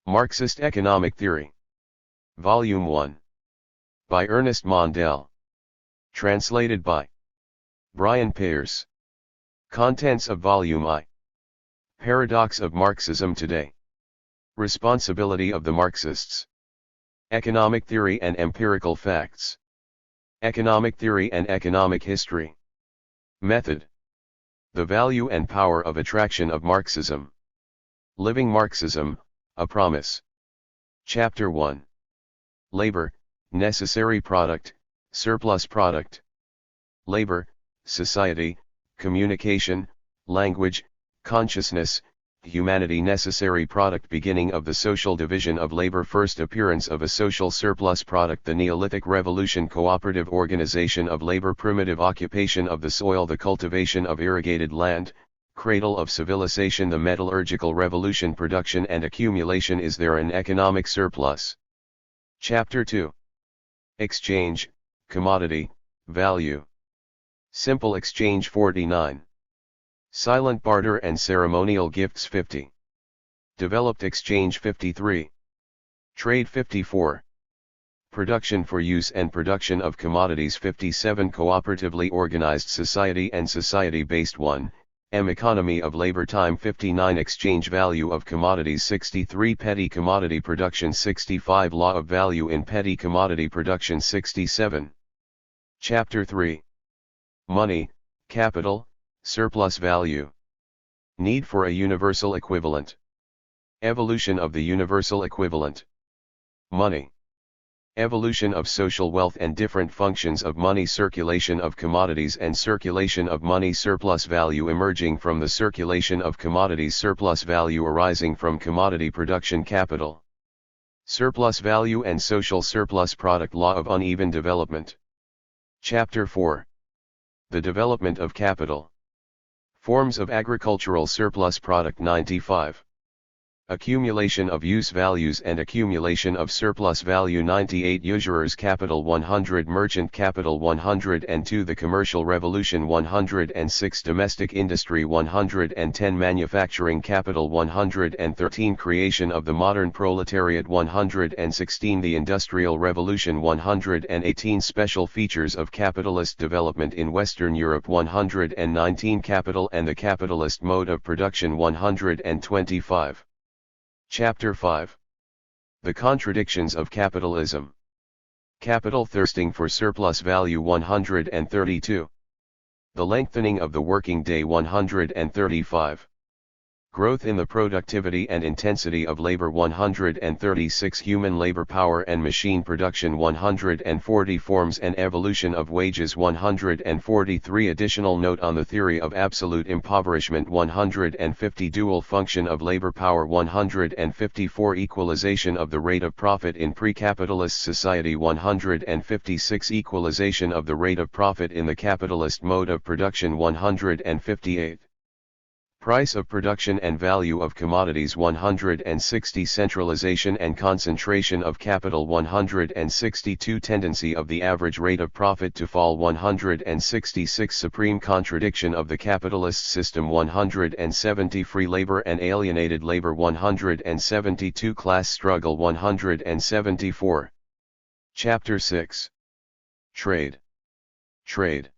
Marxist Economic Theory. Volume 1. By Ernest Mandel. Translated by Brian Pearce. Contents of Volume I. Paradox of Marxism Today. Responsibility of the Marxists. Economic Theory and Empirical Facts. Economic Theory and Economic History. Method. The Value and Power of Attraction of Marxism. Living Marxism, a Promise. Chapter 1. Labor, Necessary Product, Surplus Product. Labor, Society, Communication, Language, Consciousness, Humanity. Necessary product. Beginning of the social division of labor. First appearance of a social surplus product. The Neolithic Revolution. Cooperative organization of labor. Primitive occupation of the soil. The cultivation of irrigated land, cradle of civilization. The Metallurgical Revolution. Production and accumulation. Is there an economic surplus? Chapter 2. Exchange, Commodity, Value. Simple exchange 49. Silent barter and ceremonial gifts 50. Developed exchange 53. Trade 54. Production for use and production of commodities 57. Cooperatively organized society and society-based 1. Economy of labor time 59. Exchange value of commodities 63. Petty commodity production 65. Law of value in petty commodity production 67. Chapter 3. Money, Capital, Surplus Value. Need for a universal equivalent. Evolution of the universal equivalent. Money. Evolution of social wealth and different functions of money. Circulation of commodities and circulation of money. Surplus value emerging from the circulation of commodities. Surplus value arising from commodity production. Capital. Surplus value and social surplus product. Law of uneven development. Chapter 4. The development of capital. Forms of agricultural surplus product 95. Accumulation of use values and accumulation of surplus value 98. Usurer's capital 100. Merchant capital 102. The Commercial Revolution 106. Domestic industry 110. Manufacturing capital 113. Creation of the modern proletariat 116. The Industrial Revolution 118. Special features of capitalist development in Western Europe 119. Capital and the capitalist mode of production 125. Chapter 5. The contradictions of capitalism. Capital thirsting for surplus value 132. The lengthening of the working day 135. Growth in the productivity and intensity of labor 136. Human labor power and machine production 140. Forms and evolution of wages 143. Additional note on the theory of absolute impoverishment 150. Dual function of labor power 154. Equalization of the rate of profit in pre-capitalist society 156. Equalization of the rate of profit in the capitalist mode of production 158. Price of production and value of commodities 160. Centralization and concentration of capital 162. Tendency of the average rate of profit to fall 166. Supreme contradiction of the capitalist system 170. Free labor and alienated labor 172. Class struggle 174. Chapter 6. Trade. Trade.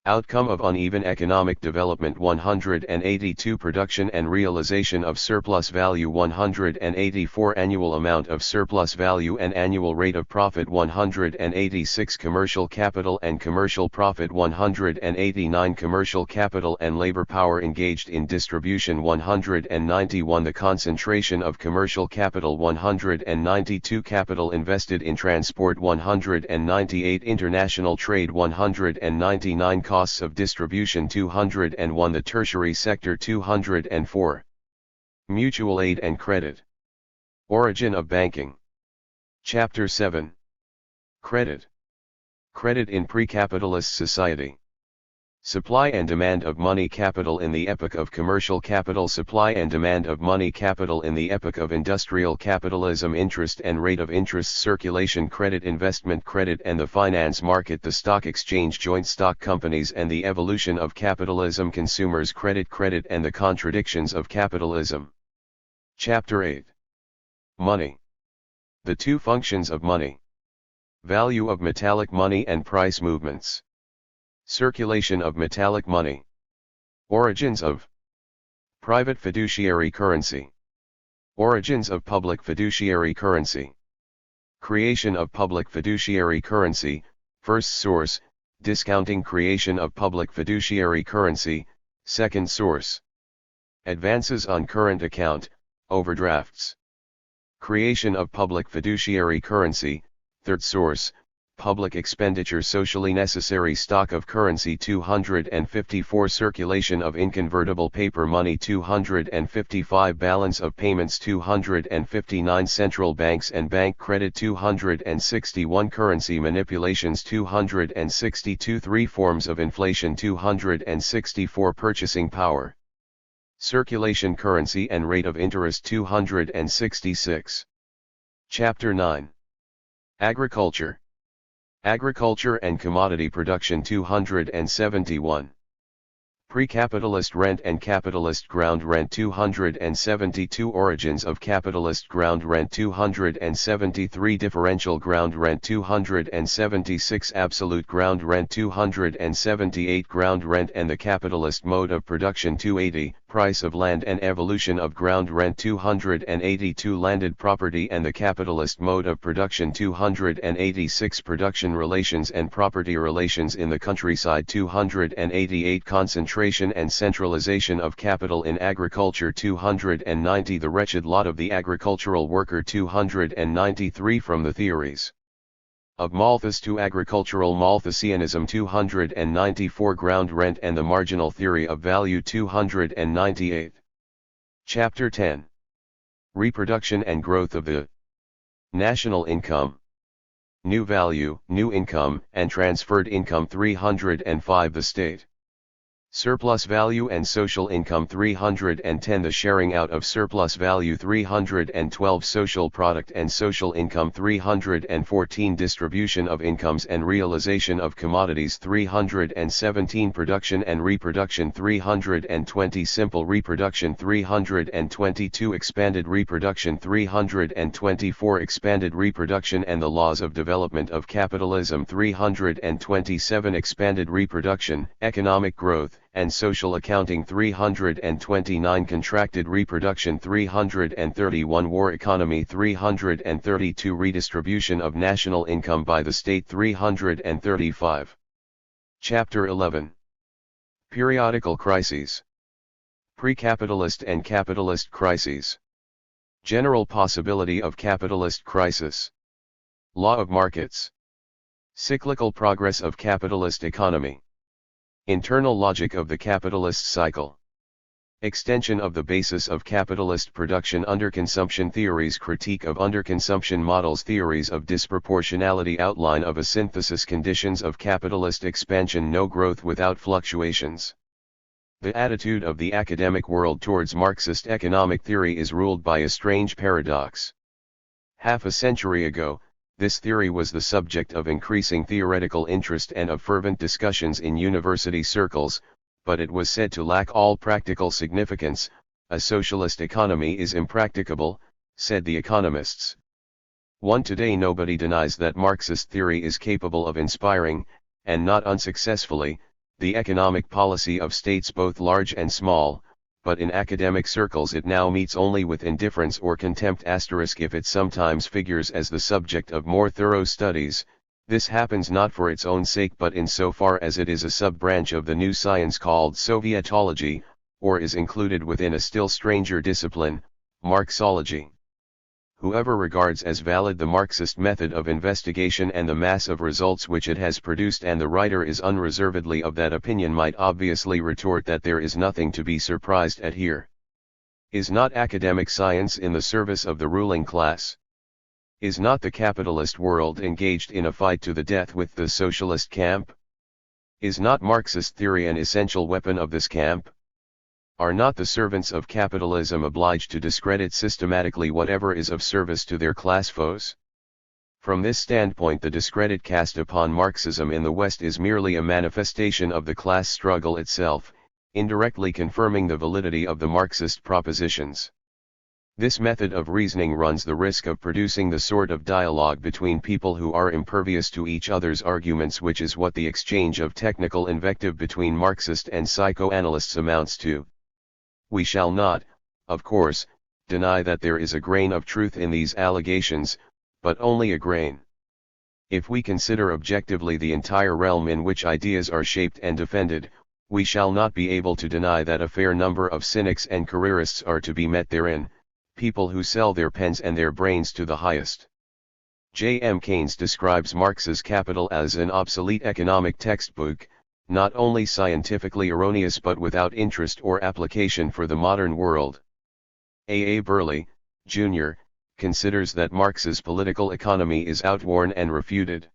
Outcome of uneven economic development 182. Production and realization of surplus value 184. Annual amount of surplus value and annual rate of profit 186. Commercial capital and commercial profit 189. Commercial capital and labor power engaged in distribution 191. The concentration of commercial capital 192. Capital invested in transport 198. International trade 199. Costs of distribution 201. The tertiary sector 204. Mutual aid and credit. Origin of banking. Chapter 7. Credit. Credit in pre-capitalist society. Supply and demand of money capital in the epoch of commercial capital. Supply and demand of money capital in the epoch of industrial capitalism. Interest and rate of interest. Circulation. Credit. Investment credit and the finance market. The stock exchange. Joint stock companies and the evolution of capitalism. Consumers credit. Credit and the contradictions of capitalism. Chapter 8. Money. The two functions of money. Value of metallic money and price movements. Circulation of metallic money. Origins of private fiduciary currency. Origins of public fiduciary currency. Creation of public fiduciary currency. First source, discounting creation of public fiduciary currency. Second source, advances on current account, overdrafts. Creation of public fiduciary currency. Third source, public expenditure socially necessary stock of currency 254 circulation of inconvertible paper money 255 balance of payments 259 central banks and bank credit 261 currency manipulations 262 3 forms of inflation 264 purchasing power. Circulation currency and rate of interest 266. Chapter 9. Agriculture. Agriculture and commodity production 271. Pre-capitalist rent and capitalist ground rent 272 Origins of capitalist ground rent 273 Differential ground rent 276 Absolute ground rent 278 Ground rent and the capitalist mode of production 280 Price of land and evolution of ground rent 282 Landed property and the capitalist mode of production 286 Production relations and property relations in the countryside 288 Concentration and centralization of capital in agriculture 290 The wretched lot of the agricultural worker 293 From the theories of Malthus to agricultural Malthusianism 294 Ground rent and the marginal theory of value 298. Chapter 10. Reproduction and growth of the national income. New value, new income, and transferred income 305 The state surplus value and social income 310 The sharing out of surplus value 312 Social product and social income 314 Distribution of incomes and realization of commodities 317 Production and reproduction 320 Simple reproduction 322 Expanded reproduction 324 Expanded reproduction and the laws of development of capitalism 327 Expanded reproduction, economic growth, and social accounting 329 Contracted reproduction 331 War economy 332 Redistribution of national income by the state 335. Chapter 11. Periodical crises. Pre-capitalist and capitalist crises. General possibility of capitalist crisis. Law of markets. Cyclical progress of capitalist economy. Internal logic of the capitalist cycle. Extension of the basis of capitalist production underconsumption theories critique of underconsumption models theories of disproportionality outline of a synthesis conditions of capitalist expansion no growth without fluctuations. The attitude of the academic world towards Marxist economic theory is ruled by a strange paradox. Half a century ago, this theory was the subject of increasing theoretical interest and of fervent discussions in university circles, but it was said to lack all practical significance. A socialist economy is impracticable, said the economists. Today nobody denies that Marxist theory is capable of inspiring, and not unsuccessfully, the economic policy of states both large and small, but in academic circles it now meets only with indifference or contempt if it sometimes figures as the subject of more thorough studies. This happens not for its own sake but in so far as it is a sub-branch of the new science called Sovietology, or is included within a still stranger discipline, Marxology. Whoever regards as valid the Marxist method of investigation and the mass of results which it has produced, and the writer is unreservedly of that opinion, might obviously retort that there is nothing to be surprised at here. Is not academic science in the service of the ruling class? Is not the capitalist world engaged in a fight to the death with the socialist camp? Is not Marxist theory an essential weapon of this camp? Are not the servants of capitalism obliged to discredit systematically whatever is of service to their class foes? From this standpoint, the discredit cast upon Marxism in the West is merely a manifestation of the class struggle itself, indirectly confirming the validity of the Marxist propositions. This method of reasoning runs the risk of producing the sort of dialogue between people who are impervious to each other's arguments, which is what the exchange of technical invective between Marxist and psychoanalysts amounts to. We shall not, of course, deny that there is a grain of truth in these allegations, but only a grain. If we consider objectively the entire realm in which ideas are shaped and defended, we shall not be able to deny that a fair number of cynics and careerists are to be met therein, people who sell their pens and their brains to the highest. J. M. Keynes describes Marx's Capital as an obsolete economic textbook, not only scientifically erroneous but without interest or application for the modern world. A. A. Burley, Jr., considers that Marx's political economy is outworn and refuted.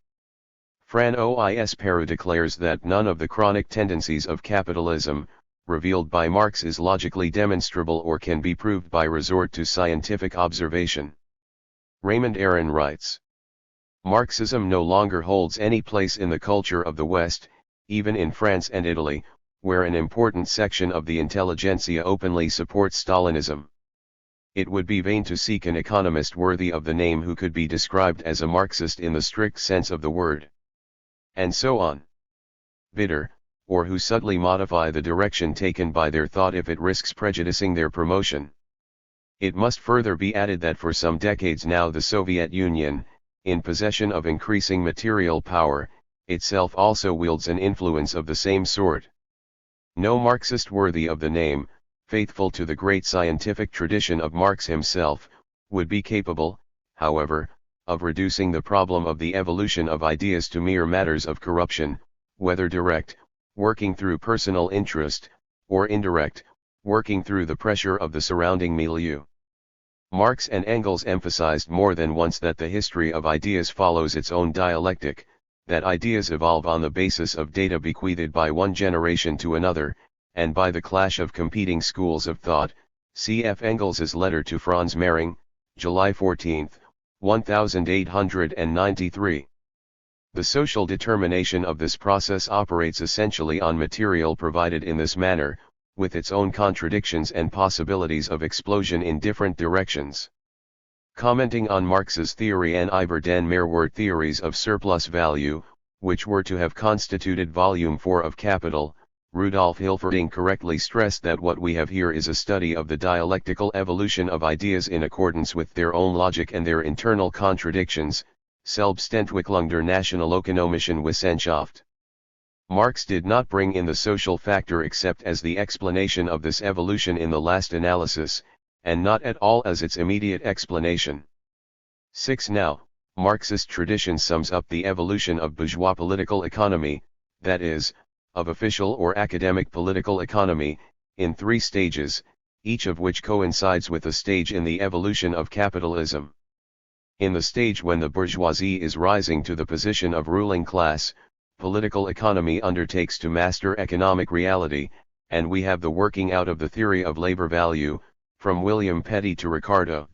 Fran Ois Peru declares that none of the chronic tendencies of capitalism, revealed by Marx, is logically demonstrable or can be proved by resort to scientific observation. Raymond Aron writes, Marxism no longer holds any place in the culture of the West, even in France and Italy, where an important section of the intelligentsia openly supports Stalinism. It would be vain to seek an economist worthy of the name who could be described as a Marxist in the strict sense of the word. And so on. Bitter, or who subtly modify the direction taken by their thought if it risks prejudicing their promotion. It must further be added that for some decades now the Soviet Union, in possession of increasing material power, itself also wields an influence of the same sort. No Marxist worthy of the name, faithful to the great scientific tradition of Marx himself, would be capable, however, of reducing the problem of the evolution of ideas to mere matters of corruption, whether direct, working through personal interest, or indirect, working through the pressure of the surrounding milieu. Marx and Engels emphasized more than once that the history of ideas follows its own dialectic, that ideas evolve on the basis of data bequeathed by one generation to another, and by the clash of competing schools of thought. Cf. Engels's letter to Franz Mehring, July 14, 1893. The social determination of this process operates essentially on material provided in this manner, with its own contradictions and possibilities of explosion in different directions. Commenting on Marx's theory and Iver den Meerwaarde theories of surplus value, which were to have constituted Volume 4 of Capital, Rudolf Hilferding correctly stressed that what we have here is a study of the dialectical evolution of ideas in accordance with their own logic and their internal contradictions, Selbstentwicklung der nationalökonomischen Wissenschaft. Marx did not bring in the social factor except as the explanation of this evolution in the last analysis, and not at all as its immediate explanation. 6. Now, Marxist tradition sums up the evolution of bourgeois political economy, that is, of official or academic political economy, in 3 stages, each of which coincides with a stage in the evolution of capitalism. In the stage when the bourgeoisie is rising to the position of ruling class, political economy undertakes to master economic reality, and we have the working out of the theory of labor value, from William Petty to Ricardo.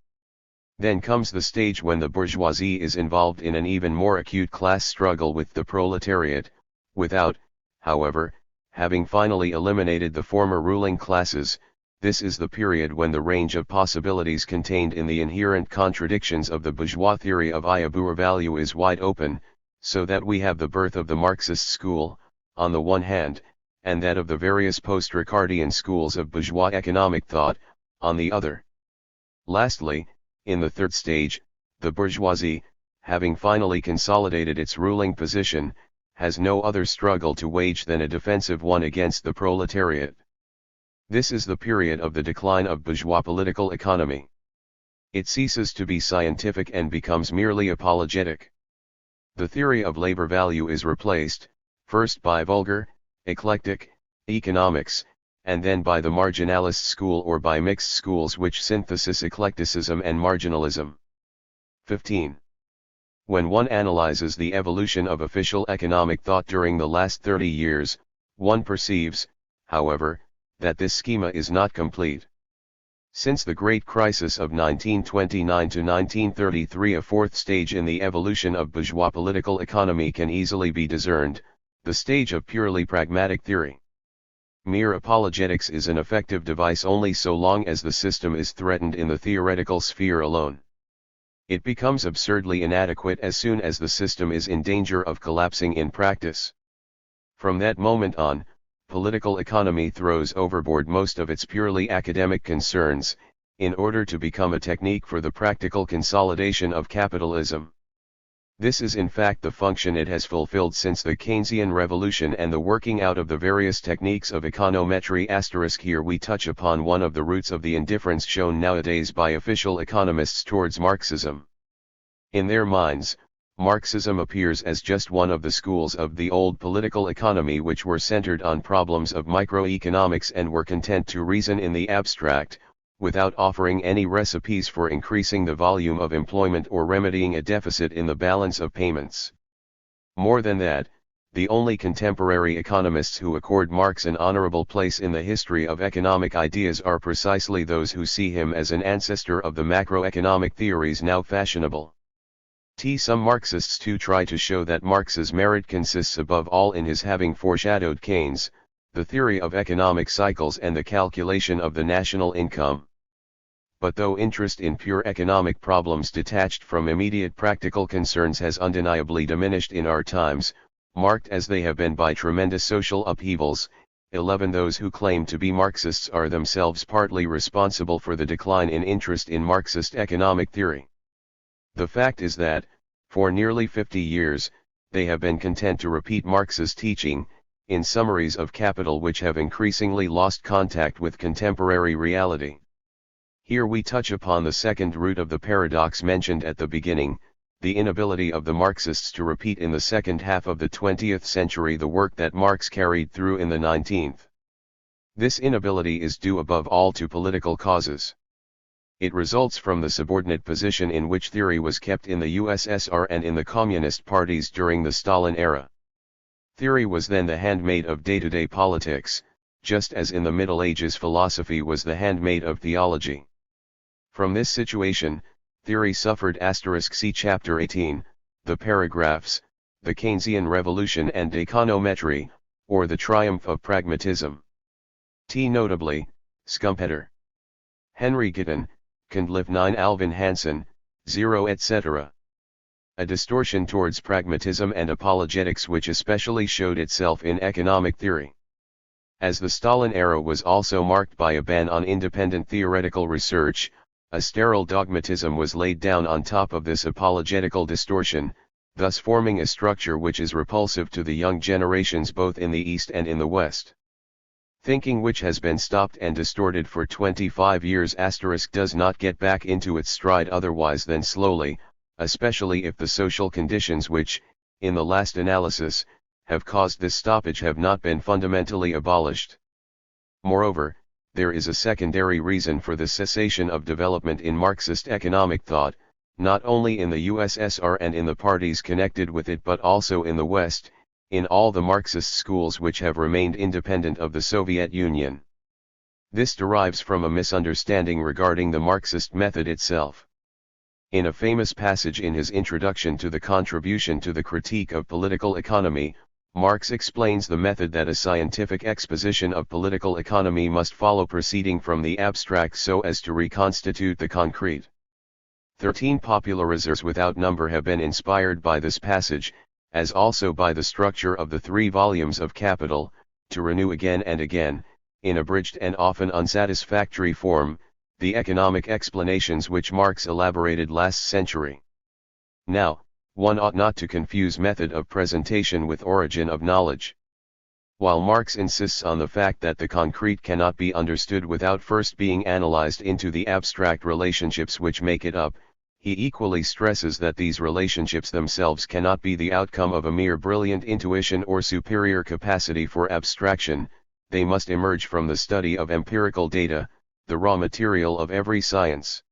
Then comes the stage when the bourgeoisie is involved in an even more acute class struggle with the proletariat, without, however, having finally eliminated the former ruling classes. This is the period when the range of possibilities contained in the inherent contradictions of the bourgeois theory of labor value is wide open, so that we have the birth of the Marxist school, on the one hand, and that of the various post-Ricardian schools of bourgeois economic thought, on the other. Lastly, in the 3rd stage, the bourgeoisie, having finally consolidated its ruling position, has no other struggle to wage than a defensive one against the proletariat. This is the period of the decline of bourgeois political economy. It ceases to be scientific and becomes merely apologetic. The theory of labor value is replaced, first by vulgar, eclectic, economics, and then by the marginalist school or by mixed schools which synthesis eclecticism and marginalism. 15. When one analyzes the evolution of official economic thought during the last 30 years, one perceives, however, that this schema is not complete. Since the great crisis of 1929 to 1933, a 4th stage in the evolution of bourgeois political economy can easily be discerned, the stage of purely pragmatic theory. Mere apologetics is an effective device only so long as the system is threatened in the theoretical sphere alone. It becomes absurdly inadequate as soon as the system is in danger of collapsing in practice. From that moment on, political economy throws overboard most of its purely academic concerns, in order to become a technique for the practical consolidation of capitalism. This is in fact the function it has fulfilled since the Keynesian revolution and the working out of the various techniques of econometry. Here we touch upon one of the roots of the indifference shown nowadays by official economists towards Marxism. In their minds, Marxism appears as just one of the schools of the old political economy which were centered on problems of microeconomics and were content to reason in the abstract, without offering any recipes for increasing the volume of employment or remedying a deficit in the balance of payments. More than that, the only contemporary economists who accord Marx an honorable place in the history of economic ideas are precisely those who see him as an ancestor of the macroeconomic theories now fashionable. Some Marxists too try to show that Marx's merit consists above all in his having foreshadowed Keynes, the theory of economic cycles and the calculation of the national income. But though interest in pure economic problems detached from immediate practical concerns has undeniably diminished in our times, marked as they have been by tremendous social upheavals, 11 those who claim to be Marxists are themselves partly responsible for the decline in interest in Marxist economic theory. The fact is that, for nearly 50 years, they have been content to repeat Marx's teaching, in summaries of Capital which have increasingly lost contact with contemporary reality. Here we touch upon the second root of the paradox mentioned at the beginning, the inability of the Marxists to repeat in the second half of the 20th century the work that Marx carried through in the 19th. This inability is due above all to political causes. It results from the subordinate position in which theory was kept in the USSR and in the communist parties during the Stalin era. Theory was then the handmaid of day-to-day politics, just as in the Middle Ages philosophy was the handmaid of theology. From this situation, theory suffered. See Chapter 18, the paragraphs, the Keynesian Revolution and Econometry, or the Triumph of Pragmatism. Notably, Schumpeter, Henry Gitton, Candliffe 9 Alvin Hansen, 0 etc. A distortion towards pragmatism and apologetics which especially showed itself in economic theory. As the Stalin era was also marked by a ban on independent theoretical research, a sterile dogmatism was laid down on top of this apologetical distortion, thus forming a structure which is repulsive to the young generations both in the East and in the West. Thinking which has been stopped and distorted for 25 years * does not get back into its stride otherwise than slowly, especially if the social conditions which, in the last analysis, have caused this stoppage have not been fundamentally abolished. Moreover, there is a secondary reason for the cessation of development in Marxist economic thought, not only in the USSR and in the parties connected with it but also in the West, in all the Marxist schools which have remained independent of the Soviet Union. This derives from a misunderstanding regarding the Marxist method itself. In a famous passage in his introduction to the Contribution to the Critique of Political Economy, Marx explains the method that a scientific exposition of political economy must follow proceeding from the abstract so as to reconstitute the concrete. 13 popularizers without number have been inspired by this passage, as also by the structure of the 3 volumes of Capital, to renew again and again, in abridged and often unsatisfactory form, the economic explanations which Marx elaborated last century. Now, one ought not to confuse method of presentation with origin of knowledge. While Marx insists on the fact that the concrete cannot be understood without first being analyzed into the abstract relationships which make it up, he equally stresses that these relationships themselves cannot be the outcome of a mere brilliant intuition or superior capacity for abstraction, they must emerge from the study of empirical data, the raw material of every science.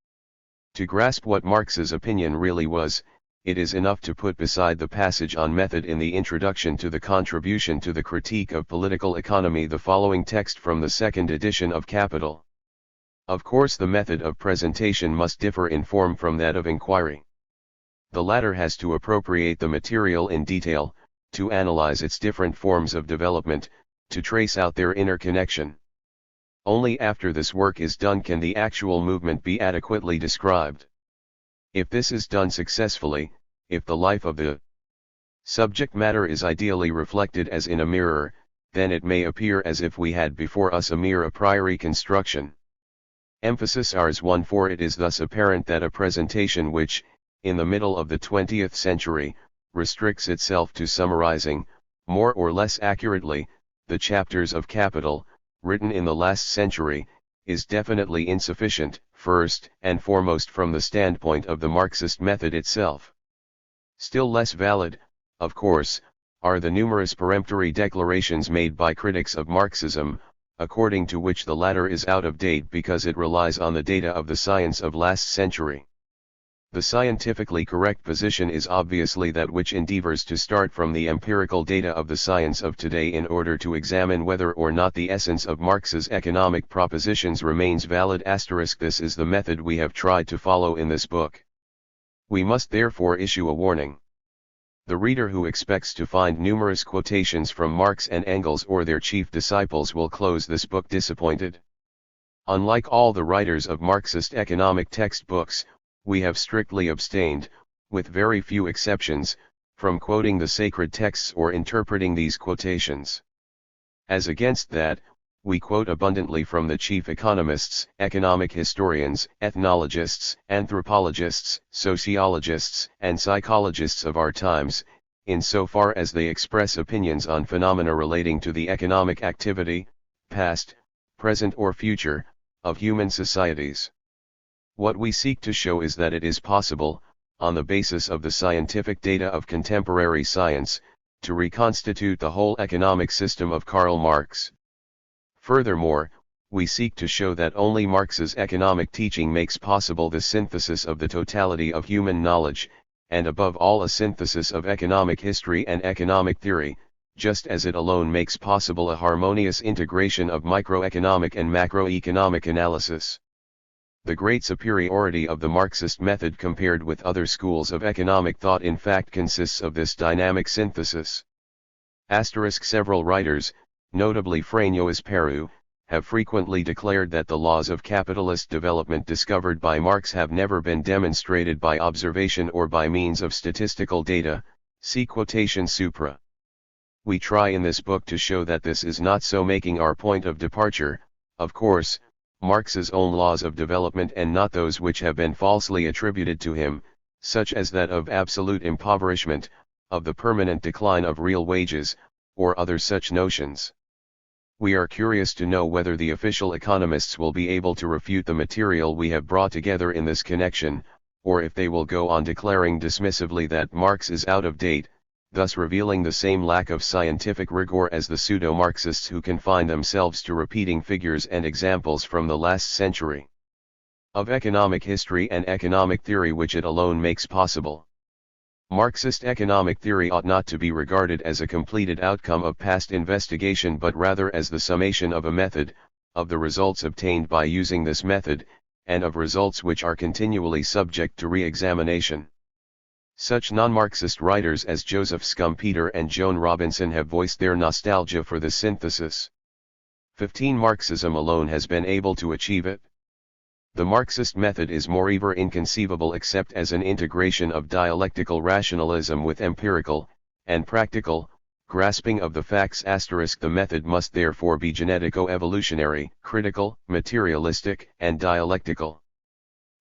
To grasp what Marx's opinion really was, it is enough to put beside the passage on method in the introduction to the Contribution to the Critique of Political Economy the following text from the second edition of Capital. Of course the method of presentation must differ in form from that of inquiry. The latter has to appropriate the material in detail, to analyze its different forms of development, to trace out their interconnection. Only after this work is done can the actual movement be adequately described. If this is done successfully, if the life of the subject matter is ideally reflected as in a mirror, then it may appear as if we had before us a mere a priori construction. Emphasis Rs 1. For it is thus apparent that a presentation which, in the middle of the 20th century, restricts itself to summarizing, more or less accurately, the chapters of Capital, written in the last century, is definitely insufficient, first and foremost from the standpoint of the Marxist method itself. Still less valid, of course, are the numerous peremptory declarations made by critics of Marxism, according to which the latter is out of date because it relies on the data of the science of last century. The scientifically correct position is obviously that which endeavors to start from the empirical data of the science of today in order to examine whether or not the essence of Marx's economic propositions remains valid. This is the method we have tried to follow in this book. We must therefore issue a warning. The reader who expects to find numerous quotations from Marx and Engels or their chief disciples will close this book disappointed. Unlike all the writers of Marxist economic textbooks, we have strictly abstained, with very few exceptions, from quoting the sacred texts or interpreting these quotations. As against that, we quote abundantly from the chief economists, economic historians, ethnologists, anthropologists, sociologists, and psychologists of our times, insofar as they express opinions on phenomena relating to the economic activity, past, present or future, of human societies. What we seek to show is that it is possible, on the basis of the scientific data of contemporary science, to reconstitute the whole economic system of Karl Marx. Furthermore, we seek to show that only Marx's economic teaching makes possible the synthesis of the totality of human knowledge, and above all a synthesis of economic history and economic theory, just as it alone makes possible a harmonious integration of microeconomic and macroeconomic analysis. The great superiority of the Marxist method compared with other schools of economic thought in fact consists of this dynamic synthesis. Several writers, notably François Peru, have frequently declared that the laws of capitalist development discovered by Marx have never been demonstrated by observation or by means of statistical data, see quotation supra. We try in this book to show that this is not so, making our point of departure, of course, Marx's own laws of development and not those which have been falsely attributed to him, such as that of absolute impoverishment, of the permanent decline of real wages, or other such notions. We are curious to know whether the official economists will be able to refute the material we have brought together in this connection, or if they will go on declaring dismissively that Marx is out of date, thus revealing the same lack of scientific rigor as the pseudo-Marxists who confine themselves to repeating figures and examples from the last century of economic history and economic theory which it alone makes possible. Marxist economic theory ought not to be regarded as a completed outcome of past investigation but rather as the summation of a method, of the results obtained by using this method, and of results which are continually subject to re-examination. Such non-Marxist writers as Joseph Schumpeter and Joan Robinson have voiced their nostalgia for the synthesis. 15. Marxism alone has been able to achieve it. The Marxist method is moreover inconceivable except as an integration of dialectical rationalism with empirical, and practical, grasping of the facts. The method must therefore be genetico-evolutionary, critical, materialistic, and dialectical.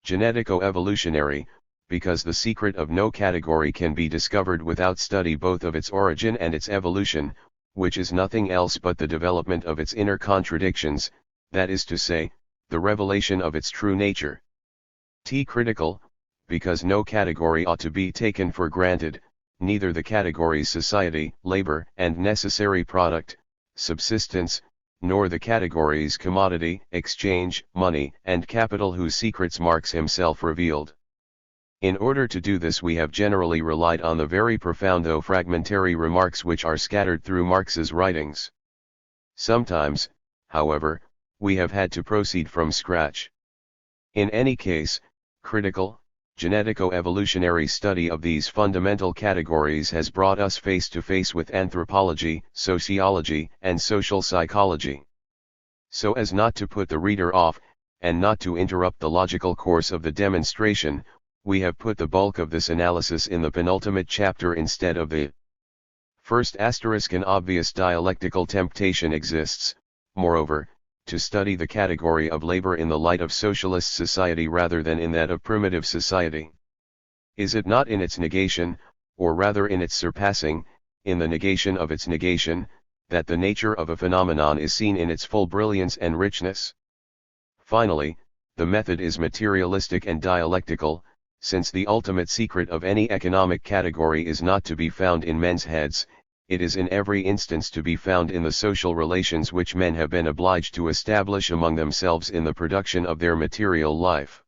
Genetico-evolutionary, because the secret of no category can be discovered without study both of its origin and its evolution, which is nothing else but the development of its inner contradictions, that is to say, the revelation of its true nature. Critical, because no category ought to be taken for granted, neither the categories society, labor and necessary product, subsistence, nor the categories commodity, exchange, money and capital whose secrets Marx himself revealed. In order to do this we have generally relied on the very profound though fragmentary remarks which are scattered through Marx's writings. Sometimes, however, we have had to proceed from scratch. In any case, critical, genetico-evolutionary study of these fundamental categories has brought us face to face with anthropology, sociology, and social psychology. So as not to put the reader off, and not to interrupt the logical course of the demonstration, we have put the bulk of this analysis in the penultimate chapter instead of the first. An obvious dialectical temptation exists, moreover, to study the category of labor in the light of socialist society rather than in that of primitive society. Is it not in its negation, or rather in its surpassing, in the negation of its negation, that the nature of a phenomenon is seen in its full brilliance and richness? Finally, the method is materialistic and dialectical, since the ultimate secret of any economic category is not to be found in men's heads, it is in every instance to be found in the social relations which men have been obliged to establish among themselves in the production of their material life.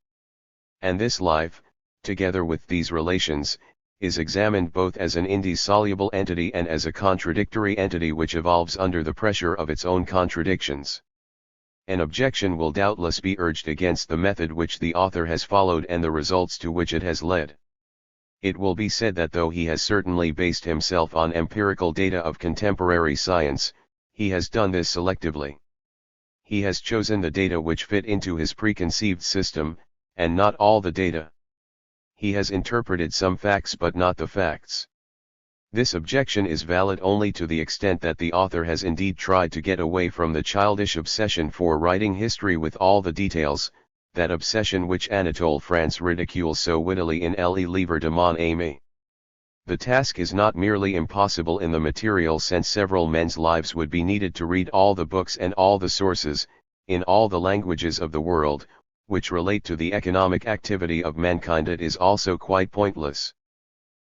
And this life, together with these relations, is examined both as an indissoluble entity and as a contradictory entity which evolves under the pressure of its own contradictions. An objection will doubtless be urged against the method which the author has followed and the results to which it has led. It will be said that though he has certainly based himself on empirical data of contemporary science, he has done this selectively. He has chosen the data which fit into his preconceived system, and not all the data. He has interpreted some facts but not the facts. This objection is valid only to the extent that the author has indeed tried to get away from the childish obsession for writing history with all the details, that obsession which Anatole France ridicules so wittily in Le Livre de mon ami. The task is not merely impossible in the material sense. Several men's lives would be needed to read all the books and all the sources, in all the languages of the world, which relate to the economic activity of mankind. It is also quite pointless.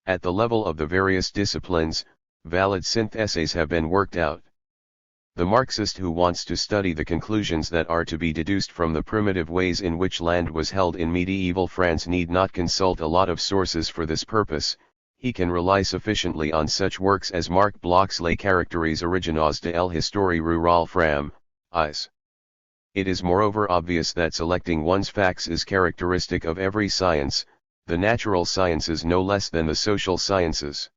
At the level of the various disciplines, valid syntheses have been worked out. The Marxist who wants to study the conclusions that are to be deduced from the primitive ways in which land was held in medieval France need not consult a lot of sources for this purpose. He can rely sufficiently on such works as Marc Bloch's Les Caractères Originaux de l'Histoire Rurale France. It is moreover obvious that selecting one's facts is characteristic of every science, the natural sciences no less than the social sciences.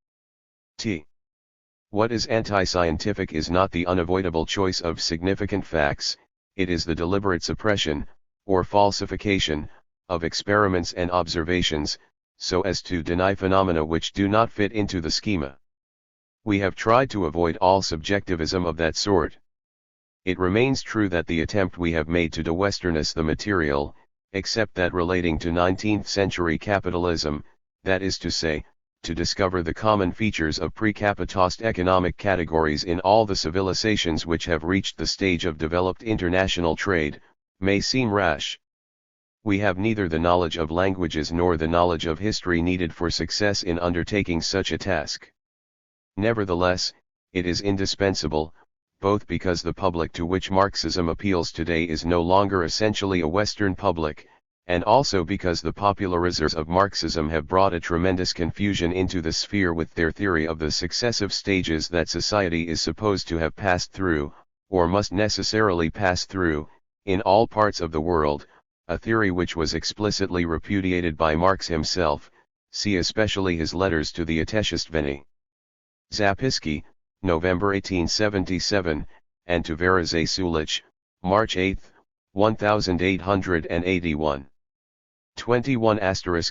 What is anti-scientific is not the unavoidable choice of significant facts, it is the deliberate suppression, or falsification, of experiments and observations, so as to deny phenomena which do not fit into the schema. We have tried to avoid all subjectivism of that sort. It remains true that the attempt we have made to de-Westernize the material, except that relating to 19th-century capitalism, that is to say, to discover the common features of pre-capitalist economic categories in all the civilizations which have reached the stage of developed international trade, may seem rash. We have neither the knowledge of languages nor the knowledge of history needed for success in undertaking such a task. Nevertheless, it is indispensable, both because the public to which Marxism appeals today is no longer essentially a Western public, and also because the popularizers of Marxism have brought a tremendous confusion into the sphere with their theory of the successive stages that society is supposed to have passed through, or must necessarily pass through, in all parts of the world, a theory which was explicitly repudiated by Marx himself, see especially his letters to the Atteshestveni. Zapisky, November 1877, and to Verazay Sulich, March 8, 1881. 21 *.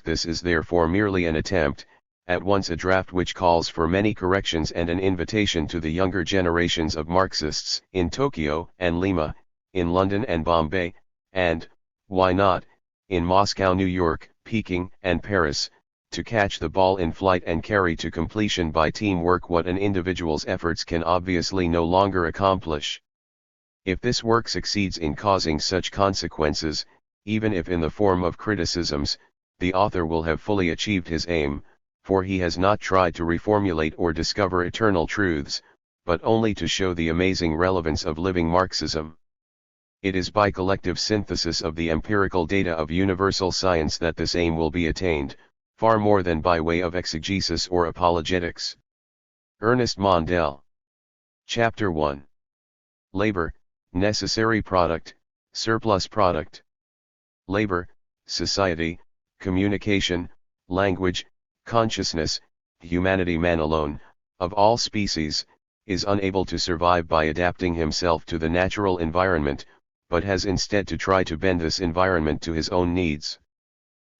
This is therefore merely an attempt, at once a draft which calls for many corrections and an invitation to the younger generations of Marxists in Tokyo and Lima, in London and Bombay, and, why not, in Moscow, New York, Peking, and Paris, to catch the ball in flight and carry to completion by teamwork what an individual's efforts can obviously no longer accomplish. If this work succeeds in causing such consequences, even if in the form of criticisms, the author will have fully achieved his aim, for he has not tried to reformulate or discover eternal truths, but only to show the amazing relevance of living Marxism. It is by collective synthesis of the empirical data of universal science that this aim will be attained, far more than by way of exegesis or apologetics. Ernest Mandel. Chapter 1. Labor, necessary product, surplus product. Labor, society, communication, language, consciousness, humanity. Man alone, of all species, is unable to survive by adapting himself to the natural environment, but has instead to try to bend this environment to his own needs.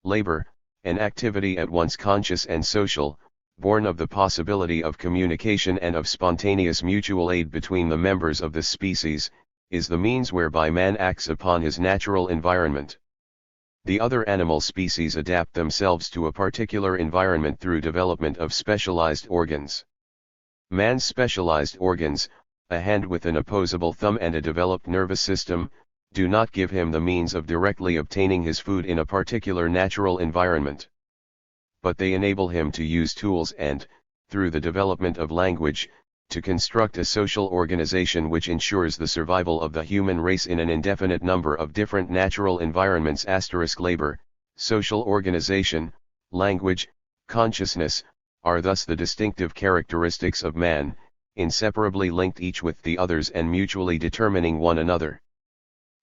Labor, an activity at once conscious and social, born of the possibility of communication and of spontaneous mutual aid between the members of this species, is the means whereby man acts upon his natural environment. The other animal species adapt themselves to a particular environment through development of specialized organs. Man's specialized organs, a hand with an opposable thumb and a developed nervous system, do not give him the means of directly obtaining his food in a particular natural environment. But they enable him to use tools and, through the development of language, to construct a social organization which ensures the survival of the human race in an indefinite number of different natural environments. Labor, social organization, language, consciousness, are thus the distinctive characteristics of man, inseparably linked each with the others and mutually determining one another.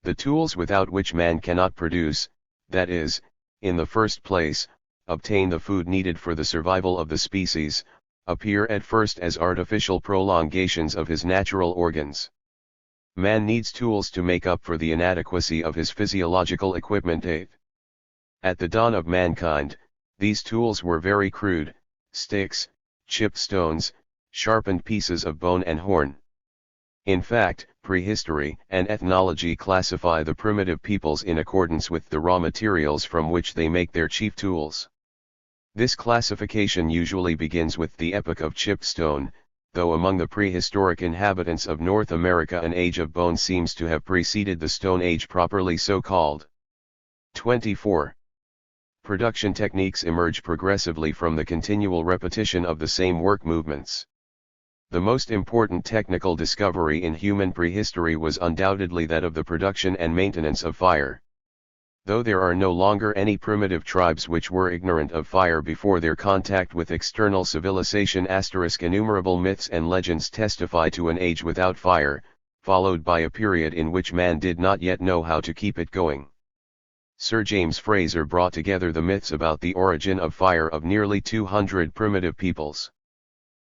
The tools without which man cannot produce, that is, in the first place, obtain the food needed for the survival of the species, appear at first as artificial prolongations of his natural organs. Man needs tools to make up for the inadequacy of his physiological equipment. 8. At the dawn of mankind, these tools were very crude: sticks, chipped stones, sharpened pieces of bone and horn. In fact, prehistory and ethnology classify the primitive peoples in accordance with the raw materials from which they make their chief tools. This classification usually begins with the epoch of chipped stone, though among the prehistoric inhabitants of North America an age of bone seems to have preceded the Stone Age properly so called. 24. Production techniques emerge progressively from the continual repetition of the same work movements. The most important technical discovery in human prehistory was undoubtedly that of the production and maintenance of fire. Though there are no longer any primitive tribes which were ignorant of fire before their contact with external civilization, innumerable myths and legends testify to an age without fire, followed by a period in which man did not yet know how to keep it going. Sir James Frazer brought together the myths about the origin of fire of nearly 200 primitive peoples.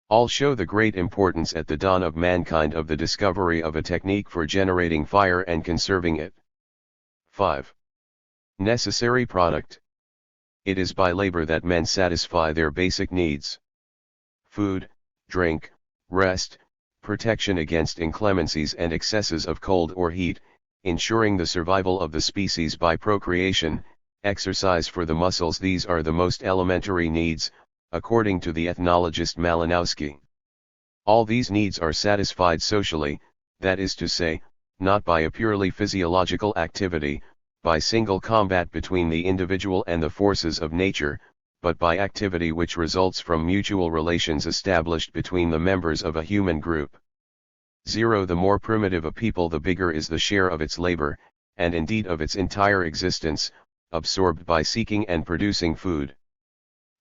All show the great importance at the dawn of mankind of the discovery of a technique for generating fire and conserving it. 5. Necessary product. It is by labor that men satisfy their basic needs: food, drink, rest, protection against inclemencies and excesses of cold or heat, ensuring the survival of the species by procreation, exercise for the muscles. These are the most elementary needs, according to the ethnologist Malinowski. All these needs are satisfied socially, that is to say, not by a purely physiological activity, by single combat between the individual and the forces of nature, but by activity which results from mutual relations established between the members of a human group. 0. The more primitive a people, the bigger is the share of its labor, and indeed of its entire existence, absorbed by seeking and producing food.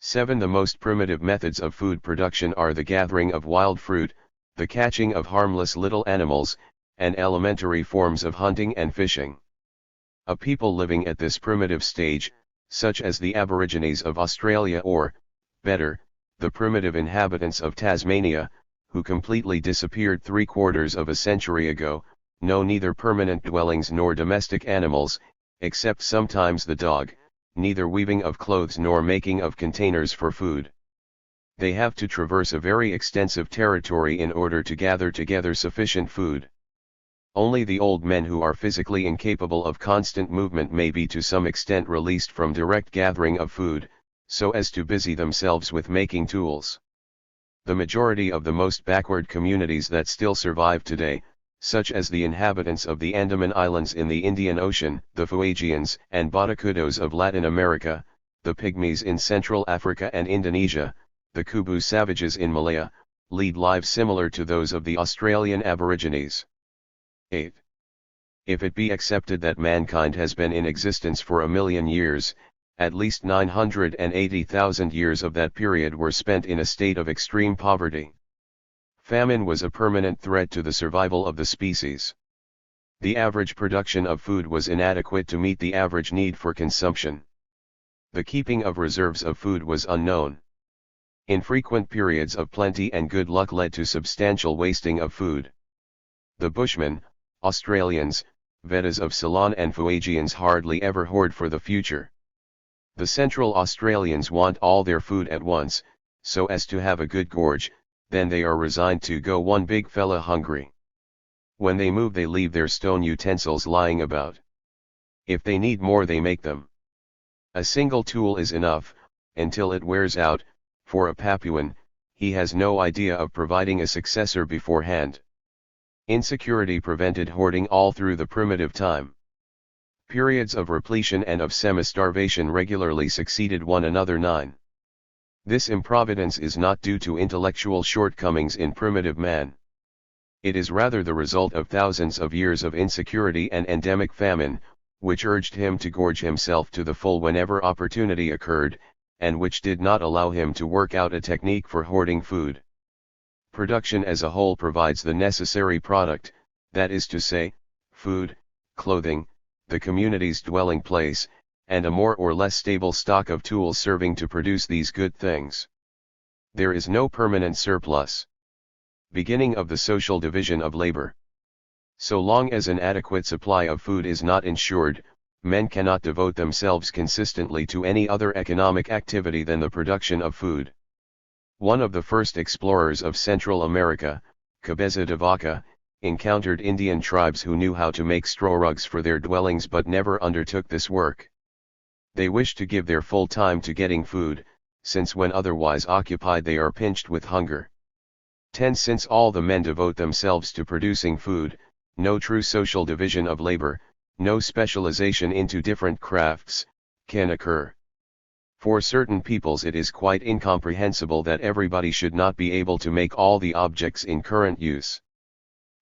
7. The most primitive methods of food production are the gathering of wild fruit, the catching of harmless little animals, and elementary forms of hunting and fishing. A people living at this primitive stage, such as the Aborigines of Australia or, better, the primitive inhabitants of Tasmania, who completely disappeared 3/4 of a century ago, know neither permanent dwellings nor domestic animals, except sometimes the dog, neither weaving of clothes nor making of containers for food. They have to traverse a very extensive territory in order to gather together sufficient food. Only the old men who are physically incapable of constant movement may be to some extent released from direct gathering of food, so as to busy themselves with making tools. The majority of the most backward communities that still survive today, such as the inhabitants of the Andaman Islands in the Indian Ocean, the Fuegians and Botocudos of Latin America, the Pygmies in Central Africa and Indonesia, the Kubu savages in Malaya, lead lives similar to those of the Australian Aborigines. 8. If it be accepted that mankind has been in existence for 1,000,000 years, at least 980,000 years of that period were spent in a state of extreme poverty. Famine was a permanent threat to the survival of the species. The average production of food was inadequate to meet the average need for consumption. The keeping of reserves of food was unknown. Infrequent periods of plenty and good luck led to substantial wasting of food. The Bushmen, Australians, Vedas of Ceylon and Fuegians hardly ever hoard for the future. The Central Australians want all their food at once, so as to have a good gorge, then they are resigned to go one big fella hungry. When they move they leave their stone utensils lying about. If they need more they make them. A single tool is enough, until it wears out. For a Papuan, he has no idea of providing a successor beforehand. Insecurity prevented hoarding all through the primitive time. Periods of repletion and of semi-starvation regularly succeeded one another. 9. This improvidence is not due to intellectual shortcomings in primitive man. It is rather the result of thousands of years of insecurity and endemic famine, which urged him to gorge himself to the full whenever opportunity occurred, and which did not allow him to work out a technique for hoarding food. Production as a whole provides the necessary product, that is to say, food, clothing, the community's dwelling place, and a more or less stable stock of tools serving to produce these good things. There is no permanent surplus. Beginning of the social division of labor. So long as an adequate supply of food is not ensured, men cannot devote themselves consistently to any other economic activity than the production of food. One of the first explorers of Central America, Cabeza de Vaca, encountered Indian tribes who knew how to make straw rugs for their dwellings but never undertook this work. They wished to give their full time to getting food, since when otherwise occupied they are pinched with hunger. 10. Since all the men devote themselves to producing food, no true social division of labor, no specialization into different crafts, can occur. For certain peoples it is quite incomprehensible that everybody should not be able to make all the objects in current use.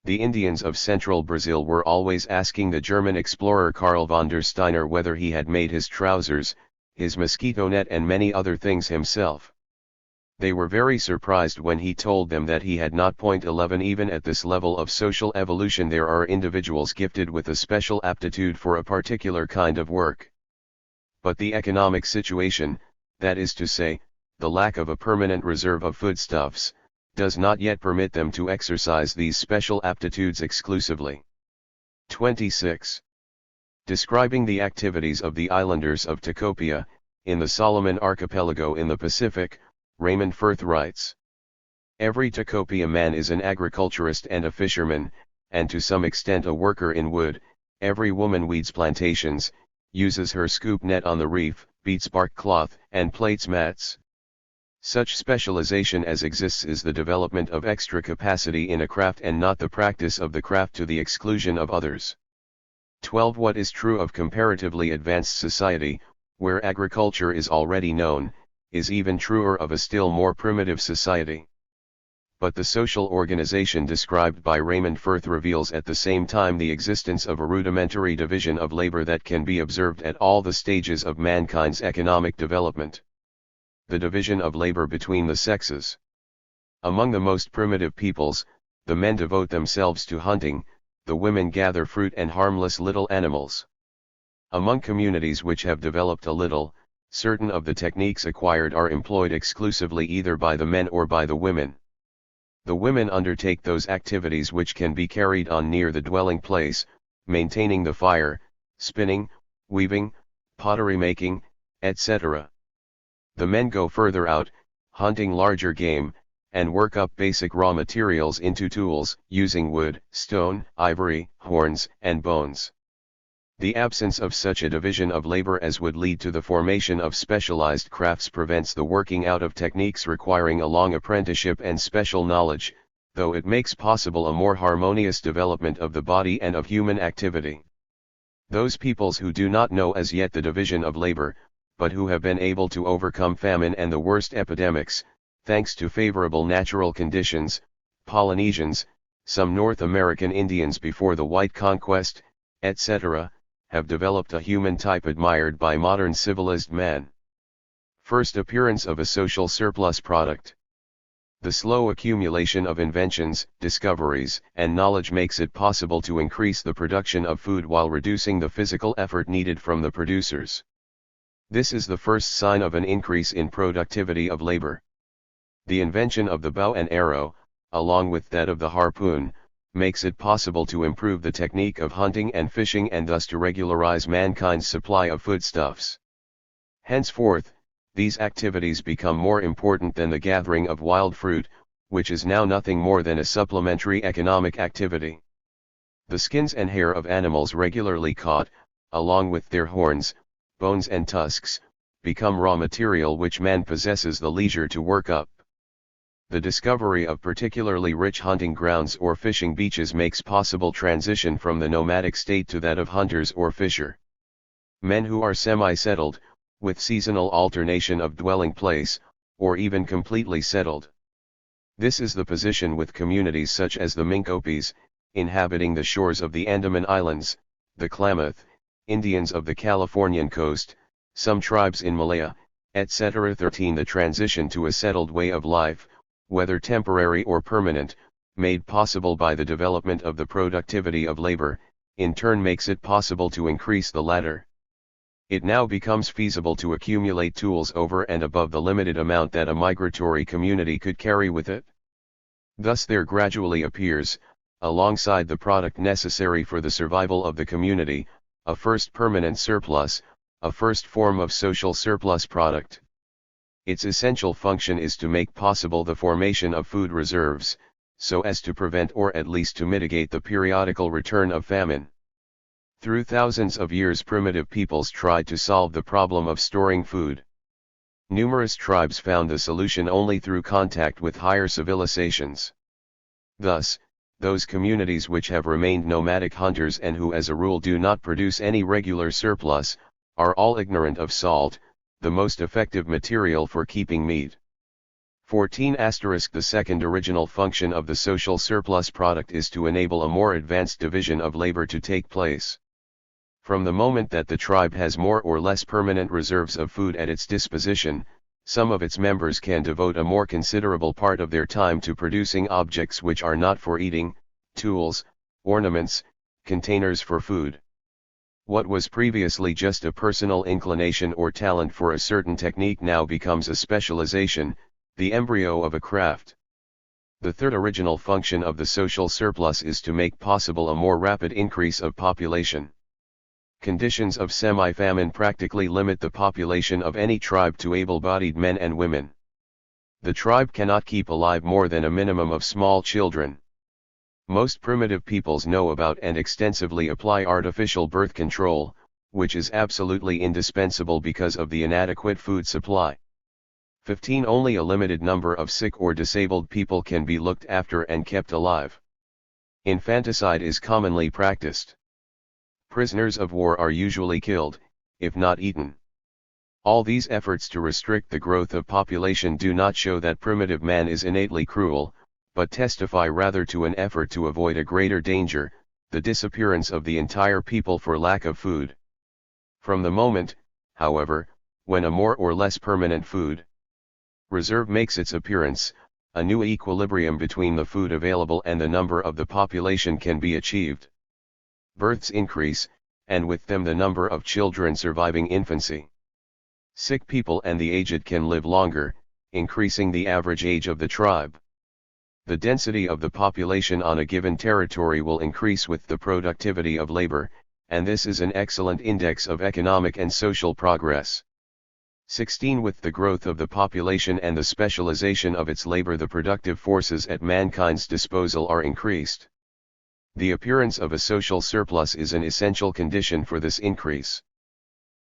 The Indians of central Brazil were always asking the German explorer Karl von der Steiner whether he had made his trousers, his mosquito net and many other things himself. They were very surprised when he told them that he had not. 11 Even at this level of social evolution there are individuals gifted with a special aptitude for a particular kind of work. But the economic situation, that is to say, the lack of a permanent reserve of foodstuffs, does not yet permit them to exercise these special aptitudes exclusively. 26. Describing the activities of the islanders of Tacopia, in the Solomon Archipelago in the Pacific, Raymond Firth writes: Every Tacopia man is an agriculturist and a fisherman, and to some extent a worker in wood. Every woman weeds plantations, uses her scoop net on the reef, beats bark cloth, and plaits mats. Such specialization as exists is the development of extra capacity in a craft and not the practice of the craft to the exclusion of others. 12. What is true of comparatively advanced society, where agriculture is already known, is even truer of a still more primitive society. But the social organization described by Raymond Firth reveals at the same time the existence of a rudimentary division of labor that can be observed at all the stages of mankind's economic development. The division of labor between the sexes. Among the most primitive peoples, the men devote themselves to hunting, the women gather fruit and harmless little animals. Among communities which have developed a little, certain of the techniques acquired are employed exclusively either by the men or by the women. The women undertake those activities which can be carried on near the dwelling place, maintaining the fire, spinning, weaving, pottery making, etc. The men go further out, hunting larger game, and work up basic raw materials into tools, using wood, stone, ivory, horns, and bones. The absence of such a division of labor as would lead to the formation of specialized crafts prevents the working out of techniques requiring a long apprenticeship and special knowledge, though it makes possible a more harmonious development of the body and of human activity. Those peoples who do not know as yet the division of labor, but who have been able to overcome famine and the worst epidemics, thanks to favorable natural conditions, Polynesians, some North American Indians before the white conquest, etc., have developed a human type admired by modern civilized man. First appearance of a social surplus product. The slow accumulation of inventions, discoveries, and knowledge makes it possible to increase the production of food while reducing the physical effort needed from the producers. This is the first sign of an increase in productivity of labor. The invention of the bow and arrow, along with that of the harpoon, makes it possible to improve the technique of hunting and fishing and thus to regularize mankind's supply of foodstuffs. Henceforth, these activities become more important than the gathering of wild fruit, which is now nothing more than a supplementary economic activity. The skins and hair of animals regularly caught, along with their horns, bones and tusks, become raw material which man possesses the leisure to work up. The discovery of particularly rich hunting grounds or fishing beaches makes possible transition from the nomadic state to that of hunters or fisher. Men who are semi-settled, with seasonal alternation of dwelling place, or even completely settled. This is the position with communities such as the Minkopis, inhabiting the shores of the Andaman Islands, the Klamath, Indians of the Californian coast, some tribes in Malaya, etc. 13. The transition to a settled way of life, whether temporary or permanent, made possible by the development of the productivity of labor, in turn makes it possible to increase the latter. It now becomes feasible to accumulate tools over and above the limited amount that a migratory community could carry with it. Thus there gradually appears, alongside the product necessary for the survival of the community, a first permanent surplus, a first form of social surplus product. Its essential function is to make possible the formation of food reserves, so as to prevent or at least to mitigate the periodical return of famine. Through thousands of years primitive peoples tried to solve the problem of storing food. Numerous tribes found the solution only through contact with higher civilizations. Thus, those communities which have remained nomadic hunters and who as a rule do not produce any regular surplus, are all ignorant of salt, the most effective material for keeping meat. 14. The second original function of the social surplus product is to enable a more advanced division of labor to take place. From the moment that the tribe has more or less permanent reserves of food at its disposition, some of its members can devote a more considerable part of their time to producing objects which are not for eating, tools, ornaments, containers for food. What was previously just a personal inclination or talent for a certain technique now becomes a specialization, the embryo of a craft. The third original function of the social surplus is to make possible a more rapid increase of population. Conditions of semi-famine practically limit the population of any tribe to able-bodied men and women. The tribe cannot keep alive more than a minimum of small children. Most primitive peoples know about and extensively apply artificial birth control, which is absolutely indispensable because of the inadequate food supply. 15. Only a limited number of sick or disabled people can be looked after and kept alive. Infanticide is commonly practiced. Prisoners of war are usually killed, if not eaten. All these efforts to restrict the growth of population do not show that primitive man is innately cruel, but testify rather to an effort to avoid a greater danger, the disappearance of the entire people for lack of food. From the moment, however, when a more or less permanent food reserve makes its appearance, a new equilibrium between the food available and the number of the population can be achieved. Births increase, and with them the number of children surviving infancy. Sick people and the aged can live longer, increasing the average age of the tribe. The density of the population on a given territory will increase with the productivity of labor, and this is an excellent index of economic and social progress. 16. With the growth of the population and the specialization of its labor, the productive forces at mankind's disposal are increased. The appearance of a social surplus is an essential condition for this increase.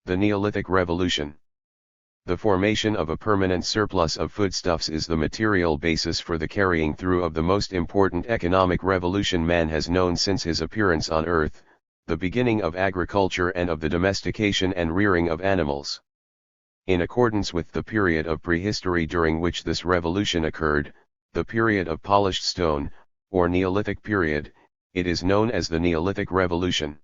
The Neolithic Revolution. The formation of a permanent surplus of foodstuffs is the material basis for the carrying through of the most important economic revolution man has known since his appearance on Earth, the beginning of agriculture and of the domestication and rearing of animals. In accordance with the period of prehistory during which this revolution occurred, the period of polished stone, or Neolithic period, it is known as the Neolithic Revolution.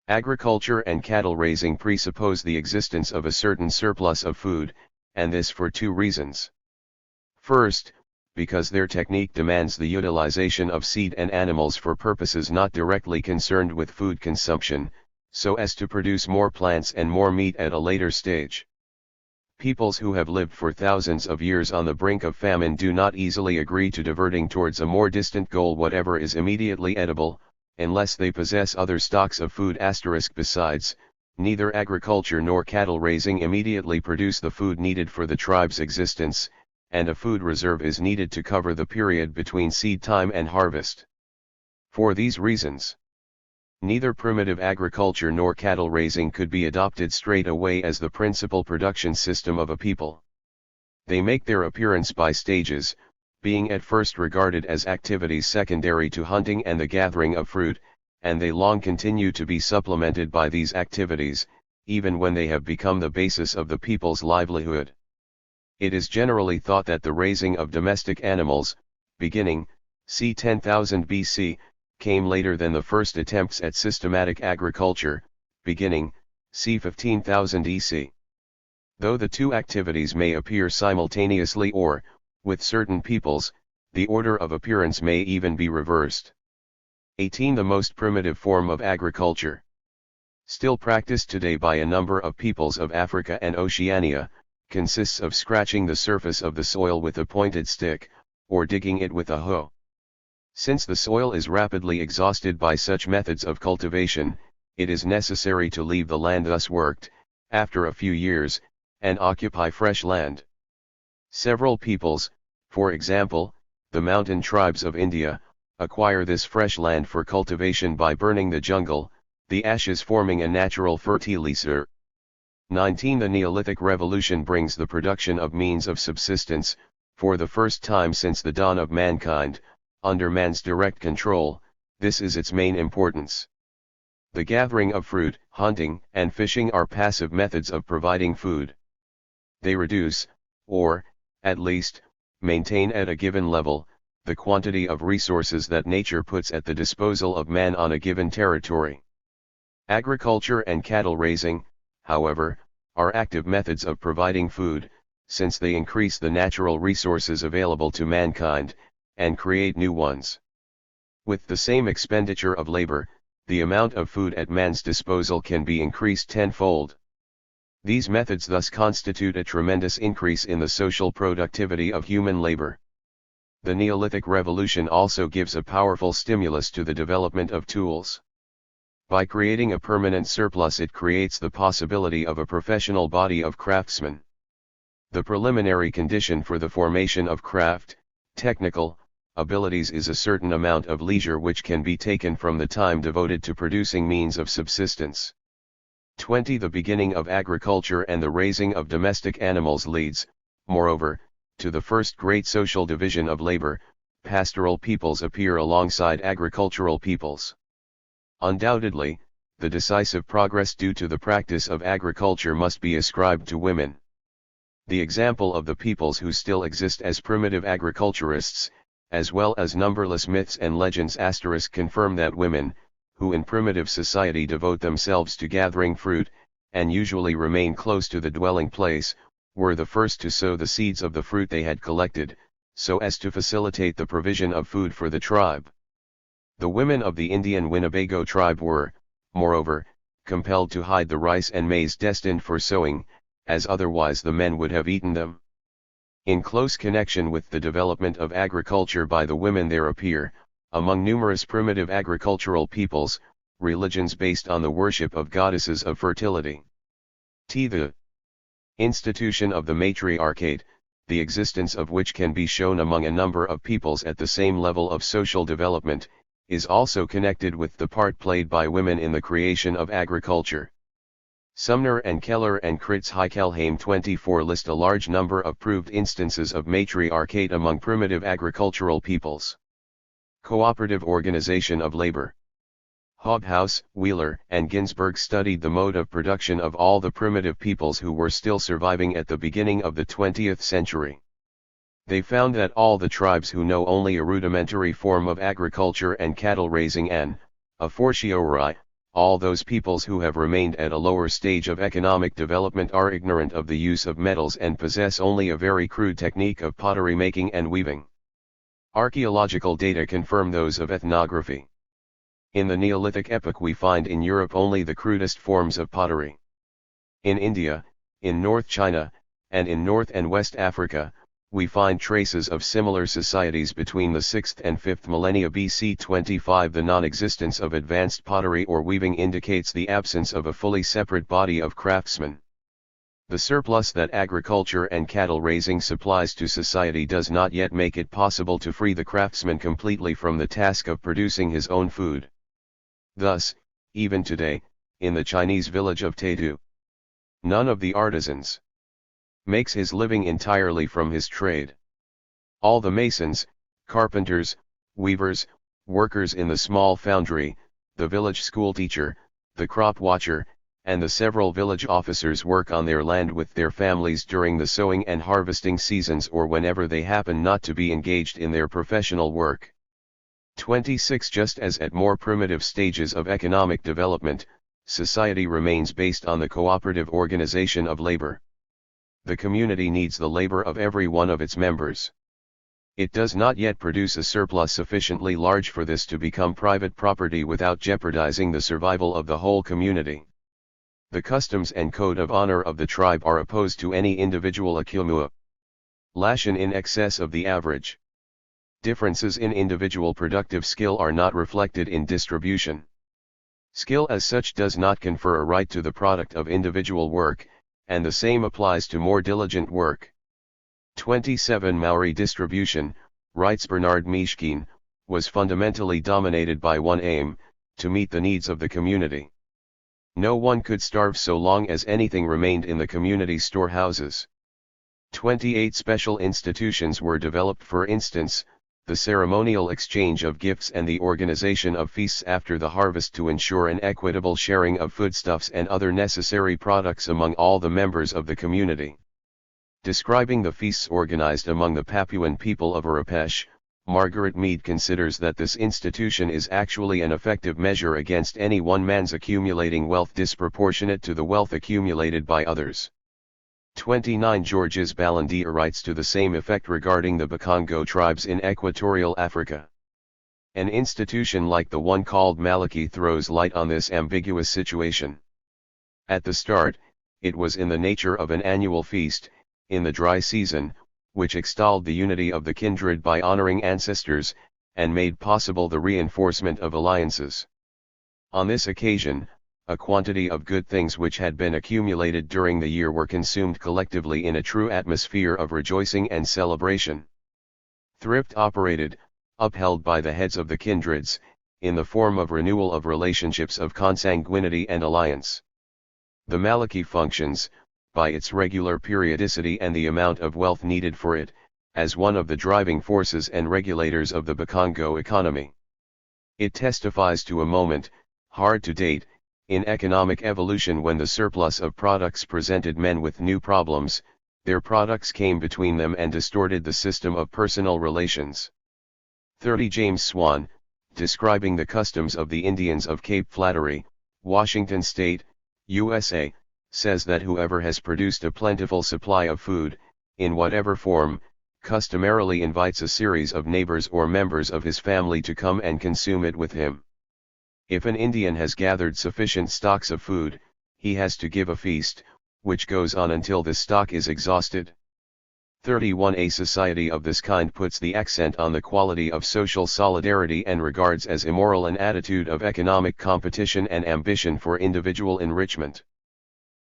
Agriculture and cattle raising presuppose the existence of a certain surplus of food, and this for two reasons. First, because their technique demands the utilization of seed and animals for purposes not directly concerned with food consumption. so as to produce more plants and more meat at a later stage. Peoples who have lived for thousands of years on the brink of famine do not easily agree to diverting towards a more distant goal whatever is immediately edible, unless they possess other stocks of food. Besides, neither agriculture nor cattle raising immediately produce the food needed for the tribe's existence, and a food reserve is needed to cover the period between seed time and harvest. For these reasons, neither primitive agriculture nor cattle raising could be adopted straight away as the principal production system of a people. They make their appearance by stages, being at first regarded as activities secondary to hunting and the gathering of fruit, and they long continue to be supplemented by these activities, even when they have become the basis of the people's livelihood. It is generally thought that the raising of domestic animals, beginning, c. 10,000 BC, came later than the first attempts at systematic agriculture, beginning, c. 15,000 EC. Though the two activities may appear simultaneously or, with certain peoples, the order of appearance may even be reversed. 18. The most primitive form of agriculture, still practiced today by a number of peoples of Africa and Oceania, consists of scratching the surface of the soil with a pointed stick, or digging it with a hoe. Since the soil is rapidly exhausted by such methods of cultivation, it is necessary to leave the land thus worked, after a few years, and occupy fresh land. Several peoples, for example, the mountain tribes of India, acquire this fresh land for cultivation by burning the jungle, the ashes forming a natural fertilizer. 19. The Neolithic Revolution brings the production of means of subsistence, for the first time since the dawn of mankind, under man's direct control. This is its main importance. The gathering of fruit, hunting, and fishing are passive methods of providing food. They reduce, or, at least, maintain at a given level, the quantity of resources that nature puts at the disposal of man on a given territory. Agriculture and cattle raising, however, are active methods of providing food, since they increase the natural resources available to mankind, and create new ones. With the same expenditure of labor, the amount of food at man's disposal can be increased tenfold. These methods thus constitute a tremendous increase in the social productivity of human labor. The Neolithic Revolution also gives a powerful stimulus to the development of tools. By creating a permanent surplus, it creates the possibility of a professional body of craftsmen. The preliminary condition for the formation of technical abilities is a certain amount of leisure which can be taken from the time devoted to producing means of subsistence. 20. The beginning of agriculture and the raising of domestic animals leads, moreover, to the first great social division of labor. Pastoral peoples appear alongside agricultural peoples. Undoubtedly, the decisive progress due to the practice of agriculture must be ascribed to women. The example of the peoples who still exist as primitive agriculturists, as well as numberless myths and legends confirm that women, who in primitive society devote themselves to gathering fruit, and usually remain close to the dwelling place, were the first to sow the seeds of the fruit they had collected, so as to facilitate the provision of food for the tribe. The women of the Indian Winnebago tribe were, moreover, compelled to hide the rice and maize destined for sowing, as otherwise the men would have eaten them. In close connection with the development of agriculture by the women there appear, among numerous primitive agricultural peoples, religions based on the worship of goddesses of fertility. The institution of the matriarchate, the existence of which can be shown among a number of peoples at the same level of social development, is also connected with the part played by women in the creation of agriculture. Sumner and Keller and Kritz-Heikelheim 24 list a large number of proved instances of matriarchate among primitive agricultural peoples. Cooperative organization of labor. Hobhouse, Wheeler, and Ginsberg studied the mode of production of all the primitive peoples who were still surviving at the beginning of the 20th century. They found that all the tribes who know only a rudimentary form of agriculture and cattle raising and, a fortiori, all those peoples who have remained at a lower stage of economic development are ignorant of the use of metals and possess only a very crude technique of pottery making and weaving. Archaeological data confirm those of ethnography. In the Neolithic epoch we find in Europe only the crudest forms of pottery. In India, in North China, and in North and West Africa, we find traces of similar societies between the 6th and 5th millennia BC 25. The non-existence of advanced pottery or weaving indicates the absence of a fully separate body of craftsmen. The surplus that agriculture and cattle raising supplies to society does not yet make it possible to free the craftsman completely from the task of producing his own food. Thus, even today, in the Chinese village of Taidu, none of the artisans makes his living entirely from his trade. All the masons, carpenters, weavers, workers in the small foundry, the village schoolteacher, the crop watcher, and the several village officers work on their land with their families during the sowing and harvesting seasons or whenever they happen not to be engaged in their professional work. 26. Just as at more primitive stages of economic development, society remains based on the cooperative organization of labor. The community needs the labor of every one of its members. It does not yet produce a surplus sufficiently large for this to become private property without jeopardizing the survival of the whole community. The customs and code of honor of the tribe are opposed to any individual accumulation in excess of the average. Differences in individual productive skill are not reflected in distribution. Skill as such does not confer a right to the product of individual work, and the same applies to more diligent work. 27. Maori distribution, writes Bernard Mishkin, was fundamentally dominated by one aim, to meet the needs of the community. No one could starve so long as anything remained in the community storehouses. 28. Special institutions were developed, for instance, the ceremonial exchange of gifts and the organization of feasts after the harvest to ensure an equitable sharing of foodstuffs and other necessary products among all the members of the community. Describing the feasts organized among the Papuan people of Arapesh, Margaret Mead considers that this institution is actually an effective measure against any one man's accumulating wealth disproportionate to the wealth accumulated by others. 29. Georges Ballandier writes to the same effect regarding the Bakongo tribes in equatorial Africa. An institution like the one called Maliki throws light on this ambiguous situation. At the start, it was in the nature of an annual feast, in the dry season, which extolled the unity of the kindred by honoring ancestors, and made possible the reinforcement of alliances. On this occasion, a quantity of good things which had been accumulated during the year were consumed collectively in a true atmosphere of rejoicing and celebration. Thrift operated, upheld by the heads of the kindreds, in the form of renewal of relationships of consanguinity and alliance. The Maliki functions, by its regular periodicity and the amount of wealth needed for it, as one of the driving forces and regulators of the Bakongo economy. It testifies to a moment, hard to date, in economic evolution when the surplus of products presented men with new problems, their products came between them and distorted the system of personal relations. 30. James Swan, describing the customs of the Indians of Cape Flattery, Washington State, USA, says that whoever has produced a plentiful supply of food, in whatever form, customarily invites a series of neighbors or members of his family to come and consume it with him. If an Indian has gathered sufficient stocks of food, he has to give a feast, which goes on until the stock is exhausted. 31. A society of this kind puts the accent on the quality of social solidarity and regards as immoral an attitude of economic competition and ambition for individual enrichment.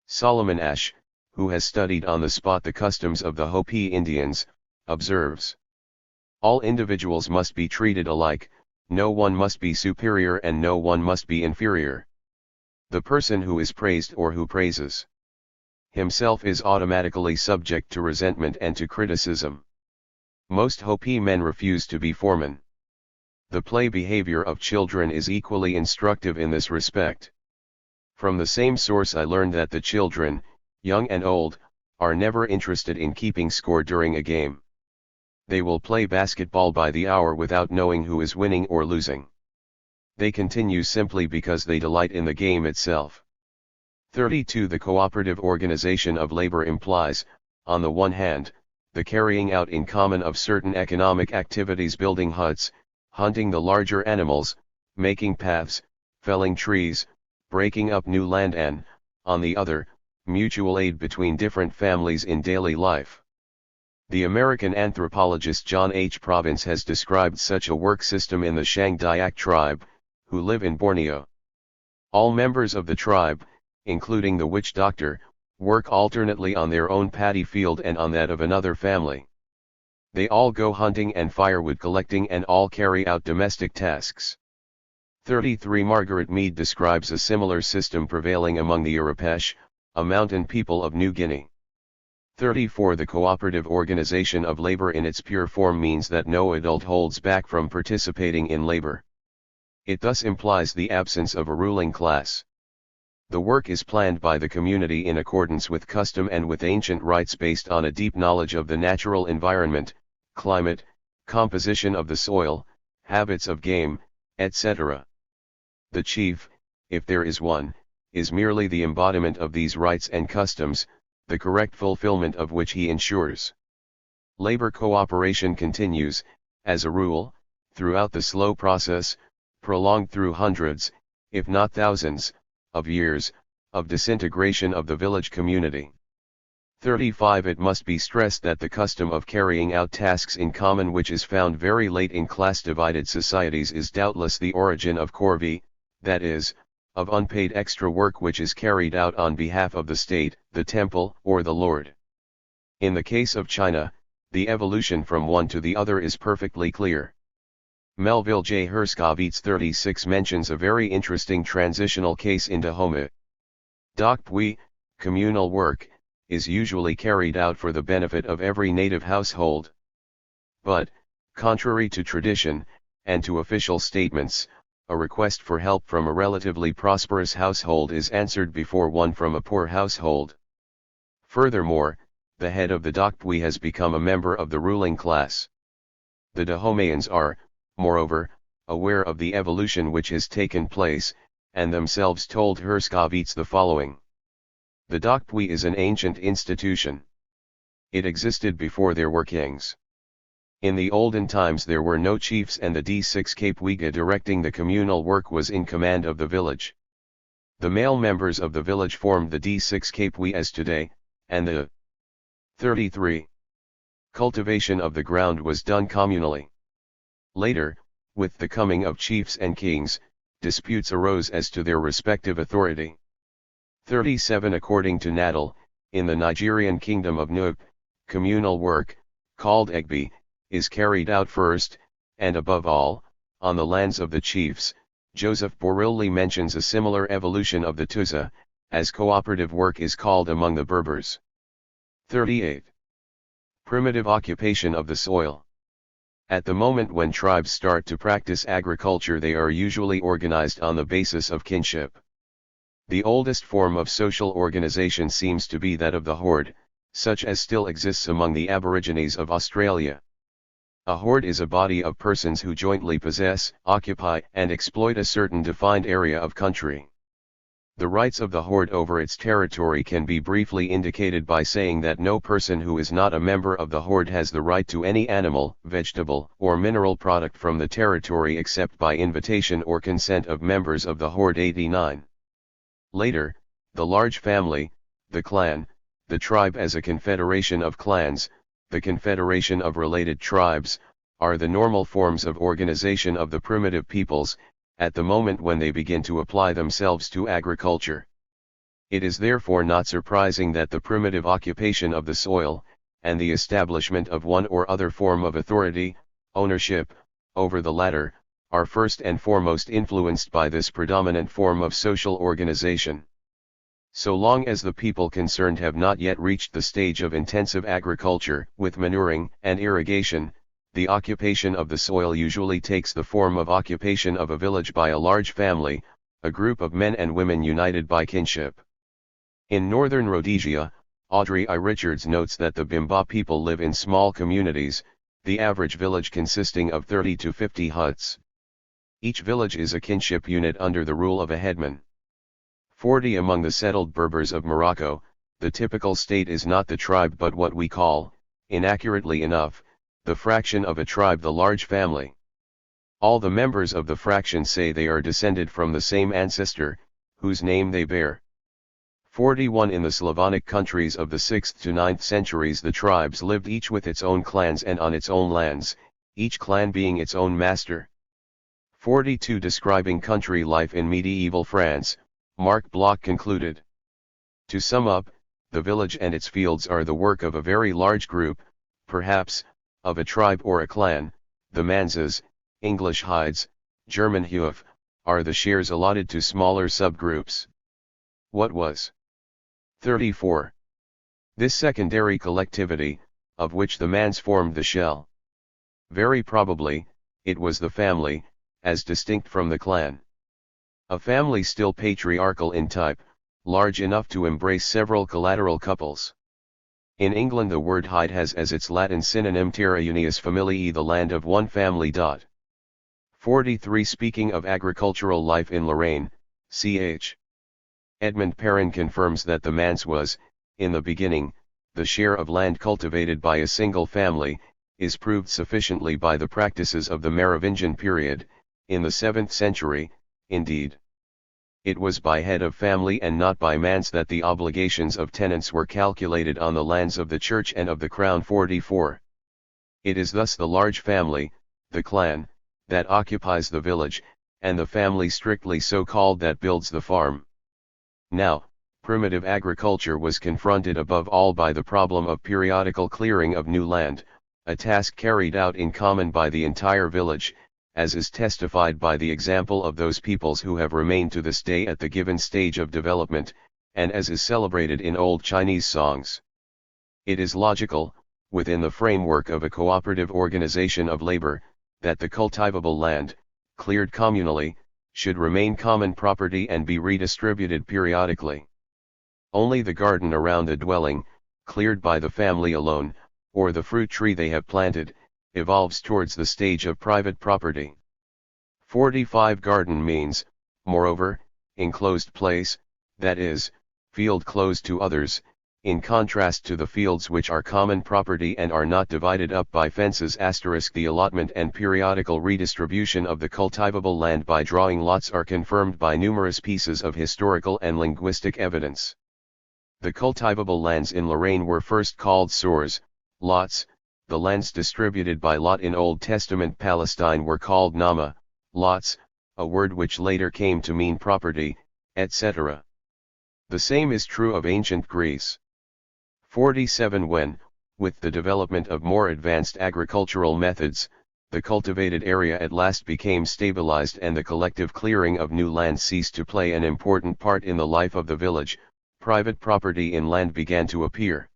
Solomon Asch, who has studied on the spot the customs of the Hopi Indians, observes: all individuals must be treated alike, no one must be superior and no one must be inferior. The person who is praised or who praises himself is automatically subject to resentment and to criticism. Most Hopi men refuse to be foremen. The play behavior of children is equally instructive in this respect. From the same source I learned that the children, young and old, are never interested in keeping score during a game. They will play basketball by the hour without knowing who is winning or losing. They continue simply because they delight in the game itself. 32. The cooperative organization of labor implies, on the one hand, the carrying out in common of certain economic activities, building huts, hunting the larger animals, making paths, felling trees, breaking up new land and, on the other, mutual aid between different families in daily life. The American anthropologist John H. Province has described such a work system in the Shang Dayak tribe, who live in Borneo. All members of the tribe, including the witch doctor, work alternately on their own paddy field and on that of another family. They all go hunting and firewood collecting and all carry out domestic tasks. 33 Margaret Mead describes a similar system prevailing among the Yurapesh, a mountain people of New Guinea. 34 The cooperative organization of labor in its pure form means that no adult holds back from participating in labor. It thus implies the absence of a ruling class. The work is planned by the community in accordance with custom and with ancient rites based on a deep knowledge of the natural environment, climate, composition of the soil, habits of game, etc. The chief, if there is one, is merely the embodiment of these rites and customs, the correct fulfillment of which he ensures. Labor cooperation continues, as a rule, throughout the slow process, prolonged through hundreds, if not thousands, of years, of disintegration of the village community. 35 It must be stressed that the custom of carrying out tasks in common which is found very late in class-divided societies is doubtless the origin of corvée, that is, of unpaid extra work which is carried out on behalf of the state, the temple, or the lord. In the case of China, the evolution from one to the other is perfectly clear. Melville J. Herskovits 36 mentions a very interesting transitional case in Dahomey. Dokpui, communal work, is usually carried out for the benefit of every native household. But, contrary to tradition, and to official statements, a request for help from a relatively prosperous household is answered before one from a poor household. Furthermore, the head of the Dokpui has become a member of the ruling class. The Dahomeyans are, moreover, aware of the evolution which has taken place, and themselves told Herskovits the following. The Dokpui is an ancient institution. It existed before there were kings. In the olden times there were no chiefs and the D6 Kapwiga directing the communal work was in command of the village. The male members of the village formed the D6 Kapwi as today, and the 33. Cultivation of the ground was done communally. Later, with the coming of chiefs and kings, disputes arose as to their respective authority. 37 According to Nadal, in the Nigerian kingdom of Nupe, communal work, called Egbe, is carried out first, and above all, on the lands of the chiefs. Joseph Borilli mentions a similar evolution of the Tuza, as cooperative work is called among the Berbers. 38. Primitive occupation of the soil. At the moment when tribes start to practice agriculture they are usually organized on the basis of kinship. The oldest form of social organization seems to be that of the horde, such as still exists among the Aborigines of Australia. A horde is a body of persons who jointly possess, occupy, and exploit a certain defined area of country. The rights of the horde over its territory can be briefly indicated by saying that no person who is not a member of the horde has the right to any animal, vegetable, or mineral product from the territory except by invitation or consent of members of the horde. 89. Later, the large family, the clan, the tribe as a confederation of clans, the confederation of related tribes, are the normal forms of organization of the primitive peoples, at the moment when they begin to apply themselves to agriculture. It is therefore not surprising that the primitive occupation of the soil, and the establishment of one or other form of authority, ownership, over the latter, are first and foremost influenced by this predominant form of social organization. So long as the people concerned have not yet reached the stage of intensive agriculture, with manuring and irrigation, the occupation of the soil usually takes the form of occupation of a village by a large family, a group of men and women united by kinship. In northern Rhodesia, Audrey I. Richards notes that the Bimba people live in small communities, the average village consisting of 30 to 50 huts. Each village is a kinship unit under the rule of a headman. 40 Among the settled Berbers of Morocco, the typical state is not the tribe but what we call, inaccurately enough, the fraction of a tribe, the large family. All the members of the fraction say they are descended from the same ancestor, whose name they bear. 41 In the Slavonic countries of the 6th to 9th centuries the tribes lived each with its own clans and on its own lands, each clan being its own master. 42 Describing country life in medieval France, Marc Bloch concluded. To sum up, the village and its fields are the work of a very large group, perhaps, of a tribe or a clan. The manzas, English hides, German Hof, are the shares allotted to smaller subgroups. What was 34. This secondary collectivity, of which the mans formed the shell. Very probably, it was the family, as distinct from the clan. A family still patriarchal in type, large enough to embrace several collateral couples. In England the word hide has as its Latin synonym terra unius familiae, the land of one family. 43 Speaking of agricultural life in Lorraine, ch. Edmund Perrin confirms that the manse was, in the beginning, the share of land cultivated by a single family, is proved sufficiently by the practices of the Merovingian period, in the 7th century, indeed. It was by head of family and not by manse that the obligations of tenants were calculated on the lands of the church and of the crown. 44. It is thus the large family, the clan, that occupies the village, and the family strictly so called that builds the farm. Now, primitive agriculture was confronted above all by the problem of periodical clearing of new land, a task carried out in common by the entire village, as is testified by the example of those peoples who have remained to this day at the given stage of development, and as is celebrated in old Chinese songs. It is logical, within the framework of a cooperative organization of labor, that the cultivable land, cleared communally, should remain common property and be redistributed periodically. Only the garden around the dwelling, cleared by the family alone, or the fruit tree they have planted, evolves towards the stage of private property. 45 Garden means, moreover, enclosed place, that is, field closed to others, in contrast to the fields which are common property and are not divided up by fences. The allotment and periodical redistribution of the cultivable land by drawing lots are confirmed by numerous pieces of historical and linguistic evidence. The cultivable lands in Lorraine were first called sores, lots. The lands distributed by lot in Old Testament Palestine were called nama, lots, a word which later came to mean property, etc. The same is true of ancient Greece. 47 When, with the development of more advanced agricultural methods, the cultivated area at last became stabilized and the collective clearing of new land ceased to play an important part in the life of the village, private property in land began to appear.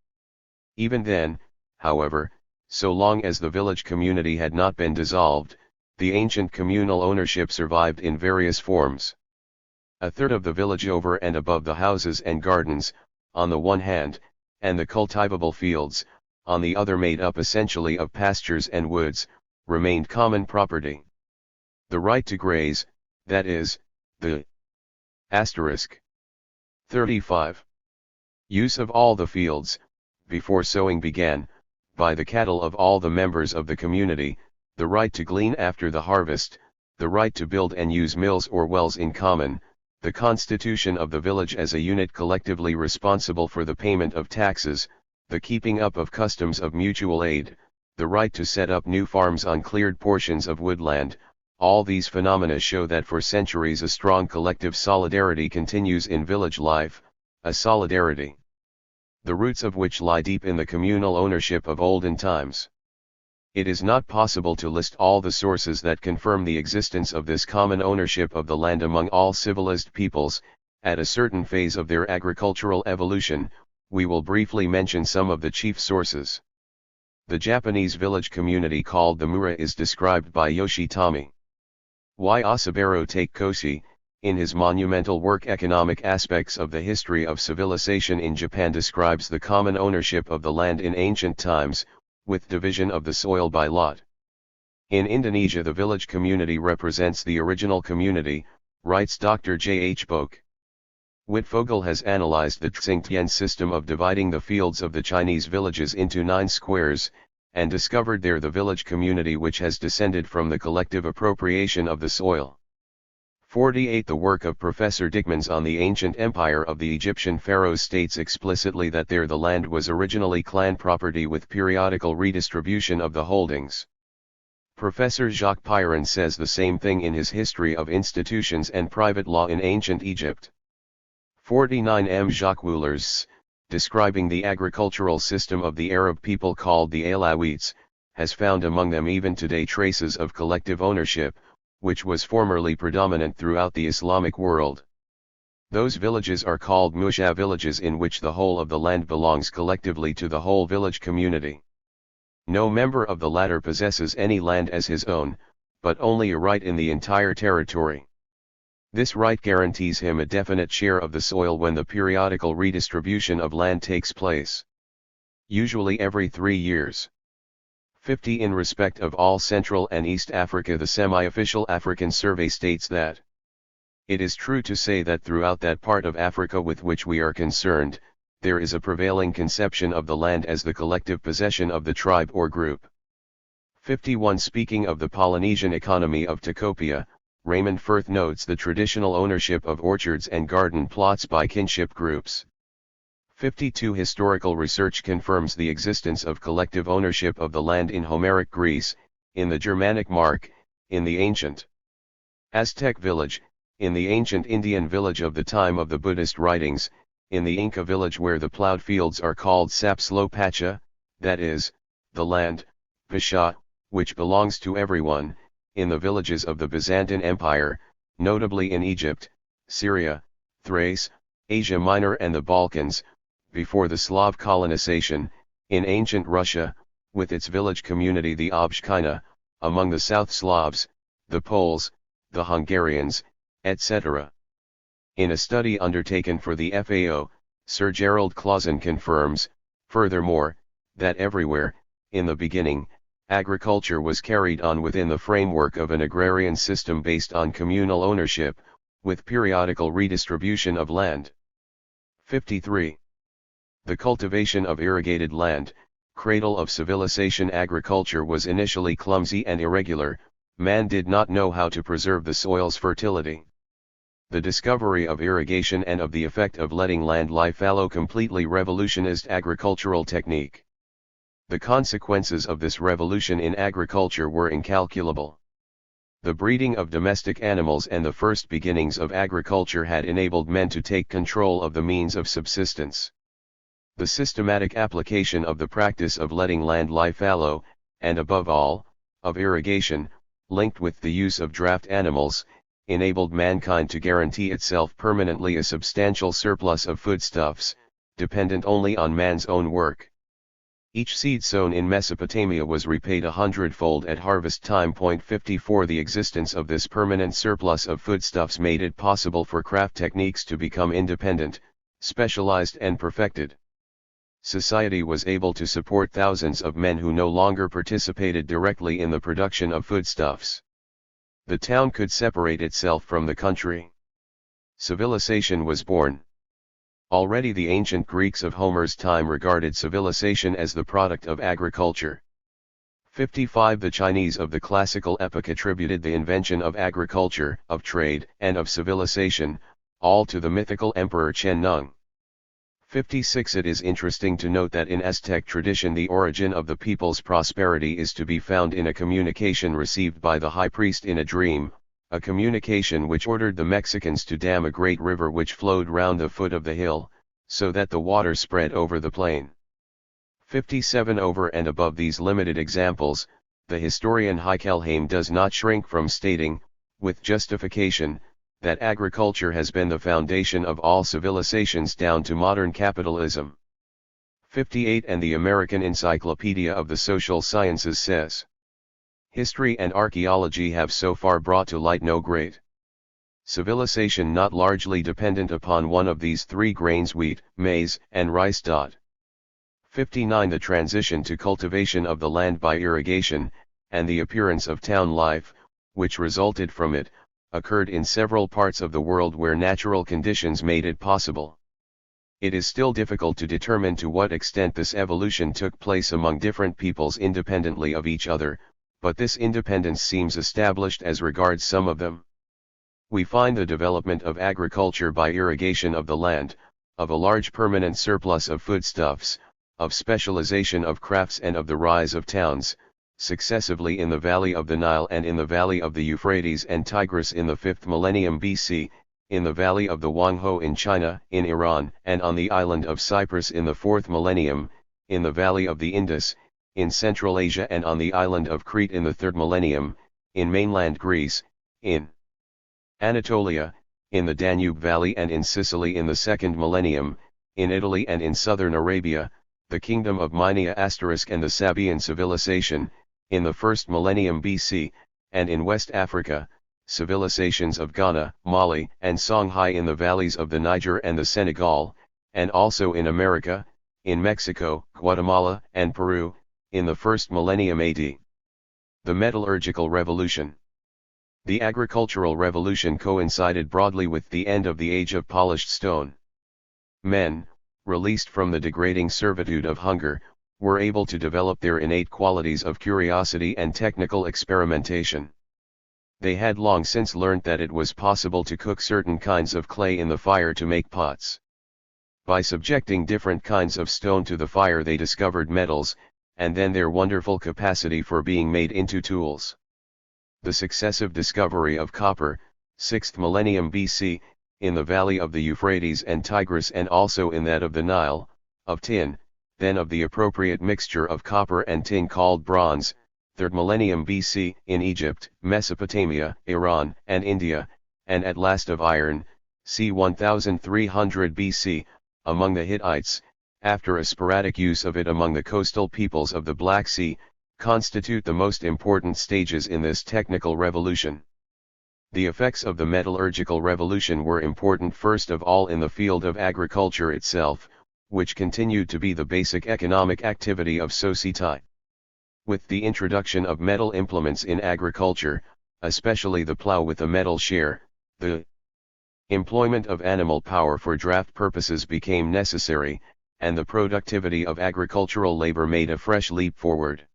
Even then, however, so long as the village community had not been dissolved, the ancient communal ownership survived in various forms. A third of the village over and above the houses and gardens, on the one hand, and the cultivable fields, on the other, made up essentially of pastures and woods, remained common property. The right to graze, that is, the * 35. Use of all the fields, before sowing began, by the cattle of all the members of the community, the right to glean after the harvest, the right to build and use mills or wells in common, the constitution of the village as a unit collectively responsible for the payment of taxes, the keeping up of customs of mutual aid, the right to set up new farms on cleared portions of woodland. All these phenomena show that for centuries a strong collective solidarity continues in village life, a solidarity, the roots of which lie deep in the communal ownership of olden times. It is not possible to list all the sources that confirm the existence of this common ownership of the land among all civilized peoples. At a certain phase of their agricultural evolution, we will briefly mention some of the chief sources. The Japanese village community called the Mura is described by Yoshitami Yasubaro Takekoshi, in his monumental work Economic Aspects of the History of Civilization in Japan, describes the common ownership of the land in ancient times, with division of the soil by lot. In Indonesia the village community represents the original community, writes Dr. J. H. Boak. Wittfogel has analyzed the Tsingtian system of dividing the fields of the Chinese villages into 9 squares, and discovered there the village community which has descended from the collective appropriation of the soil. 48 The work of Professor Dickmans on the ancient empire of the Egyptian pharaohs states explicitly that there the land was originally clan property with periodical redistribution of the holdings. Professor Jacques Peyron says the same thing in his History of Institutions and Private Law in Ancient Egypt. 49 M. Jacques Wohlers, describing the agricultural system of the Arab people called the Alawites, has found among them even today traces of collective ownership, which was formerly predominant throughout the Islamic world. Those villages are called musha villages in which the whole of the land belongs collectively to the whole village community. No member of the latter possesses any land as his own, but only a right in the entire territory. This right guarantees him a definite share of the soil when the periodical redistribution of land takes place. Usually every 3 years. 50 In respect of all Central and East Africa, the semi-official African survey states that it is true to say that throughout that part of Africa with which we are concerned, there is a prevailing conception of the land as the collective possession of the tribe or group. 51 Speaking of the Polynesian economy of Tacopia, Raymond Firth notes the traditional ownership of orchards and garden plots by kinship groups. 52 Historical research confirms the existence of collective ownership of the land in Homeric Greece, in the Germanic Mark, in the ancient Aztec village, in the ancient Indian village of the time of the Buddhist writings, in the Inca village where the plowed fields are called sapslopacha, that is, the land, pasha, which belongs to everyone, in the villages of the Byzantine Empire, notably in Egypt, Syria, Thrace, Asia Minor and the Balkans, before the Slav colonization, in ancient Russia, with its village community the Obshchina, among the South Slavs, the Poles, the Hungarians, etc. In a study undertaken for the FAO, Sir Gerald Clausen confirms, furthermore, that everywhere, in the beginning, agriculture was carried on within the framework of an agrarian system based on communal ownership, with periodical redistribution of land. 53. The cultivation of irrigated land, cradle of civilization agriculture was initially clumsy and irregular, man did not know how to preserve the soil's fertility. The discovery of irrigation and of the effect of letting land lie fallow completely revolutionized agricultural technique. The consequences of this revolution in agriculture were incalculable. The breeding of domestic animals and the first beginnings of agriculture had enabled men to take control of the means of subsistence. The systematic application of the practice of letting land lie fallow, and above all, of irrigation, linked with the use of draft animals, enabled mankind to guarantee itself permanently a substantial surplus of foodstuffs, dependent only on man's own work. Each seed sown in Mesopotamia was repaid 100-fold at harvest time. 54 The existence of this permanent surplus of foodstuffs made it possible for craft techniques to become independent, specialized and perfected. Society was able to support thousands of men who no longer participated directly in the production of foodstuffs. The town could separate itself from the country. Civilization was born. Already the ancient Greeks of Homer's time regarded civilization as the product of agriculture. 55 The Chinese of the classical epoch attributed the invention of agriculture, of trade, and of civilization, all to the mythical emperor Chen Nung. 56 It is interesting to note that in Aztec tradition the origin of the people's prosperity is to be found in a communication received by the high priest in a dream, a communication which ordered the Mexicans to dam a great river which flowed round the foot of the hill, so that the water spread over the plain. 57 Over and above these limited examples, the historian Heikelheim does not shrink from stating, with justification, that agriculture has been the foundation of all civilizations down to modern capitalism. 58 And the American Encyclopedia of the Social Sciences says, history and archaeology have so far brought to light no great civilization not largely dependent upon one of these three grains: wheat, maize, and rice. 59 The transition to cultivation of the land by irrigation, and the appearance of town life, which resulted from it, occurred in several parts of the world where natural conditions made it possible. It is still difficult to determine to what extent this evolution took place among different peoples independently of each other, but this independence seems established as regards some of them. We find the development of agriculture by irrigation of the land, of a large permanent surplus of foodstuffs, of specialization of crafts and of the rise of towns, successively in the valley of the Nile and in the valley of the Euphrates and Tigris in the 5th millennium BC, in the valley of the Huanghe in China, in Iran, and on the island of Cyprus in the 4th millennium, in the valley of the Indus, in Central Asia and on the island of Crete in the 3rd millennium, in mainland Greece, in Anatolia, in the Danube Valley and in Sicily in the 2nd millennium, in Italy and in southern Arabia, the kingdom of Minia * and the Sabaean civilization, in the 1st millennium BC, and in West Africa, civilizations of Ghana, Mali, and Songhai in the valleys of the Niger and the Senegal, and also in America, in Mexico, Guatemala, and Peru, in the 1st millennium AD. The Metallurgical Revolution. The agricultural revolution coincided broadly with the end of the age of polished stone. Men, released from the degrading servitude of hunger, were able to develop their innate qualities of curiosity and technical experimentation. They had long since learnt that it was possible to cook certain kinds of clay in the fire to make pots. By subjecting different kinds of stone to the fire they discovered metals, and then their wonderful capacity for being made into tools. The successive discovery of copper, 6th millennium BC, in the valley of the Euphrates and Tigris and also in that of the Nile, of tin, then of the appropriate mixture of copper and tin called bronze, 3rd millennium BC, in Egypt, Mesopotamia, Iran, and India, and at last of iron, c. 1300 BC, among the Hittites, after a sporadic use of it among the coastal peoples of the Black Sea, constitute the most important stages in this technical revolution. The effects of the metallurgical revolution were important first of all in the field of agriculture itself, which continued to be the basic economic activity of society. With the introduction of metal implements in agriculture, especially the plough with a metal share, the employment of animal power for draft purposes became necessary, and the productivity of agricultural labor made a fresh leap forward.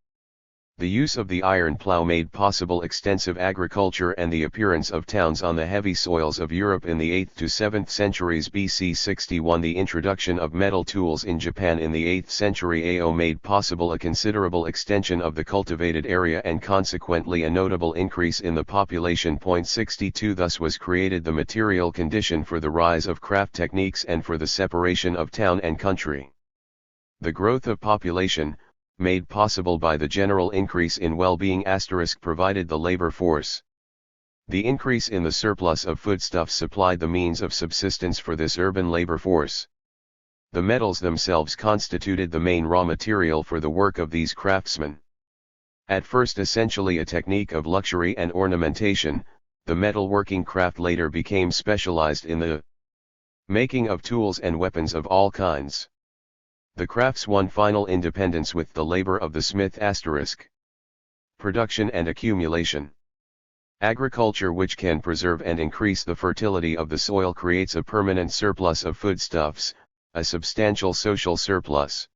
The use of the iron plough made possible extensive agriculture and the appearance of towns on the heavy soils of Europe in the 8th to 7th centuries BC. 61 The introduction of metal tools in Japan in the 8th century AO made possible a considerable extension of the cultivated area and consequently a notable increase in the population. 62 Thus was created the material condition for the rise of craft techniques and for the separation of town and country. The growth of population, made possible by the general increase in well-being * provided the labor force. The increase in the surplus of foodstuffs supplied the means of subsistence for this urban labor force. The metals themselves constituted the main raw material for the work of these craftsmen. At first essentially a technique of luxury and ornamentation, the metalworking craft later became specialized in the making of tools and weapons of all kinds. The crafts won final independence with the labor of the smith *. Production and accumulation. Agriculture which can preserve and increase the fertility of the soil creates a permanent surplus of foodstuffs, a substantial social surplus.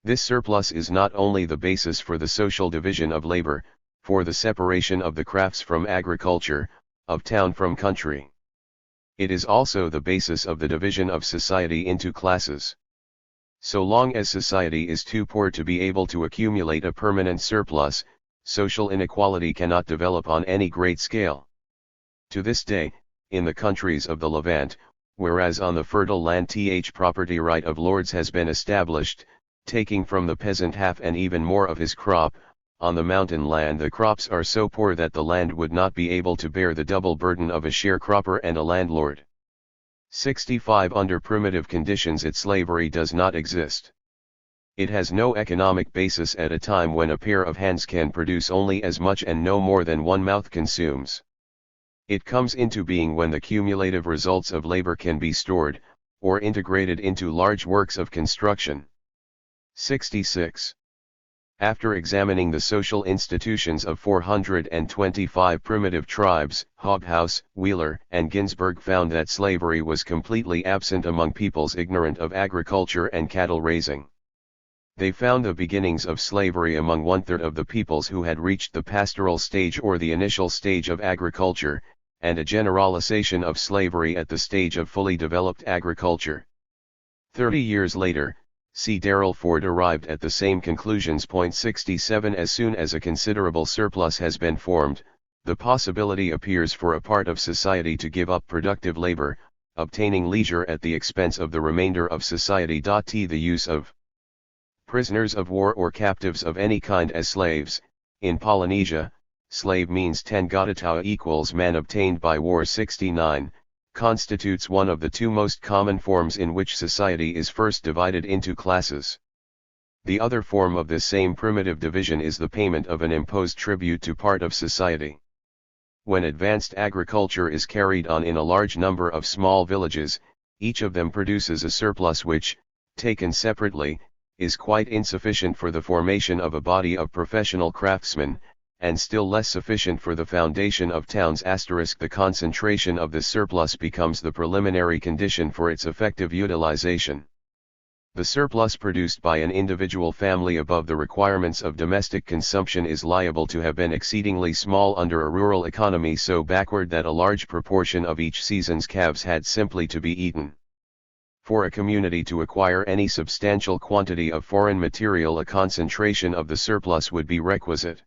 This surplus is not only the basis for the social division of labor, for the separation of the crafts from agriculture, of town from country. It is also the basis of the division of society into classes. So long as society is too poor to be able to accumulate a permanent surplus, social inequality cannot develop on any great scale. To this day, in the countries of the Levant, whereas on the fertile land property right of lords has been established, taking from the peasant half and even more of his crop, on the mountain land the crops are so poor that the land would not be able to bear the double burden of a sharecropper and a landlord. 65 Under primitive conditions slavery does not exist. It has no economic basis at a time when a pair of hands can produce only as much and no more than one mouth consumes. It comes into being when the cumulative results of labor can be stored, or integrated into large works of construction. 66. After examining the social institutions of 425 primitive tribes, Hobhouse, Wheeler, and Ginsberg found that slavery was completely absent among peoples ignorant of agriculture and cattle raising. They found the beginnings of slavery among one-third of the peoples who had reached the pastoral stage or the initial stage of agriculture, and a generalization of slavery at the stage of fully developed agriculture. 30 years later, C. Darrell Ford arrived at the same conclusions. 67 As soon as a considerable surplus has been formed, the possibility appears for a part of society to give up productive labor, obtaining leisure at the expense of the remainder of society. The use of prisoners of war or captives of any kind as slaves. In Polynesia, slave means Tangatatawa equals man obtained by war. 69. Constitutes one of the two most common forms in which society is first divided into classes. The other form of this same primitive division is the payment of an imposed tribute to part of society. When advanced agriculture is carried on in a large number of small villages, each of them produces a surplus which, taken separately, is quite insufficient for the formation of a body of professional craftsmen, and still less sufficient for the foundation of towns. The concentration of this surplus becomes the preliminary condition for its effective utilization. The surplus produced by an individual family above the requirements of domestic consumption is liable to have been exceedingly small under a rural economy so backward that a large proportion of each season's calves had simply to be eaten. For a community to acquire any substantial quantity of foreign material, a concentration of the surplus would be requisite.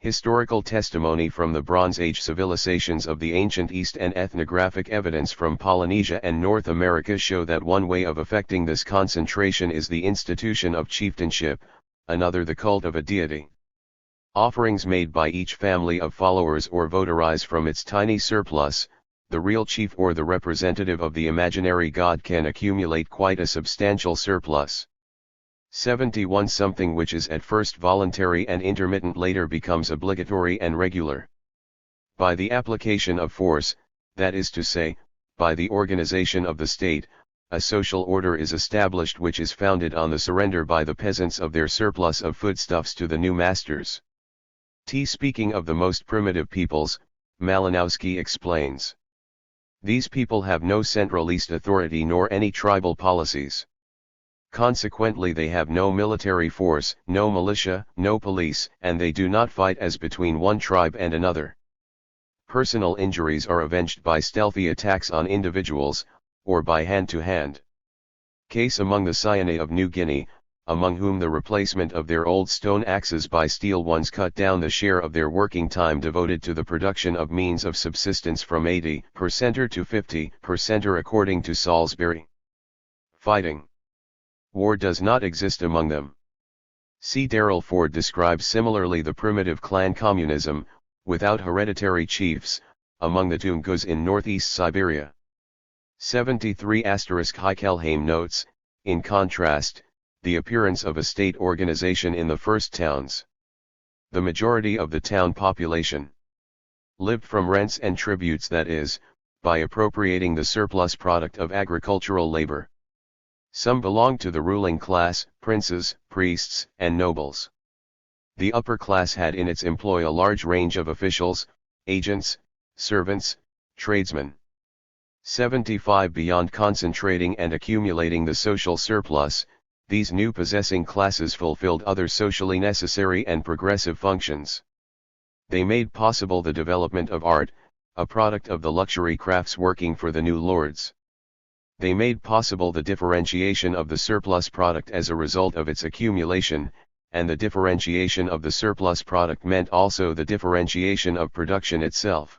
Historical testimony from the Bronze Age civilizations of the ancient East and ethnographic evidence from Polynesia and North America show that one way of effecting this concentration is the institution of chieftainship, another the cult of a deity. Offerings made by each family of followers or votaries from its tiny surplus, the real chief or the representative of the imaginary god can accumulate quite a substantial surplus. 71 Something which is at first voluntary and intermittent later becomes obligatory and regular. By the application of force, that is to say, by the organization of the state, a social order is established which is founded on the surrender by the peasants of their surplus of foodstuffs to the new masters. Speaking of the most primitive peoples, Malinowski explains. These people have no centralist authority nor any tribal policies. Consequently they have no military force, no militia, no police, and they do not fight as between one tribe and another. Personal injuries are avenged by stealthy attacks on individuals, or by hand-to-hand. Case among the Sione of New Guinea, among whom the replacement of their old stone axes by steel ones cut down the share of their working time devoted to the production of means of subsistence from 80% to 50% according to Salisbury. Fighting. War does not exist among them. C. Darrell Ford describes similarly the primitive clan communism, without hereditary chiefs, among the Tungus in northeast Siberia. 73 Heikelheim notes, in contrast, the appearance of a state organization in the first towns. The majority of the town population lived from rents and tributes, that is, by appropriating the surplus product of agricultural labor. Some belonged to the ruling class, princes, priests, and nobles. The upper class had in its employ a large range of officials, agents, servants, tradesmen. 75 Beyond concentrating and accumulating the social surplus, these new possessing classes fulfilled other socially necessary and progressive functions. They made possible the development of art, a product of the luxury crafts working for the new lords. They made possible the differentiation of the surplus product as a result of its accumulation, and the differentiation of the surplus product meant also the differentiation of production itself.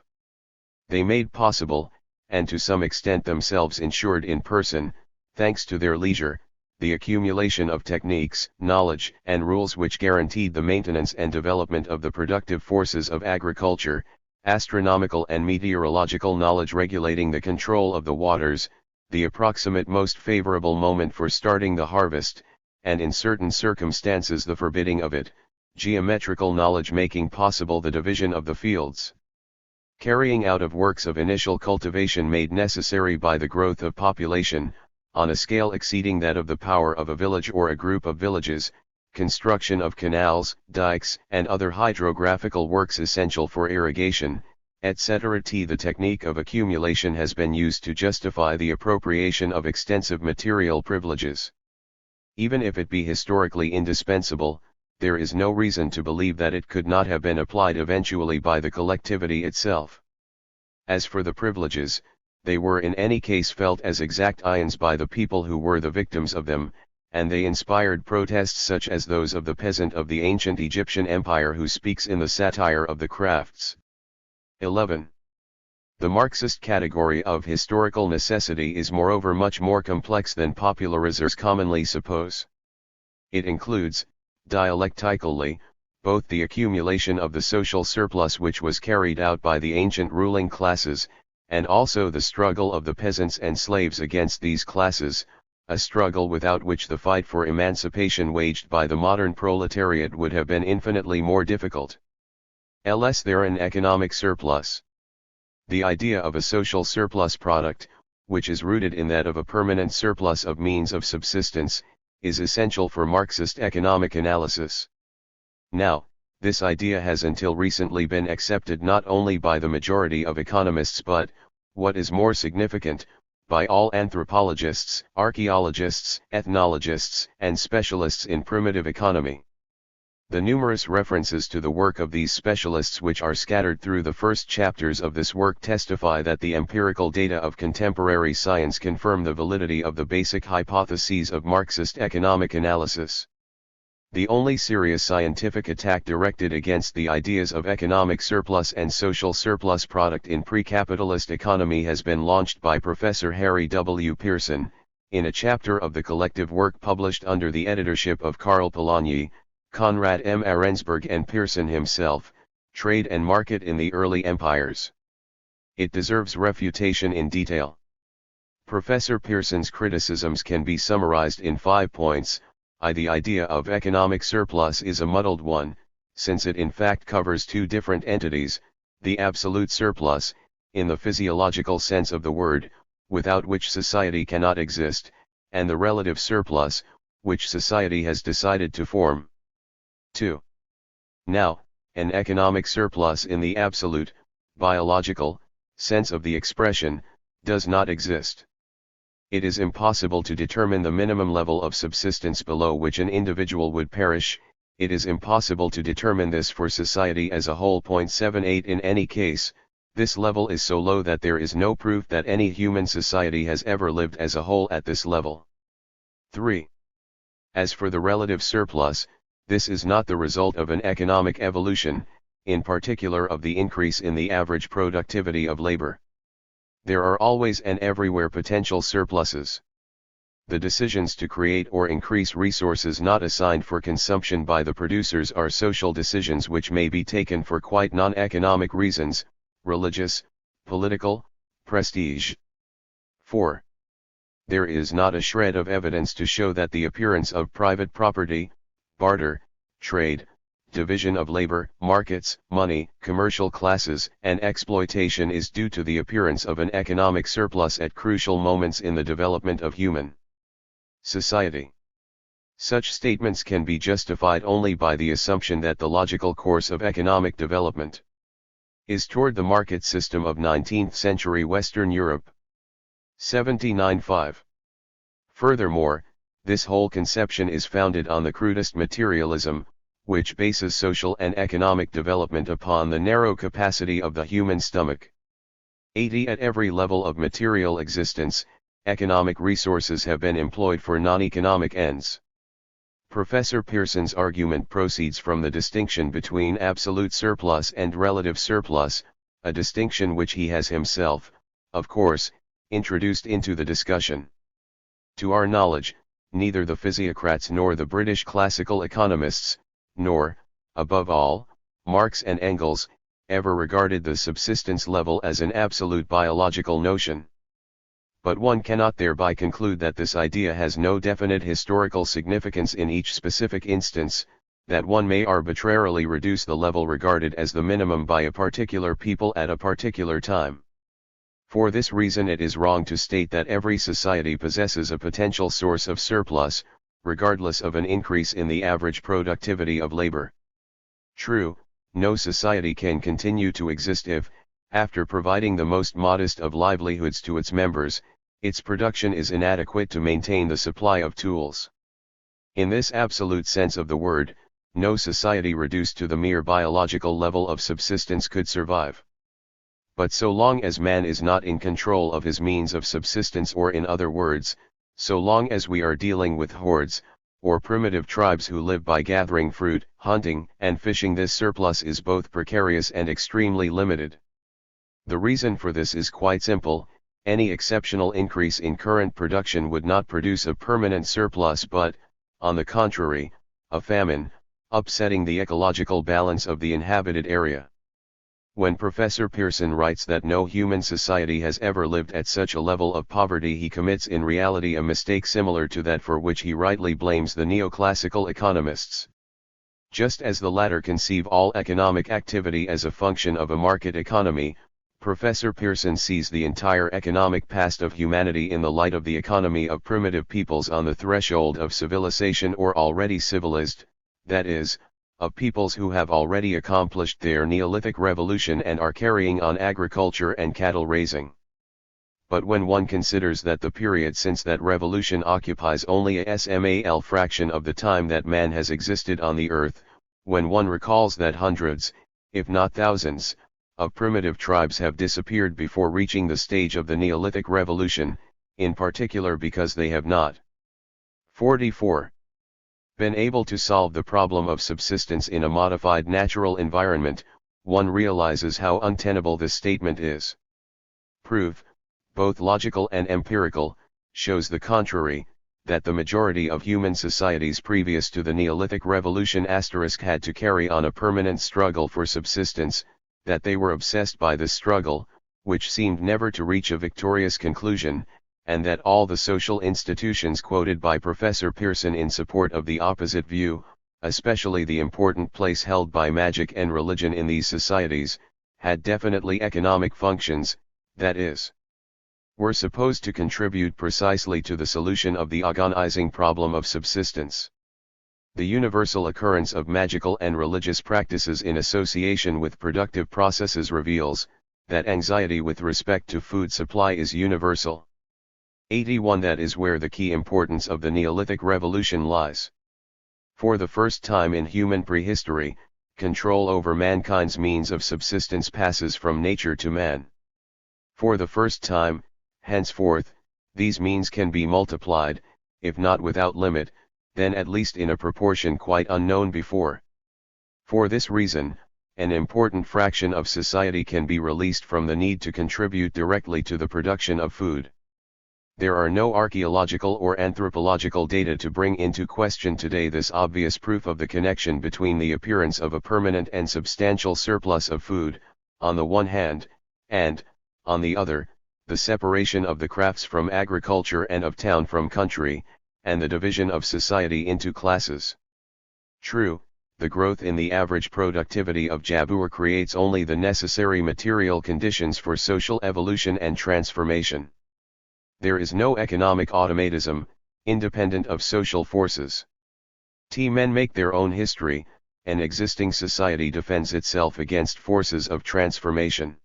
They made possible, and to some extent themselves ensured in person, thanks to their leisure, the accumulation of techniques, knowledge, and rules which guaranteed the maintenance and development of the productive forces of agriculture, astronomical and meteorological knowledge regulating the control of the waters, the approximate most favorable moment for starting the harvest, and in certain circumstances the forbidding of it, geometrical knowledge making possible the division of the fields. Carrying out of works of initial cultivation made necessary by the growth of population, on a scale exceeding that of the power of a village or a group of villages, construction of canals, dikes, and other hydrographical works essential for irrigation, etc. The technique of accumulation has been used to justify the appropriation of extensive material privileges. Even if it be historically indispensable, there is no reason to believe that it could not have been applied eventually by the collectivity itself. As for the privileges, they were in any case felt as exact ions by the people who were the victims of them, and they inspired protests such as those of the peasant of the ancient Egyptian empire who speaks in the Satire of the Crafts. 11. The Marxist category of historical necessity is moreover much more complex than popularizers commonly suppose. It includes, dialectically, both the accumulation of the social surplus which was carried out by the ancient ruling classes, and also the struggle of the peasants and slaves against these classes, a struggle without which the fight for emancipation waged by the modern proletariat would have been infinitely more difficult. Ls there an economic surplus. The idea of a social surplus product, which is rooted in that of a permanent surplus of means of subsistence, is essential for Marxist economic analysis. Now, this idea has until recently been accepted not only by the majority of economists but, what is more significant, by all anthropologists, archaeologists, ethnologists, and specialists in primitive economy. The numerous references to the work of these specialists which are scattered through the first chapters of this work testify that the empirical data of contemporary science confirm the validity of the basic hypotheses of Marxist economic analysis. The only serious scientific attack directed against the ideas of economic surplus and social surplus product in pre-capitalist economy has been launched by Professor Harry W. Pearson, in a chapter of the collective work published under the editorship of Karl Polanyi, Konrad M. Arensberg and Pearson himself, Trade and Market in the Early Empires. It deserves refutation in detail. Professor Pearson's criticisms can be summarized in 5 points. The idea of economic surplus is a muddled one, since it in fact covers two different entities, the absolute surplus, in the physiological sense of the word, without which society cannot exist, and the relative surplus, which society has decided to form. 2. Now, an economic surplus in the absolute, biological, sense of the expression, does not exist. It is impossible to determine the minimum level of subsistence below which an individual would perish. It is impossible to determine this for society as a whole. 78 In any case, this level is so low that there is no proof that any human society has ever lived as a whole at this level. 3. As for the relative surplus, this is not the result of an economic evolution, in particular of the increase in the average productivity of labor. There are always and everywhere potential surpluses. The decisions to create or increase resources not assigned for consumption by the producers are social decisions which may be taken for quite non-economic reasons, religious, political, prestige. 4. There is not a shred of evidence to show that the appearance of private property, barter, trade, division of labor, markets, money, commercial classes, and exploitation is due to the appearance of an economic surplus at crucial moments in the development of human society. Such statements can be justified only by the assumption that the logical course of economic development is toward the market system of 19th century Western Europe. 79.5. Furthermore, this whole conception is founded on the crudest materialism, which bases social and economic development upon the narrow capacity of the human stomach. 80 At every level of material existence, economic resources have been employed for non-economic ends. Professor Pearson's argument proceeds from the distinction between absolute surplus and relative surplus, a distinction which he has himself, of course, introduced into the discussion. To our knowledge, neither the physiocrats nor the British classical economists, nor, above all, Marx and Engels, ever regarded the subsistence level as an absolute biological notion. But one cannot thereby conclude that this idea has no definite historical significance in each specific instance, that one may arbitrarily reduce the level regarded as the minimum by a particular people at a particular time. For this reason it is wrong to state that every society possesses a potential source of surplus, regardless of an increase in the average productivity of labor. True, no society can continue to exist if, after providing the most modest of livelihoods to its members, its production is inadequate to maintain the supply of tools. In this absolute sense of the word, no society reduced to the mere biological level of subsistence could survive. But so long as man is not in control of his means of subsistence, or in other words, so long as we are dealing with hordes, or primitive tribes who live by gathering fruit, hunting, and fishing, this surplus is both precarious and extremely limited. The reason for this is quite simple: any exceptional increase in current production would not produce a permanent surplus but, on the contrary, a famine, upsetting the ecological balance of the inhabited area. When Professor Pearson writes that no human society has ever lived at such a level of poverty, he commits in reality a mistake similar to that for which he rightly blames the neoclassical economists. Just as the latter conceive all economic activity as a function of a market economy, Professor Pearson sees the entire economic past of humanity in the light of the economy of primitive peoples on the threshold of civilization, or already civilized, that is, of peoples who have already accomplished their Neolithic revolution and are carrying on agriculture and cattle raising. But when one considers that the period since that revolution occupies only a small fraction of the time that man has existed on the earth, when one recalls that hundreds, if not thousands, of primitive tribes have disappeared before reaching the stage of the Neolithic revolution, in particular because they have not 44. Been able to solve the problem of subsistence in a modified natural environment, one realizes how untenable this statement is. Proof, both logical and empirical, shows the contrary, that the majority of human societies previous to the Neolithic Revolution had to carry on a permanent struggle for subsistence, that they were obsessed by this struggle, which seemed never to reach a victorious conclusion, and that all the social institutions quoted by Professor Pearson in support of the opposite view, especially the important place held by magic and religion in these societies, had definitely economic functions, that is, were supposed to contribute precisely to the solution of the agonizing problem of subsistence. The universal occurrence of magical and religious practices in association with productive processes reveals that anxiety with respect to food supply is universal. 81. That is where the key importance of the Neolithic Revolution lies. For the first time in human prehistory, control over mankind's means of subsistence passes from nature to man. For the first time, henceforth, these means can be multiplied, if not without limit, then at least in a proportion quite unknown before. For this reason, an important fraction of society can be released from the need to contribute directly to the production of food. There are no archaeological or anthropological data to bring into question today this obvious proof of the connection between the appearance of a permanent and substantial surplus of food, on the one hand, and, on the other, the separation of the crafts from agriculture and of town from country, and the division of society into classes. True, the growth in the average productivity of Jabur creates only the necessary material conditions for social evolution and transformation. There is no economic automatism, independent of social forces. Men make their own history, and existing society defends itself against forces of transformation.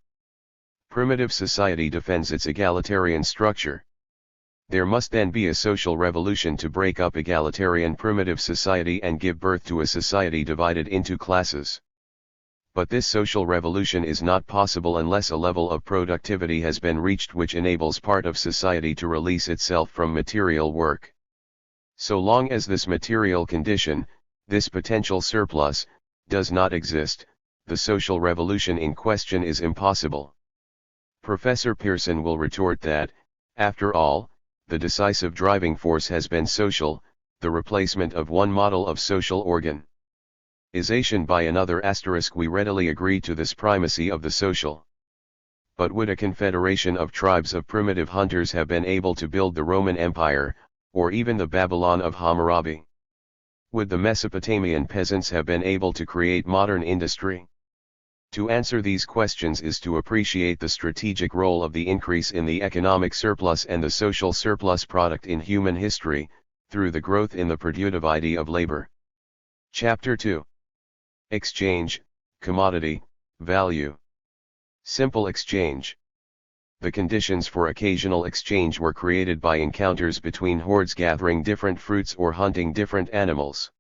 Primitive society defends its egalitarian structure. There must then be a social revolution to break up egalitarian primitive society and give birth to a society divided into classes. But this social revolution is not possible unless a level of productivity has been reached which enables part of society to release itself from material work. So long as this material condition, this potential surplus, does not exist, the social revolution in question is impossible. Professor Pearson will retort that, after all, the decisive driving force has been social, the replacement of one model of social organization by another. We readily agree to this primacy of the social. But would a confederation of tribes of primitive hunters have been able to build the Roman Empire, or even the Babylon of Hammurabi? Would the Mesopotamian peasants have been able to create modern industry? To answer these questions is to appreciate the strategic role of the increase in the economic surplus and the social surplus product in human history, through the growth in the productivity of labor. Chapter 2. Exchange, commodity, value. Simple exchange. The conditions for occasional exchange were created by encounters between hordes gathering different fruits or hunting different animals.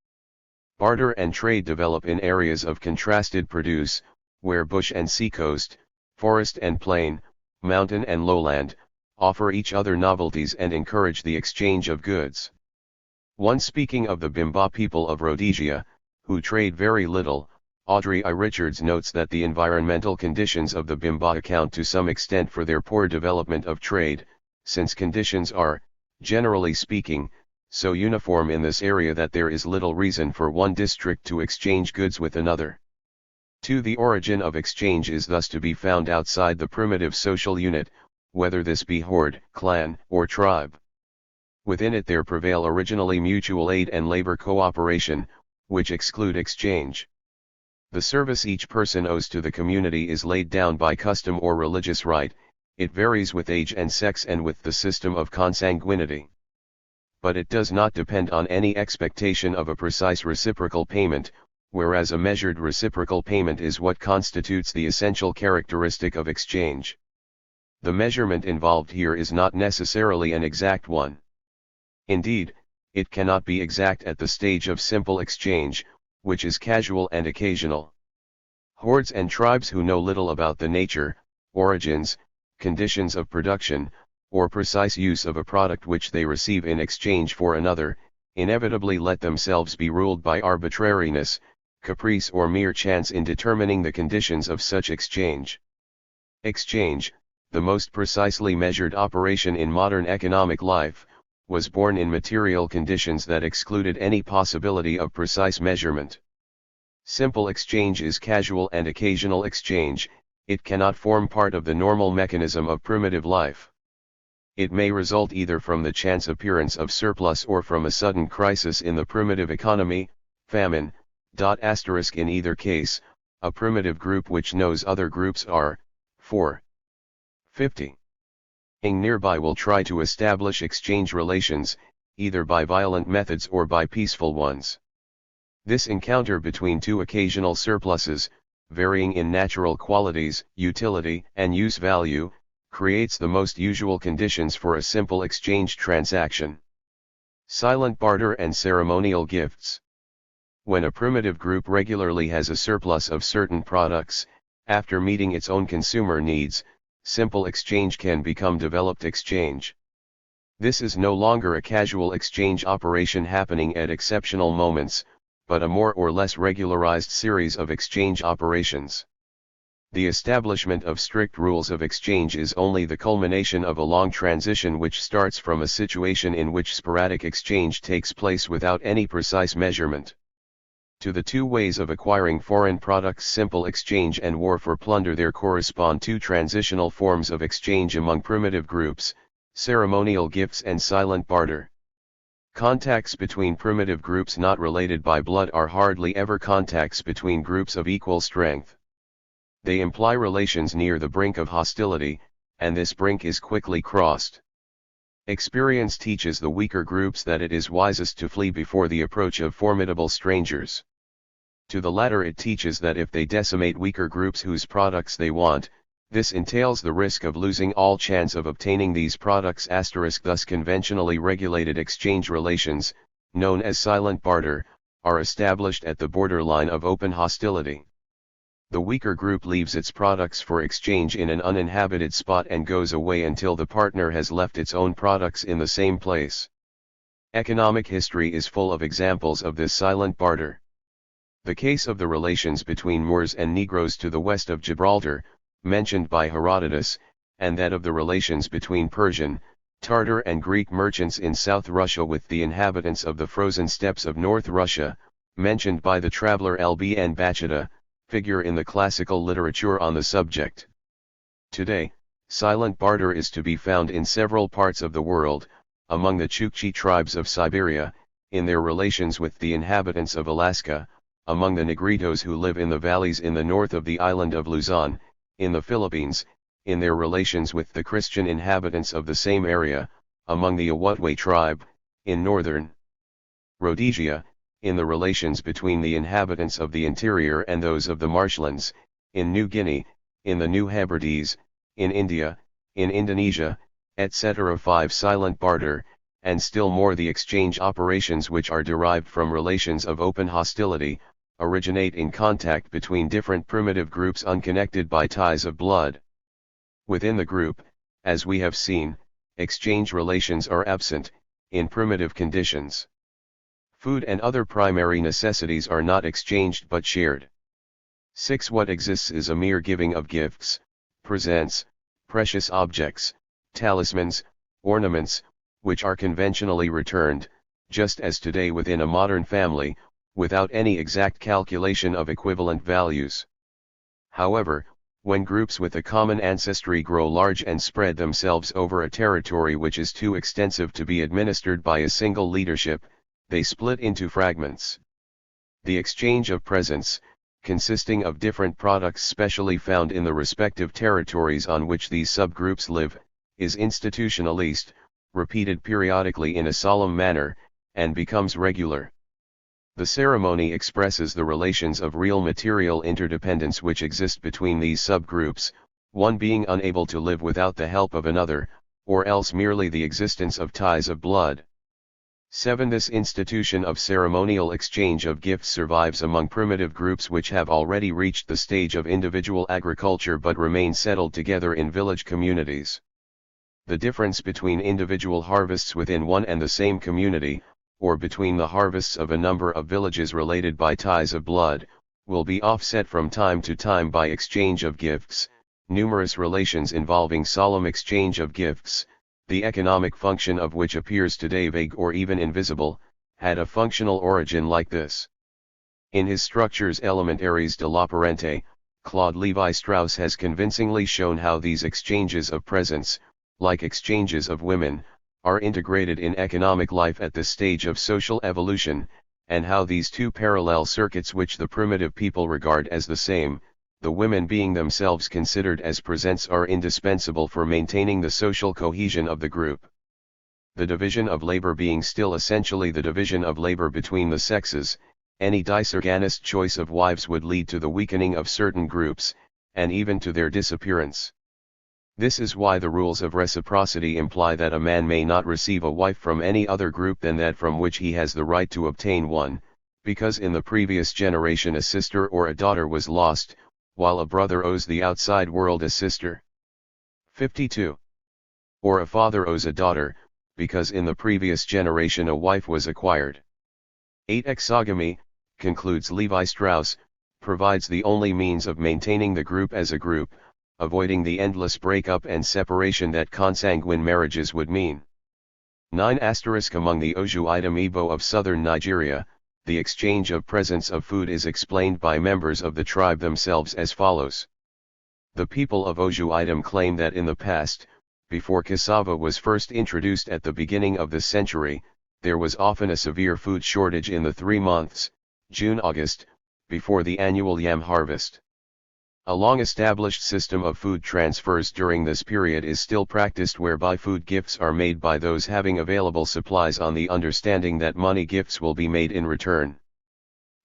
Barter and trade develop in areas of contrasted produce, where bush and seacoast, forest and plain, mountain and lowland, offer each other novelties and encourage the exchange of goods. One speaking of the Bimba people of Rhodesia, who trade very little, Audrey I. Richards notes that the environmental conditions of the Bimba account to some extent for their poor development of trade, since conditions are, generally speaking, so uniform in this area that there is little reason for one district to exchange goods with another. 2. The origin of exchange is thus to be found outside the primitive social unit, whether this be horde, clan, or tribe. Within it there prevail originally mutual aid and labor cooperation, which exclude exchange. The service each person owes to the community is laid down by custom or religious rite, it varies with age and sex and with the system of consanguinity. But it does not depend on any expectation of a precise reciprocal payment, whereas a measured reciprocal payment is what constitutes the essential characteristic of exchange. The measurement involved here is not necessarily an exact one. Indeed, it cannot be exact at the stage of simple exchange, which is casual and occasional. Hordes and tribes who know little about the nature, origins, conditions of production, or precise use of a product which they receive in exchange for another, inevitably let themselves be ruled by arbitrariness, caprice or mere chance in determining the conditions of such exchange. Exchange, the most precisely measured operation in modern economic life, was born in material conditions that excluded any possibility of precise measurement. Simple exchange is casual and occasional exchange, it cannot form part of the normal mechanism of primitive life. It may result either from the chance appearance of surplus or from a sudden crisis in the primitive economy, famine. In either case, a primitive group which knows other groups are, 450. Nearby will try to establish exchange relations, either by violent methods or by peaceful ones. This encounter between two occasional surpluses, varying in natural qualities, utility, and use value, creates the most usual conditions for a simple exchange transaction. Silent barter and ceremonial gifts. When a primitive group regularly has a surplus of certain products, after meeting its own consumer needs, simple exchange can become developed exchange. This is no longer a casual exchange operation happening at exceptional moments, but a more or less regularized series of exchange operations. The establishment of strict rules of exchange is only the culmination of a long transition which starts from a situation in which sporadic exchange takes place without any precise measurement. To the two ways of acquiring foreign products, simple exchange and war for plunder, there correspond two transitional forms of exchange among primitive groups, ceremonial gifts and silent barter. Contacts between primitive groups not related by blood are hardly ever contacts between groups of equal strength. They imply relations near the brink of hostility, and this brink is quickly crossed. Experience teaches the weaker groups that it is wisest to flee before the approach of formidable strangers. To the latter it teaches that if they decimate weaker groups whose products they want, this entails the risk of losing all chance of obtaining these products. Thus conventionally regulated exchange relations, known as silent barter, are established at the borderline of open hostility. The weaker group leaves its products for exchange in an uninhabited spot and goes away until the partner has left its own products in the same place. Economic history is full of examples of this silent barter. The case of the relations between Moors and Negroes to the west of Gibraltar, mentioned by Herodotus, and that of the relations between Persian, Tartar and Greek merchants in South Russia with the inhabitants of the frozen steppes of North Russia, mentioned by the traveler Lbn Bachata, figure in the classical literature on the subject. Today, silent barter is to be found in several parts of the world, among the Chukchi tribes of Siberia, in their relations with the inhabitants of Alaska, among the Negritos who live in the valleys in the north of the island of Luzon, in the Philippines, in their relations with the Christian inhabitants of the same area, among the Awatwe tribe, in northern Rhodesia, in the relations between the inhabitants of the interior and those of the marshlands, in New Guinea, in the New Hebrides, in India, in Indonesia, etc. 5. Silent barter, and still more the exchange operations which are derived from relations of open hostility, originate in contact between different primitive groups unconnected by ties of blood. Within the group, as we have seen, exchange relations are absent, in primitive conditions. Food and other primary necessities are not exchanged but shared. 6. What exists is a mere giving of gifts, presents, precious objects, talismans, ornaments, which are conventionally returned, just as today within a modern family, without any exact calculation of equivalent values. However, when groups with a common ancestry grow large and spread themselves over a territory which is too extensive to be administered by a single leadership, they split into fragments. The exchange of presents, consisting of different products specially found in the respective territories on which these subgroups live, is institutionalized, repeated periodically in a solemn manner, and becomes regular. The ceremony expresses the relations of real material interdependence which exist between these subgroups, one being unable to live without the help of another, or else merely the existence of ties of blood. 7. This institution of ceremonial exchange of gifts survives among primitive groups which have already reached the stage of individual agriculture but remain settled together in village communities. The difference between individual harvests within one and the same community, or between the harvests of a number of villages related by ties of blood, will be offset from time to time by exchange of gifts. Numerous relations involving solemn exchange of gifts, the economic function of which appears today vague or even invisible, had a functional origin like this. In his Structures Elementaires de l'Apparente, Claude Lévi-Strauss has convincingly shown how these exchanges of presents, like exchanges of women, are integrated in economic life at this stage of social evolution, and how these two parallel circuits which the primitive people regard as the same, the women being themselves considered as presents, are indispensable for maintaining the social cohesion of the group. The division of labor being still essentially the division of labor between the sexes, any disorganist choice of wives would lead to the weakening of certain groups, and even to their disappearance. This is why the rules of reciprocity imply that a man may not receive a wife from any other group than that from which he has the right to obtain one, because in the previous generation a sister or a daughter was lost, while a brother owes the outside world a sister. 52. Or a father owes a daughter, because in the previous generation a wife was acquired. 8. Exogamy, concludes Lévi-Strauss, provides the only means of maintaining the group as a group, avoiding the endless breakup and separation that consanguine marriages would mean. 9. Among the Oju-Itam Igbo of southern Nigeria, the exchange of presents of food is explained by members of the tribe themselves as follows. The people of Oju-Itam claim that in the past, before cassava was first introduced at the beginning of the century, there was often a severe food shortage in the 3 months, June-August, before the annual yam harvest. A long-established system of food transfers during this period is still practiced, whereby food gifts are made by those having available supplies on the understanding that money gifts will be made in return.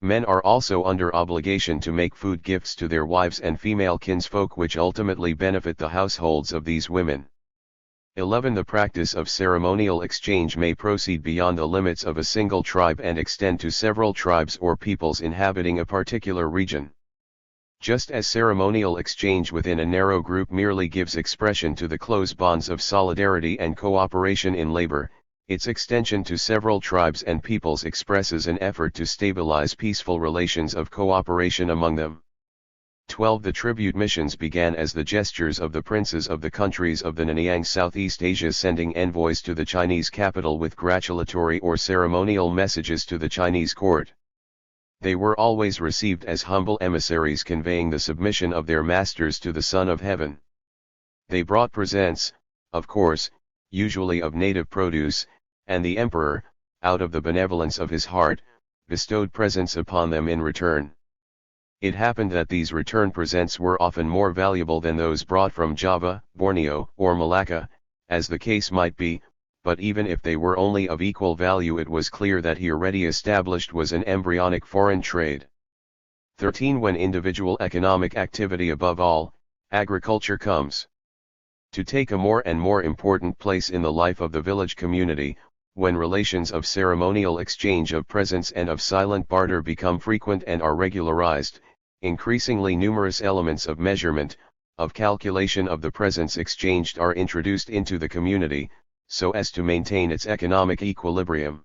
Men are also under obligation to make food gifts to their wives and female kinsfolk which ultimately benefit the households of these women. 11. The practice of ceremonial exchange may proceed beyond the limits of a single tribe and extend to several tribes or peoples inhabiting a particular region. Just as ceremonial exchange within a narrow group merely gives expression to the close bonds of solidarity and cooperation in labor, its extension to several tribes and peoples expresses an effort to stabilize peaceful relations of cooperation among them. 12. The tribute missions began as the gestures of the princes of the countries of the Nanyang Southeast Asia sending envoys to the Chinese capital with gratulatory or ceremonial messages to the Chinese court. They were always received as humble emissaries conveying the submission of their masters to the Son of Heaven. They brought presents, of course, usually of native produce, and the emperor, out of the benevolence of his heart, bestowed presents upon them in return. It happened that these return presents were often more valuable than those brought from Java, Borneo, or Malacca, as the case might be, but even if they were only of equal value, it was clear that he already established was an embryonic foreign trade. 13. When individual economic activity, above all, agriculture, comes to take a more and more important place in the life of the village community, when relations of ceremonial exchange of presents and of silent barter become frequent and are regularized, increasingly numerous elements of measurement, of calculation of the presents exchanged are introduced into the community, so as to maintain its economic equilibrium.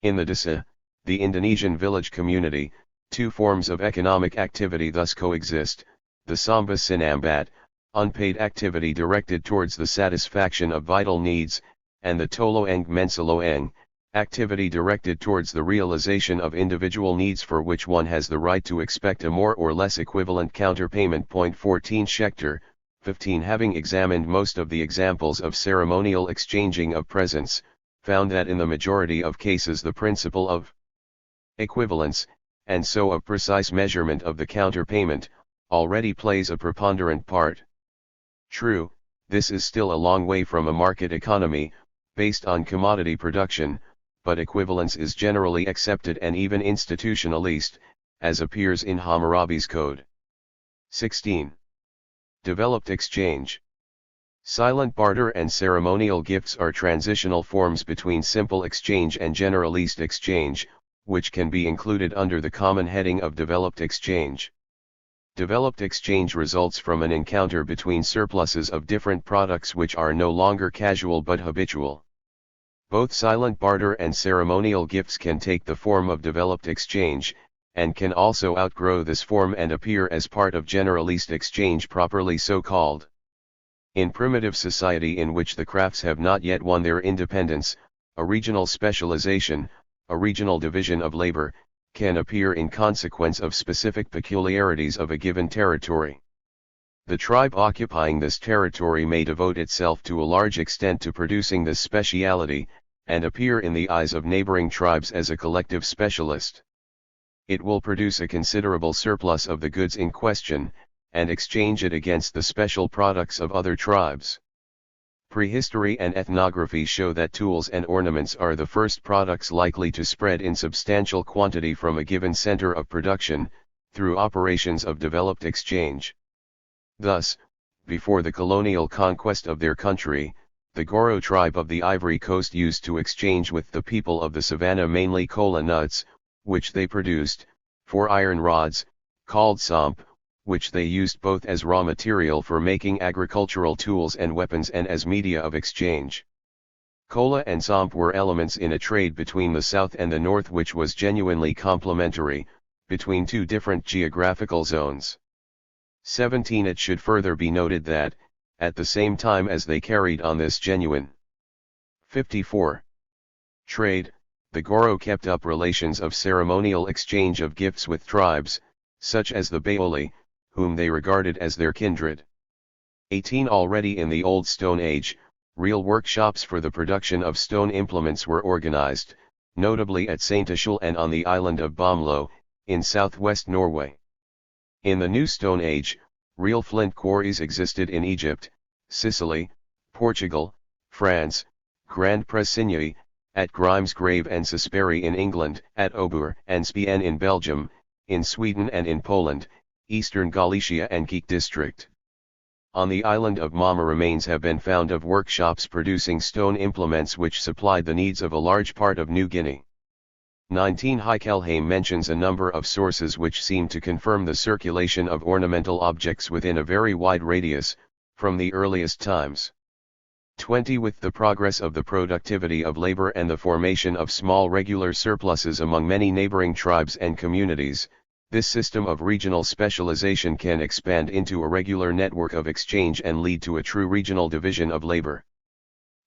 In the Desa, the Indonesian village community, two forms of economic activity thus coexist: the Samba Sinambat, unpaid activity directed towards the satisfaction of vital needs, and the Toloeng Mensaloeng, activity directed towards the realization of individual needs for which one has the right to expect a more or less equivalent counterpayment. 14. Schechter, 15. Having examined most of the examples of ceremonial exchanging of presents, found that in the majority of cases the principle of equivalence, and so of precise measurement of the counterpayment, already plays a preponderant part. True, this is still a long way from a market economy, based on commodity production, but equivalence is generally accepted and even institutionalized, as appears in Hammurabi's Code. 16. Developed exchange. Silent barter and ceremonial gifts are transitional forms between simple exchange and generalist exchange, which can be included under the common heading of developed exchange. Developed exchange results from an encounter between surpluses of different products which are no longer casual but habitual. Both silent barter and ceremonial gifts can take the form of developed exchange, and can also outgrow this form and appear as part of generalist exchange properly so called. In primitive society in which the crafts have not yet won their independence, a regional specialization, a regional division of labor, can appear in consequence of specific peculiarities of a given territory. The tribe occupying this territory may devote itself to a large extent to producing this speciality, and appear in the eyes of neighboring tribes as a collective specialist. It will produce a considerable surplus of the goods in question, and exchange it against the special products of other tribes. Prehistory and ethnography show that tools and ornaments are the first products likely to spread in substantial quantity from a given center of production, through operations of developed exchange. Thus, before the colonial conquest of their country, the Goro tribe of the Ivory Coast used to exchange with the people of the savannah mainly kola nuts, which they produced, for iron rods, called samp, which they used both as raw material for making agricultural tools and weapons and as media of exchange. Kola and samp were elements in a trade between the South and the North which was genuinely complementary, between two different geographical zones. 17. It should further be noted that, at the same time as they carried on this genuine 54. trade, the Goro kept up relations of ceremonial exchange of gifts with tribes, such as the Baoli, whom they regarded as their kindred. 18. Already in the Old Stone Age, real workshops for the production of stone implements were organized, notably at St. Ashul and on the island of Bomlo, in southwest Norway. In the New Stone Age, real flint quarries existed in Egypt, Sicily, Portugal, France, Grand Pressigny, at Grimes Grave and Sisbury in England, at Obour and Spien in Belgium, in Sweden and in Poland, Eastern Galicia and Kiev district. On the island of Mama remains have been found of workshops producing stone implements which supplied the needs of a large part of New Guinea. 19. Heikelheim mentions a number of sources which seem to confirm the circulation of ornamental objects within a very wide radius, from the earliest times. 20. With the progress of the productivity of labor and the formation of small regular surpluses among many neighboring tribes and communities, this system of regional specialization can expand into a regular network of exchange and lead to a true regional division of labor.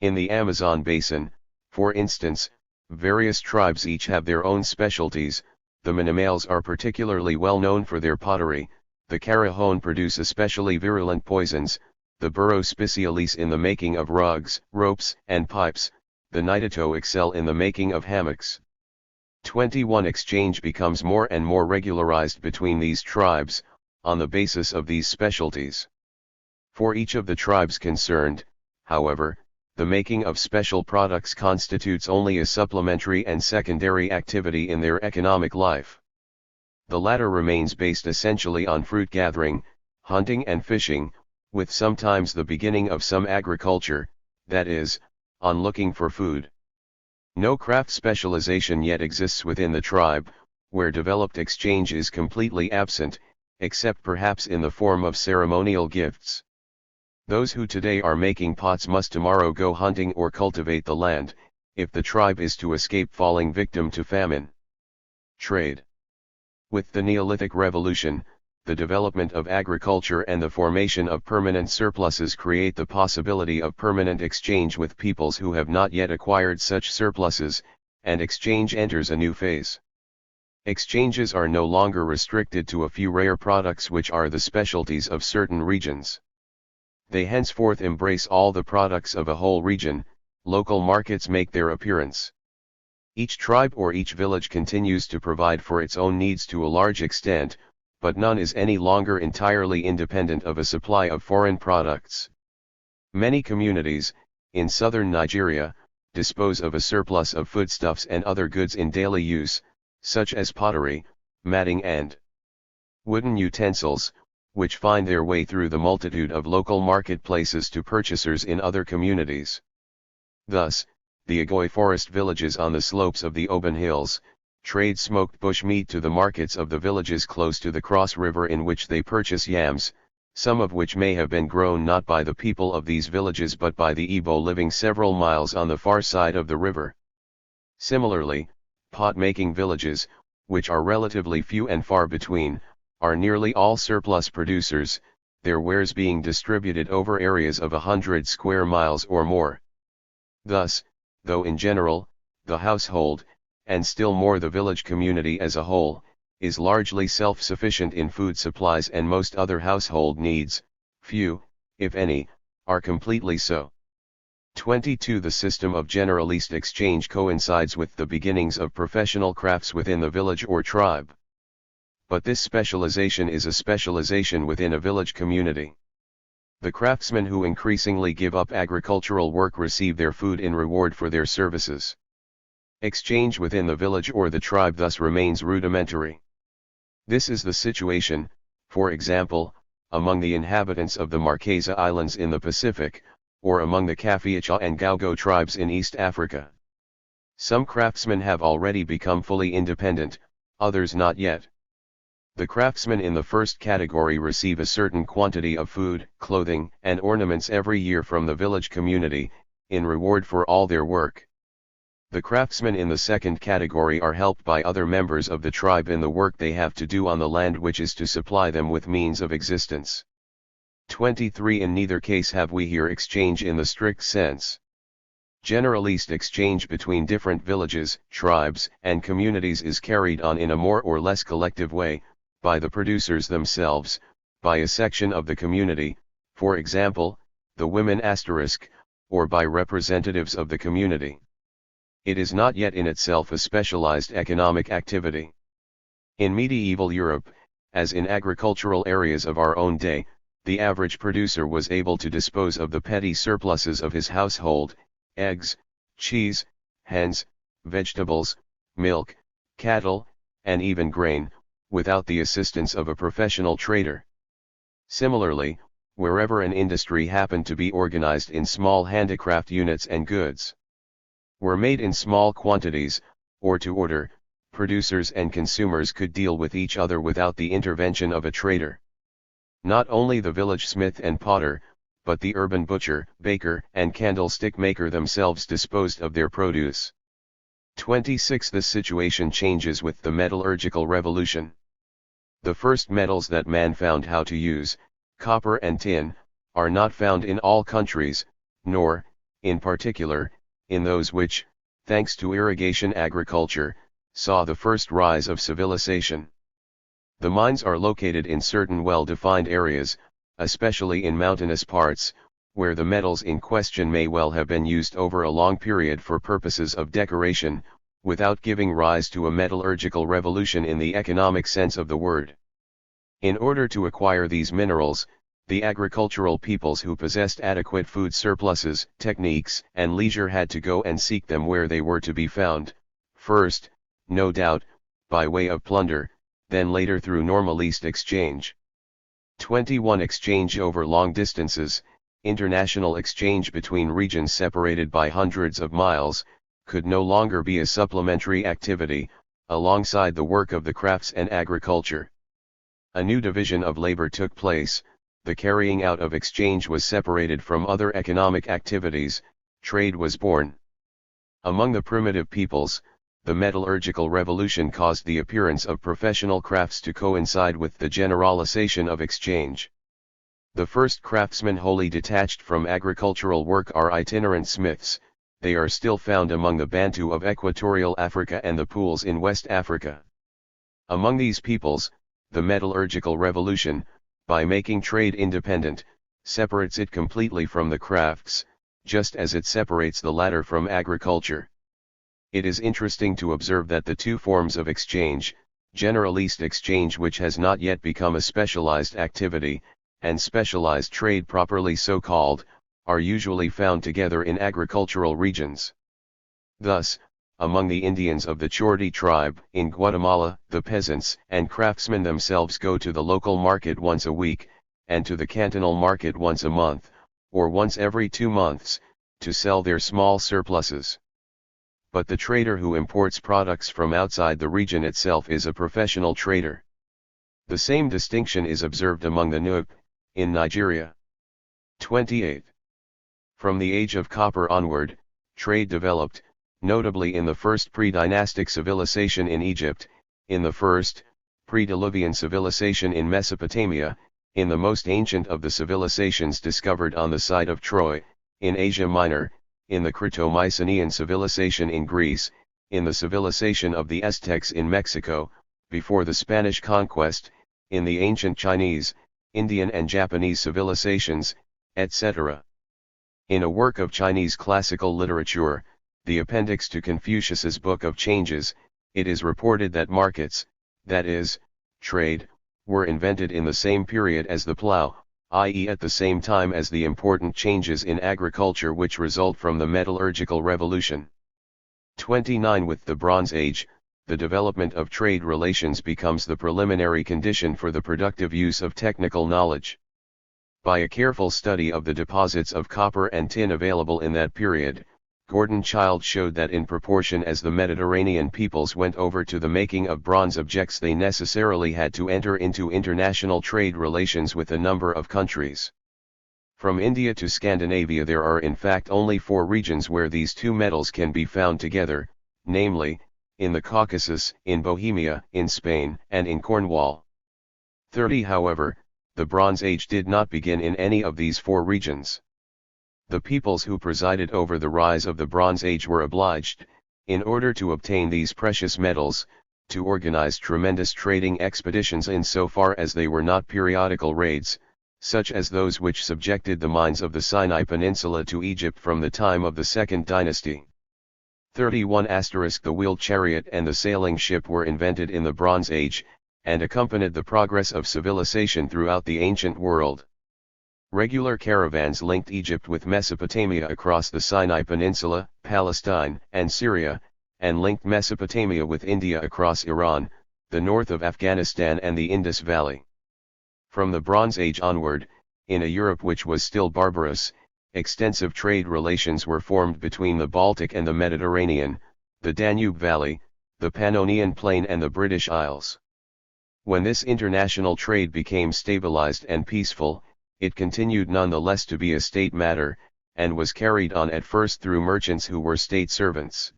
In the Amazon basin, for instance, various tribes each have their own specialties. The Minimales are particularly well known for their pottery, the Carajon produce especially virulent poisons, the Burro specialis in the making of rugs, ropes, and pipes, the Nidito excel in the making of hammocks. 21. Exchange becomes more and more regularized between these tribes, on the basis of these specialties. For each of the tribes concerned, however, the making of special products constitutes only a supplementary and secondary activity in their economic life. The latter remains based essentially on fruit gathering, hunting and fishing, with sometimes the beginning of some agriculture, that is, on looking for food. No craft specialization yet exists within the tribe, where developed exchange is completely absent, except perhaps in the form of ceremonial gifts. Those who today are making pots must tomorrow go hunting or cultivate the land, if the tribe is to escape falling victim to famine. Trade. With the Neolithic Revolution, the development of agriculture and the formation of permanent surpluses create the possibility of permanent exchange with peoples who have not yet acquired such surpluses, and exchange enters a new phase. Exchanges are no longer restricted to a few rare products which are the specialties of certain regions. They henceforth embrace all the products of a whole region. Local markets make their appearance. Each tribe or each village continues to provide for its own needs to a large extent, but none is any longer entirely independent of a supply of foreign products. Many communities, in southern Nigeria, dispose of a surplus of foodstuffs and other goods in daily use, such as pottery, matting and wooden utensils, which find their way through the multitude of local marketplaces to purchasers in other communities. Thus, the Agoi forest villages on the slopes of the Oban Hills trade smoked bush meat to the markets of the villages close to the Cross River, in which they purchase yams, some of which may have been grown not by the people of these villages but by the Igbo living several miles on the far side of the river. Similarly, pot-making villages, which are relatively few and far between, are nearly all surplus producers, their wares being distributed over areas of 100 square miles or more. Thus, though in general, the household, and still more the village community as a whole, is largely self-sufficient in food supplies and most other household needs, few, if any, are completely so. 22. The system of generalist exchange coincides with the beginnings of professional crafts within the village or tribe. But this specialization is a specialization within a village community. The craftsmen who increasingly give up agricultural work receive their food in reward for their services. Exchange within the village or the tribe thus remains rudimentary. This is the situation, for example, among the inhabitants of the Marquesa Islands in the Pacific, or among the Kafiacha and Gaugo tribes in East Africa. Some craftsmen have already become fully independent, others not yet. The craftsmen in the first category receive a certain quantity of food, clothing, and ornaments every year from the village community, in reward for all their work. The craftsmen in the second category are helped by other members of the tribe in the work they have to do on the land which is to supply them with means of existence. 23. In neither case have we here exchange in the strict sense. Generalist exchange between different villages, tribes, and communities is carried on in a more or less collective way, by the producers themselves, by a section of the community, for example, the women *, or by representatives of the community. It is not yet in itself a specialized economic activity. In medieval Europe, as in agricultural areas of our own day, the average producer was able to dispose of the petty surpluses of his household, eggs, cheese, hens, vegetables, milk, cattle, and even grain, without the assistance of a professional trader. Similarly, wherever an industry happened to be organized in small handicraft units and goods were made in small quantities, or to order, producers and consumers could deal with each other without the intervention of a trader. Not only the village smith and potter, but the urban butcher, baker, and candlestick maker themselves disposed of their produce. 26. This situation changes with the metallurgical revolution. The first metals that man found how to use, copper and tin, are not found in all countries, nor, in particular, in those which, thanks to irrigation agriculture, saw the first rise of civilization. The mines are located in certain well-defined areas, especially in mountainous parts, where the metals in question may well have been used over a long period for purposes of decoration, without giving rise to a metallurgical revolution in the economic sense of the word. In order to acquire these minerals, The agricultural peoples who possessed adequate food surpluses, techniques, and leisure had to go and seek them where they were to be found, first, no doubt, by way of plunder, then later through normalist exchange. 21. Exchange over long distances. International exchange between regions separated by hundreds of miles, could no longer be a supplementary activity, alongside the work of the crafts and agriculture. A new division of labor took place, the carrying out of exchange was separated from other economic activities, trade was born. Among the primitive peoples, the metallurgical revolution caused the appearance of professional crafts to coincide with the generalization of exchange. The first craftsmen wholly detached from agricultural work are itinerant smiths. They are still found among the Bantu of Equatorial Africa and the Pools in West Africa. Among these peoples, the metallurgical revolution, by making trade independent, separates it completely from the crafts, just as it separates the latter from agriculture. It is interesting to observe that the two forms of exchange, generalist exchange which has not yet become a specialized activity, and specialized trade properly so called, are usually found together in agricultural regions. Thus, among the Indians of the Chorti tribe in Guatemala, the peasants and craftsmen themselves go to the local market once a week, and to the cantonal market once a month, or once every 2 months, to sell their small surpluses. But the trader who imports products from outside the region itself is a professional trader. The same distinction is observed among the Nupe, in Nigeria. 28. From the age of copper onward, trade developed, notably in the first pre-dynastic civilization in Egypt, in the first, pre-Diluvian civilization in Mesopotamia, in the most ancient of the civilizations discovered on the site of Troy, in Asia Minor, in the Crito-Mycenaean civilization in Greece, in the civilization of the Aztecs in Mexico, before the Spanish conquest, in the ancient Chinese, Indian and Japanese civilizations, etc. In a work of Chinese classical literature, the appendix to Confucius's Book of Changes, it is reported that markets, that is, trade, were invented in the same period as the plough, i.e. at the same time as the important changes in agriculture which result from the metallurgical revolution. 29. With the Bronze Age, the development of trade relations becomes the preliminary condition for the productive use of technical knowledge. By a careful study of the deposits of copper and tin available in that period, Gordon Childe showed that in proportion as the Mediterranean peoples went over to the making of bronze objects they necessarily had to enter into international trade relations with a number of countries. From India to Scandinavia there are in fact only 4 regions where these two metals can be found together, namely, in the Caucasus, in Bohemia, in Spain, and in Cornwall. 30. However, the Bronze Age did not begin in any of these 4 regions. The peoples who presided over the rise of the Bronze Age were obliged, in order to obtain these precious metals, to organize tremendous trading expeditions insofar as they were not periodical raids, such as those which subjected the mines of the Sinai Peninsula to Egypt from the time of the Second Dynasty. 31. The wheeled chariot and the sailing ship were invented in the Bronze Age, and accompanied the progress of civilization throughout the ancient world. Regular caravans linked Egypt with Mesopotamia across the Sinai Peninsula, Palestine, and Syria, and linked Mesopotamia with India across Iran, the north of Afghanistan and the Indus Valley. From the Bronze Age onward, in a Europe which was still barbarous, extensive trade relations were formed between the Baltic and the Mediterranean, the Danube Valley, the Pannonian Plain and the British Isles. When this international trade became stabilized and peaceful, it continued nonetheless to be a state matter, and was carried on at first through merchants who were state servants.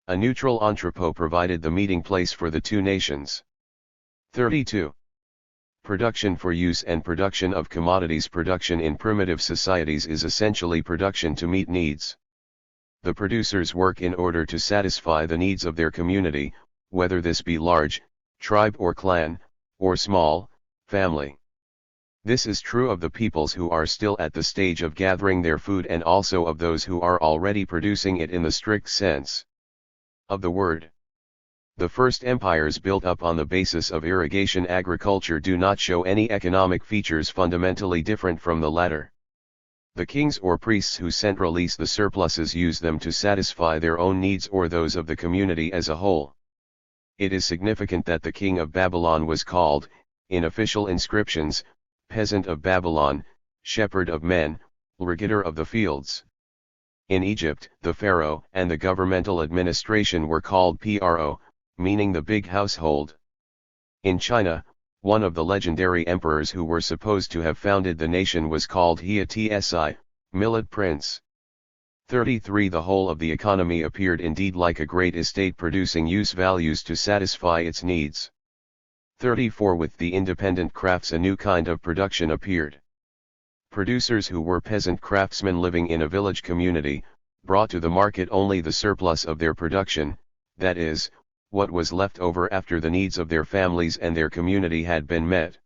A neutral entrepot provided the meeting place for the two nations. 32. Production for use and production of commodities. Production in primitive societies is essentially production to meet needs. The producers work in order to satisfy the needs of their community, whether this be large, tribe or clan, or small, family. This is true of the peoples who are still at the stage of gathering their food and also of those who are already producing it in the strict sense of the word. The first empires built up on the basis of irrigation agriculture do not show any economic features fundamentally different from the latter. The kings or priests who centralize the surpluses use them to satisfy their own needs or those of the community as a whole. It is significant that the king of Babylon was called, in official inscriptions, peasant of Babylon, shepherd of men, irrigator of the fields. In Egypt, the pharaoh and the governmental administration were called pro, meaning the big household. In China, one of the legendary emperors who were supposed to have founded the nation was called He-Tsi, millet prince. 33 The whole of the economy appeared indeed like a great estate producing use values to satisfy its needs. 34 With the independent crafts a new kind of production appeared. Producers who were peasant craftsmen living in a village community, brought to the market only the surplus of their production, that is, what was left over after the needs of their families and their community had been met.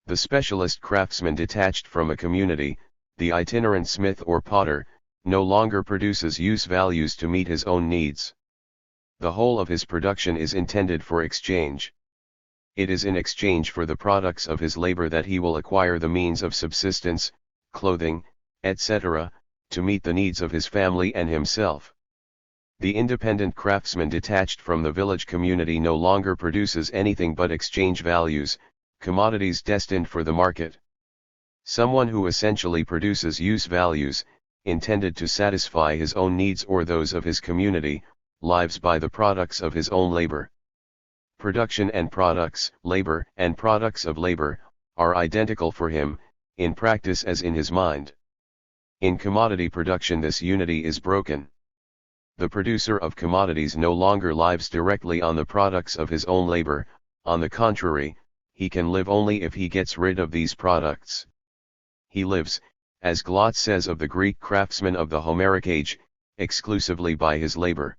The specialist craftsman detached from a community, the itinerant smith or potter, no longer produces use values to meet his own needs. The whole of his production is intended for exchange. It is in exchange for the products of his labor that he will acquire the means of subsistence, clothing, etc., to meet the needs of his family and himself. The independent craftsman detached from the village community no longer produces anything but exchange values, commodities destined for the market. Someone who essentially produces use values, intended to satisfy his own needs or those of his community, lives by the products of his own labor. Production and products, labor and products of labor, are identical for him, in practice as in his mind. In commodity production this unity is broken. The producer of commodities no longer lives directly on the products of his own labor, on the contrary, he can live only if he gets rid of these products. He lives, as Glott says of the Greek craftsmen of the Homeric age, exclusively by his labor.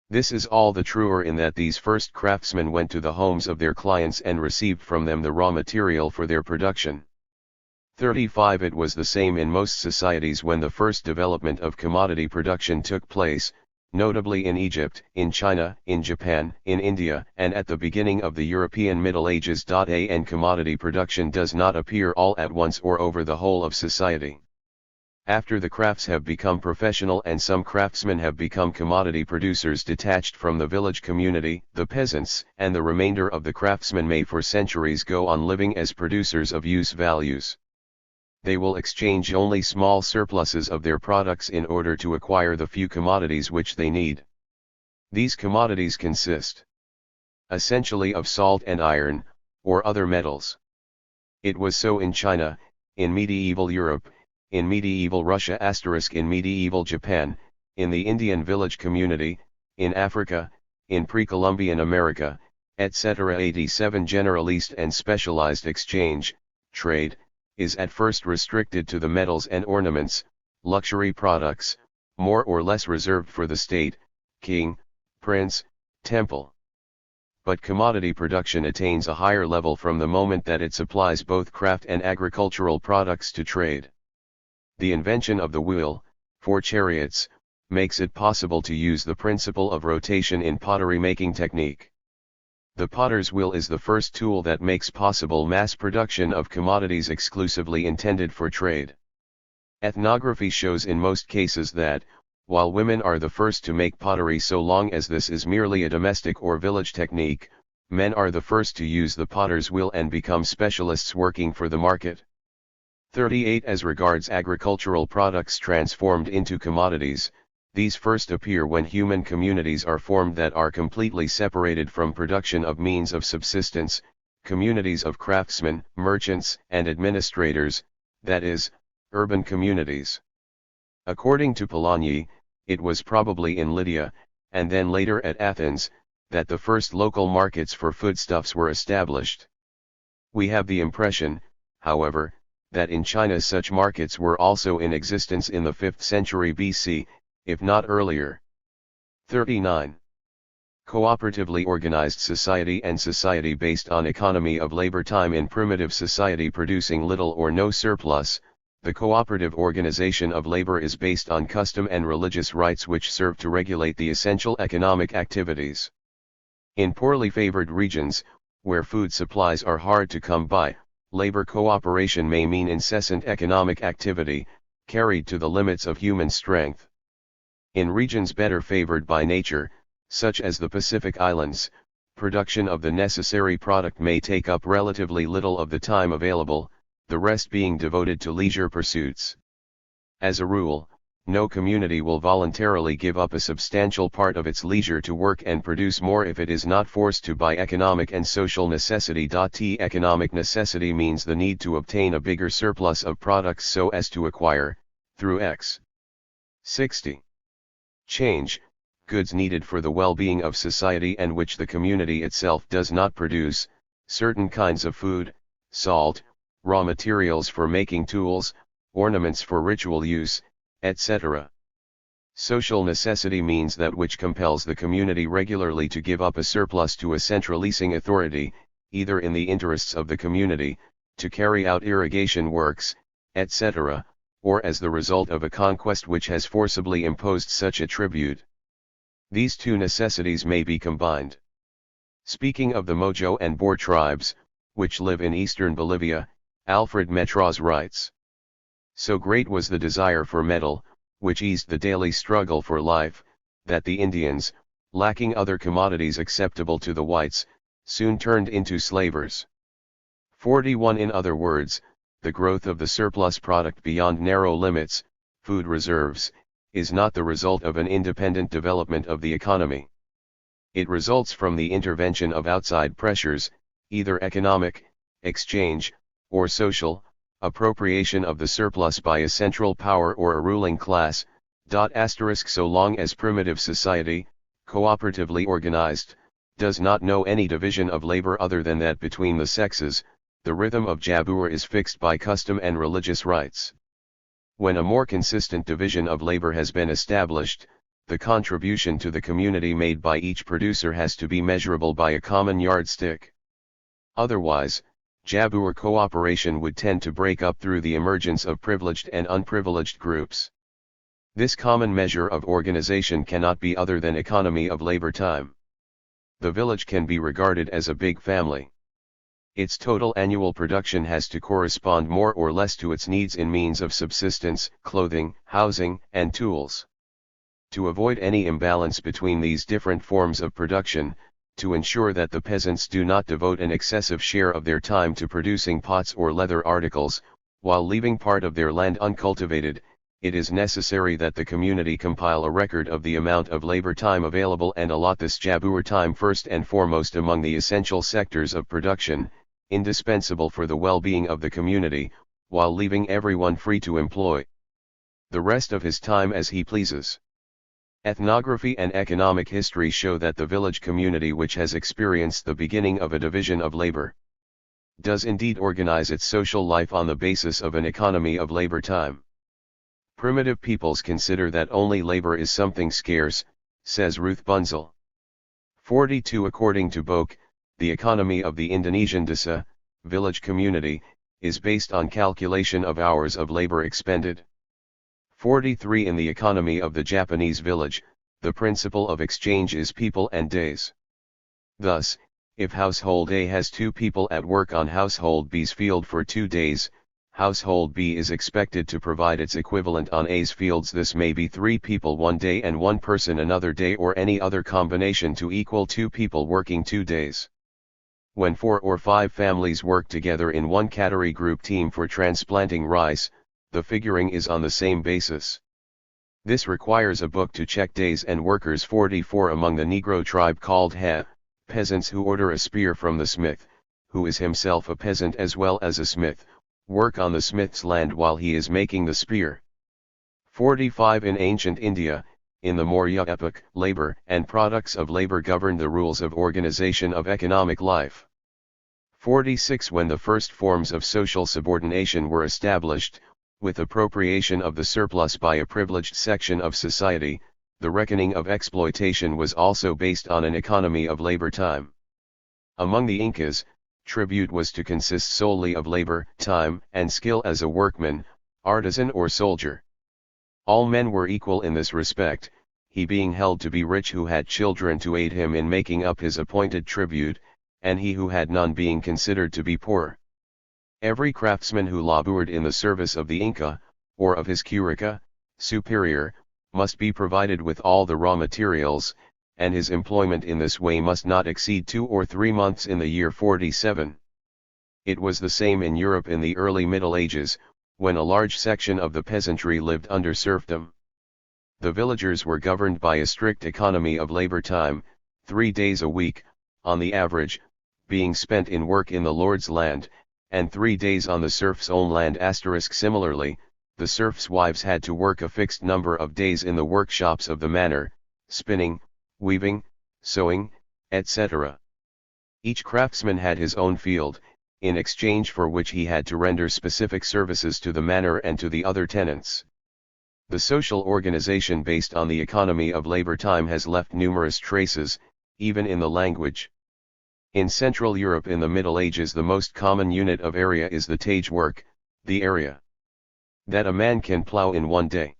This is all the truer in that these first craftsmen went to the homes of their clients and received from them the raw material for their production. 35 It was the same in most societies when the first development of commodity production took place, notably in Egypt, in China, in Japan, in India, and at the beginning of the European Middle Ages. And commodity production does not appear all at once or over the whole of society. After the crafts have become professional and some craftsmen have become commodity producers detached from the village community, the peasants and the remainder of the craftsmen may for centuries go on living as producers of use values. They will exchange only small surpluses of their products in order to acquire the few commodities which they need. These commodities consist essentially of salt and iron, or other metals. It was so in China, in medieval Europe, in medieval Russia *, in medieval Japan, in the Indian village community, in Africa, in pre-Columbian America, etc. 87 Generalist and specialized exchange, trade, is at first restricted to the metals and ornaments, luxury products, more or less reserved for the state, king, prince, temple. But commodity production attains a higher level from the moment that it supplies both craft and agricultural products to trade. The invention of the wheel, for chariots, makes it possible to use the principle of rotation in pottery-making technique. The potter's wheel is the first tool that makes possible mass production of commodities exclusively intended for trade. Ethnography shows in most cases that, while women are the first to make pottery so long as this is merely a domestic or village technique, men are the first to use the potter's wheel and become specialists working for the market. 38 As regards agricultural products transformed into commodities, these first appear when human communities are formed that are completely separated from production of means of subsistence, communities of craftsmen, merchants, and administrators, that is, urban communities. According to Polanyi, it was probably in Lydia, and then later at Athens, that the first local markets for foodstuffs were established. We have the impression, however, that in China such markets were also in existence in the 5th century BC, if not earlier. 39. Cooperatively organized society and society based on economy of labor time in primitive society producing little or no surplus, the cooperative organization of labor is based on custom and religious rites which serve to regulate the essential economic activities. In poorly favored regions, where food supplies are hard to come by, labor cooperation may mean incessant economic activity, carried to the limits of human strength. In regions better favored by nature, such as the Pacific Islands, production of the necessary product may take up relatively little of the time available, the rest being devoted to leisure pursuits. As a rule, no community will voluntarily give up a substantial part of its leisure to work and produce more if it is not forced to by economic and social necessity. Economic necessity means the need to obtain a bigger surplus of products so as to acquire, through X. 60. Change, goods needed for the well-being of society and which the community itself does not produce, certain kinds of food, salt, raw materials for making tools, ornaments for ritual use, etc. Social necessity means that which compels the community regularly to give up a surplus to a central leasing authority, either in the interests of the community, to carry out irrigation works, etc., or as the result of a conquest which has forcibly imposed such a tribute. These two necessities may be combined. Speaking of the Mojo and Boer tribes, which live in eastern Bolivia, Alfred Metraz writes, "So great was the desire for metal, which eased the daily struggle for life, that the Indians, lacking other commodities acceptable to the whites, soon turned into slavers." 41. In other words, the growth of the surplus product beyond narrow limits, food reserves, is not the result of an independent development of the economy. It results from the intervention of outside pressures, either economic, exchange, or social, appropriation of the surplus by a central power or a ruling class. So long as primitive society, cooperatively organized, does not know any division of labor other than that between the sexes, the rhythm of jabur is fixed by custom and religious rites. When a more consistent division of labor has been established, the contribution to the community made by each producer has to be measurable by a common yardstick. Otherwise, jabur cooperation would tend to break up through the emergence of privileged and unprivileged groups. This common measure of organization cannot be other than economy of labor time. The village can be regarded as a big family. Its total annual production has to correspond more or less to its needs in means of subsistence, clothing, housing, and tools. To avoid any imbalance between these different forms of production, to ensure that the peasants do not devote an excessive share of their time to producing pots or leather articles, while leaving part of their land uncultivated, it is necessary that the community compile a record of the amount of labor time available and allot this jabur time first and foremost among the essential sectors of production, indispensable for the well-being of the community, while leaving everyone free to employ the rest of his time as he pleases. Ethnography and economic history show that the village community which has experienced the beginning of a division of labor does indeed organize its social life on the basis of an economy of labor time. Primitive peoples consider that only labor is something scarce, says Ruth Bunzel. 42. According to Boak, the economy of the Indonesian desa, village community, is based on calculation of hours of labor expended. 43. In the economy of the Japanese village, the principle of exchange is people and days. Thus, if household A has 2 people at work on household B's field for 2 days, household B is expected to provide its equivalent on A's fields. This may be 3 people one day and 1 person another day, or any other combination to equal 2 people working 2 days. When 4 or 5 families work together in one category group team for transplanting rice, the figuring is on the same basis. This requires a book to check days and workers. 44. Among the Negro tribe called He, peasants who order a spear from the smith, who is himself a peasant as well as a smith, work on the smith's land while he is making the spear. 45. In ancient India, in the Maurya epoch, labor and products of labor governed the rules of organization of economic life. 46. When the first forms of social subordination were established, with appropriation of the surplus by a privileged section of society, the reckoning of exploitation was also based on an economy of labor time. Among the Incas, tribute was to consist solely of labor, time, and skill as a workman, artisan or soldier. All men were equal in this respect, he being held to be rich who had children to aid him in making up his appointed tribute, and he who had none being considered to be poor. Every craftsman who labored in the service of the Inca, or of his curaca, superior, must be provided with all the raw materials, and his employment in this way must not exceed 2 or 3 months in the year 47. It was the same in Europe in the early Middle Ages, when a large section of the peasantry lived under serfdom. The villagers were governed by a strict economy of labor time, 3 days a week, on the average, being spent in work in the lord's land, and 3 days on the serf's own land. Similarly, the serfs' wives had to work a fixed number of days in the workshops of the manor, spinning, weaving, sewing, etc. Each craftsman had his own field, in exchange for which he had to render specific services to the manor and to the other tenants. The social organization based on the economy of labor time has left numerous traces, even in the language. In Central Europe in the Middle Ages the most common unit of area is the tage work, the area that a man can plow in 1 day.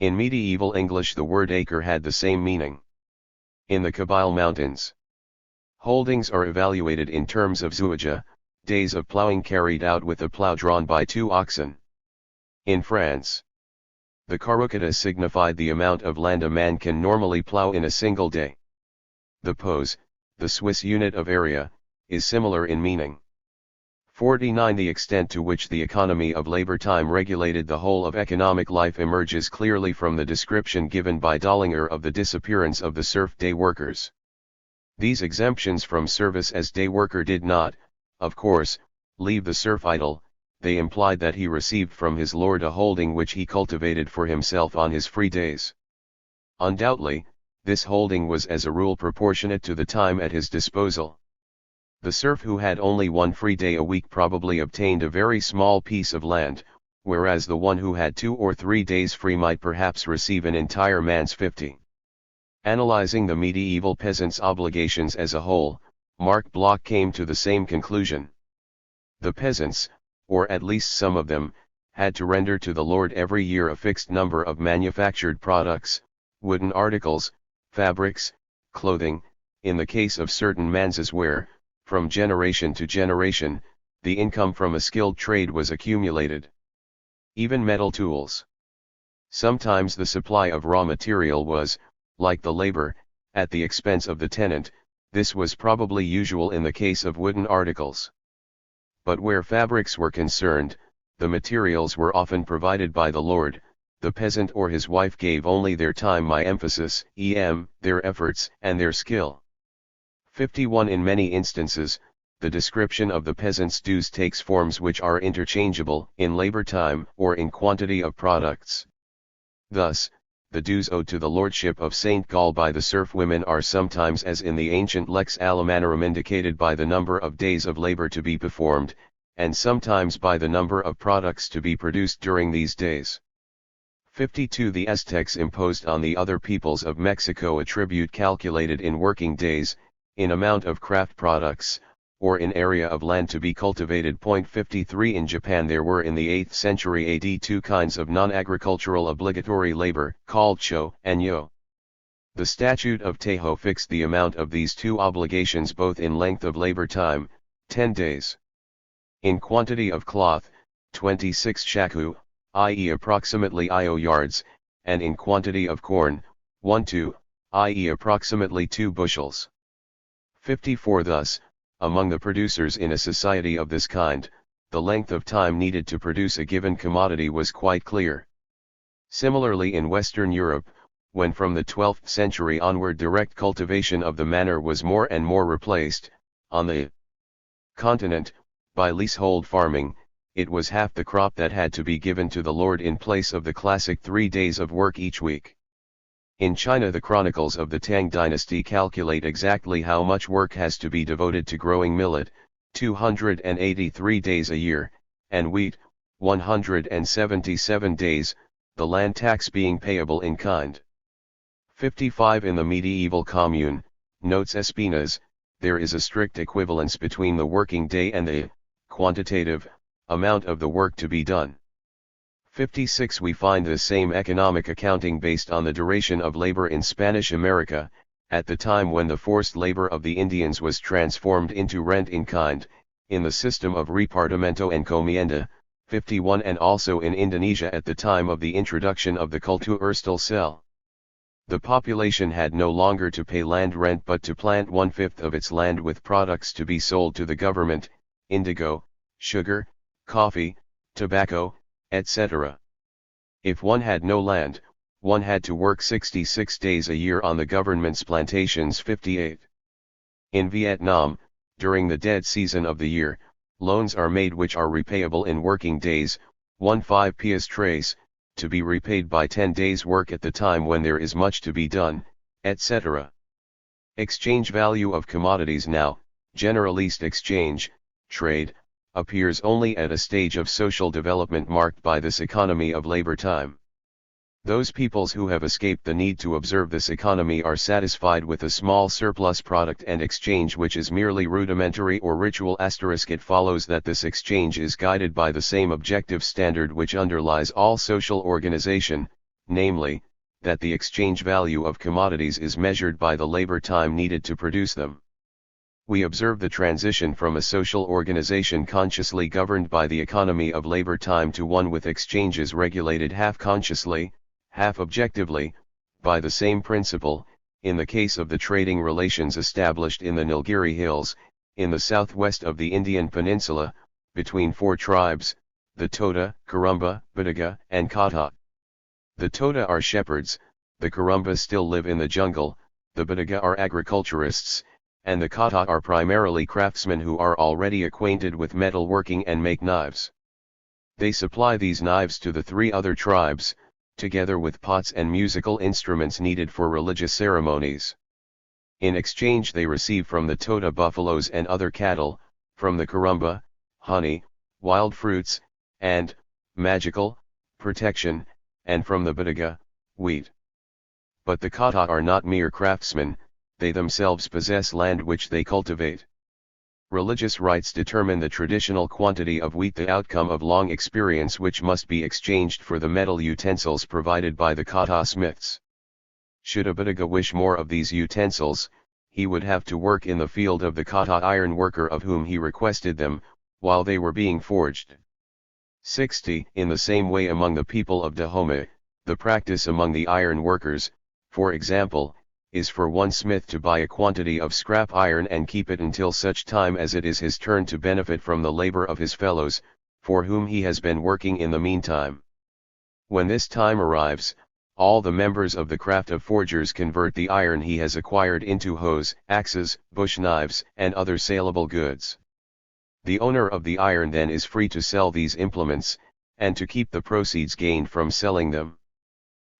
In medieval English the word acre had the same meaning. In the Kabyle Mountains, holdings are evaluated in terms of zouaja, days of plowing carried out with a plow drawn by 2 oxen. In France, the carrocata signified the amount of land a man can normally plow in a single day. The pose, the Swiss unit of area, is similar in meaning. 49. The extent to which the economy of labor time regulated the whole of economic life emerges clearly from the description given by Dollinger of the disappearance of the serf day workers. These exemptions from service as day worker did not, of course, leave the serf idle, they implied that he received from his lord a holding which he cultivated for himself on his free days. Undoubtedly, this holding was as a rule proportionate to the time at his disposal. The serf who had only 1 free day a week probably obtained a very small piece of land, whereas the one who had 2 or 3 days free might perhaps receive an entire man's 50. Analyzing the medieval peasants' obligations as a whole, Mark Bloch came to the same conclusion. The peasants, or at least some of them, had to render to the lord every year a fixed number of manufactured products, wooden articles, fabrics, clothing. In the case of certain manses where, from generation to generation, the income from a skilled trade was accumulated. Even metal tools. Sometimes the supply of raw material was, like the labor, at the expense of the tenant. This was probably usual in the case of wooden articles. But where fabrics were concerned, the materials were often provided by the lord. The peasant or his wife gave only their time, my emphasis, their efforts and their skill. 51. In many instances, the description of the peasant's dues takes forms which are interchangeable in labor time or in quantity of products. Thus, the dues owed to the lordship of St. Gall by the serf women are sometimes, as in the ancient Lex Alimentarum, indicated by the number of days of labor to be performed, and sometimes by the number of products to be produced during these days. 52. The Aztecs imposed on the other peoples of Mexico a tribute calculated in working days, in amount of craft products, or in area of land to be cultivated. 53. In Japan there were in the 8th century AD 2 kinds of non-agricultural obligatory labor, called cho and yo. The Statute of Teijo fixed the amount of these 2 obligations both in length of labor time, 10 days. In quantity of cloth, 26 shaku, i.e. approximately io yards, and in quantity of corn, 1-2, i.e. approximately 2 bushels. 54. Thus, among the producers in a society of this kind, the length of time needed to produce a given commodity was quite clear. Similarly in Western Europe, when from the 12th century onward direct cultivation of the manor was more and more replaced, on the continent, by leasehold farming, it was half the crop that had to be given to the lord in place of the classic 3 days of work each week. In China the chronicles of the Tang dynasty calculate exactly how much work has to be devoted to growing millet, 283 days a year, and wheat, 177 days, the land tax being payable in kind. 55. In the medieval commune, notes Espinas, there is a strict equivalence between the working day and the quantitative amount of the work to be done. 56 We find the same economic accounting based on the duration of labor in Spanish America, at the time when the forced labor of the Indians was transformed into rent in kind, in the system of repartimento encomienda, 51 and also in Indonesia at the time of the introduction of the Kultuurstel. The population had no longer to pay land rent but to plant 1/5 of its land with products to be sold to the government, indigo, sugar, coffee, tobacco, etc. If one had no land, one had to work 66 days a year on the government's plantations. 58. In Vietnam, during the dead season of the year, loans are made which are repayable in working days, 15 piastres, to be repaid by 10 days' work at the time when there is much to be done, etc. Exchange value of commodities now, generalist exchange, trade, appears only at a stage of social development marked by this economy of labor time. Those peoples who have escaped the need to observe this economy are satisfied with a small surplus product and exchange which is merely rudimentary or ritual. It follows that this exchange is guided by the same objective standard which underlies all social organization, namely, that the exchange value of commodities is measured by the labor time needed to produce them. We observe the transition from a social organization consciously governed by the economy of labor time to one with exchanges regulated half consciously, half objectively, by the same principle, in the case of the trading relations established in the Nilgiri Hills, in the southwest of the Indian Peninsula, between 4 tribes, the Toda, Kurumba, Badaga, and Kata. The Toda are shepherds, the Kurumba still live in the jungle, the Badaga are agriculturists, and the Kata are primarily craftsmen who are already acquainted with metal working and make knives. They supply these knives to the 3 other tribes, together with pots and musical instruments needed for religious ceremonies. In exchange they receive from the Toda buffaloes and other cattle, from the Kurumba, honey, wild fruits, and, magical, protection, and from the Badaga, wheat. But the Kata are not mere craftsmen, they themselves possess land which they cultivate. Religious rites determine the traditional quantity of wheat, the outcome of long experience which must be exchanged for the metal utensils provided by the Kata smiths. Should a Badaga wish more of these utensils, he would have to work in the field of the Kata iron worker of whom he requested them, while they were being forged. 60. In the same way among the people of Dahomey, the practice among the iron workers, for example, is for one smith to buy a quantity of scrap iron and keep it until such time as it is his turn to benefit from the labor of his fellows, for whom he has been working in the meantime. When this time arrives, all the members of the craft of forgers convert the iron he has acquired into hoes, axes, bush knives, and other saleable goods. The owner of the iron then is free to sell these implements, and to keep the proceeds gained from selling them.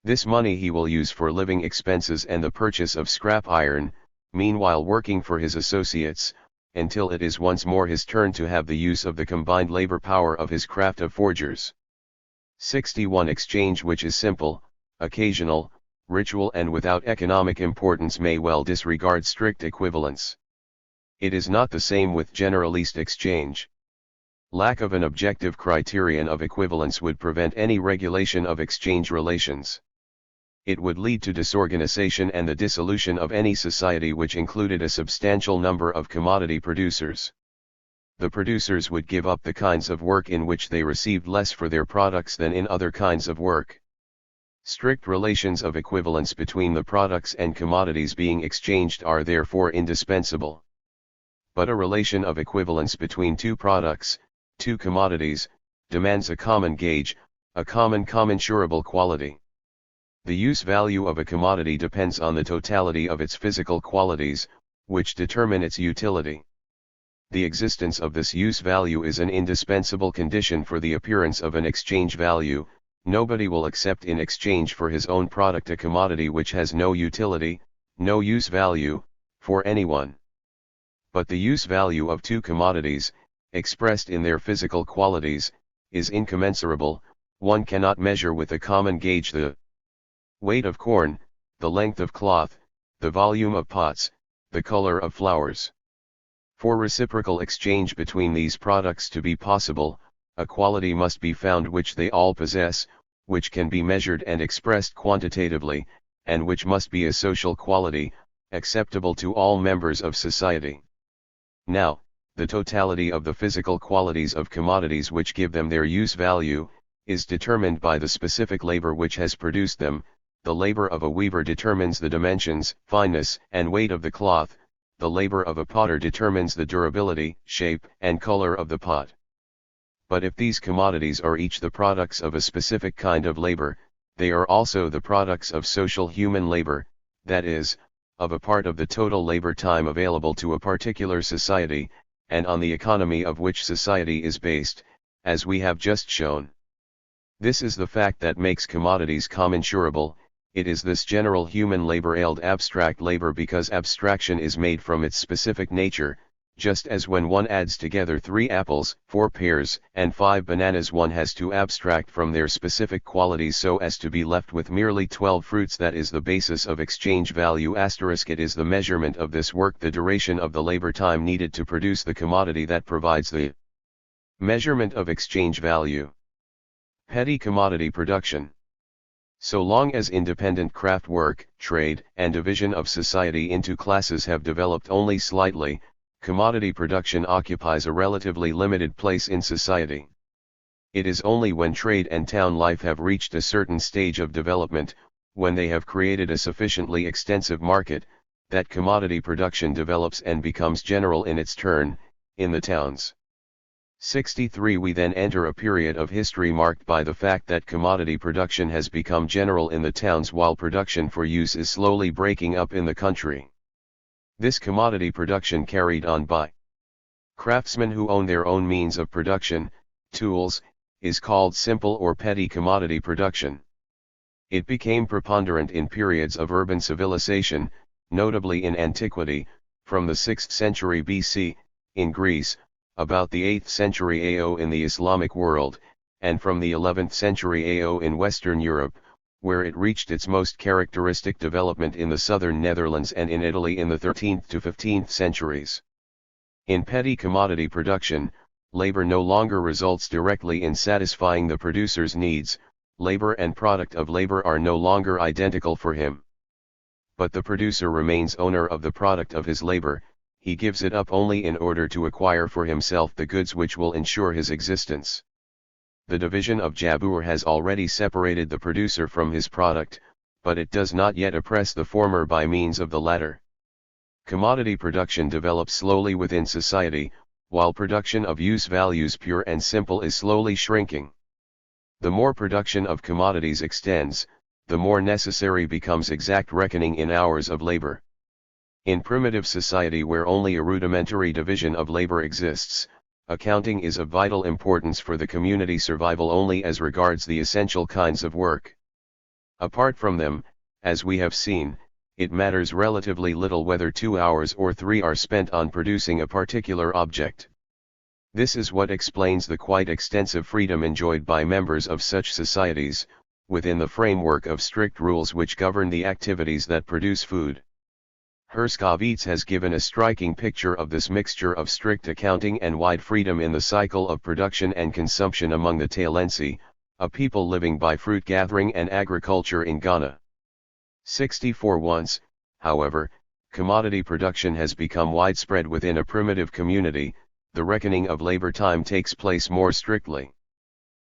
This money he will use for living expenses and the purchase of scrap iron, meanwhile working for his associates, until it is once more his turn to have the use of the combined labor power of his craft of forgers. 61. Exchange which is simple, occasional, ritual and without economic importance may well disregard strict equivalence. It is not the same with generalist exchange. Lack of an objective criterion of equivalence would prevent any regulation of exchange relations. It would lead to disorganization and the dissolution of any society which included a substantial number of commodity producers. The producers would give up the kinds of work in which they received less for their products than in other kinds of work. Strict relations of equivalence between the products and commodities being exchanged are therefore indispensable. But a relation of equivalence between 2 products, 2 commodities, demands a common gauge, a common commensurable quality. The use value of a commodity depends on the totality of its physical qualities, which determine its utility. The existence of this use value is an indispensable condition for the appearance of an exchange value. Nobody will accept in exchange for his own product a commodity which has no utility, no use value, for anyone. But the use value of 2 commodities, expressed in their physical qualities, is incommensurable. One cannot measure with a common gauge the weight of corn, the length of cloth, the volume of pots, the color of flowers. For reciprocal exchange between these products to be possible, a quality must be found which they all possess, which can be measured and expressed quantitatively, and which must be a social quality, acceptable to all members of society. Now, the totality of the physical qualities of commodities which give them their use value, is determined by the specific labor which has produced them. The labor of a weaver determines the dimensions, fineness, and weight of the cloth. The labor of a potter determines the durability, shape, and color of the pot. But if these commodities are each the products of a specific kind of labor, they are also the products of social human labor, that is, of a part of the total labor time available to a particular society, and on the economy of which society is based, as we have just shown. This is the fact that makes commodities commensurable. It is this general human labor called abstract labor because abstraction is made from its specific nature, just as when one adds together 3 apples, 4 pears, and 5 bananas one has to abstract from their specific qualities so as to be left with merely 12 fruits. That is the basis of exchange value. It is the measurement of this work, the duration of the labor time needed to produce the commodity, that provides the measurement of exchange value. Petty commodity production. So long as independent craft work, trade, and division of society into classes have developed only slightly, commodity production occupies a relatively limited place in society. It is only when trade and town life have reached a certain stage of development, when they have created a sufficiently extensive market, that commodity production develops and becomes general in its turn, in the towns. 63. We then enter a period of history marked by the fact that commodity production has become general in the towns while production for use is slowly breaking up in the country. This commodity production carried on by craftsmen who own their own means of production, tools, is called simple or petty commodity production. It became preponderant in periods of urban civilization, notably in antiquity, from the 6th century BC, in Greece, about the 8th century AO in the Islamic world, and from the 11th century AO in Western Europe, where it reached its most characteristic development in the southern Netherlands and in Italy in the 13th to 15th centuries. In petty commodity production, labor no longer results directly in satisfying the producer's needs. Labor and product of labor are no longer identical for him. But the producer remains owner of the product of his labor. He gives it up only in order to acquire for himself the goods which will ensure his existence. The division of Jabur has already separated the producer from his product, but it does not yet oppress the former by means of the latter. Commodity production develops slowly within society, while production of use values pure and simple is slowly shrinking. The more production of commodities extends, the more necessary becomes exact reckoning in hours of labor. In primitive society where only a rudimentary division of labor exists, accounting is of vital importance for the community survival only as regards the essential kinds of work. Apart from them, as we have seen, it matters relatively little whether 2 hours or 3 are spent on producing a particular object. This is what explains the quite extensive freedom enjoyed by members of such societies, within the framework of strict rules which govern the activities that produce food. Herskovits has given a striking picture of this mixture of strict accounting and wide freedom in the cycle of production and consumption among the Talensi, a people living by fruit gathering and agriculture in Ghana. 64. Once, however, commodity production has become widespread within a primitive community, the reckoning of labor time takes place more strictly.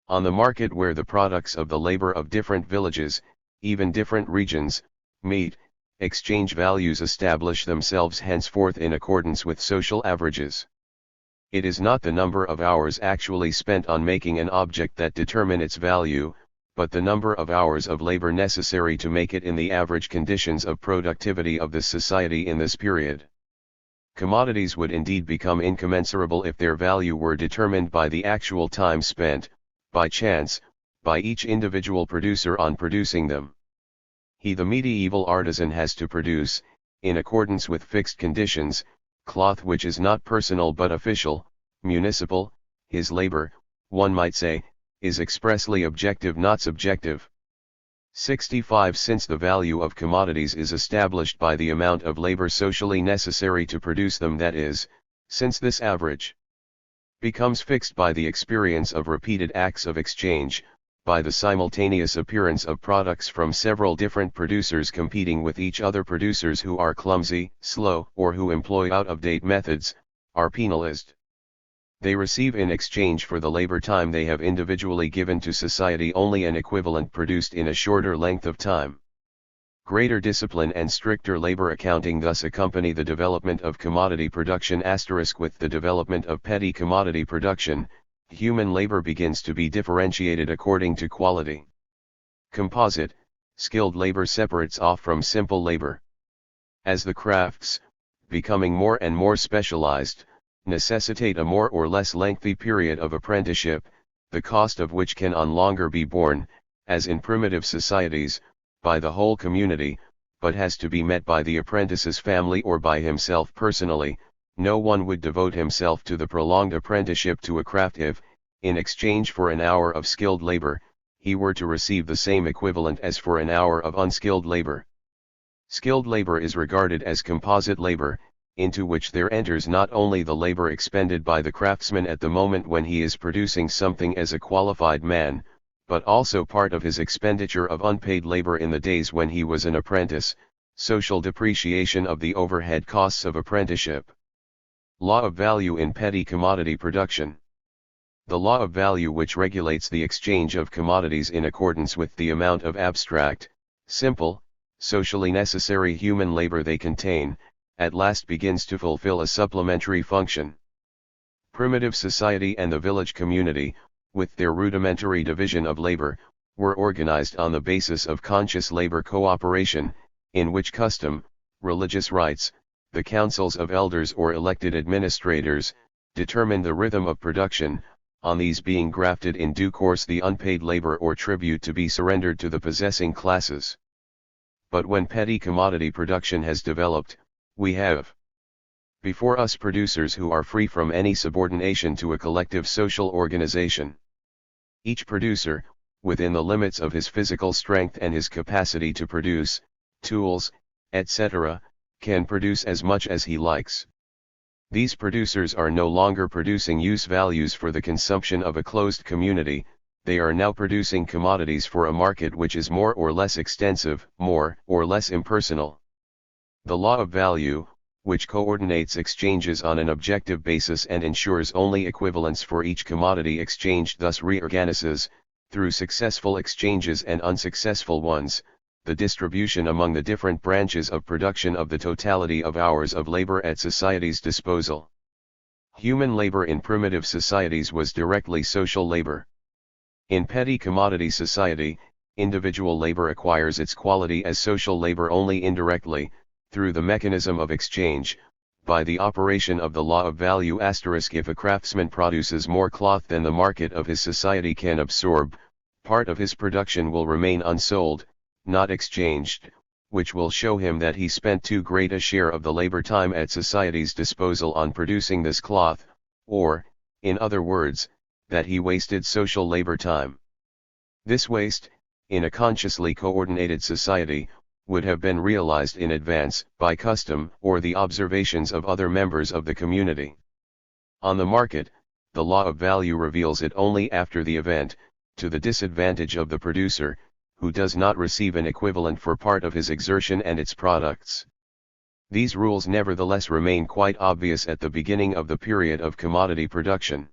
On the market where the products of the labor of different villages, even different regions, meet, exchange values establish themselves henceforth in accordance with social averages. It is not the number of hours actually spent on making an object that determine its value, but the number of hours of labor necessary to make it in the average conditions of productivity of this society in this period. Commodities would indeed become incommensurable if their value were determined by the actual time spent, by chance, by each individual producer on producing them. The medieval artisan has to produce, in accordance with fixed conditions, cloth which is not personal but official, municipal. His labor, one might say, is expressly objective not subjective. 65. Since the value of commodities is established by the amount of labor socially necessary to produce them, that is, since this average becomes fixed by the experience of repeated acts of exchange, by the simultaneous appearance of products from several different producers competing with each other. Producers who are clumsy, slow, or who employ out-of-date methods, are penalized. They receive in exchange for the labor time they have individually given to society only an equivalent produced in a shorter length of time. Greater discipline and stricter labor accounting thus accompany the development of commodity production. With the development of petty commodity production, human labor begins to be differentiated according to quality. Composite, skilled labor separates off from simple labor. As the crafts, becoming more and more specialized, necessitate a more or less lengthy period of apprenticeship, the cost of which can no longer be borne, as in primitive societies, by the whole community, but has to be met by the apprentice's family or by himself personally. No one would devote himself to the prolonged apprenticeship to a craft if, in exchange for an hour of skilled labor, he were to receive the same equivalent as for an hour of unskilled labor. Skilled labor is regarded as composite labor, into which there enters not only the labor expended by the craftsman at the moment when he is producing something as a qualified man, but also part of his expenditure of unpaid labor in the days when he was an apprentice, social depreciation of the overhead costs of apprenticeship. Law of value in petty commodity production. The law of value, which regulates the exchange of commodities in accordance with the amount of abstract, simple, socially necessary human labor they contain, at last begins to fulfill a supplementary function. Primitive society and the village community, with their rudimentary division of labor, were organized on the basis of conscious labor cooperation, in which custom, religious rites, the councils of elders or elected administrators, determined the rhythm of production, on these being grafted in due course the unpaid labor or tribute to be surrendered to the possessing classes. But when petty commodity production has developed, we have before us producers who are free from any subordination to a collective social organization. Each producer, within the limits of his physical strength and his capacity to produce, tools, etc., can produce as much as he likes. These producers are no longer producing use values for the consumption of a closed community, they are now producing commodities for a market which is more or less extensive, more or less impersonal. The law of value, which coordinates exchanges on an objective basis and ensures only equivalence for each commodity exchanged, thus reorganizes, through successful exchanges and unsuccessful ones, the distribution among the different branches of production of the totality of hours of labor at society's disposal. Human labor in primitive societies was directly social labor. In petty commodity society, individual labor acquires its quality as social labor only indirectly, through the mechanism of exchange, by the operation of the law of value. If a craftsman produces more cloth than the market of his society can absorb, part of his production will remain unsold, not exchanged, which will show him that he spent too great a share of the labor time at society's disposal on producing this cloth, or, in other words, that he wasted social labor time. This waste, in a consciously coordinated society, would have been realized in advance, by custom or the observations of other members of the community. On the market, the law of value reveals it only after the event, to the disadvantage of the producer, who does not receive an equivalent for part of his exertion and its products. These rules nevertheless remain quite obvious at the beginning of the period of commodity production.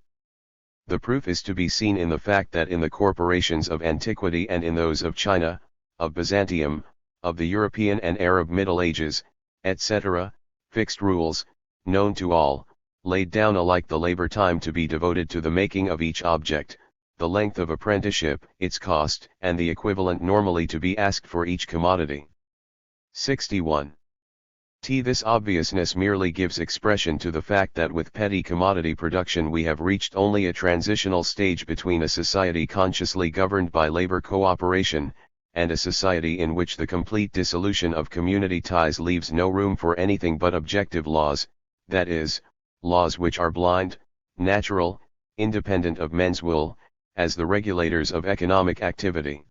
The proof is to be seen in the fact that in the corporations of antiquity and in those of China, of Byzantium, of the European and Arab Middle Ages, etc., fixed rules, known to all, laid down alike the labor time to be devoted to the making of each object, the length of apprenticeship, its cost, and the equivalent normally to be asked for each commodity. 61. This obviousness merely gives expression to the fact that with petty commodity production we have reached only a transitional stage between a society consciously governed by labor cooperation, and a society in which the complete dissolution of community ties leaves no room for anything but objective laws, that is, laws which are blind, natural, independent of men's will, as the regulators of economic activity.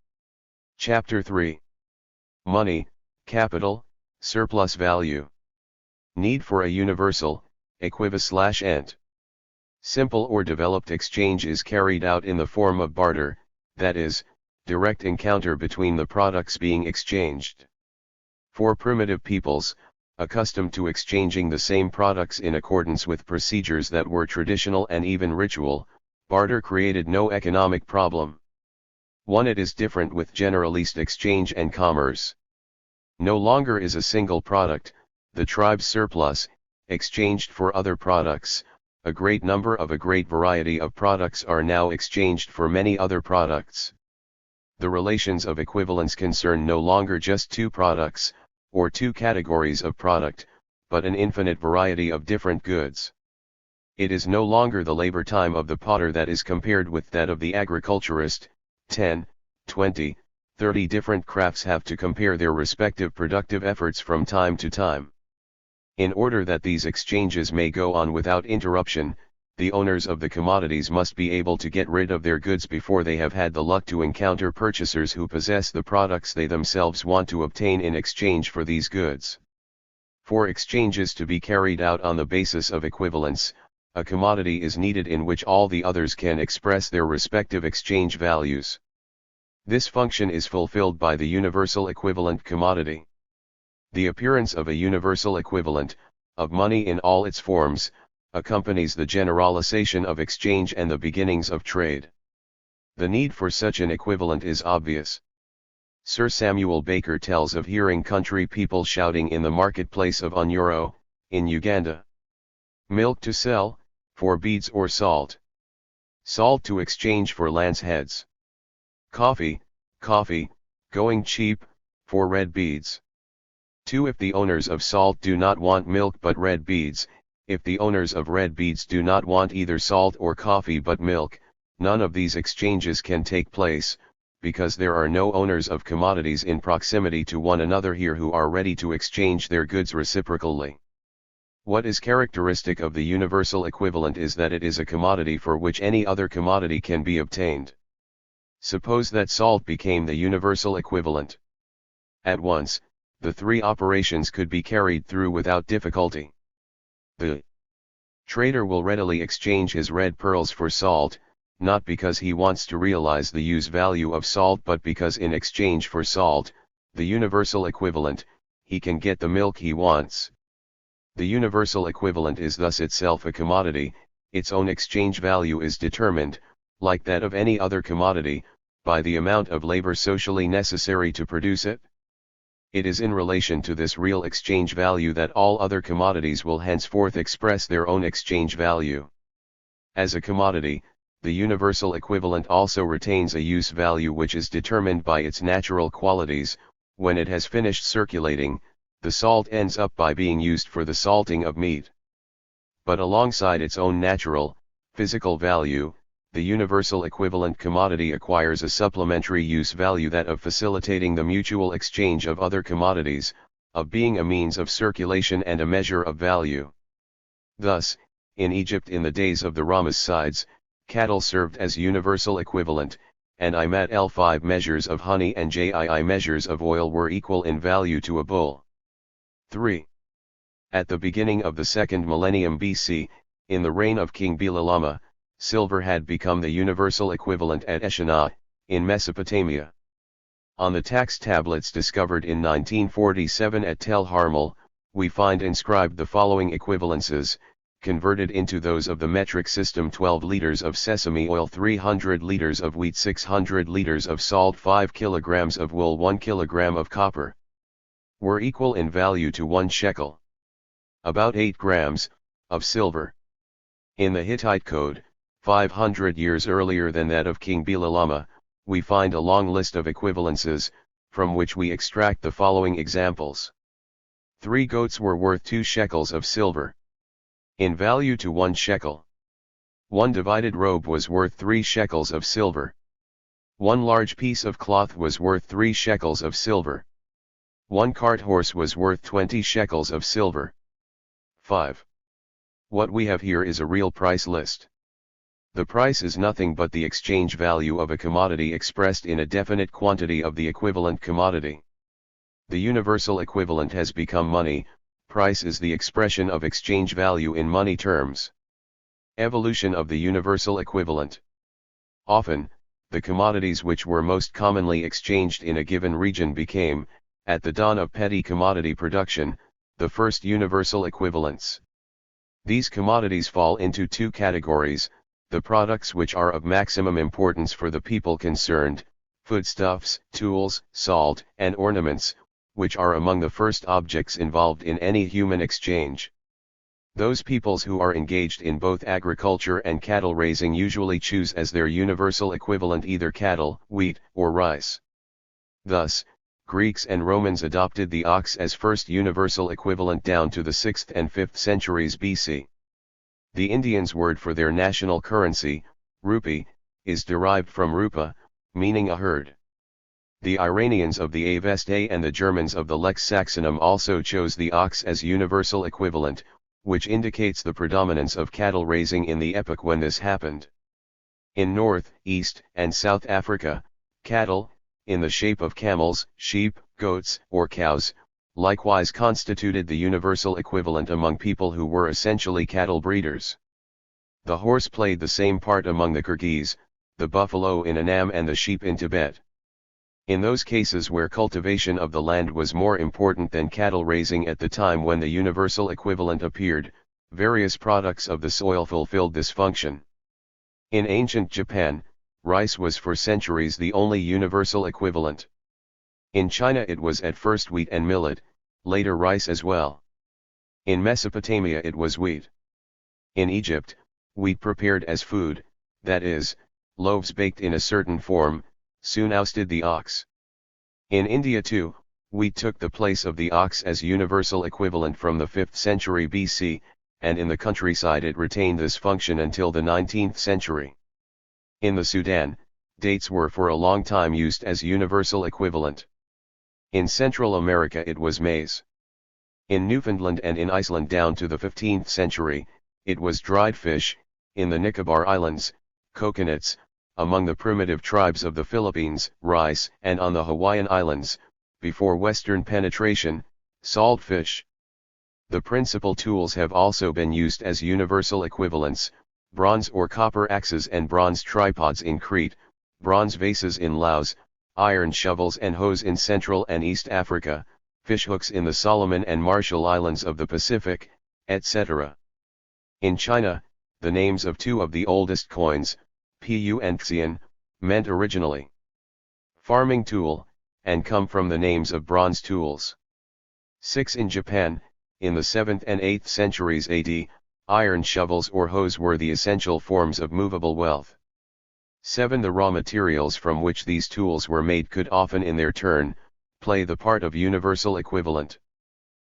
Chapter 3. Money, Capital, Surplus Value. Need for a universal, equivalent/ent. Simple or developed exchange is carried out in the form of barter, that is, direct encounter between the products being exchanged. For primitive peoples, accustomed to exchanging the same products in accordance with procedures that were traditional and even ritual, barter created no economic problem. It is different with generalist exchange and commerce. No longer is a single product, the tribe's surplus, exchanged for other products. A great number of a great variety of products are now exchanged for many other products. The relations of equivalence concern no longer just two products, or two categories of product, but an infinite variety of different goods. It is no longer the labor time of the potter that is compared with that of the agriculturist. 10, 20, 30 different crafts have to compare their respective productive efforts from time to time. In order that these exchanges may go on without interruption, the owners of the commodities must be able to get rid of their goods before they have had the luck to encounter purchasers who possess the products they themselves want to obtain in exchange for these goods. For exchanges to be carried out on the basis of equivalence, a commodity is needed in which all the others can express their respective exchange values. This function is fulfilled by the universal equivalent commodity. The appearance of a universal equivalent, of money in all its forms, accompanies the generalization of exchange and the beginnings of trade. The need for such an equivalent is obvious. Sir Samuel Baker tells of hearing country people shouting in the marketplace of Unyoro, in Uganda. Milk to sell, for beads or salt. Salt to exchange for lance heads. Coffee, going cheap, for red beads. 2. If the owners of salt do not want milk but red beads, if the owners of red beads do not want either salt or coffee but milk, none of these exchanges can take place, because there are no owners of commodities in proximity to one another here who are ready to exchange their goods reciprocally. What is characteristic of the universal equivalent is that it is a commodity for which any other commodity can be obtained. Suppose that salt became the universal equivalent. At once, the three operations could be carried through without difficulty. The trader will readily exchange his red pearls for salt, not because he wants to realize the use value of salt but because in exchange for salt, the universal equivalent, he can get the milk he wants. The universal equivalent is thus itself a commodity, its own exchange value is determined, like that of any other commodity, by the amount of labor socially necessary to produce it. It is in relation to this real exchange value that all other commodities will henceforth express their own exchange value. As a commodity, the universal equivalent also retains a use value which is determined by its natural qualities. When it has finished circulating, the salt ends up by being used for the salting of meat. But alongside its own natural, physical value, the universal equivalent commodity acquires a supplementary use value, that of facilitating the mutual exchange of other commodities, of being a means of circulation and a measure of value. Thus, in Egypt in the days of the Ramessides, cattle served as universal equivalent, and IMAT 5 measures of honey and JII measures of oil were equal in value to a bull. 3. At the beginning of the second millennium BC, in the reign of King Bilalama, silver had become the universal equivalent at Eshanah, in Mesopotamia. On the tax tablets discovered in 1947 at Tel Harmal, we find inscribed the following equivalences, converted into those of the metric system: 12 liters of sesame oil, 300 liters of wheat, 600 liters of salt, 5 kilograms of wool, 1 kilogram of copper, were equal in value to 1 shekel. About 8 grams, of silver. In the Hittite code, 500 years earlier than that of King Bilalama, we find a long list of equivalences, from which we extract the following examples. 3 goats were worth 2 shekels of silver. In value to 1 shekel. 1 divided robe was worth 3 shekels of silver. 1 large piece of cloth was worth 3 shekels of silver. 1 cart horse was worth 20 shekels of silver. 5. What we have here is a real price list. The price is nothing but the exchange value of a commodity expressed in a definite quantity of the equivalent commodity. The universal equivalent has become money. Price is the expression of exchange value in money terms. Evolution of the universal equivalent. Often, the commodities which were most commonly exchanged in a given region became, at the dawn of petty commodity production, the first universal equivalents. These commodities fall into two categories: the products which are of maximum importance for the people concerned, foodstuffs, tools, salt, and ornaments, which are among the first objects involved in any human exchange. Those peoples who are engaged in both agriculture and cattle raising usually choose as their universal equivalent either cattle, wheat, or rice. Thus, Greeks and Romans adopted the ox as first universal equivalent down to the 6th and 5th centuries BC. The Indians' word for their national currency, rupee, is derived from rupa, meaning a herd. The Iranians of the Avesta and the Germans of the Lex Saxonum also chose the ox as universal equivalent, which indicates the predominance of cattle raising in the epoch when this happened. In North, East, and South Africa, cattle, in the shape of camels, sheep, goats, or cows, likewise constituted the universal equivalent among people who were essentially cattle breeders. The horse played the same part among the Kyrgyz, the buffalo in Annam and the sheep in Tibet. In those cases where cultivation of the land was more important than cattle raising at the time when the universal equivalent appeared, various products of the soil fulfilled this function. In ancient Japan, rice was for centuries the only universal equivalent. In China it was at first wheat and millet, later rice as well. In Mesopotamia it was wheat. In Egypt, wheat prepared as food, that is, loaves baked in a certain form, soon ousted the ox. In India too, wheat took the place of the ox as universal equivalent from the 5th century BC, and in the countryside it retained this function until the 19th century. In the Sudan, dates were for a long time used as universal equivalent. In Central America it was maize. In Newfoundland and in Iceland down to the 15th century, it was dried fish. In the Nicobar Islands, coconuts. Among the primitive tribes of the Philippines, rice, and on the Hawaiian Islands, before Western penetration, salt fish. The principal tools have also been used as universal equivalents: bronze or copper axes and bronze tripods in Crete, bronze vases in Laos, iron shovels and hoes in Central and East Africa, fishhooks in the Solomon and Marshall Islands of the Pacific, etc. In China, the names of two of the oldest coins, Pu and Xian, meant originally farming tool, and come from the names of bronze tools. 6. In Japan, in the 7th and 8th centuries AD, iron shovels or hoes were the essential forms of movable wealth. 7. The raw materials from which these tools were made could often in their turn, play the part of universal equivalent.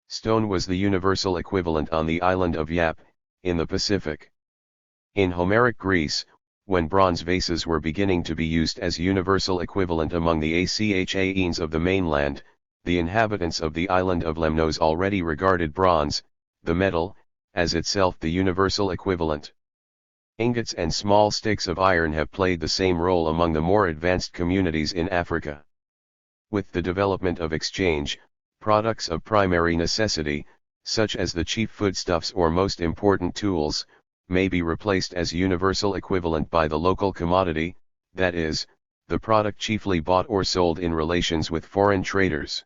Stone was the universal equivalent on the island of Yap, in the Pacific. In Homeric Greece, when bronze vases were beginning to be used as universal equivalent among the Achaeans of the mainland, the inhabitants of the island of Lemnos already regarded bronze, the metal, as itself the universal equivalent. Ingots and small sticks of iron have played the same role among the more advanced communities in Africa. With the development of exchange, products of primary necessity, such as the chief foodstuffs or most important tools, may be replaced as universal equivalent by the local commodity, that is, the product chiefly bought or sold in relations with foreign traders.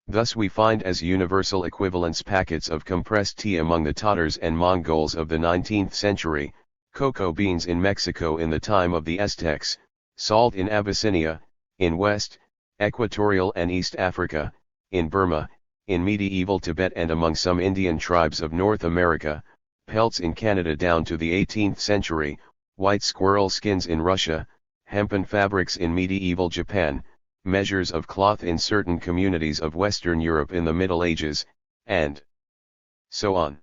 Thus we find as universal equivalents packets of compressed tea among the Tatars and Mongols of the 19th century, cocoa beans in Mexico in the time of the Aztecs, salt in Abyssinia, in West, Equatorial and East Africa, in Burma, in medieval Tibet and among some Indian tribes of North America, pelts in Canada down to the 18th century, white squirrel skins in Russia, hempen fabrics in medieval Japan, measures of cloth in certain communities of Western Europe in the Middle Ages, and so on.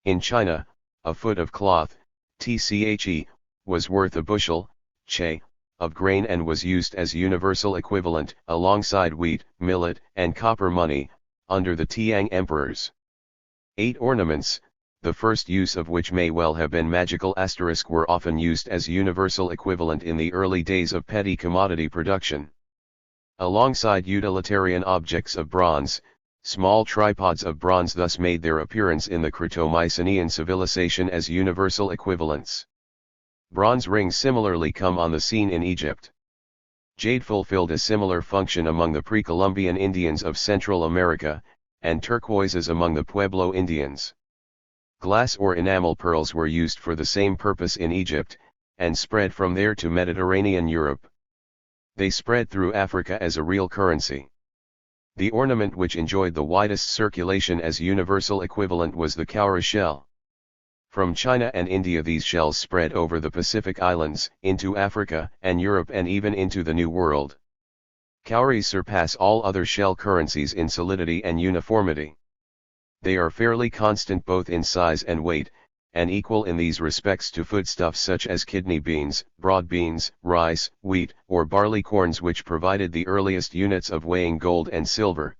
In China, a foot of cloth, tche, was worth a bushel, che, of grain and was used as universal equivalent alongside wheat, millet, and copper money, under the Tiang emperors. 8. Ornaments, the first use of which may well have been magical asterisk, were often used as universal equivalent in the early days of petty commodity production. Alongside utilitarian objects of bronze, Small tripods of bronze thus made their appearance in the Crito-Mycenaean civilization as universal equivalents. Bronze rings similarly come on the scene in Egypt. Jade fulfilled a similar function among the pre-Columbian Indians of Central America, and turquoises among the Pueblo Indians. Glass or enamel pearls were used for the same purpose in Egypt, and spread from there to Mediterranean Europe. They spread through Africa as a real currency. The ornament which enjoyed the widest circulation as universal equivalent was the cowrie shell. From China and India these shells spread over the Pacific Islands, into Africa and Europe and even into the New World. Cowries surpass all other shell currencies in solidity and uniformity. They are fairly constant both in size and weight, and equal in these respects to foodstuffs such as kidney beans, broad beans, rice, wheat, or barley corns which provided the earliest units of weighing gold and silver.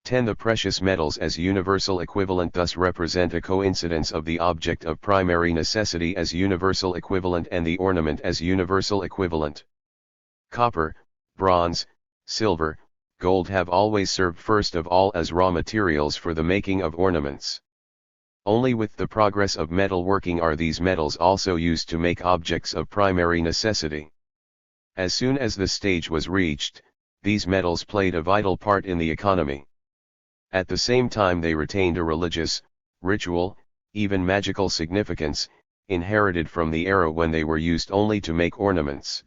10. The precious metals as universal equivalent thus represent a coincidence of the object of primary necessity as universal equivalent and the ornament as universal equivalent. Copper, bronze, silver, gold have always served first of all as raw materials for the making of ornaments. Only with the progress of metalworking are these metals also used to make objects of primary necessity. As soon as this stage was reached, these metals played a vital part in the economy. At the same time they retained a religious, ritual, even magical significance, inherited from the era when they were used only to make ornaments.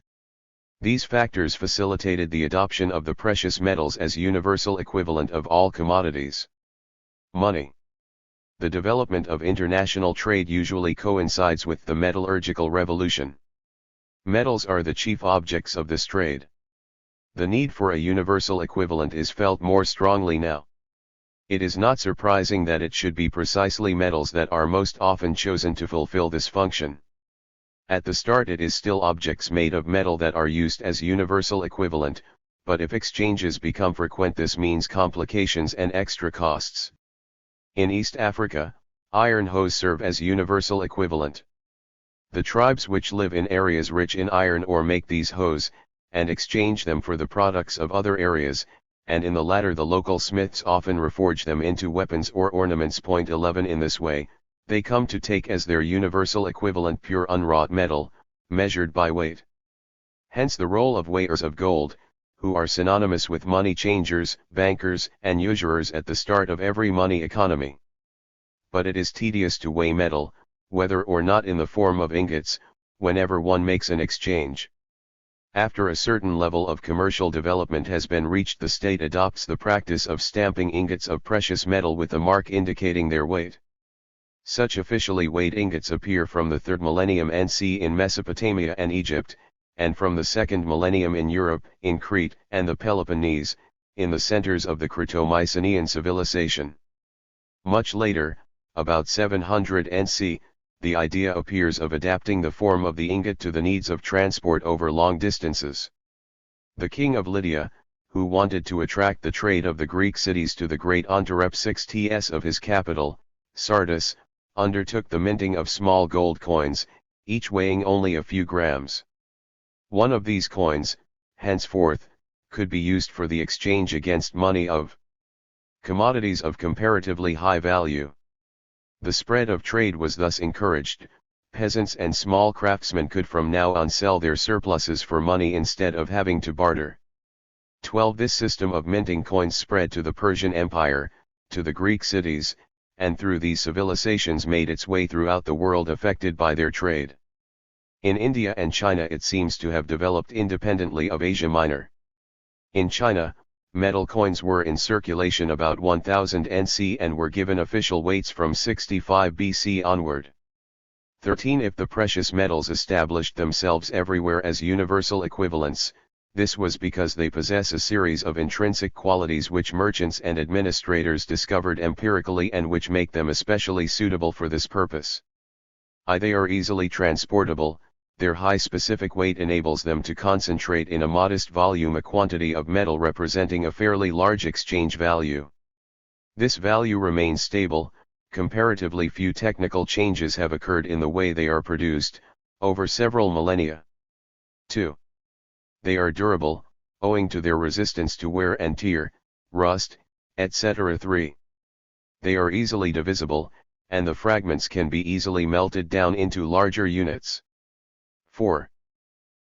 These factors facilitated the adoption of the precious metals as universal equivalent of all commodities. Money. The development of international trade usually coincides with the metallurgical revolution. Metals are the chief objects of this trade. The need for a universal equivalent is felt more strongly now. It is not surprising that it should be precisely metals that are most often chosen to fulfill this function. At the start it is still objects made of metal that are used as universal equivalent, but if exchanges become frequent this means complications and extra costs. In East Africa, iron hoes serve as universal equivalent. The tribes which live in areas rich in iron ore make these hoes, and exchange them for the products of other areas, and in the latter the local smiths often reforge them into weapons or ornaments. 11 In this way, they come to take as their universal equivalent pure unwrought metal, measured by weight. Hence the role of weighers of gold, who are synonymous with money changers, bankers, and usurers at the start of every money economy. But it is tedious to weigh metal, whether or not in the form of ingots, whenever one makes an exchange. After a certain level of commercial development has been reached, the state adopts the practice of stamping ingots of precious metal with a mark indicating their weight. Such officially weighed ingots appear from the 3rd millennium NC in Mesopotamia and Egypt, and from the 2nd millennium in Europe, in Crete and the Peloponnese, in the centers of the Crito-Mycenaean civilization. Much later, about 700 NC, the idea appears of adapting the form of the ingot to the needs of transport over long distances. The king of Lydia, who wanted to attract the trade of the Greek cities to the great Ontarepsix of his capital, Sardis, undertook the minting of small gold coins, each weighing only a few grams. One of these coins, henceforth, could be used for the exchange against money of commodities of comparatively high value. The spread of trade was thus encouraged. Peasants and small craftsmen could from now on sell their surpluses for money instead of having to barter. 12. This system of minting coins spread to the Persian Empire, to the Greek cities, and through these civilizations made its way throughout the world affected by their trade. In India and China it seems to have developed independently of Asia Minor. In China, metal coins were in circulation about 1000 NC and were given official weights from 65 BC onward. 13. If the precious metals established themselves everywhere as universal equivalents, this was because they possess a series of intrinsic qualities which merchants and administrators discovered empirically and which make them especially suitable for this purpose. They are easily transportable. Their high specific weight enables them to concentrate in a modest volume a quantity of metal representing a fairly large exchange value. This value remains stable. Comparatively few technical changes have occurred in the way they are produced, over several millennia. 2. They are durable, owing to their resistance to wear and tear, rust, etc. 3. They are easily divisible, and the fragments can be easily melted down into larger units. 4.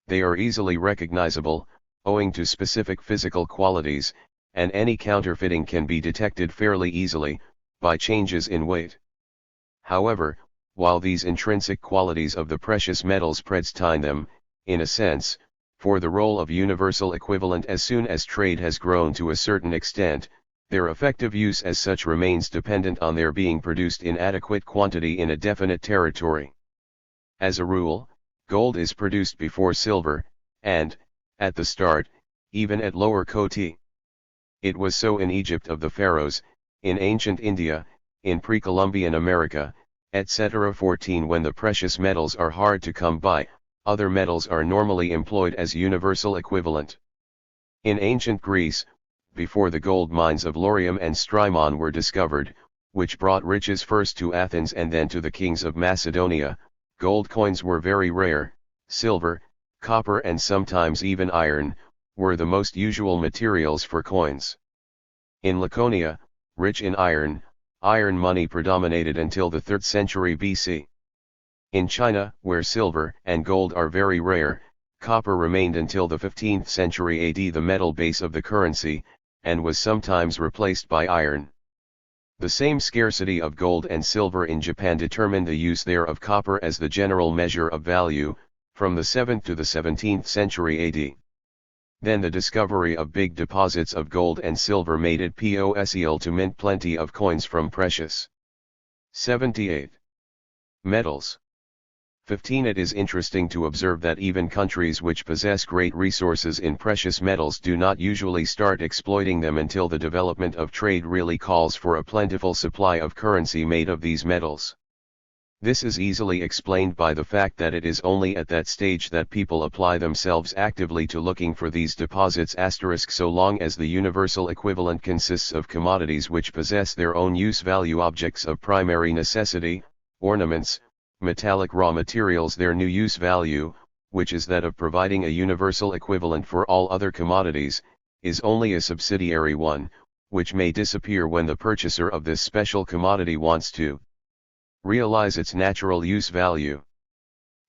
They are easily recognizable, owing to specific physical qualities, and any counterfeiting can be detected fairly easily, by changes in weight. However, while these intrinsic qualities of the precious metals predestine them, in a sense, for the role of universal equivalent as soon as trade has grown to a certain extent, their effective use as such remains dependent on their being produced in adequate quantity in a definite territory. As a rule, gold is produced before silver, and, at the start, even at lower quota. It was so in Egypt of the pharaohs, in ancient India, in pre-Columbian America, etc. 14. When the precious metals are hard to come by, other metals are normally employed as universal equivalent. In ancient Greece, before the gold mines of Laurium and Strymon were discovered, which brought riches first to Athens and then to the kings of Macedonia, gold coins were very rare. Silver, copper and sometimes even iron, were the most usual materials for coins. In Laconia, rich in iron, iron money predominated until the 3rd century BC. In China, where silver and gold are very rare, copper remained until the 15th century AD the metal base of the currency, and was sometimes replaced by iron. The same scarcity of gold and silver in Japan determined the use there of copper as the general measure of value, from the 7th to the 17th century AD. Then the discovery of big deposits of gold and silver made it possible to mint plenty of coins from precious. 78. Metals. 15. It is interesting to observe that even countries which possess great resources in precious metals do not usually start exploiting them until the development of trade really calls for a plentiful supply of currency made of these metals. This is easily explained by the fact that it is only at that stage that people apply themselves actively to looking for these deposits * so long as the universal equivalent consists of commodities which possess their own use-value objects of primary necessity, ornaments, metallic raw materials. Their new use value, which is that of providing a universal equivalent for all other commodities, is only a subsidiary one, which may disappear when the purchaser of this special commodity wants to realize its natural use value.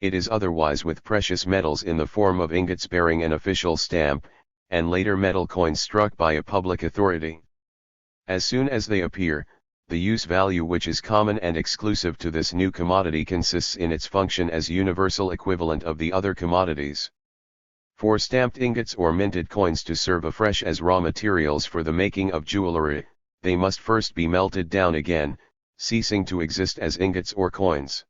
It is otherwise with precious metals in the form of ingots bearing an official stamp, and later metal coins struck by a public authority. As soon as they appear, the use value which is common and exclusive to this new commodity consists in its function as universal equivalent of the other commodities. For stamped ingots or minted coins to serve afresh as raw materials for the making of jewelry, they must first be melted down again, ceasing to exist as ingots or coins.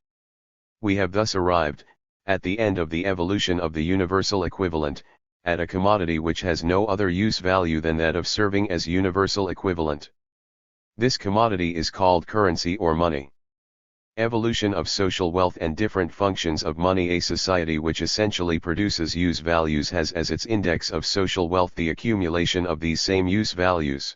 We have thus arrived, at the end of the evolution of the universal equivalent, at a commodity which has no other use value than that of serving as universal equivalent. This commodity is called currency or money. Evolution of social wealth and different functions of money. A society which essentially produces use values has as its index of social wealth the accumulation of these same use values.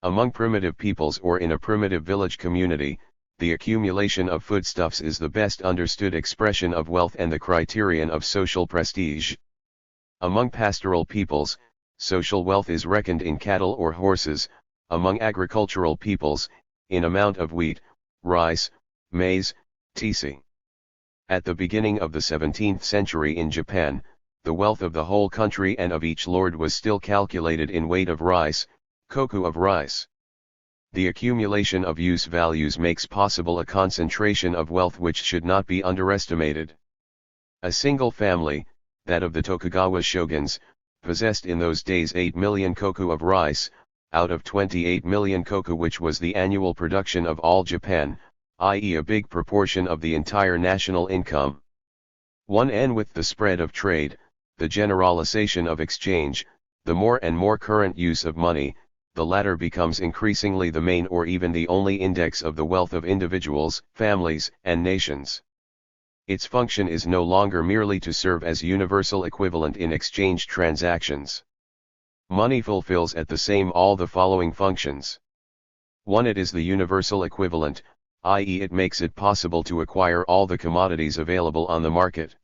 Among primitive peoples or in a primitive village community, the accumulation of foodstuffs is the best understood expression of wealth and the criterion of social prestige. Among pastoral peoples, social wealth is reckoned in cattle or horses. Among agricultural peoples, in amount of wheat, rice, maize, etc. At the beginning of the 17th century in Japan, the wealth of the whole country and of each lord was still calculated in weight of rice, koku of rice. The accumulation of use values makes possible a concentration of wealth which should not be underestimated. A single family, that of the Tokugawa shoguns, possessed in those days 8 million koku of rice, out of 28 million koku, which was the annual production of all Japan, i.e. a big proportion of the entire national income. 1. With the spread of trade, the generalization of exchange, the more and more current use of money, the latter becomes increasingly the main or even the only index of the wealth of individuals, families, and nations. Its function is no longer merely to serve as universal equivalent in exchange transactions. Money fulfills at the same all the following functions. 1. It is the universal equivalent, i.e. it makes it possible to acquire all the commodities available on the market.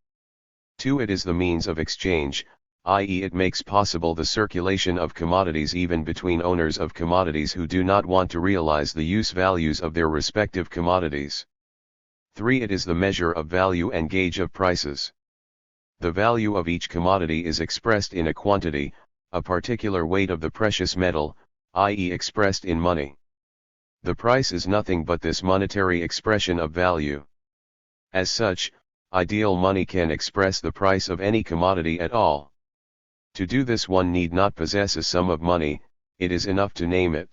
2. It is the means of exchange, i.e. it makes possible the circulation of commodities even between owners of commodities who do not want to realize the use values of their respective commodities. 3. It is the measure of value and gauge of prices. The value of each commodity is expressed in a quantity, a particular weight of the precious metal, i.e. expressed in money. The price is nothing but this monetary expression of value. As such, ideal money can express the price of any commodity at all. To do this one need not possess a sum of money, it is enough to name it.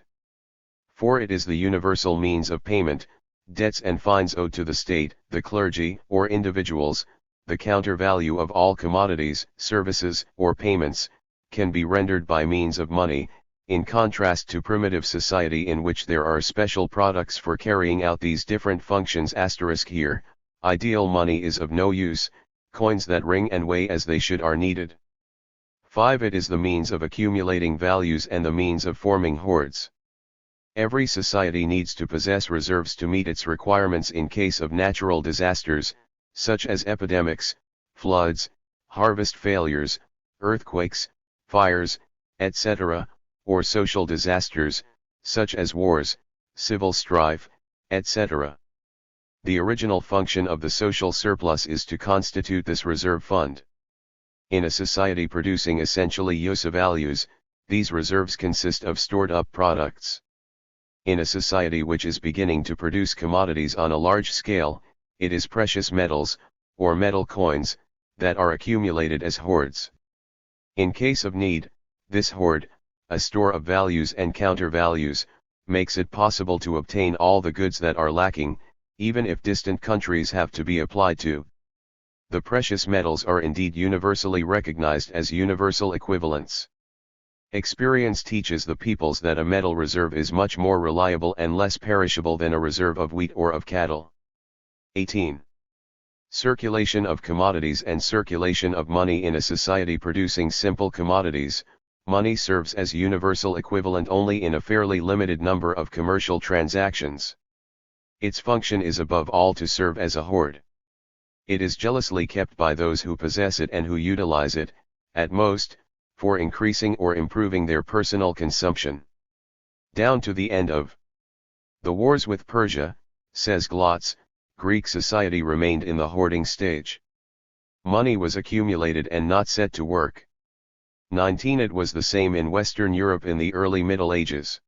4. It is the universal means of payment, debts and fines owed to the state, the clergy, or individuals. The counter value of all commodities, services, or payments, can be rendered by means of money, in contrast to primitive society in which there are special products for carrying out these different functions. Here, ideal money is of no use, coins that ring and weigh as they should are needed. 5. It is the means of accumulating values and the means of forming hoards. Every society needs to possess reserves to meet its requirements in case of natural disasters, such as epidemics, floods, harvest failures, earthquakes, fires, etc., or social disasters, such as wars, civil strife, etc. The original function of the social surplus is to constitute this reserve fund. In a society producing essentially use values, these reserves consist of stored-up products. In a society which is beginning to produce commodities on a large scale, it is precious metals, or metal coins, that are accumulated as hoards. In case of need, this hoard, a store of values and counter-values, makes it possible to obtain all the goods that are lacking, even if distant countries have to be applied to. The precious metals are indeed universally recognized as universal equivalents. Experience teaches the peoples that a metal reserve is much more reliable and less perishable than a reserve of wheat or of cattle. 18. Circulation of commodities and circulation of money. In a society producing simple commodities, money serves as universal equivalent only in a fairly limited number of commercial transactions. Its function is above all to serve as a hoard. It is jealously kept by those who possess it and who utilize it, at most, for increasing or improving their personal consumption. Down to the end of the wars with Persia, says Glotz, Greek society remained in the hoarding stage. Money was accumulated and not set to work. 19. It was the same in Western Europe in the early Middle Ages.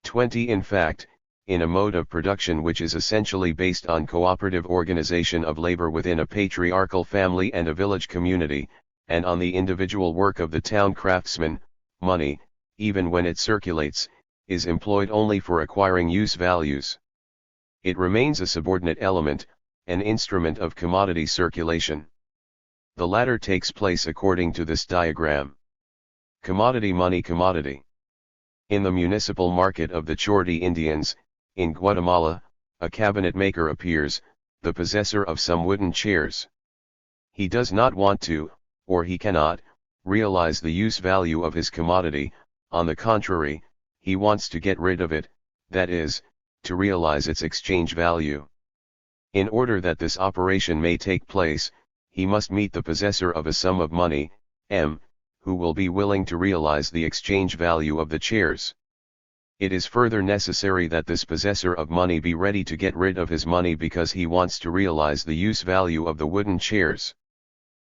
20. In fact, in a mode of production which is essentially based on cooperative organization of labor within a patriarchal family and a village community, and on the individual work of the town craftsman, money, even when it circulates, is employed only for acquiring use values. It remains a subordinate element, an instrument of commodity circulation. The latter takes place according to this diagram. Commodity money commodity. In the municipal market of the Chorti Indians, in Guatemala, a cabinet maker appears, the possessor of some wooden chairs. He does not want to, or he cannot, realize the use value of his commodity. On the contrary, he wants to get rid of it, that is, to realize its exchange value. In order that this operation may take place, he must meet the possessor of a sum of money, M, who will be willing to realize the exchange value of the chairs. It is further necessary that this possessor of money be ready to get rid of his money because he wants to realize the use value of the wooden chairs.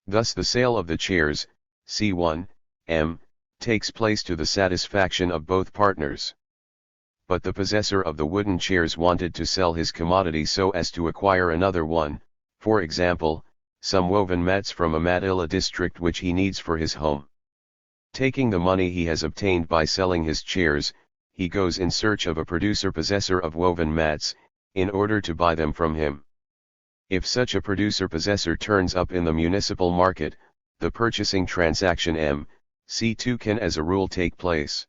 Thus the sale of the chairs, C1, M, takes place to the satisfaction of both partners. But the possessor of the wooden chairs wanted to sell his commodity so as to acquire another one, for example, some woven mats from a Manila district which he needs for his home. Taking the money he has obtained by selling his chairs, he goes in search of a producer-possessor of woven mats, in order to buy them from him. If such a producer-possessor turns up in the municipal market, the purchasing transaction M.C2 can as a rule take place.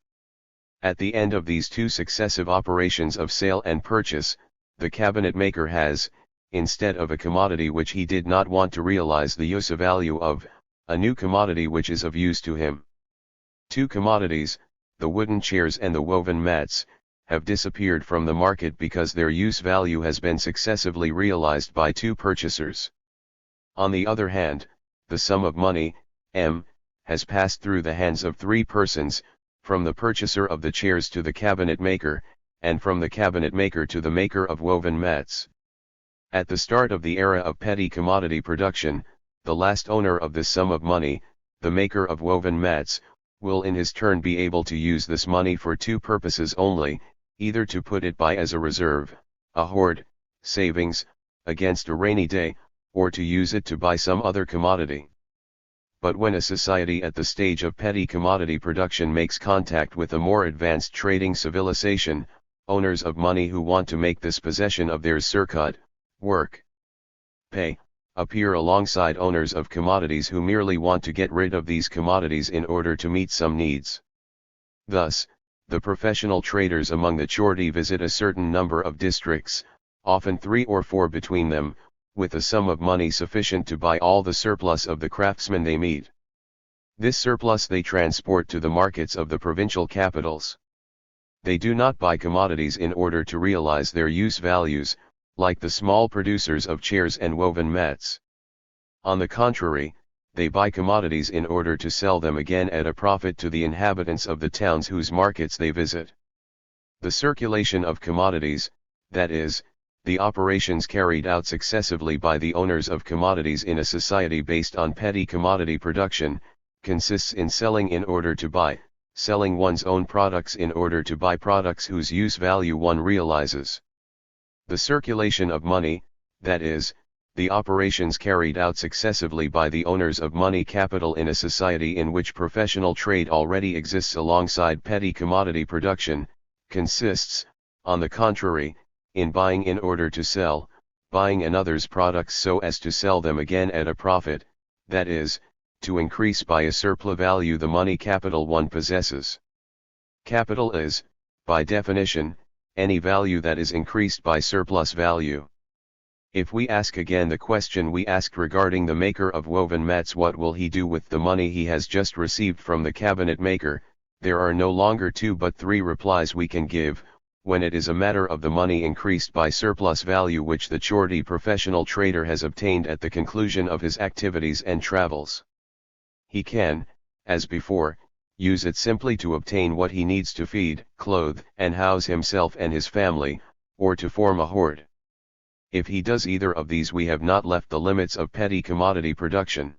At the end of these two successive operations of sale and purchase, the cabinet maker has, instead of a commodity which he did not want to realize the use value of, a new commodity which is of use to him. Two commodities, the wooden chairs and the woven mats, have disappeared from the market because their use value has been successively realized by two purchasers. On the other hand, the sum of money, M, has passed through the hands of three persons, from the purchaser of the chairs to the cabinet maker, and from the cabinet maker to the maker of woven mats. At the start of the era of petty commodity production, the last owner of this sum of money, the maker of woven mats, will in his turn be able to use this money for two purposes only, either to put it by as a reserve, a hoard, savings, against a rainy day, or to use it to buy some other commodity. But when a society at the stage of petty commodity production makes contact with a more advanced trading civilization, owners of money who want to make this possession of theirs surcut, work, pay, appear alongside owners of commodities who merely want to get rid of these commodities in order to meet some needs. Thus, the professional traders among the Chorti visit a certain number of districts, often 3 or 4 between them, with a sum of money sufficient to buy all the surplus of the craftsmen they meet. This surplus they transport to the markets of the provincial capitals. They do not buy commodities in order to realize their use values, like the small producers of chairs and woven mats. On the contrary, they buy commodities in order to sell them again at a profit to the inhabitants of the towns whose markets they visit. The circulation of commodities, that is, the operations carried out successively by the owners of commodities in a society based on petty commodity production, consists in selling in order to buy, selling one's own products in order to buy products whose use value one realizes. The circulation of money, that is, the operations carried out successively by the owners of money capital in a society in which professional trade already exists alongside petty commodity production, consists, on the contrary, in buying in order to sell, buying another's products so as to sell them again at a profit, that is, to increase by a surplus value the money capital one possesses. Capital is, by definition, any value that is increased by surplus value. If we ask again the question we asked regarding the maker of woven mats, what will he do with the money he has just received from the cabinet maker, there are no longer 2 but 3 replies we can give, when it is a matter of the money increased by surplus value which the Chorti professional trader has obtained at the conclusion of his activities and travels. He can, as before, use it simply to obtain what he needs to feed, clothe, and house himself and his family, or to form a hoard. If he does either of these, we have not left the limits of petty commodity production.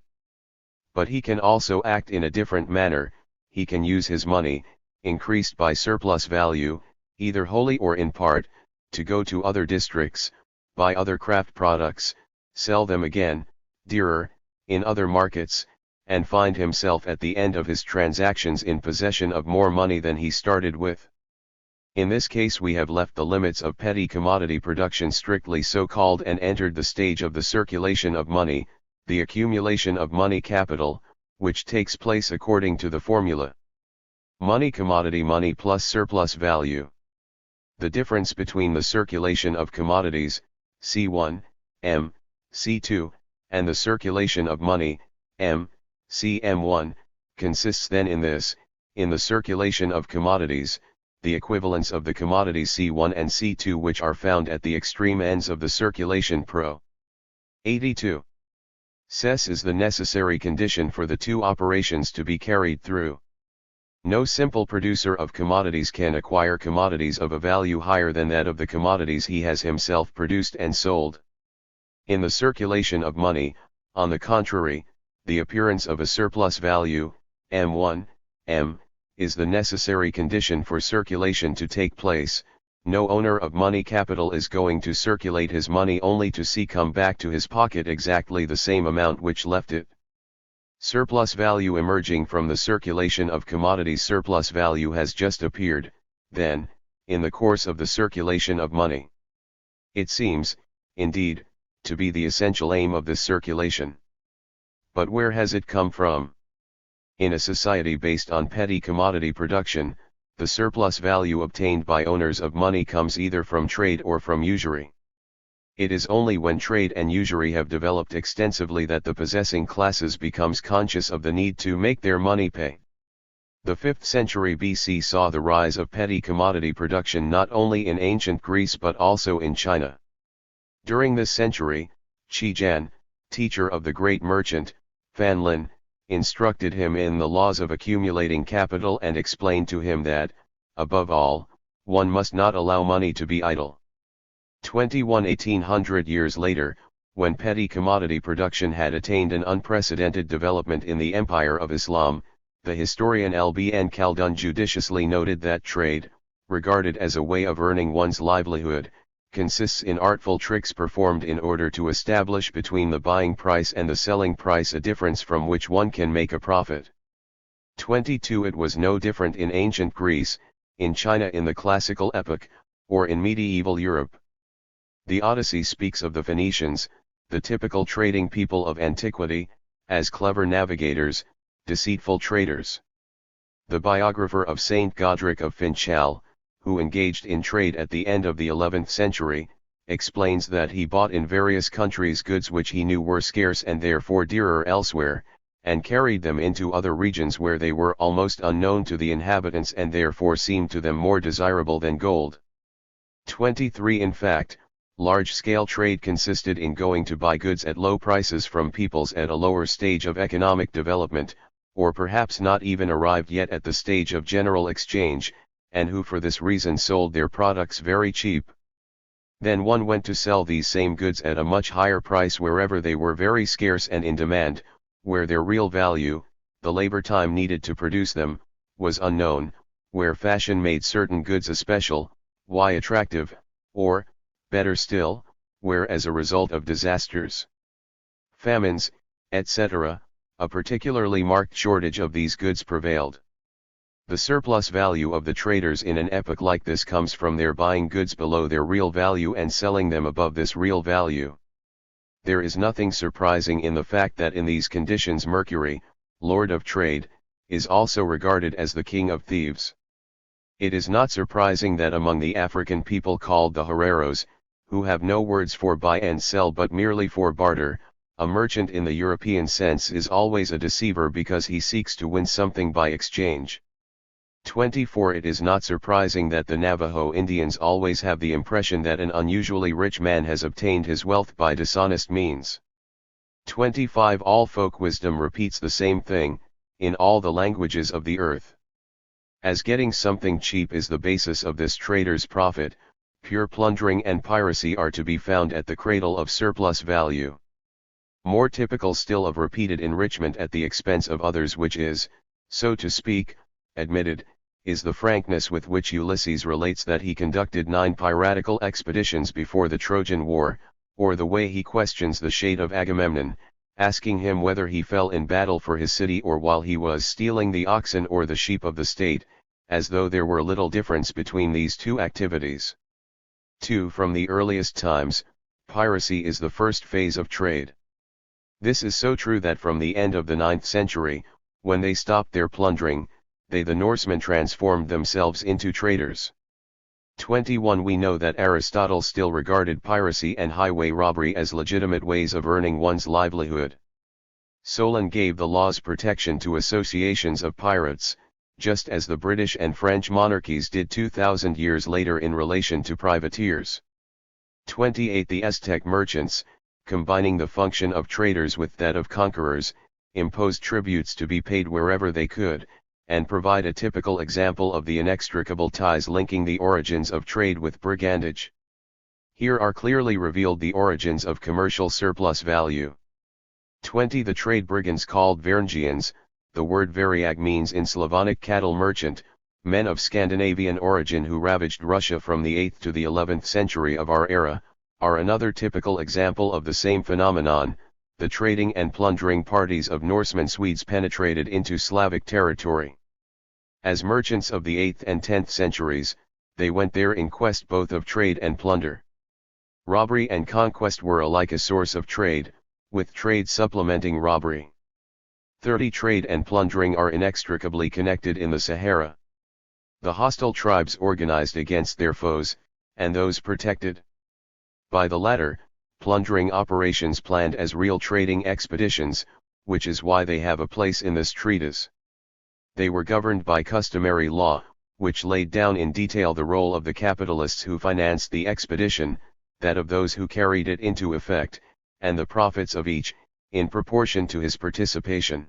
But he can also act in a different manner. He can use his money, increased by surplus value, either wholly or in part, to go to other districts, buy other craft products, sell them again, dearer, in other markets, and find himself at the end of his transactions in possession of more money than he started with. In this case we have left the limits of petty commodity production strictly so-called and entered the stage of the circulation of money, the accumulation of money capital, which takes place according to the formula: money commodity money plus surplus value. The difference between the circulation of commodities, C1, M, C2, and the circulation of money, M, CM1, consists then in this: in the circulation of commodities, the equivalents of the commodities C1 and C2 which are found at the extreme ends of the circulation pro. 82. Cess is the necessary condition for the two operations to be carried through. No simple producer of commodities can acquire commodities of a value higher than that of the commodities he has himself produced and sold. In the circulation of money, on the contrary, the appearance of a surplus value, M1, M, is the necessary condition for circulation to take place. No owner of money capital is going to circulate his money only to see come back to his pocket exactly the same amount which left it. Surplus value emerging from the circulation of commodities. Surplus value has just appeared, then, in the course of the circulation of money. It seems, indeed, to be the essential aim of this circulation. But where has it come from? In a society based on petty commodity production, the surplus value obtained by owners of money comes either from trade or from usury. It is only when trade and usury have developed extensively that the possessing classes becomes conscious of the need to make their money pay. The 5th century BC saw the rise of petty commodity production not only in ancient Greece but also in China. During this century, Qi Jian, teacher of the great merchant, Fan Lin, instructed him in the laws of accumulating capital and explained to him that, above all, one must not allow money to be idle. 1800 years later, when petty commodity production had attained an unprecedented development in the Empire of Islam, the historian Ibn Khaldun judiciously noted that trade, regarded as a way of earning one's livelihood, consists in artful tricks performed in order to establish between the buying price and the selling price a difference from which one can make a profit. 22 It was no different in ancient Greece, in China in the classical epoch, or in medieval Europe. The Odyssey speaks of the Phoenicians, the typical trading people of antiquity, as clever navigators, deceitful traders. The biographer of Saint Godric of Finchal, who engaged in trade at the end of the 11th century, explains that he bought in various countries goods which he knew were scarce and therefore dearer elsewhere, and carried them into other regions where they were almost unknown to the inhabitants and therefore seemed to them more desirable than gold. 23 In fact, large-scale trade consisted in going to buy goods at low prices from peoples at a lower stage of economic development, or perhaps not even arrived yet at the stage of general exchange, and who for this reason sold their products very cheap. Then one went to sell these same goods at a much higher price wherever they were very scarce and in demand, where their real value, the labor time needed to produce them, was unknown, where fashion made certain goods especial, why attractive, or, better still, where as a result of disasters, famines, etc., a particularly marked shortage of these goods prevailed. The surplus value of the traders in an epoch like this comes from their buying goods below their real value and selling them above this real value. There is nothing surprising in the fact that in these conditions Mercury, Lord of Trade, is also regarded as the king of thieves. It is not surprising that among the African people called the Hereros, who have no words for buy and sell but merely for barter, a merchant in the European sense is always a deceiver because he seeks to win something by exchange. 24 It is not surprising that the Navajo Indians always have the impression that an unusually rich man has obtained his wealth by dishonest means. 25 All folk wisdom repeats the same thing, in all the languages of the earth. As getting something cheap is the basis of this trader's profit, pure plundering and piracy are to be found at the cradle of surplus value. More typical still of repeated enrichment at the expense of others, which is, so to speak, admitted, is the frankness with which Ulysses relates that he conducted 9 piratical expeditions before the Trojan War, or the way he questions the shade of Agamemnon, asking him whether he fell in battle for his city or while he was stealing the oxen or the sheep of the state, as though there were little difference between these two activities. 2 From the earliest times, piracy is the first phase of trade. This is so true that from the end of the 9th century, when they stopped their plundering, the Norsemen transformed themselves into traders. 21 We know that Aristotle still regarded piracy and highway robbery as legitimate ways of earning one's livelihood. Solon gave the law's protection to associations of pirates, just as the British and French monarchies did 2,000 years later in relation to privateers. 28 The Aztec merchants, combining the function of traders with that of conquerors, imposed tributes to be paid wherever they could, and provide a typical example of the inextricable ties linking the origins of trade with brigandage. Here are clearly revealed the origins of commercial surplus value. 20 The trade brigands called Varangians, the word variag means in Slavonic cattle merchant, men of Scandinavian origin who ravaged Russia from the 8th to the 11th century of our era, are another typical example of the same phenomenon. The trading and plundering parties of Norsemen Swedes penetrated into Slavic territory. As merchants of the 8th and 10th centuries, they went there in quest both of trade and plunder. Robbery and conquest were alike a source of trade, with trade supplementing robbery. 30 Trade and plundering are inextricably connected in the Sahara. The hostile tribes organized against their foes, and those protected by the latter, plundering operations planned as real trading expeditions, which is why they have a place in this treatise. They were governed by customary law, which laid down in detail the role of the capitalists who financed the expedition, that of those who carried it into effect, and the profits of each, in proportion to his participation.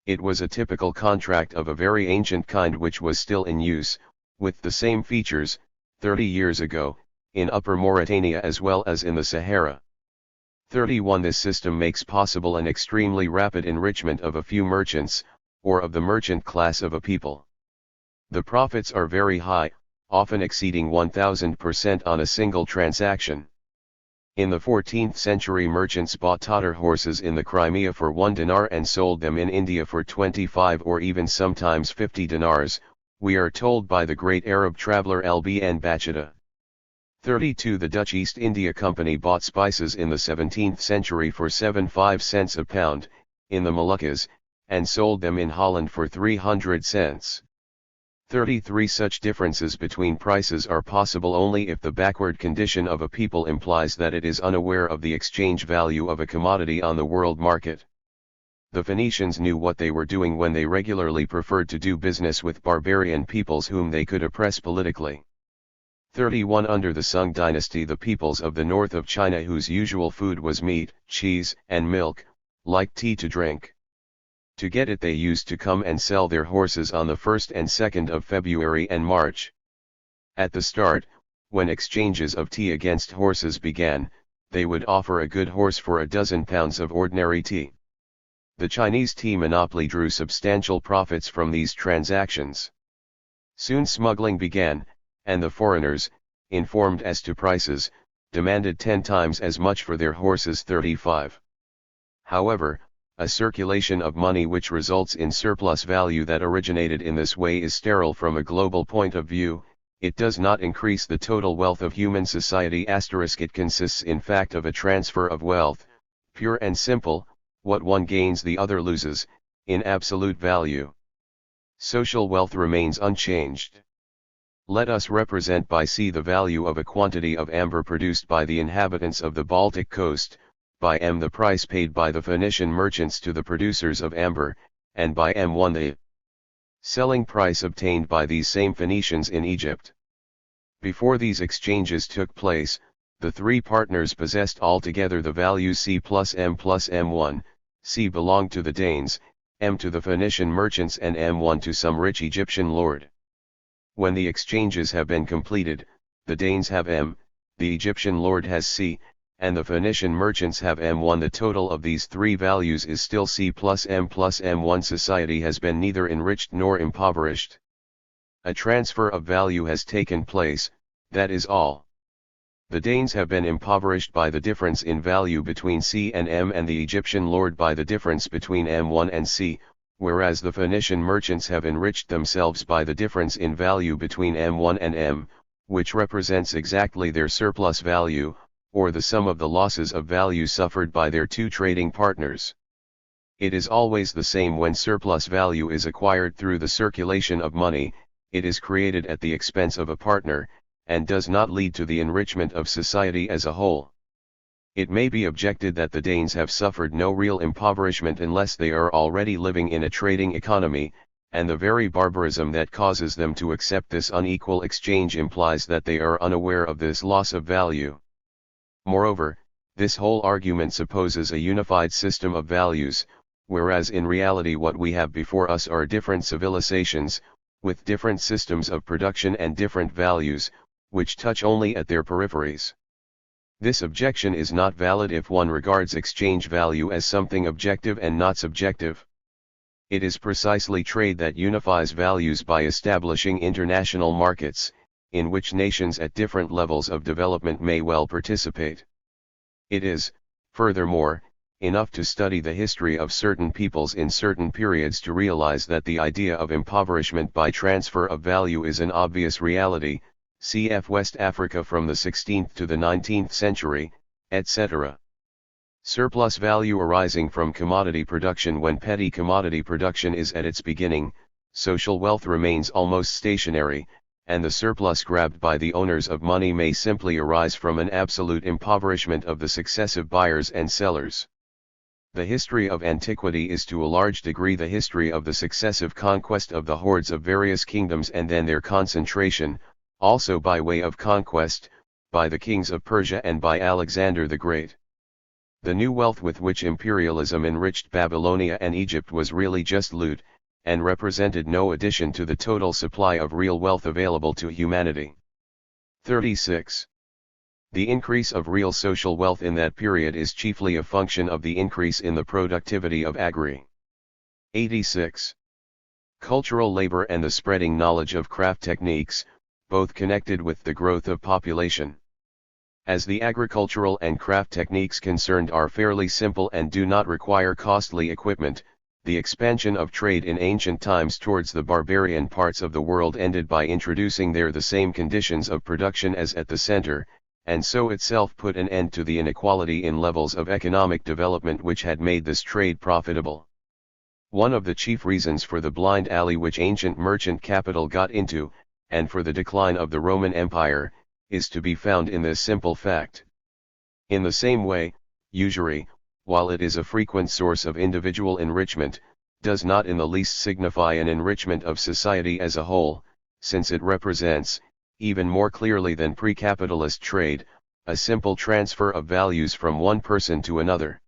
It was a typical contract of a very ancient kind which was still in use, with the same features, 30 years ago, in Upper Mauritania as well as in the Sahara. 31. This system makes possible an extremely rapid enrichment of a few merchants, or of the merchant class of a people. The profits are very high, often exceeding 1000% on a single transaction. In the 14th century, merchants bought Tatar horses in the Crimea for 1 dinar and sold them in India for 25 or even sometimes 50 dinars, we are told by the great Arab traveller Ibn Battuta. 32. The Dutch East India Company bought spices in the 17th century for 75 cents a pound, in the Moluccas, and sold them in Holland for 300 cents. 33. Such differences between prices are possible only if the backward condition of a people implies that it is unaware of the exchange value of a commodity on the world market. The Phoenicians knew what they were doing when they regularly preferred to do business with barbarian peoples whom they could oppress politically. 31. Under the Sung dynasty, the peoples of the north of China, whose usual food was meat, cheese, and milk, liked tea to drink. To get it they used to come and sell their horses on the 1st and 2nd of February and March. At the start, when exchanges of tea against horses began, they would offer a good horse for a dozen pounds of ordinary tea. The Chinese tea monopoly drew substantial profits from these transactions. Soon smuggling began, and the foreigners, informed as to prices, demanded 10 times as much for their horses. 35. However, a circulation of money which results in surplus value that originated in this way is sterile from a global point of view. It does not increase the total wealth of human society. It consists in fact of a transfer of wealth, pure and simple. What one gains the other loses, in absolute value. Social wealth remains unchanged. Let us represent by C the value of a quantity of amber produced by the inhabitants of the Baltic coast, by M the price paid by the Phoenician merchants to the producers of amber, and by M1 the selling price obtained by these same Phoenicians in Egypt. Before these exchanges took place, the three partners possessed altogether the values C plus M1, C belonged to the Danes, M to the Phoenician merchants and M1 to some rich Egyptian lord. When the exchanges have been completed, the Danes have M, the Egyptian lord has C, and the Phoenician merchants have M1. The total of these three values is still C plus M1. Society has been neither enriched nor impoverished. A transfer of value has taken place, that is all. The Danes have been impoverished by the difference in value between C and M, and the Egyptian lord by the difference between M1 and C, whereas the Phoenician merchants have enriched themselves by the difference in value between M1 and M, which represents exactly their surplus value, or the sum of the losses of value suffered by their two trading partners. It is always the same when surplus value is acquired through the circulation of money. It is created at the expense of a partner, and does not lead to the enrichment of society as a whole. It may be objected that the Danes have suffered no real impoverishment unless they are already living in a trading economy, and the very barbarism that causes them to accept this unequal exchange implies that they are unaware of this loss of value. Moreover, this whole argument supposes a unified system of values, whereas in reality what we have before us are different civilizations, with different systems of production and different values, which touch only at their peripheries. This objection is not valid if one regards exchange value as something objective and not subjective. It is precisely trade that unifies values by establishing international markets, in which nations at different levels of development may well participate. It is, furthermore, enough to study the history of certain peoples in certain periods to realize that the idea of impoverishment by transfer of value is an obvious reality, cf. West Africa from the 16th to the 19th century, etc. Surplus value arising from commodity production. When petty commodity production is at its beginning, social wealth remains almost stationary, and the surplus grabbed by the owners of money may simply arise from an absolute impoverishment of the successive buyers and sellers. The history of antiquity is to a large degree the history of the successive conquest of the hordes of various kingdoms and then their concentration, also by way of conquest, by the kings of Persia and by Alexander the Great. The new wealth with which imperialism enriched Babylonia and Egypt was really just loot, and represented no addition to the total supply of real wealth available to humanity. 36. The increase of real social wealth in that period is chiefly a function of the increase in the productivity of agri. 86. Cultural labor and the spreading knowledge of craft techniques, both connected with the growth of population. As the agricultural and craft techniques concerned are fairly simple and do not require costly equipment, the expansion of trade in ancient times towards the barbarian parts of the world ended by introducing there the same conditions of production as at the center, and so itself put an end to the inequality in levels of economic development which had made this trade profitable. One of the chief reasons for the blind alley which ancient merchant capital got into, and for the decline of the Roman Empire, is to be found in this simple fact. In the same way, usury, while it is a frequent source of individual enrichment, does not in the least signify an enrichment of society as a whole, since it represents, even more clearly than pre-capitalist trade, a simple transfer of values from one person to another.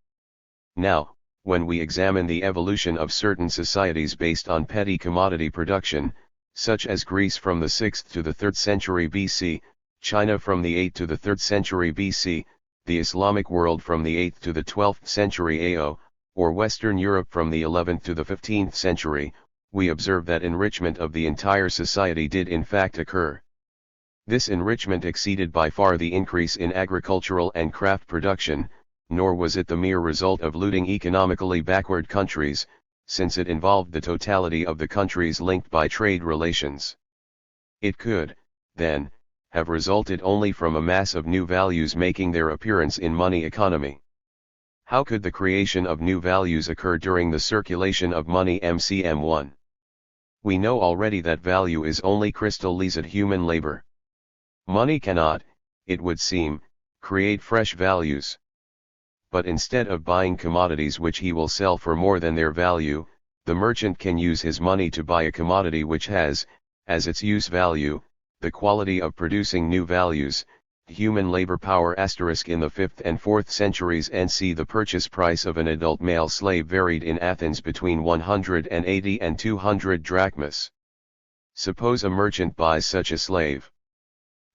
Now, when we examine the evolution of certain societies based on petty commodity production, such as Greece from the 6th to the 3rd century BC, China from the 8th to the 3rd century BC, the Islamic world from the 8th to the 12th century AO, or Western Europe from the 11th to the 15th century, we observe that enrichment of the entire society did in fact occur. This enrichment exceeded by far the increase in agricultural and craft production, nor was it the mere result of looting economically backward countries, since it involved the totality of the countries linked by trade relations. It could, then, have resulted only from a mass of new values making their appearance in money economy. How could the creation of new values occur during the circulation of money MCM1? We know already that value is only crystallized human labor. Money cannot, it would seem, create fresh values. But instead of buying commodities which he will sell for more than their value, the merchant can use his money to buy a commodity which has, as its use value, the quality of producing new values. Human labor power *. In the 5th and 4th centuries NC, the purchase price of an adult male slave varied in Athens between 180 and 200 drachmas. Suppose a merchant buys such a slave.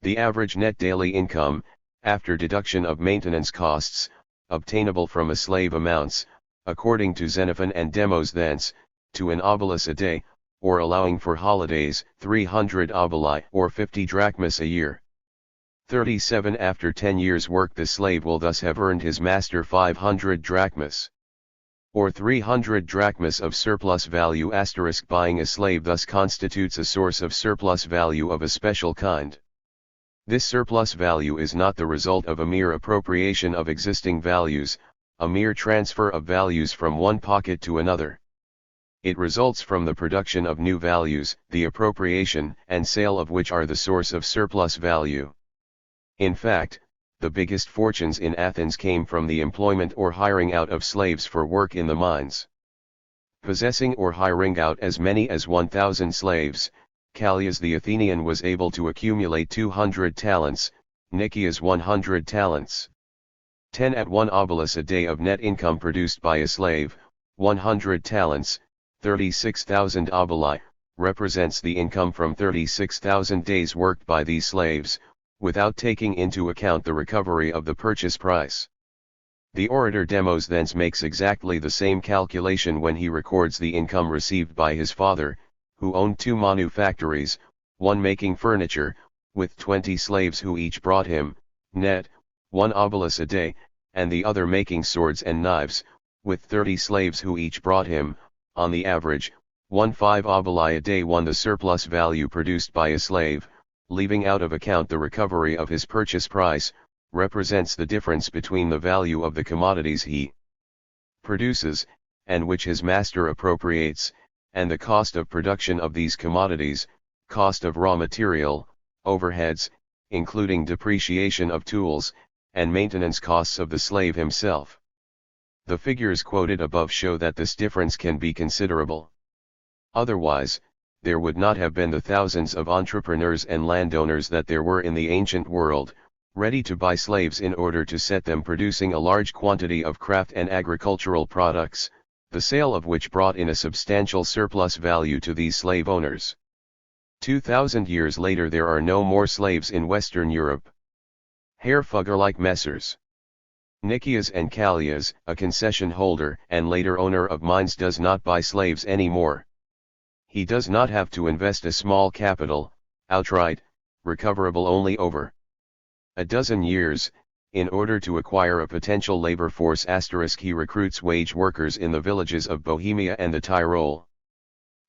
The average net daily income, after deduction of maintenance costs, obtainable from a slave amounts, according to Xenophon and Demosthenes, to an obolus a day, or allowing for holidays, 300 oboli or 50 drachmas a year. 37 After 10 years' work the slave will thus have earned his master 500 drachmas. Or 300 drachmas of surplus value. Buying a slave thus constitutes a source of surplus value of a special kind. This surplus value is not the result of a mere appropriation of existing values, a mere transfer of values from one pocket to another. It results from the production of new values, the appropriation and sale of which are the source of surplus value. In fact, the biggest fortunes in Athens came from the employment or hiring out of slaves for work in the mines. Possessing or hiring out as many as 1,000 slaves, Callias the Athenian was able to accumulate 200 talents, Nicias 100 talents. 10 at 1 obolus a day of net income produced by a slave, 100 talents, 36,000 oboli, represents the income from 36,000 days worked by these slaves, without taking into account the recovery of the purchase price. The orator Demosthenes makes exactly the same calculation when he records the income received by his father, who owned 2 manufactories, one making furniture, with 20 slaves who each brought him, net, 1 obolus a day, and the other making swords and knives, with 30 slaves who each brought him, on the average, 15 oboli a day. The surplus value produced by a slave, leaving out of account the recovery of his purchase price, represents the difference between the value of the commodities he produces, and which his master appropriates, and the cost of production of these commodities, cost of raw material, overheads, including depreciation of tools, and maintenance costs of the slave himself. The figures quoted above show that this difference can be considerable. Otherwise, there would not have been the thousands of entrepreneurs and landowners that there were in the ancient world, ready to buy slaves in order to set them producing a large quantity of craft and agricultural products, the sale of which brought in a substantial surplus value to these slave owners. 2,000 years later there are no more slaves in Western Europe. Hairfugger like Messrs. Nicias and Callias, a concession holder and later owner of mines, does not buy slaves anymore. He does not have to invest a small capital, outright, recoverable only over a dozen years, in order to acquire a potential labor force. He recruits wage workers in the villages of Bohemia and the Tyrol.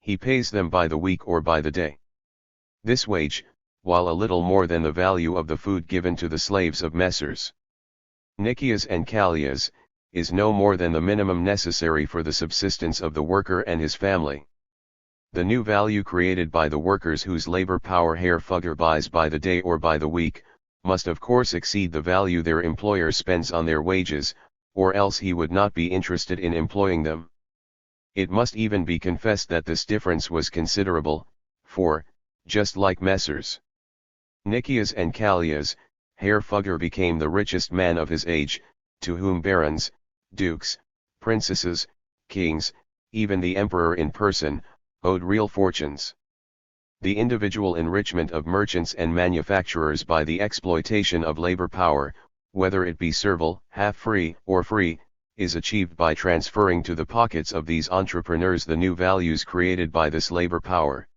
He pays them by the week or by the day. This wage, while a little more than the value of the food given to the slaves of Messrs. Nicias and Callias, is no more than the minimum necessary for the subsistence of the worker and his family. The new value created by the workers whose labor power Hairfugger buys by the day or by the week, must of course exceed the value their employer spends on their wages, or else he would not be interested in employing them. It must even be confessed that this difference was considerable, for, just like Messrs. Nicias and Callias, Hairfugger became the richest man of his age, to whom barons, dukes, princesses, kings, even the emperor in person, owed real fortunes. The individual enrichment of merchants and manufacturers by the exploitation of labor power, whether it be servile, half-free, or free, is achieved by transferring to the pockets of these entrepreneurs the new values created by this labor power.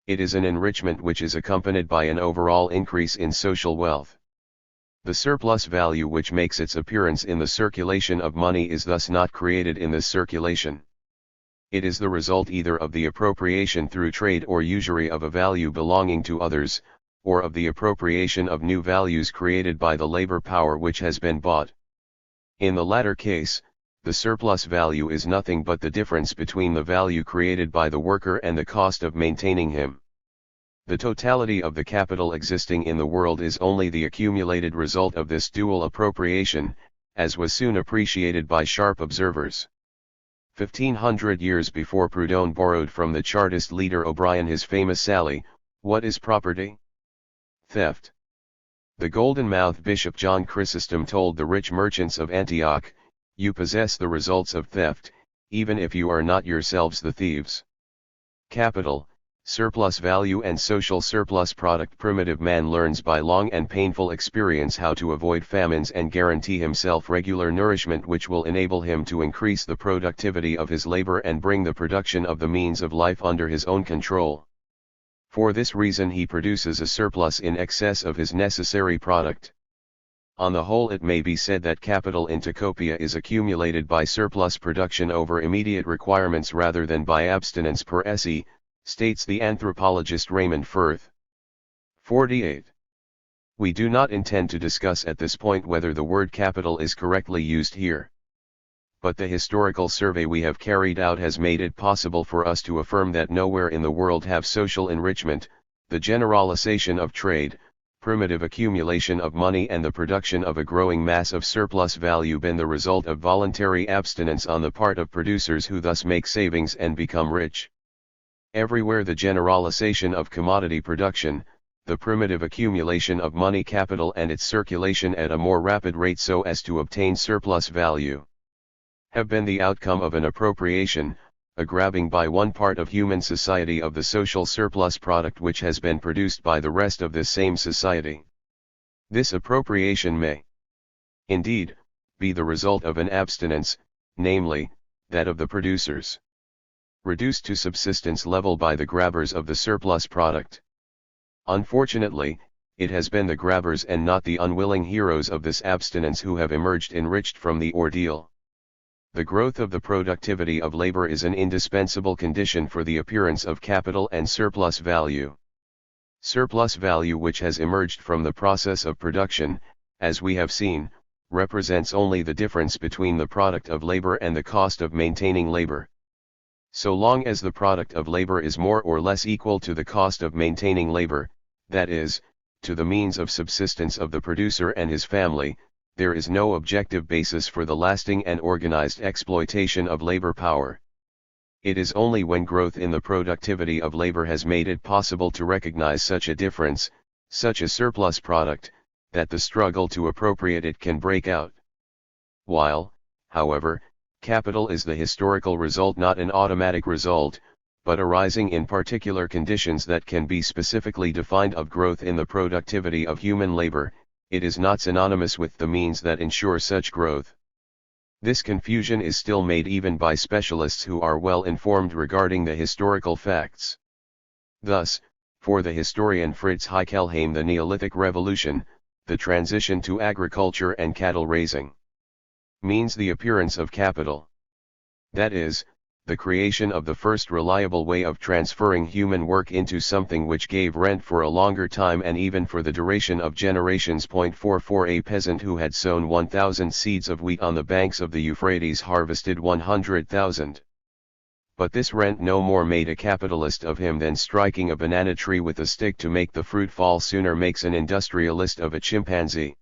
It is an enrichment which is accompanied by an overall increase in social wealth. The surplus value which makes its appearance in the circulation of money is thus not created in this circulation. It is the result either of the appropriation through trade or usury of a value belonging to others, or of the appropriation of new values created by the labor power which has been bought. In the latter case, the surplus value is nothing but the difference between the value created by the worker and the cost of maintaining him. The totality of the capital existing in the world is only the accumulated result of this dual appropriation, as was soon appreciated by sharp observers. 1,500 years before Proudhon borrowed from the Chartist leader O'Brien his famous sally, "What is property? Theft." The golden-mouthed Bishop John Chrysostom told the rich merchants of Antioch, "You possess the results of theft, even if you are not yourselves the thieves." Capital, surplus value and social surplus product. Primitive man learns by long and painful experience how to avoid famines and guarantee himself regular nourishment which will enable him to increase the productivity of his labor and bring the production of the means of life under his own control. For this reason he produces a surplus in excess of his necessary product. On the whole, it may be said that capital in Tocopia is accumulated by surplus production over immediate requirements rather than by abstinence per esse, states the anthropologist Raymond Firth. 48. We do not intend to discuss at this point whether the word capital is correctly used here. But the historical survey we have carried out has made it possible for us to affirm that nowhere in the world have social enrichment, the generalization of trade, primitive accumulation of money and the production of a growing mass of surplus value been the result of voluntary abstinence on the part of producers who thus make savings and become rich. Everywhere the generalization of commodity production, the primitive accumulation of money capital and its circulation at a more rapid rate so as to obtain surplus value, have been the outcome of an appropriation, a grabbing by one part of human society of the social surplus product which has been produced by the rest of this same society. This appropriation may, indeed, be the result of an abstinence, namely, that of the producers, reduced to subsistence level by the grabbers of the surplus product. Unfortunately, it has been the grabbers and not the unwilling heroes of this abstinence who have emerged enriched from the ordeal. The growth of the productivity of labor is an indispensable condition for the appearance of capital and surplus value. Surplus value which has emerged from the process of production, as we have seen, represents only the difference between the product of labor and the cost of maintaining labor. So long as the product of labor is more or less equal to the cost of maintaining labor, that is, to the means of subsistence of the producer and his family, there is no objective basis for the lasting and organized exploitation of labor power. It is only when growth in the productivity of labor has made it possible to recognize such a difference, such a surplus product, that the struggle to appropriate it can break out. While, however, capital is the historical result, not an automatic result, but arising in particular conditions that can be specifically defined of growth in the productivity of human labor, it is not synonymous with the means that ensure such growth. This confusion is still made even by specialists who are well informed regarding the historical facts. Thus, for the historian Fritz Haeckelheim, the Neolithic Revolution, the transition to agriculture and cattle raising, means the appearance of capital. That is, the creation of the first reliable way of transferring human work into something which gave rent for a longer time and even for the duration of generations. 44 A peasant who had sown 1,000 seeds of wheat on the banks of the Euphrates harvested 100,000. But this rent no more made a capitalist of him than striking a banana tree with a stick to make the fruit fall sooner makes an industrialist of a chimpanzee.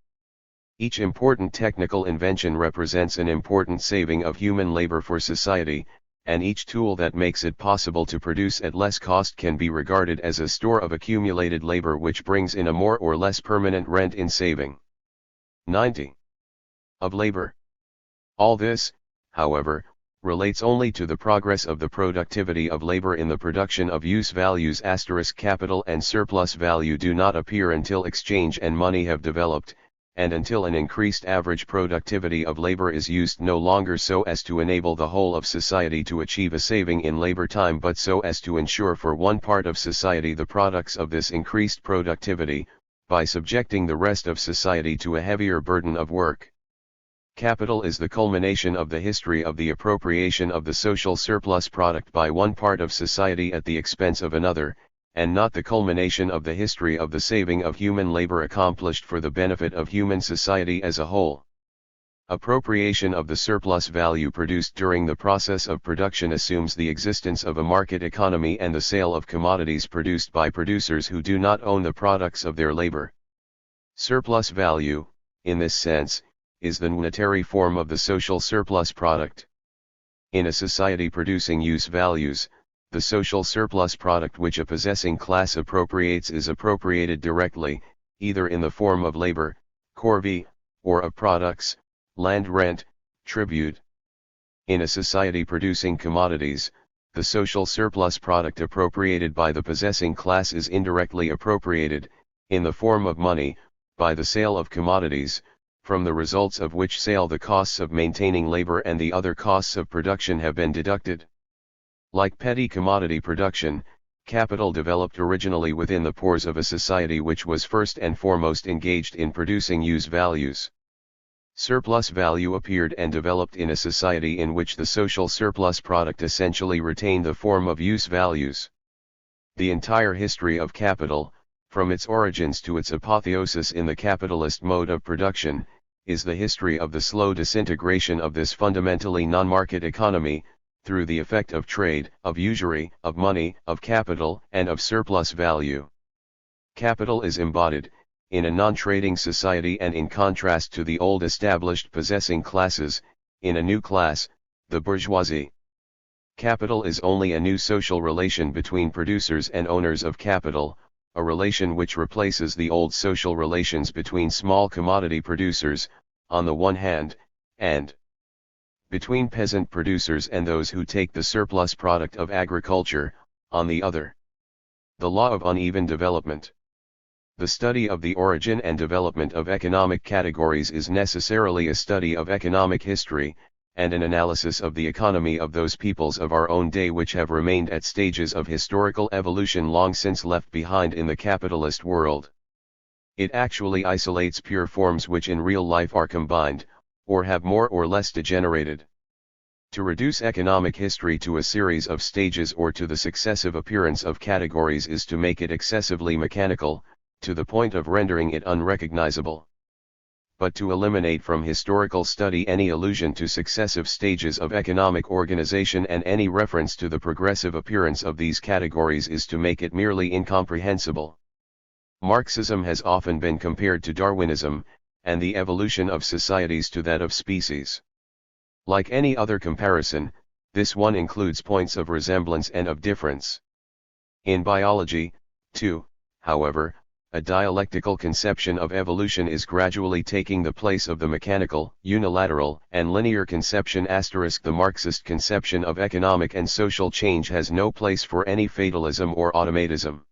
Each important technical invention represents an important saving of human labor for society, and each tool that makes it possible to produce at less cost can be regarded as a store of accumulated labor which brings in a more or less permanent rent in saving. 90. Of labor. All this, however, relates only to the progress of the productivity of labor in the production of use values. Capital and surplus value do not appear until exchange and money have developed, and until an increased average productivity of labor is used no longer so as to enable the whole of society to achieve a saving in labor time, but so as to ensure for one part of society the products of this increased productivity, by subjecting the rest of society to a heavier burden of work. Capital is the culmination of the history of the appropriation of the social surplus product by one part of society at the expense of another, and not the culmination of the history of the saving of human labor accomplished for the benefit of human society as a whole. Appropriation of the surplus value produced during the process of production assumes the existence of a market economy and the sale of commodities produced by producers who do not own the products of their labor. Surplus value, in this sense, is the monetary form of the social surplus product. In a society producing use values, the social surplus product which a possessing class appropriates is appropriated directly, either in the form of labor, corvée, or of products, land rent, tribute. In a society producing commodities, the social surplus product appropriated by the possessing class is indirectly appropriated, in the form of money, by the sale of commodities, from the results of which sale the costs of maintaining labor and the other costs of production have been deducted. Like petty commodity production, capital developed originally within the pores of a society which was first and foremost engaged in producing use values. Surplus value appeared and developed in a society in which the social surplus product essentially retained the form of use values. The entire history of capital, from its origins to its apotheosis in the capitalist mode of production, is the history of the slow disintegration of this fundamentally non-market economy, through the effect of trade, of usury, of money, of capital, and of surplus value. Capital is embodied, in a non-trading society and in contrast to the old established possessing classes, in a new class, the bourgeoisie. Capital is only a new social relation between producers and owners of capital, a relation which replaces the old social relations between small commodity producers, on the one hand, and between peasant producers and those who take the surplus product of agriculture, on the other. The law of uneven development. The study of the origin and development of economic categories is necessarily a study of economic history, and an analysis of the economy of those peoples of our own day which have remained at stages of historical evolution long since left behind in the capitalist world. It actually isolates pure forms which in real life are combined, or have more or less degenerated. To reduce economic history to a series of stages or to the successive appearance of categories is to make it excessively mechanical, to the point of rendering it unrecognizable. But to eliminate from historical study any allusion to successive stages of economic organization and any reference to the progressive appearance of these categories is to make it merely incomprehensible. Marxism has often been compared to Darwinism, and the evolution of societies to that of species. Like any other comparison, this one includes points of resemblance and of difference. In biology, too, however, a dialectical conception of evolution is gradually taking the place of the mechanical, unilateral, and linear conception. The Marxist conception of economic and social change has no place for any fatalism or automatism.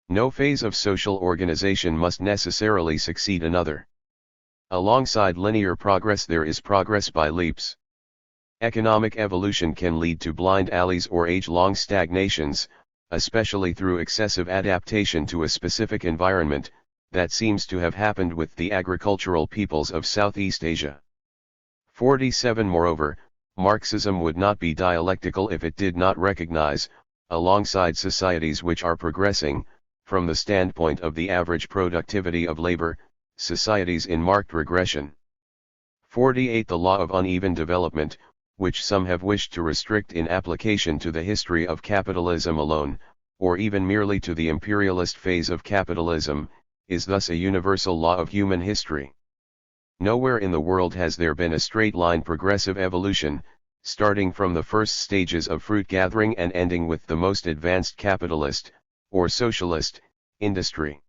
No phase of social organization must necessarily succeed another. Alongside linear progress there is progress by leaps. Economic evolution can lead to blind alleys or age-long stagnations, especially through excessive adaptation to a specific environment, that seems to have happened with the agricultural peoples of Southeast Asia. 47. Moreover, Marxism would not be dialectical if it did not recognize, alongside societies which are progressing, from the standpoint of the average productivity of labor, societies in marked regression. 48. The law of uneven development, which some have wished to restrict in application to the history of capitalism alone, or even merely to the imperialist phase of capitalism, is thus a universal law of human history. Nowhere in the world has there been a straight-line progressive evolution, starting from the first stages of fruit gathering and ending with the most advanced capitalist, or socialist, industry.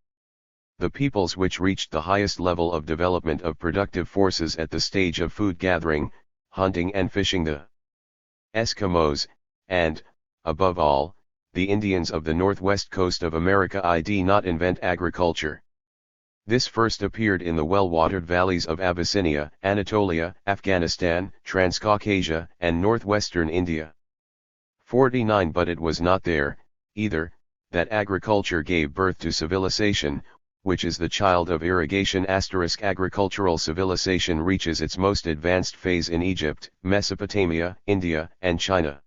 The peoples which reached the highest level of development of productive forces at the stage of food gathering, hunting and fishing, the Eskimos, and, above all, the Indians of the northwest coast of America, did not invent agriculture. This first appeared in the well-watered valleys of Abyssinia, Anatolia, Afghanistan, Transcaucasia, and northwestern India. 49. But it was not there, either, that agriculture gave birth to civilization, which is the child of irrigation. Agricultural civilization reaches its most advanced phase in Egypt, Mesopotamia, India, and China.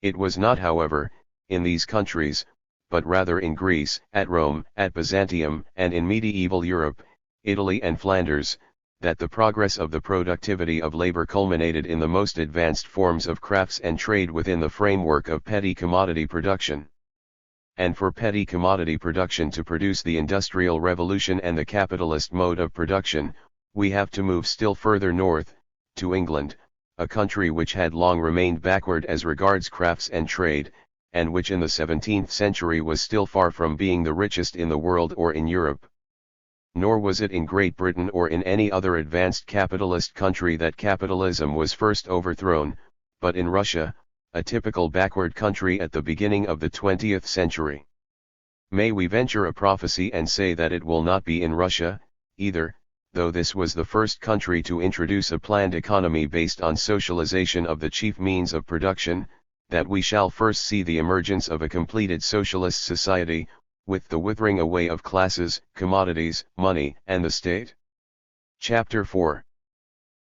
It was not, however, in these countries, but rather in Greece, at Rome, at Byzantium, and in medieval Europe, Italy and Flanders, that the progress of the productivity of labor culminated in the most advanced forms of crafts and trade within the framework of petty commodity production. And for petty commodity production to produce the Industrial Revolution and the capitalist mode of production, we have to move still further north, to England, a country which had long remained backward as regards crafts and trade, and which in the 17th century was still far from being the richest in the world or in Europe. Nor was it in Great Britain or in any other advanced capitalist country that capitalism was first overthrown, but in Russia, a typical backward country at the beginning of the 20th century. May we venture a prophecy and say that it will not be in Russia, either, though this was the first country to introduce a planned economy based on socialization of the chief means of production, that we shall first see the emergence of a completed socialist society, with the withering away of classes, commodities, money, and the state. Chapter 4.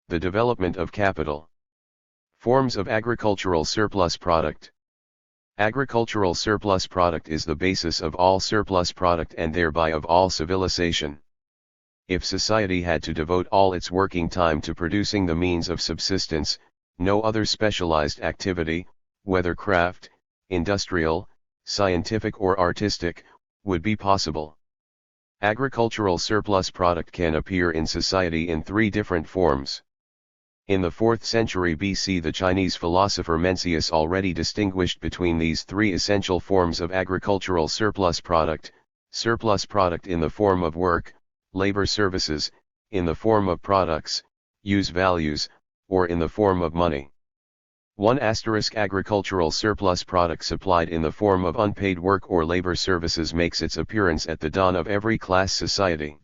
The development of capital. Forms of agricultural surplus product. Agricultural surplus product is the basis of all surplus product and thereby of all civilization. If society had to devote all its working time to producing the means of subsistence, no other specialized activity, whether craft, industrial, scientific or artistic, would be possible. Agricultural surplus product can appear in society in three different forms. In the 4th century BC, the Chinese philosopher Mencius already distinguished between these three essential forms of agricultural surplus product in the form of work, labor services, in the form of products, use values, or in the form of money. 1. Agricultural surplus product supplied in the form of unpaid work or labor services makes its appearance at the dawn of every class society.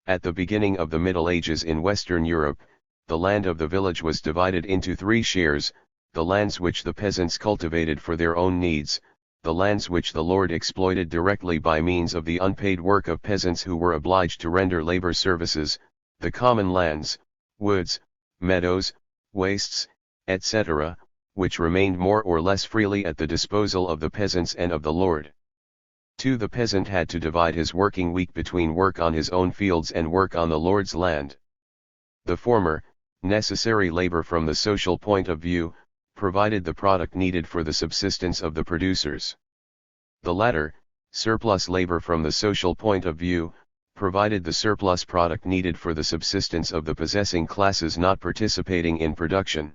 At the beginning of the Middle Ages in Western Europe, the land of the village was divided into three shares: the lands which the peasants cultivated for their own needs, the lands which the lord exploited directly by means of the unpaid work of peasants who were obliged to render labor services, the common lands, woods, meadows, wastes, etc., which remained more or less freely at the disposal of the peasants and of the lord. 2. The peasant had to divide his working week between work on his own fields and work on the lord's land. The former, necessary labor from the social point of view, provided the product needed for the subsistence of the producers. The latter, surplus labor from the social point of view, provided the surplus product needed for the subsistence of the possessing classes not participating in production.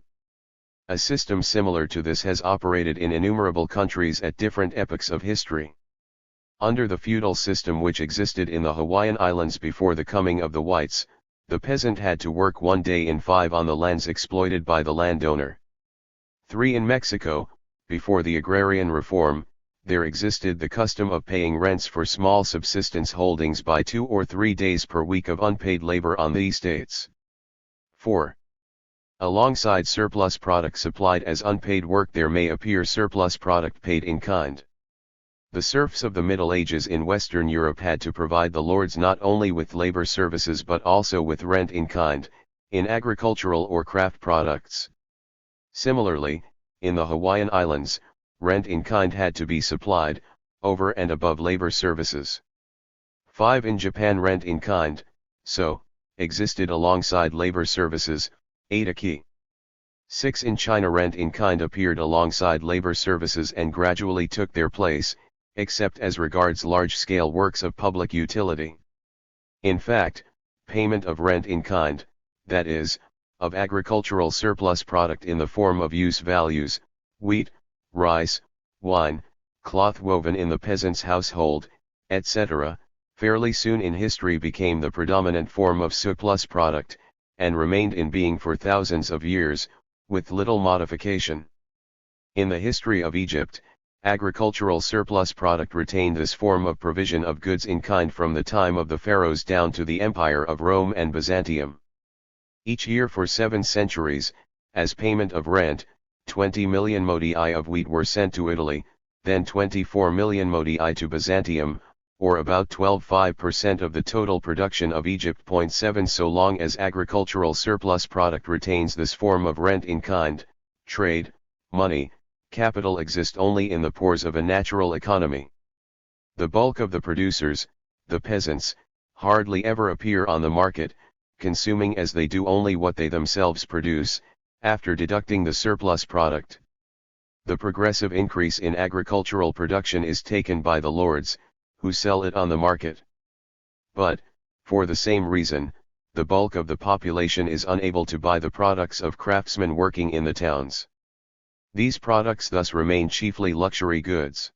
A system similar to this has operated in innumerable countries at different epochs of history. Under the feudal system which existed in the Hawaiian Islands before the coming of the whites, the peasant had to work 1 day in 5 on the lands exploited by the landowner. 3 in Mexico, before the agrarian reform, there existed the custom of paying rents for small subsistence holdings by 2 or 3 days per week of unpaid labor on the estates. 4. Alongside surplus product supplied as unpaid work there may appear surplus product paid in kind. The serfs of the Middle Ages in Western Europe had to provide the lords not only with labor services but also with rent in kind, in agricultural or craft products. Similarly, in the Hawaiian Islands, rent in kind had to be supplied, over and above labor services. 5 in Japan rent in kind, so, existed alongside labor services, 8 a key. 6 in China rent in kind appeared alongside labor services and gradually took their place, except as regards large-scale works of public utility. In fact, payment of rent in kind, that is, of agricultural surplus product in the form of use values, wheat, rice, wine, cloth woven in the peasant's household, etc., fairly soon in history became the predominant form of surplus product, and remained in being for thousands of years, with little modification. In the history of Egypt, agricultural surplus product retained this form of provision of goods in kind from the time of the pharaohs down to the Empire of Rome and Byzantium. Each year for 7 centuries, as payment of rent, 20 million modii of wheat were sent to Italy, then 24 million modii to Byzantium, or about 12.5% of the total production of Egypt. 7 So long as agricultural surplus product retains this form of rent in kind, trade, money, capital exist only in the pores of a natural economy. The bulk of the producers, the peasants, hardly ever appear on the market, consuming as they do only what they themselves produce, after deducting the surplus product. The progressive increase in agricultural production is taken by the lords, who sell it on the market. But, for the same reason, the bulk of the population is unable to buy the products of craftsmen working in the towns. These products thus remain chiefly luxury goods.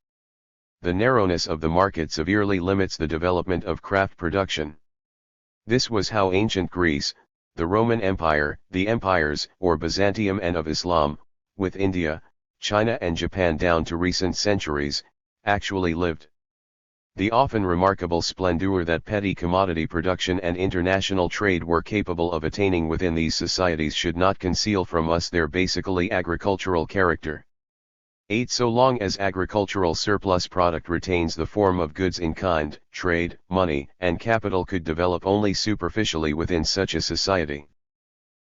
The narrowness of the market severely limits the development of craft production. This was how ancient Greece, the Roman Empire, the empires, or Byzantium and of Islam, with India, China and Japan down to recent centuries, actually lived. The often remarkable splendor that petty commodity production and international trade were capable of attaining within these societies should not conceal from us their basically agricultural character. 8 So long as agricultural surplus product retains the form of goods in kind, trade, money, and capital could develop only superficially within such a society.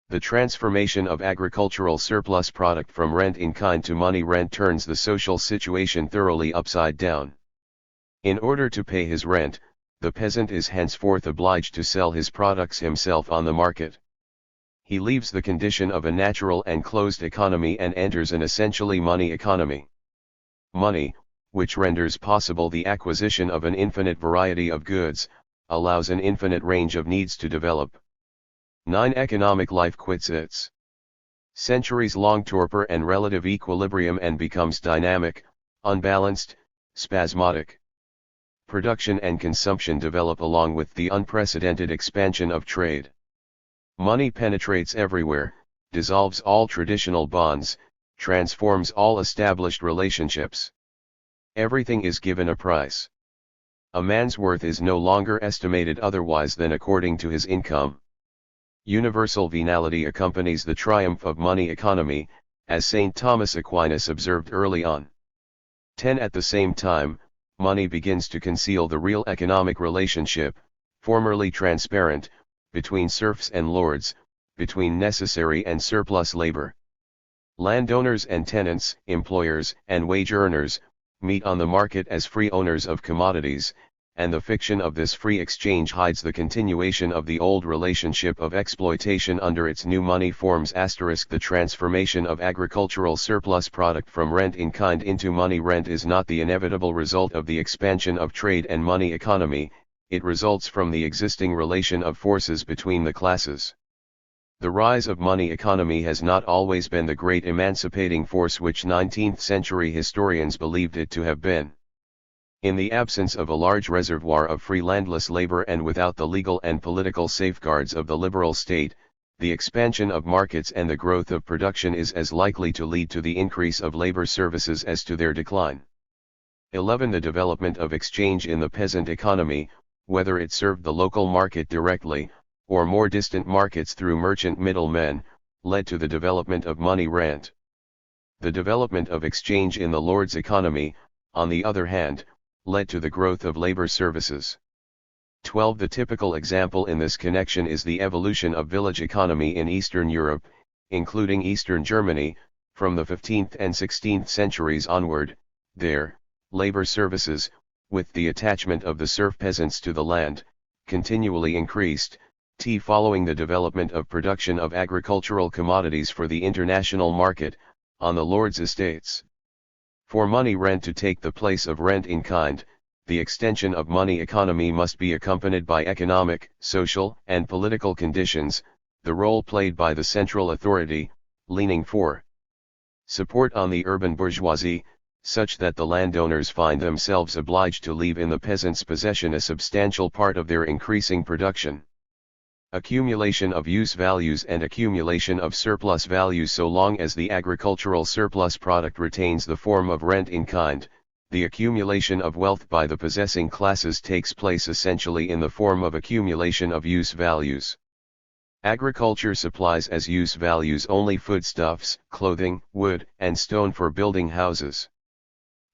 The transformation of agricultural surplus product from rent in kind to money rent turns the social situation thoroughly upside down. In order to pay his rent, the peasant is henceforth obliged to sell his products himself on the market. He leaves the condition of a natural and closed economy and enters an essentially money economy. Money, which renders possible the acquisition of an infinite variety of goods, allows an infinite range of needs to develop. 9 Economic life quits its centuries-long torpor and relative equilibrium and becomes dynamic, unbalanced, spasmodic. Production and consumption develop along with the unprecedented expansion of trade. Money penetrates everywhere, dissolves all traditional bonds, transforms all established relationships. Everything is given a price. A man's worth is no longer estimated otherwise than according to his income. Universal venality accompanies the triumph of money economy, as St. Thomas Aquinas observed early on. 10 At the same time, money begins to conceal the real economic relationship, formerly transparent, between serfs and lords, between necessary and surplus labor. Landowners and tenants, employers and wage earners, meet on the market as free owners of commodities, and the fiction of this free exchange hides the continuation of the old relationship of exploitation under its new money forms. The transformation of agricultural surplus product from rent in kind into money rent is not the inevitable result of the expansion of trade and money economy, it results from the existing relation of forces between the classes. The rise of money economy has not always been the great emancipating force which 19th-century historians believed it to have been. In the absence of a large reservoir of free landless labor and without the legal and political safeguards of the liberal state, the expansion of markets and the growth of production is as likely to lead to the increase of labor services as to their decline. 11. The development of exchange in the peasant economy, whether it served the local market directly, or more distant markets through merchant middlemen, led to the development of money rent. The development of exchange in the lord's economy, on the other hand, led to the growth of labor services. 12. The typical example in this connection is the evolution of village economy in Eastern Europe, including Eastern Germany, from the 15th and 16th centuries onward. There, labor services, with the attachment of the serf peasants to the land, continually increased, following the development of production of agricultural commodities for the international market, on the lord's estates. For money rent to take the place of rent in kind, the extension of money economy must be accompanied by economic, social, and political conditions, the role played by the central authority, leaning for support on the urban bourgeoisie, such that the landowners find themselves obliged to leave in the peasants' possession a substantial part of their increasing production. Accumulation of use values and accumulation of surplus values. So long as the agricultural surplus product retains the form of rent in kind, the accumulation of wealth by the possessing classes takes place essentially in the form of accumulation of use values. Agriculture supplies as use values only foodstuffs, clothing, wood, and stone for building houses.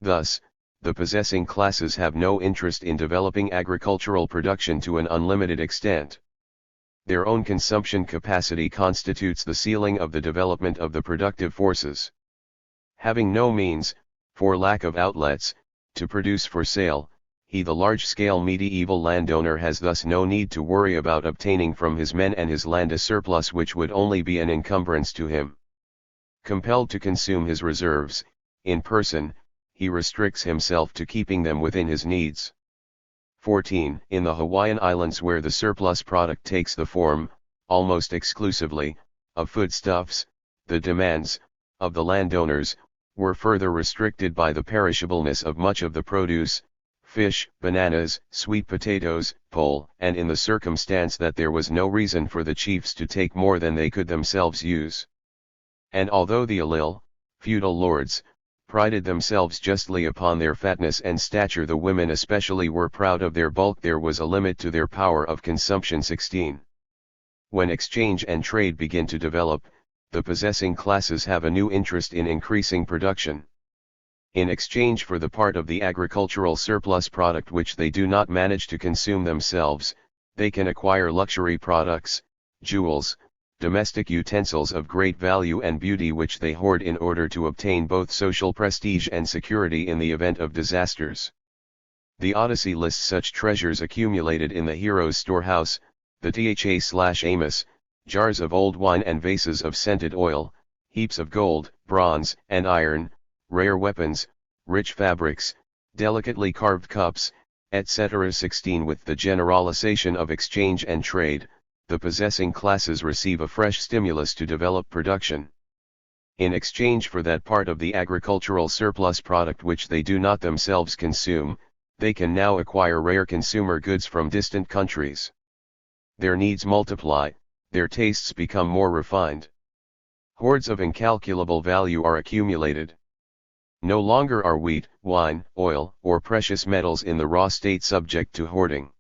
Thus, the possessing classes have no interest in developing agricultural production to an unlimited extent. Their own consumption capacity constitutes the ceiling of the development of the productive forces. Having no means, for lack of outlets, to produce for sale, he, the large-scale medieval landowner, has thus no need to worry about obtaining from his men and his land a surplus which would only be an encumbrance to him. Compelled to consume his reserves, in person, he restricts himself to keeping them within his needs. 14. In the Hawaiian Islands, where the surplus product takes the form, almost exclusively, of foodstuffs, the demands of the landowners were further restricted by the perishableness of much of the produce, fish, bananas, sweet potatoes, pole, and in the circumstance that there was no reason for the chiefs to take more than they could themselves use. And although the Alil, feudal lords, prided themselves justly upon their fatness and stature, the women especially were proud of their bulk. There was a limit to their power of consumption. 16. When exchange and trade begin to develop, the possessing classes have a new interest in increasing production. In exchange for the part of the agricultural surplus product which they do not manage to consume themselves, they can acquire luxury products, jewels, domestic utensils of great value and beauty which they hoard in order to obtain both social prestige and security in the event of disasters. The Odyssey lists such treasures accumulated in the hero's storehouse, the Tha/Amos, jars of old wine and vases of scented oil, heaps of gold, bronze, and iron, rare weapons, rich fabrics, delicately carved cups, etc. 16. With the generalization of exchange and trade, the possessing classes receive a fresh stimulus to develop production. In exchange for that part of the agricultural surplus product which they do not themselves consume, they can now acquire rare consumer goods from distant countries. Their needs multiply, their tastes become more refined. Hoards of incalculable value are accumulated. No longer are wheat, wine, oil, or precious metals in the raw state subject to hoarding.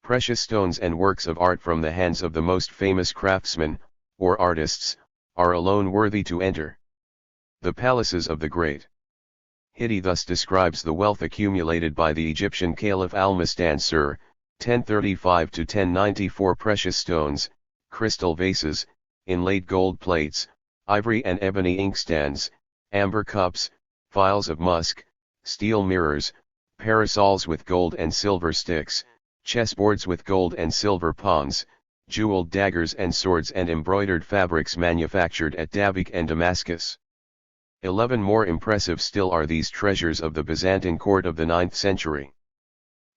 Precious stones and works of art from the hands of the most famous craftsmen, or artists, are alone worthy to enter the palaces of the great. Hidi thus describes the wealth accumulated by the Egyptian Caliph Al-Mustansir, 1035–1094. Precious stones, crystal vases, inlaid gold plates, ivory and ebony inkstands, amber cups, phials of musk, steel mirrors, parasols with gold and silver sticks, chessboards with gold and silver pawns, jeweled daggers and swords, and embroidered fabrics manufactured at Dabiq and Damascus. 11. More impressive still are these treasures of the Byzantine court of the 9th century.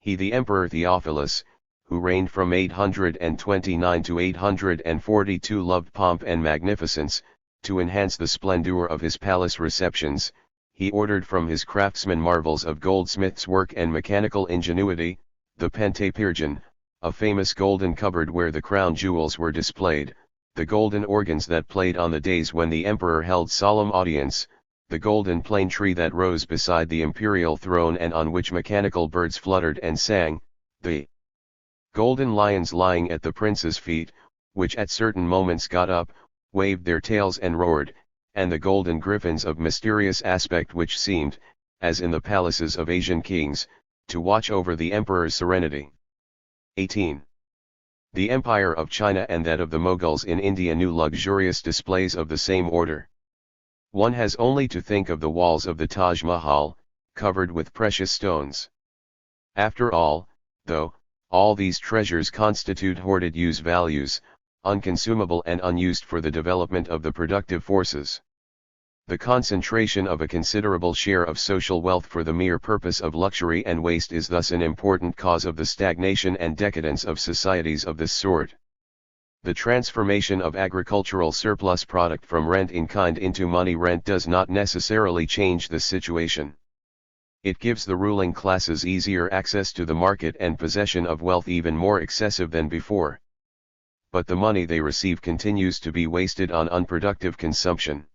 He, the Emperor Theophilus, who reigned from 829 to 842, loved pomp and magnificence. To enhance the splendor of his palace receptions, he ordered from his craftsmen marvels of goldsmith's work and mechanical ingenuity, the Pentapyrgon, a famous golden cupboard where the crown jewels were displayed, the golden organs that played on the days when the emperor held solemn audience, the golden plane tree that rose beside the imperial throne and on which mechanical birds fluttered and sang, the golden lions lying at the prince's feet, which at certain moments got up, waved their tails and roared, and the golden griffins of mysterious aspect which seemed, as in the palaces of Asian kings, to watch over the emperor's serenity. 18. The empire of China and that of the Mughals in India knew luxurious displays of the same order. One has only to think of the walls of the Taj Mahal, covered with precious stones. After all, though, all these treasures constitute hoarded use values, unconsumable and unused for the development of the productive forces. The concentration of a considerable share of social wealth for the mere purpose of luxury and waste is thus an important cause of the stagnation and decadence of societies of this sort. The transformation of agricultural surplus product from rent in kind into money rent does not necessarily change this situation. It gives the ruling classes easier access to the market and possession of wealth even more excessive than before. But the money they receive continues to be wasted on unproductive consumption.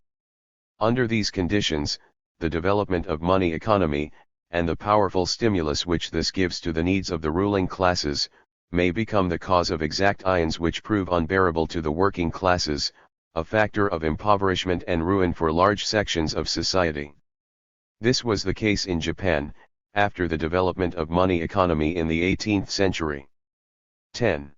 Under these conditions, the development of money economy, and the powerful stimulus which this gives to the needs of the ruling classes, may become the cause of exactions which prove unbearable to the working classes, a factor of impoverishment and ruin for large sections of society. This was the case in Japan, after the development of money economy in the 18th century. 10.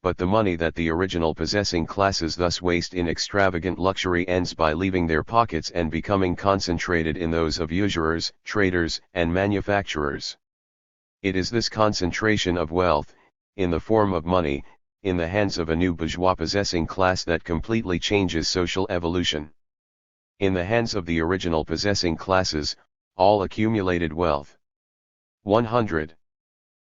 But the money that the original possessing classes thus waste in extravagant luxury ends by leaving their pockets and becoming concentrated in those of usurers, traders, and manufacturers. It is this concentration of wealth, in the form of money, in the hands of a new bourgeois possessing class that completely changes social evolution. In the hands of the original possessing classes, all accumulated wealth, 100,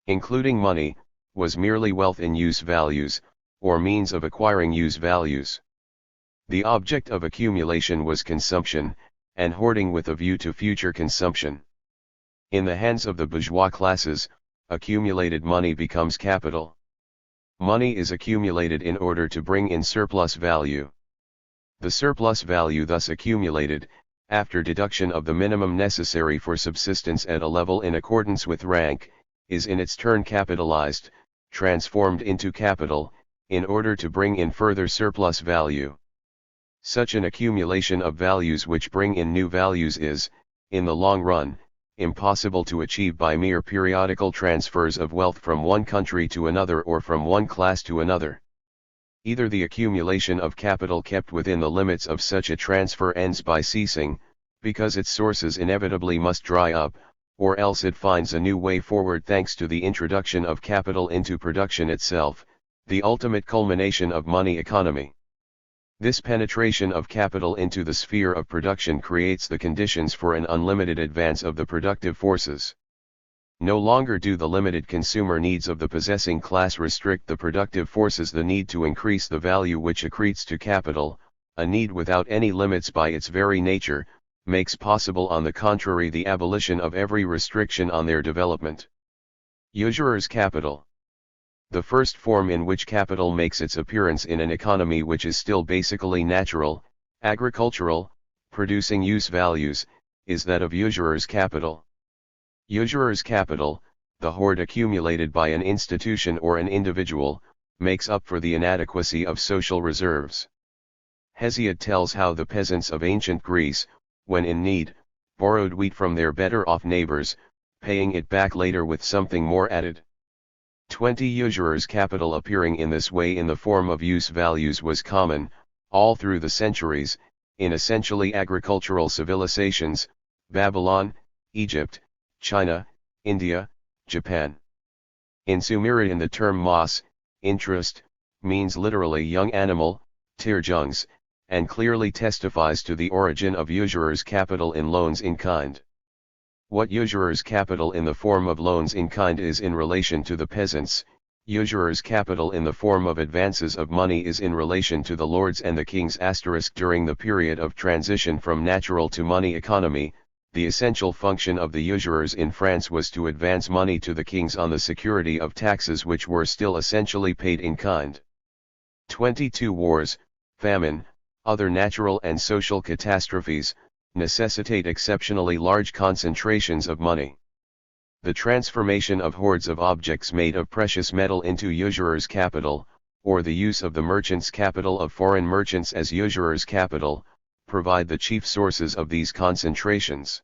including money, was merely wealth in use values, or means of acquiring use values. The object of accumulation was consumption, and hoarding with a view to future consumption. In the hands of the bourgeois classes, accumulated money becomes capital. Money is accumulated in order to bring in surplus value. The surplus value thus accumulated, after deduction of the minimum necessary for subsistence at a level in accordance with rank, is in its turn capitalized, transformed into capital, in order to bring in further surplus value. Such an accumulation of values which bring in new values is, in the long run, impossible to achieve by mere periodical transfers of wealth from one country to another or from one class to another. Either the accumulation of capital kept within the limits of such a transfer ends by ceasing, because its sources inevitably must dry up, or else it finds a new way forward thanks to the introduction of capital into production itself, the ultimate culmination of money economy. This penetration of capital into the sphere of production creates the conditions for an unlimited advance of the productive forces. No longer do the limited consumer needs of the possessing class restrict the productive forces. The need to increase the value which accretes to capital, a need without any limits by its very nature, makes possible on the contrary the abolition of every restriction on their development. Usurer's capital. The first form in which capital makes its appearance in an economy which is still basically natural, agricultural, producing use values, is that of usurer's capital. Usurer's capital, the hoard accumulated by an institution or an individual, makes up for the inadequacy of social reserves. Hesiod tells how the peasants of ancient Greece, when in need, borrowed wheat from their better-off neighbors, paying it back later with something more added. 20 Usurer's capital appearing in this way in the form of use values was common, all through the centuries, in essentially agricultural civilizations, Babylon, Egypt, China, India, Japan. In Sumerian the term mas, interest, means literally young animal, tirjungs, and clearly testifies to the origin of usurer's capital in loans in kind. What usurer's capital in the form of loans in kind is in relation to the peasants, Usurer's capital in the form of advances of money is in relation to the lords and the kings. During the period of transition from natural to money economy, the essential function of the usurers in France was to advance money to the kings on the security of taxes which were still essentially paid in kind. 22 Wars, famine, other natural and social catastrophes, necessitate exceptionally large concentrations of money. The transformation of hordes of objects made of precious metal into usurer's capital, or the use of the merchant's capital of foreign merchants as usurer's capital, provide the chief sources of these concentrations.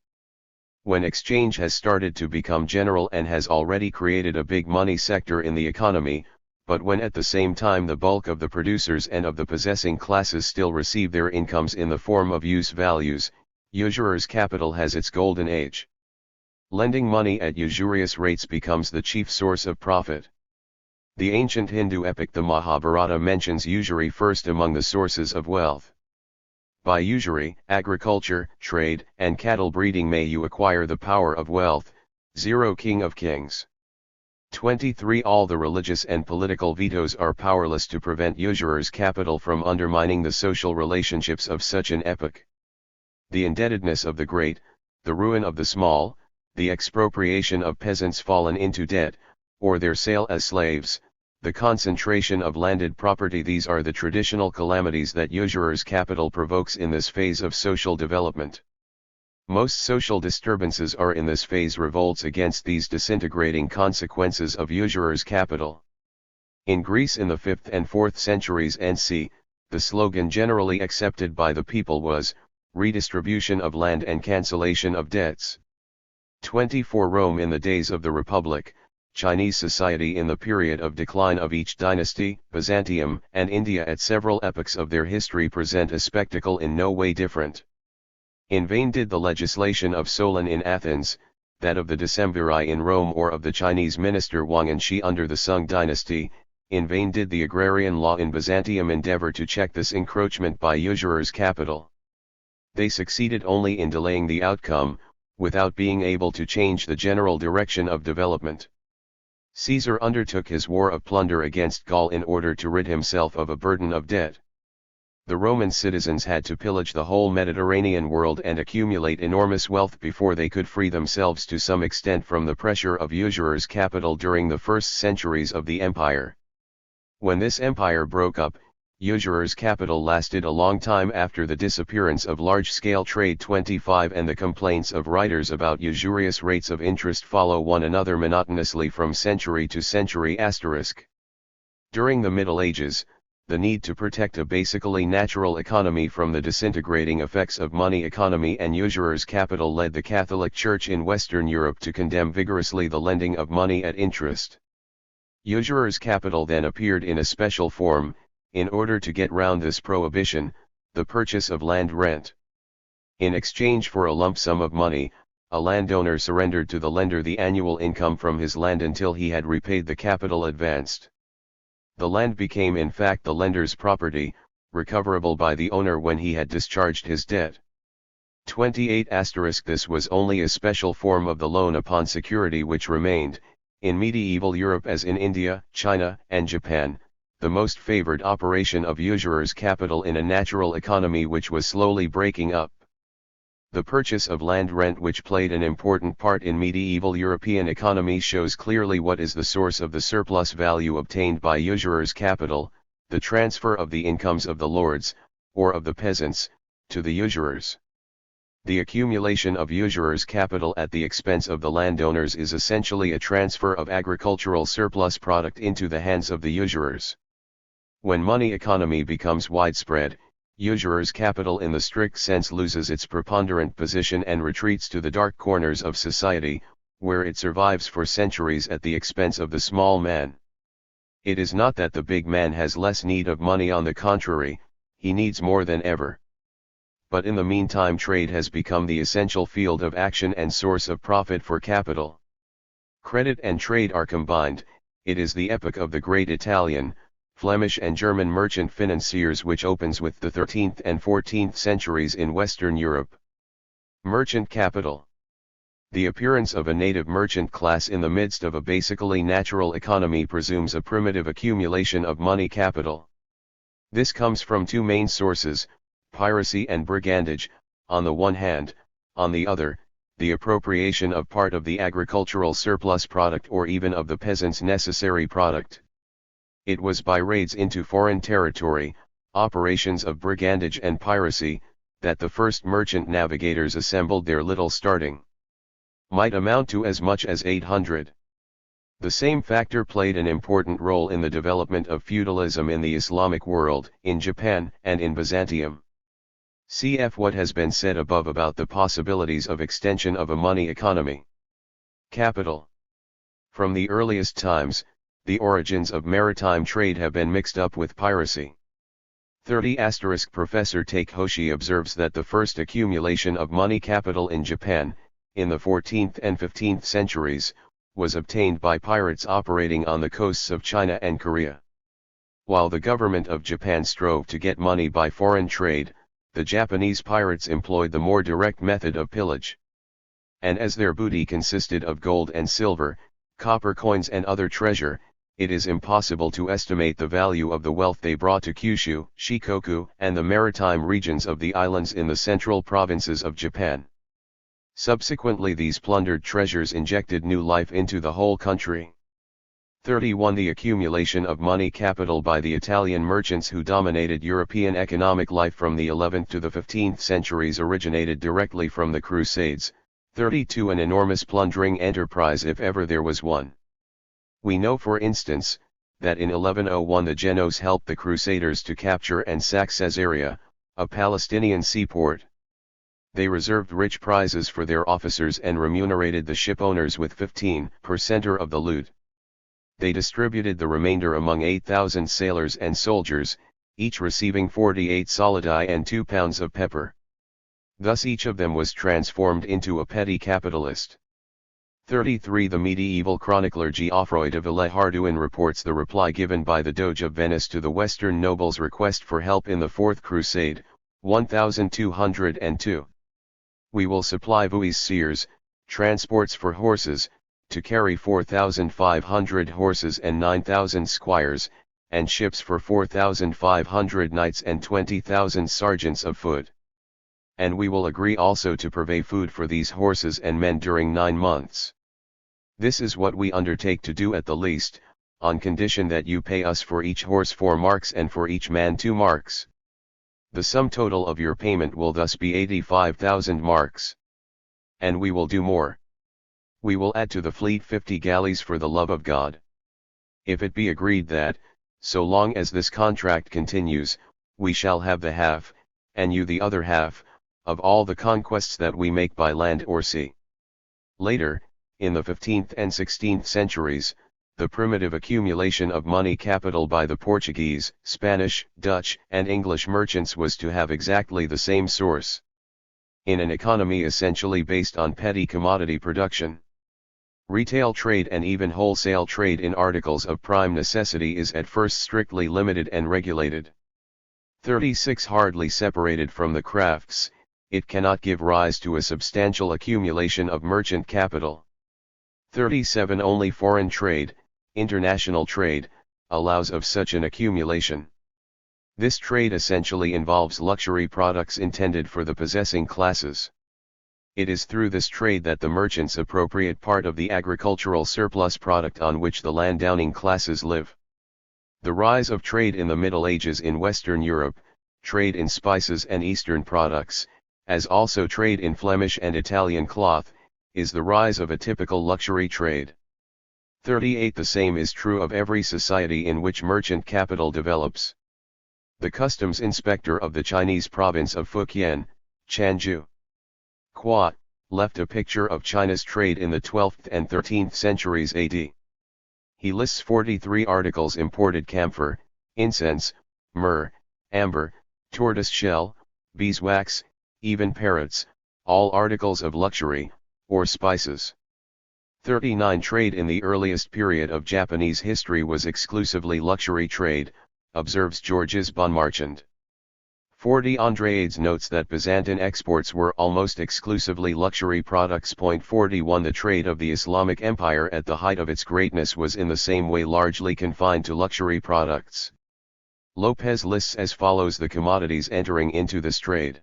When exchange has started to become general and has already created a big money sector in the economy, but when at the same time the bulk of the producers and of the possessing classes still receive their incomes in the form of use values, usurer's capital has its golden age. Lending money at usurious rates becomes the chief source of profit. The ancient Hindu epic the Mahabharata mentions usury first among the sources of wealth. By usury, agriculture, trade, and cattle breeding may you acquire the power of wealth. 0 King of Kings. 23 All the religious and political vetoes are powerless to prevent usurer's capital from undermining the social relationships of such an epoch. The indebtedness of the great, the ruin of the small, the expropriation of peasants fallen into debt, or their sale as slaves, the concentration of landed property, these are the traditional calamities that usurer's capital provokes in this phase of social development. Most social disturbances are in this phase revolts against these disintegrating consequences of usurer's capital. In Greece in the 5th and 4th centuries NC, the slogan generally accepted by the people was, redistribution of land and cancellation of debts. 24 Rome in the days of the Republic, Chinese society in the period of decline of each dynasty, Byzantium and India at several epochs of their history present a spectacle in no way different. In vain did the legislation of Solon in Athens, that of the decemviri in Rome or of the Chinese minister Wang and Shi under the Sung dynasty, in vain did the agrarian law in Byzantium endeavor to check this encroachment by usurer's capital. They succeeded only in delaying the outcome, without being able to change the general direction of development. Caesar undertook his war of plunder against Gaul in order to rid himself of a burden of debt. The Roman citizens had to pillage the whole Mediterranean world and accumulate enormous wealth before they could free themselves to some extent from the pressure of usurer's capital during the first centuries of the empire. When this empire broke up, usurer's capital lasted a long time after the disappearance of large-scale trade. 25 And the complaints of writers about usurious rates of interest follow one another monotonously from century to century. During the Middle Ages, the need to protect a basically natural economy from the disintegrating effects of money economy and usurer's capital led the Catholic Church in Western Europe to condemn vigorously the lending of money at interest. Usurer's capital then appeared in a special form, in order to get round this prohibition, the purchase of land rent. In exchange for a lump sum of money, a landowner surrendered to the lender the annual income from his land until he had repaid the capital advanced. The land became in fact the lender's property, recoverable by the owner when he had discharged his debt. 28 This was only a special form of the loan upon security which remained, in medieval Europe as in India, China, and Japan, the most favored operation of usurer's capital in a natural economy which was slowly breaking up. The purchase of land rent, which played an important part in medieval European economy, shows clearly what is the source of the surplus value obtained by usurer's capital, the transfer of the incomes of the lords, or of the peasants, to the usurers. The accumulation of usurer's capital at the expense of the landowners is essentially a transfer of agricultural surplus product into the hands of the usurers. When money economy becomes widespread, usurer's capital in the strict sense loses its preponderant position and retreats to the dark corners of society, where it survives for centuries at the expense of the small man. It is not that the big man has less need of money, on the contrary, he needs more than ever. But in the meantime trade has become the essential field of action and source of profit for capital. Credit and trade are combined. It is the epoch of the great Italian, Flemish and German merchant financiers, which opens with the 13th and 14th centuries in Western Europe. Merchant capital. The appearance of a native merchant class in the midst of a basically natural economy presumes a primitive accumulation of money capital. This comes from two main sources, piracy and brigandage, on the one hand, on the other, the appropriation of part of the agricultural surplus product or even of the peasant's necessary product. It was by raids into foreign territory, operations of brigandage and piracy, that the first merchant navigators assembled their little starting. Might amount to as much as 800. The same factor played an important role in the development of feudalism in the Islamic world, in Japan and in Byzantium. Cf. what has been said above about the possibilities of extension of a money economy. Capital. From the earliest times, the origins of maritime trade have been mixed up with piracy. 30 * Professor Takehoshi observes that the first accumulation of money capital in Japan, in the 14th and 15th centuries, was obtained by pirates operating on the coasts of China and Korea. While the government of Japan strove to get money by foreign trade, the Japanese pirates employed the more direct method of pillage. And as their booty consisted of gold and silver, copper coins and other treasure, it is impossible to estimate the value of the wealth they brought to Kyushu, Shikoku, and the maritime regions of the islands in the central provinces of Japan. Subsequently, these plundered treasures injected new life into the whole country. 31 The accumulation of money capital by the Italian merchants who dominated European economic life from the 11th to the 15th centuries originated directly from the Crusades. 32 An enormous plundering enterprise if ever there was one. We know, for instance, that in 1101 the Genoese helped the Crusaders to capture and sack Caesarea, a Palestinian seaport. They reserved rich prizes for their officers and remunerated the shipowners with 15% of the loot. They distributed the remainder among 8,000 sailors and soldiers, each receiving 48 solidi and 2 pounds of pepper. Thus each of them was transformed into a petty capitalist. 33 The medieval chronicler Geoffroy de Villehardouin reports the reply given by the Doge of Venice to the Western nobles' request for help in the Fourth Crusade, 1202. We will supply vuissiers, transports for horses, to carry 4,500 horses and 9,000 squires, and ships for 4,500 knights and 20,000 sergeants of foot. And we will agree also to purvey food for these horses and men during 9 months. This is what we undertake to do at the least, on condition that you pay us for each horse 4 marks and for each man 2 marks. The sum total of your payment will thus be 85,000 marks. And we will do more. We will add to the fleet 50 galleys for the love of God. If it be agreed that, so long as this contract continues, we shall have the half, and you the other half, of all the conquests that we make by land or sea. Later, in the 15th and 16th centuries, the primitive accumulation of money capital by the Portuguese, Spanish, Dutch, and English merchants was to have exactly the same source. In an economy essentially based on petty commodity production, retail trade and even wholesale trade in articles of prime necessity is at first strictly limited and regulated. 36 Hardly separated from the crafts, it cannot give rise to a substantial accumulation of merchant capital. 37 Only foreign trade, international trade, allows of such an accumulation. This trade essentially involves luxury products intended for the possessing classes. It is through this trade that the merchants appropriate part of the agricultural surplus product on which the landowning classes live. The rise of trade in the Middle Ages in Western Europe, trade in spices and Eastern products, as also trade in Flemish and Italian cloth, is the rise of a typical luxury trade. 38 The same is true of every society in which merchant capital develops. The customs inspector of the Chinese province of Fujian, Changzhou, Hua, left a picture of China's trade in the 12th and 13th centuries AD. He lists 43 articles: imported camphor, incense, myrrh, amber, tortoise shell, beeswax, even parrots, all articles of luxury, or spices. 39 Trade in the earliest period of Japanese history was exclusively luxury trade, observes Georges Bonmarchand. 40 Andreades notes that Byzantine exports were almost exclusively luxury products. 41 The trade of the Islamic Empire at the height of its greatness was in the same way largely confined to luxury products. Lopez lists as follows the commodities entering into this trade: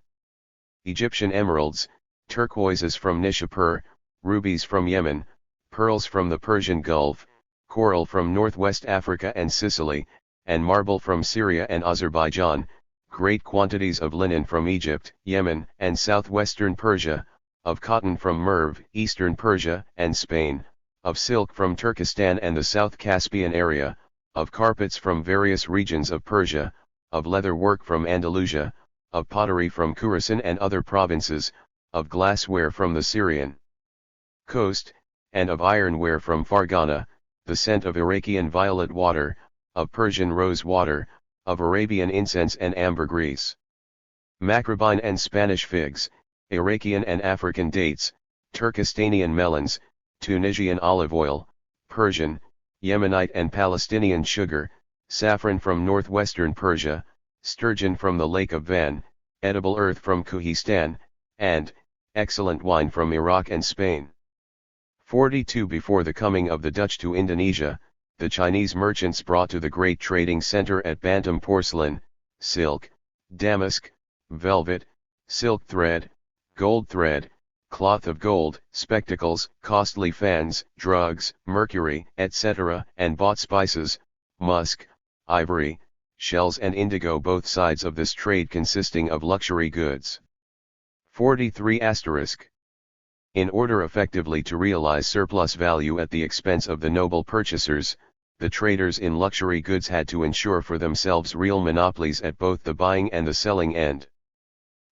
Egyptian emeralds, turquoises from Nishapur, rubies from Yemen, pearls from the Persian Gulf, coral from northwest Africa and Sicily, and marble from Syria and Azerbaijan, great quantities of linen from Egypt, Yemen, and southwestern Persia, of cotton from Merv, eastern Persia, and Spain, of silk from Turkestan and the South Caspian area, of carpets from various regions of Persia, of leather work from Andalusia, of pottery from Khorasan and other provinces, of glassware from the Syrian coast, and of ironware from Fargana, the scent of Iraqian violet water, of Persian rose water, of Arabian incense and ambergris, Macrobine and Spanish figs, Iraqian and African dates, Turkestanian melons, Tunisian olive oil, Persian, Yemenite and Palestinian sugar, saffron from northwestern Persia, sturgeon from the Lake of Van, edible earth from Kohistan, and excellent wine from Iraq and Spain. 42 Before the coming of the Dutch to Indonesia, the Chinese merchants brought to the great trading center at Bantam porcelain, silk, damask, velvet, silk thread, gold thread, cloth of gold, spectacles, costly fans, drugs, mercury, etc., and bought spices, musk, ivory, shells and indigo, both sides of this trade consisting of luxury goods. 43 In order effectively to realize surplus value at the expense of the noble purchasers, the traders in luxury goods had to ensure for themselves real monopolies at both the buying and the selling end.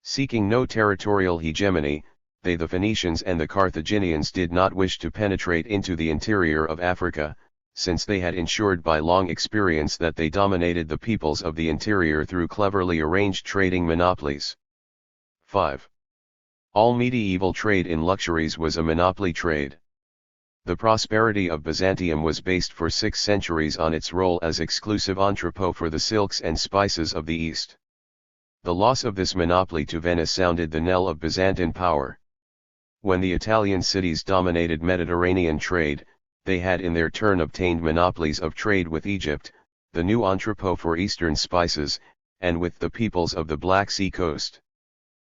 Seeking no territorial hegemony, they, the Phoenicians and the Carthaginians, did not wish to penetrate into the interior of Africa, since they had ensured by long experience that they dominated the peoples of the interior through cleverly arranged trading monopolies. 5. All medieval trade in luxuries was a monopoly trade. The prosperity of Byzantium was based for 6 centuries on its role as exclusive entrepot for the silks and spices of the East. The loss of this monopoly to Venice sounded the knell of Byzantine power. When the Italian cities dominated Mediterranean trade, they had in their turn obtained monopolies of trade with Egypt, the new entrepot for Eastern spices, and with the peoples of the Black Sea coast.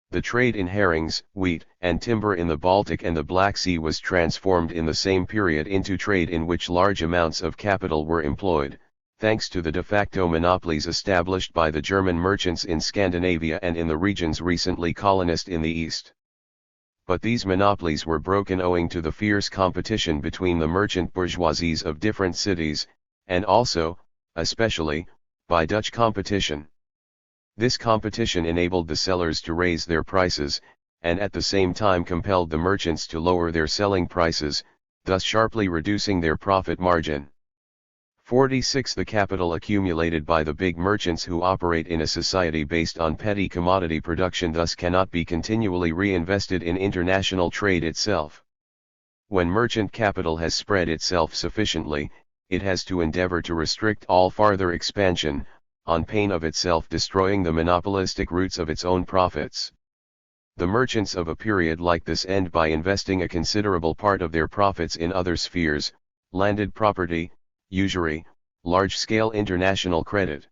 The trade in herrings, wheat, and timber in the Baltic and the Black Sea was transformed in the same period into trade in which large amounts of capital were employed, thanks to the de facto monopolies established by the German merchants in Scandinavia and in the regions recently colonized in the East. But these monopolies were broken owing to the fierce competition between the merchant bourgeoisies of different cities, and also, especially, by Dutch competition. This competition enabled the sellers to raise their prices, and at the same time compelled the merchants to lower their selling prices, thus sharply reducing their profit margin. 46 The capital accumulated by the big merchants who operate in a society based on petty commodity production thus cannot be continually reinvested in international trade itself. When merchant capital has spread itself sufficiently, it has to endeavor to restrict all farther expansion, on pain of itself destroying the monopolistic roots of its own profits. The merchants of a period like this end by investing a considerable part of their profits in other spheres, landed property, usury, large-scale international credit.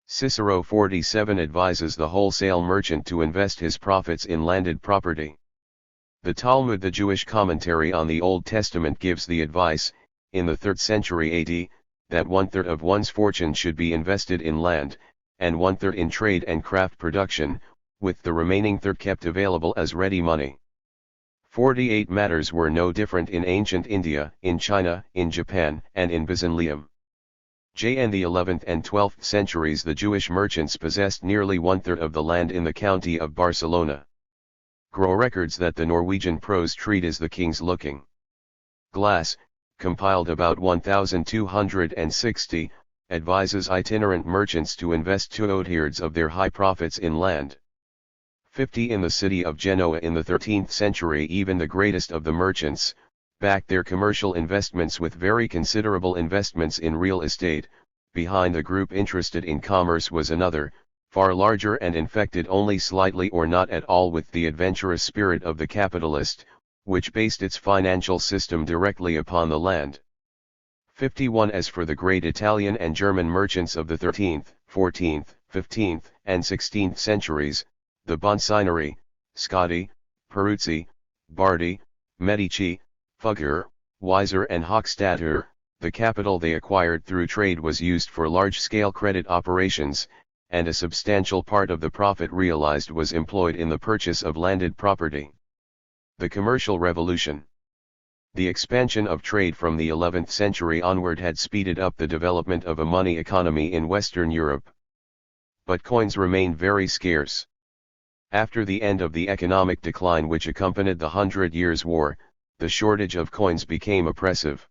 Cicero 47 advises the wholesale merchant to invest his profits in landed property. The Talmud, the Jewish commentary on the Old Testament, gives the advice, in the 3rd century AD, that 1/3 of one's fortune should be invested in land, and 1/3 in trade and craft production, with the remaining third kept available as ready money. 48 Matters were no different in ancient India, in China, in Japan, and in Byzantium. In the 11th and 12th centuries the Jewish merchants possessed nearly 1/3 of the land in the county of Barcelona. Gro records that the Norwegian prose treatise The King's Looking Glass, compiled about 1260, advises itinerant merchants to invest 2/3 of their high profits in land. 50 In the city of Genoa in the 13th century even the greatest of the merchants, backed their commercial investments with very considerable investments in real estate. Behind the group interested in commerce was another, far larger and infected only slightly or not at all with the adventurous spirit of the capitalist, which based its financial system directly upon the land. 51. As for the great Italian and German merchants of the 13th, 14th, 15th, and 16th centuries, the Bonsinori, Scotti, Peruzzi, Bardi, Medici, Fugger, Weiser and Hochstadter, the capital they acquired through trade was used for large-scale credit operations, and a substantial part of the profit realized was employed in the purchase of landed property. The Commercial Revolution. The expansion of trade from the 11th century onward had speeded up the development of a money economy in Western Europe. But coins remained very scarce. After the end of the economic decline which accompanied the 100 Years' War, the shortage of coins became oppressive.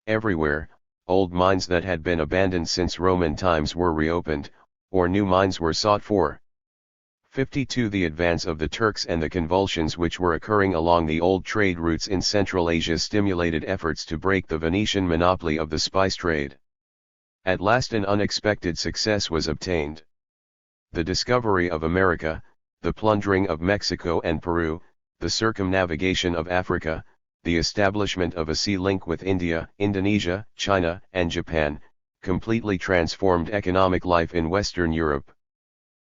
Everywhere, old mines that had been abandoned since Roman times were reopened, or new mines were sought for. 52. The advance of the Turks and the convulsions which were occurring along the old trade routes in Central Asia stimulated efforts to break the Venetian monopoly of the spice trade. At last an unexpected success was obtained. The discovery of America, the plundering of Mexico and Peru, the circumnavigation of Africa, the establishment of a sea link with India, Indonesia, China, and Japan, completely transformed economic life in Western Europe.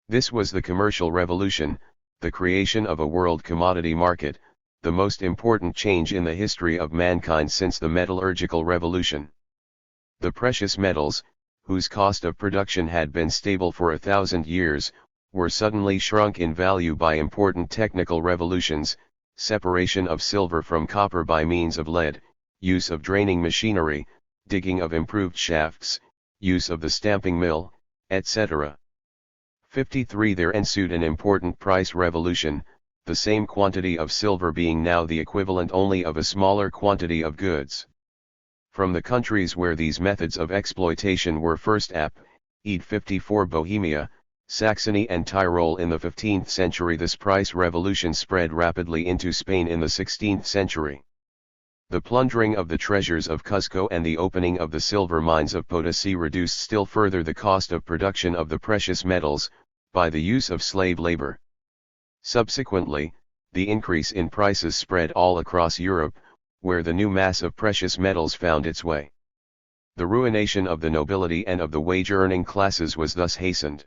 This was the Commercial Revolution, the creation of a world commodity market, the most important change in the history of mankind since the metallurgical revolution. The precious metals, whose cost of production had been stable for 1,000 years, were suddenly shrunk in value by important technical revolutions, separation of silver from copper by means of lead, use of draining machinery, digging of improved shafts, use of the stamping mill, etc. 53. There ensued an important price revolution, the same quantity of silver being now the equivalent only of a smaller quantity of goods. From the countries where these methods of exploitation were first applied, 54. Bohemia, Saxony and Tyrol in the 15th century. This price revolution spread rapidly into Spain in the 16th century. The plundering of the treasures of Cuzco and the opening of the silver mines of Potosi reduced still further the cost of production of the precious metals, by the use of slave labor. Subsequently, the increase in prices spread all across Europe, where the new mass of precious metals found its way. The ruination of the nobility and of the wage-earning classes was thus hastened.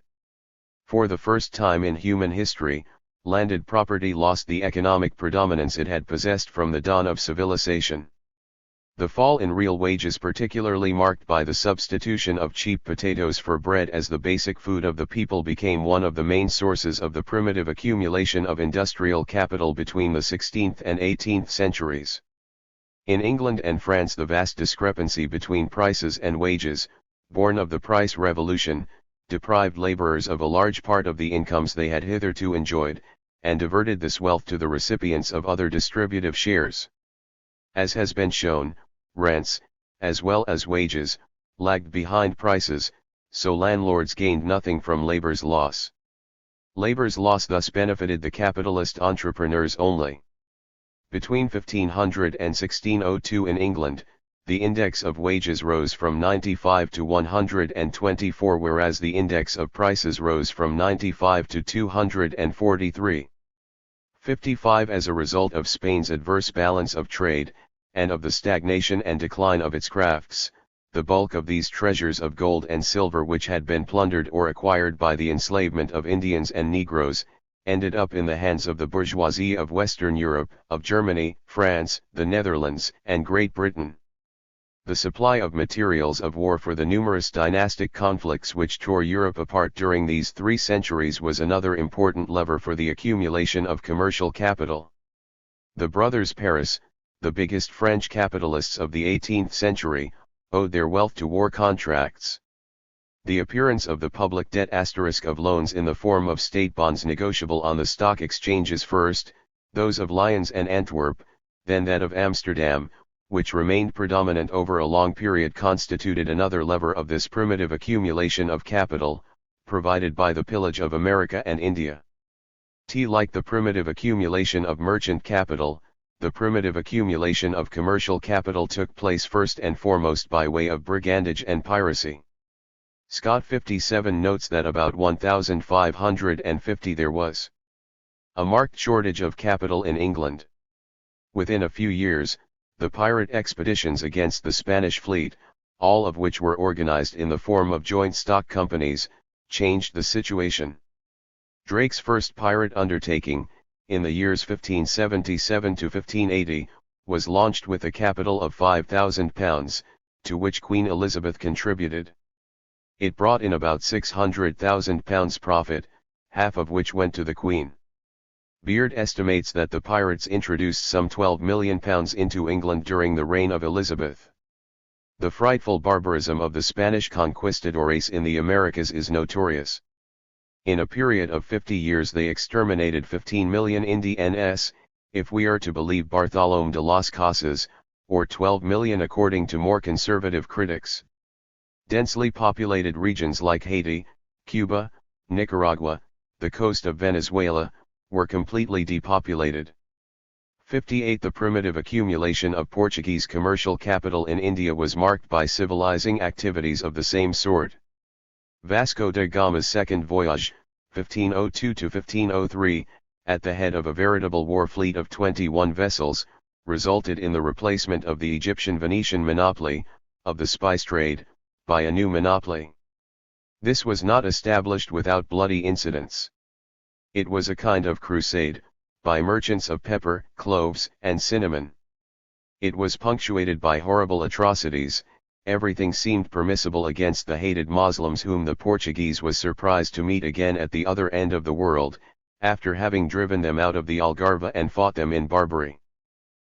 For the first time in human history, landed property lost the economic predominance it had possessed from the dawn of civilization. The fall in real wages, particularly marked by the substitution of cheap potatoes for bread as the basic food of the people, became one of the main sources of the primitive accumulation of industrial capital between the 16th and 18th centuries. In England and France, the vast discrepancy between prices and wages, born of the price revolution, deprived laborers of a large part of the incomes they had hitherto enjoyed, and diverted this wealth to the recipients of other distributive shares. As has been shown, rents, as well as wages, lagged behind prices, so landlords gained nothing from labor's loss. Labor's loss thus benefited the capitalist entrepreneurs only. Between 1500 and 1602 in England, the index of wages rose from 95 to 124, whereas the index of prices rose from 95 to 243. 55. As a result of Spain's adverse balance of trade, and of the stagnation and decline of its crafts, the bulk of these treasures of gold and silver which had been plundered or acquired by the enslavement of Indians and Negroes, ended up in the hands of the bourgeoisie of Western Europe, of Germany, France, the Netherlands, and Great Britain. The supply of materials of war for the numerous dynastic conflicts which tore Europe apart during these 3 centuries was another important lever for the accumulation of commercial capital. The brothers Paris, the biggest French capitalists of the 18th century, owed their wealth to war contracts. The appearance of the public debt of loans in the form of state bonds negotiable on the stock exchanges first, those of Lyons and Antwerp, then that of Amsterdam, which remained predominant over a long period, constituted another lever of this primitive accumulation of capital, provided by the pillage of America and India. Like the primitive accumulation of merchant capital, the primitive accumulation of commercial capital took place first and foremost by way of brigandage and piracy. Scott 57 notes that about 1550 there was a marked shortage of capital in England. Within a few years, the pirate expeditions against the Spanish fleet, all of which were organized in the form of joint stock companies, changed the situation. Drake's first pirate undertaking, in the years 1577 to 1580, was launched with a capital of £5,000, to which Queen Elizabeth contributed. It brought in about £600,000 profit, half of which went to the Queen. Beard estimates that the pirates introduced some £12 million into England during the reign of Elizabeth. The frightful barbarism of the Spanish conquistadores in the Americas is notorious. In a period of 50 years they exterminated 15 million Indians, if we are to believe Bartolomé de las Casas, or 12 million according to more conservative critics. Densely populated regions like Haiti, Cuba, Nicaragua, the coast of Venezuela, were completely depopulated. 58 The primitive accumulation of Portuguese commercial capital in India was marked by civilizing activities of the same sort. Vasco da Gama's second voyage, 1502 to 1503, at the head of a veritable war fleet of 21 vessels, resulted in the replacement of the Egyptian-Venetian monopoly, of the spice trade, by a new monopoly. This was not established without bloody incidents. It was a kind of crusade, by merchants of pepper, cloves, and cinnamon. It was punctuated by horrible atrocities. Everything seemed permissible against the hated Moslems whom the Portuguese was surprised to meet again at the other end of the world, after having driven them out of the Algarve and fought them in Barbary.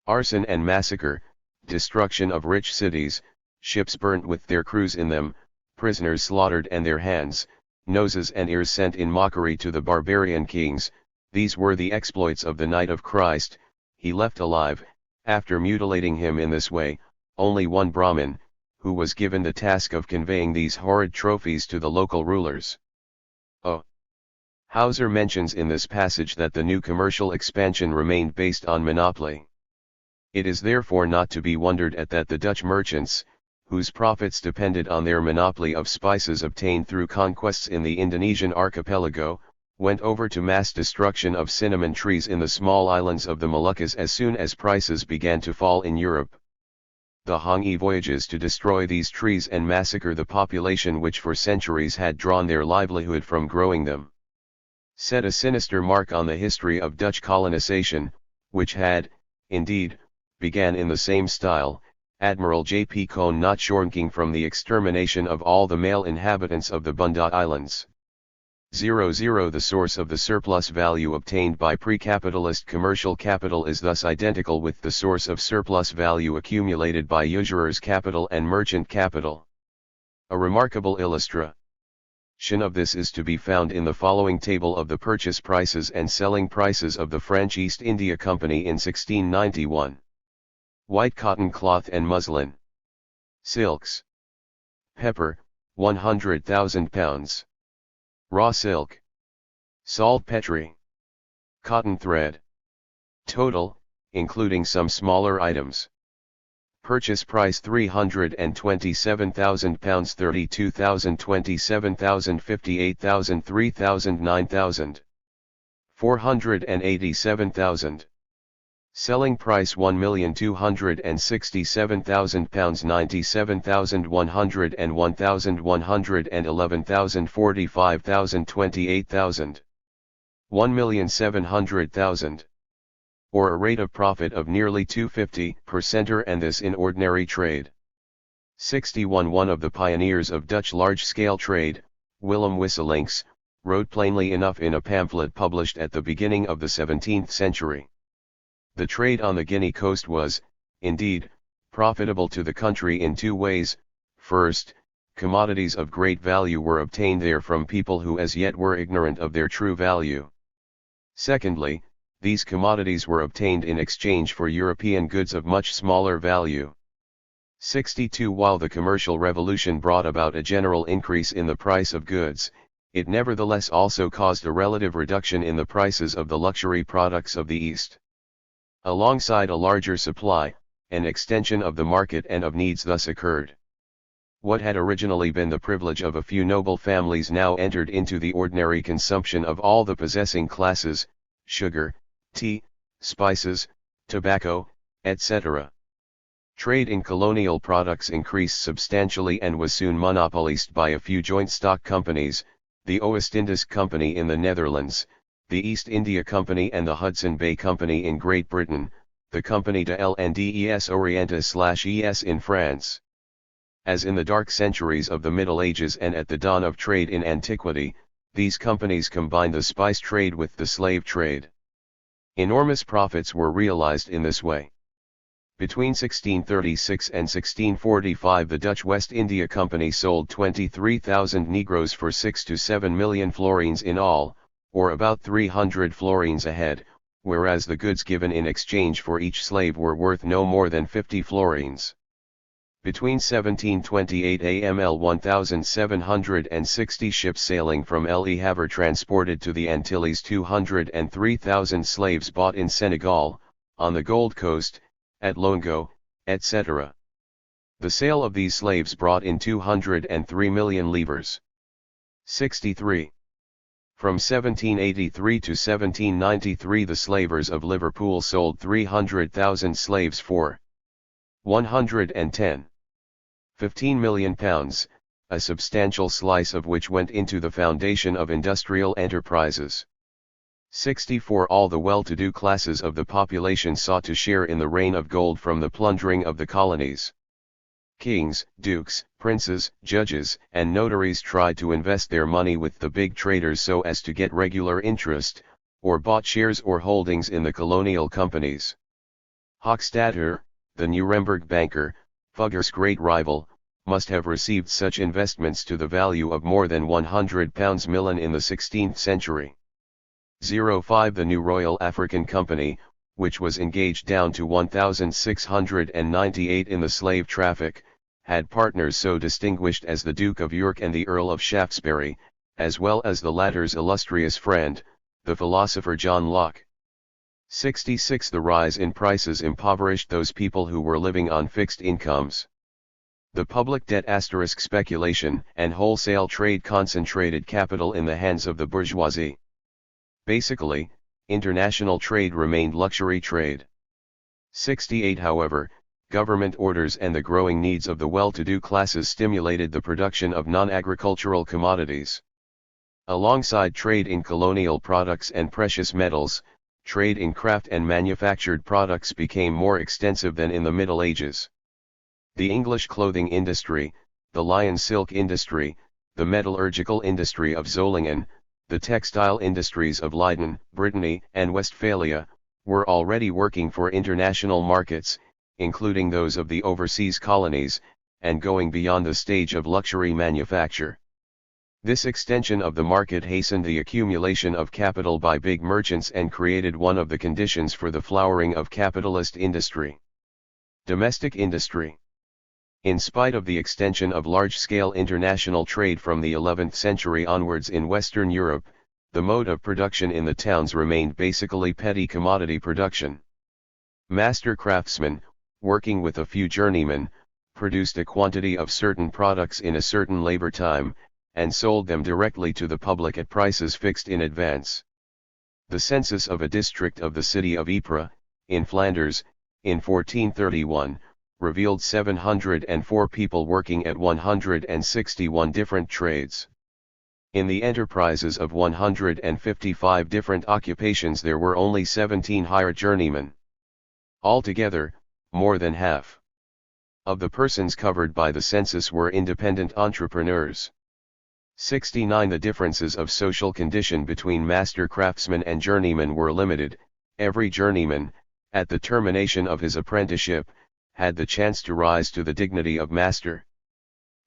Arson and massacre, destruction of rich cities, ships burnt with their crews in them, prisoners slaughtered and their hands, noses and ears sent in mockery to the barbarian kings, these were the exploits of the Knight of Christ. He left alive, after mutilating him in this way, only one Brahmin, who was given the task of conveying these horrid trophies to the local rulers. Hauser mentions in this passage that the new commercial expansion remained based on monopoly. It is therefore not to be wondered at that the Dutch merchants, whose profits depended on their monopoly of spices obtained through conquests in the Indonesian archipelago, went over to mass destruction of cinnamon trees in the small islands of the Moluccas as soon as prices began to fall in Europe. The Hangi voyages to destroy these trees and massacre the population which for centuries had drawn their livelihood from growing them, set a sinister mark on the history of Dutch colonization, which had, indeed, began in the same style, Admiral J.P. Cohn not shrinking from the extermination of all the male inhabitants of the Banda Islands. 00 The source of the surplus value obtained by pre-capitalist commercial capital is thus identical with the source of surplus value accumulated by usurer's capital and merchant capital. A remarkable illustration of this is to be found in the following table of the purchase prices and selling prices of the French East India Company in 1691. White cotton cloth and muslin. Silks. Pepper, 100,000 pounds. Raw silk. Saltpetre. Cotton thread. Total, including some smaller items. Purchase price £327,000, 32,000, 27,000, 58,000, 3,000, 9,000. 487,000. Selling price £1,267,000, 97,100 and 1,111,000, 45,000, 28,000. 1,700,000. Or a rate of profit of nearly 250%, and this in ordinary trade. 61 One of the pioneers of Dutch large-scale trade, Willem Wisselinx, wrote plainly enough in a pamphlet published at the beginning of the 17th century. The trade on the Guinea coast was, indeed, profitable to the country in two ways. First, commodities of great value were obtained there from people who as yet were ignorant of their true value. Secondly, these commodities were obtained in exchange for European goods of much smaller value. 62 While the commercial revolution brought about a general increase in the price of goods, it nevertheless also caused a relative reduction in the prices of the luxury products of the East. Alongside a larger supply, an extension of the market and of needs thus occurred. What had originally been the privilege of a few noble families now entered into the ordinary consumption of all the possessing classes: sugar, tea, spices, tobacco, etc. Trade in colonial products increased substantially and was soon monopolized by a few joint stock companies, the Oost-Indische Company in the Netherlands, the East India Company and the Hudson Bay Company in Great Britain, the Compagnie de l'Indes Orientale/ES in France. As in the dark centuries of the Middle Ages and at the dawn of trade in antiquity, these companies combined the spice trade with the slave trade. Enormous profits were realized in this way. Between 1636 and 1645 the Dutch West India Company sold 23,000 Negroes for 6 to 7 million florins in all, or about 300 florins a head, whereas the goods given in exchange for each slave were worth no more than 50 florins. Between 1728 AML 1,760 ships sailing from Le Havre transported to the Antilles 203,000 slaves bought in Senegal, on the Gold Coast, at Longo, etc. The sale of these slaves brought in 203 million livres. 63. From 1783 to 1793 the slavers of Liverpool sold 300,000 slaves for 110.15 million pounds, a substantial slice of which went into the foundation of industrial enterprises. 64. All the well-to-do classes of the population sought to share in the reign of gold from the plundering of the colonies. Kings, dukes, princes, judges, and notaries tried to invest their money with the big traders so as to get regular interest, or bought shares or holdings in the colonial companies. Hochstadter, the Nuremberg banker, Fugger's great rival, must have received such investments to the value of more than £100 million in the 16th century. 05. The new Royal African Company, which was engaged down to 1698 in the slave traffic, had partners so distinguished as the Duke of York and the Earl of Shaftesbury, as well as the latter's illustrious friend, the philosopher John Locke. 66. The rise in prices impoverished those people who were living on fixed incomes. The public debt * speculation and wholesale trade concentrated capital in the hands of the bourgeoisie. Basically, international trade remained luxury trade. 68. However, government orders and the growing needs of the well-to-do classes stimulated the production of non-agricultural commodities. Alongside trade in colonial products and precious metals, trade in craft and manufactured products became more extensive than in the Middle Ages. The English clothing industry, the lion silk industry, the metallurgical industry of Zolingen, the textile industries of Leiden, Brittany, and Westphalia, were already working for international markets, including those of the overseas colonies, and going beyond the stage of luxury manufacture. This extension of the market hastened the accumulation of capital by big merchants and created one of the conditions for the flowering of capitalist industry. Domestic industry. In spite of the extension of large-scale international trade from the 11th century onwards in Western Europe, the mode of production in the towns remained basically petty commodity production. Master craftsmen, working with a few journeymen, produced a quantity of certain products in a certain labor time, and sold them directly to the public at prices fixed in advance. The census of a district of the city of Ypres, in Flanders, in 1431, revealed 704 people working at 161 different trades. In the enterprises of 155 different occupations there were only 17 hired journeymen. Altogether, more than half of the persons covered by the census were independent entrepreneurs. 69. The differences of social condition between master craftsmen and journeymen were limited. Every journeyman, at the termination of his apprenticeship, had the chance to rise to the dignity of master.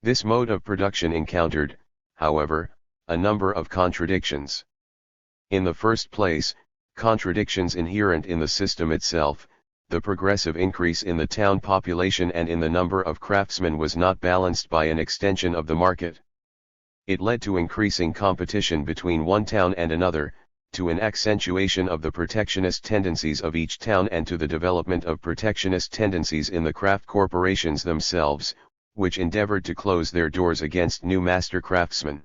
This mode of production encountered, however, a number of contradictions. In the first place, contradictions inherent in the system itself. The progressive increase in the town population and in the number of craftsmen was not balanced by an extension of the market. It led to increasing competition between one town and another, to an accentuation of the protectionist tendencies of each town and to the development of protectionist tendencies in the craft corporations themselves, which endeavored to close their doors against new master craftsmen.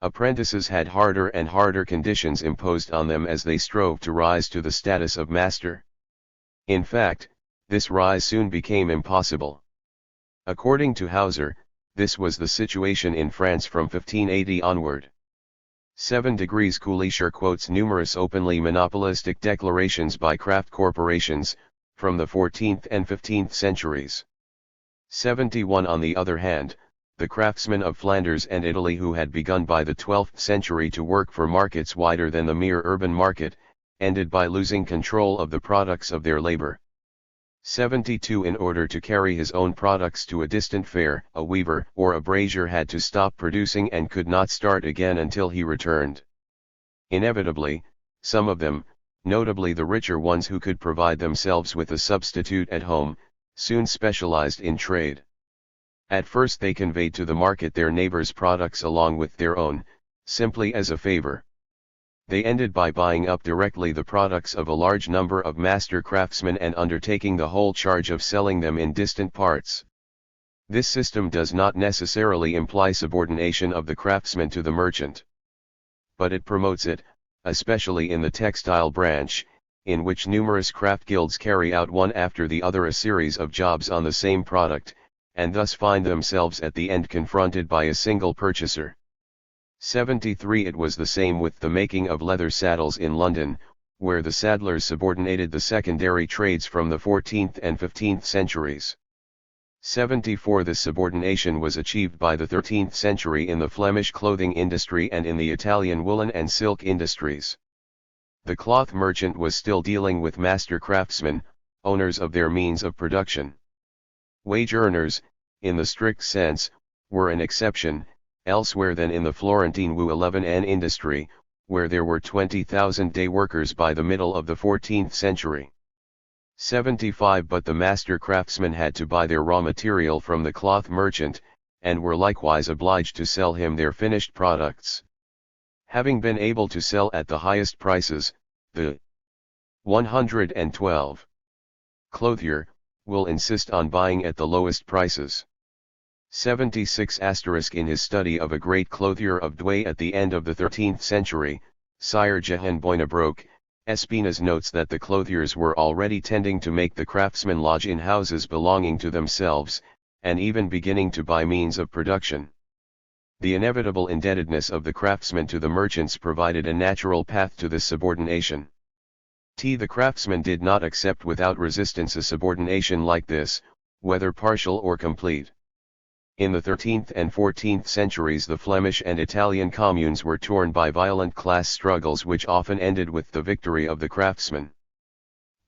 Apprentices had harder and harder conditions imposed on them as they strove to rise to the status of master. In fact, this rise soon became impossible. According to Hauser, this was the situation in France from 1580 onward. 7 degrees Kulischer quotes numerous openly monopolistic declarations by craft corporations, from the 14th and 15th centuries. 71 On the other hand, the craftsmen of Flanders and Italy who had begun by the 12th century to work for markets wider than the mere urban market, ended by losing control of the products of their labor. 72 In order to carry his own products to a distant fair, a weaver or a brazier had to stop producing and could not start again until he returned. Inevitably, some of them, notably the richer ones who could provide themselves with a substitute at home, soon specialized in trade. At first they conveyed to the market their neighbors' products along with their own, simply as a favor. They ended by buying up directly the products of a large number of master craftsmen and undertaking the whole charge of selling them in distant parts. This system does not necessarily imply subordination of the craftsman to the merchant. But it promotes it, especially in the textile branch, in which numerous craft guilds carry out one after the other a series of jobs on the same product, and thus find themselves at the end confronted by a single purchaser. 73 It was the same with the making of leather saddles in London, where the saddlers subordinated the secondary trades from the 14th and 15th centuries. 74 This subordination was achieved by the 13th century in the Flemish clothing industry and in the Italian woolen and silk industries. The cloth merchant was still dealing with master craftsmen, owners of their means of production. Wage earners, in the strict sense, were an exception, elsewhere than in the Florentine Wu-11N industry, where there were 20,000 day workers by the middle of the 14th century. 75 But the master craftsmen had to buy their raw material from the cloth merchant, and were likewise obliged to sell him their finished products. Having been able to sell at the highest prices, the 112 clothier will insist on buying at the lowest prices. 76 In his study of a great clothier of Douai at the end of the 13th century, Sire Jehan Boinabroke, Espinasse notes that the clothiers were already tending to make the craftsmen lodge in houses belonging to themselves, and even beginning to buy means of production. The inevitable indebtedness of the craftsmen to the merchants provided a natural path to this subordination. The craftsmen did not accept without resistance a subordination like this, whether partial or complete. In the 13th and 14th centuries the Flemish and Italian communes were torn by violent class struggles which often ended with the victory of the craftsmen.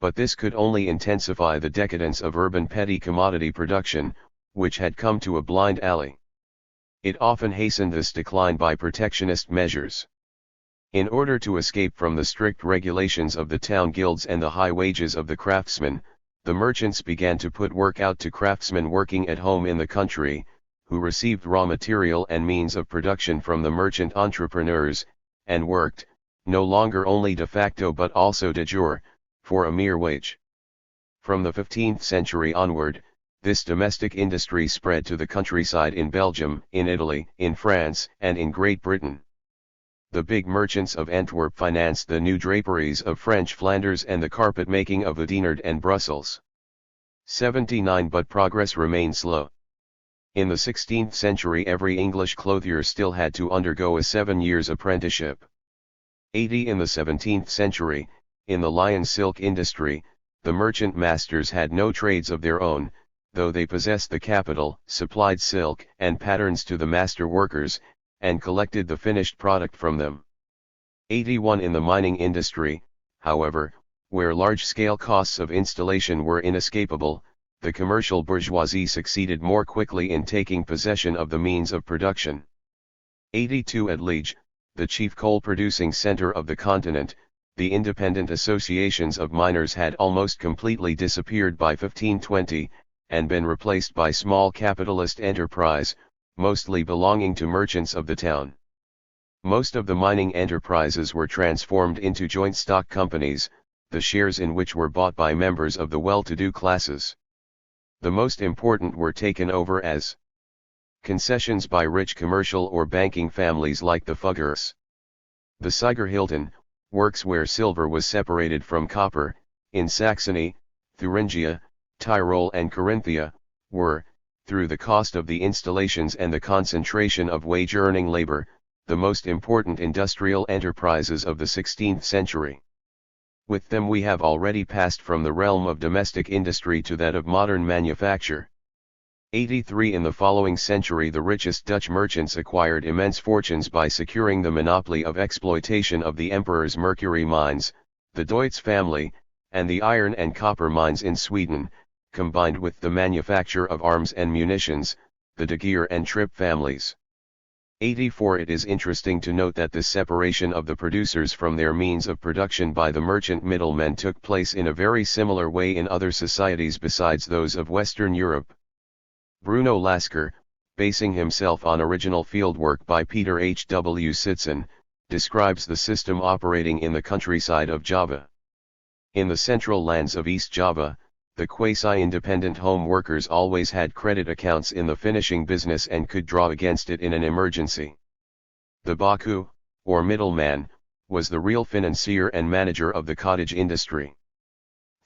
But this could only intensify the decadence of urban petty commodity production, which had come to a blind alley. It often hastened this decline by protectionist measures. In order to escape from the strict regulations of the town guilds and the high wages of the craftsmen, the merchants began to put work out to craftsmen working at home in the country, who received raw material and means of production from the merchant entrepreneurs, and worked, no longer only de facto but also de jure, for a mere wage. From the 15th century onward, this domestic industry spread to the countryside in Belgium, in Italy, in France, and in Great Britain. The big merchants of Antwerp financed the new draperies of French Flanders and the carpet making of Oudenarde and Brussels. 79 But progress remained slow. In the 16th century every English clothier still had to undergo a 7 years apprenticeship. 80 In the 17th century, in the lion silk industry, the merchant masters had no trades of their own, though they possessed the capital, supplied silk and patterns to the master workers, and collected the finished product from them. 81 In the mining industry, however, where large-scale costs of installation were inescapable, the commercial bourgeoisie succeeded more quickly in taking possession of the means of production. 82 At Liege, the chief coal-producing center of the continent, the independent associations of miners had almost completely disappeared by 1520, and been replaced by small capitalist enterprise, mostly belonging to merchants of the town. Most of the mining enterprises were transformed into joint stock companies, the shares in which were bought by members of the well-to-do classes. The most important were taken over as concessions by rich commercial or banking families like the Fuggers. The Siegerhilden, works where silver was separated from copper, in Saxony, Thuringia, Tyrol and Carinthia, were, through the cost of the installations and the concentration of wage-earning labor, the most important industrial enterprises of the 16th century. With them we have already passed from the realm of domestic industry to that of modern manufacture. 83 In the following century the richest Dutch merchants acquired immense fortunes by securing the monopoly of exploitation of the Emperor's mercury mines, the Deutz family, and the iron and copper mines in Sweden, combined with the manufacture of arms and munitions, the De Geer and Tripp families. 84 It is interesting to note that this separation of the producers from their means of production by the merchant middlemen took place in a very similar way in other societies besides those of Western Europe. Bruno Lasker, basing himself on original fieldwork by Peter H. W. Sitson, describes the system operating in the countryside of Java. In the central lands of East Java, the quasi-independent home workers always had credit accounts in the finishing business and could draw against it in an emergency. The Baku, or middleman, was the real financier and manager of the cottage industry.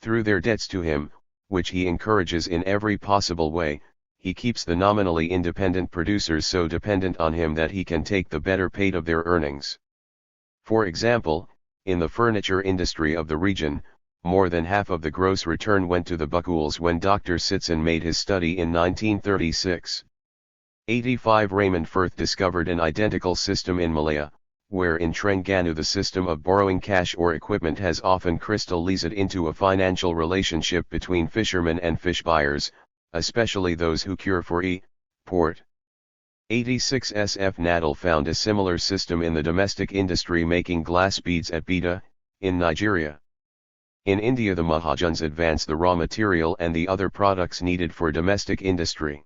Through their debts to him, which he encourages in every possible way, he keeps the nominally independent producers so dependent on him that he can take the better paid of their earnings. For example, in the furniture industry of the region, more than half of the gross return went to the Bakuls when Dr. Sitson made his study in 1936. 85 Raymond Firth discovered an identical system in Malaya, where in Trengganu the system of borrowing cash or equipment has often crystallized into a financial relationship between fishermen and fish buyers, especially those who cure for port. 86 S. F. Nadal found a similar system in the domestic industry making glass beads at Bida, in Nigeria. In India the Mahajans advanced the raw material and the other products needed for domestic industry.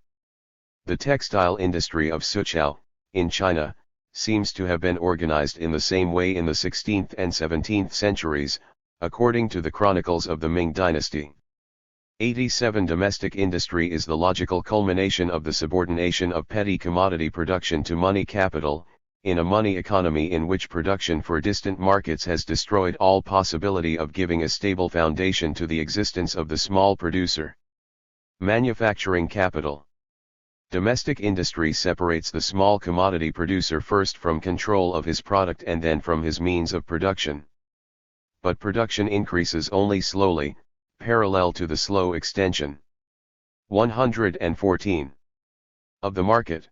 The textile industry of Suzhou, in China, seems to have been organized in the same way in the 16th and 17th centuries, according to the chronicles of the Ming dynasty. 87 Domestic industry is the logical culmination of the subordination of petty commodity production to money capital, in a money economy in which production for distant markets has destroyed all possibility of giving a stable foundation to the existence of the small producer. Manufacturing capital. Domestic industry separates the small commodity producer first from control of his product and then from his means of production. But production increases only slowly, parallel to the slow extension. 114. Of the market.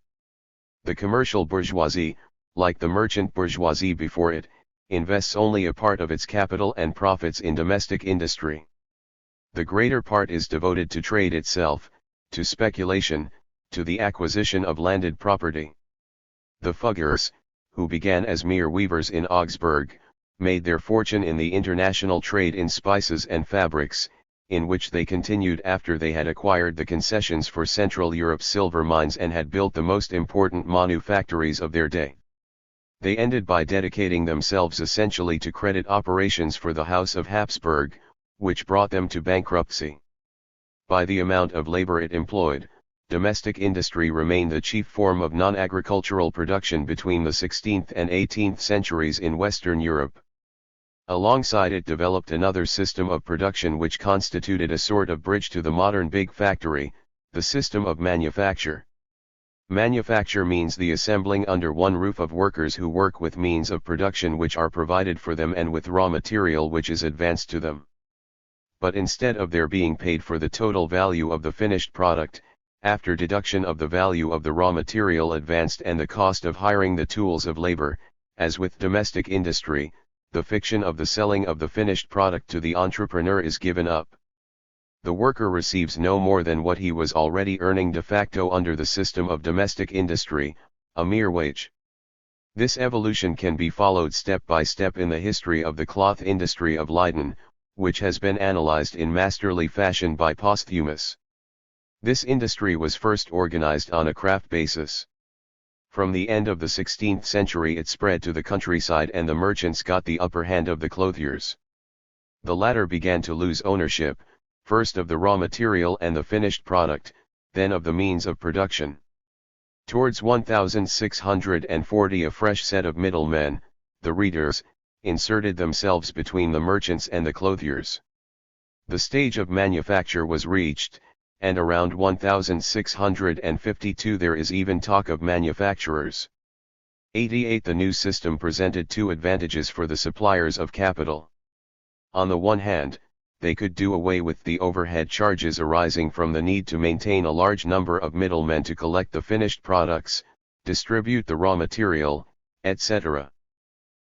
The commercial bourgeoisie, like the merchant bourgeoisie before it, invests only a part of its capital and profits in domestic industry. The greater part is devoted to trade itself, to speculation, to the acquisition of landed property. The Fuggers, who began as mere weavers in Augsburg, made their fortune in the international trade in spices and fabrics, in which they continued after they had acquired the concessions for Central Europe's silver mines and had built the most important manufactories of their day. They ended by dedicating themselves essentially to credit operations for the House of Habsburg, which brought them to bankruptcy. By the amount of labor it employed, domestic industry remained the chief form of non-agricultural production between the 16th and 18th centuries in Western Europe. Alongside it developed another system of production which constituted a sort of bridge to the modern big factory, the system of manufacture. Manufacture means the assembling under one roof of workers who work with means of production which are provided for them and with raw material which is advanced to them. But instead of their being paid for the total value of the finished product, after deduction of the value of the raw material advanced and the cost of hiring the tools of labor, as with domestic industry, the fiction of the selling of the finished product to the entrepreneur is given up. The worker receives no more than what he was already earning de facto under the system of domestic industry, a mere wage. This evolution can be followed step by step in the history of the cloth industry of Leiden, which has been analyzed in masterly fashion by Posthumus. This industry was first organized on a craft basis. From the end of the 16th century it spread to the countryside and the merchants got the upper hand of the clothiers. The latter began to lose ownership, first of the raw material and the finished product, then of the means of production. Towards 1640 a fresh set of middlemen, the readers, inserted themselves between the merchants and the clothiers. The stage of manufacture was reached, and around 1652 there is even talk of manufacturers. 88 The new system presented two advantages for the suppliers of capital. On the one hand, they could do away with the overhead charges arising from the need to maintain a large number of middlemen to collect the finished products, distribute the raw material, etc.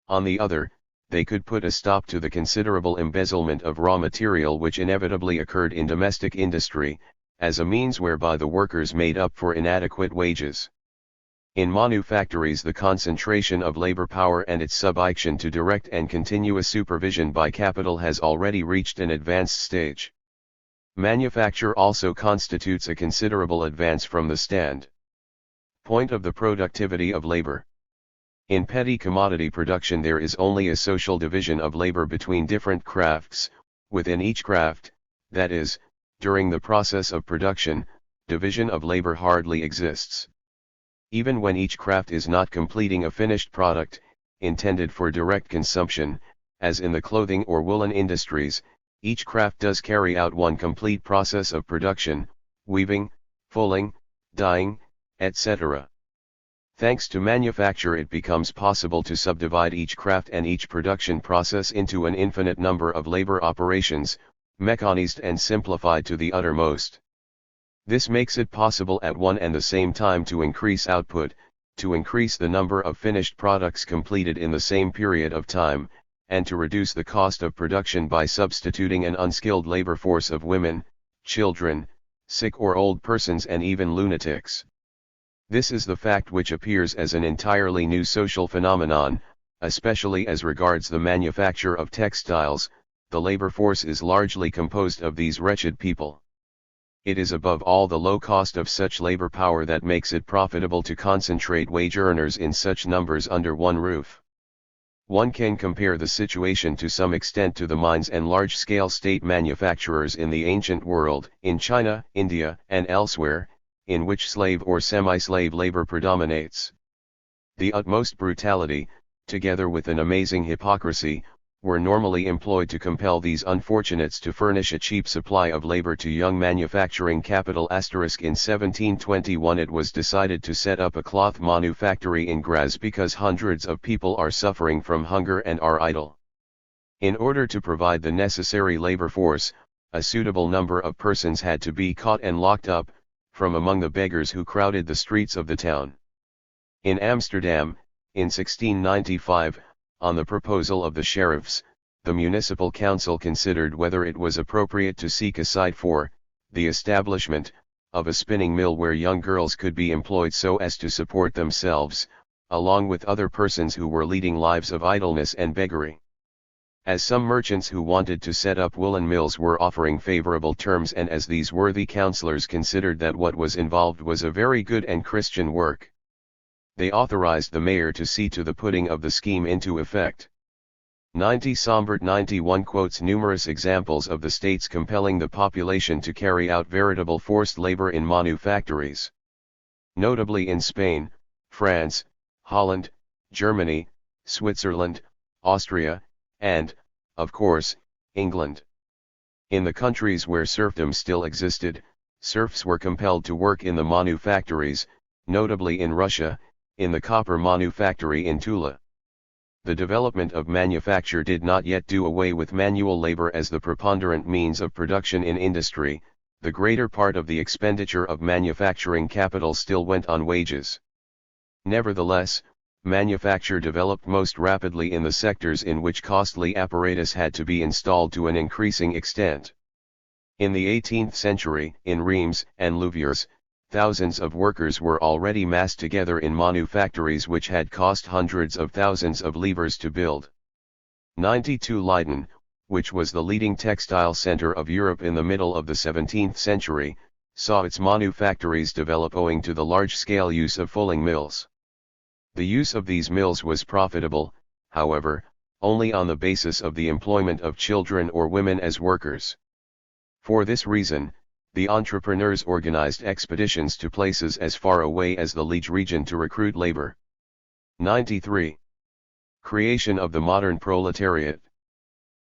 On the other, they could put a stop to the considerable embezzlement of raw material which inevitably occurred in domestic industry, as a means whereby the workers made up for inadequate wages. In manufactories the concentration of labor power and its subjection to direct and continuous supervision by capital has already reached an advanced stage. Manufacture also constitutes a considerable advance from the standpoint of the productivity of labor. In petty commodity production there is only a social division of labor between different crafts. Within each craft, that is, during the process of production, division of labor hardly exists. Even when each craft is not completing a finished product, intended for direct consumption, as in the clothing or woolen industries, each craft does carry out one complete process of production, weaving, fulling, dyeing, etc. Thanks to manufacture it becomes possible to subdivide each craft and each production process into an infinite number of labor operations, mechanized and simplified to the uttermost. This makes it possible at one and the same time to increase output, to increase the number of finished products completed in the same period of time, and to reduce the cost of production by substituting an unskilled labor force of women, children, sick or old persons and even lunatics. This is the fact which appears as an entirely new social phenomenon, especially as regards the manufacture of textiles. The labor force is largely composed of these wretched people. It is above all the low cost of such labor power that makes it profitable to concentrate wage earners in such numbers under one roof. One can compare the situation to some extent to the mines and large-scale state manufacturers in the ancient world, in China, India, and elsewhere, in which slave or semi-slave labor predominates. The utmost brutality, together with an amazing hypocrisy, were normally employed to compel these unfortunates to furnish a cheap supply of labor to young manufacturing capital. In 1721 it was decided to set up a cloth manufactory in Graz because hundreds of people are suffering from hunger and are idle. In order to provide the necessary labor force, a suitable number of persons had to be caught and locked up, from among the beggars who crowded the streets of the town. In Amsterdam, in 1695, on the proposal of the sheriffs, the municipal council considered whether it was appropriate to seek a site for the establishment of a spinning mill where young girls could be employed so as to support themselves, along with other persons who were leading lives of idleness and beggary. As some merchants who wanted to set up woolen mills were offering favorable terms, and as these worthy councillors considered that what was involved was a very good and Christian work, they authorized the mayor to see to the putting of the scheme into effect. 90 Sombart 91 quotes numerous examples of the states compelling the population to carry out veritable forced labor in manufactories. Notably in Spain, France, Holland, Germany, Switzerland, Austria, and, of course, England. In the countries where serfdom still existed, serfs were compelled to work in the manufactories, notably in Russia, in the copper manufactory in Tula. The development of manufacture did not yet do away with manual labor as the preponderant means of production in industry. The greater part of the expenditure of manufacturing capital still went on wages. Nevertheless, manufacture developed most rapidly in the sectors in which costly apparatus had to be installed to an increasing extent. In the 18th century, in Reims and Louviers, thousands of workers were already massed together in manufactories which had cost hundreds of thousands of livres to build. 92 Leiden, which was the leading textile center of Europe in the middle of the 17th century, saw its manufactories develop owing to the large-scale use of fulling mills. The use of these mills was profitable, however, only on the basis of the employment of children or women as workers. For this reason, the entrepreneurs organized expeditions to places as far away as the Liege region to recruit labor. 93. Creation of the modern proletariat.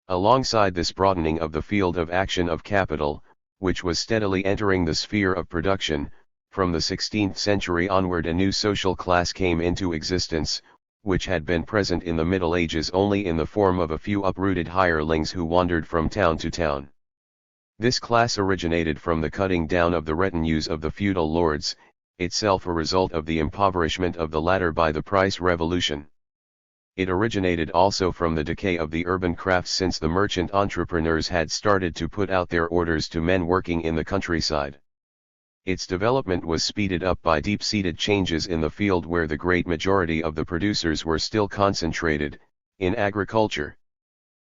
Alongside this broadening of the field of action of capital, which was steadily entering the sphere of production, from the 16th century onward a new social class came into existence, which had been present in the Middle Ages only in the form of a few uprooted hirelings who wandered from town to town. This class originated from the cutting down of the retinues of the feudal lords, itself a result of the impoverishment of the latter by the price revolution. It originated also from the decay of the urban crafts, since the merchant entrepreneurs had started to put out their orders to men working in the countryside. Its development was speeded up by deep-seated changes in the field where the great majority of the producers were still concentrated, in agriculture.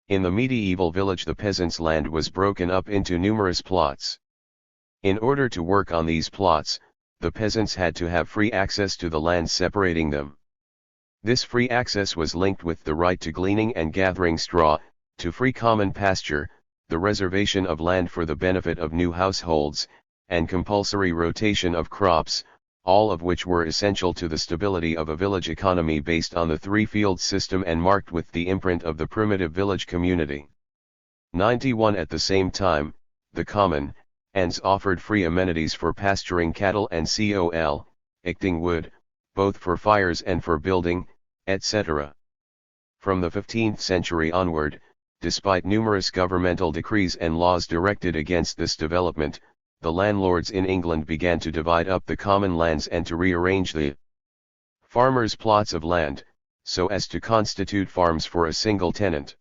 In the medieval village the peasants' land was broken up into numerous plots. In order to work on these plots, the peasants had to have free access to the land separating them. This free access was linked with the right to gleaning and gathering straw, to free common pasture, the reservation of land for the benefit of new households, and compulsory rotation of crops, all of which were essential to the stability of a village economy based on the three-field system and marked with the imprint of the primitive village community. 91. At the same time, the common ends offered free amenities for pasturing cattle and collecting wood, both for fires and for building, etc. From the 15th century onward, despite numerous governmental decrees and laws directed against this development, the landlords in England began to divide up the common lands and to rearrange the farmers' plots of land, so as to constitute farms for a single tenant.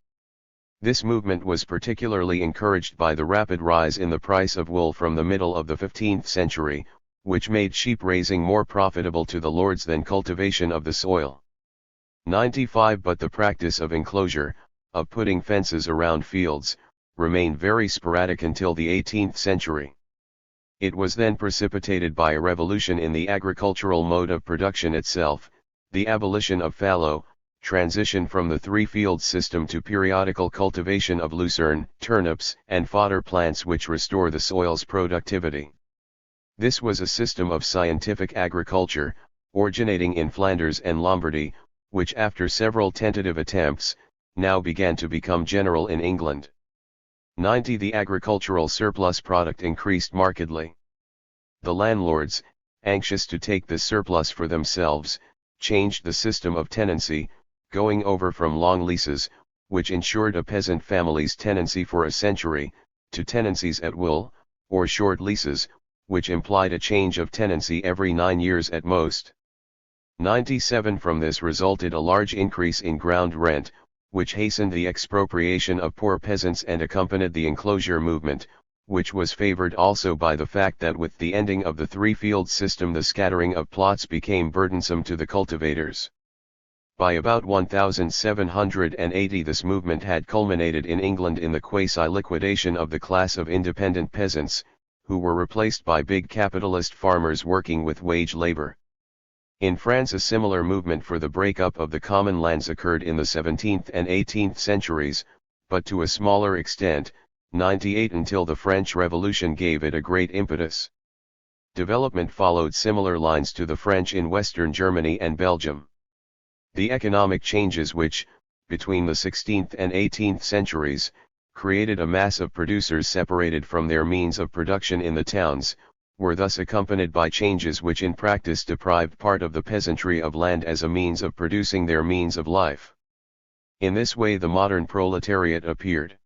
This movement was particularly encouraged by the rapid rise in the price of wool from the middle of the 15th century, which made sheep raising more profitable to the lords than cultivation of the soil. 95. But the practice of enclosure, of putting fences around fields, remained very sporadic until the 18th century. It was then precipitated by a revolution in the agricultural mode of production itself, the abolition of fallow, transition from the three-field system to periodical cultivation of lucerne, turnips, and fodder plants which restore the soil's productivity. This was a system of scientific agriculture, originating in Flanders and Lombardy, which after several tentative attempts, now began to become general in England. 90. The agricultural surplus product increased markedly. The landlords, anxious to take this surplus for themselves, changed the system of tenancy, going over from long leases, which ensured a peasant family's tenancy for a century, to tenancies at will, or short leases, which implied a change of tenancy every 9 years at most. 97. From this resulted a large increase in ground rent, which hastened the expropriation of poor peasants and accompanied the enclosure movement, which was favored also by the fact that with the ending of the three-field system the scattering of plots became burdensome to the cultivators. By about 1780 this movement had culminated in England in the quasi-liquidation of the class of independent peasants, who were replaced by big capitalist farmers working with wage labor. In France a similar movement for the breakup of the common lands occurred in the 17th and 18th centuries, but to a smaller extent, 98 until the French Revolution gave it a great impetus. Development followed similar lines to the French in Western Germany and Belgium. The economic changes which, between the 16th and 18th centuries, created a mass of producers separated from their means of production in the towns, were thus accompanied by changes which in practice deprived part of the peasantry of land as a means of producing their means of life. In this way the modern proletariat appeared.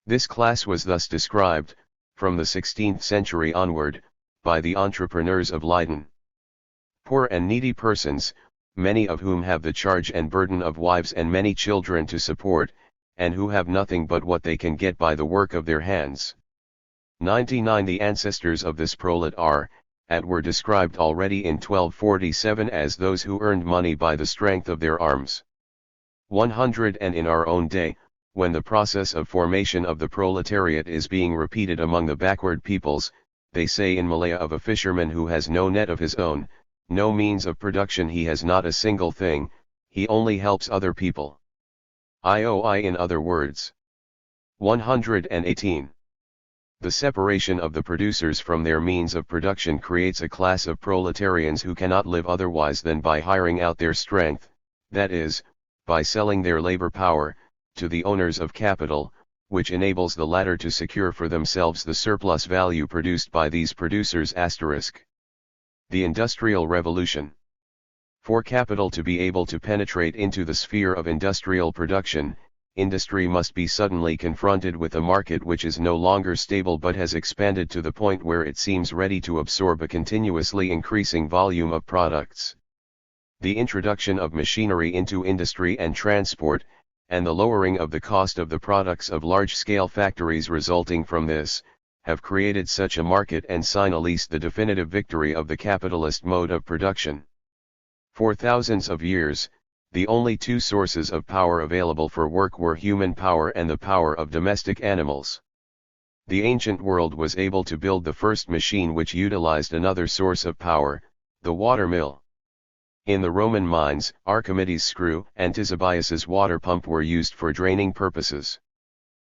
This class was thus described, from the 16th century onward, by the entrepreneurs of Leiden. Poor and needy persons, many of whom have the charge and burden of wives and many children to support, and who have nothing but what they can get by the work of their hands. 99. The ancestors of this prolet were described already in 1247 as those who earned money by the strength of their arms. 100. And in our own day, when the process of formation of the proletariat is being repeated among the backward peoples, they say in Malaya of a fisherman who has no net of his own, no means of production, he has not a single thing, he only helps other people. In other words. 118. The separation of the producers from their means of production creates a class of proletarians who cannot live otherwise than by hiring out their strength, that is, by selling their labor power, to the owners of capital, which enables the latter to secure for themselves the surplus value produced by these producers*. The Industrial Revolution. For capital to be able to penetrate into the sphere of industrial production, industry must be suddenly confronted with a market which is no longer stable but has expanded to the point where it seems ready to absorb a continuously increasing volume of products. The introduction of machinery into industry and transport, and the lowering of the cost of the products of large-scale factories resulting from this, have created such a market and signaled the definitive victory of the capitalist mode of production. For thousands of years, the only two sources of power available for work were human power and the power of domestic animals. The ancient world was able to build the first machine which utilized another source of power, the water mill. In the Roman mines, Archimedes' screw and Tisibius's water pump were used for draining purposes.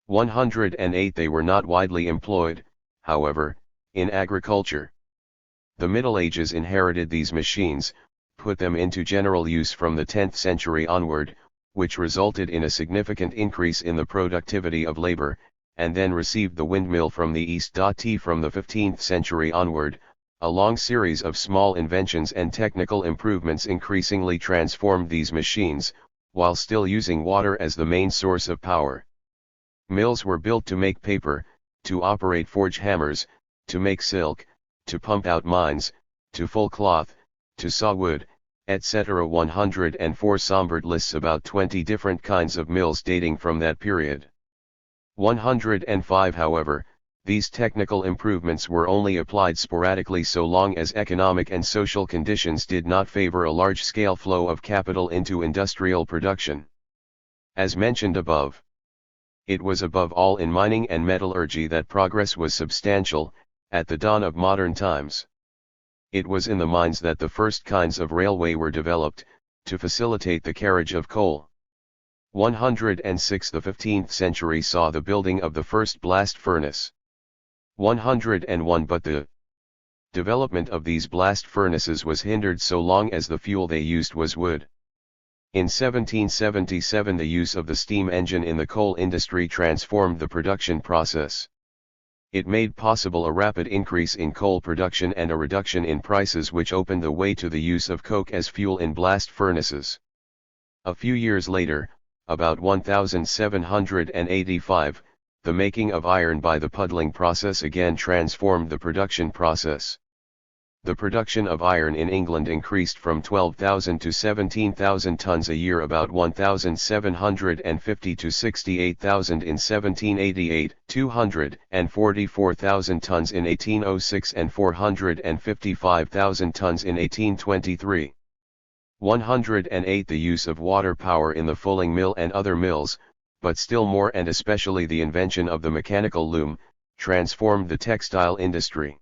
108 They were not widely employed, however, in agriculture. The Middle Ages inherited these machines, put them into general use from the 10th century onward, which resulted in a significant increase in the productivity of labor, and then received the windmill from the East. From the 15th century onward, a long series of small inventions and technical improvements increasingly transformed these machines, while still using water as the main source of power. Mills were built to make paper, to operate forge hammers, to make silk, to pump out mines, to full cloth, to saw wood, etc. 104 Sombart lists about 20 different kinds of mills dating from that period. 105 However, these technical improvements were only applied sporadically so long as economic and social conditions did not favor a large-scale flow of capital into industrial production. As mentioned above, it was above all in mining and metallurgy that progress was substantial, at the dawn of modern times. It was in the mines that the first kinds of railway were developed, to facilitate the carriage of coal. 106 The 15th century saw the building of the first blast furnace. 101 But the development of these blast furnaces was hindered so long as the fuel they used was wood. In 1777 the use of the steam engine in the coal industry transformed the production process. It made possible a rapid increase in coal production and a reduction in prices which opened the way to the use of coke as fuel in blast furnaces. A few years later, about 1785, the making of iron by the puddling process again transformed the production process. The production of iron in England increased from 12,000 to 17,000 tons a year, about 1,750 to 68,000 in 1788, 244,000 tons in 1806 and 455,000 tons in 1823. 108 The use of water power in the fulling mill and other mills, but still more and especially the invention of the mechanical loom, transformed the textile industry.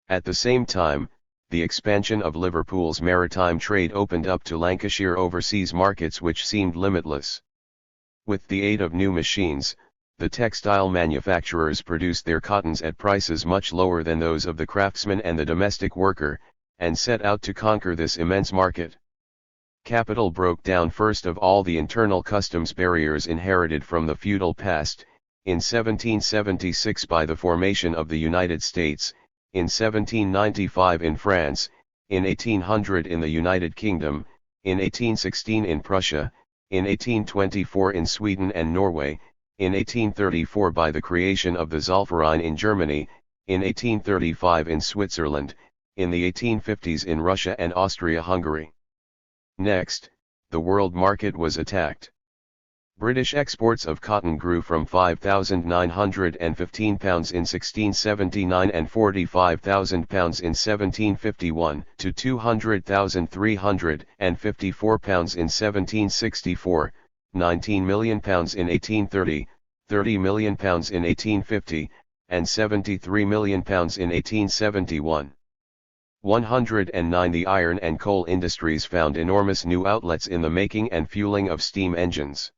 At the same time, the expansion of Liverpool's maritime trade opened up to Lancashire overseas markets which seemed limitless. With the aid of new machines, the textile manufacturers produced their cottons at prices much lower than those of the craftsman and the domestic worker, and set out to conquer this immense market. Capital broke down first of all the internal customs barriers inherited from the feudal past, in 1776 by the formation of the United States, in 1795 in France, in 1800 in the United Kingdom, in 1816 in Prussia, in 1824 in Sweden and Norway, in 1834 by the creation of the Zollverein in Germany, in 1835 in Switzerland, in the 1850s in Russia and Austria-Hungary. Next, the world market was attacked. British exports of cotton grew from £5,915 in 1679 and £45,000 in 1751 to £200,354 in 1764, £19 million in 1830, £30 million in 1850, and £73 million in 1871. 109 The iron and coal industries found enormous new outlets in the making and fueling of steam engines.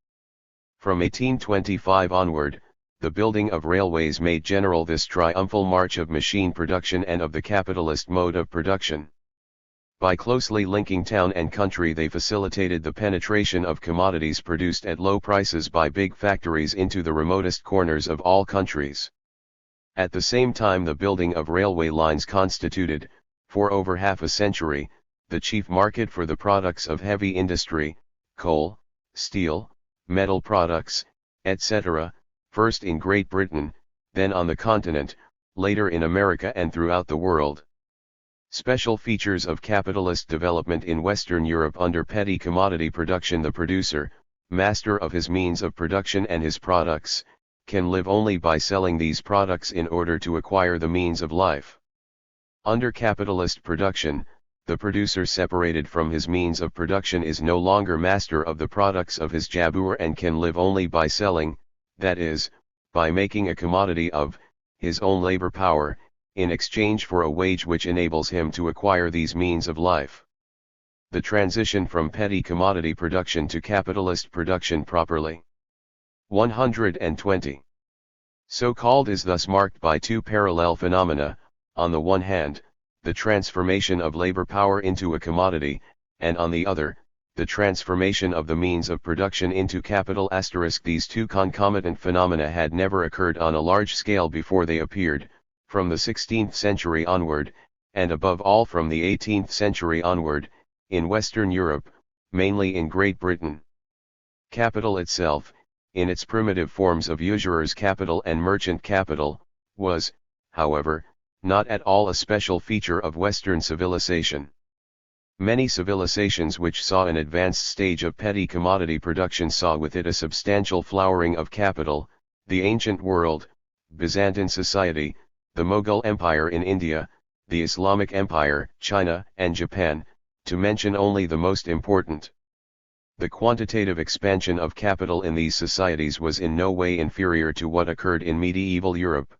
From 1825 onward, the building of railways made general this triumphal march of machine production and of the capitalist mode of production. By closely linking town and country they facilitated the penetration of commodities produced at low prices by big factories into the remotest corners of all countries. At the same time the building of railway lines constituted, for over half a century, the chief market for the products of heavy industry, coal, steel, metal products, etc., first in Great Britain, then on the continent, later in America and throughout the world. Special features of capitalist development in Western Europe under petty commodity production: the producer, master of his means of production and his products, can live only by selling these products in order to acquire the means of life. Under capitalist production, the producer separated from his means of production is no longer master of the products of his jabur and can live only by selling, that is, by making a commodity of his own labor power, in exchange for a wage which enables him to acquire these means of life. The transition from petty commodity production to capitalist production properly 120. So-called is thus marked by two parallel phenomena: on the one hand, the transformation of labor power into a commodity, and on the other, the transformation of the means of production into capital. These two concomitant phenomena had never occurred on a large scale before they appeared, from the 16th century onward, and above all from the 18th century onward, in Western Europe, mainly in Great Britain. Capital itself, in its primitive forms of usurer's capital and merchant capital, was, however, not at all a special feature of Western civilization. Many civilizations which saw an advanced stage of petty commodity production saw with it a substantial flowering of capital: the ancient world, Byzantine society, the Mughal Empire in India, the Islamic Empire, China, and Japan, to mention only the most important. The quantitative expansion of capital in these societies was in no way inferior to what occurred in medieval Europe.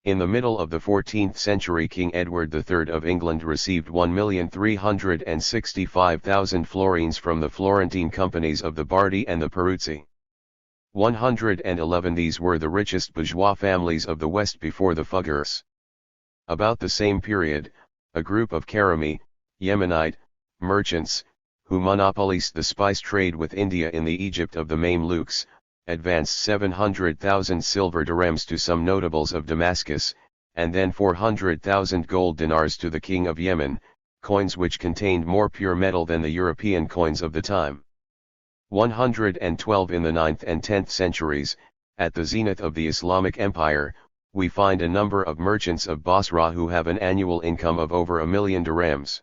In the middle of the 14th century King Edward III of England received 1,365,000 florins from the Florentine companies of the Bardi and the Peruzzi. 111 These were the richest bourgeois families of the West before the Fuggers. About the same period, a group of Karimi, Yemenite, merchants, who monopolized the spice trade with India in the Egypt of the Mamluks, advanced 700,000 silver dirhams to some notables of Damascus, and then 400,000 gold dinars to the king of Yemen, coins which contained more pure metal than the European coins of the time. 112 In the 9th and 10th centuries, at the zenith of the Islamic Empire, we find a number of merchants of Basra who have an annual income of over 1,000,000 dirhams.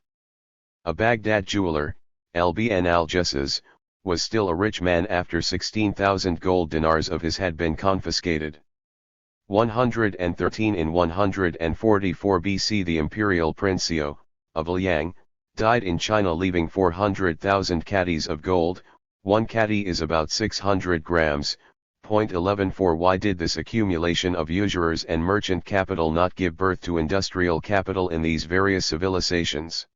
A Baghdad jeweler, Lbn al-Jassas, was still a rich man after 16,000 gold dinars of his had been confiscated. 113 In 144 BC the imperial Princio, of Liang, died in China leaving 400,000 caddies of gold. 1 caddy is about 600 grams. 11 Why did this accumulation of usurers and merchant capital not give birth to industrial capital in these various civilizations?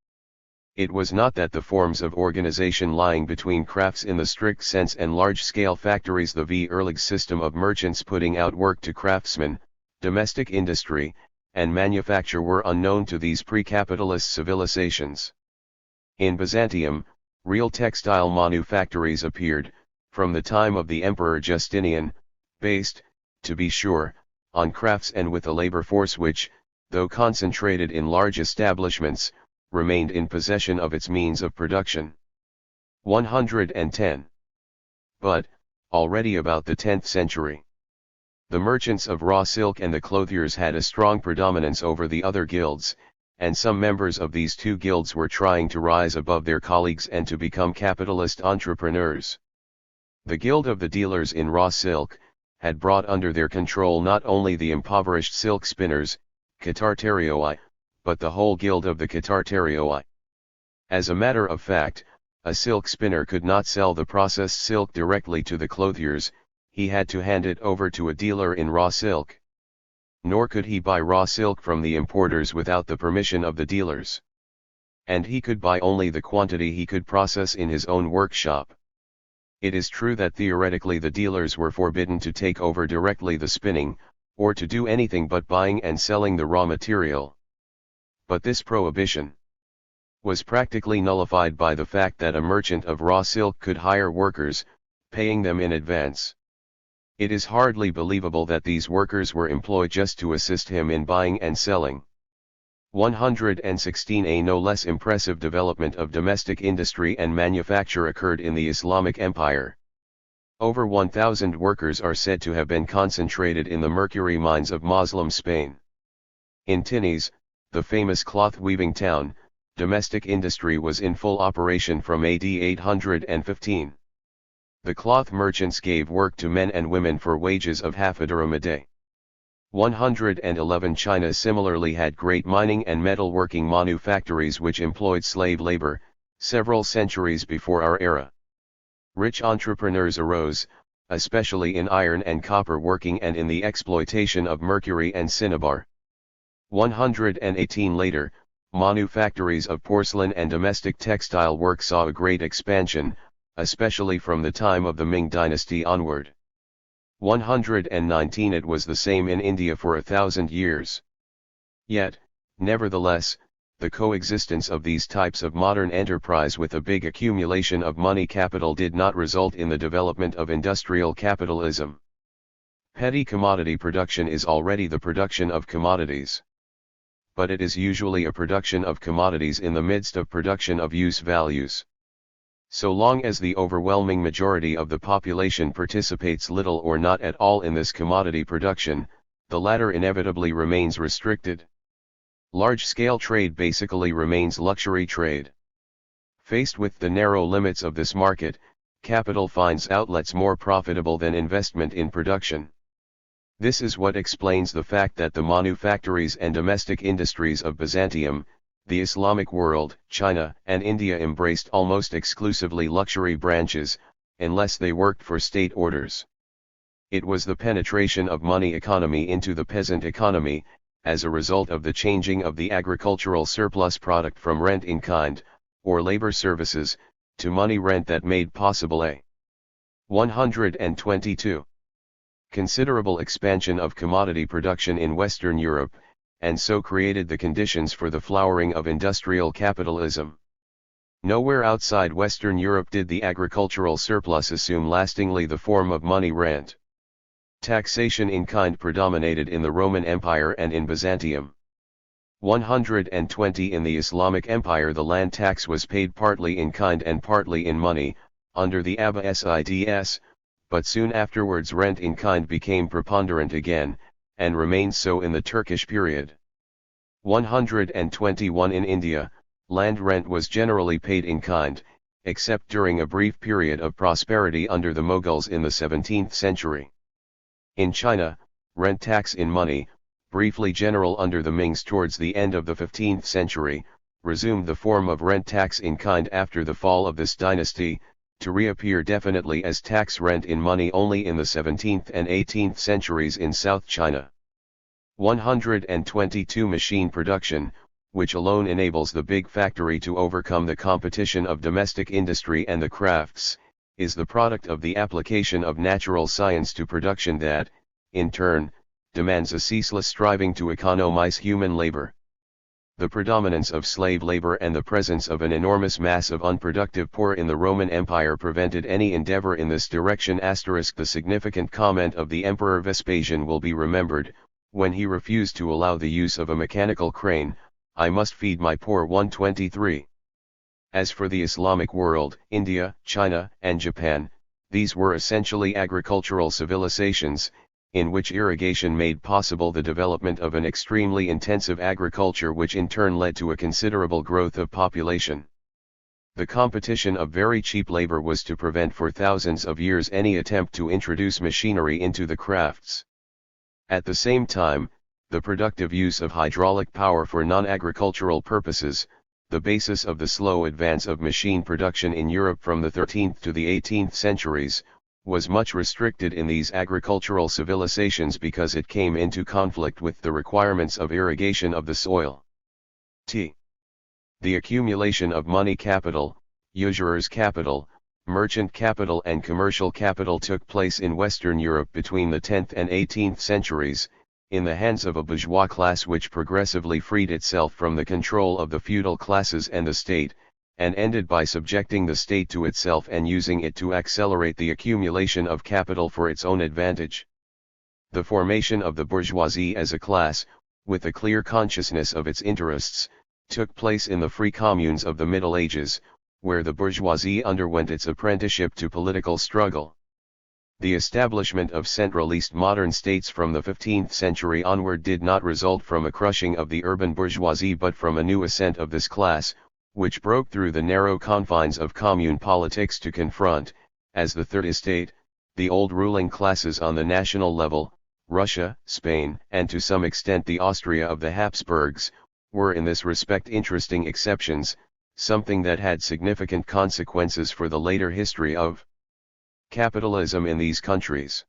It was not that the forms of organization lying between crafts in the strict sense and large-scale factories, the early system of merchants putting out work to craftsmen, domestic industry, and manufacture were unknown to these pre-capitalist civilizations. In Byzantium, real textile manufactories appeared, from the time of the Emperor Justinian, based, to be sure, on crafts and with a labor force which, though concentrated in large establishments, remained in possession of its means of production. 110. But, already about the 10th century, the merchants of raw silk and the clothiers had a strong predominance over the other guilds, and some members of these two guilds were trying to rise above their colleagues and to become capitalist entrepreneurs. The guild of the dealers in raw silk had brought under their control not only the impoverished silk spinners, catarterioi, but the whole guild of the catarterioi. As a matter of fact, a silk spinner could not sell the processed silk directly to the clothiers, he had to hand it over to a dealer in raw silk. Nor could he buy raw silk from the importers without the permission of the dealers. And he could buy only the quantity he could process in his own workshop. It is true that theoretically the dealers were forbidden to take over directly the spinning, or to do anything but buying and selling the raw material. But this prohibition was practically nullified by the fact that a merchant of raw silk could hire workers, paying them in advance. It is hardly believable that these workers were employed just to assist him in buying and selling. 116. A no less impressive development of domestic industry and manufacture occurred in the Islamic Empire. Over 1,000 workers are said to have been concentrated in the mercury mines of Muslim Spain. In Tunis, the famous cloth-weaving town, domestic industry was in full operation from AD 815. The cloth merchants gave work to men and women for wages of half a dirham a day. 111. China similarly had great mining and metalworking manufactories which employed slave labor, several centuries before our era. Rich entrepreneurs arose, especially in iron and copper working and in the exploitation of mercury and cinnabar. 118. Later, manufactories of porcelain and domestic textile work saw a great expansion, especially from the time of the Ming dynasty onward. 119. It was the same in India for 1,000 years. Yet, nevertheless, the coexistence of these types of modern enterprise with a big accumulation of money capital did not result in the development of industrial capitalism. Petty commodity production is already the production of commodities. But it is usually a production of commodities in the midst of production of use values. So long as the overwhelming majority of the population participates little or not at all in this commodity production, the latter inevitably remains restricted. Large-scale trade basically remains luxury trade. Faced with the narrow limits of this market, capital finds outlets more profitable than investment in production. This is what explains the fact that the manufactories and domestic industries of Byzantium, the Islamic world, China, and India embraced almost exclusively luxury branches, unless they worked for state orders. It was the penetration of money economy into the peasant economy, as a result of the changing of the agricultural surplus product from rent in kind, or labor services, to money rent that made possible a 122. Considerable expansion of commodity production in Western Europe, and so created the conditions for the flowering of industrial capitalism. Nowhere outside Western Europe did the agricultural surplus assume lastingly the form of money rent. Taxation in kind predominated in the Roman Empire and in Byzantium. 120. In the Islamic Empire the land tax was paid partly in kind and partly in money, under the Abbasids, but soon afterwards rent in kind became preponderant again, and remained so in the Turkish period. 121. In India, land rent was generally paid in kind, except during a brief period of prosperity under the Mughals in the 17th century. In China, rent tax in money, briefly general under the Mings towards the end of the 15th century, resumed the form of rent tax in kind after the fall of this dynasty, to reappear definitely as tax rent in money only in the 17th and 18th centuries in South China. 122. Machine production, which alone enables the big factory to overcome the competition of domestic industry and the crafts, is the product of the application of natural science to production that, in turn, demands a ceaseless striving to economize human labor. The predominance of slave labor and the presence of an enormous mass of unproductive poor in the Roman Empire prevented any endeavor in this direction. The significant comment of the Emperor Vespasian will be remembered, when he refused to allow the use of a mechanical crane, "I must feed my poor." 123. As for the Islamic world, India, China, and Japan, these were essentially agricultural civilizations, in which irrigation made possible the development of an extremely intensive agriculture which in turn led to a considerable growth of population. The competition of very cheap labor was to prevent for thousands of years any attempt to introduce machinery into the crafts. At the same time, the productive use of hydraulic power for non-agricultural purposes, the basis of the slow advance of machine production in Europe from the 13th to the 18th centuries, was much restricted in these agricultural civilizations because it came into conflict with the requirements of irrigation of the soil. The accumulation of money capital, usurer's capital, merchant capital and commercial capital took place in Western Europe between the 10th and 18th centuries, in the hands of a bourgeois class which progressively freed itself from the control of the feudal classes and the state, and ended by subjecting the state to itself and using it to accelerate the accumulation of capital for its own advantage. The formation of the bourgeoisie as a class, with a clear consciousness of its interests, took place in the free communes of the Middle Ages, where the bourgeoisie underwent its apprenticeship to political struggle. The establishment of Central-East modern states from the 15th century onward did not result from a crushing of the urban bourgeoisie but from a new ascent of this class, which broke through the narrow confines of commune politics to confront, as the Third Estate, the old ruling classes on the national level. Russia, Spain, and to some extent the Austria of the Habsburgs, were in this respect interesting exceptions, something that had significant consequences for the later history of capitalism in these countries.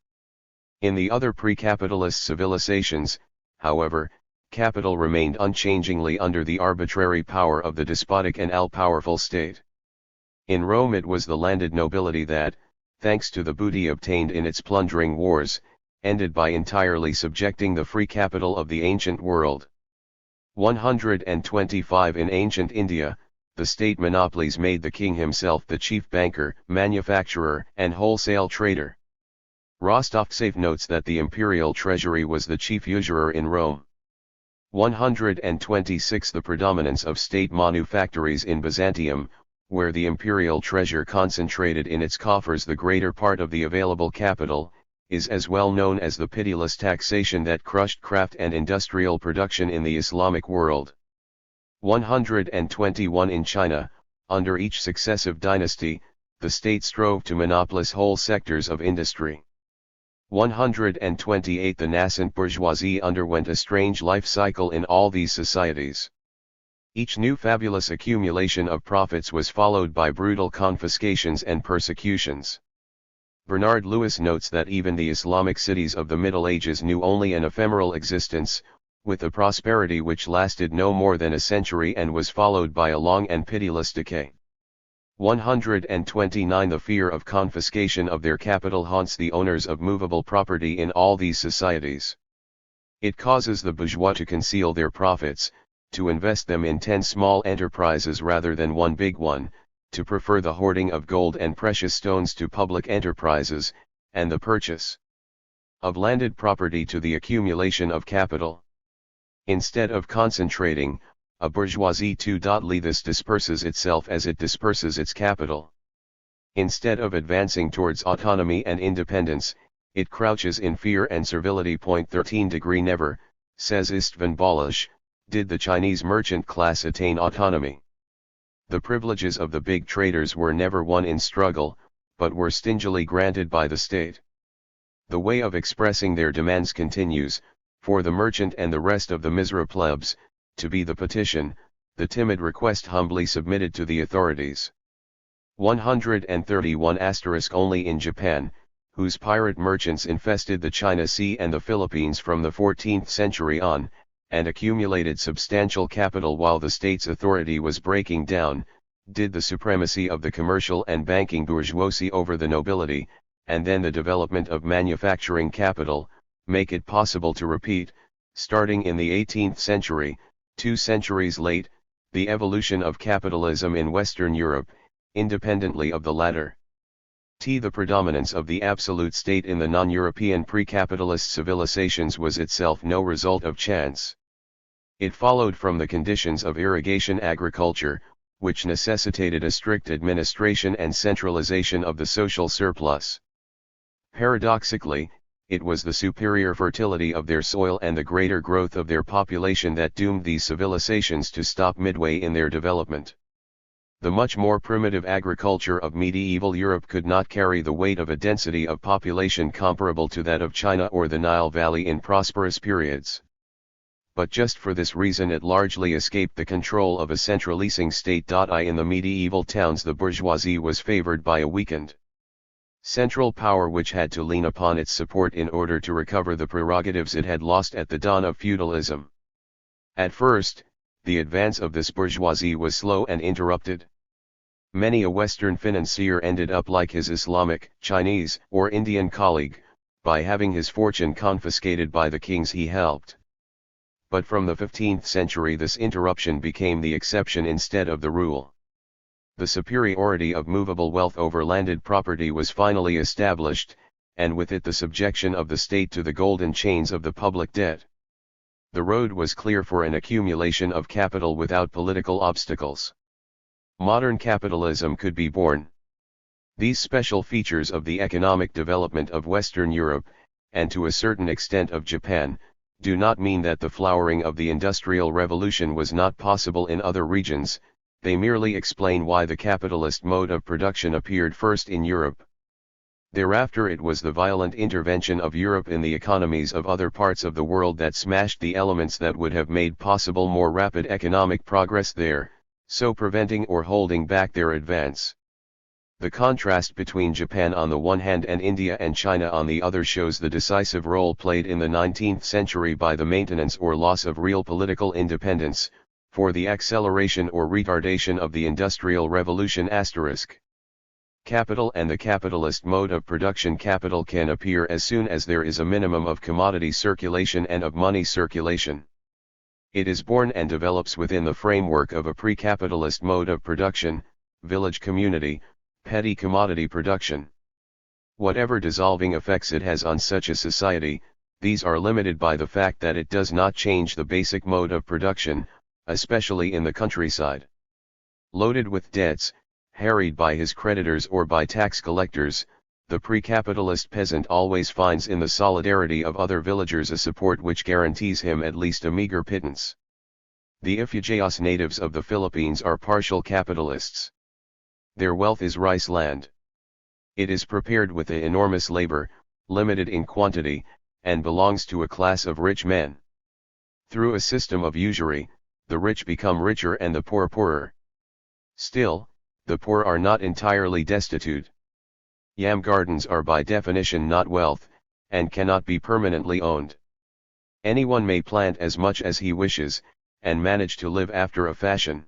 In the other pre-capitalist civilizations, however, capital remained unchangingly under the arbitrary power of the despotic and all-powerful state. In Rome it was the landed nobility that, thanks to the booty obtained in its plundering wars, ended by entirely subjecting the free capital of the ancient world. 125 In ancient India, the state monopolies made the king himself the chief banker, manufacturer, and wholesale trader. Rostov notes that the imperial treasury was the chief usurer in Rome. 126 The predominance of state manufactories in Byzantium, where the imperial treasure concentrated in its coffers the greater part of the available capital, is as well known as the pitiless taxation that crushed craft and industrial production in the Islamic world. 121 In China, under each successive dynasty, the state strove to monopolize whole sectors of industry. 128 The nascent bourgeoisie underwent a strange life cycle in all these societies. Each new fabulous accumulation of profits was followed by brutal confiscations and persecutions. Bernard Lewis notes that even the Islamic cities of the Middle Ages knew only an ephemeral existence, with a prosperity which lasted no more than a century and was followed by a long and pitiless decay. 129 The fear of confiscation of their capital haunts the owners of movable property in all these societies. It causes the bourgeois to conceal their profits, to invest them in 10 small enterprises rather than one big one, to prefer the hoarding of gold and precious stones to public enterprises, and the purchase of landed property to the accumulation of capital. Instead of concentrating, a bourgeoisie thus disperses itself as it disperses its capital. Instead of advancing towards autonomy and independence, it crouches in fear and servility. 13 Never, says Istvan Balash, did the Chinese merchant class attain autonomy. The privileges of the big traders were never won in struggle, but were stingily granted by the state. The way of expressing their demands continues, for the merchant and the rest of the misera plebs, to be the petition, the timid request humbly submitted to the authorities. 131 Only in Japan, whose pirate merchants infested the China Sea and the Philippines from the 14th century on, and accumulated substantial capital while the state's authority was breaking down, did the supremacy of the commercial and banking bourgeoisie over the nobility, and then the development of manufacturing capital, make it possible to repeat, starting in the 18th century, 2 centuries late, the evolution of capitalism in Western Europe, independently of the latter. The predominance of the absolute state in the non-European pre-capitalist civilizations was itself no result of chance. It followed from the conditions of irrigation agriculture, which necessitated a strict administration and centralization of the social surplus. Paradoxically, it was the superior fertility of their soil and the greater growth of their population that doomed these civilizations to stop midway in their development. The much more primitive agriculture of medieval Europe could not carry the weight of a density of population comparable to that of China or the Nile Valley in prosperous periods. But just for this reason it largely escaped the control of a centralizing state. In the medieval towns the bourgeoisie was favored by a weakened central power which had to lean upon its support in order to recover the prerogatives it had lost at the dawn of feudalism. At first, the advance of this bourgeoisie was slow and interrupted. Many a Western financier ended up like his Islamic, Chinese, or Indian colleague, by having his fortune confiscated by the kings he helped. But from the 15th century this interruption became the exception instead of the rule. The superiority of movable wealth over landed property was finally established, and with it the subjection of the state to the golden chains of the public debt. The road was clear for an accumulation of capital without political obstacles. Modern capitalism could be born. These special features of the economic development of Western Europe, and to a certain extent of Japan, do not mean that the flowering of the Industrial Revolution was not possible in other regions, they merely explain why the capitalist mode of production appeared first in Europe. Thereafter it was the violent intervention of Europe in the economies of other parts of the world that smashed the elements that would have made possible more rapid economic progress there, so preventing or holding back their advance. The contrast between Japan on the one hand and India and China on the other shows the decisive role played in the 19th century by the maintenance or loss of real political independence, for the acceleration or retardation of the Industrial Revolution*. Capital and the capitalist mode of production. Capital can appear as soon as there is a minimum of commodity circulation and of money circulation. It is born and develops within the framework of a pre-capitalist mode of production, village community, petty commodity production. Whatever dissolving effects it has on such a society, these are limited by the fact that it does not change the basic mode of production, especially in the countryside. Loaded with debts, harried by his creditors or by tax collectors, the pre-capitalist peasant always finds in the solidarity of other villagers a support which guarantees him at least a meager pittance. The Ifugaos natives of the Philippines are partial capitalists. Their wealth is rice land. It is prepared with enormous labor, limited in quantity, and belongs to a class of rich men. Through a system of usury, the rich become richer and the poor poorer. Still, the poor are not entirely destitute. Yam gardens are by definition not wealth, and cannot be permanently owned. Anyone may plant as much as he wishes, and manage to live after a fashion.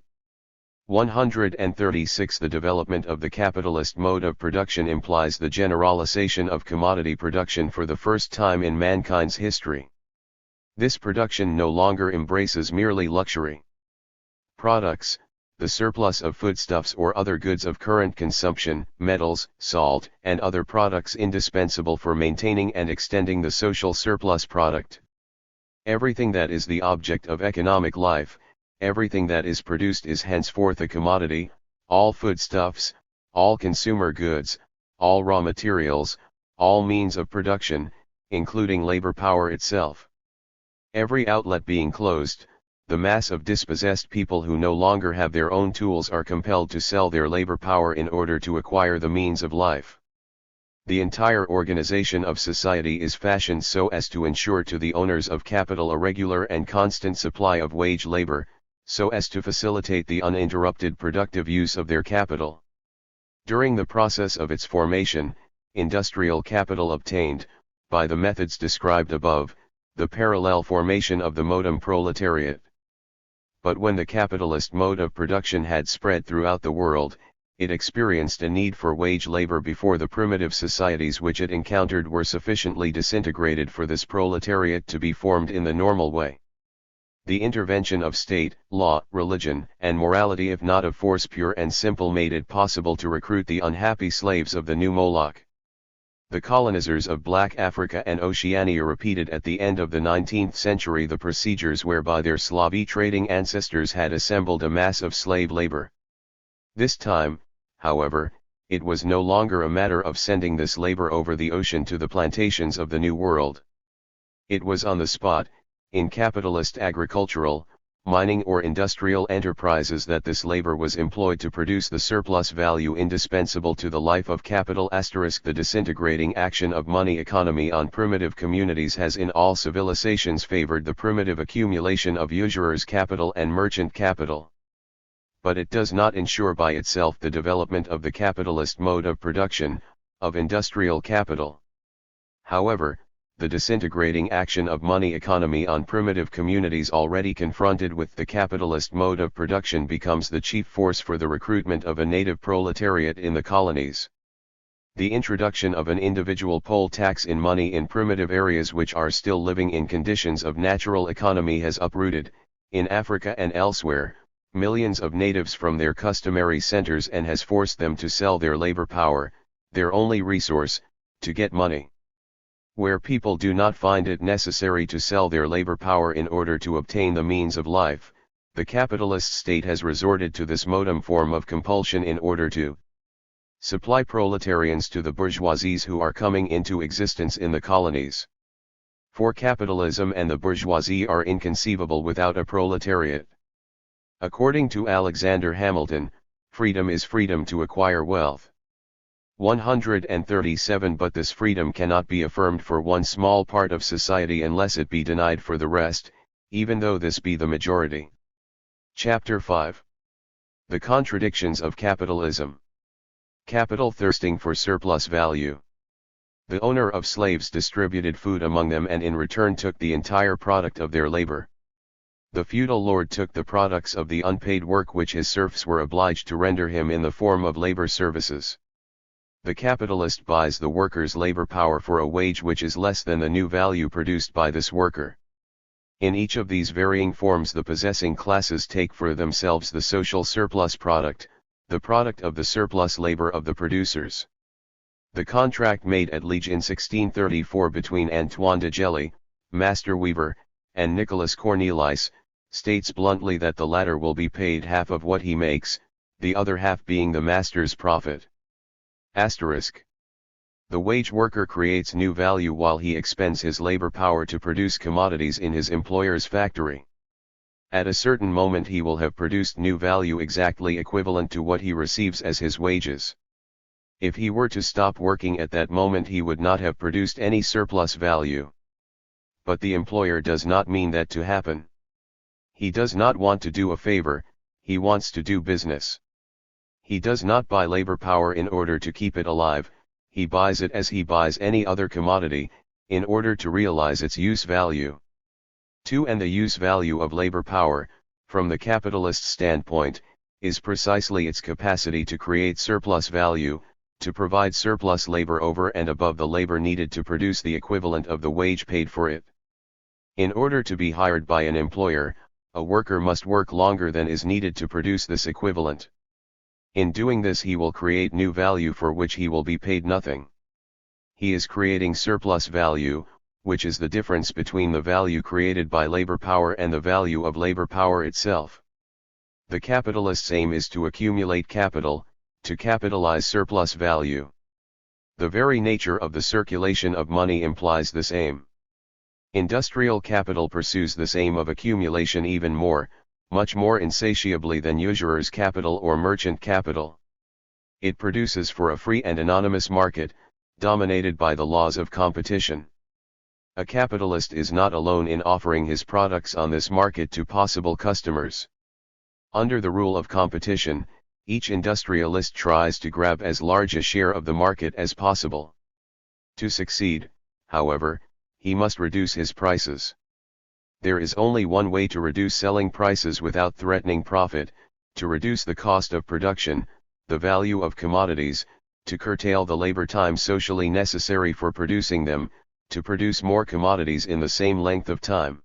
136. The development of the capitalist mode of production implies the generalization of commodity production for the first time in mankind's history. This production no longer embraces merely luxury products, the surplus of foodstuffs or other goods of current consumption, metals, salt, and other products indispensable for maintaining and extending the social surplus product. Everything that is the object of economic life, everything that is produced is henceforth a commodity, all foodstuffs, all consumer goods, all raw materials, all means of production, including labor power itself. Every outlet being closed, the mass of dispossessed people who no longer have their own tools are compelled to sell their labor power in order to acquire the means of life. The entire organization of society is fashioned so as to ensure to the owners of capital a regular and constant supply of wage labor, so as to facilitate the uninterrupted productive use of their capital. During the process of its formation, industrial capital obtained, by the methods described above, the parallel formation of the modern proletariat. But when the capitalist mode of production had spread throughout the world, it experienced a need for wage labor before the primitive societies which it encountered were sufficiently disintegrated for this proletariat to be formed in the normal way. The intervention of state, law, religion, and morality, if not of force pure and simple, made it possible to recruit the unhappy slaves of the new Moloch. The colonizers of Black Africa and Oceania repeated at the end of the 19th century the procedures whereby their Slavi trading ancestors had assembled a mass of slave labor. This time, however, it was no longer a matter of sending this labor over the ocean to the plantations of the New World. It was on the spot, in capitalist agricultural, mining or industrial enterprises that this labor was employed to produce the surplus value indispensable to the life of capital. The disintegrating action of money economy on primitive communities has in all civilizations favored the primitive accumulation of usurers' capital and merchant capital. But it does not ensure by itself the development of the capitalist mode of production, of industrial capital. However, the disintegrating action of money economy on primitive communities already confronted with the capitalist mode of production becomes the chief force for the recruitment of a native proletariat in the colonies. The introduction of an individual poll tax in money in primitive areas which are still living in conditions of natural economy has uprooted, in Africa and elsewhere, millions of natives from their customary centers and has forced them to sell their labor power, their only resource, to get money. Where people do not find it necessary to sell their labor power in order to obtain the means of life, the capitalist state has resorted to this modem form of compulsion in order to supply proletarians to the bourgeoisies who are coming into existence in the colonies. For capitalism and the bourgeoisie are inconceivable without a proletariat. According to Alexander Hamilton, freedom is freedom to acquire wealth. 137 But this freedom cannot be affirmed for one small part of society unless it be denied for the rest, even though this be the majority. Chapter 5. The contradictions of capitalism. Capital thirsting for surplus value. The owner of slaves distributed food among them and in return took the entire product of their labor. The feudal lord took the products of the unpaid work which his serfs were obliged to render him in the form of labor services. The capitalist buys the worker's labor power for a wage which is less than the new value produced by this worker. In each of these varying forms the possessing classes take for themselves the social surplus product, the product of the surplus labor of the producers. The contract made at Liege in 1634 between Antoine de Gelée, master weaver, and Nicolas Cornelis, states bluntly that the latter will be paid half of what he makes, the other half being the master's profit. Asterisk. The wage worker creates new value while he expends his labor power to produce commodities in his employer's factory. At a certain moment he will have produced new value exactly equivalent to what he receives as his wages. If he were to stop working at that moment he would not have produced any surplus value. But the employer does not mean that to happen. He does not want to do a favor, he wants to do business. He does not buy labor power in order to keep it alive, he buys it as he buys any other commodity, in order to realize its use value. And the use value of labor power, from the capitalist standpoint, is precisely its capacity to create surplus value, to provide surplus labor over and above the labor needed to produce the equivalent of the wage paid for it. In order to be hired by an employer, a worker must work longer than is needed to produce this equivalent. In doing this he will create new value for which he will be paid nothing. He is creating surplus value, which is the difference between the value created by labor power and the value of labor power itself. The capitalist's aim is to accumulate capital, to capitalize surplus value. The very nature of the circulation of money implies this aim. Industrial capital pursues this aim of accumulation even more, much more insatiably than usurer's capital or merchant capital. It produces for a free and anonymous market, dominated by the laws of competition. A capitalist is not alone in offering his products on this market to possible customers. Under the rule of competition, each industrialist tries to grab as large a share of the market as possible. To succeed, however, he must reduce his prices. There is only one way to reduce selling prices without threatening profit: to reduce the cost of production, the value of commodities, to curtail the labor time socially necessary for producing them, to produce more commodities in the same length of time.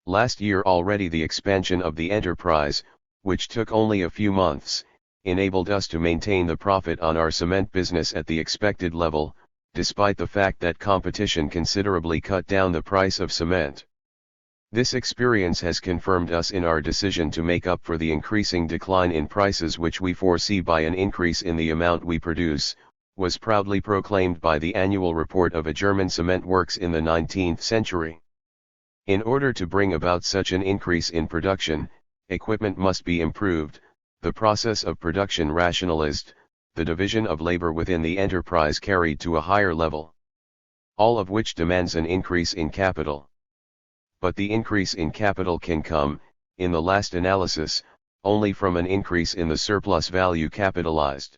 Last year already the expansion of the enterprise, which took only a few months, enabled us to maintain the profit on our cement business at the expected level, despite the fact that competition considerably cut down the price of cement. This experience has confirmed us in our decision to make up for the increasing decline in prices which we foresee by an increase in the amount we produce, was proudly proclaimed by the annual report of a German cement works in the 19th century. In order to bring about such an increase in production, equipment must be improved, the process of production rationalized, the division of labor within the enterprise carried to a higher level. All of which demands an increase in capital. But the increase in capital can come, in the last analysis, only from an increase in the surplus value capitalized.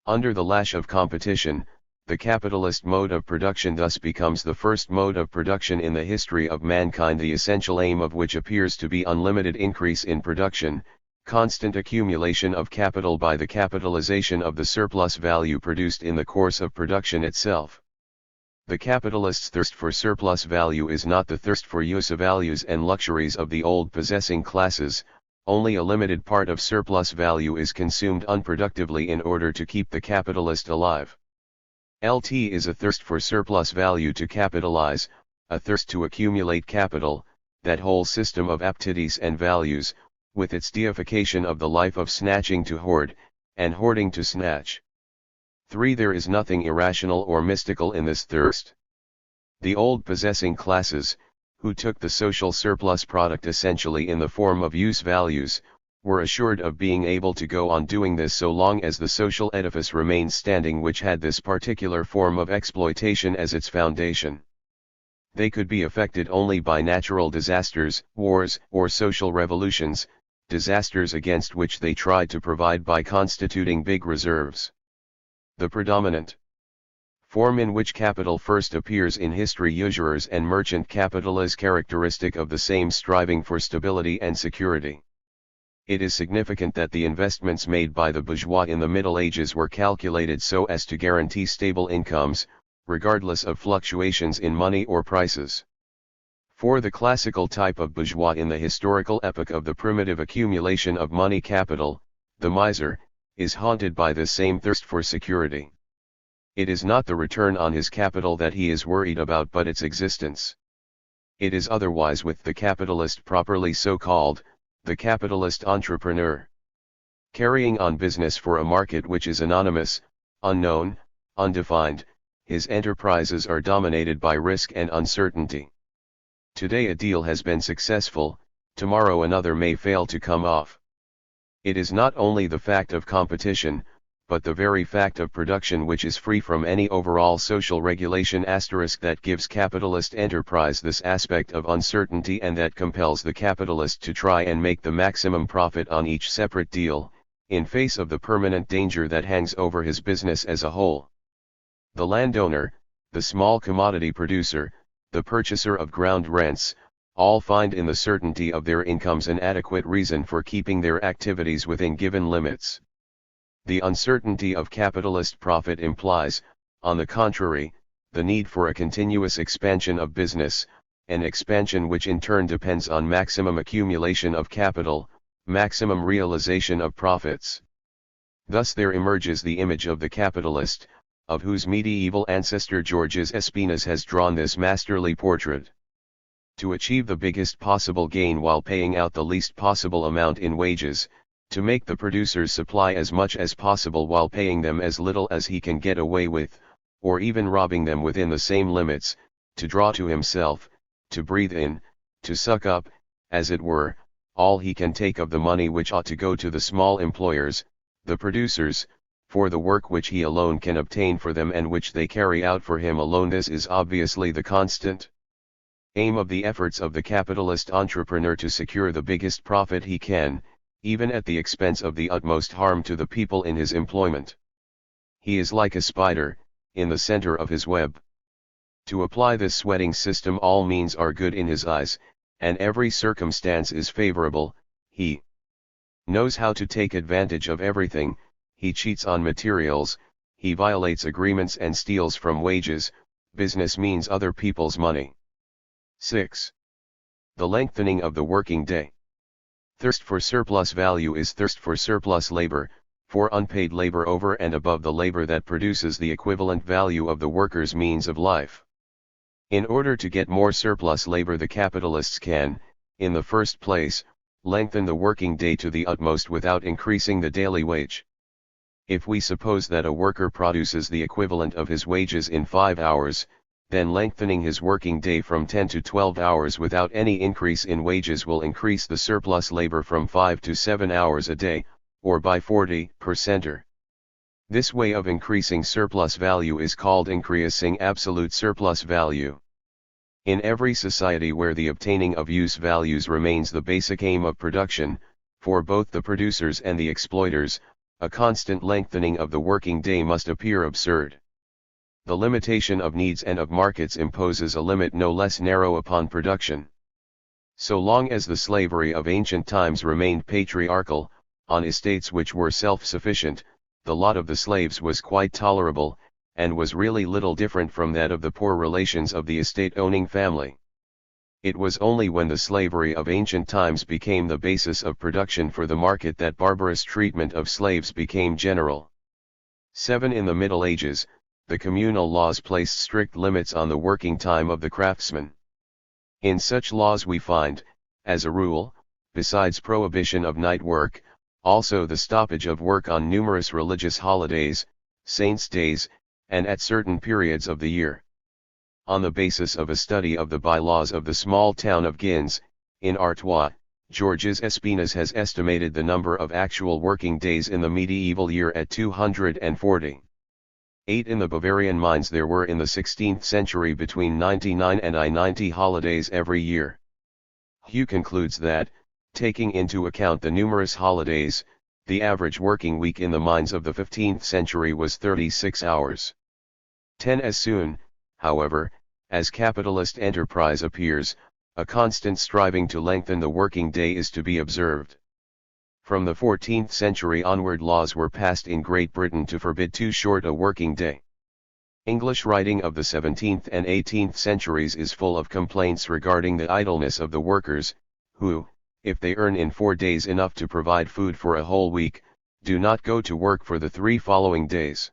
Under the lash of competition, The capitalist mode of production thus becomes the first mode of production in the history of mankind, the essential aim of which appears to be unlimited increase in production, constant accumulation of capital by the capitalization of the surplus value produced in the course of production itself. The capitalist's thirst for surplus value is not the thirst for use of values and luxuries of the old possessing classes. Only a limited part of surplus value is consumed unproductively in order to keep the capitalist alive. LT is a thirst for surplus value to capitalize, a thirst to accumulate capital, that whole system of aptitudes and values, with its deification of the life of snatching to hoard, and hoarding to snatch. 3. There is nothing irrational or mystical in this thirst. The old possessing classes, who took the social surplus product essentially in the form of use values, were assured of being able to go on doing this so long as the social edifice remained standing, which had this particular form of exploitation as its foundation. They could be affected only by natural disasters, wars, or social revolutions, disasters against which they tried to provide by constituting big reserves. The predominant form in which capital first appears in history, usurers and merchant capital, is characteristic of the same striving for stability and security. It is significant that the investments made by the bourgeois in the Middle Ages were calculated so as to guarantee stable incomes, regardless of fluctuations in money or prices. For the classical type of bourgeois in the historical epoch of the primitive accumulation of money capital, the miser, is haunted by this same thirst for security. It is not the return on his capital that he is worried about, but its existence. It is otherwise with the capitalist properly so called, the capitalist entrepreneur. Carrying on business for a market which is anonymous, unknown, undefined, his enterprises are dominated by risk and uncertainty. Today a deal has been successful, tomorrow another may fail to come off. It is not only the fact of competition, but the very fact of production which is free from any overall social regulation * that gives capitalist enterprise this aspect of uncertainty, and that compels the capitalist to try and make the maximum profit on each separate deal, in face of the permanent danger that hangs over his business as a whole. The landowner, the small commodity producer, the purchaser of ground rents, all find in the certainty of their incomes an adequate reason for keeping their activities within given limits. The uncertainty of capitalist profit implies, on the contrary, the need for a continuous expansion of business, an expansion which in turn depends on maximum accumulation of capital, maximum realization of profits. Thus there emerges the image of the capitalist, of whose medieval ancestor Georges Espinas has drawn this masterly portrait. To achieve the biggest possible gain while paying out the least possible amount in wages, to make the producers supply as much as possible while paying them as little as he can get away with, or even robbing them within the same limits, to draw to himself, to breathe in, to suck up, as it were, all he can take of the money which ought to go to the small employers, the producers, for the work which he alone can obtain for them and which they carry out for him alone. This is obviously the constant aim of the efforts of the capitalist entrepreneur to secure the biggest profit he can, even at the expense of the utmost harm to the people in his employment. He is like a spider, in the center of his web. To apply this sweating system, all means are good in his eyes, and every circumstance is favorable. He knows how to take advantage of everything, he cheats on materials, he violates agreements and steals from wages. Business means other people's money. 6. The lengthening of the working day. Thirst for surplus value is thirst for surplus labor, for unpaid labor over and above the labor that produces the equivalent value of the worker's means of life. In order to get more surplus labor, the capitalists can, in the first place, lengthen the working day to the utmost without increasing the daily wage. If we suppose that a worker produces the equivalent of his wages in 5 hours, then lengthening his working day from 10 to 12 hours without any increase in wages will increase the surplus labor from 5 to 7 hours a day, or by 40%. This way of increasing surplus value is called increasing absolute surplus value. In every society where the obtaining of use values remains the basic aim of production, for both the producers and the exploiters, a constant lengthening of the working day must appear absurd. The limitation of needs and of markets imposes a limit no less narrow upon production. So long as the slavery of ancient times remained patriarchal, on estates which were self-sufficient, the lot of the slaves was quite tolerable, and was really little different from that of the poor relations of the estate-owning family. It was only when the slavery of ancient times became the basis of production for the market that barbarous treatment of slaves became general. 7. In the Middle Ages, the communal laws placed strict limits on the working time of the craftsman. In such laws we find, as a rule, besides prohibition of night work, also the stoppage of work on numerous religious holidays, saints' days, and at certain periods of the year. On the basis of a study of the bylaws of the small town of Ginz, in Artois, Georges Espinasse has estimated the number of actual working days in the medieval year at 240. 8. In the Bavarian mines there were in the 16th century between 99 and 90 holidays every year. Hugh concludes that, taking into account the numerous holidays, the average working week in the mines of the 15th century was 36 hours. 10. As soon, however, as capitalist enterprise appears, a constant striving to lengthen the working day is to be observed. From the 14th century onward laws were passed in Great Britain to forbid too short a working day. English writing of the 17th and 18th centuries is full of complaints regarding the idleness of the workers, who, if they earn in 4 days enough to provide food for a whole week, do not go to work for the 3 following days.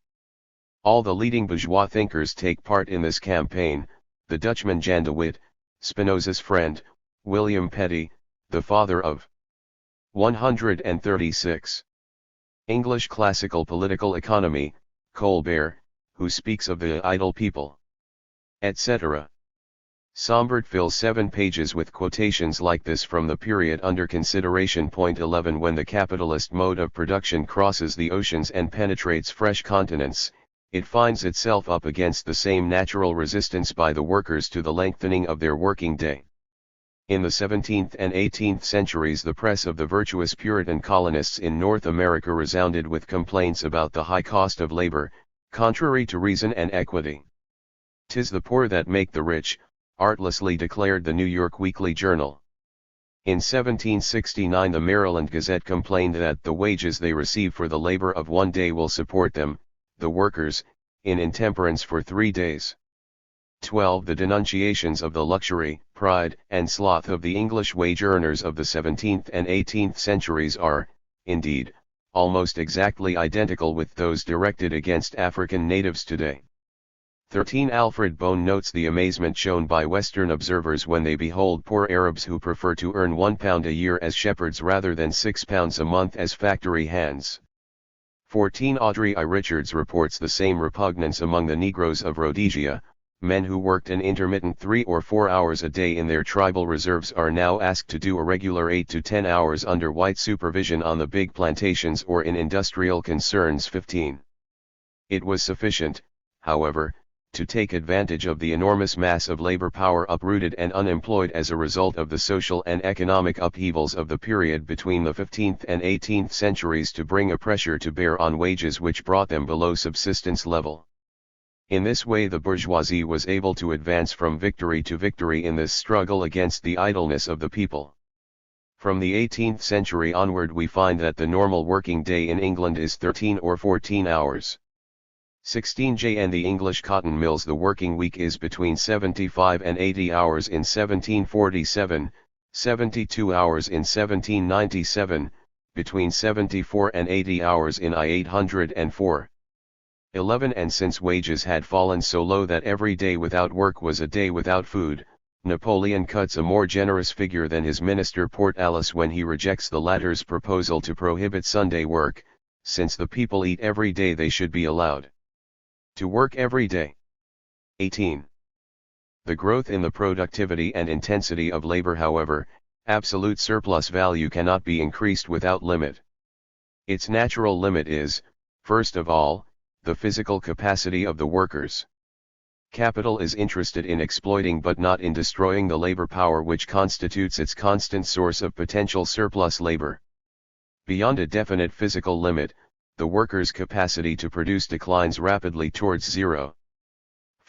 All the leading bourgeois thinkers take part in this campaign, the Dutchman Jan de Witt, Spinoza's friend, William Petty, the father of 136. English classical political economy, Colbert, who speaks of the idle people, etc. Sombart fills 7 pages with quotations like this from the period under consideration. 11. When the capitalist mode of production crosses the oceans and penetrates fresh continents, it finds itself up against the same natural resistance by the workers to the lengthening of their working day. In the 17th and 18th centuries the press of the virtuous Puritan colonists in North America resounded with complaints about the high cost of labor, contrary to reason and equity. "'Tis the poor that make the rich," artlessly declared the New York Weekly Journal. In 1769 the Maryland Gazette complained that the wages they receive for the labor of 1 day will support them, the workers, in intemperance for 3 days. 12. The denunciations of the luxury, pride, and sloth of the English wage earners of the 17th and 18th centuries are, indeed, almost exactly identical with those directed against African natives today. 13. Alfred Bone notes the amazement shown by Western observers when they behold poor Arabs who prefer to earn £1 a year as shepherds rather than £6 a month as factory hands. 14. Audrey I. Richards reports the same repugnance among the Negroes of Rhodesia. Men who worked an intermittent 3 or 4 hours a day in their tribal reserves are now asked to do a regular 8 to 10 hours under white supervision on the big plantations or in industrial concerns. 15. It was sufficient, however, to take advantage of the enormous mass of labor power uprooted and unemployed as a result of the social and economic upheavals of the period between the 15th and 18th centuries to bring a pressure to bear on wages which brought them below subsistence level. In this way the bourgeoisie was able to advance from victory to victory in this struggle against the idleness of the people. From the 18th century onward we find that the normal working day in England is 13 or 14 hours. 16. In the English cotton mills the working week is between 75 and 80 hours in 1747, 72 hours in 1797, between 74 and 80 hours in 1804. 11. And since wages had fallen so low that every day without work was a day without food, Napoleon cuts a more generous figure than his minister Portalis when he rejects the latter's proposal to prohibit Sunday work, since the people eat every day they should be allowed to work every day. 18. The growth in the productivity and intensity of labor, however, absolute surplus value cannot be increased without limit. Its natural limit is, first of all, the physical capacity of the workers. Capital is interested in exploiting but not in destroying the labor power which constitutes its constant source of potential surplus labor. Beyond a definite physical limit, the worker's capacity to produce declines rapidly towards zero.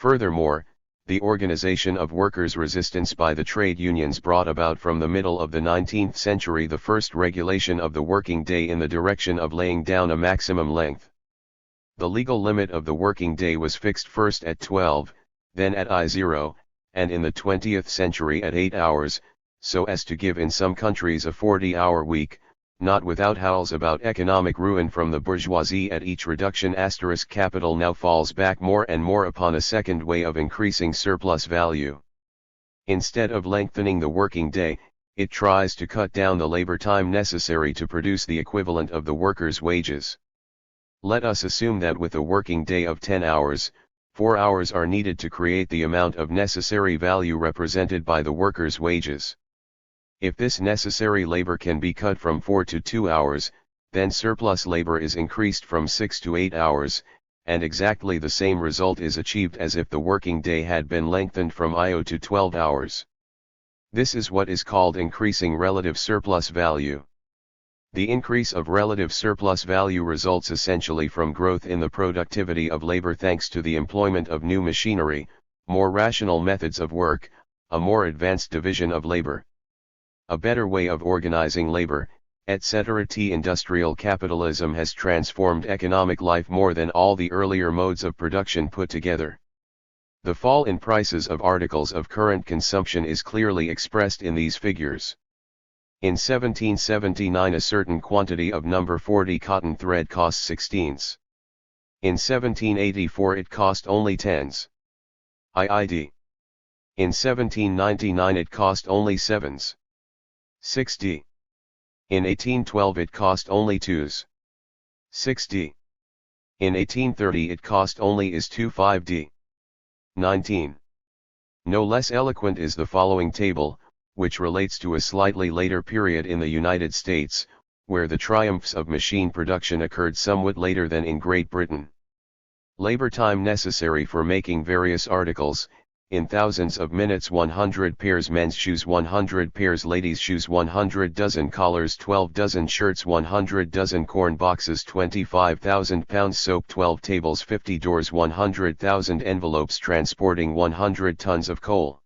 Furthermore, the organization of workers' resistance by the trade unions brought about from the middle of the 19th century the first regulation of the working day in the direction of laying down a maximum length. The legal limit of the working day was fixed first at 12, then at I0, and in the 20th century at 8 hours, so as to give in some countries a 40-hour week, not without howls about economic ruin from the bourgeoisie at each reduction. Capital now falls back more and more upon a second way of increasing surplus value. Instead of lengthening the working day, it tries to cut down the labor time necessary to produce the equivalent of the worker's wages. Let us assume that with a working day of 10 hours, 4 hours are needed to create the amount of necessary value represented by the worker's wages. If this necessary labor can be cut from 4 to 2 hours, then surplus labor is increased from 6 to 8 hours, and exactly the same result is achieved as if the working day had been lengthened from I0 to 12 hours. This is what is called increasing relative surplus value. The increase of relative surplus value results essentially from growth in the productivity of labor thanks to the employment of new machinery, more rational methods of work, a more advanced division of labor, a better way of organizing labor, etc. Industrial capitalism has transformed economic life more than all the earlier modes of production put together. The fall in prices of articles of current consumption is clearly expressed in these figures. In 1779 a certain quantity of number 40 cotton thread cost 16s. In 1784 it cost only 10s. IID. In 1799 it cost only 7s. 6d. In 1812 it cost only 2s. 6d. In 1830 it cost only is 25d. 19. No less eloquent is the following table, which relates to a slightly later period in the United States, where the triumphs of machine production occurred somewhat later than in Great Britain. Labor time necessary for making various articles, in thousands of minutes: 100 pairs men's shoes, 100 pairs ladies' shoes, 100 dozen collars, 12 dozen shirts, 100 dozen corn boxes, 25,000 pounds soap, 12 tables, 50 doors, 100,000 envelopes transporting 100 tons of coal.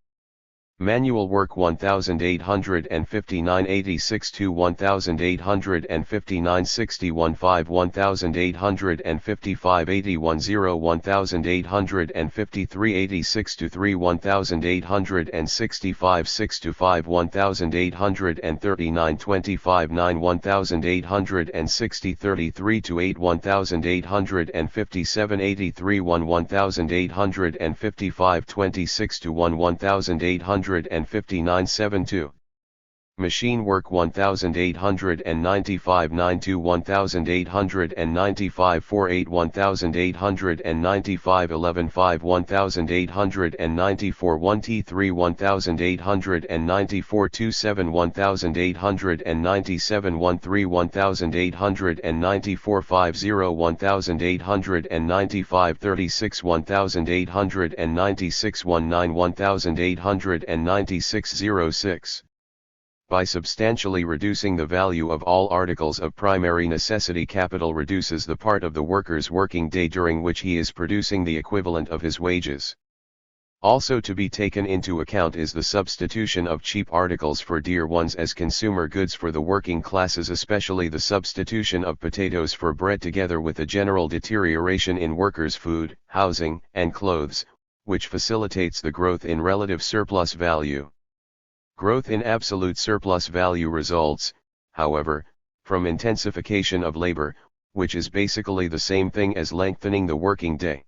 Manual work 1859 86 to 1859 61 5 1855 81 0 1853 86 to 3 1865 6 to 5 1839 25 9 1860 33 to 8 1857 83 1 1855 26 to 1 1859 7-2. Machine work 1895 9 to 1895 48 1895 11 5 1894 1 T3 1894 27 1897 13 1894 50 1895 36 1896 19 1896 06. By substantially reducing the value of all articles of primary necessity, capital reduces the part of the worker's working day during which he is producing the equivalent of his wages. Also to be taken into account is the substitution of cheap articles for dear ones as consumer goods for the working classes, especially the substitution of potatoes for bread, together with a general deterioration in workers' food, housing, and clothes, which facilitates the growth in relative surplus value. Growth in absolute surplus value results, however, from intensification of labor, which is basically the same thing as lengthening the working day.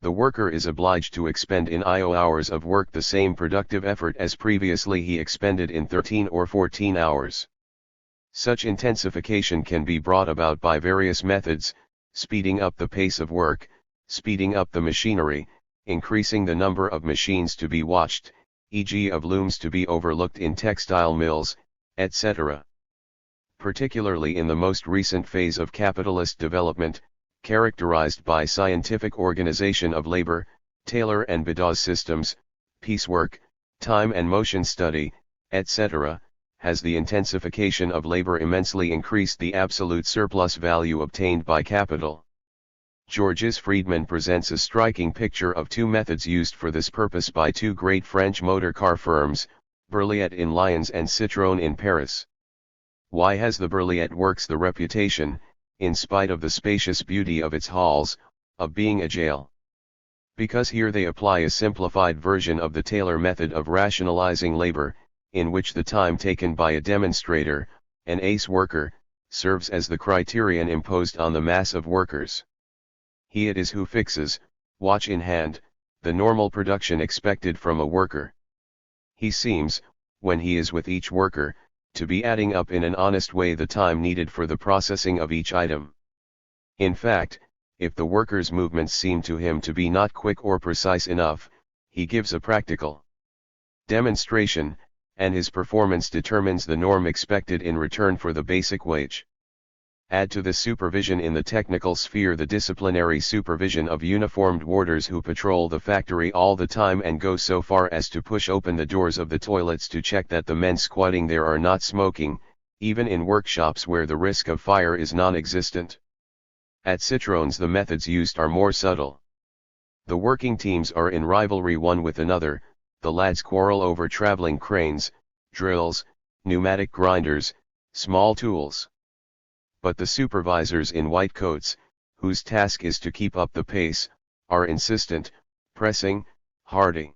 The worker is obliged to expend in IO hours of work the same productive effort as previously he expended in 13 or 14 hours. Such intensification can be brought about by various methods: speeding up the pace of work, speeding up the machinery, increasing the number of machines to be watched, e.g. of looms to be overlooked in textile mills, etc. Particularly in the most recent phase of capitalist development, characterized by scientific organization of labor, Taylor and Beddoes systems, piecework, time and motion study, etc., has the intensification of labor immensely increased the absolute surplus value obtained by capital. Georges Friedman presents a striking picture of two methods used for this purpose by two great French motor car firms, Berliet in Lyons and Citroën in Paris. Why has the Berliet works the reputation, in spite of the spacious beauty of its halls, of being a jail? Because here they apply a simplified version of the Taylor method of rationalizing labor, in which the time taken by a demonstrator, an ace worker, serves as the criterion imposed on the mass of workers. He it is who fixes, watch in hand, the normal production expected from a worker. He seems, when he is with each worker, to be adding up in an honest way the time needed for the processing of each item. In fact, if the worker's movements seem to him to be not quick or precise enough, he gives a practical demonstration, and his performance determines the norm expected in return for the basic wage. Add to the supervision in the technical sphere the disciplinary supervision of uniformed warders who patrol the factory all the time and go so far as to push open the doors of the toilets to check that the men squatting there are not smoking, even in workshops where the risk of fire is non-existent. At Citroëns the methods used are more subtle. The working teams are in rivalry one with another, the lads quarrel over traveling cranes, drills, pneumatic grinders, small tools. But the supervisors in white coats, whose task is to keep up the pace, are insistent, pressing, hardy.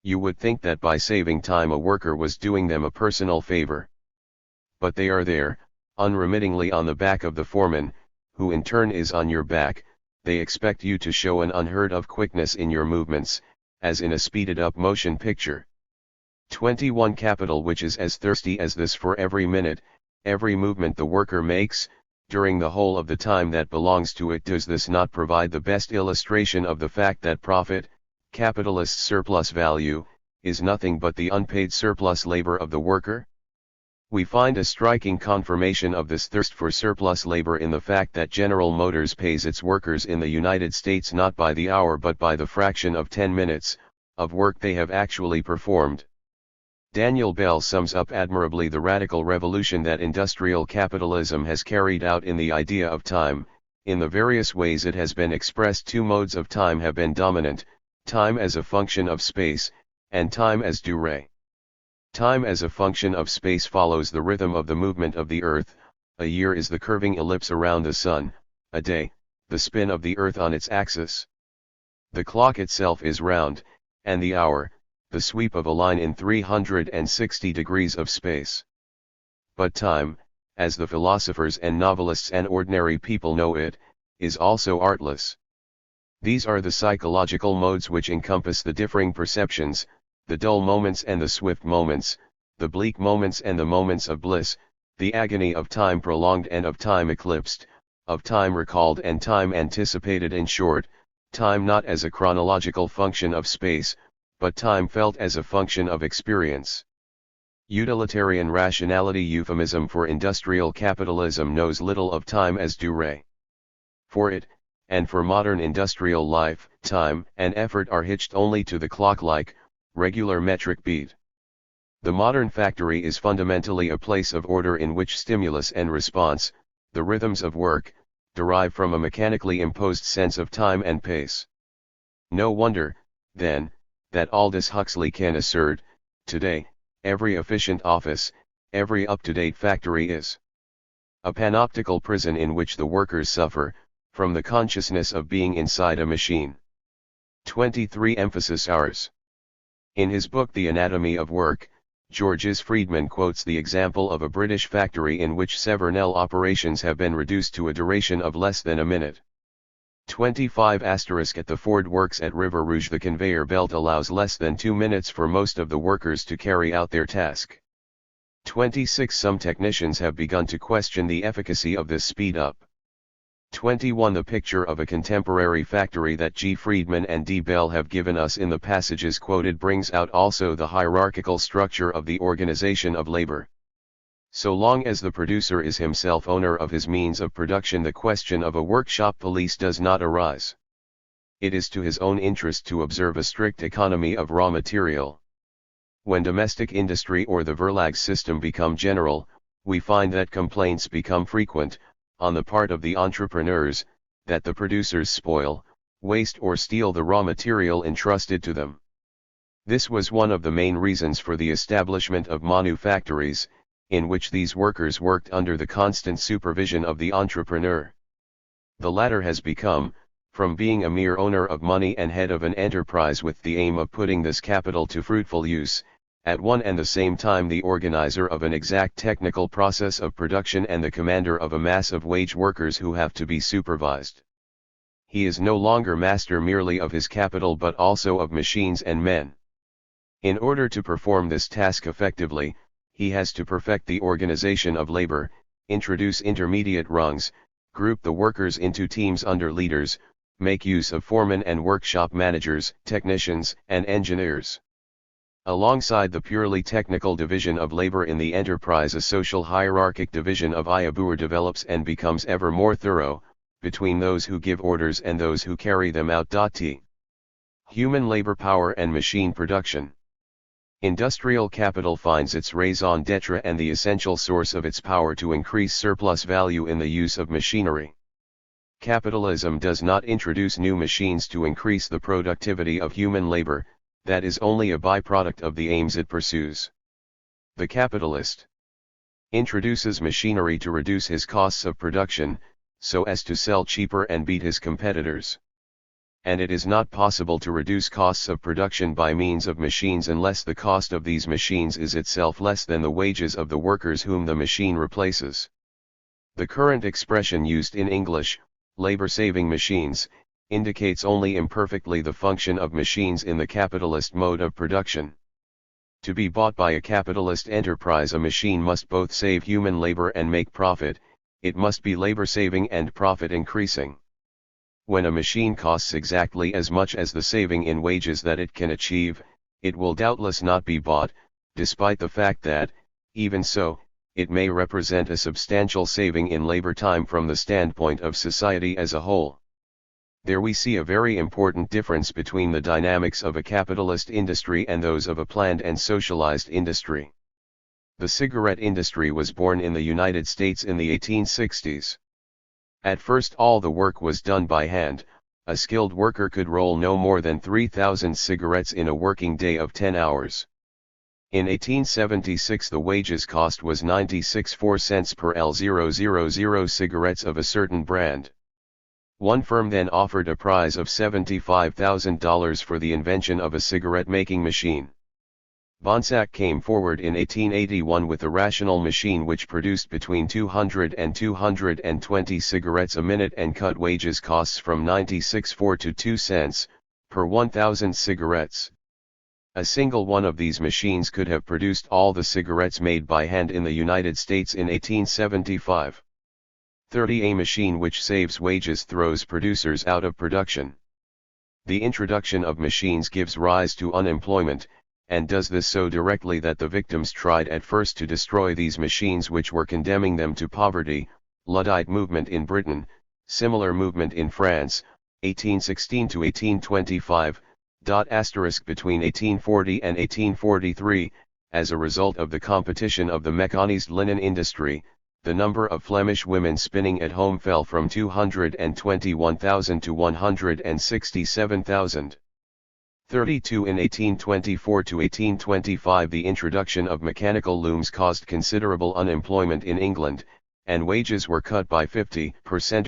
You would think that by saving time a worker was doing them a personal favor. But they are there, unremittingly on the back of the foreman, who in turn is on your back. They expect you to show an unheard of quickness in your movements, as in a speeded up motion picture. 21 Capital which is as thirsty as this for every minute, every movement the worker makes, during the whole of the time that belongs to it. Does this not provide the best illustration of the fact that profit, capitalist surplus value, is nothing but the unpaid surplus labor of the worker? We find a striking confirmation of this thirst for surplus labor in the fact that General Motors pays its workers in the United States not by the hour but by the fraction of 10 minutes, of work they have actually performed. Daniel Bell sums up admirably the radical revolution that industrial capitalism has carried out in the idea of time. In the various ways it has been expressed, two modes of time have been dominant, time as a function of space, and time as durée. Time as a function of space follows the rhythm of the movement of the earth. A year is the curving ellipse around the sun, a day, the spin of the earth on its axis. The clock itself is round, and the hour, the sweep of a line in 360 degrees of space. But time, as the philosophers and novelists and ordinary people know it, is also artless. These are the psychological modes which encompass the differing perceptions, the dull moments and the swift moments, the bleak moments and the moments of bliss, the agony of time prolonged and of time eclipsed, of time recalled and time anticipated. In short, time not as a chronological function of space, but time felt as a function of experience. Utilitarian rationality, euphemism for industrial capitalism, knows little of time as durée. For it, and for modern industrial life, time and effort are hitched only to the clock-like, regular metric beat. The modern factory is fundamentally a place of order in which stimulus and response, the rhythms of work, derive from a mechanically imposed sense of time and pace. No wonder, then, that Aldous Huxley can assert, today, every efficient office, every up-to-date factory is a panoptical prison in which the workers suffer, from the consciousness of being inside a machine. 23 Emphasis hours. In his book The Anatomy of Work, Georges Friedman quotes the example of a British factory in which Severnel operations have been reduced to a duration of less than a minute. 25 At the Ford Works at River Rouge, the conveyor belt allows less than 2 minutes for most of the workers to carry out their task. 26 Some technicians have begun to question the efficacy of this speed up. 21 The picture of a contemporary factory that G. Friedman and D. Bell have given us in the passages quoted brings out also the hierarchical structure of the organization of labor. So long as the producer is himself owner of his means of production, the question of a workshop police does not arise. It is to his own interest to observe a strict economy of raw material. When domestic industry or the Verlag system become general, we find that complaints become frequent, on the part of the entrepreneurs, that the producers spoil, waste or steal the raw material entrusted to them. This was one of the main reasons for the establishment of manufactories, in which these workers worked under the constant supervision of the entrepreneur. The latter has become, from being a mere owner of money and head of an enterprise with the aim of putting this capital to fruitful use, at one and the same time the organizer of an exact technical process of production and the commander of a mass of wage workers who have to be supervised. He is no longer master merely of his capital but also of machines and men. In order to perform this task effectively, he has to perfect the organization of labor, introduce intermediate rungs, group the workers into teams under leaders, make use of foremen and workshop managers, technicians, and engineers. Alongside the purely technical division of labor in the enterprise, a social hierarchic division of labor develops and becomes ever more thorough, between those who give orders and those who carry them out. Human labor power and machine production. Industrial capital finds its raison d'etre and the essential source of its power to increase surplus value in the use of machinery. Capitalism does not introduce new machines to increase the productivity of human labor, that is only a byproduct of the aims it pursues. The capitalist introduces machinery to reduce his costs of production, so as to sell cheaper and beat his competitors. And it is not possible to reduce costs of production by means of machines unless the cost of these machines is itself less than the wages of the workers whom the machine replaces. The current expression used in English, labor-saving machines, indicates only imperfectly the function of machines in the capitalist mode of production. To be bought by a capitalist enterprise, a machine must both save human labor and make profit, it must be labor-saving and profit-increasing. When a machine costs exactly as much as the saving in wages that it can achieve, it will doubtless not be bought, despite the fact that, even so, it may represent a substantial saving in labor time from the standpoint of society as a whole. There we see a very important difference between the dynamics of a capitalist industry and those of a planned and socialized industry. The cigarette industry was born in the United States in the 1860s. At first all the work was done by hand. A skilled worker could roll no more than 3,000 cigarettes in a working day of 10 hours. In 1876 the wages cost was 96.4 cents per L000 cigarettes of a certain brand. One firm then offered a prize of $75,000 for the invention of a cigarette-making machine. Bonsack came forward in 1881 with a rational machine which produced between 200 and 220 cigarettes a minute and cut wages costs from 96.4 to 2 cents per 1,000 cigarettes. A single one of these machines could have produced all the cigarettes made by hand in the United States in 1875. 30. A machine which saves wages throws producers out of production. The introduction of machines gives rise to unemployment, and does this so directly that the victims tried at first to destroy these machines which were condemning them to poverty. Luddite movement in Britain, similar movement in France, 1816 to 1825, between 1840 and 1843, as a result of the competition of the mechanized linen industry, the number of Flemish women spinning at home fell from 221,000 to 167,000. 32. In 1824 to 1825 the introduction of mechanical looms caused considerable unemployment in England, and wages were cut by 50%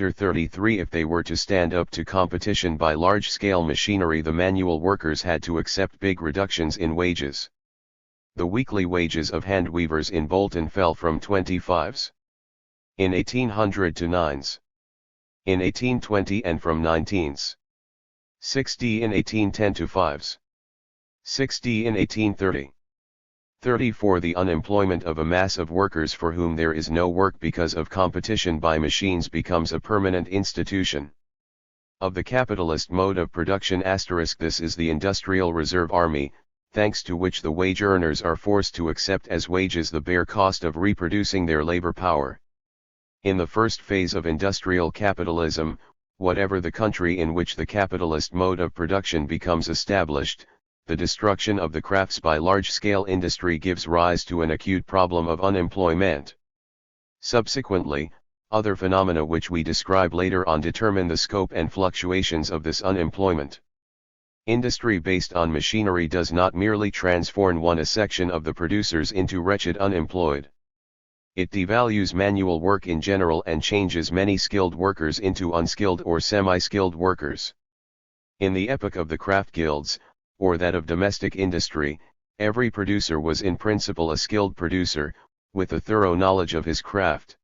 or 33%. If they were to stand up to competition by large-scale machinery, the manual workers had to accept big reductions in wages. The weekly wages of hand weavers in Bolton fell from 25s in 1800 to 9s in 1820 and from 19s. 60 in 1810 to 5s. 60 in 1830. 34. The unemployment of a mass of workers for whom there is no work because of competition by machines becomes a permanent institution of the capitalist mode of production. This is the industrial reserve army, thanks to which the wage earners are forced to accept as wages the bare cost of reproducing their labor power. In the first phase of industrial capitalism, whatever the country in which the capitalist mode of production becomes established, the destruction of the crafts by large-scale industry gives rise to an acute problem of unemployment. Subsequently, Other phenomena which we describe later on determine the scope and fluctuations of this unemployment. Industry based on machinery does not merely transform a section of the producers into wretched unemployed. It devalues manual work in general and changes many skilled workers into unskilled or semi-skilled workers. In the epoch of the craft guilds, or that of domestic industry, every producer was in principle a skilled producer, with a thorough knowledge of his craft.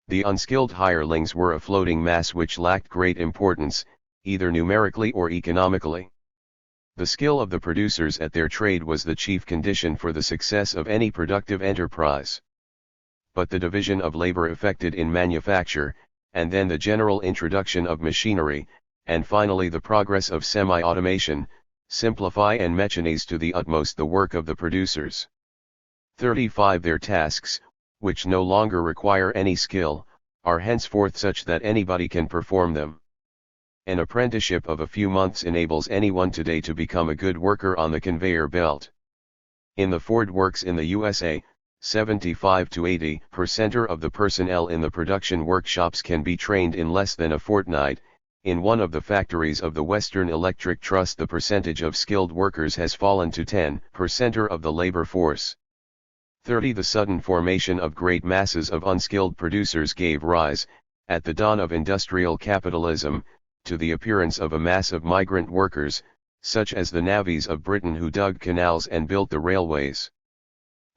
The unskilled hirelings were a floating mass which lacked great importance, either numerically or economically. The skill of the producers at their trade was the chief condition for the success of any productive enterprise. But the division of labor effected in manufacture, and then the general introduction of machinery, and finally the progress of semi-automation, simplify and mechanize to the utmost the work of the producers. 35 Their tasks, which no longer require any skill, are henceforth such that anybody can perform them. An apprenticeship of a few months enables anyone today to become a good worker on the conveyor belt. In the Ford works in the USA, 75 to 80% of the personnel in the production workshops can be trained in less than a fortnight. In one of the factories of the Western Electric Trust, the percentage of skilled workers has fallen to 10% of the labor force. 30 The sudden formation of great masses of unskilled producers gave rise, at the dawn of industrial capitalism, to the appearance of a mass of migrant workers, such as the navvies of Britain who dug canals and built the railways.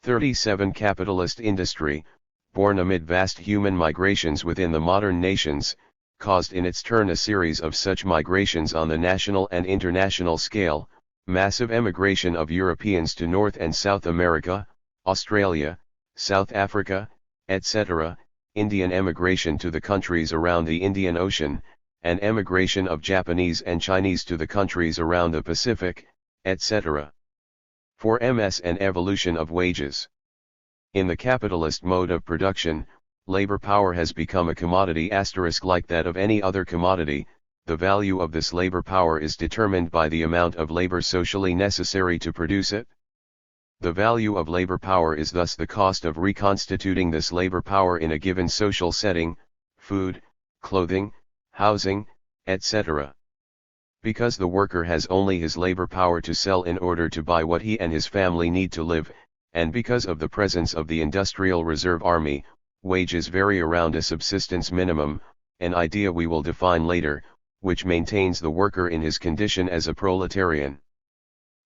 37 Capitalist industry, born amid vast human migrations within the modern nations, caused in its turn a series of such migrations on the national and international scale, massive emigration of Europeans to North and South America, Australia, South Africa, etc., Indian emigration to the countries around the Indian Ocean, and emigration of Japanese and Chinese to the countries around the Pacific, etc. 4 Ms and evolution of wages. In the capitalist mode of production, labor power has become a commodity like that of any other commodity. The value of this labor power is determined by the amount of labor socially necessary to produce it. The value of labor power is thus the cost of reconstituting this labor power in a given social setting, food, clothing, housing, etc. Because the worker has only his labor power to sell in order to buy what he and his family need to live, and because of the presence of the Industrial Reserve Army, wages vary around a subsistence minimum, an idea we will define later, which maintains the worker in his condition as a proletarian.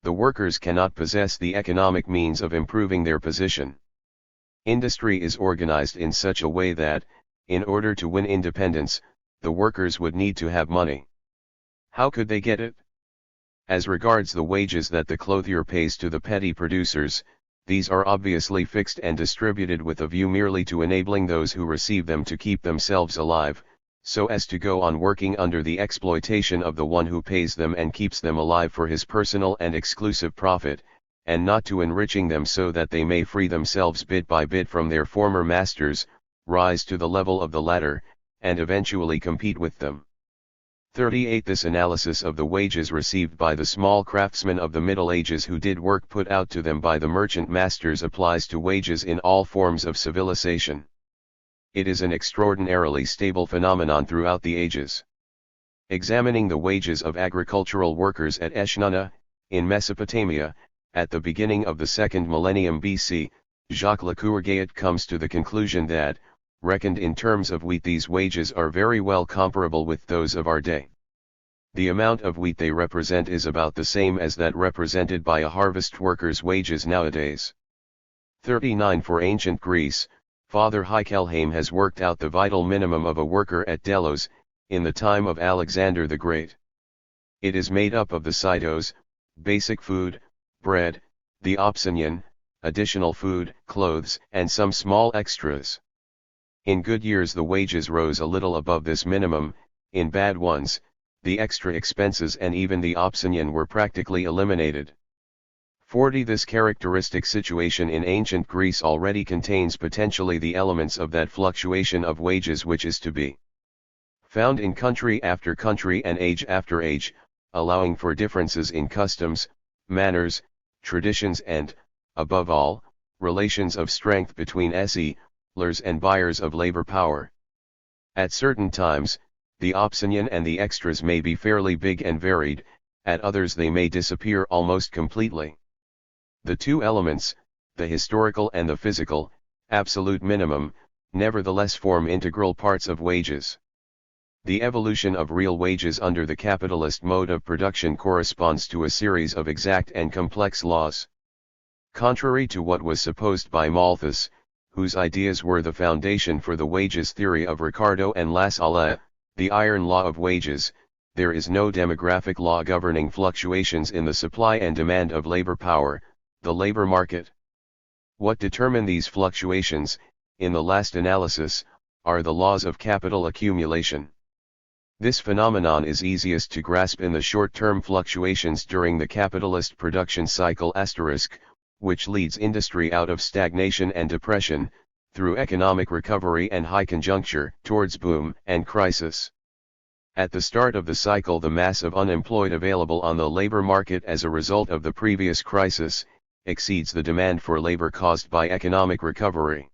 The workers cannot possess the economic means of improving their position. Industry is organized in such a way that, in order to win independence, the workers would need to have money. How could they get it? As regards the wages that the clothier pays to the petty producers, these are obviously fixed and distributed with a view merely to enabling those who receive them to keep themselves alive, so as to go on working under the exploitation of the one who pays them and keeps them alive for his personal and exclusive profit, and not to enriching them so that they may free themselves bit by bit from their former masters, rise to the level of the latter, and eventually compete with them. 38 This analysis of the wages received by the small craftsmen of the Middle Ages who did work put out to them by the merchant masters applies to wages in all forms of civilization. It is an extraordinarily stable phenomenon throughout the ages. Examining the wages of agricultural workers at Eshnunna, in Mesopotamia, at the beginning of the second millennium BC, Jacques Lecourgayet comes to the conclusion that, reckoned in terms of wheat, these wages are very well comparable with those of our day. The amount of wheat they represent is about the same as that represented by a harvest worker's wages nowadays. 39 For ancient Greece, Father Heikelheim has worked out the vital minimum of a worker at Delos, in the time of Alexander the Great. It is made up of the cytos, basic food, bread, the opsonion, additional food, clothes, and some small extras. In good years the wages rose a little above this minimum, in bad ones, the extra expenses and even the opsonion were practically eliminated. 40 This characteristic situation in ancient Greece already contains potentially the elements of that fluctuation of wages which is to be found in country after country and age after age, allowing for differences in customs, manners, traditions and, above all, relations of strength between sellers and buyers of labor power. At certain times, the opinion and the extras may be fairly big and varied, at others they may disappear almost completely. The two elements, the historical and the physical, absolute minimum, nevertheless form integral parts of wages. The evolution of real wages under the capitalist mode of production corresponds to a series of exact and complex laws. Contrary to what was supposed by Malthus, whose ideas were the foundation for the wages theory of Ricardo and Lassalle, the iron law of wages, there is no demographic law governing fluctuations in the supply and demand of labor power, the labor market. What determine these fluctuations, in the last analysis, are the laws of capital accumulation. This phenomenon is easiest to grasp in the short-term fluctuations during the capitalist production cycle *, which leads industry out of stagnation and depression, through economic recovery and high conjuncture, towards boom and crisis. At the start of the cycle, the mass of unemployed available on the labor market as a result of the previous crisis exceeds the demand for labor caused by economic recovery.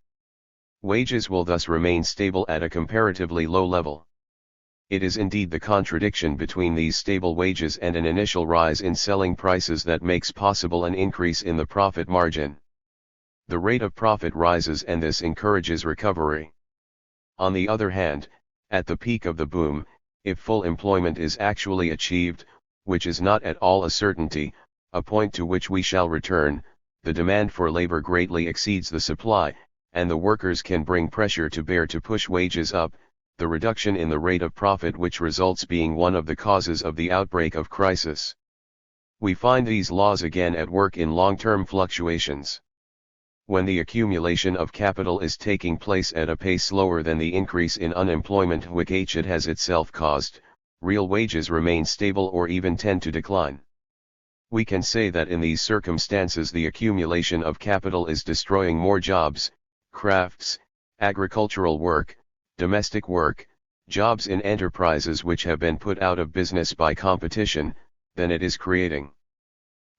Wages will thus remain stable at a comparatively low level. It is indeed the contradiction between these stable wages and an initial rise in selling prices that makes possible an increase in the profit margin. The rate of profit rises and this encourages recovery. On the other hand, at the peak of the boom, if full employment is actually achieved, which is not at all a certainty, a point to which we shall return, the demand for labor greatly exceeds the supply, and the workers can bring pressure to bear to push wages up, the reduction in the rate of profit which results being one of the causes of the outbreak of crisis. We find these laws again at work in long-term fluctuations. When the accumulation of capital is taking place at a pace slower than the increase in unemployment which it has itself caused, real wages remain stable or even tend to decline. We can say that in these circumstances the accumulation of capital is destroying more jobs, crafts, agricultural work, domestic work, jobs in enterprises which have been put out of business by competition, than it is creating.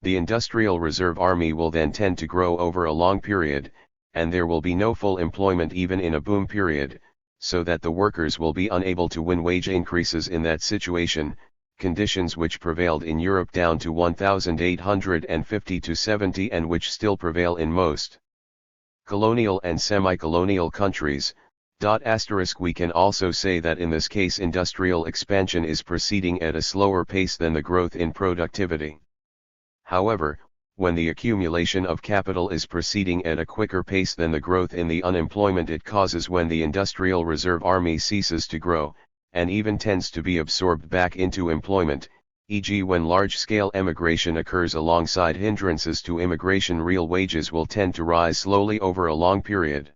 The industrial reserve army will then tend to grow over a long period, and there will be no full employment even in a boom period, so that the workers will be unable to win wage increases in that situation, conditions which prevailed in Europe down to 1850 to 70 and which still prevail in most colonial and semi-colonial countries. We can also say that in this case industrial expansion is proceeding at a slower pace than the growth in productivity. However, when the accumulation of capital is proceeding at a quicker pace than the growth in the unemployment it causes when the industrial reserve army ceases to grow, and even tends to be absorbed back into employment, e.g. when large-scale emigration occurs alongside hindrances to immigration, real wages will tend to rise slowly over a long period.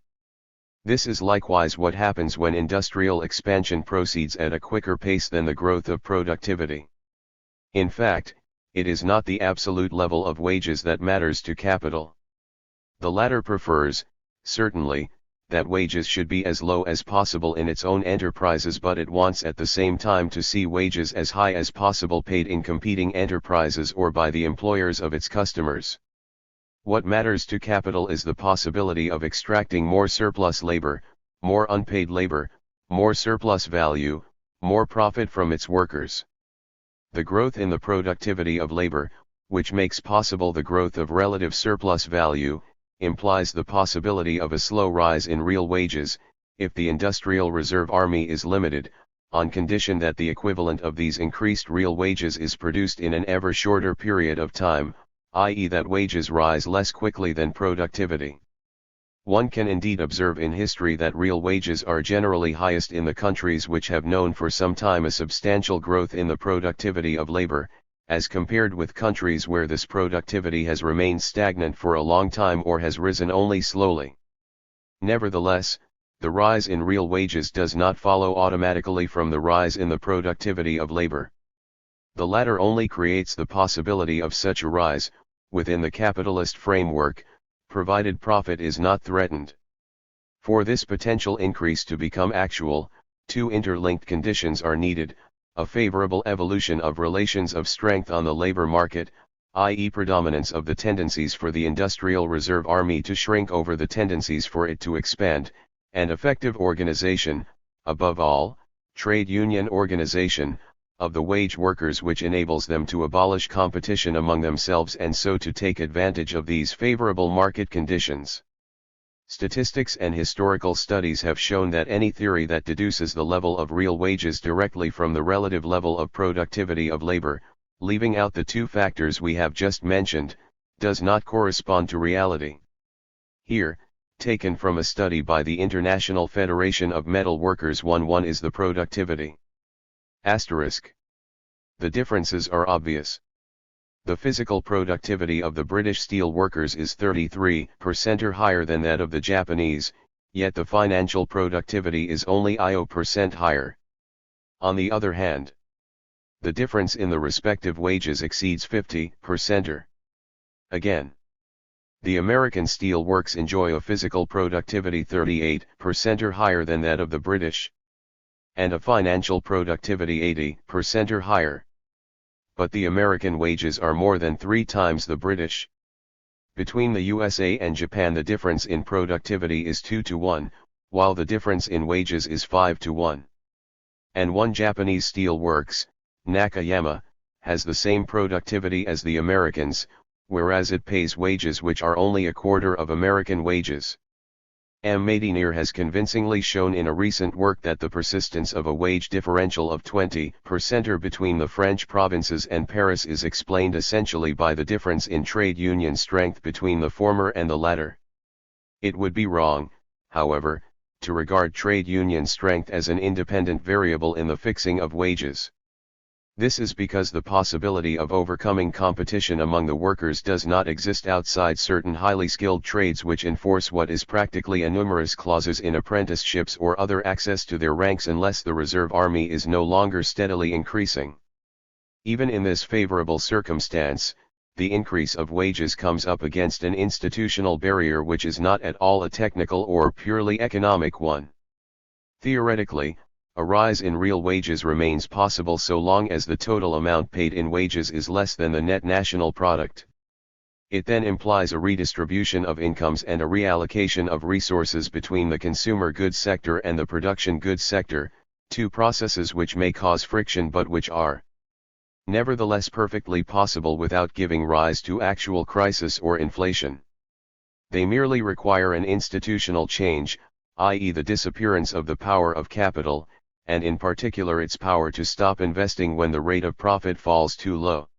This is likewise what happens when industrial expansion proceeds at a quicker pace than the growth of productivity. In fact, it is not the absolute level of wages that matters to capital. The latter prefers, certainly, that wages should be as low as possible in its own enterprises, but it wants at the same time to see wages as high as possible paid in competing enterprises or by the employers of its customers. What matters to capital is the possibility of extracting more surplus labor, more unpaid labor, more surplus value, more profit from its workers. The growth in the productivity of labor, which makes possible the growth of relative surplus value, implies the possibility of a slow rise in real wages, if the industrial reserve army is limited, on condition that the equivalent of these increased real wages is produced in an ever shorter period of time, i.e. that wages rise less quickly than productivity. One can indeed observe in history that real wages are generally highest in the countries which have known for some time a substantial growth in the productivity of labor, as compared with countries where this productivity has remained stagnant for a long time or has risen only slowly. Nevertheless, the rise in real wages does not follow automatically from the rise in the productivity of labor. The latter only creates the possibility of such a rise, within the capitalist framework, provided profit is not threatened. For this potential increase to become actual, two interlinked conditions are needed: a favorable evolution of relations of strength on the labor market, i.e. predominance of the tendencies for the industrial reserve army to shrink over the tendencies for it to expand, and effective organization, above all, trade union organization, of the wage workers, which enables them to abolish competition among themselves and so to take advantage of these favorable market conditions. Statistics and historical studies have shown that any theory that deduces the level of real wages directly from the relative level of productivity of labor, leaving out the two factors we have just mentioned, does not correspond to reality. Here, taken from a study by the International Federation of Metal Workers, 1 is the productivity. Asterisk. The differences are obvious. The physical productivity of the British steel workers is 33% or higher than that of the Japanese, yet the financial productivity is only 0% higher. On the other hand, the difference in the respective wages exceeds 50% or. Again, the American steel works enjoy a physical productivity 38% or higher than that of the British, and a financial productivity 80% or higher. But the American wages are more than 3 times the British. Between the USA and Japan the difference in productivity is 2-1, while the difference in wages is 5-1. And one Japanese steel works, Nakayama, has the same productivity as the Americans, whereas it pays wages which are only a quarter of American wages. M. Madinier has convincingly shown in a recent work that the persistence of a wage differential of 20% between the French provinces and Paris is explained essentially by the difference in trade union strength between the former and the latter. It would be wrong, however, to regard trade union strength as an independent variable in the fixing of wages. This is because the possibility of overcoming competition among the workers does not exist outside certain highly skilled trades which enforce what is practically a numerous clauses in apprenticeships or other access to their ranks unless the reserve army is no longer steadily increasing. Even in this favorable circumstance, the increase of wages comes up against an institutional barrier which is not at all a technical or purely economic one. Theoretically, a rise in real wages remains possible so long as the total amount paid in wages is less than the net national product. It then implies a redistribution of incomes and a reallocation of resources between the consumer goods sector and the production goods sector, two processes which may cause friction but which are nevertheless perfectly possible without giving rise to actual crisis or inflation. They merely require an institutional change, i.e. the disappearance of the power of capital, and in particular its power to stop investing when the rate of profit falls too low.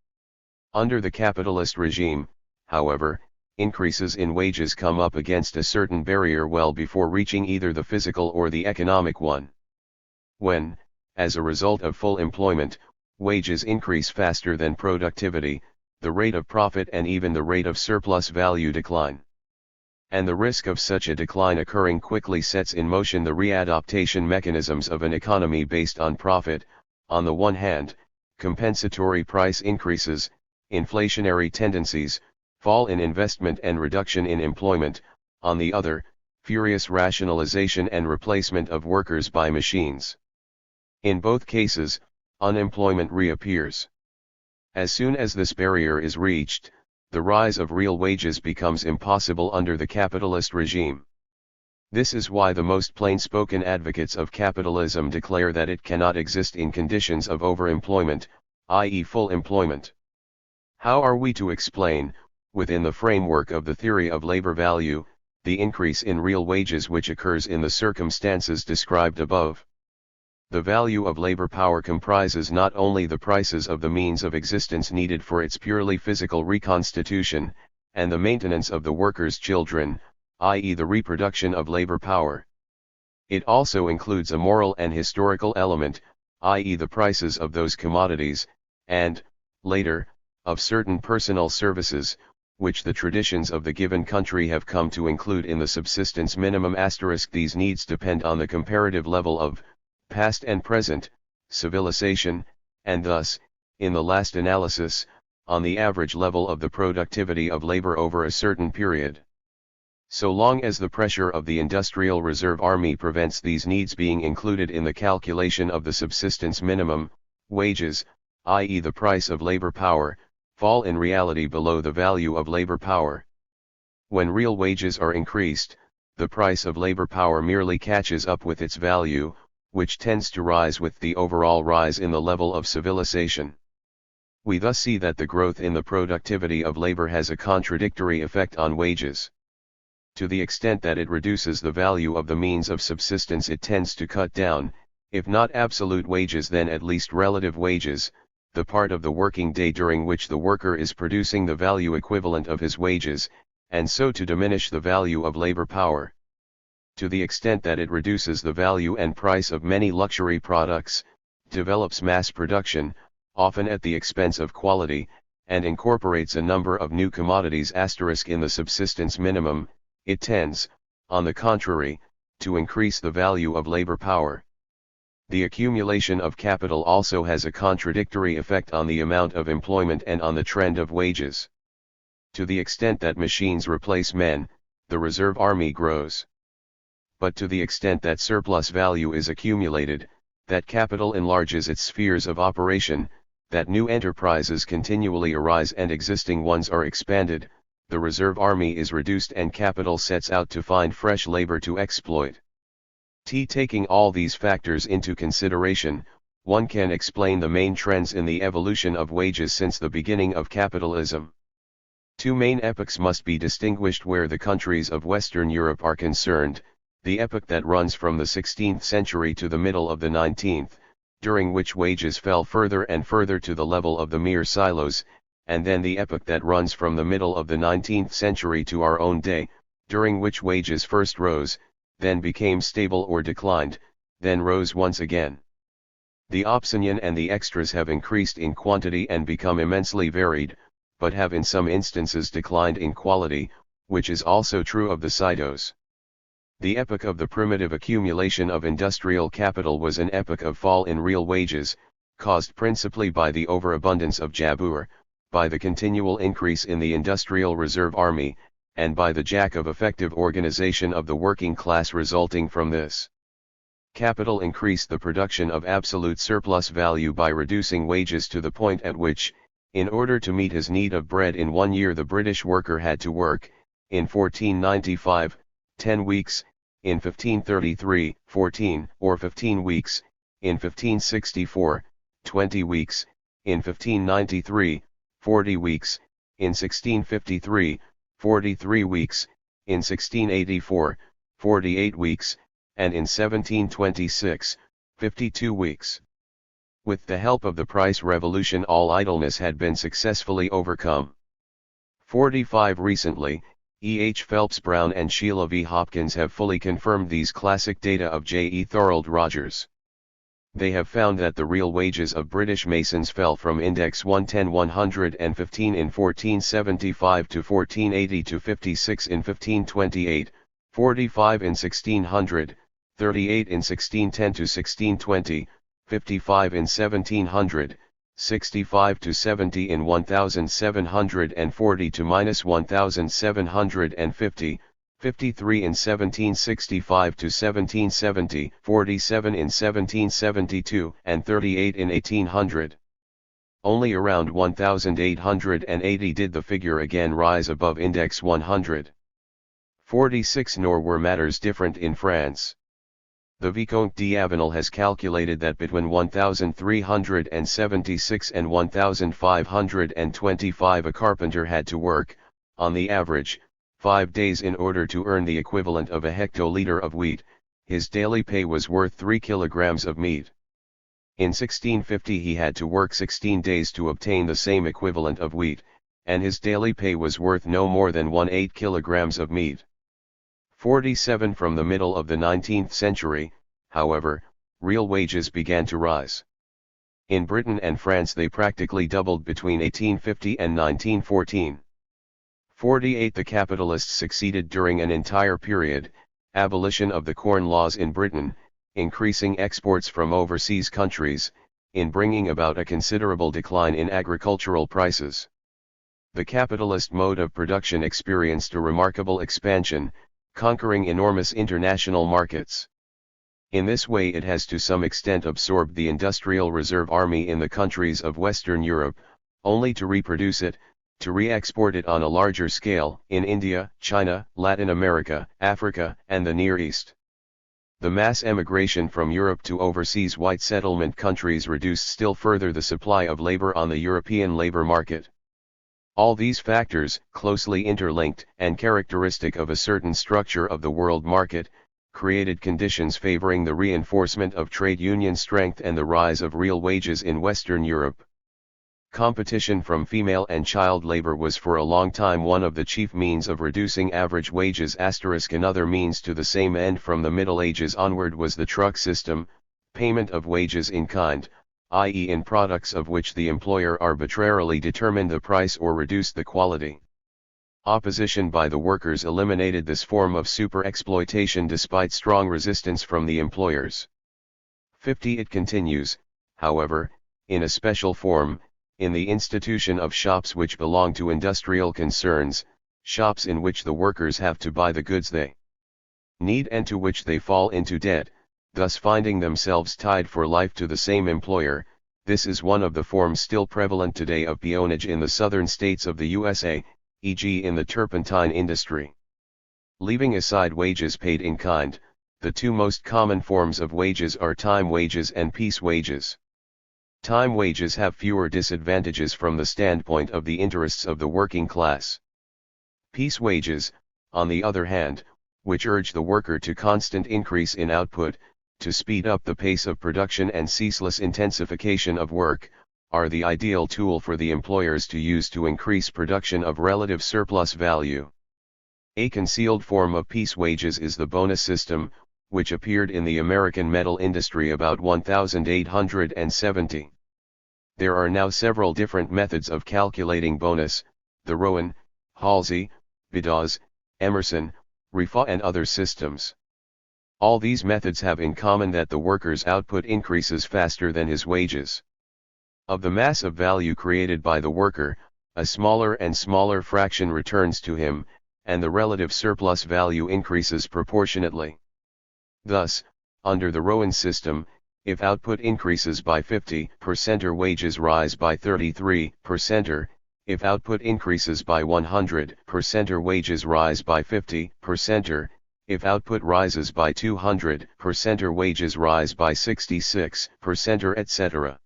Under the capitalist regime, however, increases in wages come up against a certain barrier well before reaching either the physical or the economic one. When, as a result of full employment, wages increase faster than productivity, the rate of profit and even the rate of surplus value decline. And the risk of such a decline occurring quickly sets in motion the readaptation mechanisms of an economy based on profit, on the one hand, compensatory price increases, inflationary tendencies, fall in investment and reduction in employment, on the other, furious rationalization and replacement of workers by machines. In both cases, unemployment reappears. As soon as this barrier is reached, the rise of real wages becomes impossible under the capitalist regime. This is why the most plain-spoken advocates of capitalism declare that it cannot exist in conditions of overemployment, i.e. full employment. How are we to explain, within the framework of the theory of labor value, the increase in real wages which occurs in the circumstances described above? The value of labor power comprises not only the prices of the means of existence needed for its purely physical reconstitution, and the maintenance of the workers' children, i.e. the reproduction of labor power. It also includes a moral and historical element, i.e. the prices of those commodities, and, later, of certain personal services, which the traditions of the given country have come to include in the subsistence minimum. These needs depend on the comparative level of past and present civilization, and thus, in the last analysis, on the average level of the productivity of labor over a certain period. So long as the pressure of the industrial reserve army prevents these needs being included in the calculation of the subsistence minimum, wages, i.e. the price of labor power, fall in reality below the value of labor power. When real wages are increased, the price of labor power merely catches up with its value, which tends to rise with the overall rise in the level of civilization. We thus see that the growth in the productivity of labor has a contradictory effect on wages. To the extent that it reduces the value of the means of subsistence, it tends to cut down, if not absolute wages then at least relative wages, the part of the working day during which the worker is producing the value equivalent of his wages, and so to diminish the value of labor power. To the extent that it reduces the value and price of many luxury products, develops mass production, often at the expense of quality, and incorporates a number of new commodities in the subsistence minimum, it tends, on the contrary, to increase the value of labor power. The accumulation of capital also has a contradictory effect on the amount of employment and on the trend of wages. To the extent that machines replace men, the reserve army grows. But to the extent that surplus value is accumulated, that capital enlarges its spheres of operation, that new enterprises continually arise and existing ones are expanded, the reserve army is reduced and capital sets out to find fresh labor to exploit. Taking all these factors into consideration, one can explain the main trends in the evolution of wages since the beginning of capitalism. Two main epochs must be distinguished where the countries of Western Europe are concerned: the epoch that runs from the 16th century to the middle of the 19th, during which wages fell further and further to the level of the mere silos, and then the epoch that runs from the middle of the 19th century to our own day, during which wages first rose, then became stable or declined, then rose once again. The opinion and the extras have increased in quantity and become immensely varied, but have in some instances declined in quality, which is also true of the sitos. The epoch of the primitive accumulation of industrial capital was an epoch of fall in real wages, caused principally by the overabundance of jabur, by the continual increase in the industrial reserve army, and by the lack of effective organization of the working class resulting from this. Capital increased the production of absolute surplus value by reducing wages to the point at which, in order to meet his need of bread in 1 year, the British worker had to work, in 1495, 10 weeks, in 1533, 14 or 15 weeks, in 1564, 20 weeks, in 1593, 40 weeks, in 1653, 43 weeks, in 1684, 48 weeks, and in 1726, 52 weeks. With the help of the price revolution, all idleness had been successfully overcome. 45 Recently, E. H. Phelps Brown and Sheila V. Hopkins have fully confirmed these classic data of J. E. Thorold Rogers. They have found that the real wages of British masons fell from index 110-115 in 1475 to 1480 to 56 in 1528, 45 in 1600, 38 in 1610 to 1620, 55 in 1700, 65 to 70 in 1740 to -1750, 53 in 1765 to 1770, 47 in 1772, and 38 in 1800. Only around 1880 did the figure again rise above index 100. 46 Nor were matters different in France. The Vicomte d'Avenel has calculated that between 1376 and 1525 a carpenter had to work, on the average, 5 days in order to earn the equivalent of a hectoliter of wheat. His daily pay was worth 3 kilograms of meat. In 1650 he had to work 16 days to obtain the same equivalent of wheat, and his daily pay was worth no more than 18 kilograms of meat. 47 From the middle of the 19th century, however, real wages began to rise. In Britain and France they practically doubled between 1850 and 1914. 48 The capitalists succeeded during an entire period: abolition of the Corn Laws in Britain, increasing exports from overseas countries, in bringing about a considerable decline in agricultural prices. The capitalist mode of production experienced a remarkable expansion, conquering enormous international markets. In this way it has to some extent absorbed the industrial reserve army in the countries of Western Europe, only to reproduce it, to re-export it on a larger scale in India, China, Latin America, Africa, and the Near East. The mass emigration from Europe to overseas white settlement countries reduced still further the supply of labor on the European labor market. All these factors, closely interlinked and characteristic of a certain structure of the world market, created conditions favoring the reinforcement of trade union strength and the rise of real wages in Western Europe. Competition from female and child labor was for a long time one of the chief means of reducing average wages. Another means to the same end from the Middle Ages onward was the truck system, payment of wages in kind, i.e. in products of which the employer arbitrarily determined the price or reduced the quality. Opposition by the workers eliminated this form of super-exploitation despite strong resistance from the employers. 50. It continues, however, in a special form, in the institution of shops which belong to industrial concerns, shops in which the workers have to buy the goods they need and to which they fall into debt, thus finding themselves tied for life to the same employer. This is one of the forms still prevalent today of peonage in the southern states of the USA, e.g. in the turpentine industry. Leaving aside wages paid in kind, the two most common forms of wages are time wages and piece wages. Time wages have fewer disadvantages from the standpoint of the interests of the working class. Piece wages, on the other hand, which urge the worker to constant increase in output, to speed up the pace of production and ceaseless intensification of work, are the ideal tool for the employers to use to increase production of relative surplus value. A concealed form of piece wages is the bonus system, which appeared in the American metal industry about 1870. There are now several different methods of calculating bonus: the Rowan, Halsey, Beddoes, Emerson, Rifa and other systems. All these methods have in common that the worker's output increases faster than his wages. Of the mass of value created by the worker, a smaller and smaller fraction returns to him, and the relative surplus value increases proportionately. Thus, under the Rowan system, if output increases by 50%, or wages rise by 33%, or if output increases by 100%, or wages rise by 50%, or if output rises by 200%, or wages rise by 66%, or etc.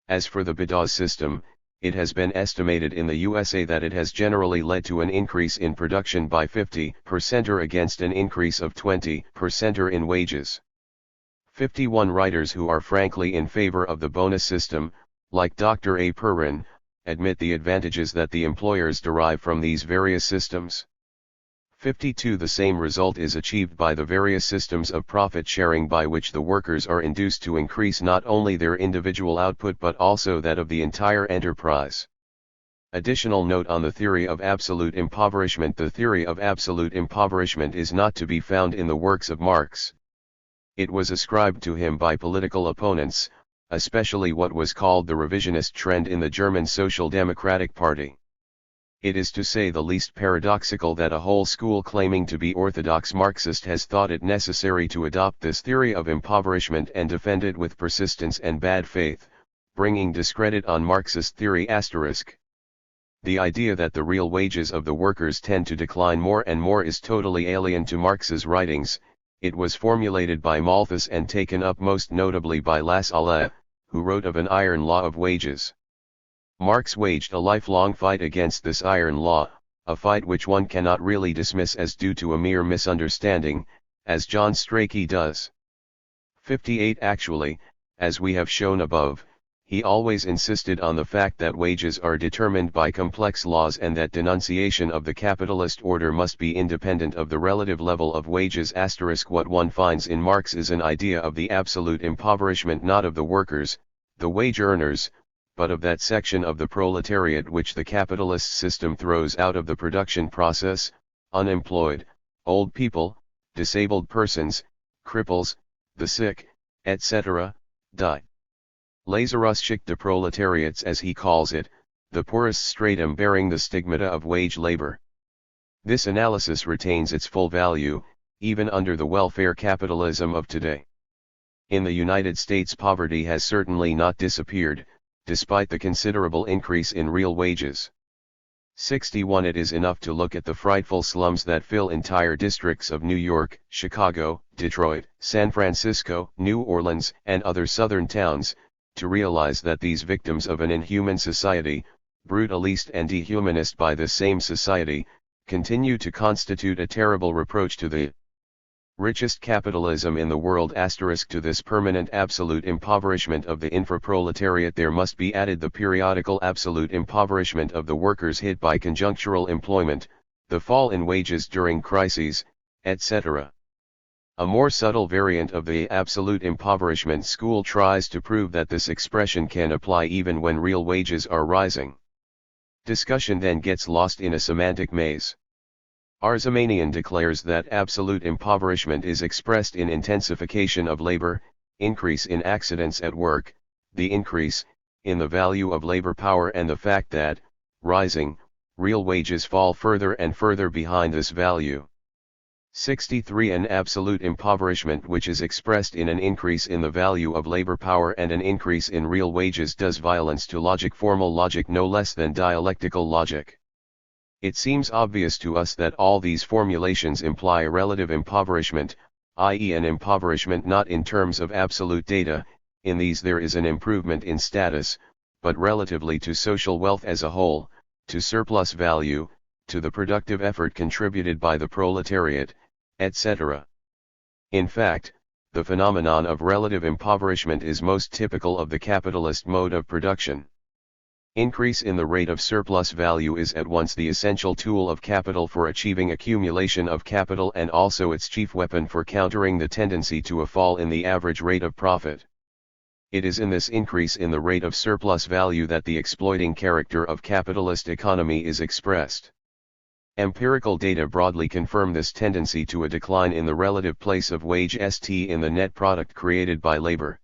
As for the Beddoes system, it has been estimated in the USA that it has generally led to an increase in production by 50% or against an increase of 20% or in wages. 51 writers who are frankly in favor of the bonus system, like Dr. A. Perrin, admit the advantages that the employers derive from these various systems. 52 The same result is achieved by the various systems of profit sharing by which the workers are induced to increase not only their individual output but also that of the entire enterprise. Additional note on the theory of absolute impoverishment: the theory of absolute impoverishment is not to be found in the works of Marx. It was ascribed to him by political opponents, especially what was called the revisionist trend in the German Social Democratic Party. It is to say the least paradoxical that a whole school claiming to be orthodox Marxist has thought it necessary to adopt this theory of impoverishment and defend it with persistence and bad faith, bringing discredit on Marxist theory. The idea that the real wages of the workers tend to decline more and more is totally alien to Marx's writings. It was formulated by Malthus and taken up most notably by Lassalle, who wrote of an iron law of wages. Marx waged a lifelong fight against this iron law, a fight which one cannot really dismiss as due to a mere misunderstanding, as John Strachey does. 58 Actually, as we have shown above, he always insisted on the fact that wages are determined by complex laws and that denunciation of the capitalist order must be independent of the relative level of wages. What one finds in Marx is an idea of the absolute impoverishment not of the workers, the wage earners, but of that section of the proletariat which the capitalist system throws out of the production process: unemployed, old people, disabled persons, cripples, the sick, etc. Laserschicht des Proletariats, as he calls it, the poorest stratum bearing the stigmata of wage labor. This analysis retains its full value, even under the welfare capitalism of today. In the United States, poverty has certainly not disappeared, despite the considerable increase in real wages. 61. It is enough to look at the frightful slums that fill entire districts of New York, Chicago, Detroit, San Francisco, New Orleans, and other southern towns, to realize that these victims of an inhuman society, brutalist and dehumanist by the same society, continue to constitute a terrible reproach to the richest capitalism in the world. To this permanent absolute impoverishment of the infraproletariat there must be added the periodical absolute impoverishment of the workers hit by conjunctural employment, the fall in wages during crises, etc. A more subtle variant of the absolute impoverishment school tries to prove that this expression can apply even when real wages are rising. Discussion then gets lost in a semantic maze. Arzamanian declares that absolute impoverishment is expressed in intensification of labor, increase in accidents at work, the increase in the value of labor power, and the fact that, rising, real wages fall further and further behind this value. 63. An absolute impoverishment which is expressed in an increase in the value of labor power and an increase in real wages does violence to logic, formal logic no less than dialectical logic. It seems obvious to us that all these formulations imply a relative impoverishment, i.e. an impoverishment not in terms of absolute data. In these there is an improvement in status, but relatively to social wealth as a whole, to surplus value, to the productive effort contributed by the proletariat, etc. In fact, the phenomenon of relative impoverishment is most typical of the capitalist mode of production. Increase in the rate of surplus value is at once the essential tool of capital for achieving accumulation of capital and also its chief weapon for countering the tendency to a fall in the average rate of profit. It is in this increase in the rate of surplus value that the exploiting character of capitalist economy is expressed. Empirical data broadly confirm this tendency to a decline in the relative place of wage st in the net product created by labor.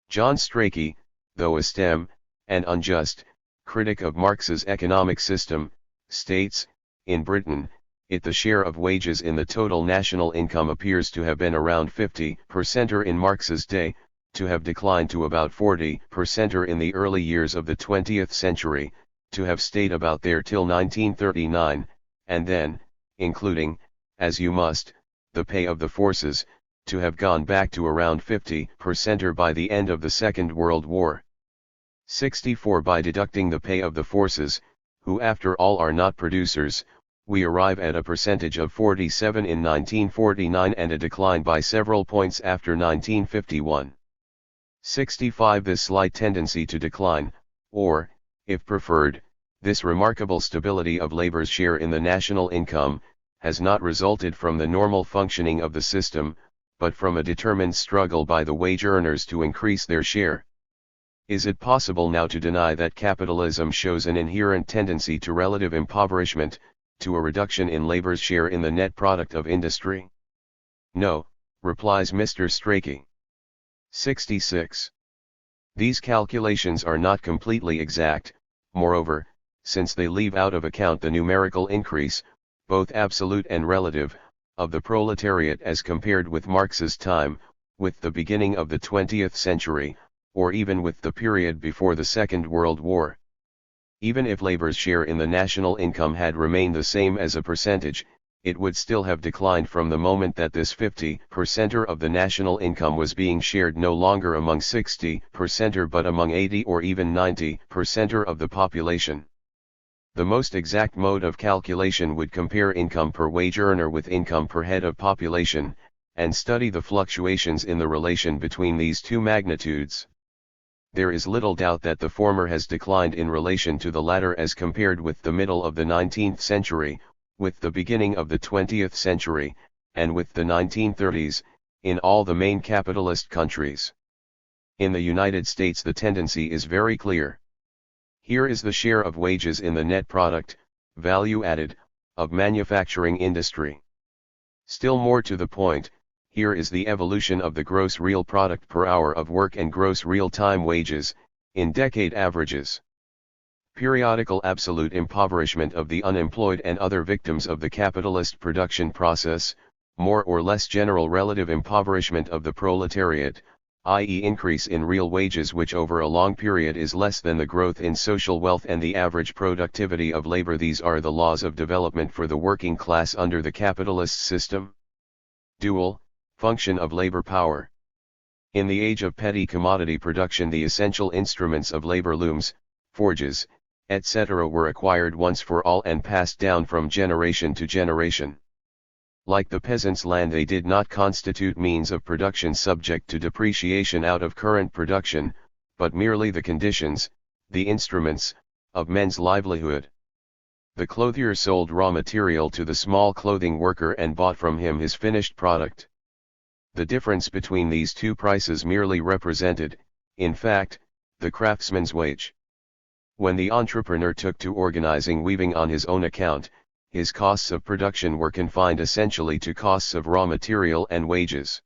John Strachey, though a stem, and unjust, critic of Marx's economic system, states, in Britain, the share of wages in the total national income appears to have been around 50% in Marx's day, to have declined to about 40% in the early years of the 20th century, to have stayed about there till 1939, and then, including, as you must, the pay of the forces, to have gone back to around 50% by the end of the Second World War. 64. By deducting the pay of the forces, who after all are not producers, we arrive at a percentage of 47 in 1949 and a decline by several points after 1951. 65. This slight tendency to decline, or, if preferred, this remarkable stability of labor's share in the national income, has not resulted from the normal functioning of the system, but from a determined struggle by the wage earners to increase their share. Is it possible now to deny that capitalism shows an inherent tendency to relative impoverishment, to a reduction in labor's share in the net product of industry? No, replies Mr. Strachey. 66. These calculations are not completely exact, moreover, since they leave out of account the numerical increase, both absolute and relative, of the proletariat as compared with Marx's time, with the beginning of the 20th century, or even with the period before the Second World War. Even if labor's share in the national income had remained the same as a percentage, it would still have declined from the moment that this 50% of the national income was being shared no longer among 60% but among 80 or even 90% of the population. The most exact mode of calculation would compare income per wage earner with income per head of population, and study the fluctuations in the relation between these two magnitudes. There is little doubt that the former has declined in relation to the latter as compared with the middle of the 19th century, with the beginning of the 20th century, and with the 1930s, in all the main capitalist countries. In the United States the tendency is very clear. Here is the share of wages in the net product, value added, of manufacturing industry. Still more to the point, here is the evolution of the gross real product per hour of work and gross real-time wages, in decade averages. Periodical absolute impoverishment of the unemployed and other victims of the capitalist production process, more or less general relative impoverishment of the proletariat, i.e. increase in real wages which over a long period is less than the growth in social wealth and the average productivity of labor. These are the laws of development for the working class under the capitalist system. Dual function of labor power. In the age of petty commodity production, the essential instruments of labor, looms, forges, etc., were acquired once for all and passed down from generation to generation. Like the peasants' land, they did not constitute means of production subject to depreciation out of current production, but merely the conditions, the instruments, of men's livelihood. The clothier sold raw material to the small clothing worker and bought from him his finished product. The difference between these two prices merely represented, in fact, the craftsman's wage. When the entrepreneur took to organizing weaving on his own account, his costs of production were confined essentially to costs of raw material and wages.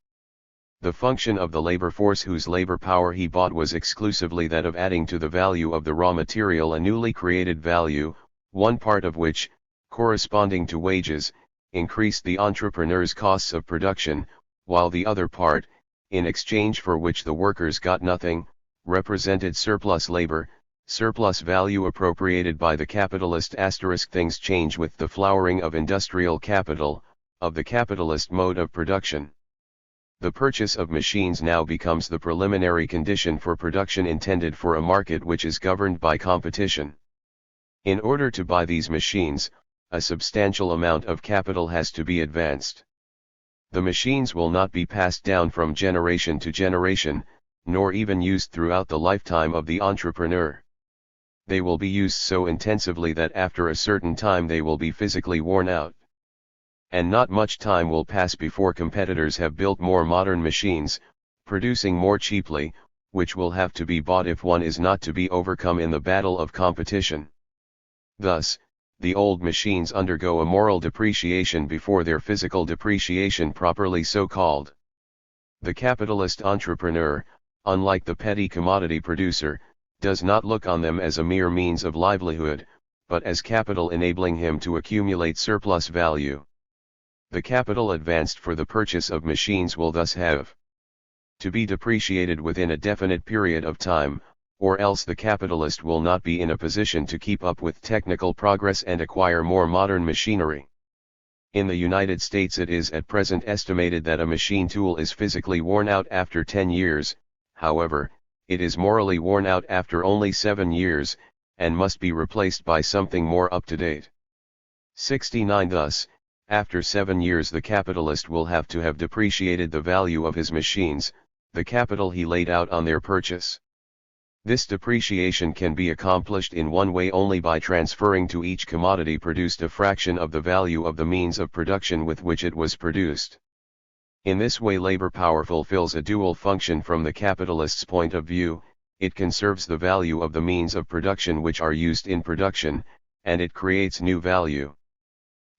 The function of the labor force whose labor power he bought was exclusively that of adding to the value of the raw material a newly created value, one part of which, corresponding to wages, increased the entrepreneur's costs of production, while the other part, in exchange for which the workers got nothing, represented surplus labor, surplus value appropriated by the capitalist. Things change with the flowering of industrial capital, of the capitalist mode of production. The purchase of machines now becomes the preliminary condition for production intended for a market which is governed by competition. In order to buy these machines, a substantial amount of capital has to be advanced. The machines will not be passed down from generation to generation, nor even used throughout the lifetime of the entrepreneur. They will be used so intensively that after a certain time they will be physically worn out. And not much time will pass before competitors have built more modern machines, producing more cheaply, which will have to be bought if one is not to be overcome in the battle of competition. Thus, the old machines undergo a moral depreciation before their physical depreciation, properly so called. The capitalist entrepreneur, unlike the petty commodity producer, does not look on them as a mere means of livelihood, but as capital enabling him to accumulate surplus value. The capital advanced for the purchase of machines will thus have to be depreciated within a definite period of time, or else the capitalist will not be in a position to keep up with technical progress and acquire more modern machinery. In the United States it is at present estimated that a machine tool is physically worn out after 10 years, however, it is morally worn out after only 7 years, and must be replaced by something more up-to-date. 69. Thus, after 7 years the capitalist will have to have depreciated the value of his machines, the capital he laid out on their purchase. This depreciation can be accomplished in one way only, by transferring to each commodity produced a fraction of the value of the means of production with which it was produced. In this way labor power fulfills a dual function from the capitalist's point of view: it conserves the value of the means of production which are used in production, and it creates new value.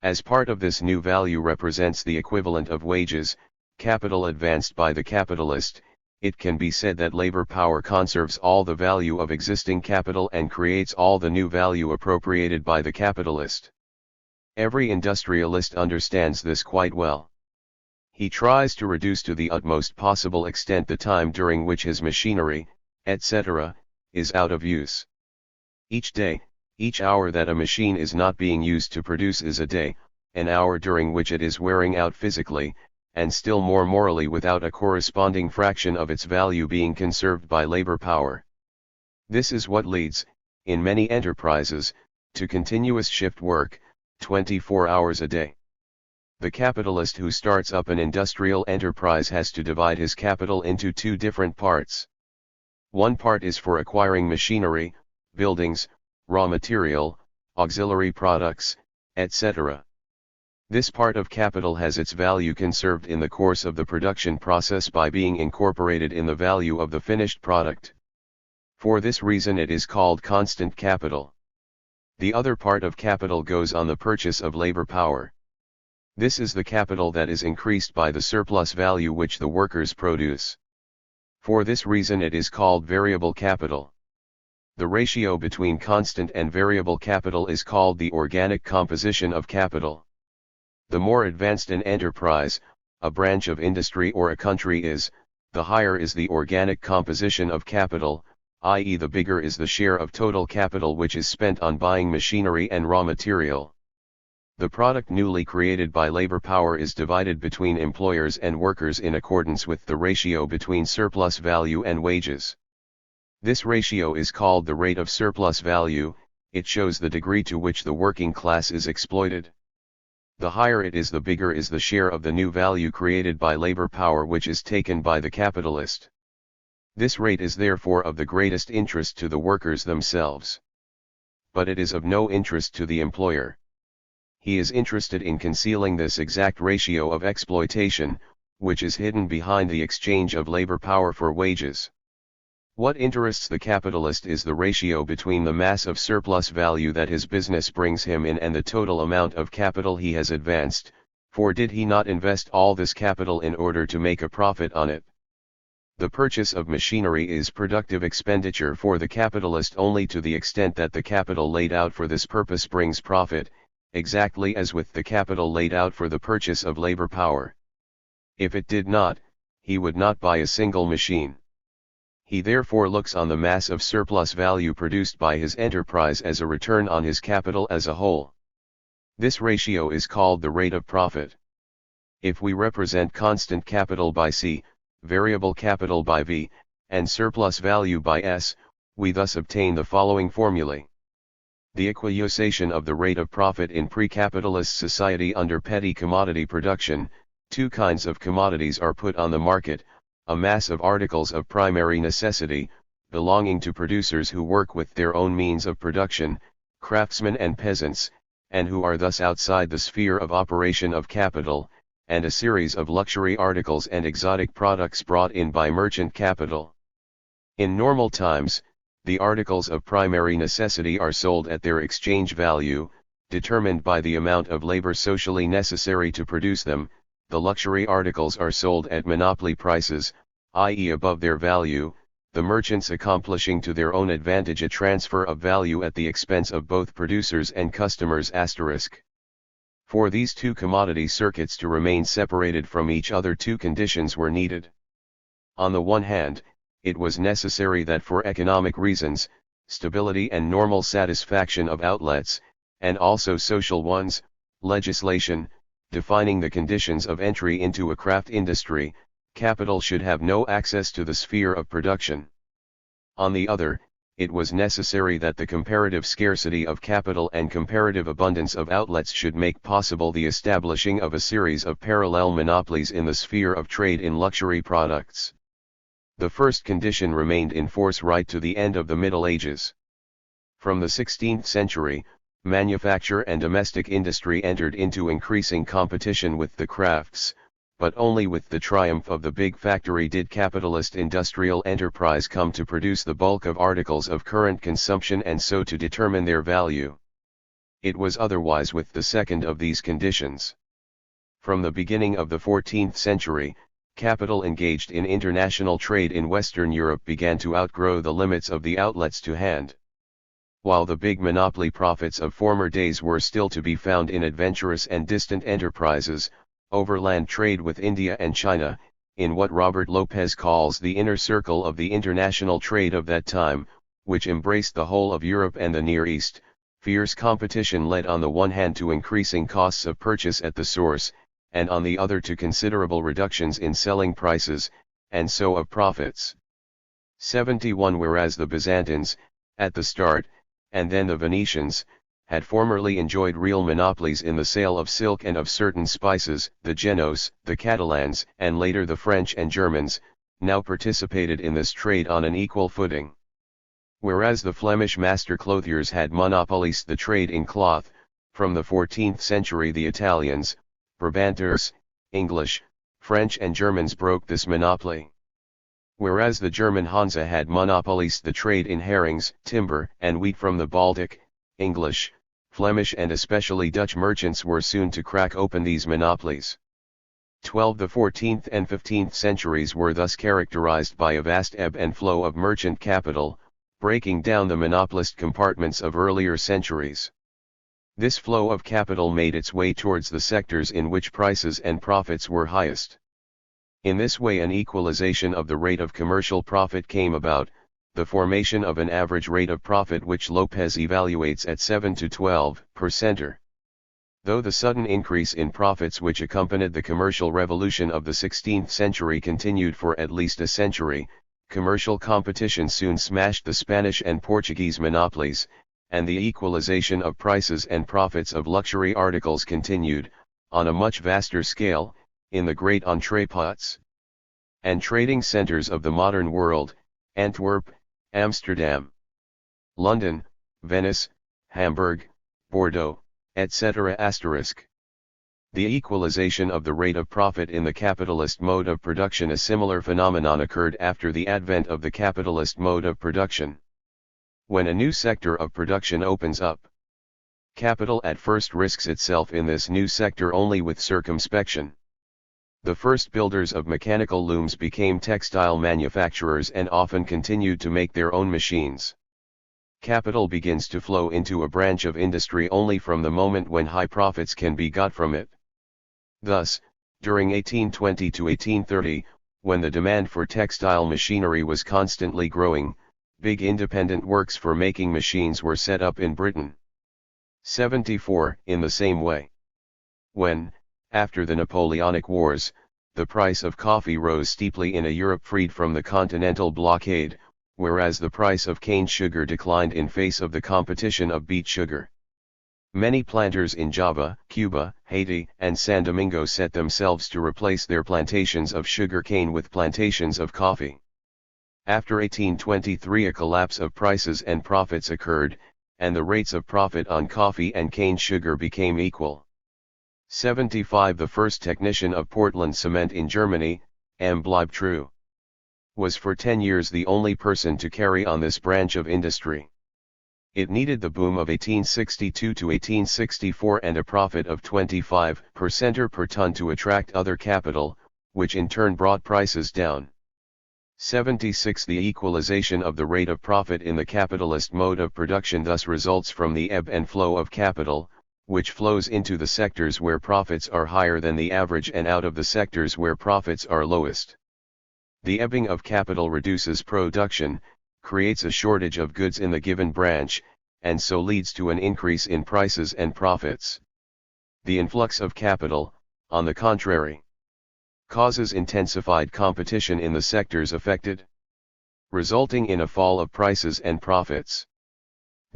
As part of this new value represents the equivalent of wages, capital advanced by the capitalist, it can be said that labor power conserves all the value of existing capital and creates all the new value appropriated by the capitalist. Every industrialist understands this quite well. He tries to reduce to the utmost possible extent the time during which his machinery, etc., is out of use. Each day, each hour that a machine is not being used to produce is a day, an hour during which it is wearing out physically, and still more morally, without a corresponding fraction of its value being conserved by labor power. This is what leads, in many enterprises, to continuous shift work, 24 hours a day. The capitalist who starts up an industrial enterprise has to divide his capital into two different parts. One part is for acquiring machinery, buildings, raw material, auxiliary products, etc. This part of capital has its value conserved in the course of the production process by being incorporated in the value of the finished product. For this reason it is called constant capital. The other part of capital goes on the purchase of labor power. This is the capital that is increased by the surplus value which the workers produce. For this reason it is called variable capital. The ratio between constant and variable capital is called the organic composition of capital. The more advanced an enterprise, a branch of industry or a country is, the higher is the organic composition of capital, i.e. the bigger is the share of total capital which is spent on buying machinery and raw material. The product newly created by labor power is divided between employers and workers in accordance with the ratio between surplus value and wages. This ratio is called the rate of surplus value. It shows the degree to which the working class is exploited. The higher it is, the bigger is the share of the new value created by labor power which is taken by the capitalist. This rate is therefore of the greatest interest to the workers themselves. But it is of no interest to the employer. He is interested in concealing this exact ratio of exploitation, which is hidden behind the exchange of labor power for wages. What interests the capitalist is the ratio between the mass of surplus value that his business brings him in and the total amount of capital he has advanced, for did he not invest all this capital in order to make a profit on it? The purchase of machinery is productive expenditure for the capitalist only to the extent that the capital laid out for this purpose brings profit, exactly as with the capital laid out for the purchase of labor power. If it did not, he would not buy a single machine. He therefore looks on the mass of surplus value produced by his enterprise as a return on his capital as a whole. This ratio is called the rate of profit. If we represent constant capital by C, variable capital by V, and surplus value by S, we thus obtain the following formulae. The equalization of the rate of profit in pre-capitalist society under petty commodity production. Two kinds of commodities are put on the market: a mass of articles of primary necessity, belonging to producers who work with their own means of production, craftsmen and peasants, and who are thus outside the sphere of operation of capital, and a series of luxury articles and exotic products brought in by merchant capital. In normal times, the articles of primary necessity are sold at their exchange value, determined by the amount of labor socially necessary to produce them. The luxury articles are sold at monopoly prices, i.e. above their value, the merchants accomplishing to their own advantage a transfer of value at the expense of both producers and customers*. For these two commodity circuits to remain separated from each other, two conditions were needed. On the one hand, it was necessary that for economic reasons, stability and normal satisfaction of outlets, and also social ones, legislation, defining the conditions of entry into a craft industry, capital should have no access to the sphere of production. On the other, it was necessary that the comparative scarcity of capital and comparative abundance of outlets should make possible the establishing of a series of parallel monopolies in the sphere of trade in luxury products. The first condition remained in force right to the end of the Middle Ages. From the 16th century, manufacture and domestic industry entered into increasing competition with the crafts, but only with the triumph of the big factory did capitalist industrial enterprise come to produce the bulk of articles of current consumption and so to determine their value. It was otherwise with the second of these conditions. From the beginning of the 14th century, capital engaged in international trade in Western Europe began to outgrow the limits of the outlets to hand. While the big monopoly profits of former days were still to be found in adventurous and distant enterprises, overland trade with India and China, in what Robert Lopez calls the inner circle of the international trade of that time, which embraced the whole of Europe and the Near East, fierce competition led on the one hand to increasing costs of purchase at the source, and on the other to considerable reductions in selling prices, and so of profits. 71 Whereas the Byzantines, at the start, and then the Venetians, had formerly enjoyed real monopolies in the sale of silk and of certain spices, the Genoese, the Catalans, and later the French and Germans, now participated in this trade on an equal footing. Whereas the Flemish master clothiers had monopolized the trade in cloth, from the 14th century the Italians, Brabanters, English, French and Germans broke this monopoly. Whereas the German Hansa had monopolized the trade in herrings, timber, and wheat from the Baltic, English, Flemish and especially Dutch merchants were soon to crack open these monopolies. The 14th and 15th centuries were thus characterized by a vast ebb and flow of merchant capital, breaking down the monopolist compartments of earlier centuries. This flow of capital made its way towards the sectors in which prices and profits were highest. In this way an equalization of the rate of commercial profit came about, the formation of an average rate of profit which Lopez evaluates at 7 to 12%. Though the sudden increase in profits which accompanied the commercial revolution of the 16th century continued for at least a century, commercial competition soon smashed the Spanish and Portuguese monopolies, and the equalization of prices and profits of luxury articles continued, on a much vaster scale, in the great entrepots and trading centers of the modern world, Antwerp, Amsterdam, London, Venice, Hamburg, Bordeaux, etc. The equalization of the rate of profit in the capitalist mode of production. A similar phenomenon occurred after the advent of the capitalist mode of production. When a new sector of production opens up, capital at first risks itself in this new sector only with circumspection. The first builders of mechanical looms became textile manufacturers and often continued to make their own machines. Capital begins to flow into a branch of industry only from the moment when high profits can be got from it. Thus, during 1820 to 1830, when the demand for textile machinery was constantly growing, big independent works for making machines were set up in Britain. 74. In the same way, when, after the Napoleonic Wars, the price of coffee rose steeply in a Europe freed from the continental blockade, whereas the price of cane sugar declined in face of the competition of beet sugar. Many planters in Java, Cuba, Haiti, and San Domingo set themselves to replace their plantations of sugar cane with plantations of coffee. After 1823 a collapse of prices and profits occurred, and the rates of profit on coffee and cane sugar became equal. 75. The first technician of Portland cement in Germany, M. Bleibtreu, was for 10 years the only person to carry on this branch of industry. It needed the boom of 1862 to 1864 and a profit of 25% per ton to attract other capital, which in turn brought prices down. 76. The equalization of the rate of profit in the capitalist mode of production thus results from the ebb and flow of capital, which flows into the sectors where profits are higher than the average and out of the sectors where profits are lowest. The ebbing of capital reduces production, creates a shortage of goods in the given branch, and so leads to an increase in prices and profits. The influx of capital, on the contrary, causes intensified competition in the sectors affected, resulting in a fall of prices and profits.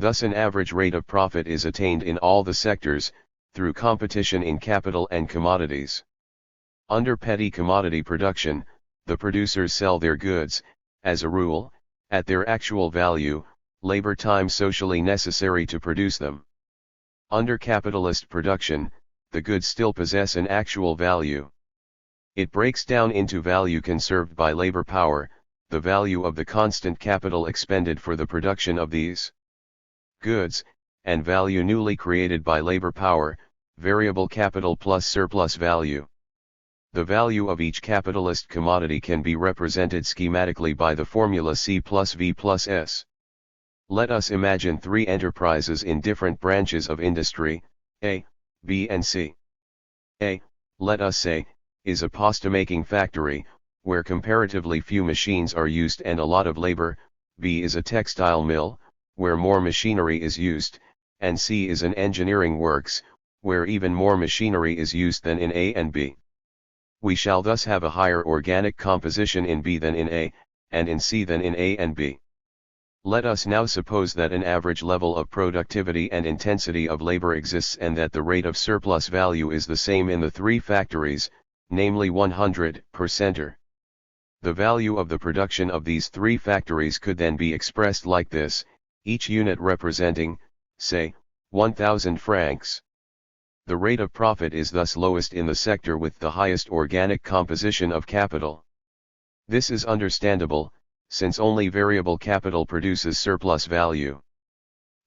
Thus an average rate of profit is attained in all the sectors, through competition in capital and commodities. Under petty commodity production, the producers sell their goods, as a rule, at their actual value, labor time socially necessary to produce them. Under capitalist production, the goods still possess an actual value. It breaks down into value conserved by labor power, the value of the constant capital expended for the production of these goods, and value newly created by labor power, variable capital plus surplus value. The value of each capitalist commodity can be represented schematically by the formula C plus V plus S. Let us imagine three enterprises in different branches of industry, A, B and C. A, let us say, is a pasta-making factory, where comparatively few machines are used and a lot of labor. B is a textile mill, where more machinery is used, and C is an engineering works, where even more machinery is used than in A and B. We shall thus have a higher organic composition in B than in A, and in C than in A and B. Let us now suppose that an average level of productivity and intensity of labor exists and that the rate of surplus value is the same in the three factories, namely 100%. The value of the production of these three factories could then be expressed like this, each unit representing, say, 1,000 francs. The rate of profit is thus lowest in the sector with the highest organic composition of capital. This is understandable, since only variable capital produces surplus value.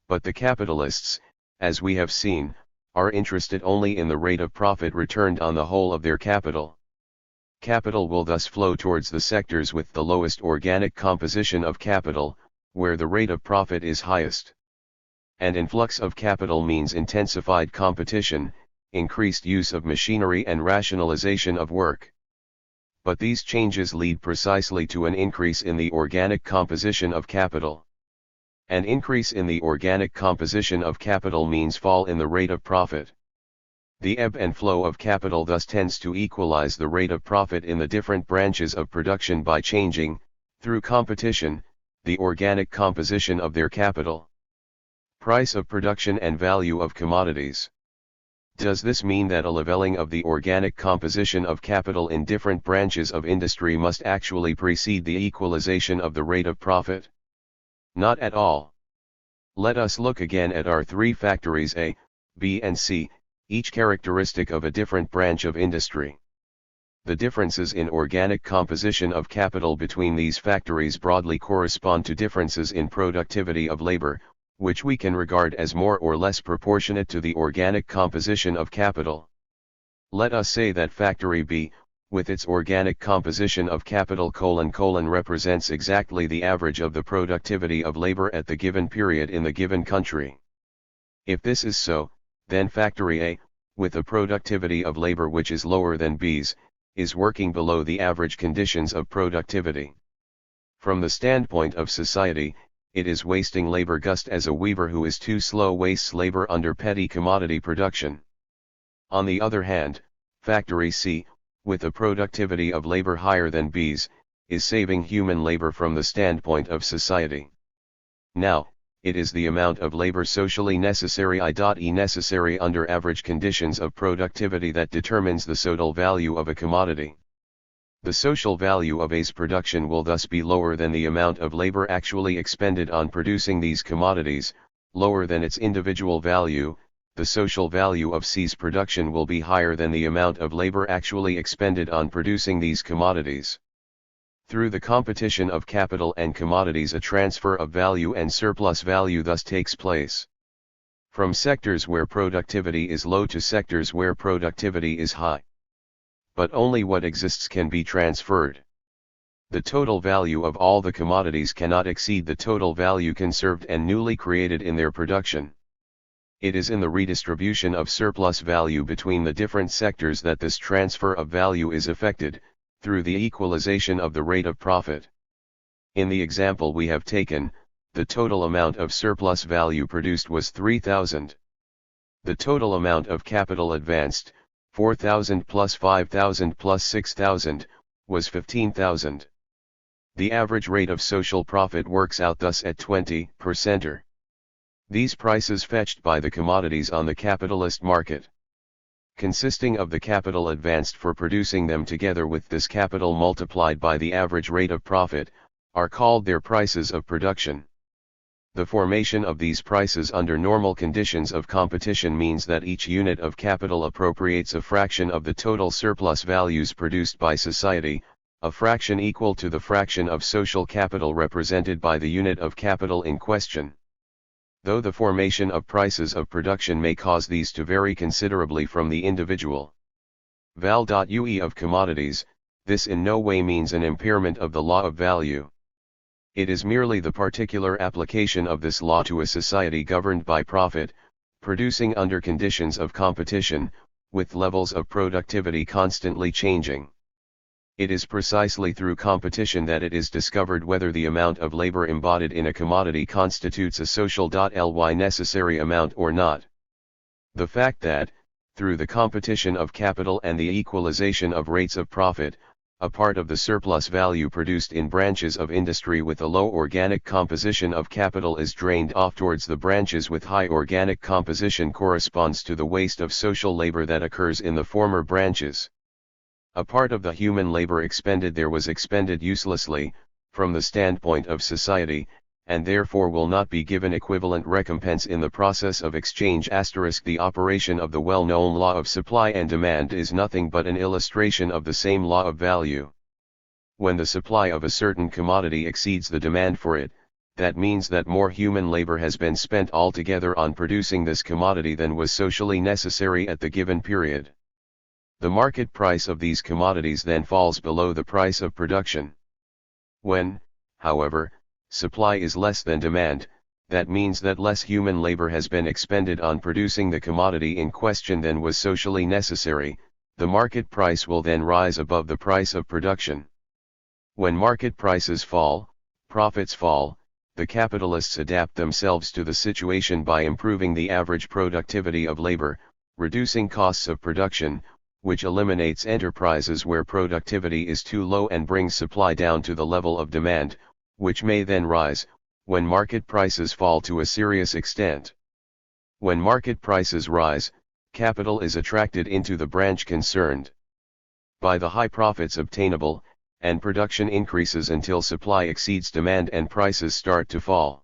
But the capitalists, as we have seen, are interested only in the rate of profit returned on the whole of their capital. Capital will thus flow towards the sectors with the lowest organic composition of capital, where the rate of profit is highest. An influx of capital means intensified competition, increased use of machinery and rationalization of work. But these changes lead precisely to an increase in the organic composition of capital. An increase in the organic composition of capital means fall in the rate of profit. The ebb and flow of capital thus tends to equalize the rate of profit in the different branches of production by changing, through competition, the organic composition of their capital. Price of production and value of commodities. Does this mean that a leveling of the organic composition of capital in different branches of industry must actually precede the equalization of the rate of profit? Not at all. Let us look again at our three factories A, B and C, each characteristic of a different branch of industry. The differences in organic composition of capital between these factories broadly correspond to differences in productivity of labor, which we can regard as more or less proportionate to the organic composition of capital. Let us say that factory B, with its organic composition of capital : represents exactly the average of the productivity of labor at the given period in the given country. If this is so, then factory A, with a productivity of labor which is lower than B's, is working below the average conditions of productivity. From the standpoint of society, it is wasting labor just as a weaver who is too slow wastes labor under petty commodity production. On the other hand, factory C, with a productivity of labor higher than B's, is saving human labor from the standpoint of society. Now, it is the amount of labor socially necessary i.e. necessary under average conditions of productivity that determines the total value of a commodity. The social value of A's production will thus be lower than the amount of labor actually expended on producing these commodities, lower than its individual value. The social value of C's production will be higher than the amount of labor actually expended on producing these commodities. Through the competition of capital and commodities, a transfer of value and surplus value thus takes place. From sectors where productivity is low to sectors where productivity is high. But only what exists can be transferred. The total value of all the commodities cannot exceed the total value conserved and newly created in their production. It is in the redistribution of surplus value between the different sectors that this transfer of value is effected, through the equalization of the rate of profit. In the example we have taken, the total amount of surplus value produced was 3,000. The total amount of capital advanced, 4,000 plus 5,000 plus 6,000, was 15,000. The average rate of social profit works out thus at 20%. These prices fetched by the commodities on the capitalist market, consisting of the capital advanced for producing them together with this capital multiplied by the average rate of profit, are called their prices of production. The formation of these prices under normal conditions of competition means that each unit of capital appropriates a fraction of the total surplus values produced by society, a fraction equal to the fraction of social capital represented by the unit of capital in question. Though the formation of prices of production may cause these to vary considerably from the individual val.ue of commodities, this in no way means an impairment of the law of value. It is merely the particular application of this law to a society governed by profit, producing under conditions of competition, with levels of productivity constantly changing. It is precisely through competition that it is discovered whether the amount of labor embodied in a commodity constitutes a social.ly necessary amount or not. The fact that, through the competition of capital and the equalization of rates of profit, a part of the surplus value produced in branches of industry with a low organic composition of capital is drained off towards the branches with high organic composition corresponds to the waste of social labor that occurs in the former branches. A part of the human labor expended there was expended uselessly, from the standpoint of society, and therefore will not be given equivalent recompense in the process of exchange. The operation of the well-known law of supply and demand is nothing but an illustration of the same law of value. When the supply of a certain commodity exceeds the demand for it, that means that more human labor has been spent altogether on producing this commodity than was socially necessary at the given period. The market price of these commodities then falls below the price of production. When, however, supply is less than demand, that means that less human labor has been expended on producing the commodity in question than was socially necessary, the market price will then rise above the price of production. When market prices fall, profits fall. The capitalists adapt themselves to the situation by improving the average productivity of labor, reducing costs of production, which eliminates enterprises where productivity is too low and brings supply down to the level of demand, which may then rise, when market prices fall to a serious extent. When market prices rise, capital is attracted into the branch concerned by the high profits obtainable, and production increases until supply exceeds demand and prices start to fall.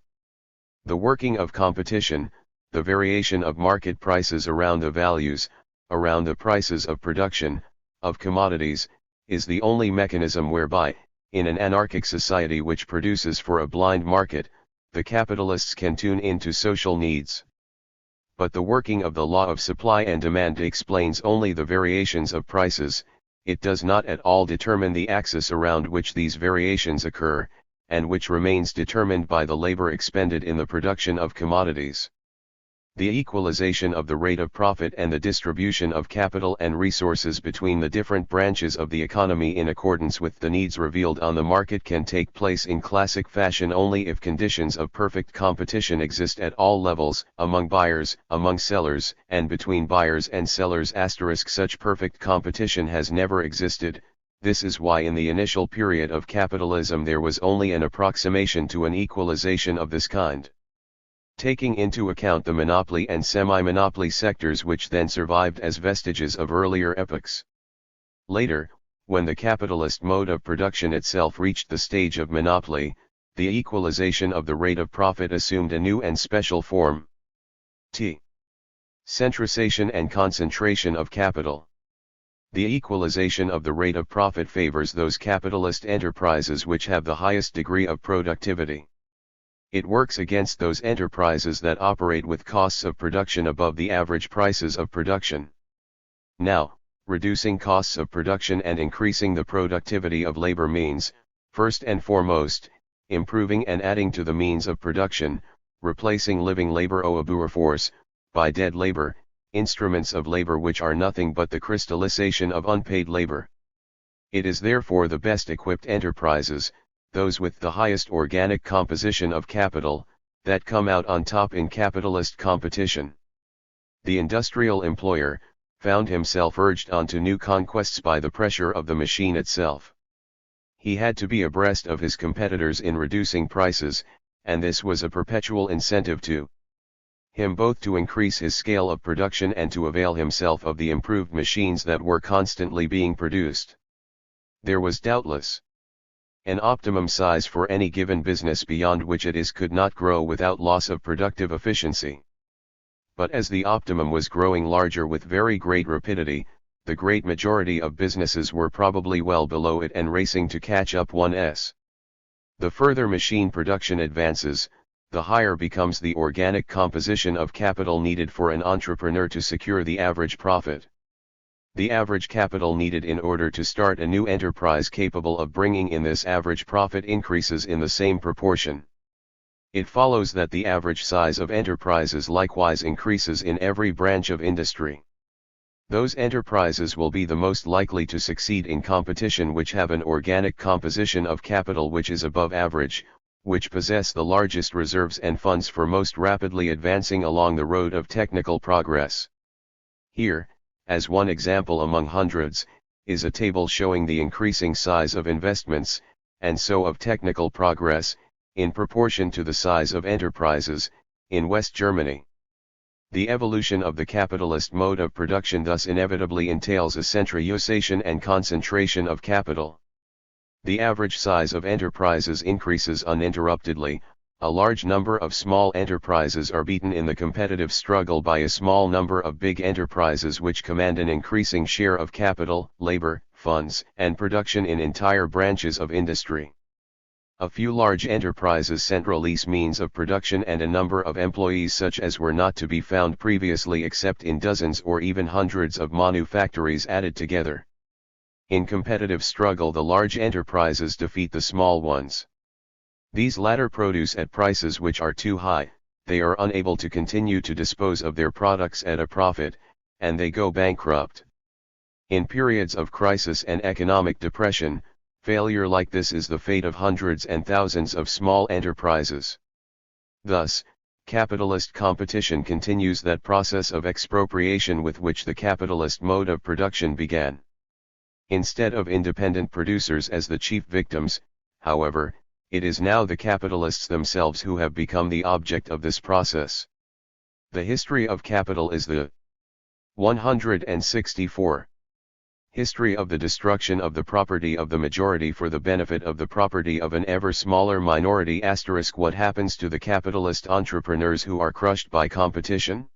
The working of competition, the variation of market prices around the values, around the prices of production, of commodities, is the only mechanism whereby, in an anarchic society which produces for a blind market, the capitalists can tune into social needs. But the working of the law of supply and demand explains only the variations of prices. It does not at all determine the axis around which these variations occur, and which remains determined by the labor expended in the production of commodities. The equalization of the rate of profit and the distribution of capital and resources between the different branches of the economy in accordance with the needs revealed on the market can take place in classic fashion only if conditions of perfect competition exist at all levels, among buyers, among sellers, and between buyers and sellers. Such perfect competition has never existed. This is why in the initial period of capitalism there was only an approximation to an equalization of this kind. Taking into account the monopoly and semi-monopoly sectors which then survived as vestiges of earlier epochs. Later, when the capitalist mode of production itself reached the stage of monopoly, the equalization of the rate of profit assumed a new and special form. Centralization and concentration of capital. The equalization of the rate of profit favors those capitalist enterprises which have the highest degree of productivity. It works against those enterprises that operate with costs of production above the average prices of production. Now, reducing costs of production and increasing the productivity of labor means, first and foremost, improving and adding to the means of production, replacing living labor force by dead labor, instruments of labor which are nothing but the crystallization of unpaid labor. It is therefore the best equipped enterprises, those with the highest organic composition of capital, that come out on top in capitalist competition. The industrial employer found himself urged on to new conquests by the pressure of the machine itself. He had to be abreast of his competitors in reducing prices, and this was a perpetual incentive to him both to increase his scale of production and to avail himself of the improved machines that were constantly being produced. There was doubtless an optimum size for any given business beyond which it could not grow without loss of productive efficiency. But as the optimum was growing larger with very great rapidity, the great majority of businesses were probably well below it and racing to catch up. The further machine production advances, the higher becomes the organic composition of capital needed for an entrepreneur to secure the average profit. The average capital needed in order to start a new enterprise capable of bringing in this average profit increases in the same proportion. It follows that the average size of enterprises likewise increases in every branch of industry. Those enterprises will be the most likely to succeed in competition which have an organic composition of capital which is above average, which possess the largest reserves and funds for most rapidly advancing along the road of technical progress. Here, as one example among hundreds, is a table showing the increasing size of investments, and so of technical progress, in proportion to the size of enterprises, in West Germany. The evolution of the capitalist mode of production thus inevitably entails a centralization and concentration of capital. The average size of enterprises increases uninterruptedly. A large number of small enterprises are beaten in the competitive struggle by a small number of big enterprises which command an increasing share of capital, labor, funds, and production in entire branches of industry. A few large enterprises centralize means of production and a number of employees such as were not to be found previously except in dozens or even hundreds of manufactories added together. In competitive struggle the large enterprises defeat the small ones. These latter produce at prices which are too high, they are unable to continue to dispose of their products at a profit, and they go bankrupt. In periods of crisis and economic depression, failure like this is the fate of hundreds and thousands of small enterprises. Thus, capitalist competition continues that process of expropriation with which the capitalist mode of production began. Instead of independent producers as the chief victims, however, it is now the capitalists themselves who have become the object of this process. The history of capital is the 164. History of the destruction of the property of the majority for the benefit of the property of an ever smaller minority. What happens to the capitalist entrepreneurs who are crushed by competition?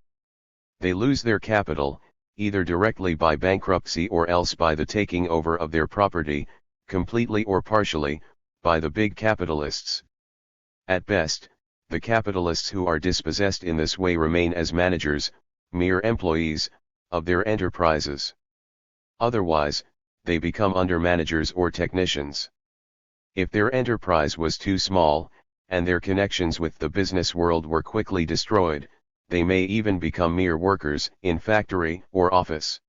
They lose their capital, either directly by bankruptcy or else by the taking over of their property, completely or partially, by the big capitalists. At best, the capitalists who are dispossessed in this way remain as managers, mere employees, of their enterprises. Otherwise, they become under-managers or technicians. If their enterprise was too small, and their connections with the business world were quickly destroyed, they may even become mere workers in factory or office.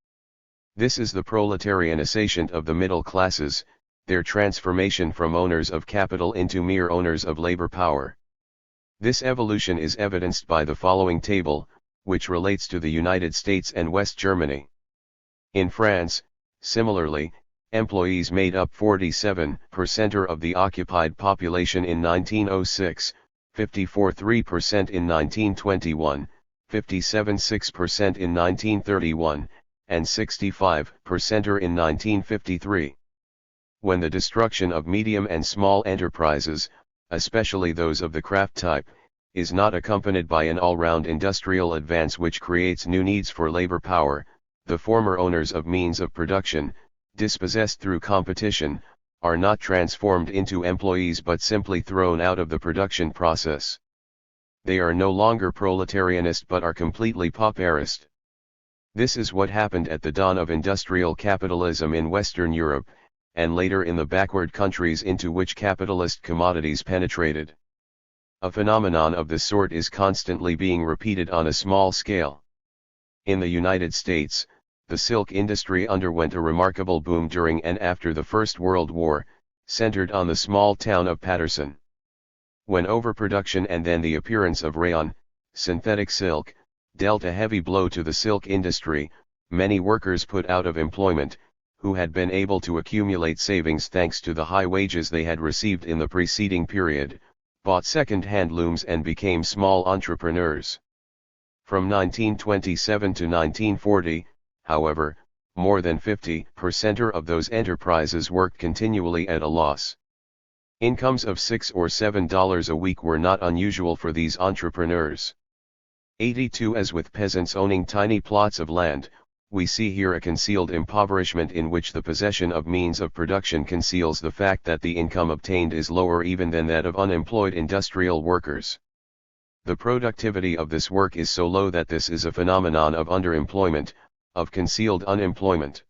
This is the proletarianization of the middle classes, their transformation from owners of capital into mere owners of labor power. This evolution is evidenced by the following table, which relates to the United States and West Germany. In France, similarly, employees made up 47% of the occupied population in 1906, 54.3% in 1921, 57.6% in 1931, and 65% in 1953. When the destruction of medium and small enterprises, especially those of the craft type, is not accompanied by an all-round industrial advance which creates new needs for labor power, the former owners of means of production, dispossessed through competition, are not transformed into employees but simply thrown out of the production process. They are no longer proletarianist but are completely pauperist. This is what happened at the dawn of industrial capitalism in Western Europe, and later in the backward countries into which capitalist commodities penetrated. A phenomenon of this sort is constantly being repeated on a small scale. In the United States, the silk industry underwent a remarkable boom during and after the First World War, centered on the small town of Paterson. When overproduction and then the appearance of rayon, synthetic silk, dealt a heavy blow to the silk industry, many workers put out of employment, who had been able to accumulate savings thanks to the high wages they had received in the preceding period, bought second-hand looms and became small entrepreneurs. From 1927 to 1940, however, more than 50% of those enterprises worked continually at a loss. Incomes of $6 or $7 a week were not unusual for these entrepreneurs. 82. As with peasants owning tiny plots of land, we see here a concealed impoverishment in which the possession of means of production conceals the fact that the income obtained is lower even than that of unemployed industrial workers. The productivity of this work is so low that this is a phenomenon of underemployment, of concealed unemployment.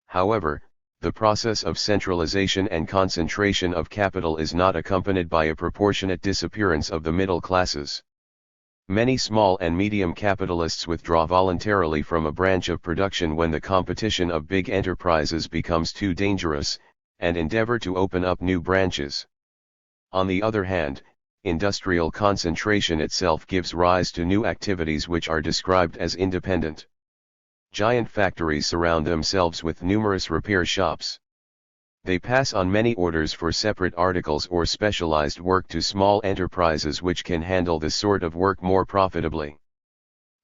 However, the process of centralization and concentration of capital is not accompanied by a proportionate disappearance of the middle classes. Many small and medium capitalists withdraw voluntarily from a branch of production when the competition of big enterprises becomes too dangerous, and endeavor to open up new branches. On the other hand, industrial concentration itself gives rise to new activities which are described as independent. Giant factories surround themselves with numerous repair shops. They pass on many orders for separate articles or specialized work to small enterprises which can handle this sort of work more profitably.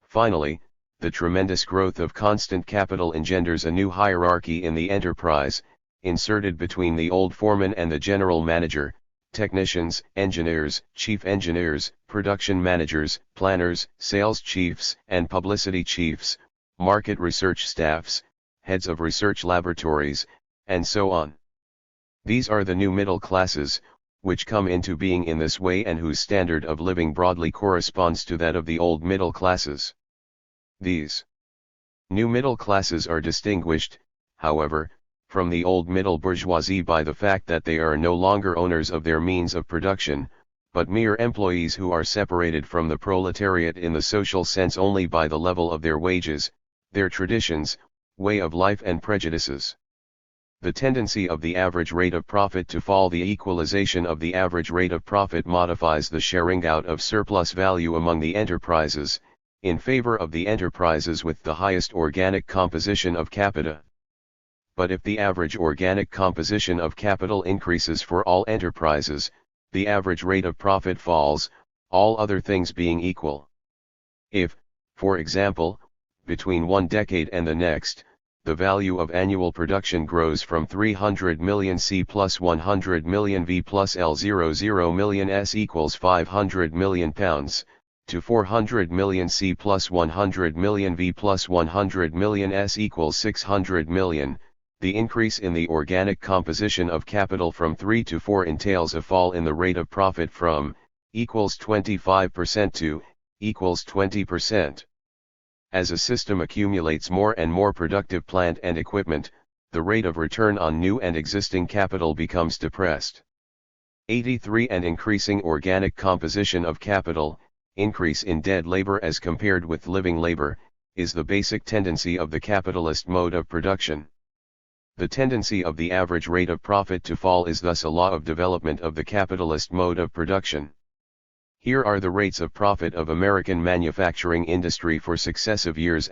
Finally, the tremendous growth of constant capital engenders a new hierarchy in the enterprise, inserted between the old foreman and the general manager, technicians, engineers, chief engineers, production managers, planners, sales chiefs, and publicity chiefs, market research staffs, heads of research laboratories, and so on. These are the new middle classes, which come into being in this way and whose standard of living broadly corresponds to that of the old middle classes. These new middle classes are distinguished, however, from the old middle bourgeoisie by the fact that they are no longer owners of their means of production, but mere employees who are separated from the proletariat in the social sense only by the level of their wages, their traditions, way of life and prejudices. The tendency of the average rate of profit to fall. The equalization of the average rate of profit modifies the sharing out of surplus value among the enterprises, in favor of the enterprises with the highest organic composition of capita. But if the average organic composition of capital increases for all enterprises, the average rate of profit falls, all other things being equal. If, for example, between one decade and the next, the value of annual production grows from 300 million C plus 100 million V plus L00 million S equals 500 million pounds, to 400 million C plus 100 million V plus 100 million S equals 600 million, the increase in the organic composition of capital from 3 to 4 entails a fall in the rate of profit from, equals 25% to, equals 20%. As a system accumulates more and more productive plant and equipment, the rate of return on new and existing capital becomes depressed. 83. An increasing organic composition of capital, increase in dead labor as compared with living labor, is the basic tendency of the capitalist mode of production. The tendency of the average rate of profit to fall is thus a law of development of the capitalist mode of production. Here are the rates of profit of American manufacturing industry for successive years.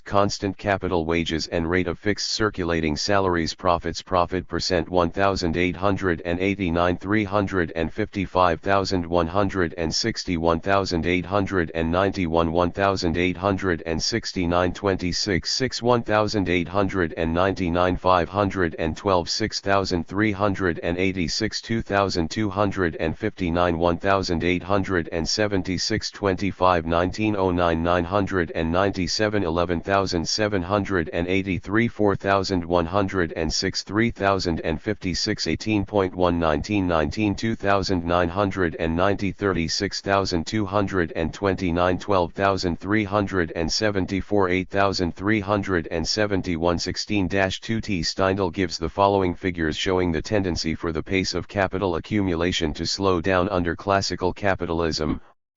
Constant capital wages and rate of fixed circulating salaries. Profits. Profit percent 1,889 355,160 1,891 1,869 26 6 1,899 512 6,386 2,259 1,876 25 1909 997 11,783 4,106 3,056 18.1 1919 2,990 36,229 12,374 8,371 16-2. Steindl gives the following figures showing the tendency for the pace of capital accumulation to slow down under classical capitalism.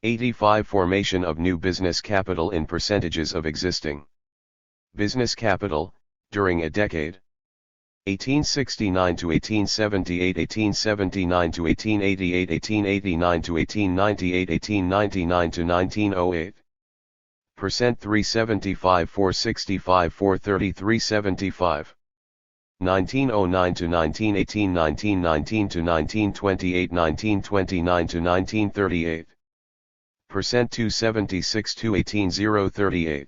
85. Formation of new business capital in percentages of existing business capital, during a decade. 1869 to 1878, 1879 to 1888, 1889 to 1898, 1899 to 1908. Percent 375, 465, 433, 75. 1909 to 1918, 1919 to 1928, 1929 to 1938. Percent 276 to 18038.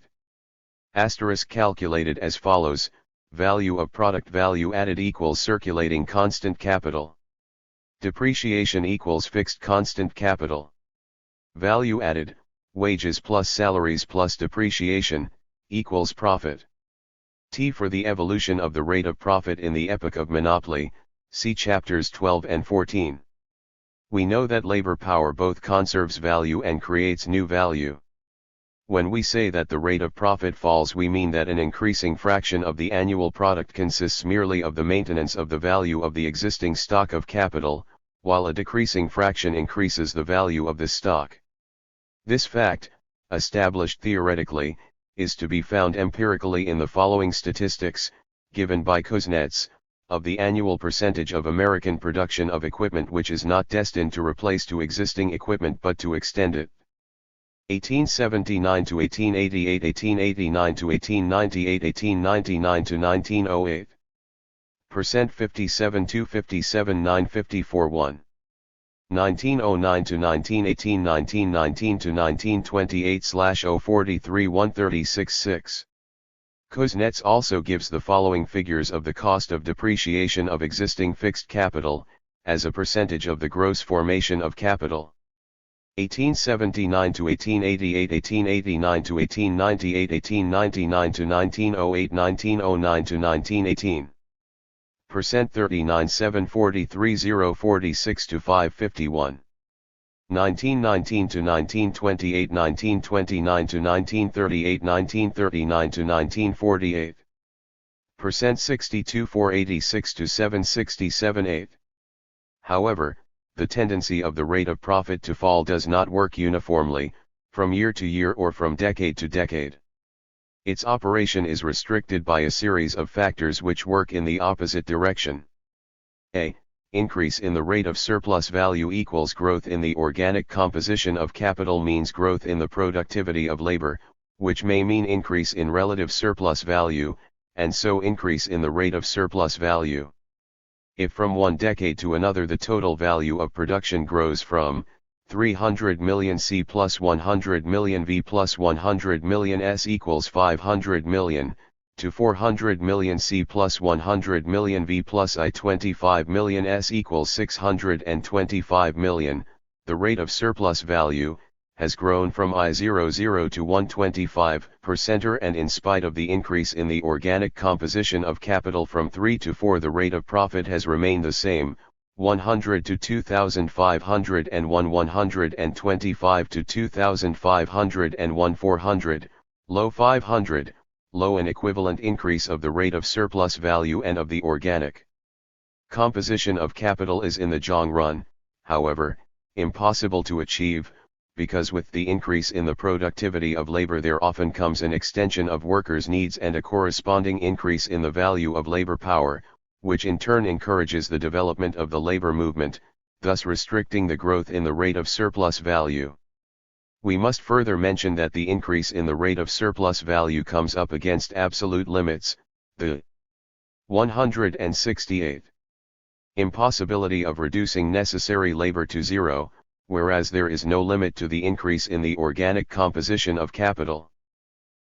Asterisk calculated as follows: value of product value added equals circulating constant capital. Depreciation equals fixed constant capital. Value added, wages plus salaries plus depreciation, equals profit. T. For the evolution of the rate of profit in the epoch of monopoly, see chapters 12 and 14. We know that labor power both conserves value and creates new value. When we say that the rate of profit falls, we mean that an increasing fraction of the annual product consists merely of the maintenance of the value of the existing stock of capital, while a decreasing fraction increases the value of this stock. This fact, established theoretically, is to be found empirically in the following statistics, given by Kuznets, of the annual percentage of American production of equipment which is not destined to replace existing equipment but to extend it. 1879 to 1888, 1889 to 1898, 1899 to 1908. Percent 57 to 57 9 54 1. 1909 to 1918, 1919 to 1928/043 136 6. Kuznets also gives the following figures of the cost of depreciation of existing fixed capital, as a percentage of the gross formation of capital. 1879 to 1888, 1889 to 1898, 1899 to 1908, 1909 to 1918. Percent 39 7 43 0 46 to 551. 1919 to 1928, 1929 to 1938, 1939 to 1948. Percent 62 486 to 767 8. However, the tendency of the rate of profit to fall does not work uniformly, from year to year or from decade to decade. Its operation is restricted by a series of factors which work in the opposite direction. A. Increase in the rate of surplus value equals growth in the organic composition of capital means growth in the productivity of labor, which may mean increase in relative surplus value, and so increase in the rate of surplus value. If from one decade to another the total value of production grows from 300 million C plus 100 million V plus 100 million S equals 500 million, to 400 million C plus 100 million V plus I 25 million S equals 625 million, the rate of surplus value has grown from I00 to 125%, and in spite of the increase in the organic composition of capital from 3 to 4, the rate of profit has remained the same, 100 to 2,500 and 125 to 2,500 and 400, low 500, low an equivalent increase of the rate of surplus value and of the organic composition of capital is in the long run, however, impossible to achieve, because with the increase in the productivity of labor there often comes an extension of workers' needs and a corresponding increase in the value of labor power, which in turn encourages the development of the labor movement, thus restricting the growth in the rate of surplus value. We must further mention that the increase in the rate of surplus value comes up against absolute limits, the 168. Impossibility of reducing necessary labor to zero, whereas there is no limit to the increase in the organic composition of capital.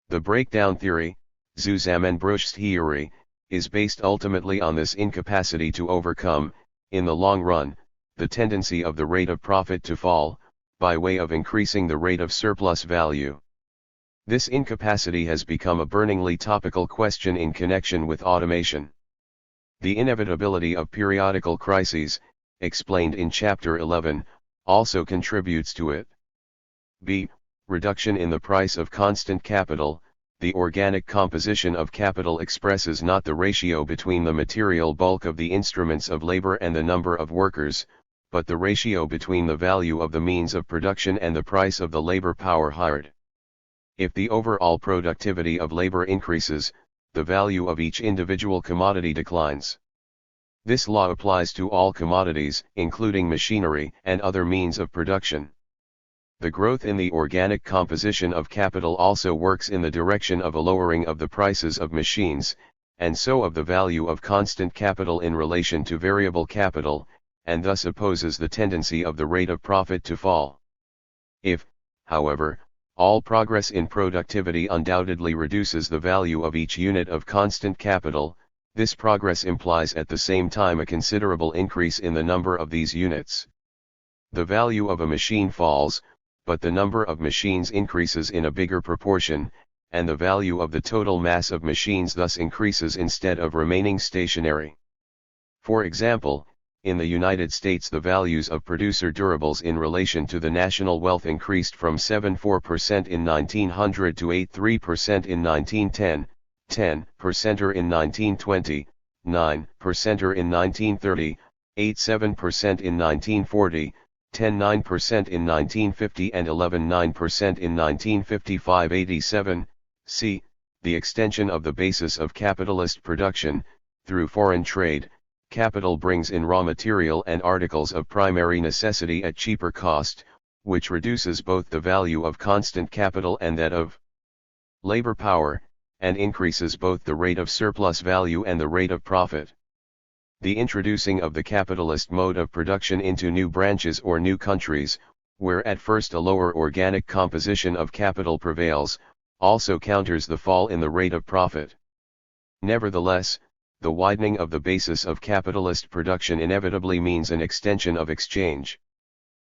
The breakdown theory, Zusammenbruchstheorie, is based ultimately on this incapacity to overcome, in the long run, the tendency of the rate of profit to fall, by way of increasing the rate of surplus value. This incapacity has become a burningly topical question in connection with automation. The inevitability of periodical crises, explained in Chapter 11, also contributes to it. B. Reduction in the price of constant capital. The organic composition of capital expresses not the ratio between the material bulk of the instruments of labor and the number of workers, but the ratio between the value of the means of production and the price of the labor power hired. If the overall productivity of labor increases, the value of each individual commodity declines. This law applies to all commodities, including machinery and other means of production. The growth in the organic composition of capital also works in the direction of a lowering of the prices of machines, and so of the value of constant capital in relation to variable capital, and thus opposes the tendency of the rate of profit to fall. If, however, all progress in productivity undoubtedly reduces the value of each unit of constant capital, this progress implies at the same time a considerable increase in the number of these units. The value of a machine falls, but the number of machines increases in a bigger proportion, and the value of the total mass of machines thus increases instead of remaining stationary. For example, in the United States the values of producer durables in relation to the national wealth increased from 7.4% in 1900 to 8.3% in 1910, 10% in 1920, 9% in 1930, 8.7% in 1940, 10.9% in 1950 and 11.9% in 1955-87, c. The extension of the basis of capitalist production. Through foreign trade, capital brings in raw material and articles of primary necessity at cheaper cost, which reduces both the value of constant capital and that of labor power, and increases both the rate of surplus value and the rate of profit. The introducing of the capitalist mode of production into new branches or new countries, where at first a lower organic composition of capital prevails, also counters the fall in the rate of profit. Nevertheless, the widening of the basis of capitalist production inevitably means an extension of exchange.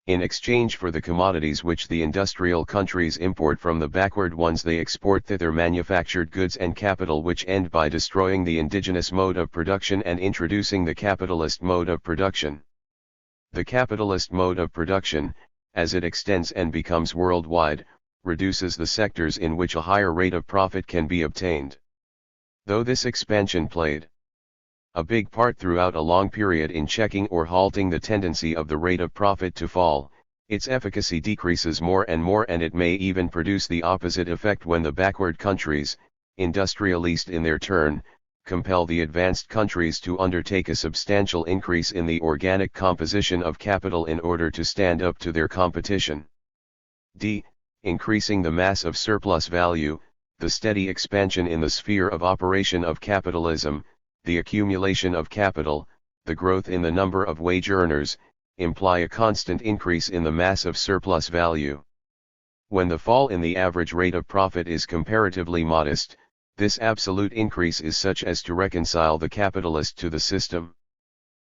In exchange for the commodities which the industrial countries import from the backward ones, they export thither manufactured goods and capital which end by destroying the indigenous mode of production and introducing the capitalist mode of production. The capitalist mode of production, as it extends and becomes worldwide, reduces the sectors in which a higher rate of profit can be obtained. Though this expansion played a big part throughout a long period in checking or halting the tendency of the rate of profit to fall, its efficacy decreases more and it may even produce the opposite effect when the backward countries, industrialistes in their turn, compel the advanced countries to undertake a substantial increase in the organic composition of capital in order to stand up to their competition. d. Increasing the mass of surplus value, the steady expansion in the sphere of operation of capitalism, the accumulation of capital, the growth in the number of wage earners, imply a constant increase in the mass of surplus value. When the fall in the average rate of profit is comparatively modest, this absolute increase is such as to reconcile the capitalist to the system.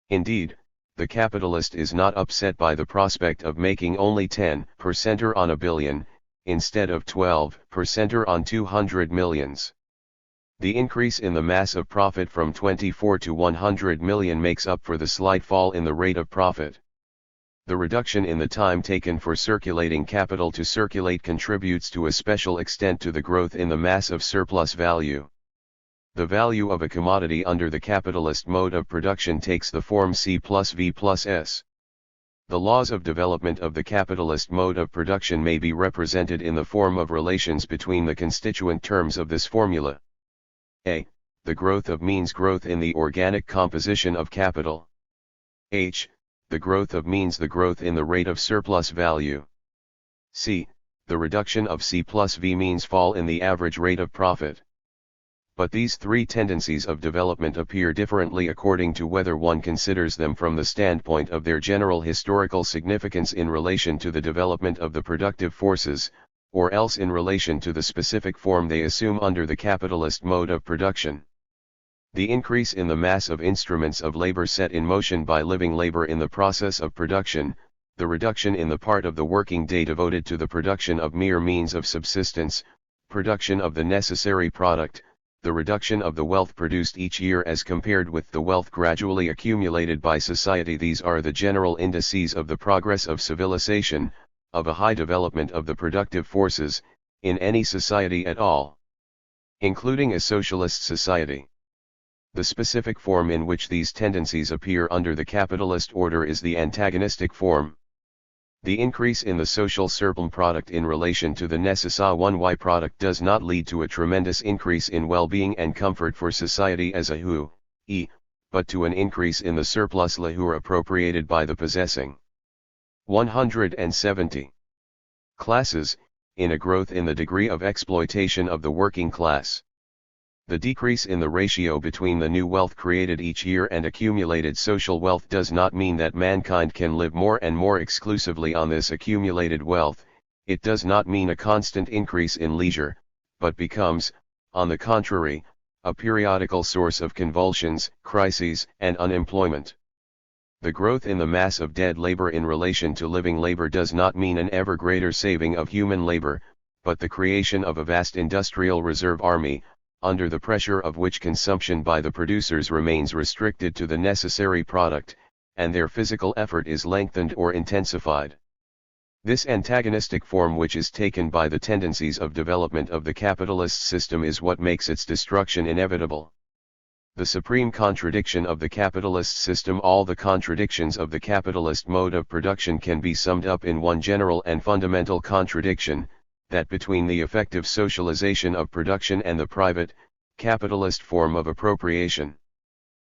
Indeed, the capitalist is not upset by the prospect of making only 10% on a billion, instead of 12% on 200 millions. The increase in the mass of profit from 24 to 100 million makes up for the slight fall in the rate of profit. The reduction in the time taken for circulating capital to circulate contributes to a special extent to the growth in the mass of surplus value. The value of a commodity under the capitalist mode of production takes the form C plus V plus S. The laws of development of the capitalist mode of production may be represented in the form of relations between the constituent terms of this formula. A. The growth of means growth in the organic composition of capital. H. The growth of means the growth in the rate of surplus value. C. The reduction of C plus V means fall in the average rate of profit. But these three tendencies of development appear differently according to whether one considers them from the standpoint of their general historical significance in relation to the development of the productive forces, or else in relation to the specific form they assume under the capitalist mode of production. The increase in the mass of instruments of labor set in motion by living labor in the process of production, the reduction in the part of the working day devoted to the production of mere means of subsistence, production of the necessary product, the reduction of the wealth produced each year as compared with the wealth gradually accumulated by society. These are the general indices of the progress of civilization, of a high development of the productive forces, in any society at all, including a socialist society. The specific form in which these tendencies appear under the capitalist order is the antagonistic form. The increase in the social surplus product in relation to the necessary 1y product does not lead to a tremendous increase in well-being and comfort for society as a whole, but to an increase in the surplus lahur appropriated by the possessing 170 classes, in a growth in the degree of exploitation of the working class. The decrease in the ratio between the new wealth created each year and accumulated social wealth does not mean that mankind can live more and more exclusively on this accumulated wealth. It does not mean a constant increase in leisure, but becomes, on the contrary, a periodical source of convulsions, crises, and unemployment. The growth in the mass of dead labor in relation to living labor does not mean an ever greater saving of human labor, but the creation of a vast industrial reserve army, under the pressure of which consumption by the producers remains restricted to the necessary product, and their physical effort is lengthened or intensified. This antagonistic form which is taken by the tendencies of development of the capitalist system is what makes its destruction inevitable. The supreme contradiction of the capitalist system. All the contradictions of the capitalist mode of production can be summed up in one general and fundamental contradiction, that between the effective socialization of production and the private, capitalist form of appropriation.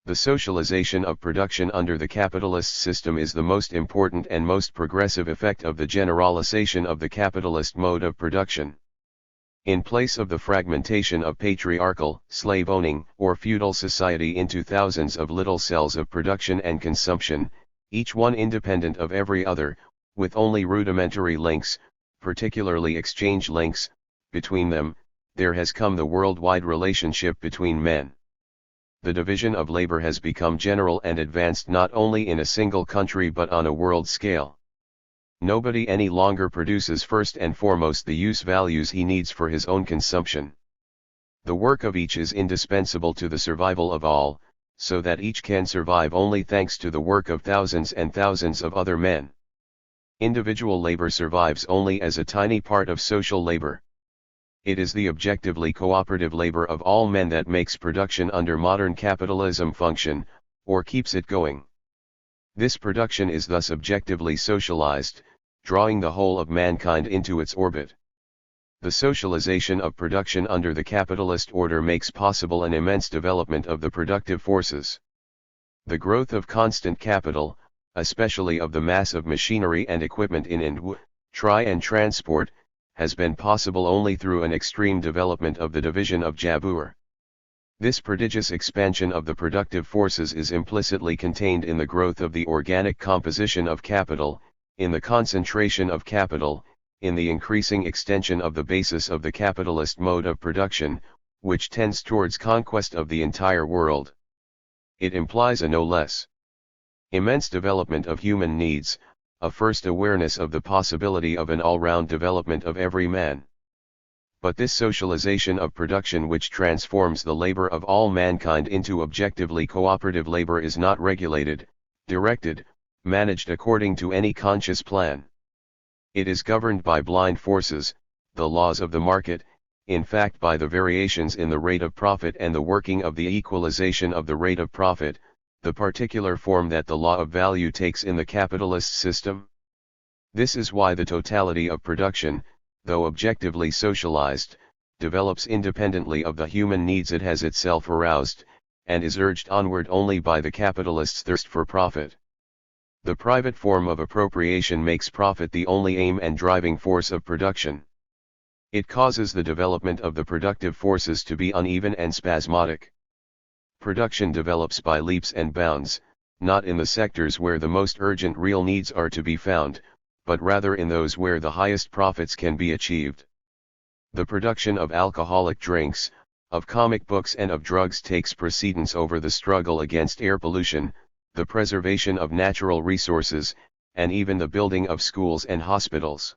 The socialization of production under the capitalist system is the most important and most progressive effect of the generalization of the capitalist mode of production. In place of the fragmentation of patriarchal, slave-owning, or feudal society into thousands of little cells of production and consumption, each one independent of every other, with only rudimentary links, particularly exchange links, between them, there has come the worldwide relationship between men. The division of labor has become general and advanced not only in a single country but on a world scale. Nobody any longer produces first and foremost the use values he needs for his own consumption. The work of each is indispensable to the survival of all, so that each can survive only thanks to the work of thousands and thousands of other men. Individual labor survives only as a tiny part of social labor. It is the objectively cooperative labor of all men that makes production under modern capitalism function, or keeps it going. This production is thus objectively socialized, drawing the whole of mankind into its orbit. The socialization of production under the capitalist order makes possible an immense development of the productive forces. The growth of constant capital, especially of the mass of machinery and equipment in and transport, has been possible only through an extreme development of the division of labor. This prodigious expansion of the productive forces is implicitly contained in the growth of the organic composition of capital, in the concentration of capital, in the increasing extension of the basis of the capitalist mode of production, which tends towards conquest of the entire world. It implies a no less immense development of human needs, a first awareness of the possibility of an all-round development of every man. But this socialization of production which transforms the labor of all mankind into objectively cooperative labor is not regulated, directed, managed according to any conscious plan. It is governed by blind forces, the laws of the market, in fact by the variations in the rate of profit and the working of the equalization of the rate of profit, the particular form that the law of value takes in the capitalist system. This is why the totality of production, though objectively socialized, develops independently of the human needs it has itself aroused, and is urged onward only by the capitalist's thirst for profit. The private form of appropriation makes profit the only aim and driving force of production. It causes the development of the productive forces to be uneven and spasmodic. Production develops by leaps and bounds, not in the sectors where the most urgent real needs are to be found, but rather in those where the highest profits can be achieved. The production of alcoholic drinks, of comic books and of drugs takes precedence over the struggle against air pollution, the preservation of natural resources, and even the building of schools and hospitals.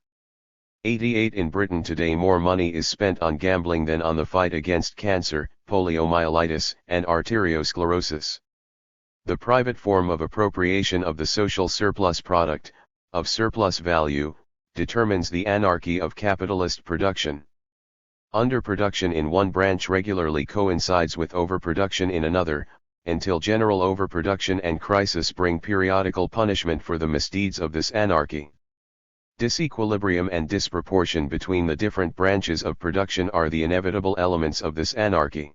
88 In Britain today more money is spent on gambling than on the fight against cancer, poliomyelitis, and arteriosclerosis. The private form of appropriation of the social surplus product, of surplus value, determines the anarchy of capitalist production. Underproduction in one branch regularly coincides with overproduction in another, until general overproduction and crisis bring periodical punishment for the misdeeds of this anarchy. Disequilibrium and disproportion between the different branches of production are the inevitable elements of this anarchy.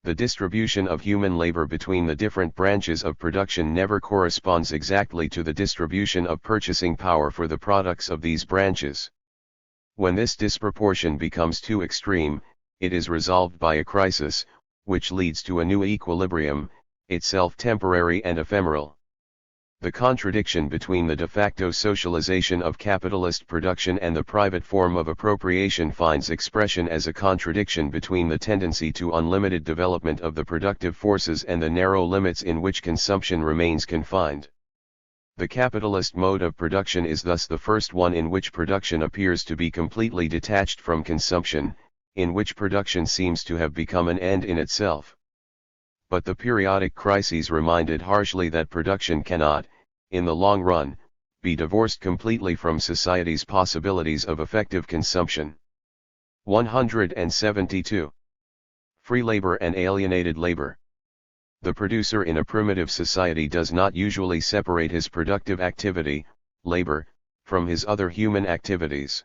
The distribution of human labor between the different branches of production never corresponds exactly to the distribution of purchasing power for the products of these branches. When this disproportion becomes too extreme, it is resolved by a crisis, which leads to a new equilibrium, itself temporary and ephemeral. The contradiction between the de facto socialization of capitalist production and the private form of appropriation finds expression as a contradiction between the tendency to unlimited development of the productive forces and the narrow limits in which consumption remains confined. The capitalist mode of production is thus the first one in which production appears to be completely detached from consumption, in which production seems to have become an end in itself. But the periodic crises reminded harshly that production cannot, in the long run, be divorced completely from society's possibilities of effective consumption. 172. Free labor and alienated labor. The producer in a primitive society does not usually separate his productive activity, labor, from his other human activities.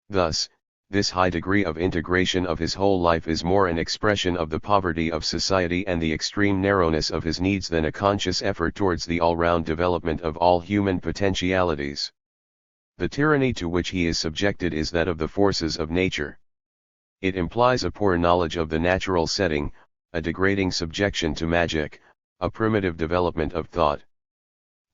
Thus, this high degree of integration of his whole life is more an expression of the poverty of society and the extreme narrowness of his needs than a conscious effort towards the all-round development of all human potentialities. The tyranny to which he is subjected is that of the forces of nature. It implies a poor knowledge of the natural setting, a degrading subjection to magic, a primitive development of thought.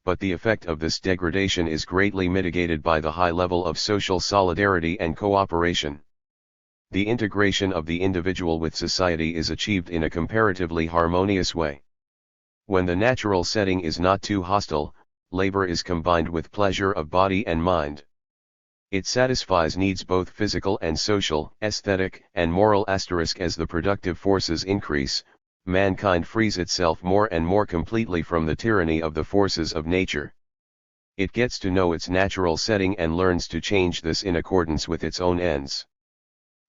But the effect of this degradation is greatly mitigated by the high level of social solidarity and cooperation. The integration of the individual with society is achieved in a comparatively harmonious way. When the natural setting is not too hostile, labor is combined with pleasure of body and mind. It satisfies needs both physical and social, aesthetic and moral. As the productive forces increase, mankind frees itself more and more completely from the tyranny of the forces of nature. It gets to know its natural setting and learns to change this in accordance with its own ends.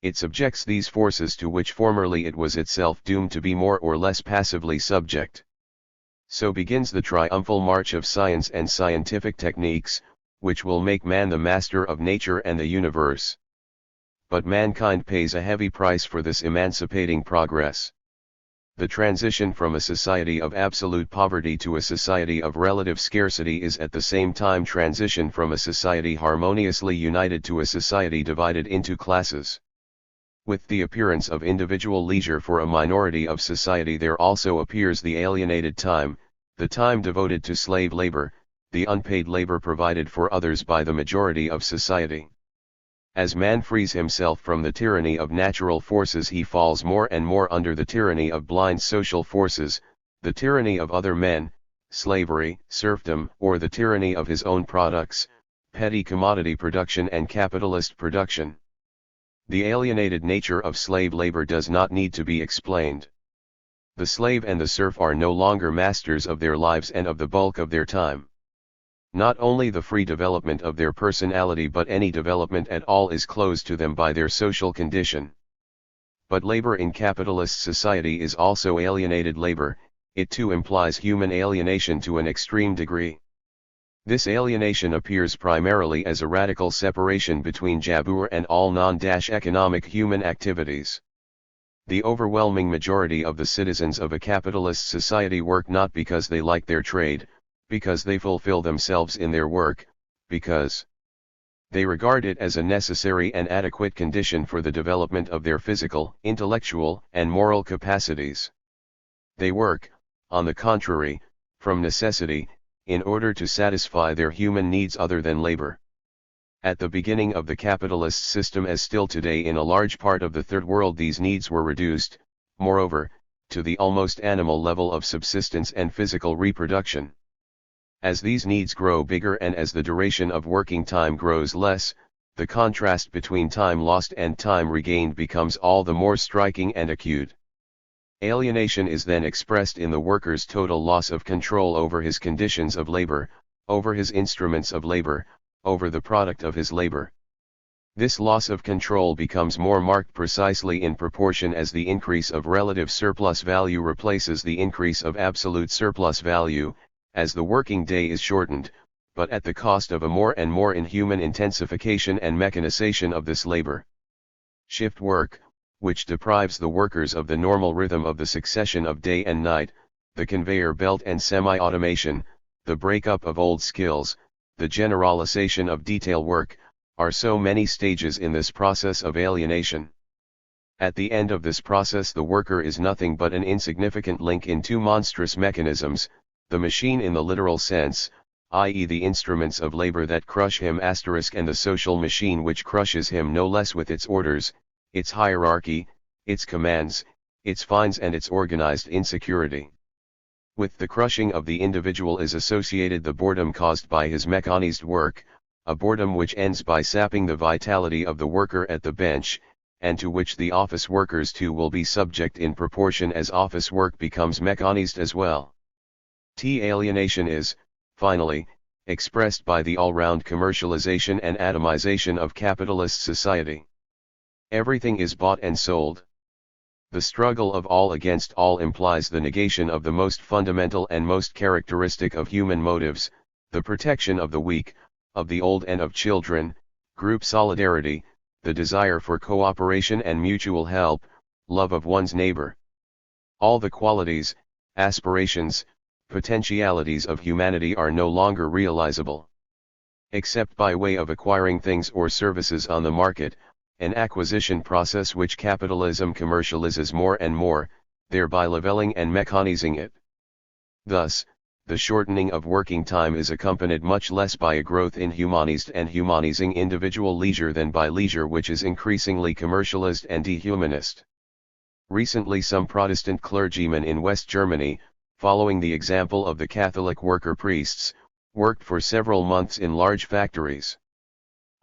It subjects these forces to which formerly it was itself doomed to be more or less passively subject. So begins the triumphal march of science and scientific techniques, which will make man the master of nature and the universe. but mankind pays a heavy price for this emancipating progress. The transition from a society of absolute poverty to a society of relative scarcity is at the same time transition from a society harmoniously united to a society divided into classes. With the appearance of individual leisure for a minority of society, there also appears the alienated time, the time devoted to slave labor, the unpaid labor provided for others by the majority of society. As man frees himself from the tyranny of natural forces, he falls more and more under the tyranny of blind social forces, the tyranny of other men, slavery, serfdom, or the tyranny of his own products, petty commodity production and capitalist production. The alienated nature of slave labor does not need to be explained. The slave and the serf are no longer masters of their lives and of the bulk of their time. Not only the free development of their personality but any development at all is closed to them by their social condition. But labor in capitalist society is also alienated labor, it too implies human alienation to an extreme degree. This alienation appears primarily as a radical separation between Jabur and all non-economic human activities. The overwhelming majority of the citizens of a capitalist society work not because they like their trade, because they fulfill themselves in their work, because they regard it as a necessary and adequate condition for the development of their physical, intellectual, and moral capacities. They work, on the contrary, from necessity, in order to satisfy their human needs other than labor. At the beginning of the capitalist system, as still today in a large part of the Third World, these needs were reduced, moreover, to the almost animal level of subsistence and physical reproduction. As these needs grow bigger and as the duration of working time grows less, the contrast between time lost and time regained becomes all the more striking and acute. Alienation is then expressed in the worker's total loss of control over his conditions of labor, over his instruments of labor, over the product of his labor. This loss of control becomes more marked precisely in proportion as the increase of relative surplus value replaces the increase of absolute surplus value, as the working day is shortened, but at the cost of a more and more inhuman intensification and mechanization of this labor. Shift work, which deprives the workers of the normal rhythm of the succession of day and night, the conveyor belt and semi-automation, the breakup of old skills, the generalization of detail work, are so many stages in this process of alienation. At the end of this process, the worker is nothing but an insignificant link in two monstrous mechanisms, the machine in the literal sense, i.e. the instruments of labor that crush him and the social machine which crushes him no less with its orders, its hierarchy, its commands, its fines and its organized insecurity. With the crushing of the individual is associated the boredom caused by his mechanized work, a boredom which ends by sapping the vitality of the worker at the bench, and to which the office workers too will be subject in proportion as office work becomes mechanized as well. Alienation is, finally, expressed by the all-round commercialization and atomization of capitalist society. Everything is bought and sold. The struggle of all against all implies the negation of the most fundamental and most characteristic of human motives, the protection of the weak, of the old and of children, group solidarity, the desire for cooperation and mutual help, love of one's neighbor. All the qualities, aspirations, potentialities of humanity are no longer realizable. Except by way of acquiring things or services on the market, an acquisition process which capitalism commercializes more and more, thereby leveling and mechanizing it. Thus, the shortening of working time is accompanied much less by a growth in humanized and humanizing individual leisure than by leisure which is increasingly commercialized and dehumanist. Recently some Protestant clergymen in West Germany, following the example of the Catholic worker priests, worked for several months in large factories.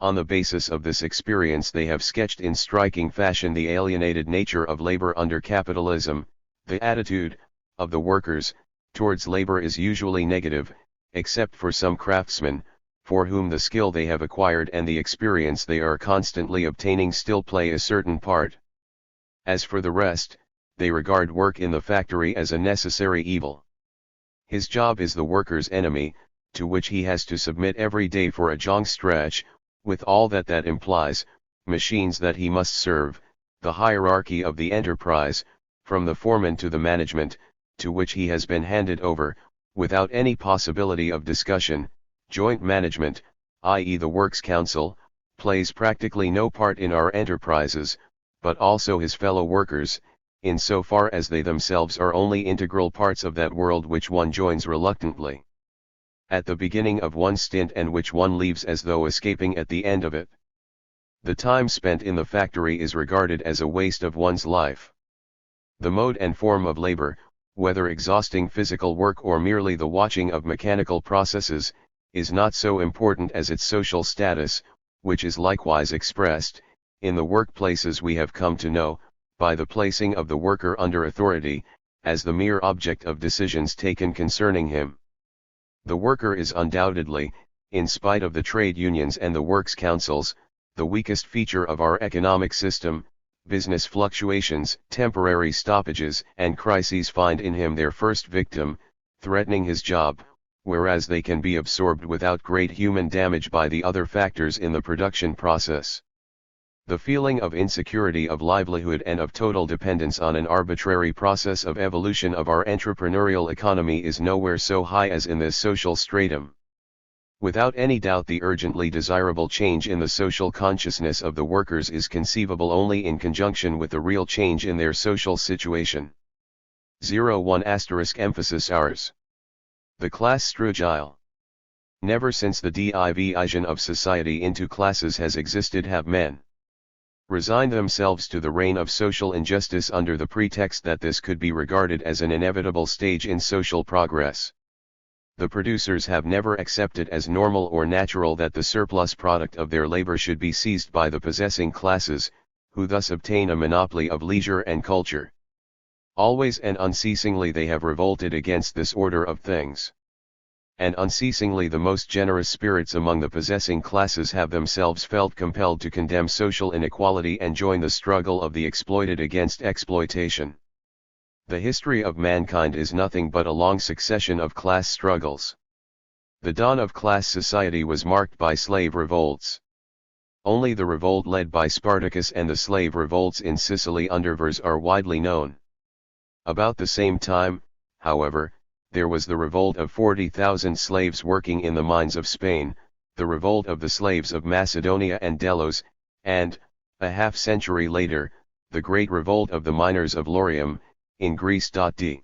On the basis of this experience they have sketched in striking fashion the alienated nature of labor under capitalism. The attitude of the workers towards labor is usually negative, except for some craftsmen, for whom the skill they have acquired and the experience they are constantly obtaining still play a certain part. As for the rest, they regard work in the factory as a necessary evil. His job is the worker's enemy, to which he has to submit every day for a long stretch, with all that implies, machines that he must serve, the hierarchy of the enterprise, from the foreman to the management, to which he has been handed over, without any possibility of discussion. Joint management, i.e. the Works Council, plays practically no part in our enterprises, but also his fellow workers, in so far as they themselves are only integral parts of that world which one joins reluctantly at the beginning of one stint and which one leaves as though escaping at the end of it. The time spent in the factory is regarded as a waste of one's life. The mode and form of labor, whether exhausting physical work or merely the watching of mechanical processes, is not so important as its social status, which is likewise expressed, in the workplaces we have come to know, by the placing of the worker under authority, as the mere object of decisions taken concerning him. The worker is undoubtedly, in spite of the trade unions and the works councils, the weakest feature of our economic system. Business fluctuations, temporary stoppages and crises find in him their first victim, threatening his job, whereas they can be absorbed without great human damage by the other factors in the production process. The feeling of insecurity of livelihood and of total dependence on an arbitrary process of evolution of our entrepreneurial economy is nowhere so high as in this social stratum. Without any doubt the urgently desirable change in the social consciousness of the workers is conceivable only in conjunction with the real change in their social situation. 01 * emphasis ours. The class struggle. Never since the division of society into classes has existed have men resigned themselves to the reign of social injustice under the pretext that this could be regarded as an inevitable stage in social progress. The producers have never accepted as normal or natural that the surplus product of their labor should be seized by the possessing classes, who thus obtain a monopoly of leisure and culture. Always and unceasingly they have revolted against this order of things. And unceasingly the most generous spirits among the possessing classes have themselves felt compelled to condemn social inequality and join the struggle of the exploited against exploitation. The history of mankind is nothing but a long succession of class struggles. The dawn of class society was marked by slave revolts. Only the revolt led by Spartacus and the slave revolts in Sicily under Verres are widely known. About the same time, however, there was the revolt of 40,000 slaves working in the mines of Spain, the revolt of the slaves of Macedonia and Delos, and, a half-century later, the great revolt of the miners of Laurium, in Greece. D.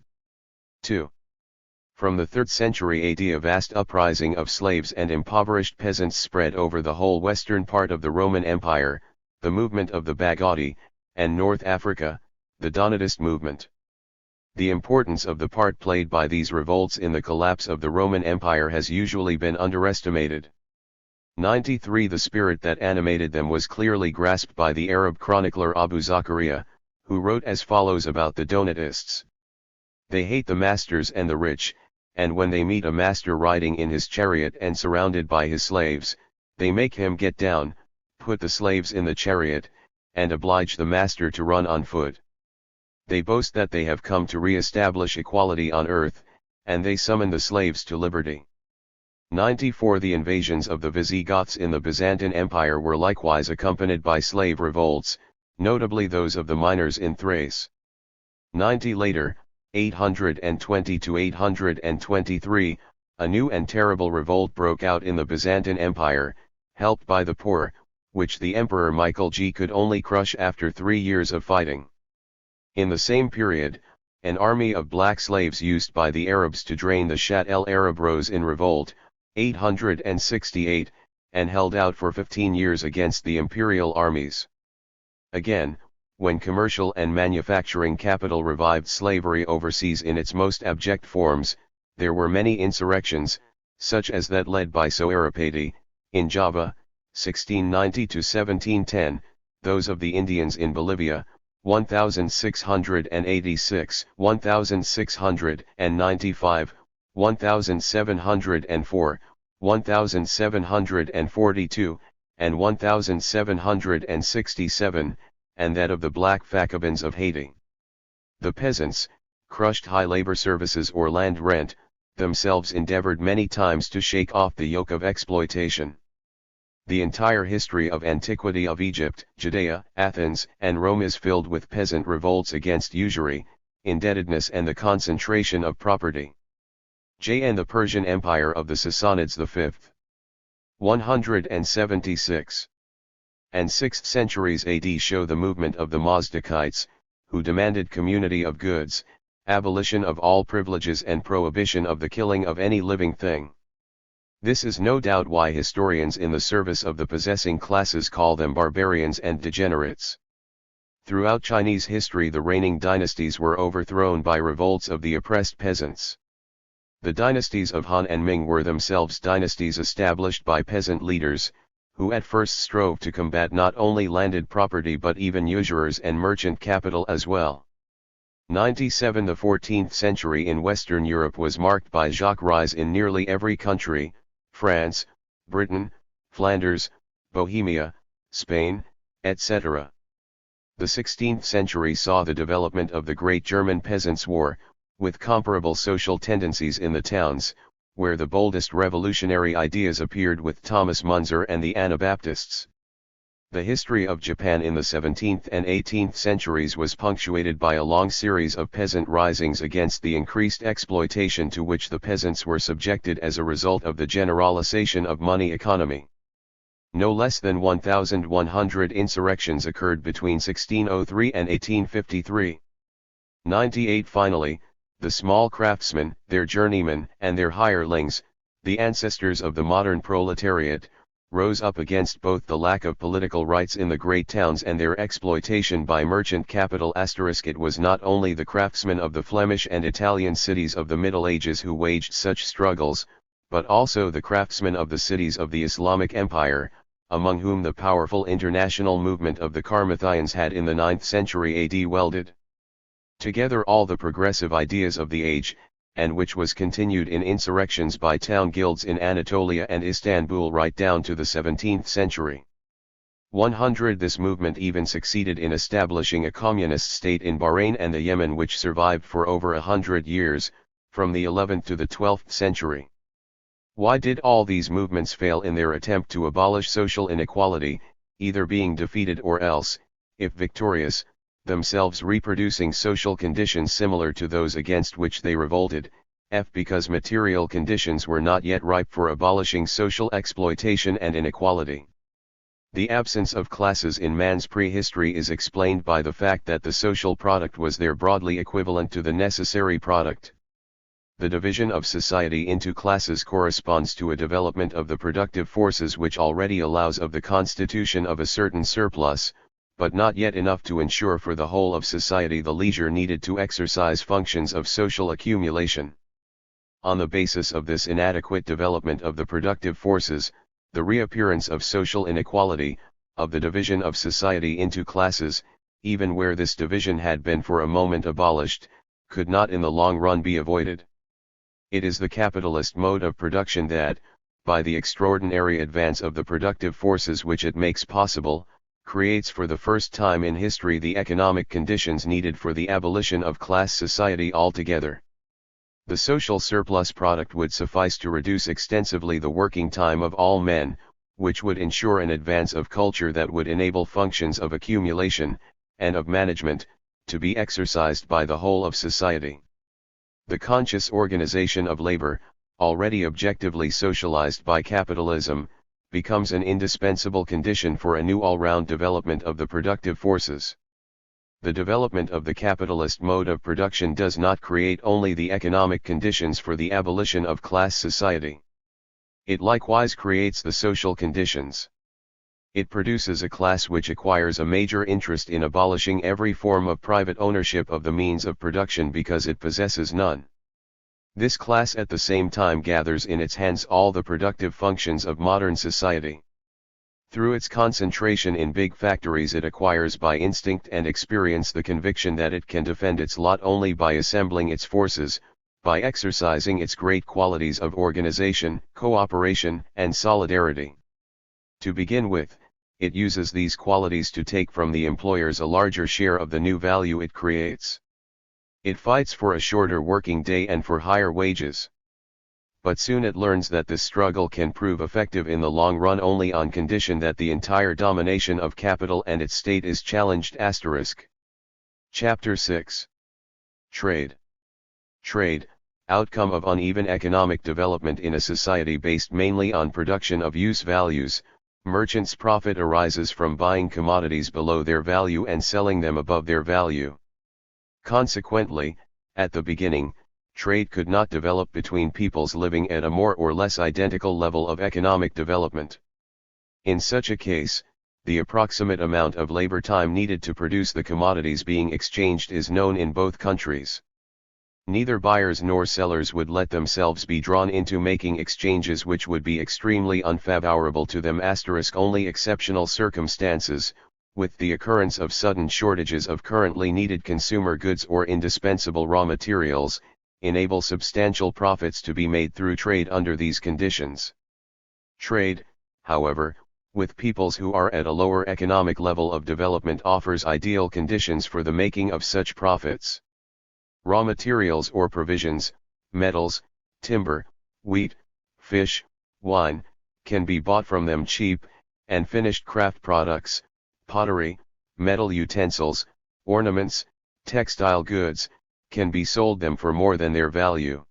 2. From the 3rd century AD a vast uprising of slaves and impoverished peasants spread over the whole western part of the Roman Empire, the movement of the Bagaudae, and North Africa, the Donatist movement. The importance of the part played by these revolts in the collapse of the Roman Empire has usually been underestimated. 93 The spirit that animated them was clearly grasped by the Arab chronicler Abu Zakaria, who wrote as follows about the Donatists. They hate the masters and the rich, and when they meet a master riding in his chariot and surrounded by his slaves, they make him get down, put the slaves in the chariot, and oblige the master to run on foot. They boast that they have come to re-establish equality on earth, and they summon the slaves to liberty. 94 The invasions of the Visigoths in the Byzantine Empire were likewise accompanied by slave revolts, notably those of the miners in Thrace. 90 Later, 820 to 823, a new and terrible revolt broke out in the Byzantine Empire, helped by the poor, which the Emperor Michael G could only crush after 3 years of fighting. In the same period, an army of black slaves used by the Arabs to drain the Shatt el-Arab rose in revolt, 868, and held out for 15 years against the imperial armies. Again, when commercial and manufacturing capital revived slavery overseas in its most abject forms, there were many insurrections, such as that led by Soerapati, in Java, 1690 to 1710, those of the Indians in Bolivia, 1686, 1695, 1704, 1742, and 1767, and that of the black Jacobins of Haiti. The peasants, crushed high labor services or land rent, themselves endeavored many times to shake off the yoke of exploitation. The entire history of antiquity of Egypt, Judea, Athens, and Rome is filled with peasant revolts against usury, indebtedness and the concentration of property. And the Persian Empire of the Sassanids V. 176 and 6th centuries AD show the movement of the Mazdakites, who demanded community of goods, abolition of all privileges and prohibition of the killing of any living thing. This is no doubt why historians in the service of the possessing classes call them barbarians and degenerates. Throughout Chinese history the reigning dynasties were overthrown by revolts of the oppressed peasants. The dynasties of Han and Ming were themselves dynasties established by peasant leaders, who at first strove to combat not only landed property but even usurers and merchant capital as well. 97 The 14th century in Western Europe was marked by Jacques rise in nearly every country, France, Britain, Flanders, Bohemia, Spain, etc. The 16th century saw the development of the Great German Peasants' War, with comparable social tendencies in the towns, where the boldest revolutionary ideas appeared with Thomas Munzer and the Anabaptists. The history of Japan in the 17th and 18th centuries was punctuated by a long series of peasant risings against the increased exploitation to which the peasants were subjected as a result of the generalization of money economy. No less than 1,100 insurrections occurred between 1603 and 1853. 98 Finally, the small craftsmen, their journeymen, and their hirelings, the ancestors of the modern proletariat, rose up against both the lack of political rights in the great towns and their exploitation by merchant capital. It was not only the craftsmen of the Flemish and Italian cities of the Middle Ages who waged such struggles, but also the craftsmen of the cities of the Islamic Empire, among whom the powerful international movement of the Carmathians had in the 9th century AD welded together all the progressive ideas of the age, and which was continued in insurrections by town guilds in Anatolia and Istanbul right down to the 17th century. 100 This movement even succeeded in establishing a communist state in Bahrain and the Yemen which survived for over 100 years, from the 11th to the 12th century. Why did all these movements fail in their attempt to abolish social inequality, either being defeated or else, if victorious, themselves reproducing social conditions similar to those against which they revolted, because material conditions were not yet ripe for abolishing social exploitation and inequality. The absence of classes in man's prehistory is explained by the fact that the social product was there broadly equivalent to the necessary product. The division of society into classes corresponds to a development of the productive forces which already allows of the constitution of a certain surplus, but not yet enough to ensure for the whole of society the leisure needed to exercise functions of social accumulation. On the basis of this inadequate development of the productive forces, the reappearance of social inequality, of the division of society into classes, even where this division had been for a moment abolished, could not in the long run be avoided. It is the capitalist mode of production that, by the extraordinary advance of the productive forces which it makes possible, creates for the first time in history the economic conditions needed for the abolition of class society altogether. The social surplus product would suffice to reduce extensively the working time of all men, which would ensure an advance of culture that would enable functions of accumulation, and of management, to be exercised by the whole of society. The conscious organization of labor, already objectively socialized by capitalism, becomes an indispensable condition for a new all-round development of the productive forces. The development of the capitalist mode of production does not create only the economic conditions for the abolition of class society. It likewise creates the social conditions. It produces a class which acquires a major interest in abolishing every form of private ownership of the means of production because it possesses none. This class at the same time gathers in its hands all the productive functions of modern society. Through its concentration in big factories it acquires by instinct and experience the conviction that it can defend its lot only by assembling its forces, by exercising its great qualities of organization, cooperation, and solidarity. To begin with, it uses these qualities to take from the employers a larger share of the new value it creates. It fights for a shorter working day and for higher wages. but soon it learns that this struggle can prove effective in the long run only on condition that the entire domination of capital and its state is challenged. Chapter 6. Trade. Trade, outcome of uneven economic development in a society based mainly on production of use values. Merchants' profit arises from buying commodities below their value and selling them above their value. Consequently, at the beginning, trade could not develop between peoples living at a more or less identical level of economic development. In such a case, the approximate amount of labor time needed to produce the commodities being exchanged is known in both countries. Neither buyers nor sellers would let themselves be drawn into making exchanges which would be extremely unfavorable to them. Only exceptional circumstances, with the occurrence of sudden shortages of currently needed consumer goods or indispensable raw materials, enable substantial profits to be made through trade under these conditions. Trade, however, with peoples who are at a lower economic level of development offers ideal conditions for the making of such profits. Raw materials or provisions, metals, timber, wheat, fish, wine, can be bought from them cheap, and finished craft products, pottery, metal utensils, ornaments, textile goods, can be sold them for more than their value.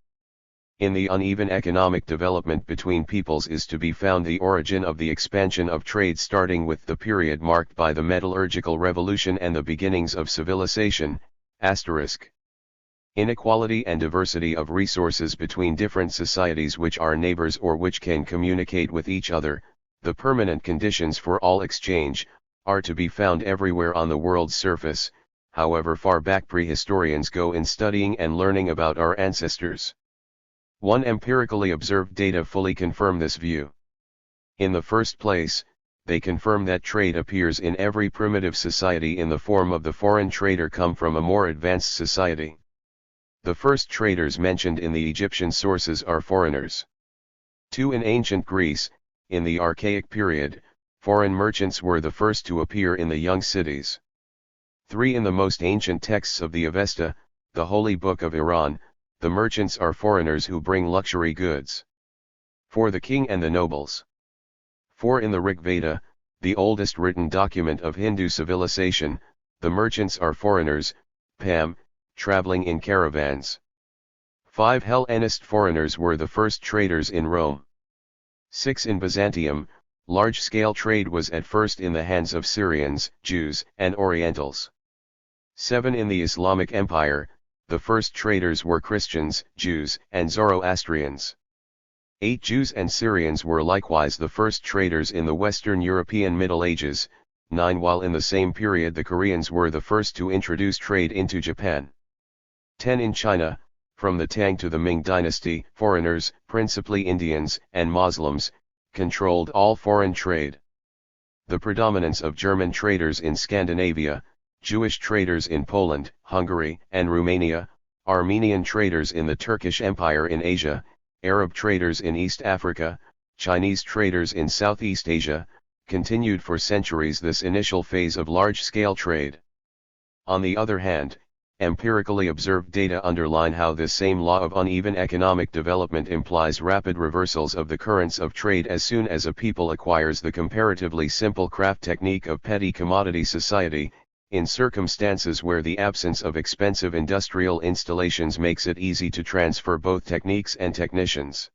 In the uneven economic development between peoples is to be found the origin of the expansion of trade, starting with the period marked by the metallurgical revolution and the beginnings of civilization. Inequality and diversity of resources between different societies which are neighbors or which can communicate with each other, the permanent conditions for all exchange, are to be found everywhere on the world's surface, however far back prehistorians go in studying and learning about our ancestors. One empirically observed data fully confirm this view. In the first place, they confirm that trade appears in every primitive society in the form of the foreign trader come from a more advanced society. The first traders mentioned in the Egyptian sources are foreigners. 2. In ancient Greece, in the Archaic period, foreign merchants were the first to appear in the young cities. 3. In the most ancient texts of the Avesta, the holy book of Iran, the merchants are foreigners who bring luxury goods. 4. The king and the nobles. 4. In the Rig Veda, the oldest written document of Hindu civilization, the merchants are foreigners, Pam, traveling in caravans. 5. Hellenist foreigners were the first traders in Rome. 6. In Byzantium, large-scale trade was at first in the hands of Syrians, Jews, and Orientals. 7. In the Islamic Empire, the first traders were Christians, Jews, and Zoroastrians. 8. Jews and Syrians were likewise the first traders in the Western European Middle Ages. 9. While in the same period the Koreans were the first to introduce trade into Japan. 10. In China, from the Tang to the Ming dynasty, foreigners, principally Indians and Muslims, controlled all foreign trade. The predominance of German traders in Scandinavia, Jewish traders in Poland, Hungary, and Romania, Armenian traders in the Turkish Empire in Asia, Arab traders in East Africa, Chinese traders in Southeast Asia, continued for centuries this initial phase of large-scale trade. On the other hand, empirically observed data underline how this same law of uneven economic development implies rapid reversals of the currents of trade as soon as a people acquires the comparatively simple craft technique of petty commodity society, in circumstances where the absence of expensive industrial installations makes it easy to transfer both techniques and technicians.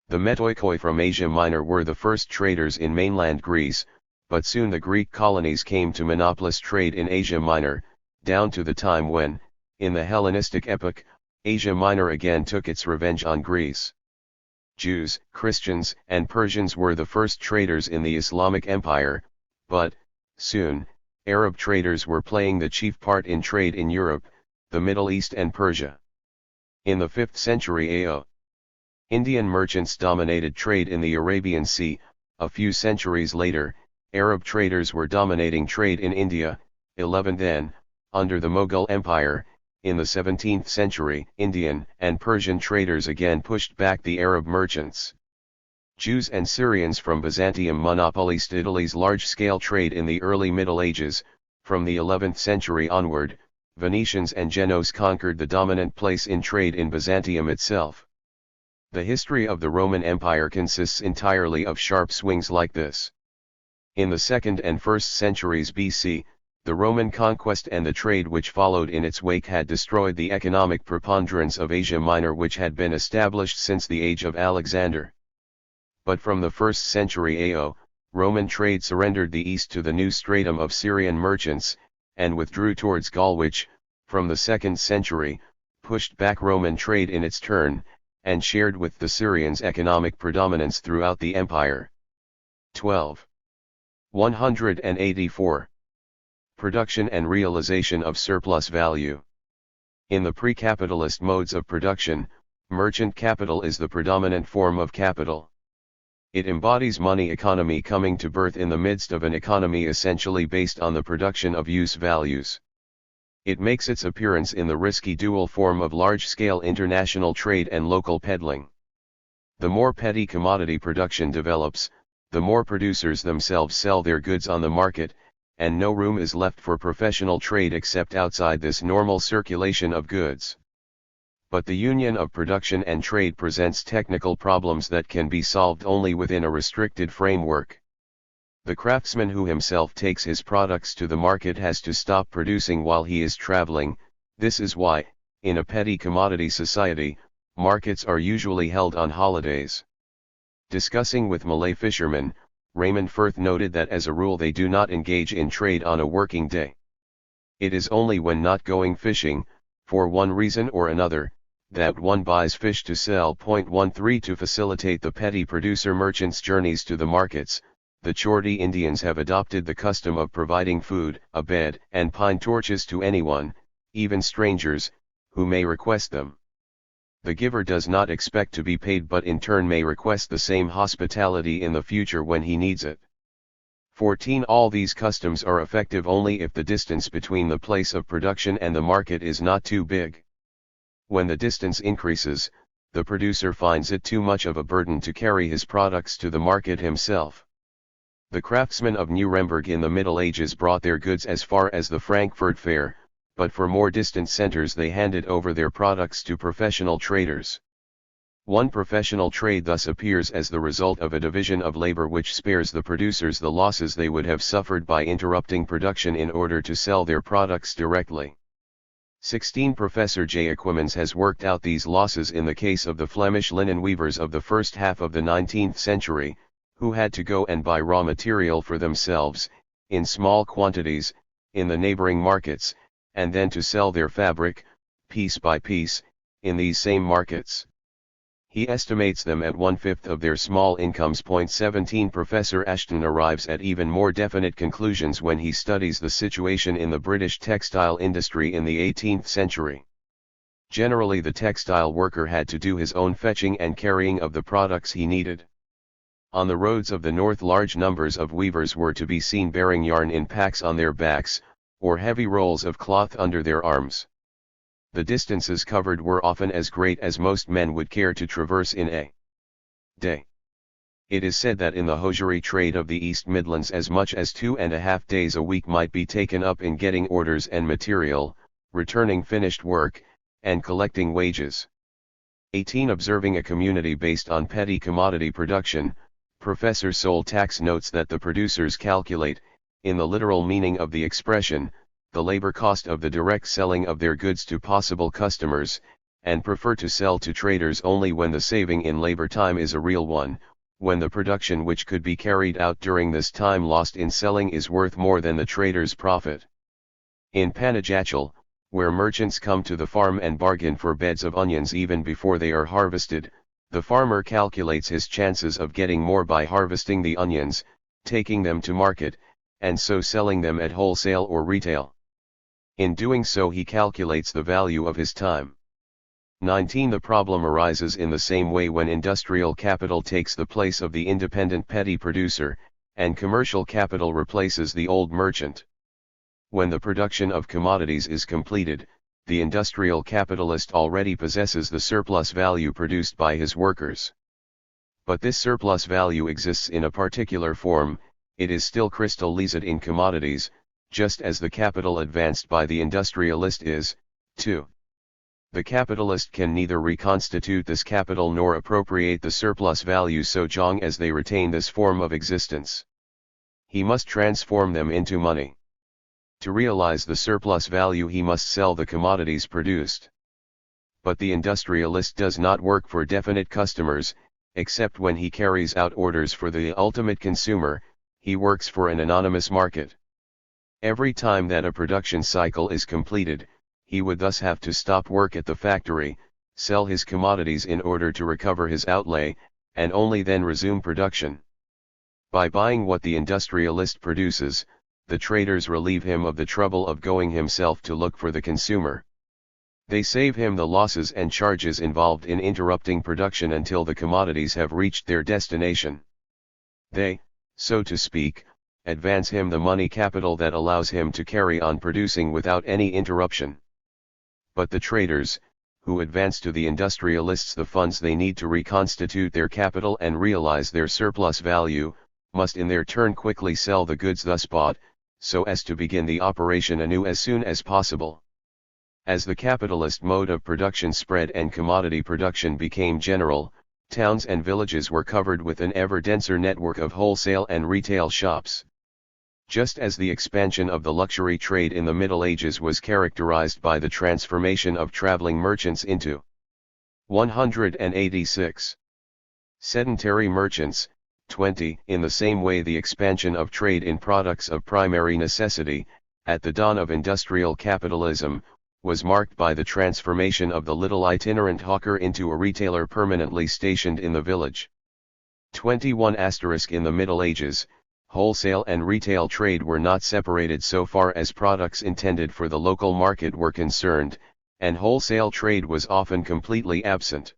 The Metoikoi from Asia Minor were the first traders in mainland Greece, but soon the Greek colonies came to monopolize trade in Asia Minor, down to the time when, in the Hellenistic epoch, Asia Minor again took its revenge on Greece. Jews, Christians, and Persians were the first traders in the Islamic Empire, but, soon, Arab traders were playing the chief part in trade in Europe, the Middle East and Persia. In the 5th century AO, Indian merchants dominated trade in the Arabian Sea. A few centuries later, Arab traders were dominating trade in India. 11. Then, under the Mughal Empire, in the 17th century, Indian and Persian traders again pushed back the Arab merchants. Jews and Syrians from Byzantium monopolized Italy's large-scale trade in the early Middle Ages. From the 11th century onward, Venetians and Genoese conquered the dominant place in trade in Byzantium itself. The history of the Roman Empire consists entirely of sharp swings like this. In the 2nd and 1st centuries BC, the Roman conquest and the trade which followed in its wake had destroyed the economic preponderance of Asia Minor which had been established since the age of Alexander. But from the 1st century AO, Roman trade surrendered the east to the new stratum of Syrian merchants, and withdrew towards Gaul which, from the 2nd century, pushed back Roman trade in its turn, and shared with the Syrians economic predominance throughout the empire. 184. Production and realization of surplus value. In the pre-capitalist modes of production, merchant capital is the predominant form of capital. It embodies money economy coming to birth in the midst of an economy essentially based on the production of use values. It makes its appearance in the risky dual form of large-scale international trade and local peddling. The more petty commodity production develops, the more producers themselves sell their goods on the market, and no room is left for professional trade except outside this normal circulation of goods. But the union of production and trade presents technical problems that can be solved only within a restricted framework. The craftsman who himself takes his products to the market has to stop producing while he is traveling. This is why, in a petty commodity society, markets are usually held on holidays. Discussing with Malay fishermen, Raymond Firth noted that as a rule they do not engage in trade on a working day. It is only when not going fishing, for one reason or another, that one buys fish to sell. 13 To facilitate the petty producer merchants' journeys to the markets, the Chorti Indians have adopted the custom of providing food, a bed, and pine torches to anyone, even strangers, who may request them. The giver does not expect to be paid but in turn may request the same hospitality in the future when he needs it. 14 All these customs are effective only if the distance between the place of production and the market is not too big. When the distance increases, the producer finds it too much of a burden to carry his products to the market himself. The craftsmen of Nuremberg in the Middle Ages brought their goods as far as the Frankfurt Fair, but for more distant centers they handed over their products to professional traders. One professional trade thus appears as the result of a division of labor which spares the producers the losses they would have suffered by interrupting production in order to sell their products directly. 16 Professor J. Acquemans has worked out these losses in the case of the Flemish linen weavers of the first half of the 19th century, who had to go and buy raw material for themselves, in small quantities, in the neighboring markets, and then to sell their fabric, piece by piece, in these same markets. He estimates them at 1/5 of their small incomes. 17 Professor Ashton arrives at even more definite conclusions when he studies the situation in the British textile industry in the 18th century. Generally the textile worker had to do his own fetching and carrying of the products he needed. On the roads of the north large numbers of weavers were to be seen bearing yarn in packs on their backs, or heavy rolls of cloth under their arms. The distances covered were often as great as most men would care to traverse in a day. It is said that in the hosiery trade of the East Midlands as much as 2.5 days a week might be taken up in getting orders and material, returning finished work, and collecting wages. 18 Observing a community based on petty commodity production, Professor Sol Tax notes that the producers calculate, in the literal meaning of the expression, the labor cost of the direct selling of their goods to possible customers, and prefer to sell to traders only when the saving in labor time is a real one, when the production which could be carried out during this time lost in selling is worth more than the trader's profit. In Panajachal, where merchants come to the farm and bargain for beds of onions even before they are harvested, the farmer calculates his chances of getting more by harvesting the onions, taking them to market, and so selling them at wholesale or retail. In doing so he calculates the value of his time. 19 The problem arises in the same way when industrial capital takes the place of the independent petty producer, and commercial capital replaces the old merchant. When the production of commodities is completed, the industrial capitalist already possesses the surplus value produced by his workers. But this surplus value exists in a particular form, it is still crystallized in commodities, just as the capital advanced by the industrialist is, too. The capitalist can neither reconstitute this capital nor appropriate the surplus value so long as they retain this form of existence. He must transform them into money. To realize the surplus value he must sell the commodities produced. But the industrialist does not work for definite customers, except when he carries out orders for the ultimate consumer. He works for an anonymous market. Every time that a production cycle is completed, he would thus have to stop work at the factory, sell his commodities in order to recover his outlay, and only then resume production. By buying what the industrialist produces, the traders relieve him of the trouble of going himself to look for the consumer. They save him the losses and charges involved in interrupting production until the commodities have reached their destination. They, so to speak, advance him the money capital that allows him to carry on producing without any interruption. But the traders, who advance to the industrialists the funds they need to reconstitute their capital and realize their surplus value, must in their turn quickly sell the goods thus bought, so as to begin the operation anew as soon as possible. As the capitalist mode of production spread and commodity production became general, towns and villages were covered with an ever denser network of wholesale and retail shops. Just as the expansion of the luxury trade in the Middle Ages was characterized by the transformation of traveling merchants into 186 sedentary merchants, 20. In the same way the expansion of trade in products of primary necessity, at the dawn of industrial capitalism, was marked by the transformation of the little itinerant hawker into a retailer permanently stationed in the village. 21. In the Middle Ages, wholesale and retail trade were not separated so far as products intended for the local market were concerned, and wholesale trade was often completely absent.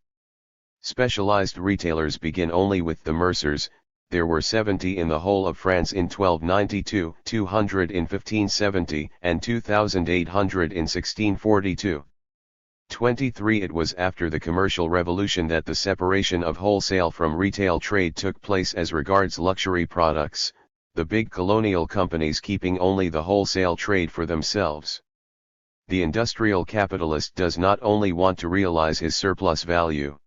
Specialized retailers begin only with the mercers. There were 70 in the whole of France in 1292, 200 in 1570, and 2,800 in 1642. 23. It was after the commercial revolution that the separation of wholesale from retail trade took place as regards luxury products, the big colonial companies keeping only the wholesale trade for themselves. The industrial capitalist does not only want to realize his surplus value.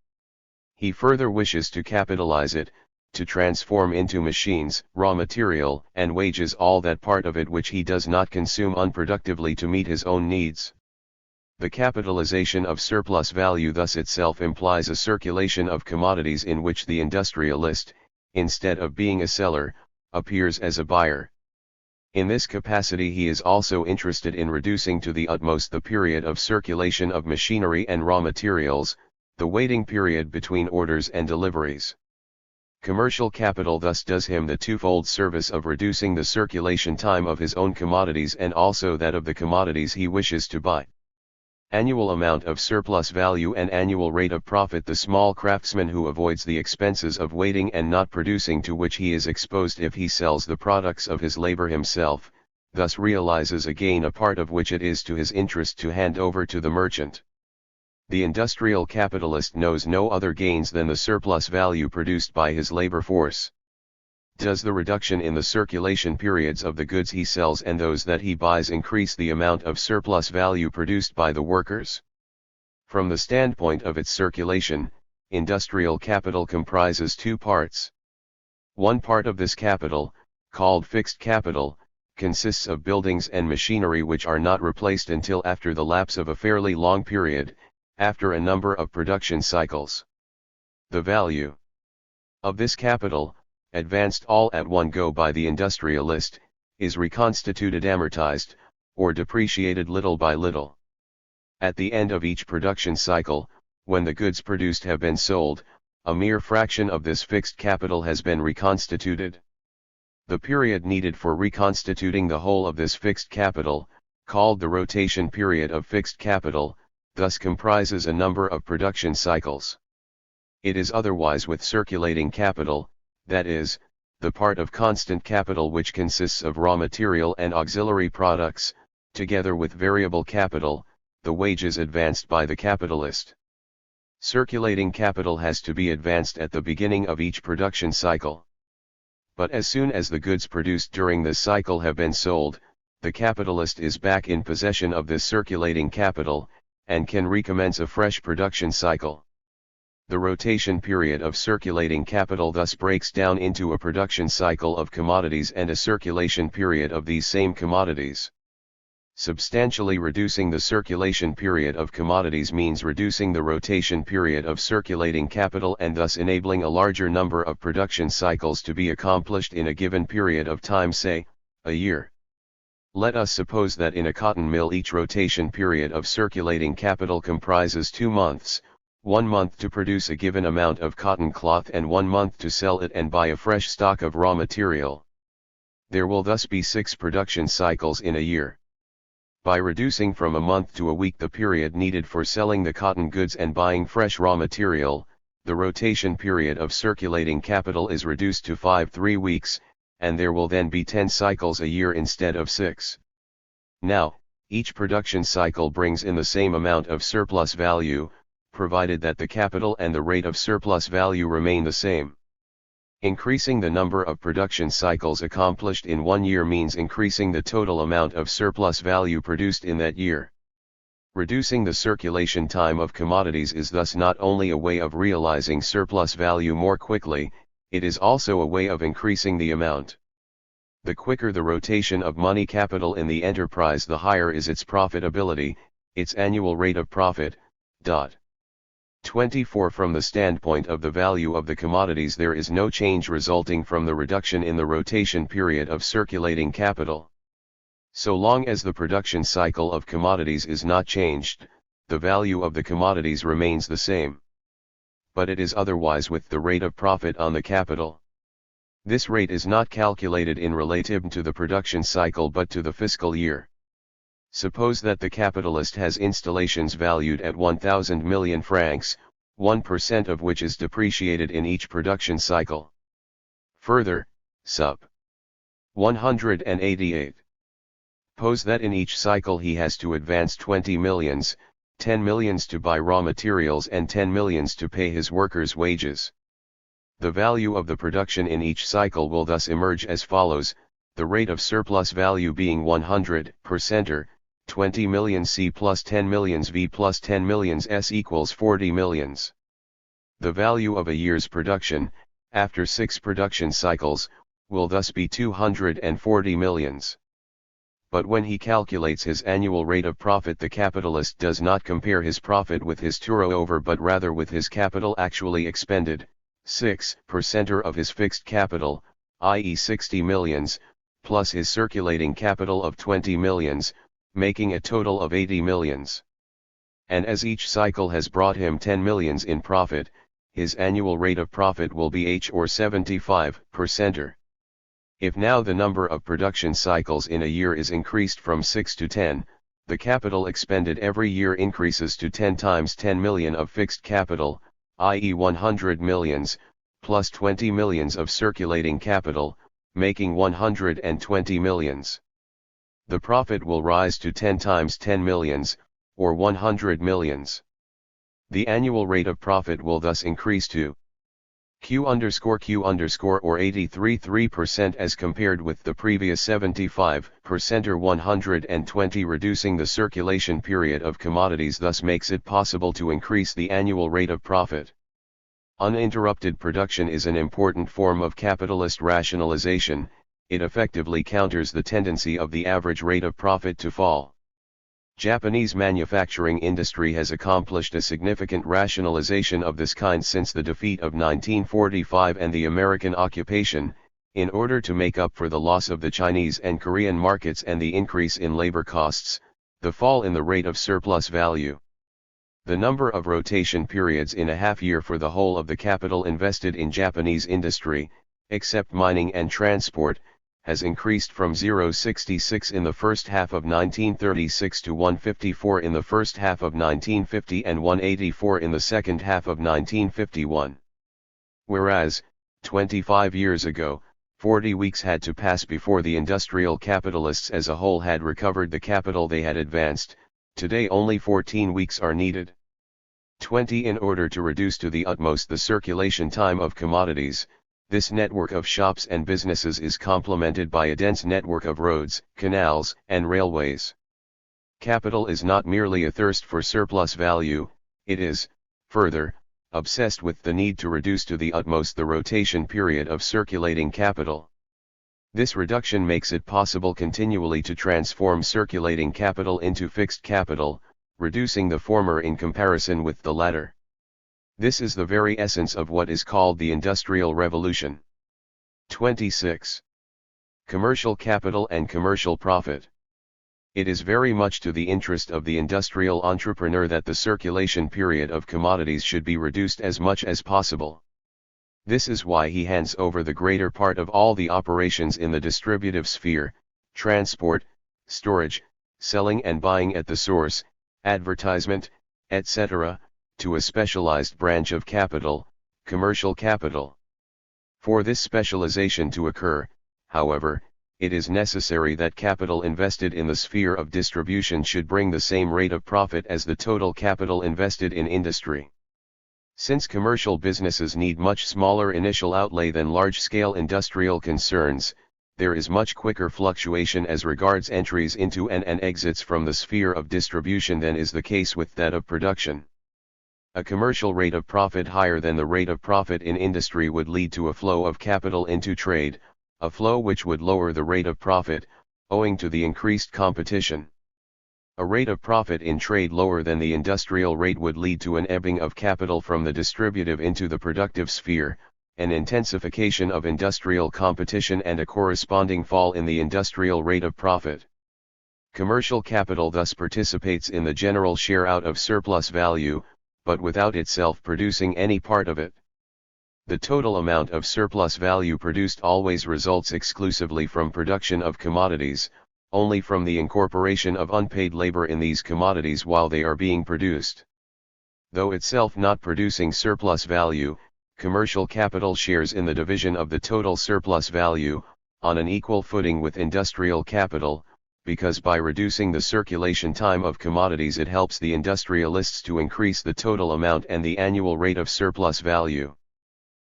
He further wishes to capitalize it, to transform into machines, raw material, and wages all that part of it which he does not consume unproductively to meet his own needs. The capitalization of surplus value thus itself implies a circulation of commodities in which the industrialist, instead of being a seller, appears as a buyer. In this capacity he is also interested in reducing to the utmost the period of circulation of machinery and raw materials, the waiting period between orders and deliveries. Commercial capital thus does him the twofold service of reducing the circulation time of his own commodities and also that of the commodities he wishes to buy. Annual amount of surplus value and annual rate of profit. The small craftsman who avoids the expenses of waiting and not producing to which he is exposed if he sells the products of his labor himself, thus realizes a gain a part of which it is to his interest to hand over to the merchant. The industrial capitalist knows no other gains than the surplus value produced by his labor force. Does the reduction in the circulation periods of the goods he sells and those that he buys increase the amount of surplus value produced by the workers? From the standpoint of its circulation, industrial capital comprises two parts. One part of this capital, called fixed capital, consists of buildings and machinery which are not replaced until after the lapse of a fairly long period, after a number of production cycles. The value of this capital, advanced all at one go by the industrialist, is reconstituted amortized, or depreciated little by little. At the end of each production cycle, when the goods produced have been sold, a mere fraction of this fixed capital has been reconstituted. The period needed for reconstituting the whole of this fixed capital, called the rotation period of fixed capital, thus comprises a number of production cycles. It is otherwise with circulating capital, that is, the part of constant capital which consists of raw material and auxiliary products, together with variable capital, the wages advanced by the capitalist. Circulating capital has to be advanced at the beginning of each production cycle. But as soon as the goods produced during this cycle have been sold, the capitalist is back in possession of this circulating capital, and can recommence a fresh production cycle. The rotation period of circulating capital thus breaks down into a production cycle of commodities and a circulation period of these same commodities. Substantially reducing the circulation period of commodities means reducing the rotation period of circulating capital and thus enabling a larger number of production cycles to be accomplished in a given period of time, say, a year. Let us suppose that in a cotton mill each rotation period of circulating capital comprises 2 months, 1 month to produce a given amount of cotton cloth and 1 month to sell it and buy a fresh stock of raw material. There will thus be 6 production cycles in a year. By reducing from a month to a week the period needed for selling the cotton goods and buying fresh raw material, the rotation period of circulating capital is reduced to 3 weeks, and there will then be 10 cycles a year instead of 6. Now, each production cycle brings in the same amount of surplus value, provided that the capital and the rate of surplus value remain the same. Increasing the number of production cycles accomplished in 1 year means increasing the total amount of surplus value produced in that year. Reducing the circulation time of commodities is thus not only a way of realizing surplus value more quickly, it is also a way of increasing the amount. The quicker the rotation of money capital in the enterprise, the higher is its profitability, its annual rate of profit. 24 From the standpoint of the value of the commodities, there is no change resulting from the reduction in the rotation period of circulating capital. So long as the production cycle of commodities is not changed, the value of the commodities remains the same. But it is otherwise with the rate of profit on the capital. This rate is not calculated in relation to the production cycle but to the fiscal year. Suppose that the capitalist has installations valued at 1,000 million francs, 1% of which is depreciated in each production cycle. Further, Sup. 188. Suppose that in each cycle he has to advance 20 millions, 10 millions to buy raw materials and 10 millions to pay his workers' wages. The value of the production in each cycle will thus emerge as follows: the rate of surplus value being 100%, or 20 millions C plus 10 millions V plus 10 millions S equals 40 millions. The value of a year's production, after 6 production cycles, will thus be 240 millions. But when he calculates his annual rate of profit, the capitalist does not compare his profit with his turnover but rather with his capital actually expended, 6% of his fixed capital, i.e. 60 millions, plus his circulating capital of 20 millions, making a total of 80 millions. And as each cycle has brought him 10 millions in profit, his annual rate of profit will be H or 75%. If now the number of production cycles in a year is increased from 6 to 10, the capital expended every year increases to 10 times 10 million of fixed capital, i.e. 100 millions, plus 20 millions of circulating capital, making 120 millions. The profit will rise to 10 times 10 millions, or 100 millions. The annual rate of profit will thus increase to Q or 83.3% as compared with the previous 75% or 120. Reducing the circulation period of commodities thus makes it possible to increase the annual rate of profit. Uninterrupted production is an important form of capitalist rationalization. It effectively counters the tendency of the average rate of profit to fall. Japanese manufacturing industry has accomplished a significant rationalization of this kind since the defeat of 1945 and the American occupation, in order to make up for the loss of the Chinese and Korean markets and the increase in labor costs, the fall in the rate of surplus value. The number of rotation periods in a half-year for the whole of the capital invested in Japanese industry, except mining and transport, has increased from 0.66 in the first half of 1936 to 154 in the first half of 1950 and 184 in the second half of 1951. Whereas, 25 years ago, 40 weeks had to pass before the industrial capitalists as a whole had recovered the capital they had advanced, today only 14 weeks are needed. 20 In order to reduce to the utmost the circulation time of commodities, this network of shops and businesses is complemented by a dense network of roads, canals, and railways. Capital is not merely a thirst for surplus value, it is, further, obsessed with the need to reduce to the utmost the rotation period of circulating capital. This reduction makes it possible continually to transform circulating capital into fixed capital, reducing the former in comparison with the latter. This is the very essence of what is called the Industrial Revolution. 26. Commercial capital and commercial profit. It is very much to the interest of the industrial entrepreneur that the circulation period of commodities should be reduced as much as possible. This is why he hands over the greater part of all the operations in the distributive sphere, transport, storage, selling and buying at the source, advertisement, etc., to a specialized branch of capital, commercial capital. For this specialization to occur, however, it is necessary that capital invested in the sphere of distribution should bring the same rate of profit as the total capital invested in industry. Since commercial businesses need much smaller initial outlay than large-scale industrial concerns, there is much quicker fluctuation as regards entries into and exits from the sphere of distribution than is the case with that of production. A commercial rate of profit higher than the rate of profit in industry would lead to a flow of capital into trade, a flow which would lower the rate of profit, owing to the increased competition. A rate of profit in trade lower than the industrial rate would lead to an ebbing of capital from the distributive into the productive sphere, an intensification of industrial competition and a corresponding fall in the industrial rate of profit. Commercial capital thus participates in the general share out of surplus value, but without itself producing any part of it. The total amount of surplus value produced always results exclusively from production of commodities, only from the incorporation of unpaid labor in these commodities while they are being produced. Though itself not producing surplus value, commercial capital shares in the division of the total surplus value, on an equal footing with industrial capital, because by reducing the circulation time of commodities it helps the industrialists to increase the total amount and the annual rate of surplus value.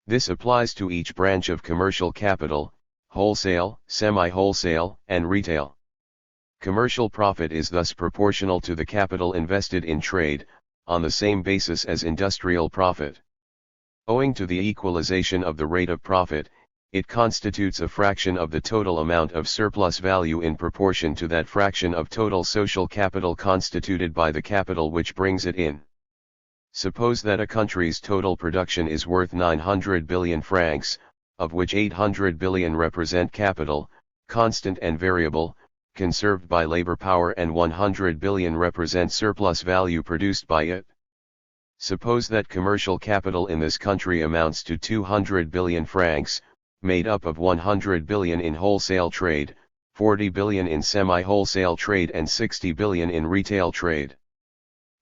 This applies to each branch of commercial capital, wholesale, semi-wholesale, and retail. Commercial profit is thus proportional to the capital invested in trade, on the same basis as industrial profit. Owing to the equalization of the rate of profit, it constitutes a fraction of the total amount of surplus value in proportion to that fraction of total social capital constituted by the capital which brings it in. Suppose that a country's total production is worth 900 billion francs, of which 800 billion represent capital, constant and variable, conserved by labor power, and 100 billion represent surplus value produced by it. Suppose that commercial capital in this country amounts to 200 billion francs, made up of 100 billion in wholesale trade, 40 billion in semi-wholesale trade and 60 billion in retail trade.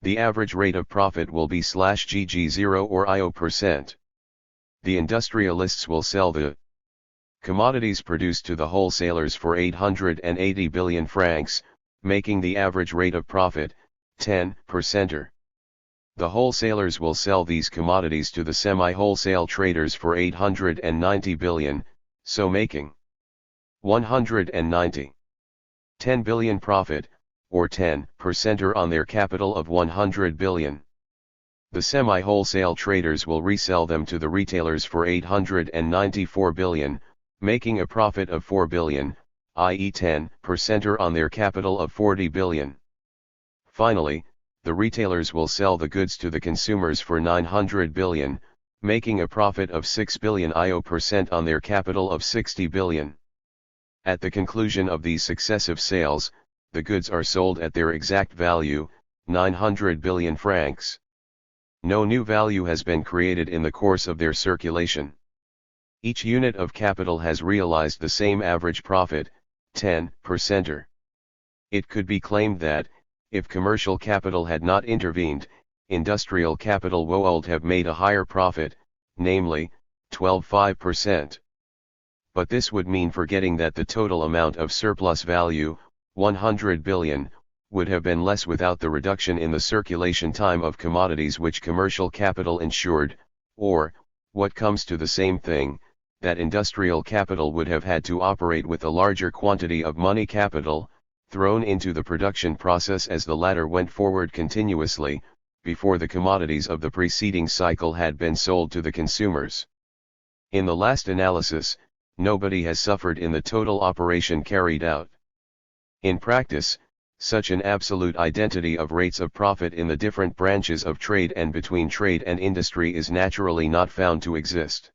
The average rate of profit will be /GG0 or IO%. The industrialists will sell the commodities produced to the wholesalers for 880 billion francs, making the average rate of profit 10%. The wholesalers will sell these commodities to the semi-wholesale traders for 890 billion, so making 190. 10 billion profit, or 10% on their capital of 100 billion. The semi-wholesale traders will resell them to the retailers for 894 billion, making a profit of 4 billion, i.e. 10% on their capital of 40 billion. Finally, the retailers will sell the goods to the consumers for 900 billion, making a profit of 6 billion IO% on their capital of 60 billion. At the conclusion of these successive sales, the goods are sold at their exact value, 900 billion francs. No new value has been created in the course of their circulation. Each unit of capital has realized the same average profit, 10%. It could be claimed that, if commercial capital had not intervened, industrial capital would have made a higher profit, namely, 12.5%. But this would mean forgetting that the total amount of surplus value, 100 billion, would have been less without the reduction in the circulation time of commodities which commercial capital ensured, or, what comes to the same thing, that industrial capital would have had to operate with a larger quantity of money capital, thrown into the production process as the latter went forward continuously, before the commodities of the preceding cycle had been sold to the consumers. In the last analysis, nobody has suffered in the total operation carried out. In practice, such an absolute identity of rates of profit in the different branches of trade and between trade and industry is naturally not found to exist.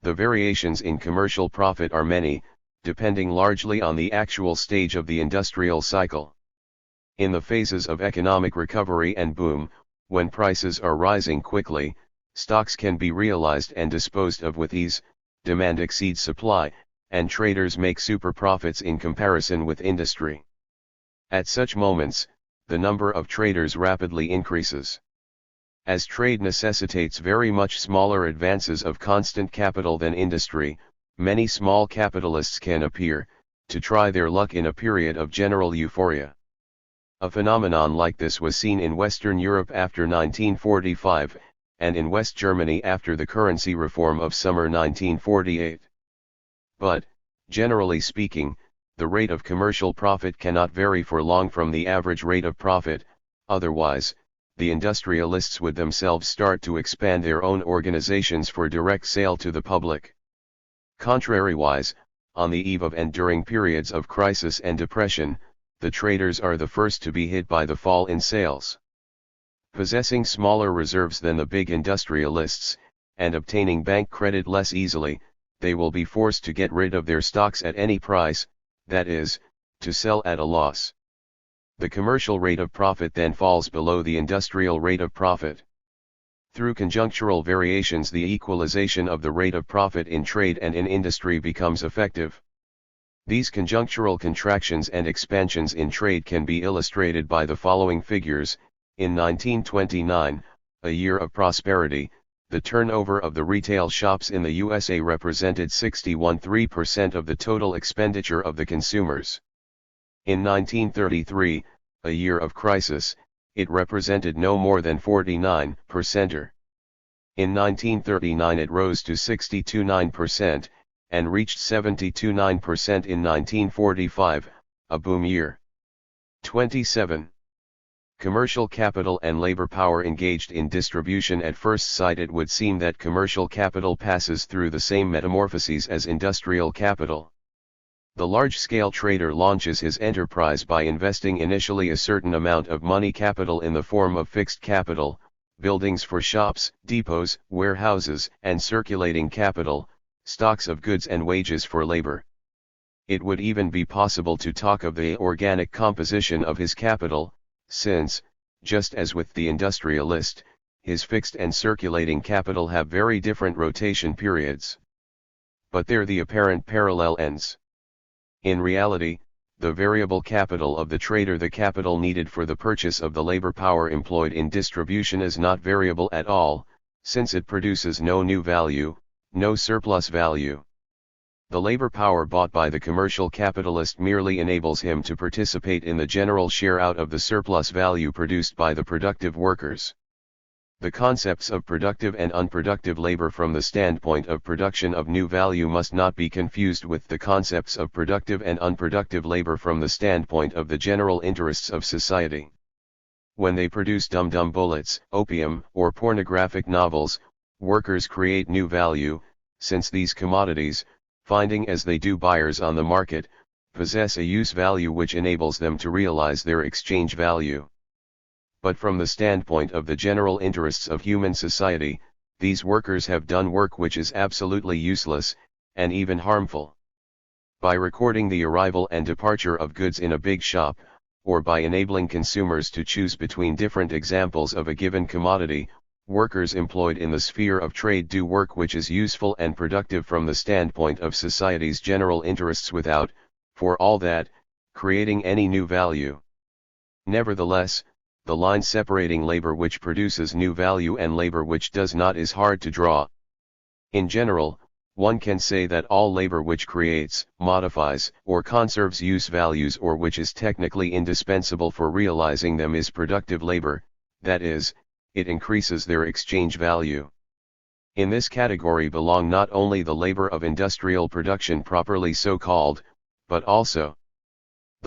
The variations in commercial profit are many, depending largely on the actual stage of the industrial cycle. In the phases of economic recovery and boom, when prices are rising quickly, stocks can be realized and disposed of with ease, demand exceeds supply, and traders make super profits in comparison with industry. At such moments, the number of traders rapidly increases. As trade necessitates very much smaller advances of constant capital than industry, many small capitalists can appear to try their luck in a period of general euphoria. A phenomenon like this was seen in Western Europe after 1945, and in West Germany after the currency reform of summer 1948. But, generally speaking, the rate of commercial profit cannot vary for long from the average rate of profit, otherwise, the industrialists would themselves start to expand their own organizations for direct sale to the public. Contrariwise, on the eve of and during periods of crisis and depression, the traders are the first to be hit by the fall in sales. Possessing smaller reserves than the big industrialists, and obtaining bank credit less easily, they will be forced to get rid of their stocks at any price, that is, to sell at a loss. The commercial rate of profit then falls below the industrial rate of profit. Through conjunctural variations, the equalization of the rate of profit in trade and in industry becomes effective. These conjunctural contractions and expansions in trade can be illustrated by the following figures. In 1929, a year of prosperity, the turnover of the retail shops in the USA represented 61.3% of the total expenditure of the consumers. In 1933, a year of crisis, it represented no more than 49%. In 1939 it rose to 62.9%, and reached 72.9% in 1945, a boom year. 27. Commercial capital and labor power engaged in distribution. At first sight it would seem that commercial capital passes through the same metamorphoses as industrial capital. The large-scale trader launches his enterprise by investing initially a certain amount of money capital in the form of fixed capital, buildings for shops, depots, warehouses, and circulating capital, stocks of goods and wages for labor. It would even be possible to talk of the organic composition of his capital, since, just as with the industrialist, his fixed and circulating capital have very different rotation periods. But there the apparent parallel ends. In reality, the variable capital of the trader, the capital needed for the purchase of the labor power employed in distribution, is not variable at all, since it produces no new value, no surplus value. The labor power bought by the commercial capitalist merely enables him to participate in the general share out of the surplus value produced by the productive workers. The concepts of productive and unproductive labor from the standpoint of production of new value must not be confused with the concepts of productive and unproductive labor from the standpoint of the general interests of society. When they produce dum-dum bullets, opium, or pornographic novels, workers create new value, since these commodities, finding as they do buyers on the market, possess a use value which enables them to realize their exchange value. But from the standpoint of the general interests of human society, these workers have done work which is absolutely useless, and even harmful. By recording the arrival and departure of goods in a big shop, or by enabling consumers to choose between different examples of a given commodity, workers employed in the sphere of trade do work which is useful and productive from the standpoint of society's general interests without, for all that, creating any new value. Nevertheless, the line separating labor which produces new value and labor which does not is hard to draw. In general, one can say that all labor which creates, modifies, or conserves use values, or which is technically indispensable for realizing them, is productive labor, that is, it increases their exchange value. In this category belong not only the labor of industrial production properly so called, but also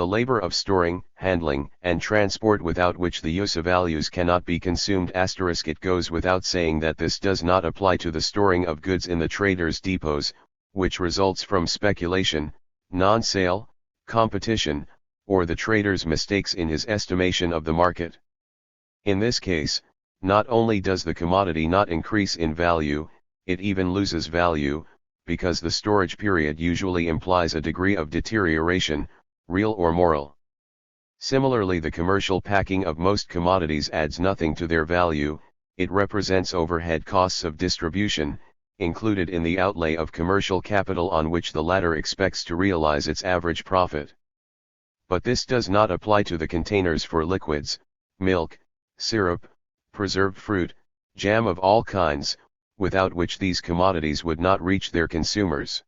the labor of storing, handling, and transport without which the use of values cannot be consumed. It goes without saying that this does not apply to the storing of goods in the traders' depots, which results from speculation, non-sale, competition, or the trader's mistakes in his estimation of the market. In this case, not only does the commodity not increase in value, it even loses value, because the storage period usually implies a degree of deterioration, real or moral. Similarly, the commercial packing of most commodities adds nothing to their value. It represents overhead costs of distribution, included in the outlay of commercial capital on which the latter expects to realize its average profit. But this does not apply to the containers for liquids, milk, syrup, preserved fruit, jam of all kinds, without which these commodities would not reach their consumers.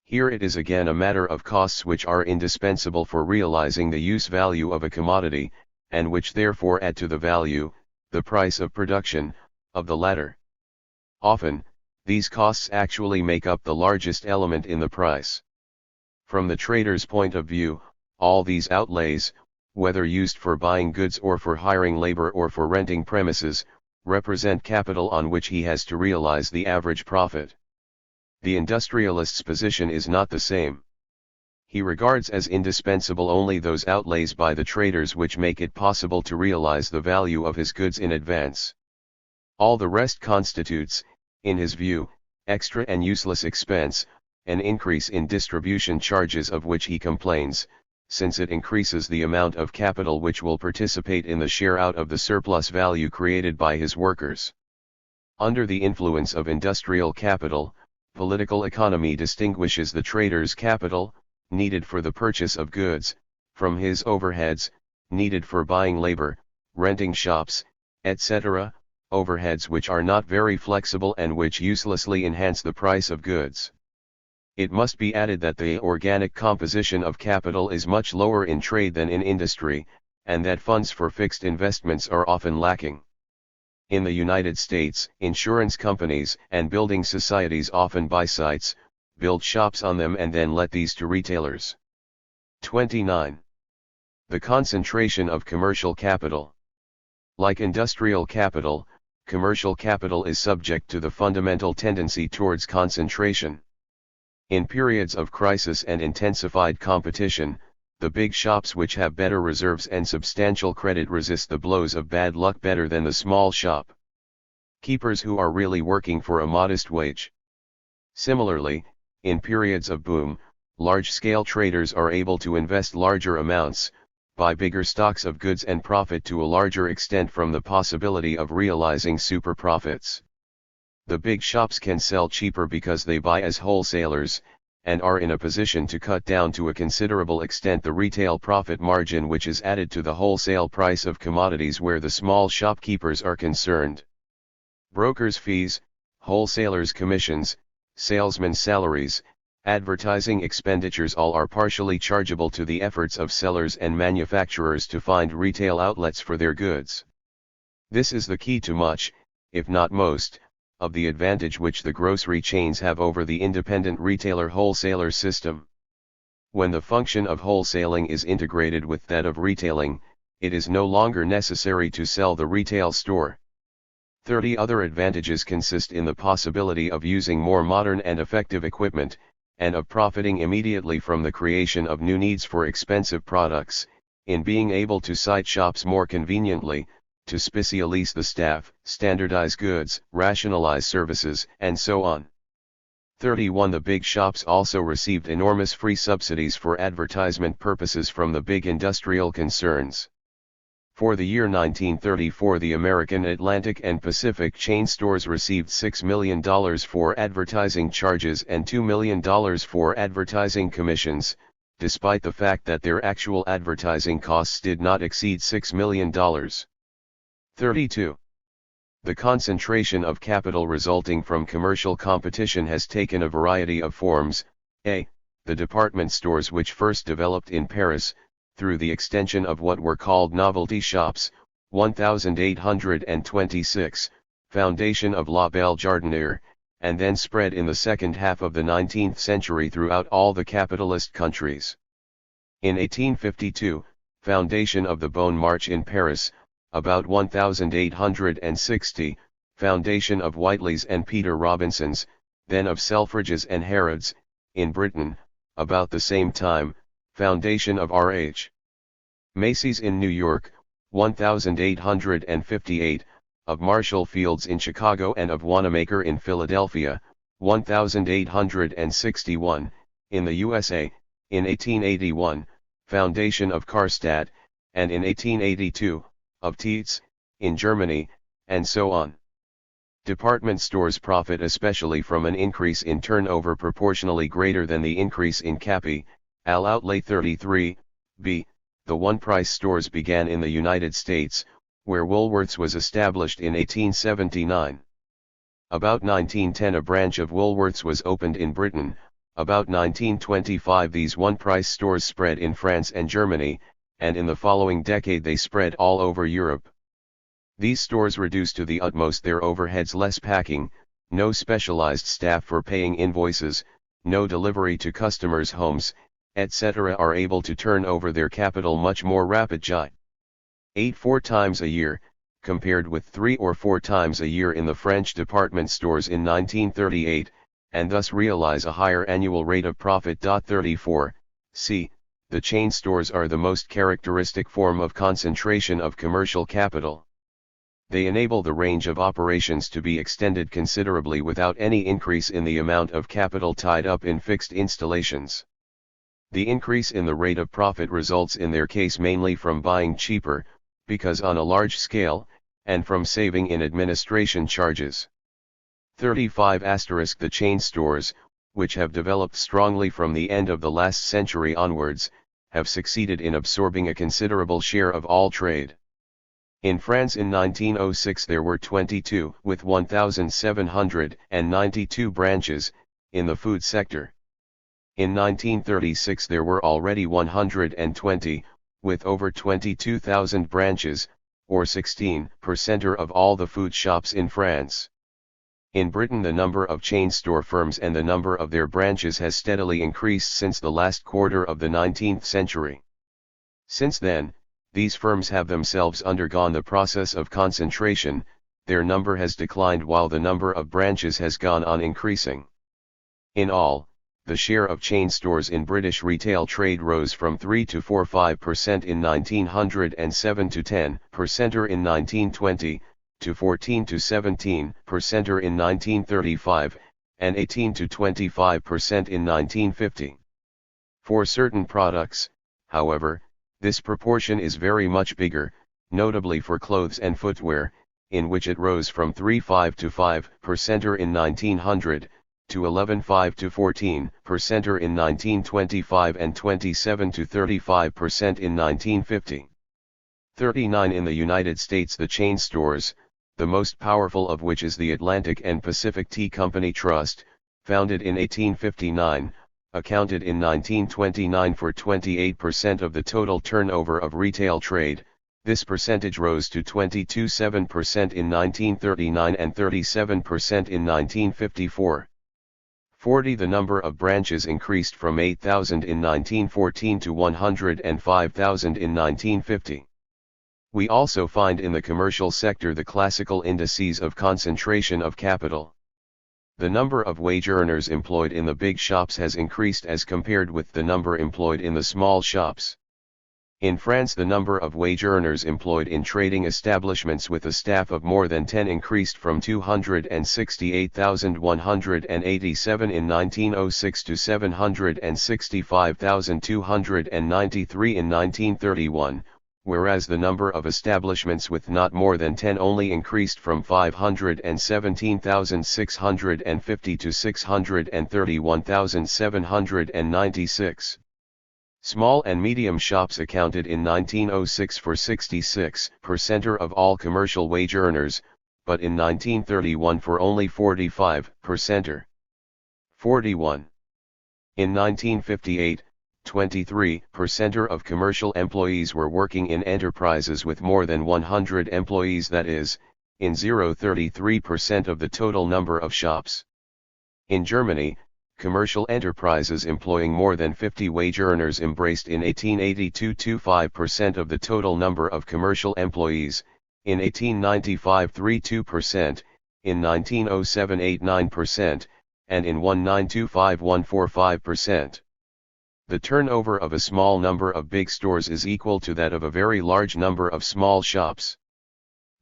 Here it is again a matter of costs which are indispensable for realizing the use value of a commodity, and which therefore add to the value, the price of production, of the latter. Often, these costs actually make up the largest element in the price. From the trader's point of view, all these outlays, whether used for buying goods or for hiring labor or for renting premises, represent capital on which he has to realize the average profit. The industrialist's position is not the same. He regards as indispensable only those outlays by the traders which make it possible to realize the value of his goods in advance. All the rest constitutes, in his view, extra and useless expense, an increase in distribution charges of which he complains, since it increases the amount of capital which will participate in the share out of the surplus value created by his workers. Under the influence of industrial capital, political economy distinguishes the trader's capital, needed for the purchase of goods, from his overheads, needed for buying labor, renting shops, etc., overheads which are not very flexible and which uselessly enhance the price of goods. It must be added that the organic composition of capital is much lower in trade than in industry, and that funds for fixed investments are often lacking. In the United States, insurance companies and building societies often buy sites, build shops on them and then let these to retailers. 29. The concentration of commercial capital. Like industrial capital, commercial capital is subject to the fundamental tendency towards concentration. In periods of crisis and intensified competition, the big shops which have better reserves and substantial credit resist the blows of bad luck better than the small shop keepers who are really working for a modest wage. Similarly, in periods of boom, large-scale traders are able to invest larger amounts, buy bigger stocks of goods and profit to a larger extent from the possibility of realizing super profits. The big shops can sell cheaper because they buy as wholesalers, and are in a position to cut down to a considerable extent the retail profit margin which is added to the wholesale price of commodities where the small shopkeepers are concerned. Brokers' fees, wholesalers' commissions, salesmen's salaries, advertising expenditures all are partially chargeable to the efforts of sellers and manufacturers to find retail outlets for their goods. This is the key to much, if not most, of the advantage which the grocery chains have over the independent retailer-wholesaler system. When the function of wholesaling is integrated with that of retailing, it is no longer necessary to sell the retail store. 30 other advantages consist in the possibility of using more modern and effective equipment, and of profiting immediately from the creation of new needs for expensive products, in being able to site shops more conveniently, to specialize the staff, standardize goods, rationalize services, and so on. 31. The big shops also received enormous free subsidies for advertisement purposes from the big industrial concerns. For the year 1934, the American Atlantic and Pacific chain stores received $6 million for advertising charges and $2 million for advertising commissions, despite the fact that their actual advertising costs did not exceed $6 million. 32. The concentration of capital resulting from commercial competition has taken a variety of forms. A. The department stores which first developed in Paris, through the extension of what were called novelty shops, 1826, foundation of La Belle Jardinière, and then spread in the second half of the 19th century throughout all the capitalist countries. In 1852, foundation of the Bon March in Paris, about 1860, foundation of Whiteley's and Peter Robinson's, then of Selfridge's and Harrods, in Britain, about the same time, foundation of R.H. Macy's in New York, 1858, of Marshall Field's in Chicago and of Wanamaker in Philadelphia, 1861, in the USA, in 1881, foundation of Karstadt, and in 1882, of Tietz, in Germany, and so on. Department stores profit especially from an increase in turnover proportionally greater than the increase in capital outlay. 33, b. The one-price stores began in the United States, where Woolworth's was established in 1879. About 1910 a branch of Woolworth's was opened in Britain. About 1925 these one-price stores spread in France and Germany, and in the following decade they spread all over Europe. These stores reduced to the utmost their overheads, less packing, no specialized staff for paying invoices, no delivery to customers' homes, etc. are able to turn over their capital much more rapidly. 4 times a year, compared with 3 or 4 times a year in the French department stores in 1938, and thus realize a higher annual rate of profit. 34, c. The chain stores are the most characteristic form of concentration of commercial capital. They enable the range of operations to be extended considerably without any increase in the amount of capital tied up in fixed installations. The increase in the rate of profit results in their case mainly from buying cheaper, because on a large scale, and from saving in administration charges. 35 * The chain stores, which have developed strongly from the end of the last century onwards, have succeeded in absorbing a considerable share of all trade. In France in 1906 there were 22 with 1,792 branches, in the food sector. In 1936 there were already 120, with over 22,000 branches, or 16% of all the food shops in France. In Britain the number of chain store firms and the number of their branches has steadily increased since the last quarter of the 19th century. Since then, these firms have themselves undergone the process of concentration, their number has declined while the number of branches has gone on increasing. In all, the share of chain stores in British retail trade rose from 3 to 4–5% in 1907 to 10% in 1920, to 14 to 17% in 1935, and 18 to 25% in 1950. For certain products, however, this proportion is very much bigger, notably for clothes and footwear, in which it rose from 3–5 to 5% in 1900, to 11–5 to 14% in 1925 and 27 to 35% in 1950. 39 In the United States the chain stores, the most powerful of which is the Atlantic and Pacific Tea Company Trust, founded in 1859, accounted in 1929 for 28% of the total turnover of retail trade. This percentage rose to 22.7% in 1939 and 37% in 1954. 40 The number of branches increased from 8,000 in 1914 to 105,000 in 1950. We also find in the commercial sector the classical indices of concentration of capital. The number of wage earners employed in the big shops has increased as compared with the number employed in the small shops. In France the number of wage earners employed in trading establishments with a staff of more than 10 increased from 268,187 in 1906 to 765,293 in 1931, whereas the number of establishments with not more than 10 only increased from 517,650 to 631,796. Small and medium shops accounted in 1906 for 66% of all commercial wage earners, but in 1931 for only 45%. 41. In 1958, 23% of commercial employees were working in enterprises with more than 100 employees, that is, in 33% of the total number of shops. In Germany, commercial enterprises employing more than 50 wage earners embraced in 1882 25% of the total number of commercial employees, in 1895 32%, in 1907 89%, and in 1925 145%. The turnover of a small number of big stores is equal to that of a very large number of small shops.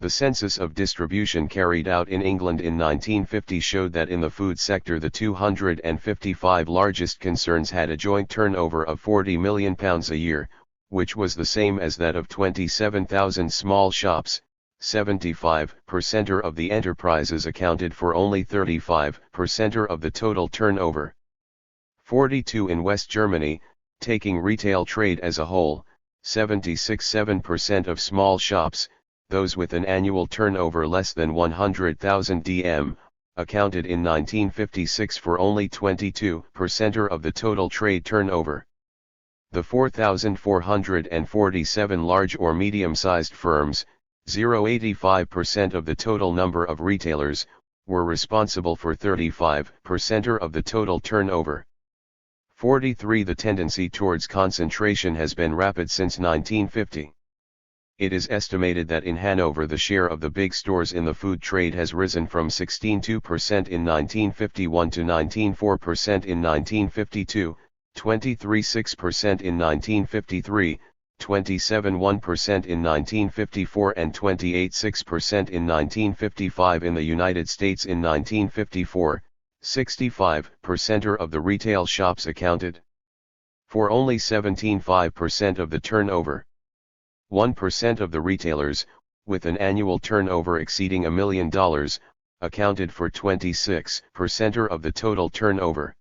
The census of distribution carried out in England in 1950 showed that in the food sector the 255 largest concerns had a joint turnover of £40 million a year, which was the same as that of 27,000 small shops. 75% of the enterprises accounted for only 35% of the total turnover. 42 in West Germany, taking retail trade as a whole, 76% of small shops, those with an annual turnover less than 100,000 dm, accounted in 1956 for only 22% of the total trade turnover. The 4,447 large or medium-sized firms, 0.85% of the total number of retailers, were responsible for 35% of the total turnover. 43 The tendency towards concentration has been rapid since 1950. It is estimated that in Hanover the share of the big stores in the food trade has risen from 16.2% in 1951 to 19.4% in 1952, 23.6% in 1953, 27.1% in 1954 and 28.6% in 1955 in the United States. In 1954, 65% of the retail shops accounted for only 17.5% of the turnover. 1% of the retailers, with an annual turnover exceeding $1 million, accounted for 26% of the total turnover.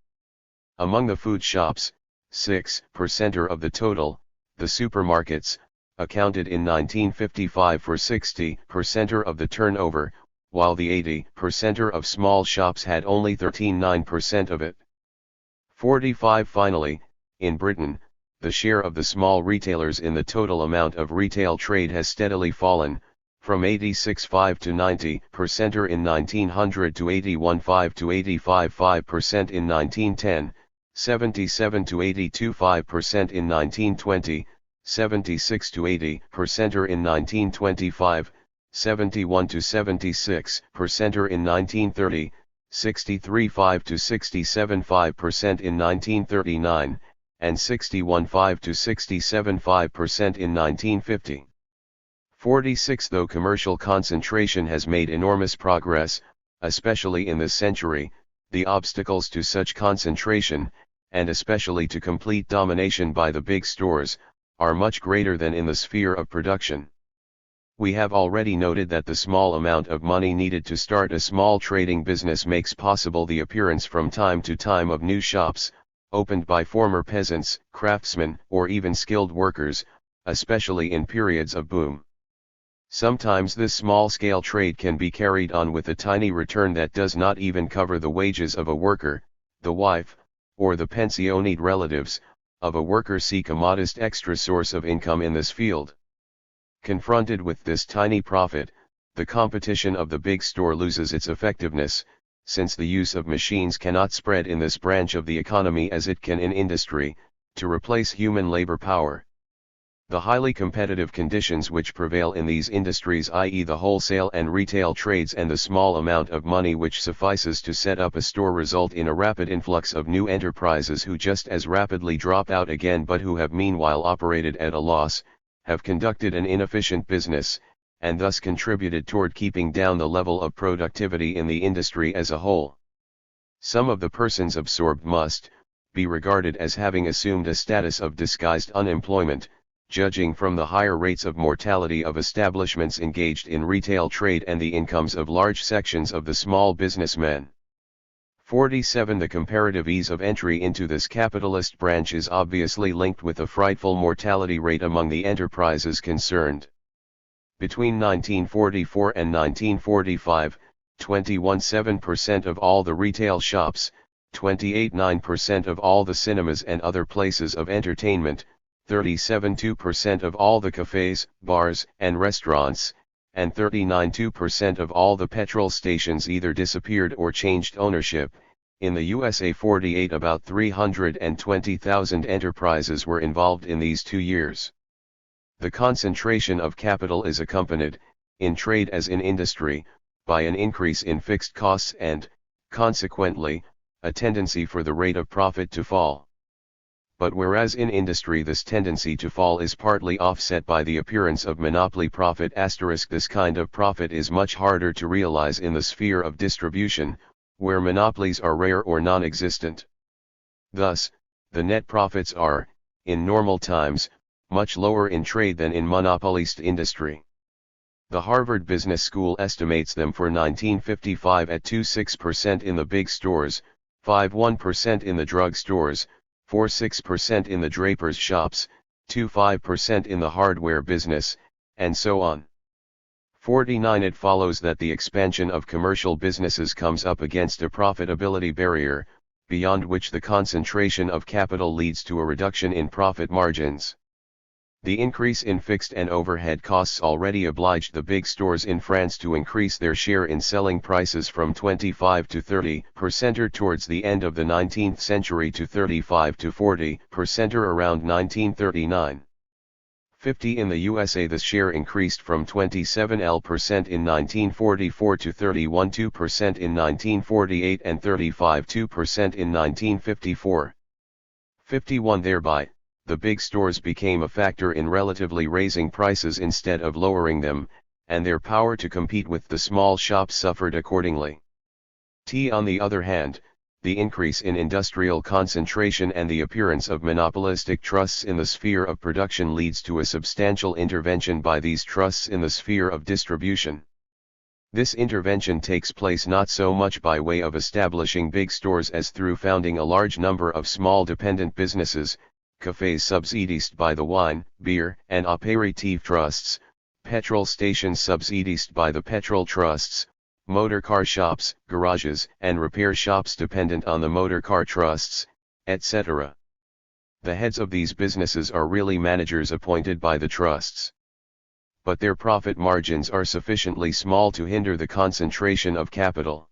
Among the food shops, 6% of the total, the supermarkets, accounted in 1955 for 60% of the turnover, while the 80% of small shops had only 13.9% of it. 45 Finally, in Britain, the share of the small retailers in the total amount of retail trade has steadily fallen, from 86.5 to 90% in 1900 to 81.5 to 85.5% in 1910, 77 to 82.5% in 1920, 76 to 80% in 1925, 71 to 76% in 1930, 63.5 to 67.5% in 1939, and 61.5 to 67.5% in 1950. 46 Though commercial concentration has made enormous progress, especially in this century, the obstacles to such concentration, and especially to complete domination by the big stores, are much greater than in the sphere of production. We have already noted that the small amount of money needed to start a small trading business makes possible the appearance from time to time of new shops, opened by former peasants, craftsmen, or even skilled workers, especially in periods of boom. Sometimes this small-scale trade can be carried on with a tiny return that does not even cover the wages of a worker, the wife, or the pensioned relatives of a worker seek a modest extra source of income in this field. Confronted with this tiny profit, the competition of the big store loses its effectiveness, since the use of machines cannot spread in this branch of the economy as it can in industry, to replace human labor power. The highly competitive conditions which prevail in these industries, i.e. the wholesale and retail trades, and the small amount of money which suffices to set up a store, result in a rapid influx of new enterprises who just as rapidly drop out again, but who have meanwhile operated at a loss, have conducted an inefficient business, and thus contributed toward keeping down the level of productivity in the industry as a whole. Some of the persons absorbed must be regarded as having assumed a status of disguised unemployment, judging from the higher rates of mortality of establishments engaged in retail trade and the incomes of large sections of the small businessmen. 47 The comparative ease of entry into this capitalist branch is obviously linked with a frightful mortality rate among the enterprises concerned. Between 1944 and 1945, 21.7% of all the retail shops, 28.9% of all the cinemas and other places of entertainment, 37.2% of all the cafes, bars, and restaurants, and 39.2% of all the petrol stations either disappeared or changed ownership, In the USA 48 about 320,000 enterprises were involved in these 2 years. The concentration of capital is accompanied, in trade as in industry, by an increase in fixed costs and, consequently, a tendency for the rate of profit to fall. But whereas in industry this tendency to fall is partly offset by the appearance of monopoly profit *, this kind of profit is much harder to realize in the sphere of distribution, where monopolies are rare or non-existent. Thus, the net profits are, in normal times, much lower in trade than in monopolist industry. The Harvard Business School estimates them for 1955 at 2.6% in the big stores, 5.1% in the drug stores, 4.6% in the drapers' shops, 2.5% in the hardware business, and so on. 49. It follows that the expansion of commercial businesses comes up against a profitability barrier, beyond which the concentration of capital leads to a reduction in profit margins. The increase in fixed and overhead costs already obliged the big stores in France to increase their share in selling prices from 25 to 30% towards the end of the 19th century to 35 to 40% around 1939. 50. In the USA this share increased from 27% in 1944 to 31.2% in 1948 and 35.2% in 1954. 51. Thereby, the big stores became a factor in relatively raising prices instead of lowering them, and their power to compete with the small shops suffered accordingly. On the other hand, the increase in industrial concentration and the appearance of monopolistic trusts in the sphere of production leads to a substantial intervention by these trusts in the sphere of distribution. This intervention takes place not so much by way of establishing big stores as through founding a large number of small dependent businesses, cafés subsidized by the wine, beer, and apéritif trusts, petrol stations subsidized by the petrol trusts, motor car shops, garages, and repair shops dependent on the motor car trusts, etc. The heads of these businesses are really managers appointed by the trusts. But their profit margins are sufficiently small to hinder the concentration of capital.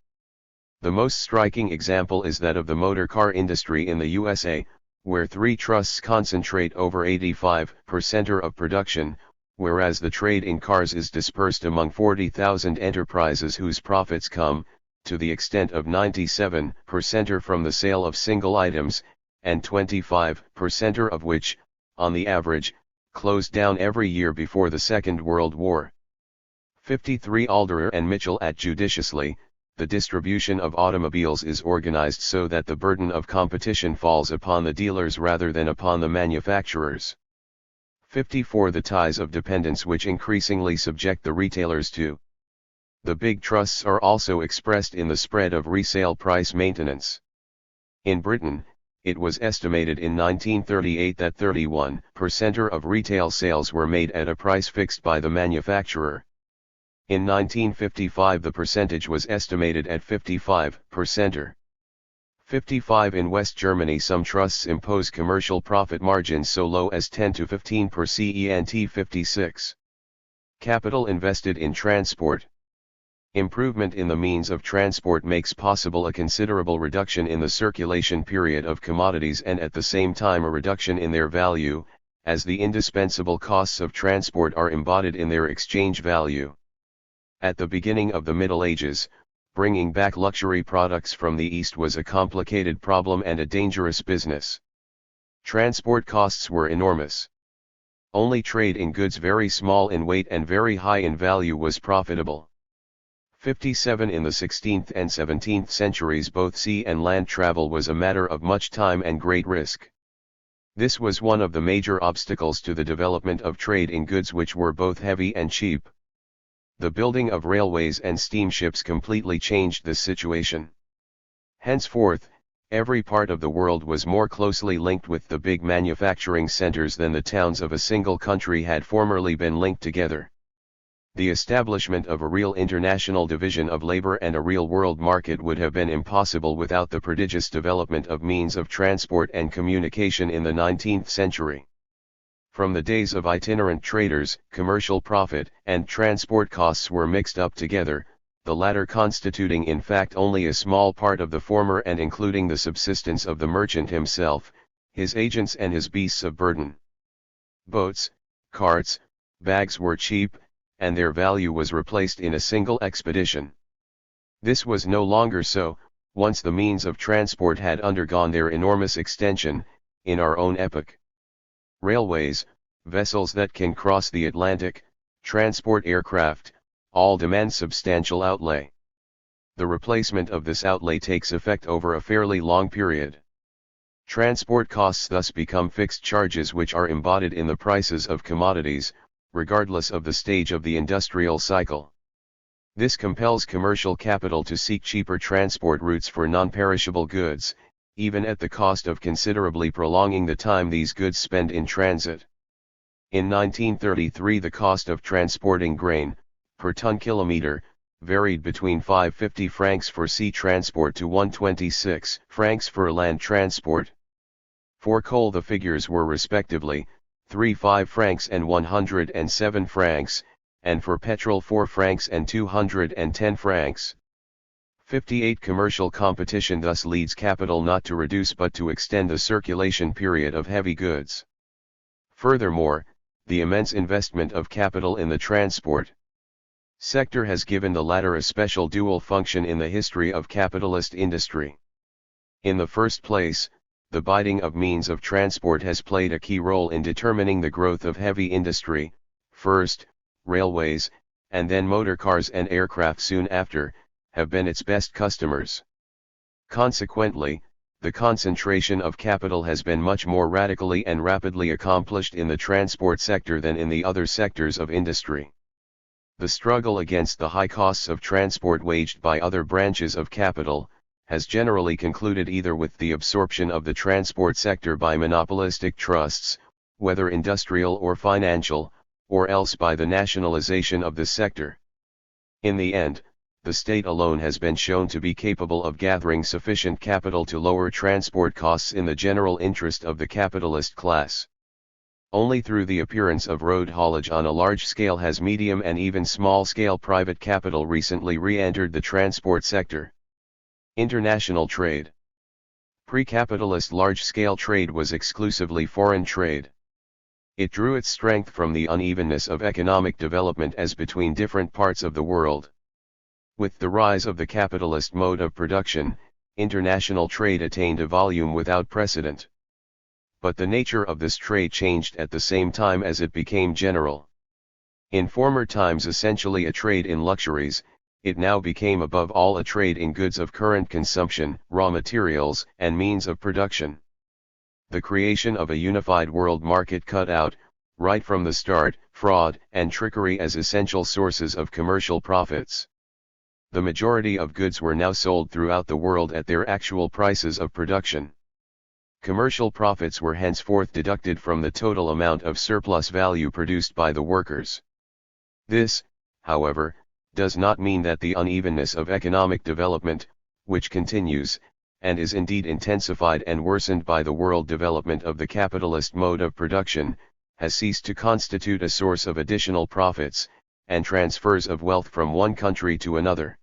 The most striking example is that of the motor car industry in the USA, where 3 trusts concentrate over 85% of production, whereas the trade in cars is dispersed among 40,000 enterprises whose profits come, to the extent of 97% from the sale of single items, and 25% of which, on the average, closed down every year before the Second World War. 53. Alderer and Mitchell at judiciously, the distribution of automobiles is organized so that the burden of competition falls upon the dealers rather than upon the manufacturers. 54. The ties of dependence which increasingly subject the retailers to the big trusts are also expressed in the spread of resale price maintenance. In Britain, it was estimated in 1938 that 31% of retail sales were made at a price fixed by the manufacturer. In 1955 the percentage was estimated at 55%. 55. In West Germany some trusts impose commercial profit margins so low as 10 to 15%. 56. Capital invested in transport. Improvement in the means of transport makes possible a considerable reduction in the circulation period of commodities and at the same time a reduction in their value, as the indispensable costs of transport are embodied in their exchange value. At the beginning of the Middle Ages, bringing back luxury products from the East was a complicated problem and a dangerous business. Transport costs were enormous. Only trade in goods very small in weight and very high in value was profitable. 57. In the 16th and 17th centuries both sea and land travel was a matter of much time and great risk. This was one of the major obstacles to the development of trade in goods which were both heavy and cheap. The building of railways and steamships completely changed this situation. Henceforth, every part of the world was more closely linked with the big manufacturing centers than the towns of a single country had formerly been linked together. The establishment of a real international division of labor and a real world market would have been impossible without the prodigious development of means of transport and communication in the 19th century. From the days of itinerant traders, commercial profit and transport costs were mixed up together, the latter constituting in fact only a small part of the former and including the subsistence of the merchant himself, his agents and his beasts of burden. Boats, carts, bags were cheap, and their value was replaced in a single expedition. This was no longer so, once the means of transport had undergone their enormous extension, in our own epoch. Railways, vessels that can cross the Atlantic, transport aircraft, all demand substantial outlay. The replacement of this outlay takes effect over a fairly long period. Transport costs thus become fixed charges which are embodied in the prices of commodities, regardless of the stage of the industrial cycle. This compels commercial capital to seek cheaper transport routes for non-perishable goods, even at the cost of considerably prolonging the time these goods spend in transit. In 1933 the cost of transporting grain, per ton kilometer, varied between 550 francs for sea transport to 126 francs for land transport. For coal the figures were respectively, 35 francs and 107 francs, and for petrol 4 francs and 210 francs. 58 Commercial competition thus leads capital not to reduce but to extend the circulation period of heavy goods. Furthermore, the immense investment of capital in the transport sector has given the latter a special dual function in the history of capitalist industry. In the first place, the biding of means of transport has played a key role in determining the growth of heavy industry, first, railways, and then motor cars and aircraft soon after, have been its best customers. Consequently, the concentration of capital has been much more radically and rapidly accomplished in the transport sector than in the other sectors of industry. The struggle against the high costs of transport waged by other branches of capital, has generally concluded either with the absorption of the transport sector by monopolistic trusts, whether industrial or financial, or else by the nationalization of the sector. In the end, the state alone has been shown to be capable of gathering sufficient capital to lower transport costs in the general interest of the capitalist class. Only through the appearance of road haulage on a large scale has medium and even small-scale private capital recently re-entered the transport sector. International trade. Pre-capitalist large-scale trade was exclusively foreign trade. It drew its strength from the unevenness of economic development as between different parts of the world. With the rise of the capitalist mode of production, international trade attained a volume without precedent. But the nature of this trade changed at the same time as it became general. In former times essentially a trade in luxuries, it now became above all a trade in goods of current consumption, raw materials, and means of production. The creation of a unified world market cut out, right from the start, fraud and trickery as essential sources of commercial profits. The majority of goods were now sold throughout the world at their actual prices of production. Commercial profits were henceforth deducted from the total amount of surplus value produced by the workers. This, however, does not mean that the unevenness of economic development, which continues, and is indeed intensified and worsened by the world development of the capitalist mode of production, has ceased to constitute a source of additional profits, and transfers of wealth from one country to another.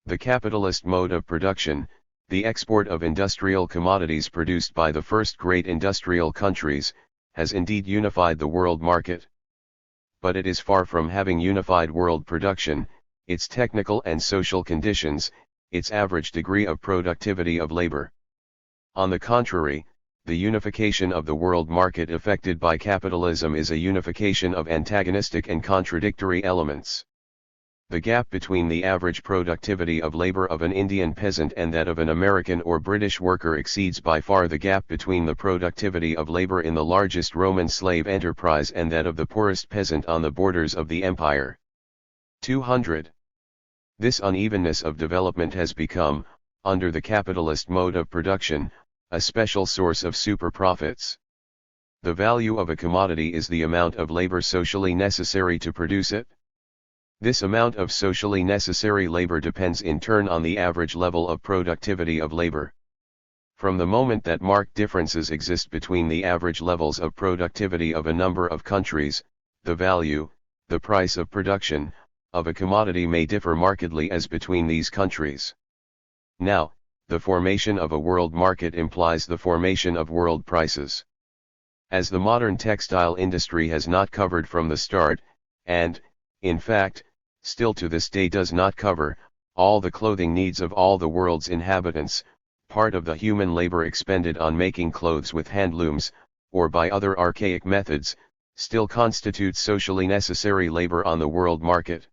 The capitalist mode of production, the export of industrial commodities produced by the first great industrial countries, has indeed unified the world market. But it is far from having unified world production, its technical and social conditions, its average degree of productivity of labor. On the contrary, the unification of the world market effected by capitalism is a unification of antagonistic and contradictory elements. The gap between the average productivity of labor of an Indian peasant and that of an American or British worker exceeds by far the gap between the productivity of labor in the largest Roman slave enterprise and that of the poorest peasant on the borders of the empire. 200. This unevenness of development has become, under the capitalist mode of production, a special source of super profits. The value of a commodity is the amount of labor socially necessary to produce it. This amount of socially necessary labor depends in turn on the average level of productivity of labor. From the moment that marked differences exist between the average levels of productivity of a number of countries, the value, the price of production, of a commodity may differ markedly as between these countries. Now, the formation of a world market implies the formation of world prices. As the modern textile industry has not covered from the start, and, in fact, still to this day does not cover, all the clothing needs of all the world's inhabitants, part of the human labor expended on making clothes with handlooms, or by other archaic methods, still constitutes socially necessary labor on the world market.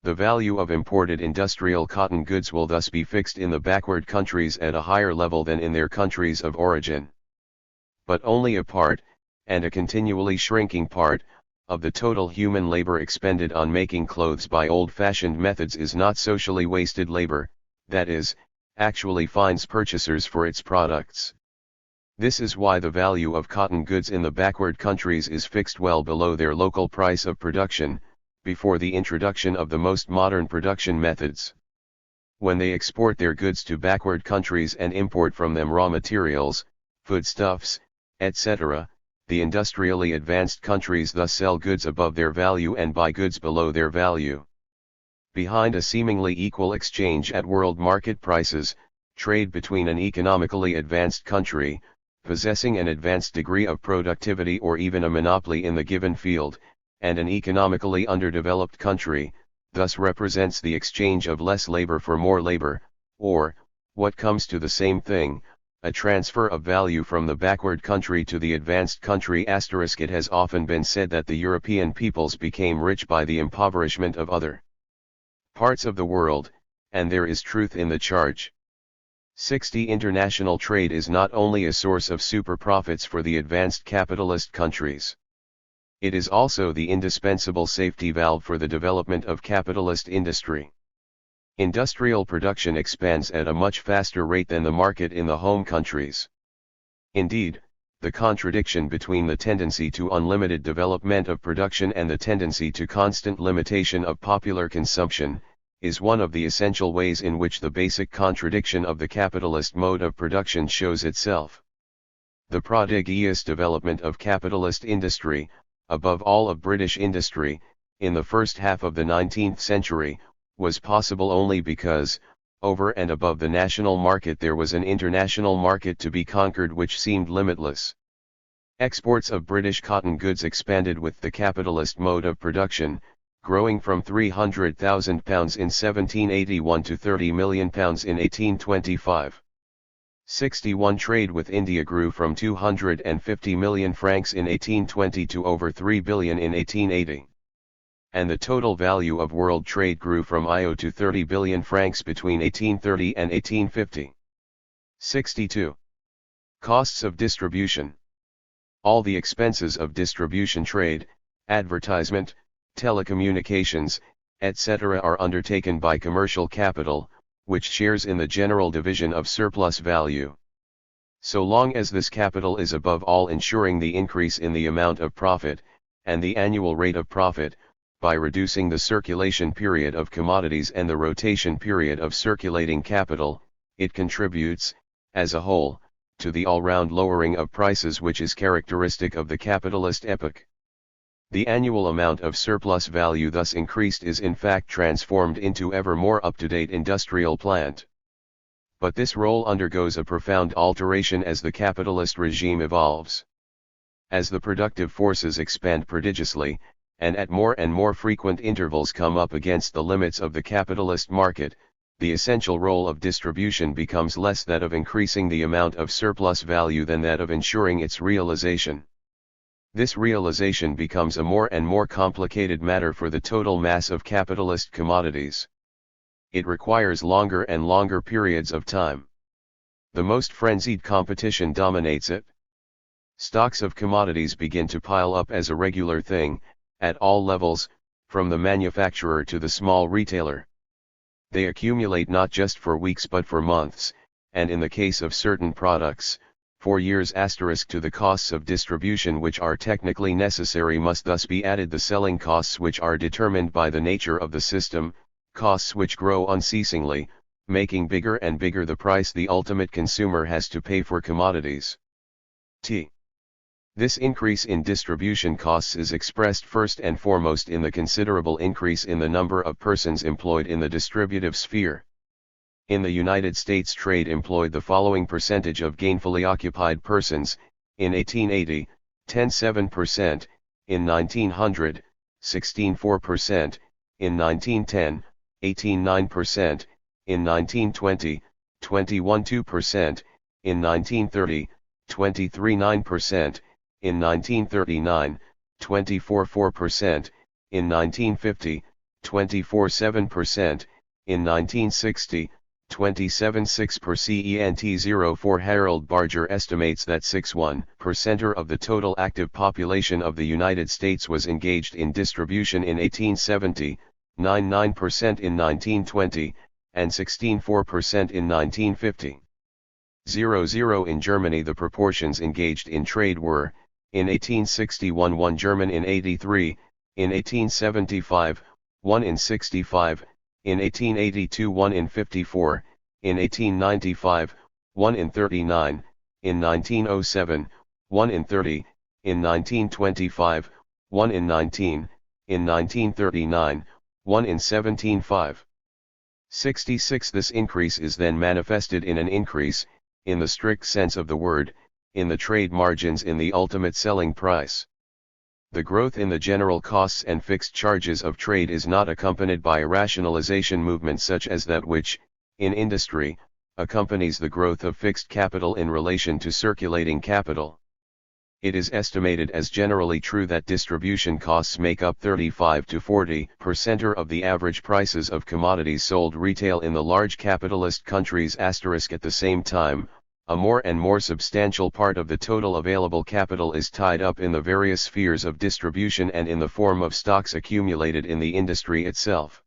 The value of imported industrial cotton goods will thus be fixed in the backward countries at a higher level than in their countries of origin. But only a part, and a continually shrinking part, of the total human labor expended on making clothes by old-fashioned methods is not socially wasted labor, that is, actually finds purchasers for its products. This is why the value of cotton goods in the backward countries is fixed well below their local price of production, before the introduction of the most modern production methods. When they export their goods to backward countries and import from them raw materials, foodstuffs, etc., the industrially advanced countries thus sell goods above their value and buy goods below their value. Behind a seemingly equal exchange at world market prices, trade between an economically advanced country, possessing an advanced degree of productivity or even a monopoly in the given field, and an economically underdeveloped country, thus represents the exchange of less labor for more labor, or, what comes to the same thing, a transfer of value from the backward country to the advanced country. It has often been said that the European peoples became rich by the impoverishment of other parts of the world, and there is truth in the charge. 60. International trade is not only a source of super profits for the advanced capitalist countries. It is also the indispensable safety valve for the development of capitalist industry. Industrial production expands at a much faster rate than the market in the home countries. Indeed, the contradiction between the tendency to unlimited development of production and the tendency to constant limitation of popular consumption, is one of the essential ways in which the basic contradiction of the capitalist mode of production shows itself. The prodigious development of capitalist industry, above all of British industry, in the first half of the 19th century, was possible only because, over and above the national market, there was an international market to be conquered which seemed limitless. Exports of British cotton goods expanded with the capitalist mode of production, growing from £300,000 in 1781 to £30 million in 1825. 61. Trade with India grew from 250 million francs in 1820 to over 3 billion in 1880. And the total value of world trade grew from IO to 30 billion francs between 1830 and 1850. 62. Costs of distribution. All the expenses of distribution trade, advertisement, telecommunications, etc. are undertaken by commercial capital, which shares in the general division of surplus value. So long as this capital is above all ensuring the increase in the amount of profit, and the annual rate of profit, by reducing the circulation period of commodities and the rotation period of circulating capital, it contributes, as a whole, to the all-round lowering of prices which is characteristic of the capitalist epoch. The annual amount of surplus value thus increased is in fact transformed into ever more up-to-date industrial plant. But this role undergoes a profound alteration as the capitalist regime evolves. As the productive forces expand prodigiously, and at more and more frequent intervals come up against the limits of the capitalist market, the essential role of distribution becomes less that of increasing the amount of surplus value than that of ensuring its realization. This realization becomes a more and more complicated matter for the total mass of capitalist commodities. It requires longer and longer periods of time. The most frenzied competition dominates it. Stocks of commodities begin to pile up as a regular thing, at all levels, from the manufacturer to the small retailer. They accumulate not just for weeks but for months, and in the case of certain products, for years. To the costs of distribution which are technically necessary must thus be added the selling costs which are determined by the nature of the system, costs which grow unceasingly, making bigger and bigger the price the ultimate consumer has to pay for commodities. T. This increase in distribution costs is expressed first and foremost in the considerable increase in the number of persons employed in the distributive sphere. In the United States, trade employed the following percentage of gainfully occupied persons: in 1880, 10.7%, in 1900, 16.4%, in 1910, 18.9%, in 1920, 21.2%, in 1930, 23.9%, in 1939, 24.4%, in 1950, 24.7%, in 1960, 27.6%. 04 Harold Barger estimates that 6.1% of the total active population of the United States was engaged in distribution in 1870, 9.9% in 1920, and 16.4% in 1950. 0.0 In Germany, the proportions engaged in trade were: in 1861 1 German in 83, in 1875, 1 in 65, in 1882 1 in 54, in 1895, 1 in 39, in 1907, 1 in 30, in 1925, 1 in 19, in 1939, 1 in 17.5. 66 This increase is then manifested in an increase, in the strict sense of the word, in the trade margins in the ultimate selling price. The growth in the general costs and fixed charges of trade is not accompanied by a rationalization movement such as that which, in industry, accompanies the growth of fixed capital in relation to circulating capital. It is estimated as generally true that distribution costs make up 35 to 40% of the average prices of commodities sold retail in the large capitalist countries. At the same time, a more and more substantial part of the total available capital is tied up in the various spheres of distribution and in the form of stocks accumulated in the industry itself.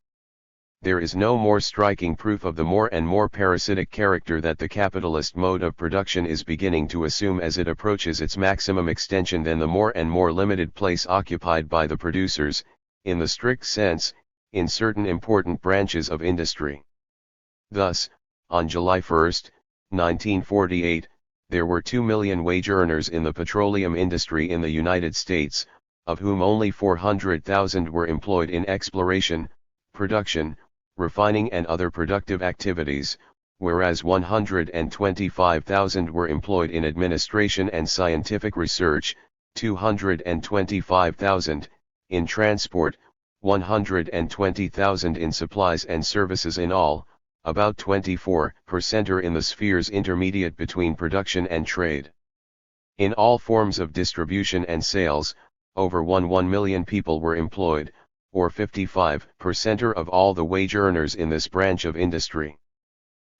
There is no more striking proof of the more and more parasitic character that the capitalist mode of production is beginning to assume as it approaches its maximum extension than the more and more limited place occupied by the producers, in the strict sense, in certain important branches of industry. Thus, on July 1, 1948, there were 2 million wage earners in the petroleum industry in the United States, of whom only 400,000 were employed in exploration, production, refining and other productive activities, whereas 125,000 were employed in administration and scientific research, 225,000, in transport, 120,000 in supplies and services. In all, about 24% are in the spheres intermediate between production and trade. In all forms of distribution and sales, over 1 million people were employed, or 55% of all the wage earners in this branch of industry.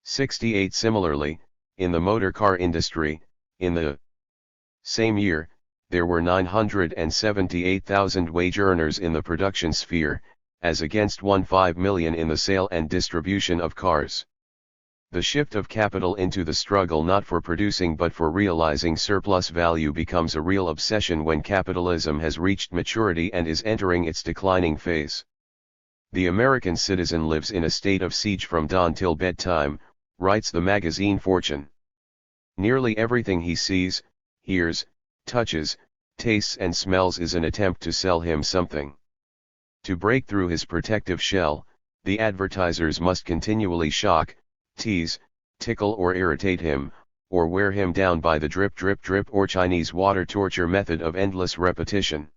68 Similarly, in the motor car industry, in the same year, there were 978,000 wage earners in the production sphere, as against 15 million in the sale and distribution of cars. The shift of capital into the struggle not for producing but for realizing surplus value becomes a real obsession when capitalism has reached maturity and is entering its declining phase. The American citizen lives in a state of siege from dawn till bedtime, writes the magazine Fortune. Nearly everything he sees, hears, touches, tastes and smells is an attempt to sell him something. To break through his protective shell, the advertisers must continually shock, tease, tickle or irritate him, or wear him down by the drip drip drip or Chinese water torture method of endless repetition.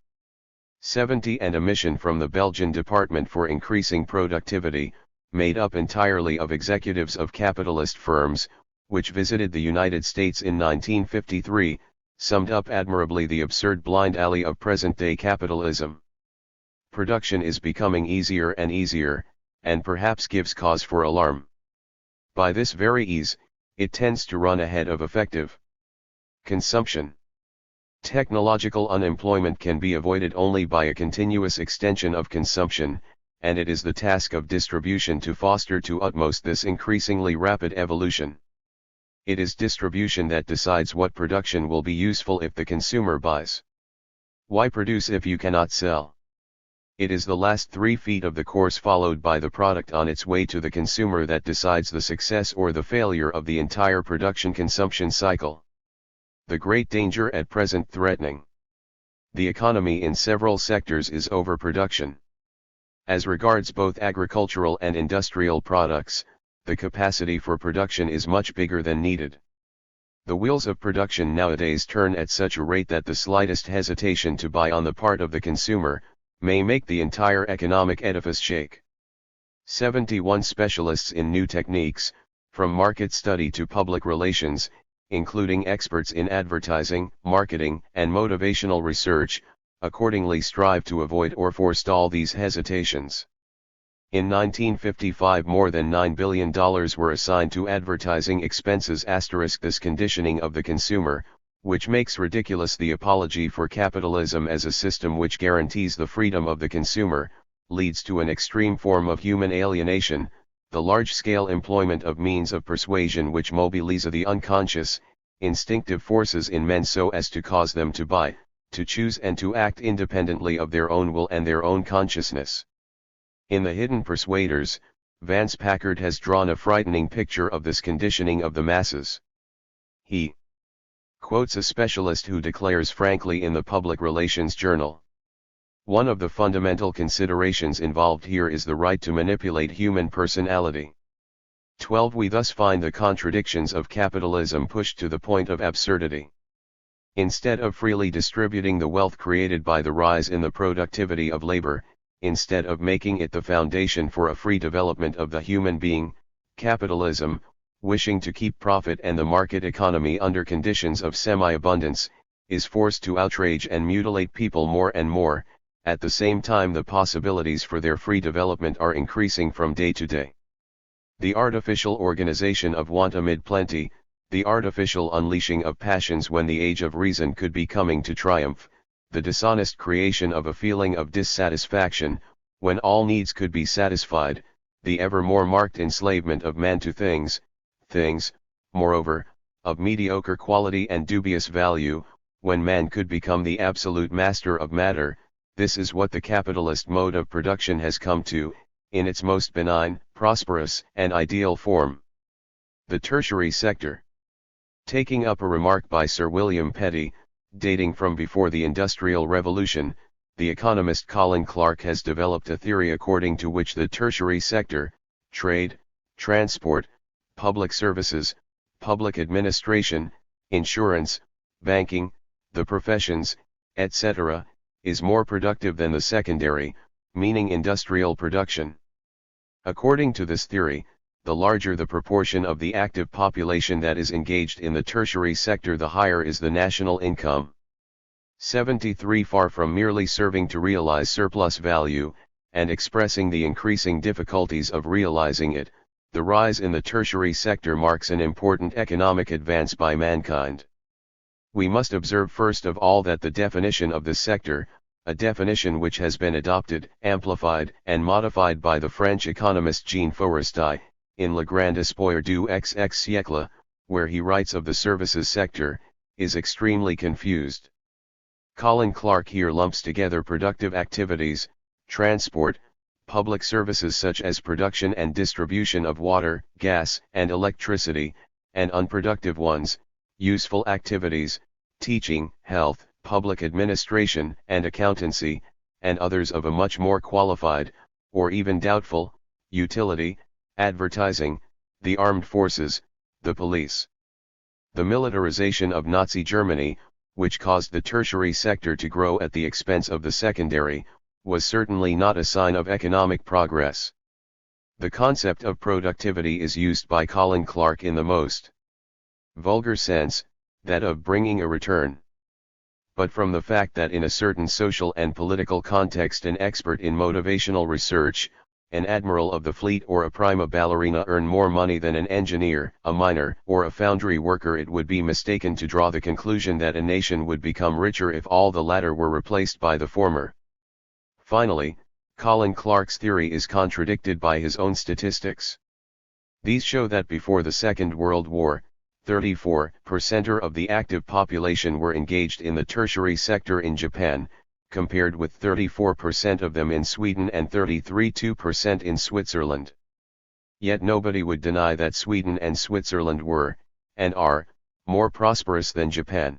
70 And a mission from the Belgian Department for Increasing Productivity, made up entirely of executives of capitalist firms, which visited the United States in 1953, summed up admirably the absurd blind alley of present-day capitalism. Production is becoming easier and easier, and perhaps gives cause for alarm. By this very ease, it tends to run ahead of effective consumption. Technological unemployment can be avoided only by a continuous extension of consumption, and it is the task of distribution to foster to utmost this increasingly rapid evolution. It is distribution that decides what production will be useful if the consumer buys. Why produce if you cannot sell? It is the last 3 feet of the course followed by the product on its way to the consumer that decides the success or the failure of the entire production-consumption cycle. The great danger at present threatening the economy in several sectors is overproduction. As regards both agricultural and industrial products, the capacity for production is much bigger than needed. The wheels of production nowadays turn at such a rate that the slightest hesitation to buy on the part of the consumer may make the entire economic edifice shake. 71 specialists in new techniques, from market study to public relations, including experts in advertising, marketing, and motivational research, accordingly strive to avoid or forestall these hesitations. In 1955 more than $9 billion were assigned to advertising expenses. This conditioning of the consumer, which makes ridiculous the apology for capitalism as a system which guarantees the freedom of the consumer, leads to an extreme form of human alienation, the large-scale employment of means of persuasion which mobilize the unconscious, instinctive forces in men so as to cause them to buy, to choose and to act independently of their own will and their own consciousness. In The Hidden Persuaders, Vance Packard has drawn a frightening picture of this conditioning of the masses. He quotes a specialist who declares frankly in the Public Relations Journal, "One of the fundamental considerations involved here is the right to manipulate human personality. 12. We thus find the contradictions of capitalism pushed to the point of absurdity. Instead of freely distributing the wealth created by the rise in the productivity of labor, instead of making it the foundation for a free development of the human being, capitalism, wishing to keep profit and the market economy under conditions of semi-abundance, is forced to outrage and mutilate people more and more. At the same time the possibilities for their free development are increasing from day to day. The artificial organization of want amid plenty, the artificial unleashing of passions when the age of reason could be coming to triumph, the dishonest creation of a feeling of dissatisfaction, when all needs could be satisfied, the ever more marked enslavement of man to things, moreover, of mediocre quality and dubious value, when man could become the absolute master of matter. This is what the capitalist mode of production has come to, in its most benign, prosperous, and ideal form. The tertiary sector." Taking up a remark by Sir William Petty, dating from before the Industrial Revolution, the economist Colin Clark has developed a theory according to which the tertiary sector, trade, transport, public services, public administration, insurance, banking, the professions, etc., is more productive than the secondary, meaning industrial production. According to this theory, the larger the proportion of the active population that is engaged in the tertiary sector, the higher is the national income. 73. Far from merely serving to realize surplus value, and expressing the increasing difficulties of realizing it, the rise in the tertiary sector marks an important economic advance by mankind. We must observe first of all that the definition of this sector, a definition which has been adopted, amplified, and modified by the French economist Jean Forestier, in Le Grand Espoir du XX siècle, where he writes of the services sector, is extremely confused. Colin Clark here lumps together productive activities, transport, public services such as production and distribution of water, gas, and electricity, and unproductive ones, useful activities, teaching, health, public administration and accountancy, and others of a much more qualified, or even doubtful, utility, advertising, the armed forces, the police. The militarization of Nazi Germany, which caused the tertiary sector to grow at the expense of the secondary, was certainly not a sign of economic progress. The concept of productivity is used by Colin Clark in the most vulgar sense, that of bringing a return. But from the fact that in a certain social and political context an expert in motivational research, an admiral of the fleet or a prima ballerina earn more money than an engineer, a miner, or a foundry worker, it would be mistaken to draw the conclusion that a nation would become richer if all the latter were replaced by the former. Finally, Colin Clark's theory is contradicted by his own statistics. These show that before the Second World War, 34% of the active population were engaged in the tertiary sector in Japan, compared with 34% of them in Sweden and 33% in Switzerland. Yet nobody would deny that Sweden and Switzerland were, and are, more prosperous than Japan.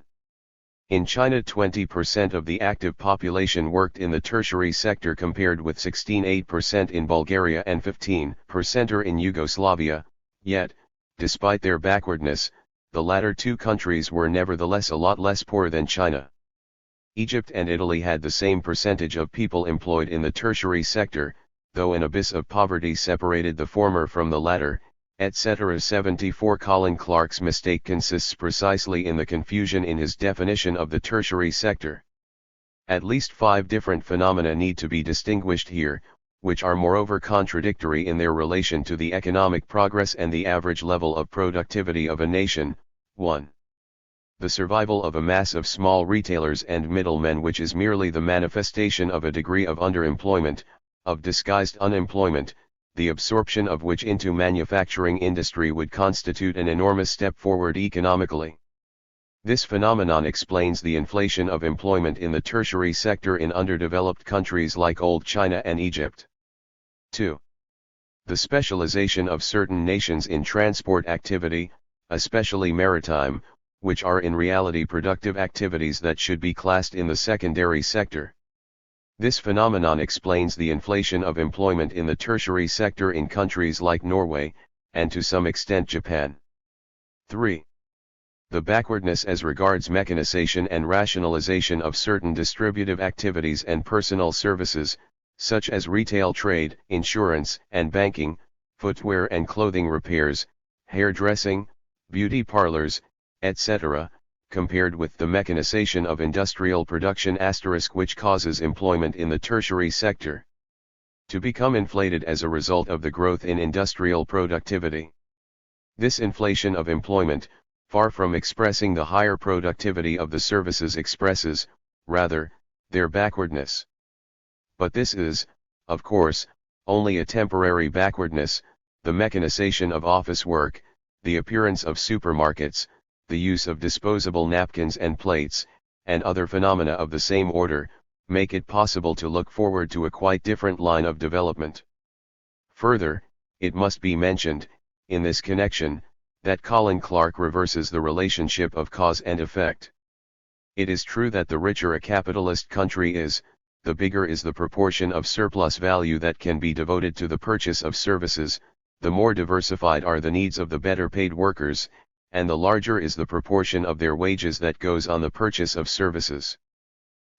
In China 20% of the active population worked in the tertiary sector compared with 16.8% in Bulgaria and 15% in Yugoslavia, yet, despite their backwardness, the latter two countries were nevertheless a lot less poor than China. Egypt and Italy had the same percentage of people employed in the tertiary sector, though an abyss of poverty separated the former from the latter, etc. 74. Colin Clark's mistake consists precisely in the confusion in his definition of the tertiary sector. At least 5 different phenomena need to be distinguished here, which are moreover contradictory in their relation to the economic progress and the average level of productivity of a nation. 1. The survival of a mass of small retailers and middlemen, which is merely the manifestation of a degree of underemployment, of disguised unemployment, the absorption of which into manufacturing industry would constitute an enormous step forward economically. This phenomenon explains the inflation of employment in the tertiary sector in underdeveloped countries like Old China and Egypt. 2. The specialization of certain nations in transport activity, especially maritime, which are in reality productive activities that should be classed in the secondary sector. This phenomenon explains the inflation of employment in the tertiary sector in countries like Norway, and to some extent Japan. 3. The backwardness as regards mechanization and rationalization of certain distributive activities and personal services, such as retail trade, insurance and banking, footwear and clothing repairs, hairdressing, beauty parlors, etc., compared with the mechanization of industrial production *, which causes employment in the tertiary sector to become inflated as a result of the growth in industrial productivity. This inflation of employment, far from expressing the higher productivity of the services, expresses, rather, their backwardness. But this is, of course, only a temporary backwardness. The mechanization of office work, the appearance of supermarkets, the use of disposable napkins and plates, and other phenomena of the same order, make it possible to look forward to a quite different line of development. Further, it must be mentioned, in this connection, that Colin Clark reverses the relationship of cause and effect. It is true that the richer a capitalist country is, the bigger is the proportion of surplus value that can be devoted to the purchase of services, the more diversified are the needs of the better paid workers, and the larger is the proportion of their wages that goes on the purchase of services.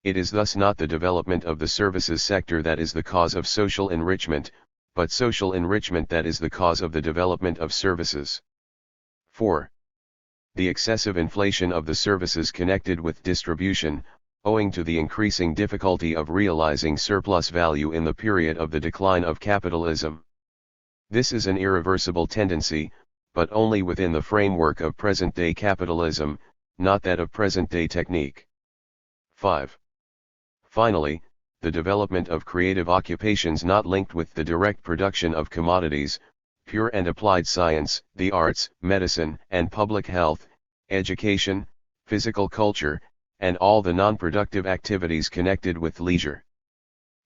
It is thus not the development of the services sector that is the cause of social enrichment, but social enrichment that is the cause of the development of services. 4. The excessive inflation of the services connected with distribution, owing to the increasing difficulty of realizing surplus value in the period of the decline of capitalism. This is an irreversible tendency, but only within the framework of present-day capitalism, not that of present-day technique. 5. Finally, the development of creative occupations not linked with the direct production of commodities, pure and applied science, the arts, medicine and public health, education, physical culture, and all the non-productive activities connected with leisure.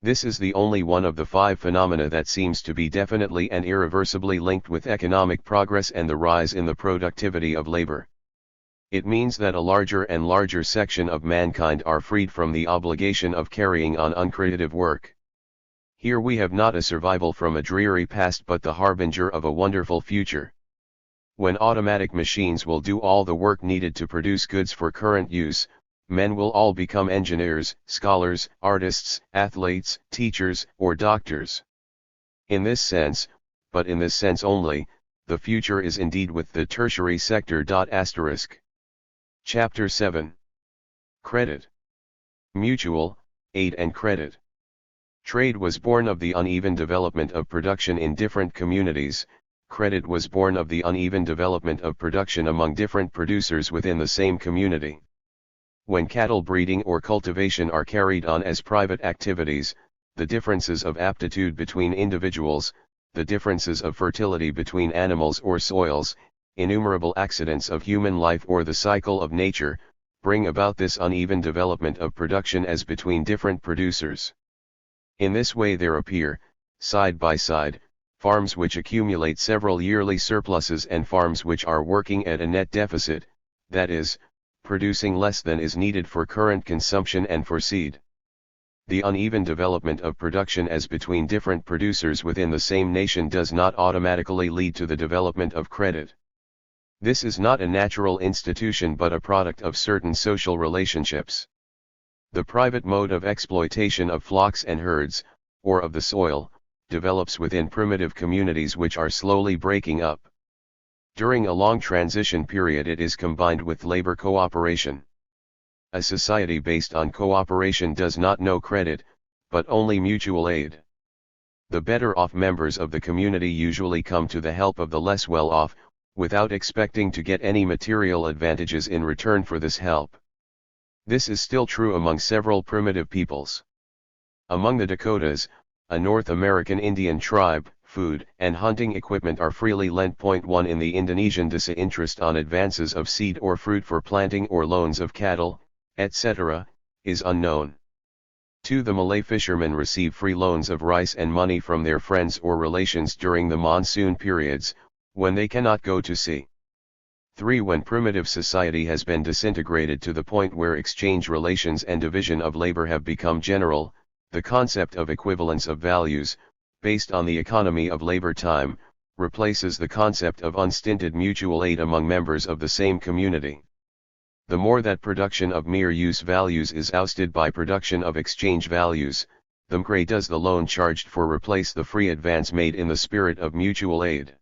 This is the only one of the 5 phenomena that seems to be definitely and irreversibly linked with economic progress and the rise in the productivity of labor. It means that a larger and larger section of mankind are freed from the obligation of carrying on uncreative work. Here we have not a survival from a dreary past but the harbinger of a wonderful future. When automatic machines will do all the work needed to produce goods for current use, men will all become engineers, scholars, artists, athletes, teachers, or doctors. In this sense, but in this sense only, the future is indeed with the tertiary sector. Chapter 7. Credit. Mutual, aid and credit. Trade was born of the uneven development of production in different communities, credit was born of the uneven development of production among different producers within the same community. When cattle breeding or cultivation are carried on as private activities, the differences of aptitude between individuals, the differences of fertility between animals or soils, innumerable accidents of human life or the cycle of nature, bring about this uneven development of production as between different producers. In this way there appear, side by side, farms which accumulate several yearly surpluses and farms which are working at a net deficit, that is, producing less than is needed for current consumption and for seed. The uneven development of production as between different producers within the same nation does not automatically lead to the development of credit. This is not a natural institution but a product of certain social relationships. The private mode of exploitation of flocks and herds, or of the soil, develops within primitive communities which are slowly breaking up. During a long transition period it is combined with labor cooperation. A society based on cooperation does not know credit, but only mutual aid. The better off members of the community usually come to the help of the less well off, without expecting to get any material advantages in return for this help. This is still true among several primitive peoples. Among the Dakotas, a North American Indian tribe, food and hunting equipment are freely lent. 1 In the Indonesian desa, interest on advances of seed or fruit for planting or loans of cattle, etc., is unknown. 2 The Malay fishermen receive free loans of rice and money from their friends or relations during the monsoon periods, when they cannot go to sea. 3 When primitive society has been disintegrated to the point where exchange relations and division of labor have become general, the concept of equivalence of values, based on the economy of labor time, replaces the concept of unstinted mutual aid among members of the same community. The more that production of mere use values is ousted by production of exchange values, the more does the loan charged for replace the free advance made in the spirit of mutual aid.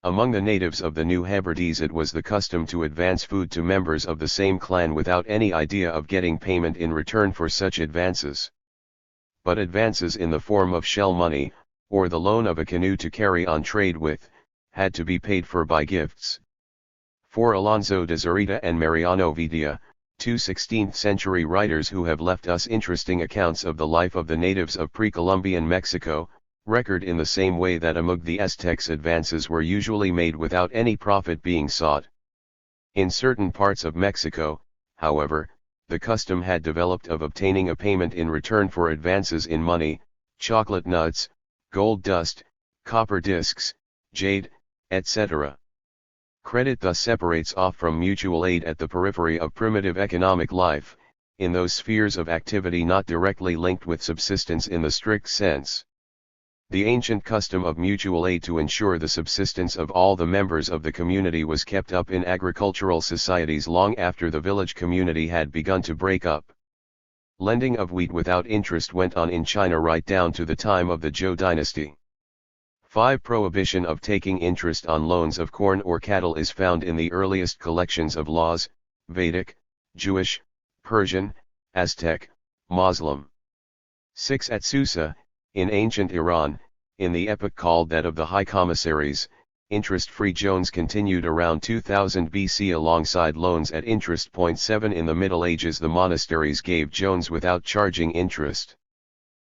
Among the natives of the New Hebrides it was the custom to advance food to members of the same clan without any idea of getting payment in return for such advances. But advances in the form of shell money, or the loan of a canoe to carry on trade with, had to be paid for by gifts. For Alonso de Zurita and Mariano Vidia, 2 16th-century writers who have left us interesting accounts of the life of the natives of pre-Columbian Mexico, record in the same way that among the Aztecs advances were usually made without any profit being sought. In certain parts of Mexico, however, the custom had developed of obtaining a payment in return for advances in money, chocolate nuts, gold dust, copper discs, jade, etc. Credit thus separates off from mutual aid at the periphery of primitive economic life, in those spheres of activity not directly linked with subsistence in the strict sense. The ancient custom of mutual aid to ensure the subsistence of all the members of the community was kept up in agricultural societies long after the village community had begun to break up. Lending of wheat without interest went on in China right down to the time of the Zhou dynasty. 5 Prohibition of taking interest on loans of corn or cattle is found in the earliest collections of laws, Vedic, Jewish, Persian, Aztec, Muslim. 6 At Susa, in ancient Iran, in the epoch called that of the High Commissaries, interest-free loans continued around 2000 BC alongside loans at interest. 7 In the Middle Ages the monasteries gave loans without charging interest.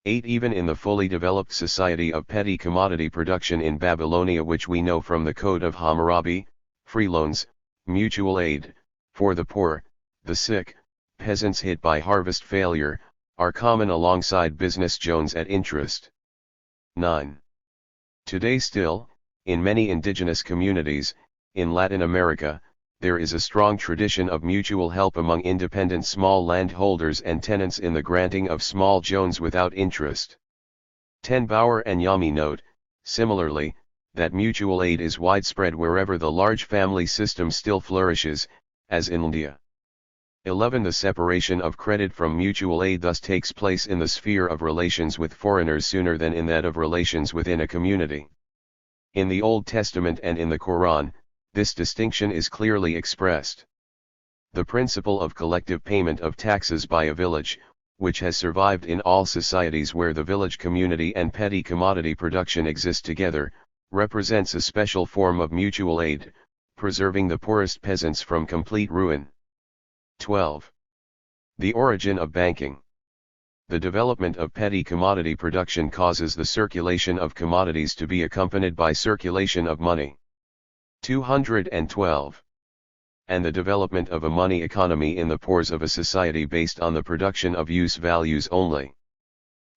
8 Even in the fully developed society of petty commodity production in Babylonia, which we know from the Code of Hammurabi, free loans, mutual aid, for the poor, the sick, peasants hit by harvest failure, are common alongside business loans at interest. 9. Today still, in many indigenous communities, in Latin America, there is a strong tradition of mutual help among independent small landholders and tenants in the granting of small loans without interest. 10 Bauer and Yami note, similarly, that mutual aid is widespread wherever the large family system still flourishes, as in India. 11 The separation of credit from mutual aid thus takes place in the sphere of relations with foreigners sooner than in that of relations within a community. In the Old Testament and in the Quran, this distinction is clearly expressed. The principle of collective payment of taxes by a village, which has survived in all societies where the village community and petty commodity production exist together, represents a special form of mutual aid, preserving the poorest peasants from complete ruin. 12. The origin of banking. The development of petty commodity production causes the circulation of commodities to be accompanied by circulation of money. 212. And the development of a money economy in the pores of a society based on the production of use values only.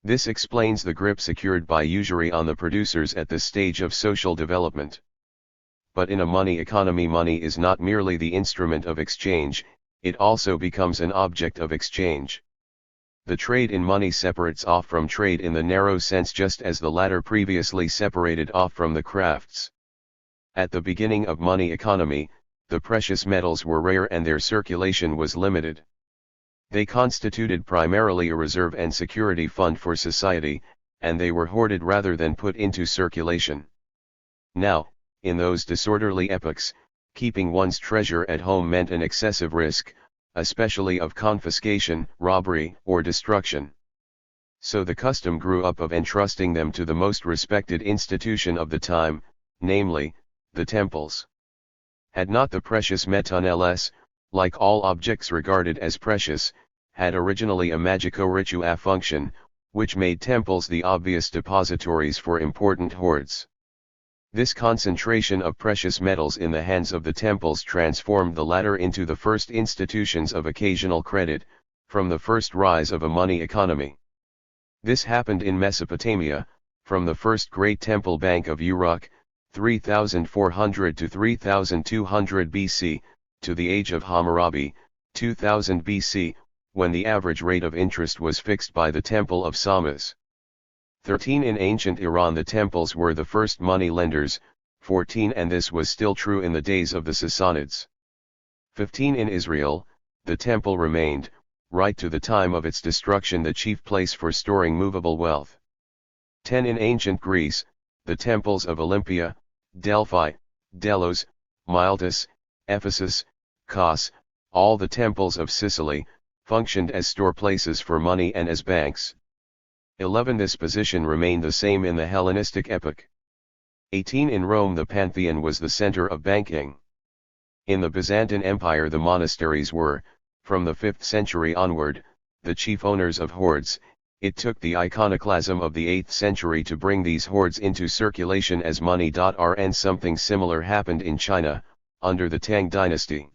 This explains the grip secured by usury on the producers at this stage of social development. but in a money economy money is not merely the instrument of exchange, it also becomes an object of exchange. The trade in money separates off from trade in the narrow sense just as the latter previously separated off from the crafts. At the beginning of money economy, the precious metals were rare and their circulation was limited. They constituted primarily a reserve and security fund for society, and they were hoarded rather than put into circulation. Now, in those disorderly epochs, keeping one's treasure at home meant an excessive risk, especially of confiscation, robbery, or destruction. So the custom grew up of entrusting them to the most respected institution of the time, namely, the temples. Had not the precious metals, like all objects regarded as precious, had originally a magico-ritual function, which made temples the obvious depositories for important hoards. This concentration of precious metals in the hands of the temples transformed the latter into the first institutions of occasional credit, from the first rise of a money economy. This happened in Mesopotamia, from the first great temple bank of Uruk, 3400 to 3200 BC, to the age of Hammurabi, 2000 BC, when the average rate of interest was fixed by the Temple of Samas. 13 In ancient Iran the temples were the first money lenders, 14 and this was still true in the days of the Sassanids. 15 In Israel, the temple remained, right to the time of its destruction the chief place for storing movable wealth. 10 In ancient Greece, the temples of Olympia, Delphi, Delos, Miletus, Ephesus, Kos, all the temples of Sicily, functioned as store places for money and as banks. 11 This position remained the same in the Hellenistic epoch. 18 In Rome the Pantheon was the center of banking. In the Byzantine Empire the monasteries were, from the 5th century onward, the chief owners of hoards. It took the iconoclasm of the 8th century to bring these hoards into circulation as money. And something similar happened in China, under the Tang dynasty.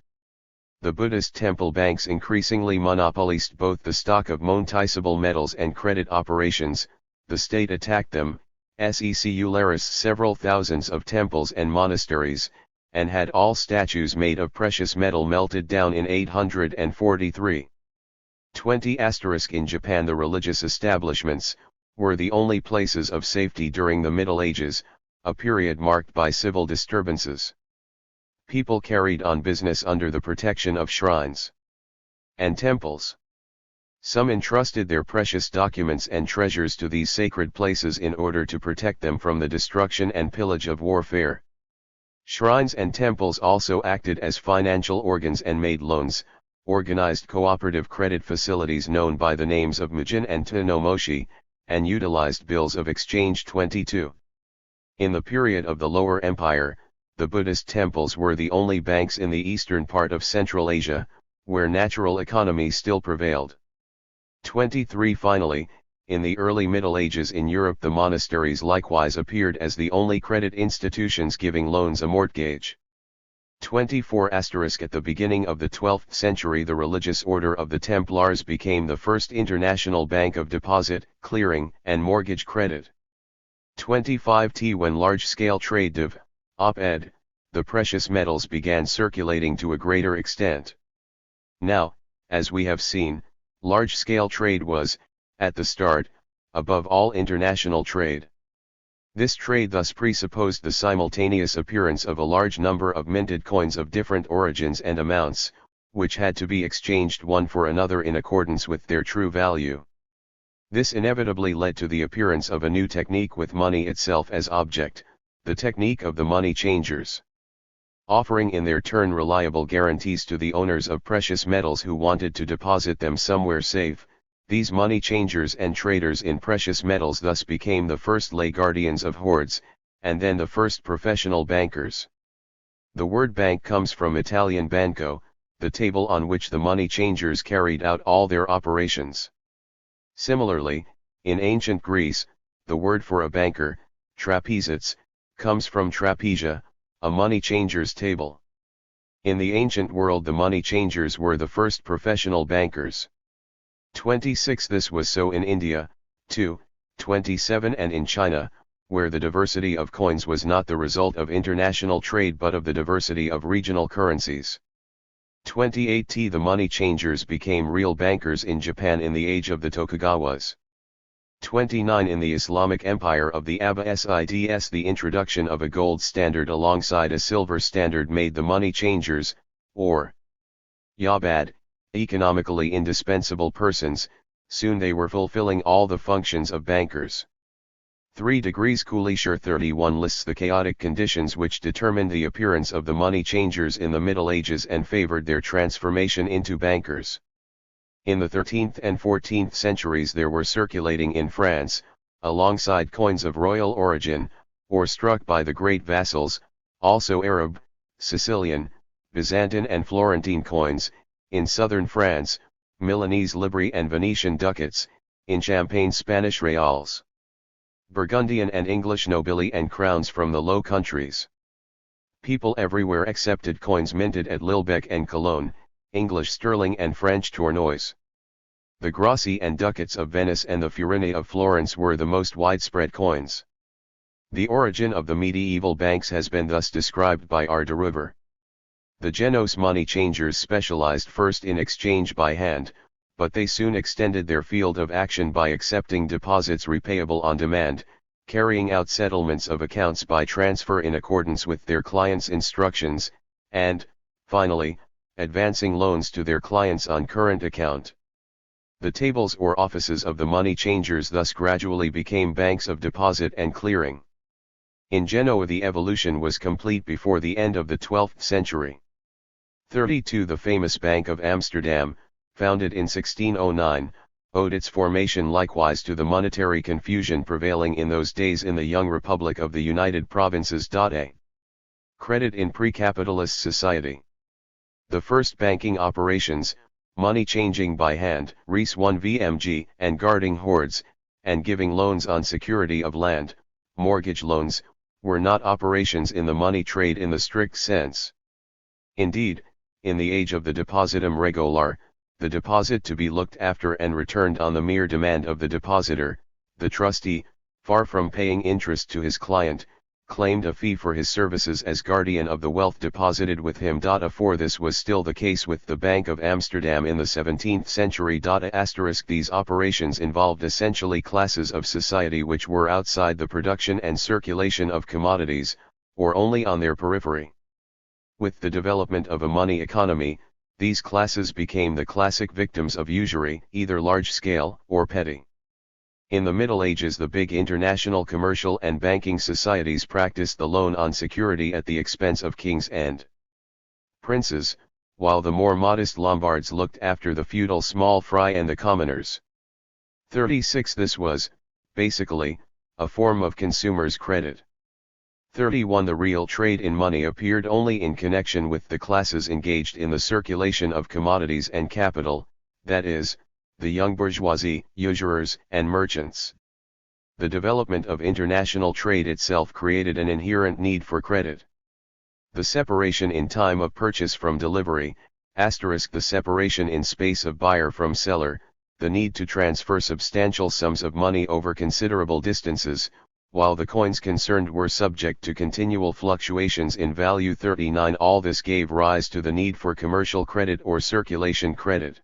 The Buddhist temple banks increasingly monopolized both the stock of monetizable metals and credit operations. The state attacked them, secularized several thousands of temples and monasteries, and had all statues made of precious metal melted down in 843. 20 In Japan the religious establishments were the only places of safety during the Middle Ages, a period marked by civil disturbances. People carried on business under the protection of shrines and temples. Some entrusted their precious documents and treasures to these sacred places in order to protect them from the destruction and pillage of warfare. Shrines and temples also acted as financial organs and made loans, organized cooperative credit facilities known by the names of Mujin and Tsunomoshi, and utilized bills of exchange. 22. In the period of the Lower Empire, the Buddhist temples were the only banks in the eastern part of Central Asia, where natural economy still prevailed. 23 Finally, in the early Middle Ages in Europe the monasteries likewise appeared as the only credit institutions giving loans a mortgage. 24 At the beginning of the 12th century the religious order of the Templars became the first international bank of deposit, clearing, and mortgage credit. 25 When large-scale trade op-ed, the precious metals began circulating to a greater extent. Now, as we have seen, large-scale trade was, at the start, above all international trade. This trade thus presupposed the simultaneous appearance of a large number of minted coins of different origins and amounts, which had to be exchanged one for another in accordance with their true value. This inevitably led to the appearance of a new technique with money itself as object, the technique of the money changers. Offering in their turn reliable guarantees to the owners of precious metals who wanted to deposit them somewhere safe, these money changers and traders in precious metals thus became the first lay guardians of hoards, and then the first professional bankers. The word bank comes from Italian banco, the table on which the money changers carried out all their operations. Similarly, in ancient Greece, the word for a banker, trapezits, comes from trapesia, a money changer's table. In the ancient world the money changers were the first professional bankers. 26 This was so in India, too, 27 and in China, where the diversity of coins was not the result of international trade but of the diversity of regional currencies. 28. The money changers became real bankers in Japan in the age of the Tokugawas. 29. In the Islamic Empire of the Abbasids, the introduction of a gold standard alongside a silver standard made the money changers, or Yabad, economically indispensable persons. Soon they were fulfilling all the functions of bankers. 3 degrees Kulischer 31 lists the chaotic conditions which determined the appearance of the money changers in the Middle Ages and favored their transformation into bankers. In the 13th and 14th centuries there were circulating in France, alongside coins of royal origin, or struck by the great vassals, also Arab, Sicilian, Byzantine and Florentine coins, in southern France, Milanese libri and Venetian ducats, in Champagne Spanish reals, Burgundian and English nobili and crowns from the Low Countries. People everywhere accepted coins minted at Lillebec and Cologne, English sterling and French tournois. The grossi and ducats of Venice and the furini of Florence were the most widespread coins. The origin of the medieval banks has been thus described by R. de River. The Genos money changers specialized first in exchange by hand, but they soon extended their field of action by accepting deposits repayable on demand, carrying out settlements of accounts by transfer in accordance with their clients' instructions, and, finally, advancing loans to their clients on current account. The tables or offices of the money changers thus gradually became banks of deposit and clearing. In Genoa the evolution was complete before the end of the 12th century. 32 The famous Bank of Amsterdam, founded in 1609, owed its formation likewise to the monetary confusion prevailing in those days in the young Republic of the United Provinces. A credit in pre-capitalist society. The first banking operations, money changing by hand, Res 1 VMG, and guarding hoards, and giving loans on security of land, mortgage loans, were not operations in the money trade in the strict sense. Indeed, in the age of the depositum regular, the deposit to be looked after and returned on the mere demand of the depositor, the trustee, far from paying interest to his client, claimed a fee for his services as guardian of the wealth deposited with him. For this was still the case with the Bank of Amsterdam in the 17th century. These operations involved essentially classes of society which were outside the production and circulation of commodities, or only on their periphery. With the development of a money economy, these classes became the classic victims of usury, either large-scale or petty. In the Middle Ages the big international commercial and banking societies practiced the loan on security at the expense of kings and princes, while the more modest Lombards looked after the feudal small fry and the commoners. 36 This was, basically, a form of consumers' credit. 31 The real trade in money appeared only in connection with the classes engaged in the circulation of commodities and capital, that is, the young bourgeoisie, usurers, and merchants. The development of international trade itself created an inherent need for credit. The separation in time of purchase from delivery, the separation in space of buyer from seller, the need to transfer substantial sums of money over considerable distances, while the coins concerned were subject to continual fluctuations in value. 39 All this gave rise to the need for commercial credit or circulation credit.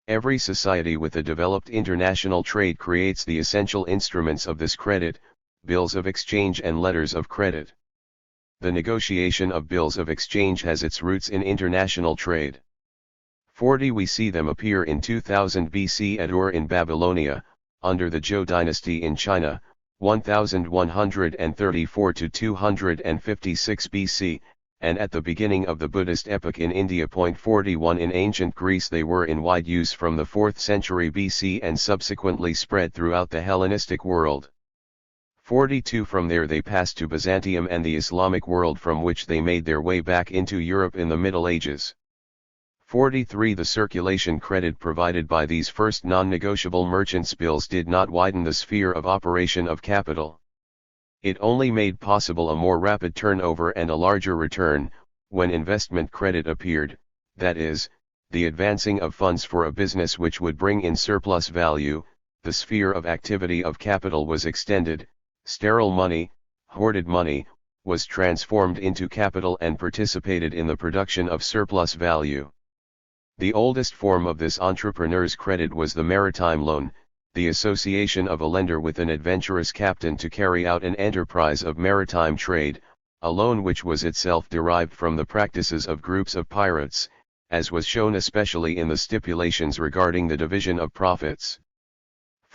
Every society with a developed international trade creates the essential instruments of this credit, bills of exchange and letters of credit. The negotiation of bills of exchange has its roots in international trade. 40 We see them appear in 2000 BC at Ur in Babylonia, under the Zhou dynasty in China, 1134 to 256 BC, and at the beginning of the Buddhist epoch in India. 41 In ancient Greece they were in wide use from the 4th century BC and subsequently spread throughout the Hellenistic world. 42 From there they passed to Byzantium and the Islamic world, from which they made their way back into Europe in the Middle Ages. 43 The circulation credit provided by these first non-negotiable merchants' bills did not widen the sphere of operation of capital. It only made possible a more rapid turnover and a larger return, when investment credit appeared, that is, the advancing of funds for a business which would bring in surplus value. The sphere of activity of capital was extended, Sterile money, hoarded money, was transformed into capital and participated in the production of surplus value. The oldest form of this entrepreneur's credit was the maritime loan, the association of a lender with an adventurous captain to carry out an enterprise of maritime trade, a loan which was itself derived from the practices of groups of pirates, as was shown especially in the stipulations regarding the division of profits.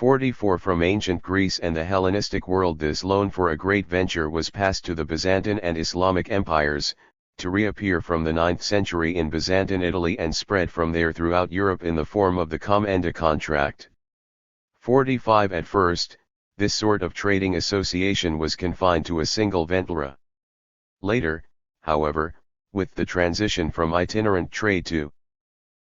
44 From ancient Greece and the Hellenistic world, this loan for a great venture was passed to the Byzantine and Islamic empires, to reappear from the 9th century in Byzantine Italy and spread from there throughout Europe in the form of the comenda contract. 45 At first, this sort of trading association was confined to a single vendora. Later, however, with the transition from itinerant trade to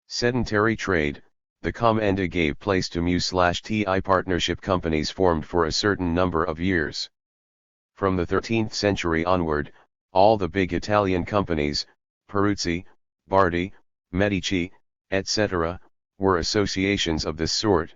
sedentary trade, the comenda gave place to mu/ti partnership companies formed for a certain number of years. From the 13th century onward, all the big Italian companies, Peruzzi, Bardi, Medici, etc., were associations of this sort.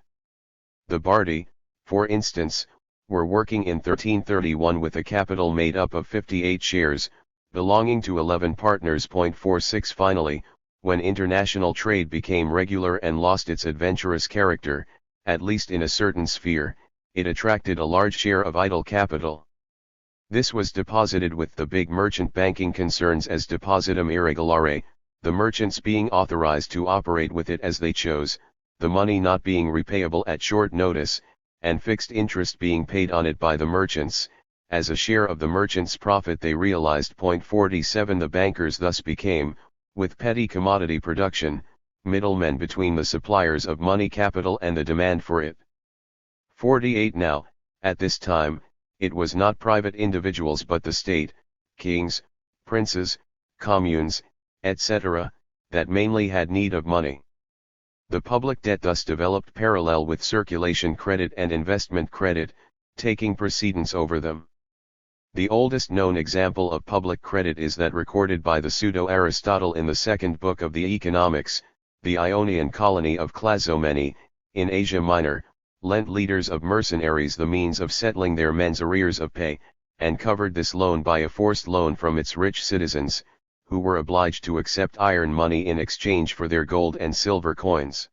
The Bardi, for instance, were working in 1331 with a capital made up of 58 shares, belonging to 11 partners. 46 Finally, when international trade became regular and lost its adventurous character, at least in a certain sphere, it attracted a large share of idle capital. This was deposited with the big merchant banking concerns as depositum irregulare, the merchants being authorized to operate with it as they chose, the money not being repayable at short notice, and fixed interest being paid on it by the merchants, as a share of the merchants' profit they realized. 47 The bankers thus became, with petty commodity production, middlemen between the suppliers of money capital and the demand for it. 48 Now, at this time, it was not private individuals but the state, kings, princes, communes, etc., that mainly had need of money. The public debt thus developed parallel with circulation credit and investment credit, taking precedence over them. The oldest known example of public credit is that recorded by the pseudo-Aristotle in the second book of the Economics. The Ionian colony of Clazomene, in Asia Minor, lent leaders of mercenaries the means of settling their men's arrears of pay, and covered this loan by a forced loan from its rich citizens, who were obliged to accept iron money in exchange for their gold and silver coins.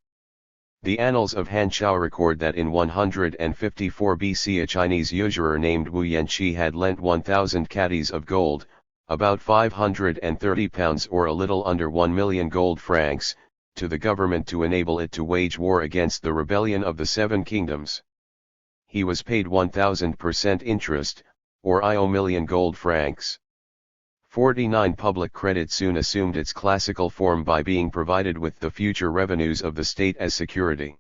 The annals of Hanchao record that in 154 BC a Chinese usurer named Wu Yanqi had lent 1,000 catties of gold, about 530 pounds or a little under 1 million gold francs, to the government to enable it to wage war against the rebellion of the Seven Kingdoms. He was paid 1,000% interest, or I million gold francs. 49 Public credit soon assumed its classical form by being provided with the future revenues of the state as security.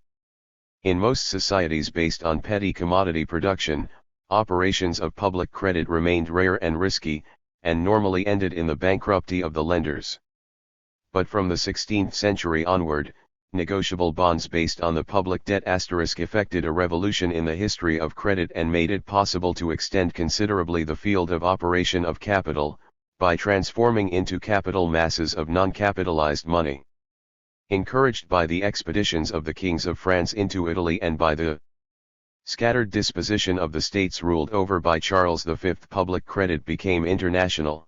In most societies based on petty commodity production, operations of public credit remained rare and risky, and normally ended in the bankruptcy of the lenders. But from the 16th century onward, negotiable bonds based on the public debt * effected a revolution in the history of credit and made it possible to extend considerably the field of operation of capital, by transforming into capital masses of non-capitalized money. Encouraged by the expeditions of the kings of France into Italy and by the scattered disposition of the states ruled over by Charles V, public credit became international.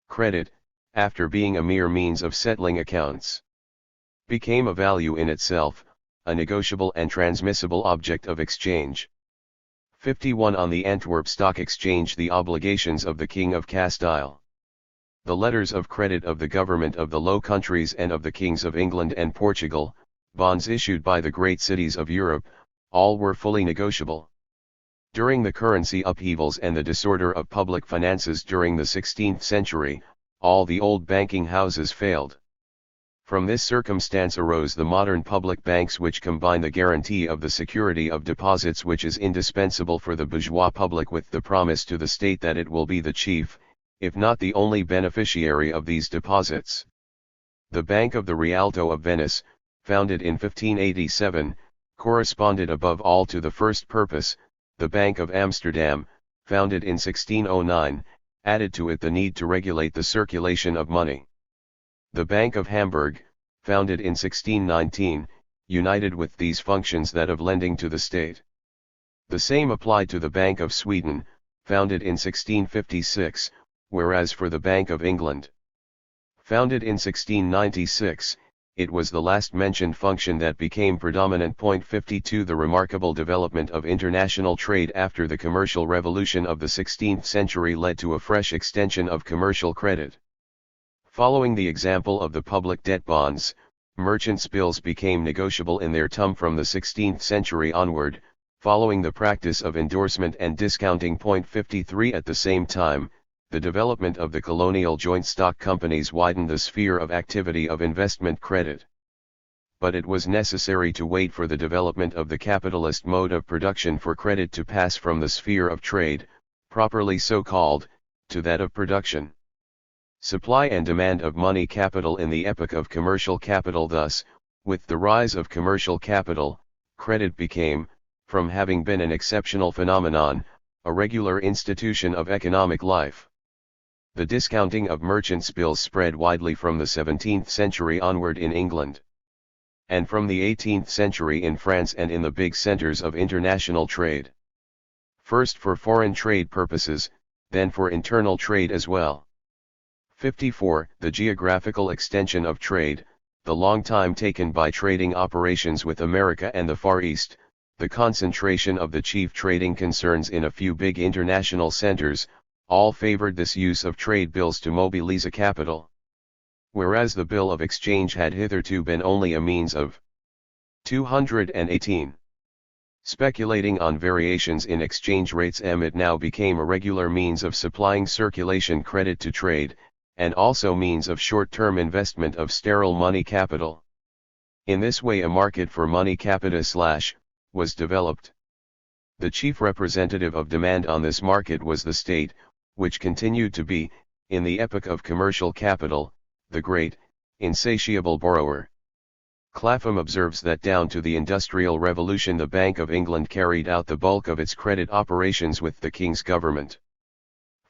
Credit, after being a mere means of settling accounts, became a value in itself, a negotiable and transmissible object of exchange. 51 On the Antwerp Stock Exchange, the obligations of the King of Castile. The letters of credit of the government of the Low Countries and of the kings of England and Portugal, bonds issued by the great cities of Europe, all were fully negotiable. During the currency upheavals and the disorder of public finances during the 16th century, all the old banking houses failed. From this circumstance arose the modern public banks, which combine the guarantee of the security of deposits which is indispensable for the bourgeois public with the promise to the state that it will be the chief, if not the only beneficiary of these deposits. The Bank of the Rialto of Venice, founded in 1587, corresponded above all to the first purpose. The Bank of Amsterdam, founded in 1609, added to it the need to regulate the circulation of money. The Bank of Hamburg, founded in 1619, united with these functions that of lending to the state. The same applied to the Bank of Sweden, founded in 1656, whereas for the Bank of England, founded in 1696, it was the last mentioned function that became predominant. 52 The remarkable development of international trade after the commercial revolution of the 16th century led to a fresh extension of commercial credit. Following the example of the public debt bonds, merchants' bills became negotiable in their term from the 16th century onward, following the practice of endorsement and discounting. 53 At the same time, the development of the colonial joint stock companies widened the sphere of activity of investment credit. But it was necessary to wait for the development of the capitalist mode of production for credit to pass from the sphere of trade, properly so called, to that of production. Supply and demand of money capital in the epoch of commercial capital. Thus, with the rise of commercial capital, credit became, from having been an exceptional phenomenon, a regular institution of economic life. The discounting of merchants' bills spread widely from the 17th century onward in England, and from the 18th century in France and in the big centers of international trade. First for foreign trade purposes, then for internal trade as well. 54 The geographical extension of trade, the long time taken by trading operations with America and the Far East, the concentration of the chief trading concerns in a few big international centers, all favored this use of trade bills to mobilize capital. Whereas the bill of exchange had hitherto been only a means of 218. Speculating on variations in exchange rates, it now became a regular means of supplying circulation credit to trade, and also means of short-term investment of sterile money capital. In this way a market for money capital was developed. The chief representative of demand on this market was the state, which continued to be, in the epoch of commercial capital, the great, insatiable borrower. Clapham observes that down to the Industrial Revolution the Bank of England carried out the bulk of its credit operations with the King's government.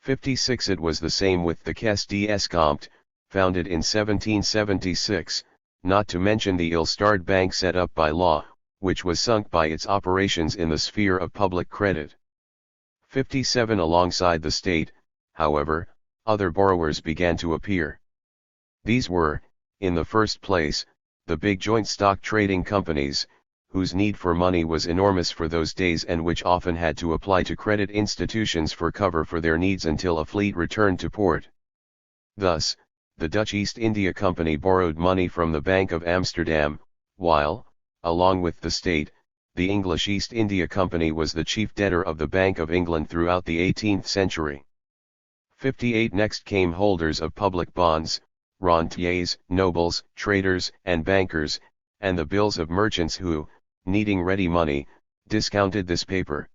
56 It was the same with the Caisse d'Escompte, founded in 1776, not to mention the ill-starred bank set up by law, which was sunk by its operations in the sphere of public credit. 57 Alongside the state, however, other borrowers began to appear. These were, in the first place, the big joint stock trading companies, whose need for money was enormous for those days and which often had to apply to credit institutions for cover for their needs until a fleet returned to port. Thus, the Dutch East India Company borrowed money from the Bank of Amsterdam, while, along with the state, the English East India Company was the chief debtor of the Bank of England throughout the 18th century. 58 Next came holders of public bonds, rentiers, nobles, traders, and bankers, and the bills of merchants who, needing ready money, discounted this paper.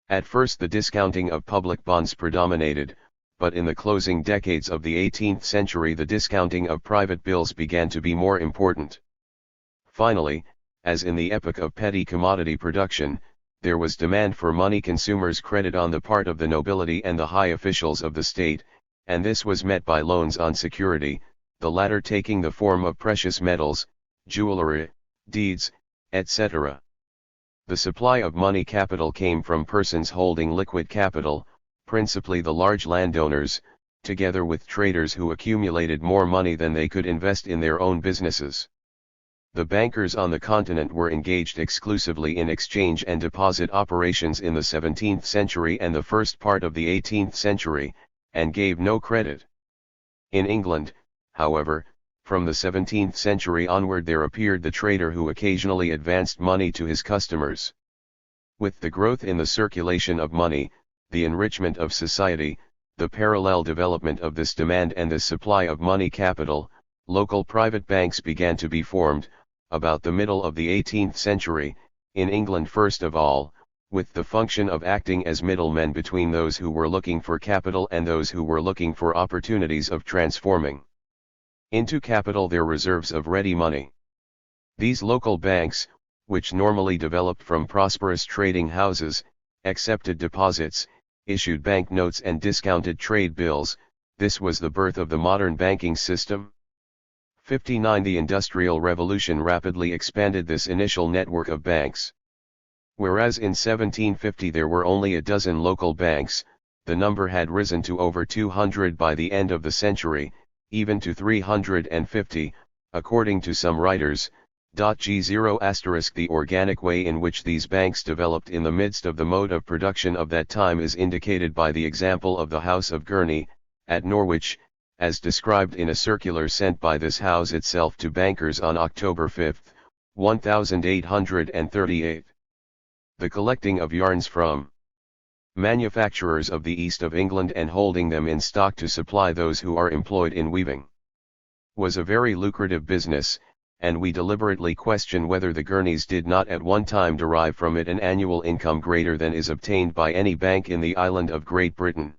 At first the discounting of public bonds predominated, but in the closing decades of the 18th century the discounting of private bills began to be more important. Finally, as in the epoch of petty commodity production, there was demand for money consumers' credit on the part of the nobility and the high officials of the state, and this was met by loans on security, the latter taking the form of precious metals, jewelry, deeds, etc. The supply of money capital came from persons holding liquid capital, principally the large landowners, together with traders who accumulated more money than they could invest in their own businesses. The bankers on the continent were engaged exclusively in exchange and deposit operations in the 17th century and the first part of the 18th century, and gave no credit. In England, however, from the 17th century onward there appeared the trader who occasionally advanced money to his customers. With the growth in the circulation of money, the enrichment of society, the parallel development of this demand and the supply of money capital, local private banks began to be formed, about the middle of the 18th century, in England first of all, with the function of acting as middlemen between those who were looking for capital and those who were looking for opportunities of transforming into capital their reserves of ready money. These local banks, which normally developed from prosperous trading houses, accepted deposits, issued banknotes and discounted trade bills. This was the birth of the modern banking system. 59 The Industrial Revolution rapidly expanded this initial network of banks. Whereas in 1750 there were only a dozen local banks, the number had risen to over 200 by the end of the century, even to 350, according to some writers. G0** The organic way in which these banks developed in the midst of the mode of production of that time is indicated by the example of the House of Gurney, at Norwich, as described in a circular sent by this house itself to bankers on October 5, 1838. The collecting of yarns from manufacturers of the east of England and holding them in stock to supply those who are employed in weaving was a very lucrative business, and we deliberately question whether the Gurneys did not at one time derive from it an annual income greater than is obtained by any bank in the island of Great Britain.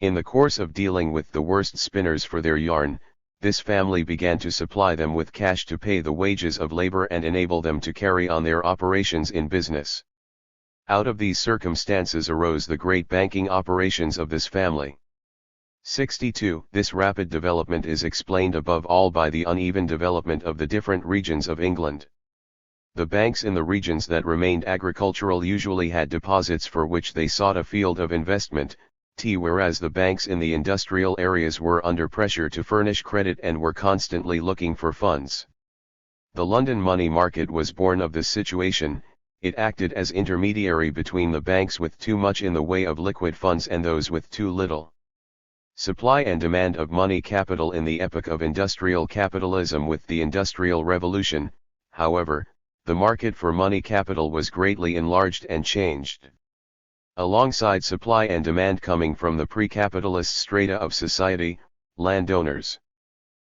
In the course of dealing with the worst spinners for their yarn, this family began to supply them with cash to pay the wages of labor and enable them to carry on their operations in business. Out of these circumstances arose the great banking operations of this family. 62. This rapid development is explained above all by the uneven development of the different regions of England. The banks in the regions that remained agricultural usually had deposits for which they sought a field of investment, whereas the banks in the industrial areas were under pressure to furnish credit and were constantly looking for funds. The London money market was born of this situation. It acted as intermediary between the banks with too much in the way of liquid funds and those with too little. Supply and demand of money capital in the epoch of industrial capitalism. With the Industrial Revolution, however, the market for money capital was greatly enlarged and changed. Alongside supply and demand coming from the pre-capitalist strata of society, landowners,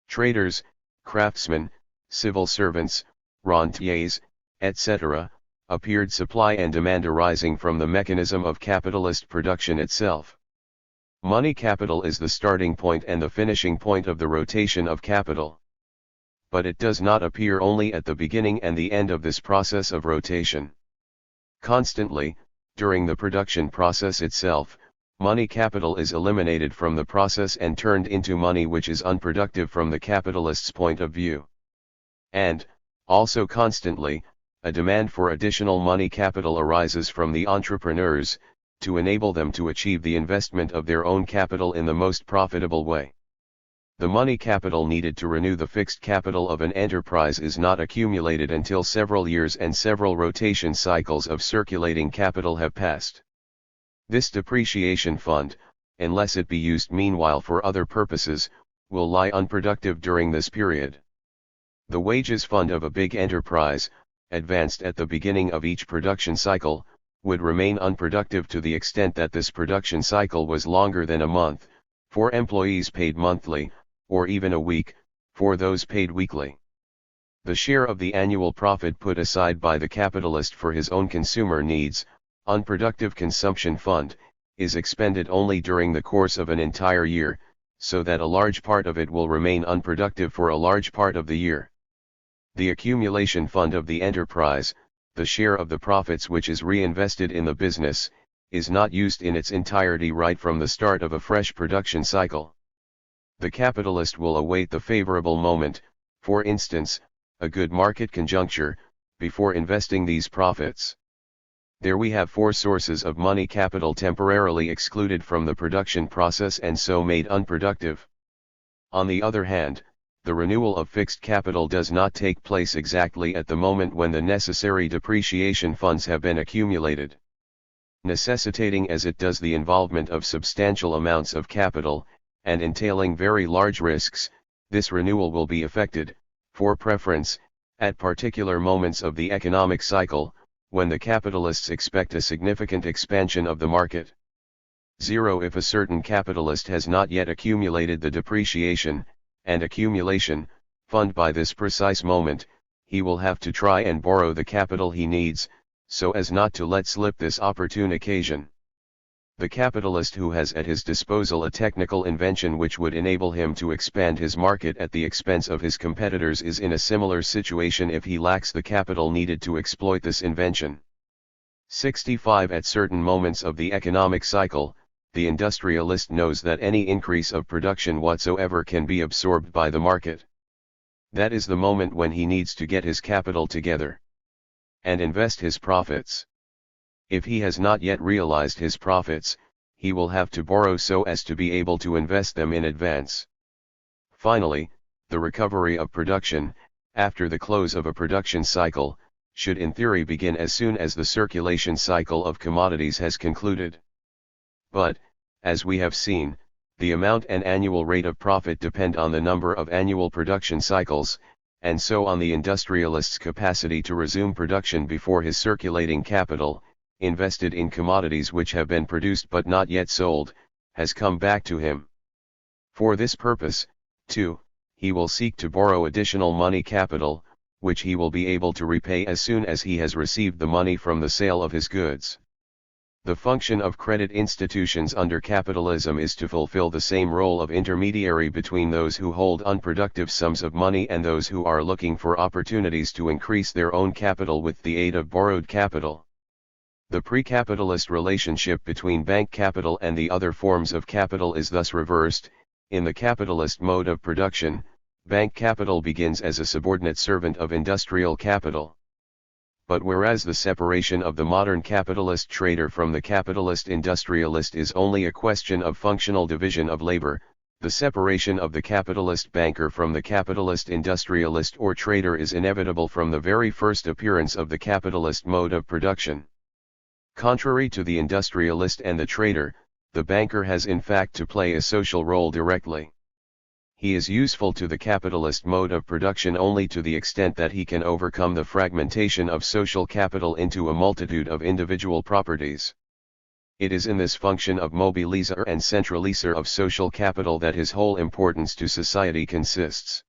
traders, craftsmen, civil servants, rentiers, etc., appeared supply and demand arising from the mechanism of capitalist production itself. Money capital is the starting point and the finishing point of the rotation of capital. But it does not appear only at the beginning and the end of this process of rotation. Constantly, during the production process itself, money capital is eliminated from the process and turned into money which is unproductive from the capitalist's point of view. And, also constantly, a demand for additional money capital arises from the entrepreneurs, to enable them to achieve the investment of their own capital in the most profitable way. The money capital needed to renew the fixed capital of an enterprise is not accumulated until several years and several rotation cycles of circulating capital have passed. This depreciation fund, unless it be used meanwhile for other purposes, will lie unproductive during this period. The wages fund of a big enterprise, advanced at the beginning of each production cycle, would remain unproductive to the extent that this production cycle was longer than a month, for employees paid monthly, or even a week, for those paid weekly. The share of the annual profit put aside by the capitalist for his own consumer needs, unproductive consumption fund, is expended only during the course of an entire year, so that a large part of it will remain unproductive for a large part of the year. The accumulation fund of the enterprise, the share of the profits which is reinvested in the business, is not used in its entirety right from the start of a fresh production cycle. The capitalist will await the favorable moment, for instance, a good market conjuncture, before investing these profits. There we have four sources of money capital temporarily excluded from the production process and so made unproductive. On the other hand, the renewal of fixed capital does not take place exactly at the moment when the necessary depreciation funds have been accumulated. Necessitating as it does the involvement of substantial amounts of capital, and entailing very large risks, this renewal will be effected, for preference, at particular moments of the economic cycle, when the capitalists expect a significant expansion of the market. 0. If a certain capitalist has not yet accumulated the depreciation and accumulation fund by this precise moment, he will have to try and borrow the capital he needs, so as not to let slip this opportune occasion. The capitalist who has at his disposal a technical invention which would enable him to expand his market at the expense of his competitors is in a similar situation if he lacks the capital needed to exploit this invention. 65. At certain moments of the economic cycle, the industrialist knows that any increase of production whatsoever can be absorbed by the market. That is the moment when he needs to get his capital together. and invest his profits. If he has not yet realized his profits, he will have to borrow so as to be able to invest them in advance. Finally, the recovery of production, after the close of a production cycle, should in theory begin as soon as the circulation cycle of commodities has concluded. But, as we have seen, the amount and annual rate of profit depend on the number of annual production cycles, and so on the industrialist's capacity to resume production before his circulating capital, invested in commodities which have been produced but not yet sold, has come back to him. For this purpose, too, he will seek to borrow additional money capital, which he will be able to repay as soon as he has received the money from the sale of his goods. The function of credit institutions under capitalism is to fulfill the same role of intermediary between those who hold unproductive sums of money and those who are looking for opportunities to increase their own capital with the aid of borrowed capital. The pre-capitalist relationship between bank capital and the other forms of capital is thus reversed. In the capitalist mode of production, bank capital begins as a subordinate servant of industrial capital. But whereas the separation of the modern capitalist trader from the capitalist industrialist is only a question of functional division of labor, the separation of the capitalist banker from the capitalist industrialist or trader is inevitable from the very first appearance of the capitalist mode of production. Contrary to the industrialist and the trader, the banker has in fact to play a social role directly. He is useful to the capitalist mode of production only to the extent that he can overcome the fragmentation of social capital into a multitude of individual properties. It is in this function of mobilizer and centralizer of social capital that his whole importance to society consists.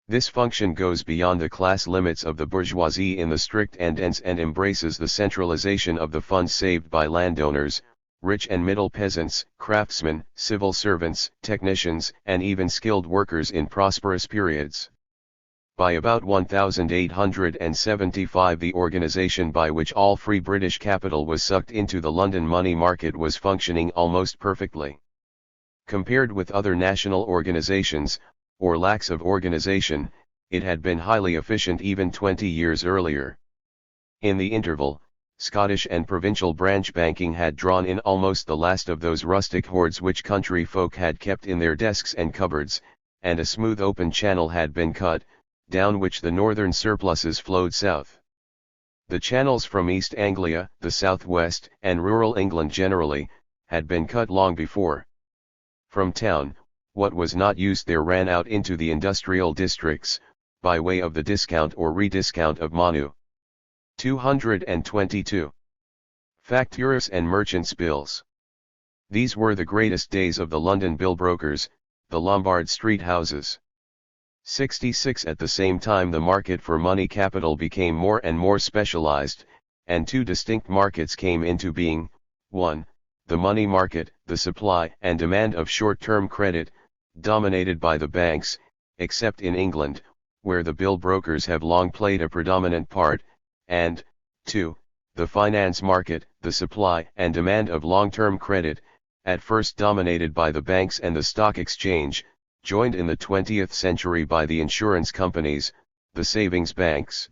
This function goes beyond the class limits of the bourgeoisie in the strict sense and embraces the centralization of the funds saved by landowners, rich and middle peasants, craftsmen, civil servants, technicians, and even skilled workers in prosperous periods. By about 1875 the organization by which all free British capital was sucked into the London money market was functioning almost perfectly. Compared with other national organizations, or lacks of organization, it had been highly efficient even 20 years earlier. In the interval, Scottish and provincial branch banking had drawn in almost the last of those rustic hoards which country folk had kept in their desks and cupboards, and a smooth open channel had been cut, down which the northern surpluses flowed south. The channels from East Anglia, the southwest, and rural England generally, had been cut long before. From town, what was not used there ran out into the industrial districts, by way of the discount or rediscount of Manu. 222. Factures and merchants' bills. These were the greatest days of the London bill brokers, the Lombard Street houses. 66 At the same time the market for money capital became more and more specialized, and two distinct markets came into being. 1. The money market, the supply and demand of short-term credit, dominated by the banks, except in England, where the bill brokers have long played a predominant part, and, 2. The finance market, the supply and demand of long-term credit, at first dominated by the banks and the stock exchange, joined in the 20th century by the insurance companies, the savings banks,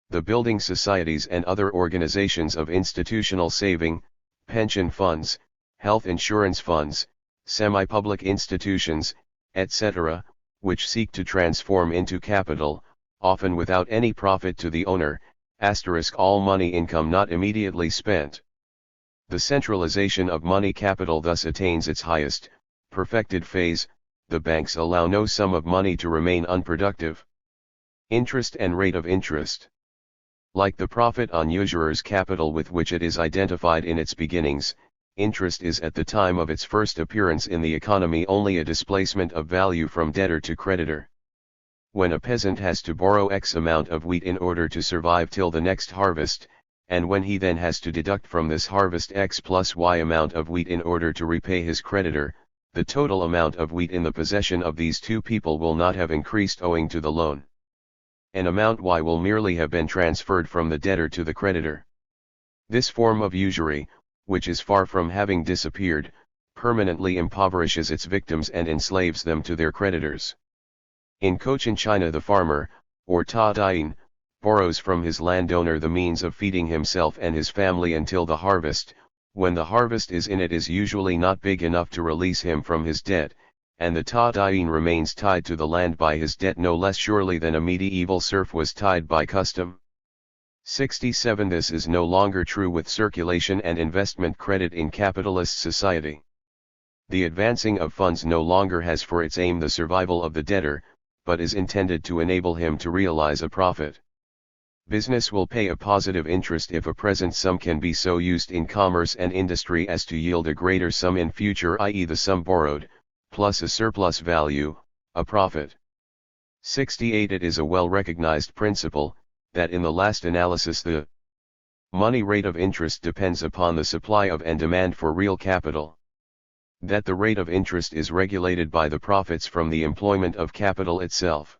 the building societies and other organizations of institutional saving, pension funds, health insurance funds, semi-public institutions, etc., which seek to transform into capital, often without any profit to the owner, all money income not immediately spent. The centralization of money capital thus attains its highest, perfected phase. The banks allow no sum of money to remain unproductive. Interest and rate of interest. Like the profit on usurer's capital with which it is identified in its beginnings, interest is at the time of its first appearance in the economy only a displacement of value from debtor to creditor. When a peasant has to borrow X amount of wheat in order to survive till the next harvest, and when he then has to deduct from this harvest X plus Y amount of wheat in order to repay his creditor, the total amount of wheat in the possession of these two people will not have increased owing to the loan. An amount Y will merely have been transferred from the debtor to the creditor. This form of usury, which is far from having disappeared, permanently impoverishes its victims and enslaves them to their creditors. In Cochin China the farmer, or Ta Dien, borrows from his landowner the means of feeding himself and his family until the harvest. When the harvest is in, it is usually not big enough to release him from his debt, and the Tadain remains tied to the land by his debt no less surely than a medieval serf was tied by custom. 67. This is no longer true with circulation and investment credit in capitalist society. The advancing of funds no longer has for its aim the survival of the debtor, but is intended to enable him to realize a profit. Business will pay a positive interest if a present sum can be so used in commerce and industry as to yield a greater sum in future, i.e. the sum borrowed, plus a surplus value, a profit. 68. It is a well-recognized principle, that in the last analysis the money rate of interest depends upon the supply of and demand for real capital. That the rate of interest is regulated by the profits from the employment of capital itself.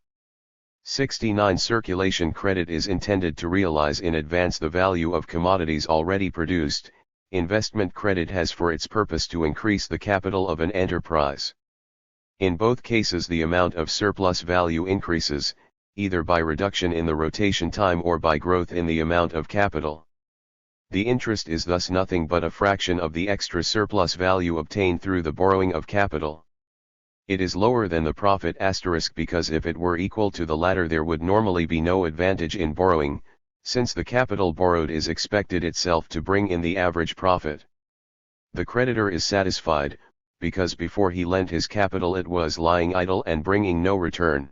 69. Circulation credit is intended to realize in advance the value of commodities already produced. Investment credit has for its purpose to increase the capital of an enterprise. In both cases the amount of surplus value increases, either by reduction in the rotation time or by growth in the amount of capital. The interest is thus nothing but a fraction of the extra surplus value obtained through the borrowing of capital. It is lower than the profit * because if it were equal to the latter there would normally be no advantage in borrowing, since the capital borrowed is expected itself to bring in the average profit. The creditor is satisfied, because before he lent his capital it was lying idle and bringing no return.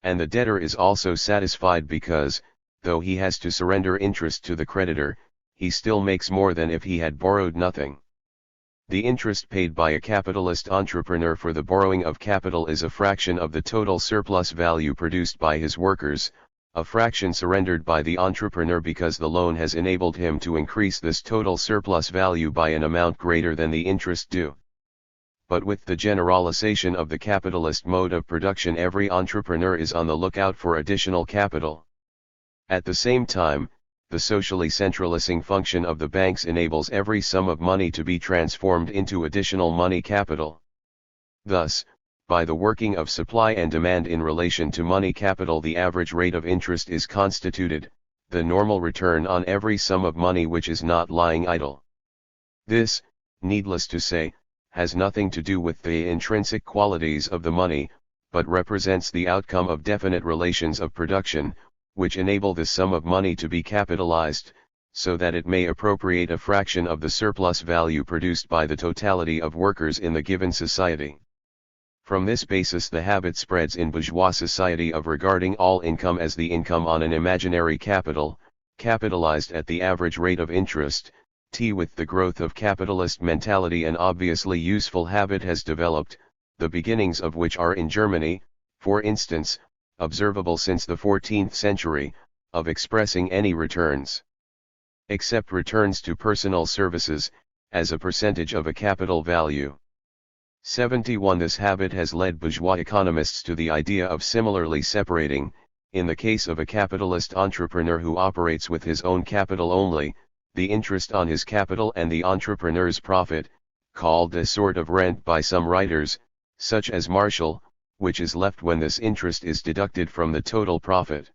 And the debtor is also satisfied because, though he has to surrender interest to the creditor, he still makes more than if he had borrowed nothing. The interest paid by a capitalist entrepreneur for the borrowing of capital is a fraction of the total surplus value produced by his workers, a fraction surrendered by the entrepreneur because the loan has enabled him to increase this total surplus value by an amount greater than the interest due. But with the generalization of the capitalist mode of production, every entrepreneur is on the lookout for additional capital. At the same time, the socially centralizing function of the banks enables every sum of money to be transformed into additional money capital. Thus, by the working of supply and demand in relation to money capital, the average rate of interest is constituted, the normal return on every sum of money which is not lying idle. This, needless to say, has nothing to do with the intrinsic qualities of the money, but represents the outcome of definite relations of production, which enable the sum of money to be capitalized, so that it may appropriate a fraction of the surplus value produced by the totality of workers in the given society. From this basis the habit spreads in bourgeois society of regarding all income as the income on an imaginary capital, capitalized at the average rate of interest. With the growth of capitalist mentality an obviously useful habit has developed, the beginnings of which are in Germany, for instance, observable since the 14th century, of expressing any returns, except returns to personal services, as a percentage of a capital value. 71. This habit has led bourgeois economists to the idea of similarly separating, in the case of a capitalist entrepreneur who operates with his own capital only, the interest on his capital and the entrepreneur's profit, called a sort of rent by some writers, such as Marshall, which is left when this interest is deducted from the total profit.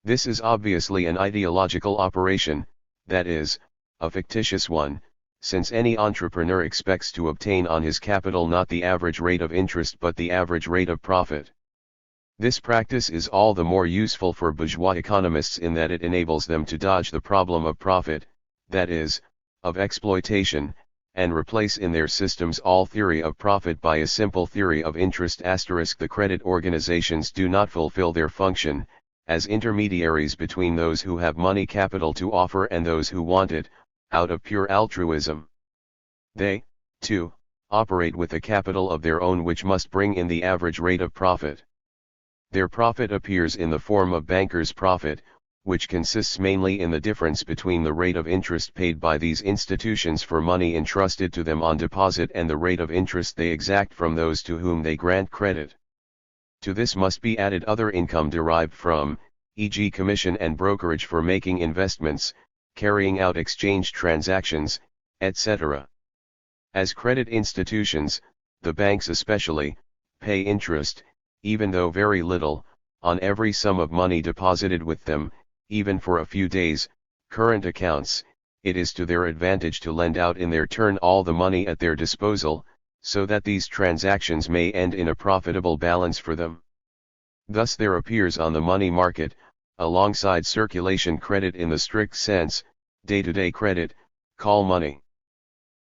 This is obviously an ideological operation, that is, a fictitious one, since any entrepreneur expects to obtain on his capital not the average rate of interest but the average rate of profit. This practice is all the more useful for bourgeois economists in that it enables them to dodge the problem of profit, that is, of exploitation, and replace in their systems all theory of profit by a simple theory of interest. The credit organizations do not fulfill their function, as intermediaries between those who have money capital to offer and those who want it, out of pure altruism. They, too, operate with a capital of their own which must bring in the average rate of profit. Their profit appears in the form of bankers' profit, which consists mainly in the difference between the rate of interest paid by these institutions for money entrusted to them on deposit and the rate of interest they exact from those to whom they grant credit. To this must be added other income derived from, e.g. commission and brokerage for making investments, carrying out exchange transactions, etc. As credit institutions, the banks especially, pay interest, even though very little, on every sum of money deposited with them, even for a few days, current accounts, it is to their advantage to lend out in their turn all the money at their disposal, so that these transactions may end in a profitable balance for them. Thus there appears on the money market, alongside circulation credit in the strict sense, day-to-day credit, call money.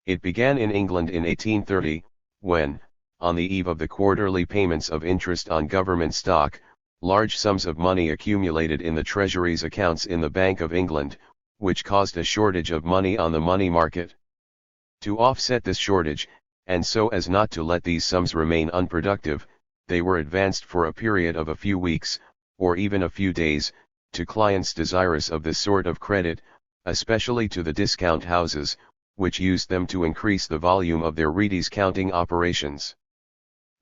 It began in England in 1830, when, on the eve of the quarterly payments of interest on government stock, large sums of money accumulated in the Treasury's accounts in the Bank of England, which caused a shortage of money on the money market. To offset this shortage, and so as not to let these sums remain unproductive, they were advanced for a period of a few weeks, or even a few days, to clients desirous of this sort of credit, especially to the discount houses, which used them to increase the volume of their rediscounting operations.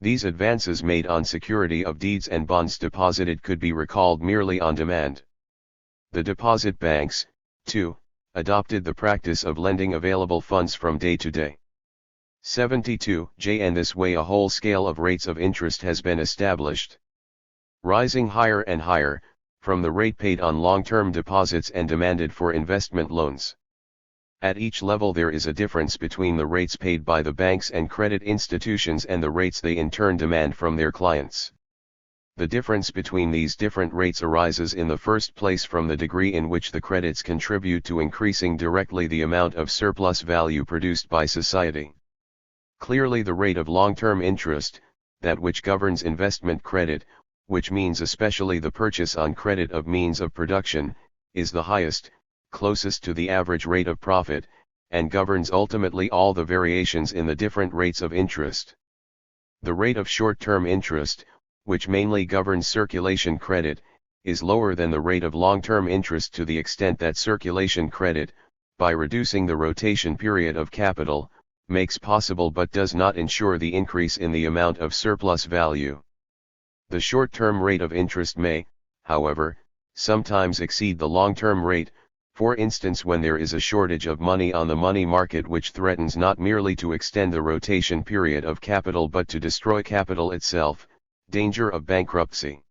These advances made on security of deeds and bonds deposited could be recalled merely on demand. The deposit banks, too, adopted the practice of lending available funds from day to day. 72 J and this way a whole scale of rates of interest has been established, rising higher and higher, from the rate paid on long-term deposits and demanded for investment loans. At each level there is a difference between the rates paid by the banks and credit institutions and the rates they in turn demand from their clients. The difference between these different rates arises in the first place from the degree in which the credits contribute to increasing directly the amount of surplus value produced by society. Clearly the rate of long-term interest, that which governs investment credit, which means especially the purchase on credit of means of production, is the highest, closest to the average rate of profit, and governs ultimately all the variations in the different rates of interest. The rate of short-term interest, which mainly governs circulation credit, is lower than the rate of long-term interest to the extent that circulation credit, by reducing the rotation period of capital, makes possible but does not ensure the increase in the amount of surplus value. The short-term rate of interest may, however, sometimes exceed the long-term rate, for instance when there is a shortage of money on the money market which threatens not merely to extend the rotation period of capital but to destroy capital itself, danger of bankruptcy.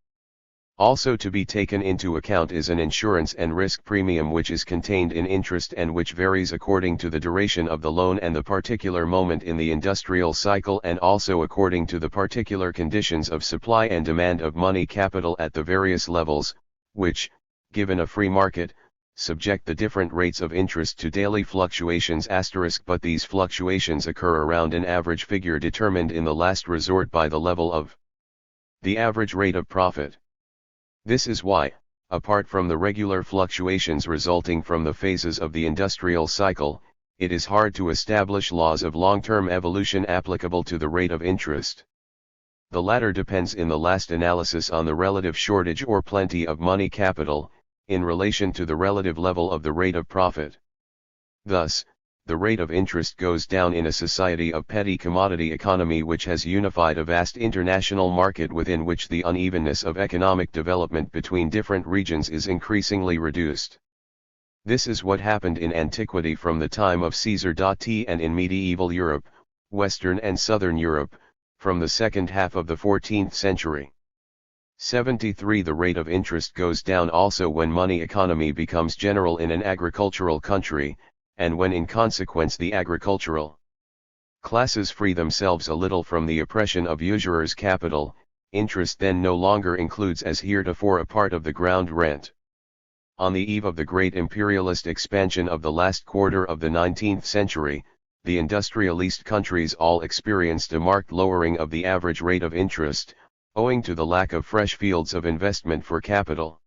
Also to be taken into account is an insurance and risk premium which is contained in interest and which varies according to the duration of the loan and the particular moment in the industrial cycle and also according to the particular conditions of supply and demand of money capital at the various levels, which, given a free market, subject the different rates of interest to daily fluctuations *, but these fluctuations occur around an average figure determined in the last resort by the level of the average rate of profit. This is why, apart from the regular fluctuations resulting from the phases of the industrial cycle, it is hard to establish laws of long-term evolution applicable to the rate of interest. The latter depends in the last analysis on the relative shortage or plenty of money capital, in relation to the relative level of the rate of profit. Thus, the rate of interest goes down in a society of petty commodity economy which has unified a vast international market within which the unevenness of economic development between different regions is increasingly reduced. This is what happened in antiquity from the time of Caesar. And in medieval Europe, Western and Southern Europe, from the second half of the 14th century. 73 The rate of interest goes down also when money economy becomes general in an agricultural country, and when in consequence the agricultural classes free themselves a little from the oppression of usurers' capital. Interest then no longer includes as heretofore a part of the ground rent. On the eve of the great imperialist expansion of the last quarter of the 19th century, the industrialist countries all experienced a marked lowering of the average rate of interest, owing to the lack of fresh fields of investment for capital.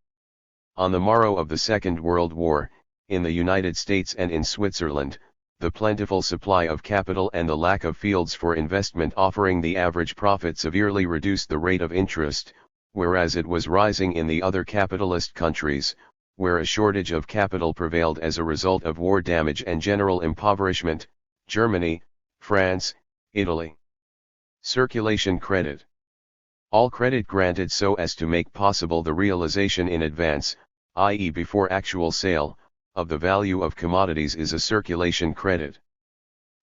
On the morrow of the Second World War, in the United States and in Switzerland, the plentiful supply of capital and the lack of fields for investment offering the average profit severely reduced the rate of interest, whereas it was rising in the other capitalist countries, where a shortage of capital prevailed as a result of war damage and general impoverishment, Germany, France, Italy. Circulation credit. All credit granted so as to make possible the realization in advance, i.e. before actual sale, of the value of commodities is a circulation credit.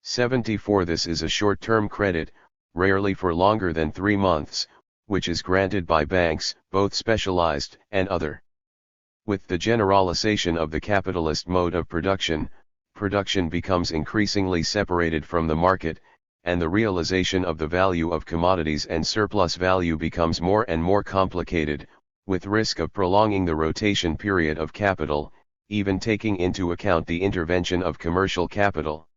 74 This is a short-term credit, rarely for longer than 3 months, which is granted by banks, both specialized and other. With the generalization of the capitalist mode of production, production becomes increasingly separated from the market, and the realization of the value of commodities and surplus value becomes more and more complicated, with risk of prolonging the rotation period of capital, even taking into account the intervention of commercial capital.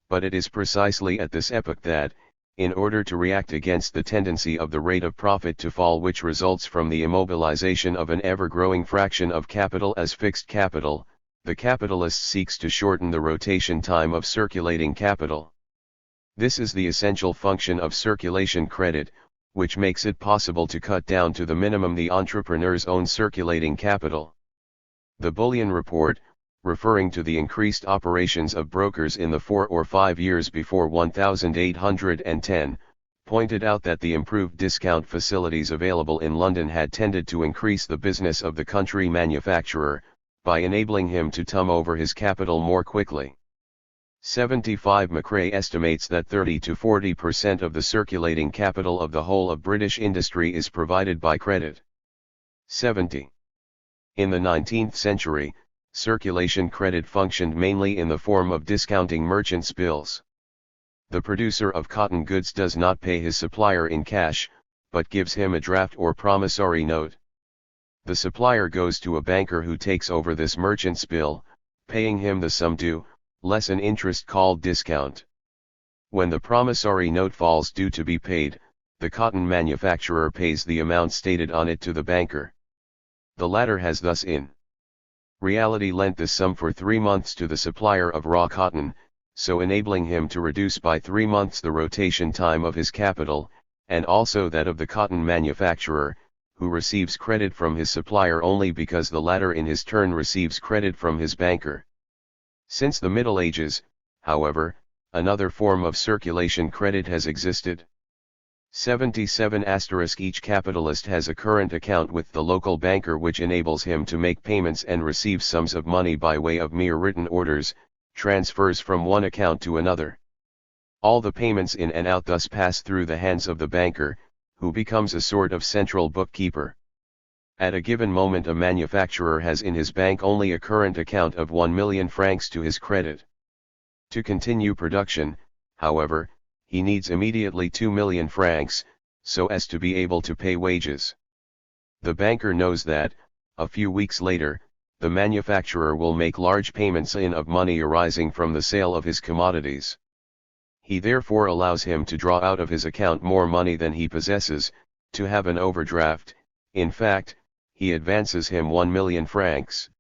But it is precisely at this epoch that, in order to react against the tendency of the rate of profit to fall which results from the immobilization of an ever-growing fraction of capital as fixed capital, the capitalist seeks to shorten the rotation time of circulating capital. This is the essential function of circulation credit, which makes it possible to cut down to the minimum the entrepreneur's own circulating capital. The Bullion Report, referring to the increased operations of brokers in the 4 or 5 years before 1810, pointed out that the improved discount facilities available in London had tended to increase the business of the country manufacturer, by enabling him to turn over his capital more quickly. 75 McRae estimates that 30 to 40% of the circulating capital of the whole of British industry is provided by credit. 70. In the 19th century, circulation credit functioned mainly in the form of discounting merchants' bills. The producer of cotton goods does not pay his supplier in cash, but gives him a draft or promissory note. The supplier goes to a banker who takes over this merchant's bill, paying him the sum due, less an interest called discount. When the promissory note falls due to be paid, the cotton manufacturer pays the amount stated on it to the banker. The latter has thus in reality lent this sum for 3 months to the supplier of raw cotton, so enabling him to reduce by 3 months the rotation time of his capital, and also that of the cotton manufacturer, who receives credit from his supplier only because the latter in his turn receives credit from his banker. Since the Middle Ages, however, another form of circulation credit has existed. 77 * Each capitalist has a current account with the local banker which enables him to make payments and receive sums of money by way of mere written orders, transfers from one account to another. All the payments in and out thus pass through the hands of the banker, who becomes a sort of central bookkeeper. At a given moment a manufacturer has in his bank only a current account of 1 million francs to his credit. To continue production, however, he needs immediately 2 million francs, so as to be able to pay wages. The banker knows that, a few weeks later, the manufacturer will make large payments in of money arising from the sale of his commodities. He therefore allows him to draw out of his account more money than he possesses, to have an overdraft. In fact, he advances him 1 million francs.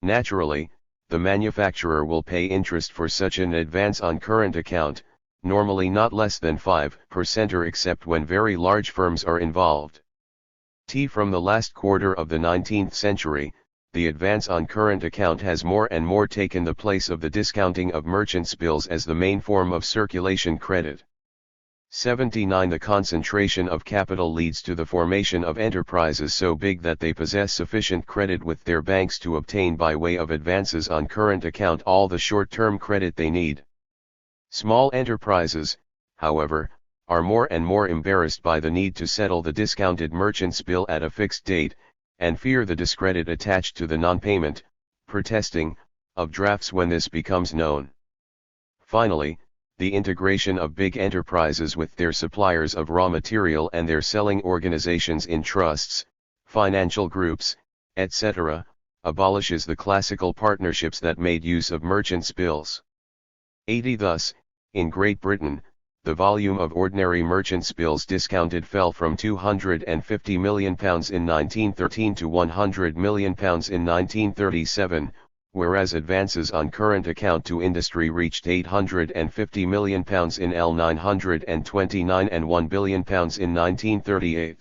Naturally, the manufacturer will pay interest for such an advance on current account, normally not less than 5% or except when very large firms are involved. From the last quarter of the 19th century, the advance on current account has more and more taken the place of the discounting of merchants' bills as the main form of circulation credit. 79 The concentration of capital leads to the formation of enterprises so big that they possess sufficient credit with their banks to obtain by way of advances on current account all the short-term credit they need. Small enterprises, however, are more and more embarrassed by the need to settle the discounted merchant's bill at a fixed date, and fear the discredit attached to the non-payment, protesting, of drafts when this becomes known. Finally, the integration of big enterprises with their suppliers of raw material and their selling organizations in trusts, financial groups, etc., abolishes the classical partnerships that made use of merchants' bills. 80 Thus, in Great Britain, the volume of ordinary merchants' bills discounted fell from £250 million in 1913 to £100 million in 1937, whereas advances on current account to industry reached £850 million in L 929 and £1 billion in 1938.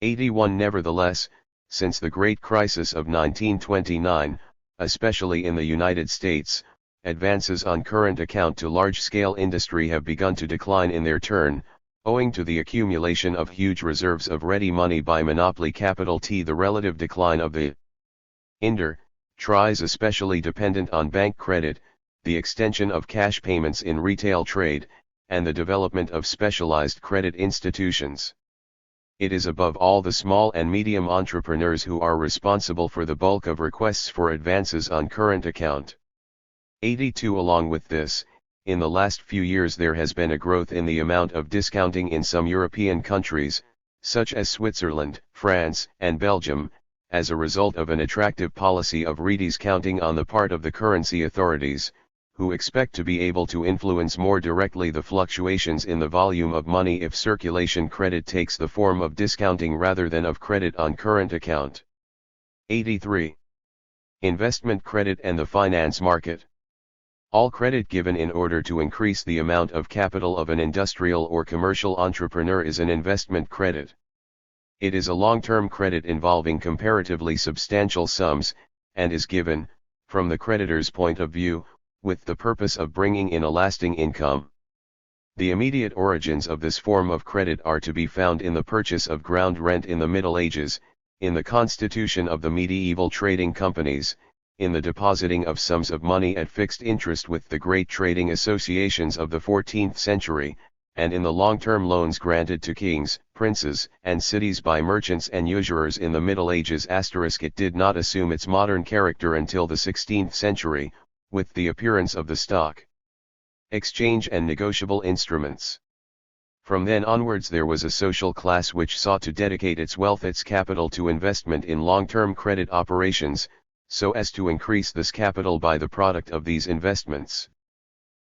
81 Nevertheless, since the Great Crisis of 1929, especially in the United States, advances on current account to large-scale industry have begun to decline in their turn, owing to the accumulation of huge reserves of ready money by monopoly capital. The relative decline of the industries especially dependent on bank credit, the extension of cash payments in retail trade, and the development of specialized credit institutions. It is above all the small and medium entrepreneurs who are responsible for the bulk of requests for advances on current account. 82. Along with this, in the last few years there has been a growth in the amount of discounting in some European countries, such as Switzerland, France, and Belgium, as a result of an attractive policy of rediscounting on the part of the currency authorities, who expect to be able to influence more directly the fluctuations in the volume of money if circulation credit takes the form of discounting rather than of credit on current account. 83. Investment credit and the finance market. All credit given in order to increase the amount of capital of an industrial or commercial entrepreneur is an investment credit. It is a long-term credit involving comparatively substantial sums, and is given, from the creditor's point of view, with the purpose of bringing in a lasting income. The immediate origins of this form of credit are to be found in the purchase of ground rent in the Middle Ages, in the constitution of the medieval trading companies, in the depositing of sums of money at fixed interest with the great trading associations of the 14th century, and in the long-term loans granted to kings, princes, and cities by merchants and usurers in the Middle Ages. It did not assume its modern character until the 16th century, with the appearance of the stock exchange and negotiable instruments. From then onwards there was a social class which sought to dedicate its wealth, its capital, to investment in long-term credit operations, so as to increase this capital by the product of these investments.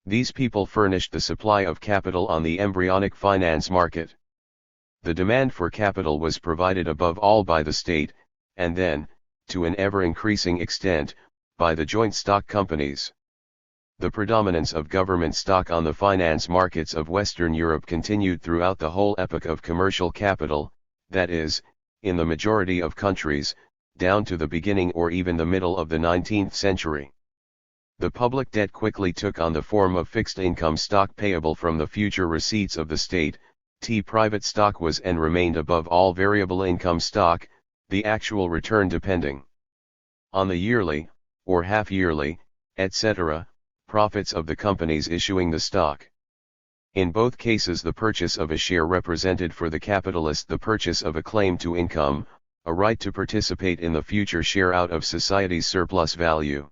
These people furnished the supply of capital on the embryonic finance market. The demand for capital was provided above all by the state, and then, to an ever-increasing extent, by the joint stock companies. The predominance of government stock on the finance markets of Western Europe continued throughout the whole epoch of commercial capital, that is, in the majority of countries, down to the beginning or even the middle of the 19th century. The public debt quickly took on the form of fixed income stock payable from the future receipts of the state. Private stock was and remained above all variable income stock, the actual return depending on the yearly, or half-yearly, etc., profits of the companies issuing the stock. In both cases the purchase of a share represented for the capitalist the purchase of a claim to income, a right to participate in the future share out of society's surplus value.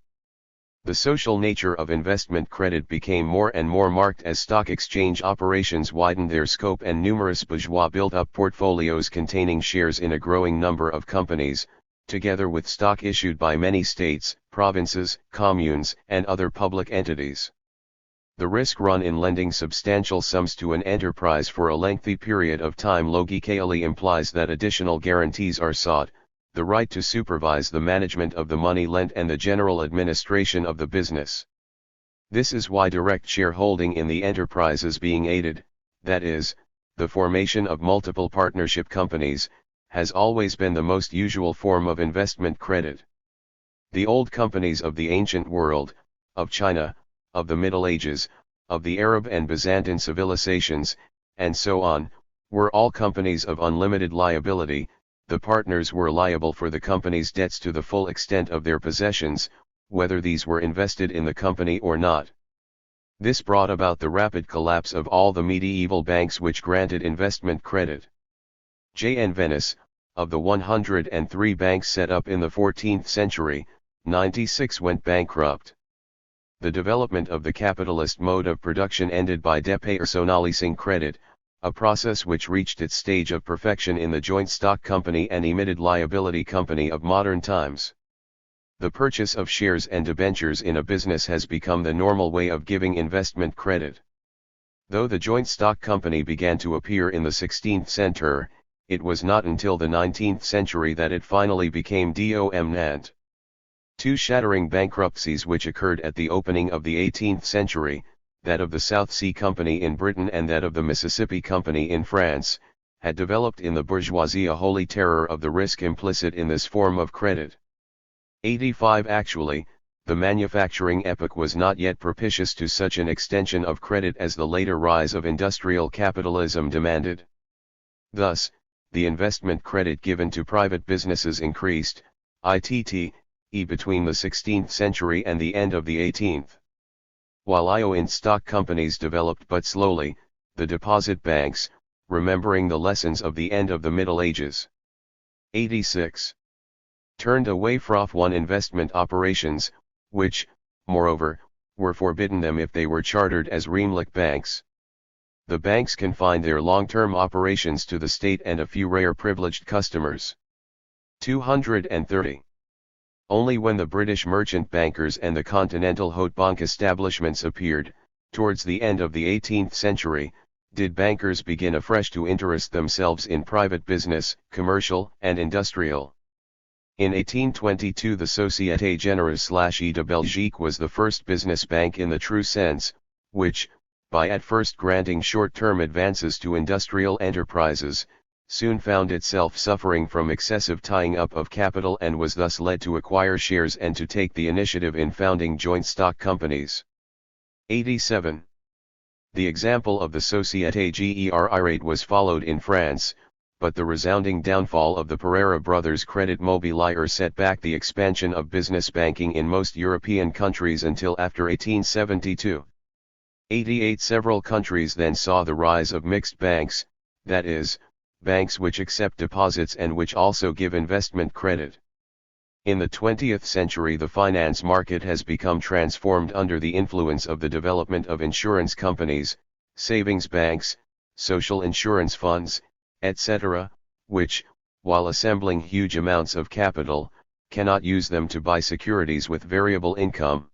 The social nature of investment credit became more and more marked as stock exchange operations widened their scope and numerous bourgeois built up portfolios containing shares in a growing number of companies, together with stock issued by many states, provinces, communes, and other public entities. The risk run in lending substantial sums to an enterprise for a lengthy period of time logically implies that additional guarantees are sought, the right to supervise the management of the money lent and the general administration of the business. This is why direct shareholding in the enterprise is being aided, that is, the formation of multiple partnership companies, has always been the most usual form of investment credit. The old companies of the ancient world, of China, of the Middle Ages, of the Arab and Byzantine civilizations, and so on, were all companies of unlimited liability. The partners were liable for the company's debts to the full extent of their possessions, whether these were invested in the company or not. This brought about the rapid collapse of all the medieval banks which granted investment credit. J.N. Venice, of the 103 banks set up in the 14th century, 96 went bankrupt. The development of the capitalist mode of production ended by depersonalizing credit, a process which reached its stage of perfection in the joint stock company and limited liability company of modern times. The purchase of shares and debentures in a business has become the normal way of giving investment credit. Though the joint stock company began to appear in the 16th century, it was not until the 19th century that it finally became dominant. Two shattering bankruptcies which occurred at the opening of the 18th century, that of the South Sea Company in Britain and that of the Mississippi Company in France, had developed in the bourgeoisie a holy terror of the risk implicit in this form of credit. 85 Actually, the manufacturing epoch was not yet propitious to such an extension of credit as the later rise of industrial capitalism demanded. Thus, the investment credit given to private businesses increased, between the 16th century and the end of the 18th. While in stock companies developed but slowly, the deposit banks, remembering the lessons of the end of the Middle Ages. 86. Turned away from investment operations, which, moreover, were forbidden them if they were chartered as Reemlich banks. The banks confined their long-term operations to the state and a few rare privileged customers. 230. Only when the British merchant bankers and the continental haute banque establishments appeared, towards the end of the 18th century, did bankers begin afresh to interest themselves in private business, commercial and industrial. In 1822 the Société Générale de Belgique was the first business bank in the true sense, which, by at first granting short-term advances to industrial enterprises, soon found itself suffering from excessive tying up of capital and was thus led to acquire shares and to take the initiative in founding joint stock companies. 87. The example of the Société Générale was followed in France, but the resounding downfall of the Pereira brothers' Credit Mobilier set back the expansion of business banking in most European countries until after 1872. 88. Several countries then saw the rise of mixed banks, that is, banks which accept deposits and which also give investment credit. In the 20th century the finance market has become transformed under the influence of the development of insurance companies, savings banks, social insurance funds, etc., which, while assembling huge amounts of capital, cannot use them to buy securities with variable income.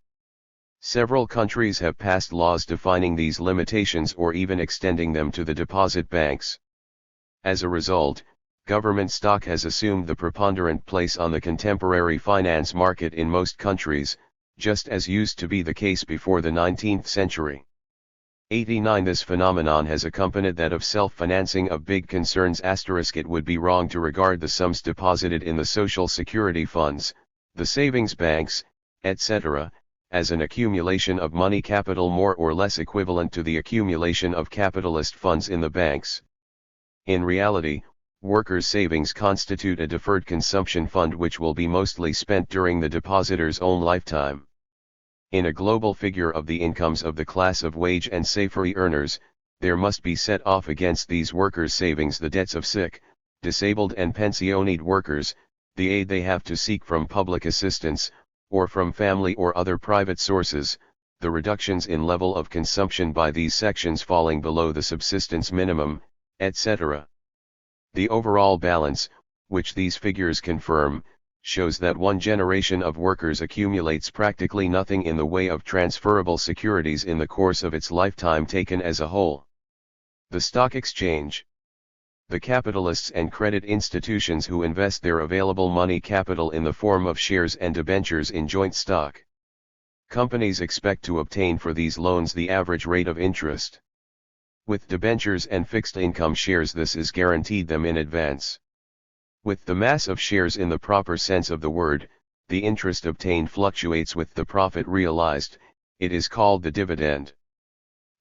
Several countries have passed laws defining these limitations or even extending them to the deposit banks. As a result, government stock has assumed the preponderant place on the contemporary finance market in most countries, just as used to be the case before the 19th century. 89. This phenomenon has accompanied that of self-financing of big concerns. It would be wrong to regard the sums deposited in the social security funds, the savings banks, etc., as an accumulation of money capital more or less equivalent to the accumulation of capitalist funds in the banks. In reality, workers' savings constitute a deferred consumption fund which will be mostly spent during the depositor's own lifetime. In a global figure of the incomes of the class of wage and salary earners, there must be set off against these workers' savings the debts of sick, disabled and pensioned workers, the aid they have to seek from public assistance, or from family or other private sources, the reductions in level of consumption by these sections falling below the subsistence minimum, etc. The overall balance, which these figures confirm, shows that one generation of workers accumulates practically nothing in the way of transferable securities in the course of its lifetime taken as a whole. The stock exchange. The capitalists and credit institutions who invest their available money capital in the form of shares and debentures in joint stock. Companies expect to obtain for these loans the average rate of interest. With debentures and fixed income shares this is guaranteed them in advance. With the mass of shares in the proper sense of the word, the interest obtained fluctuates with the profit realized, it is called the dividend.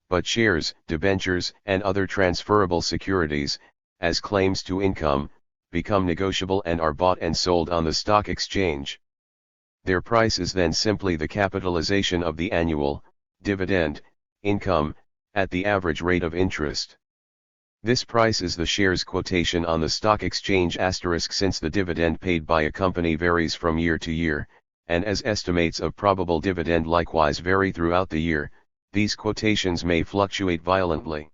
But shares, debentures, and other transferable securities, as claims to income, become negotiable and are bought and sold on the stock exchange. Their price is then simply the capitalization of the annual, dividend, income, at the average rate of interest. This price is the shares quotation on the stock exchange *. Since the dividend paid by a company varies from year to year, and as estimates of probable dividend likewise vary throughout the year, these quotations may fluctuate violently.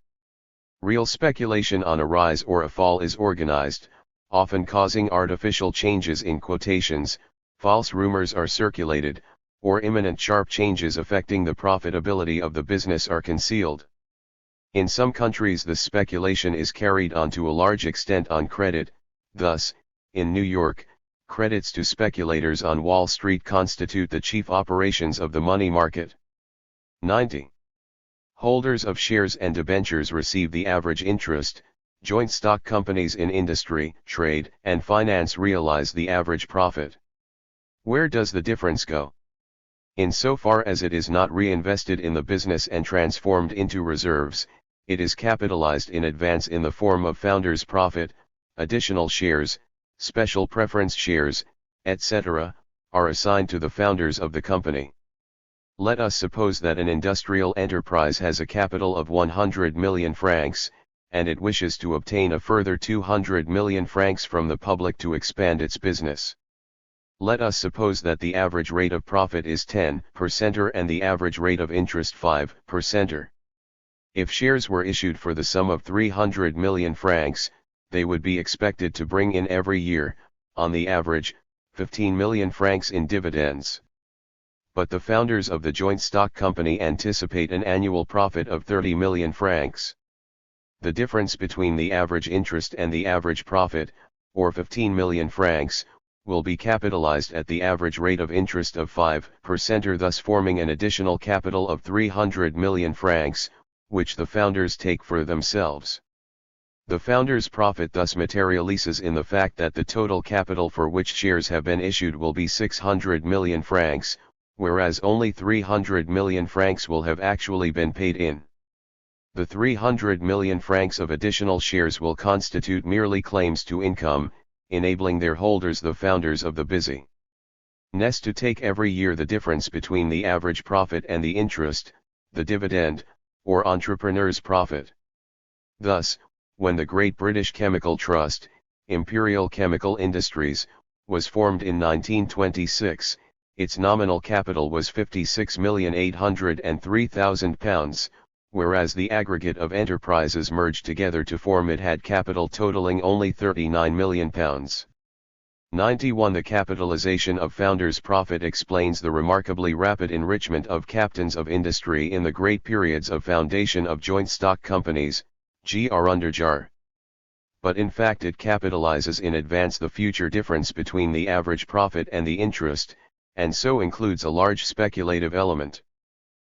Real speculation on a rise or a fall is organized, often causing artificial changes in quotations, false rumors are circulated, or imminent sharp changes affecting the profitability of the business are concealed. In some countries this speculation is carried on to a large extent on credit, thus, in New York, credits to speculators on Wall Street constitute the chief operations of the money market. 90. Holders of shares and debentures receive the average interest, joint stock companies in industry, trade, and finance realize the average profit. Where does the difference go? Insofar as it is not reinvested in the business and transformed into reserves, it is capitalized in advance in the form of founder's profit, additional shares, special preference shares, etc., are assigned to the founders of the company. Let us suppose that an industrial enterprise has a capital of 100 million francs, and it wishes to obtain a further 200 million francs from the public to expand its business. Let us suppose that the average rate of profit is 10% and the average rate of interest 5%. If shares were issued for the sum of 300 million francs, they would be expected to bring in every year, on the average, 15 million francs in dividends. But the founders of the joint stock company anticipate an annual profit of 30 million francs. The difference between the average interest and the average profit, or 15 million francs, will be capitalized at the average rate of interest of 5%, thus forming an additional capital of 300 million francs, which the founders take for themselves. The founders' profit thus materializes in the fact that the total capital for which shares have been issued will be 600 million francs, whereas only 300 million francs will have actually been paid in. The 300 million francs of additional shares will constitute merely claims to income, enabling their holders, the founders of the business, to take every year the difference between the average profit and the interest, the dividend, or entrepreneur's profit. Thus, when the Great British Chemical Trust, Imperial Chemical Industries, was formed in 1926, its nominal capital was £56,803,000, whereas the aggregate of enterprises merged together to form it had capital totaling only £39 million. 91. The capitalization of founders' profit explains the remarkably rapid enrichment of captains of industry in the great periods of foundation of joint stock companies, gr. But in fact it capitalizes in advance the future difference between the average profit and the interest, and so includes a large speculative element.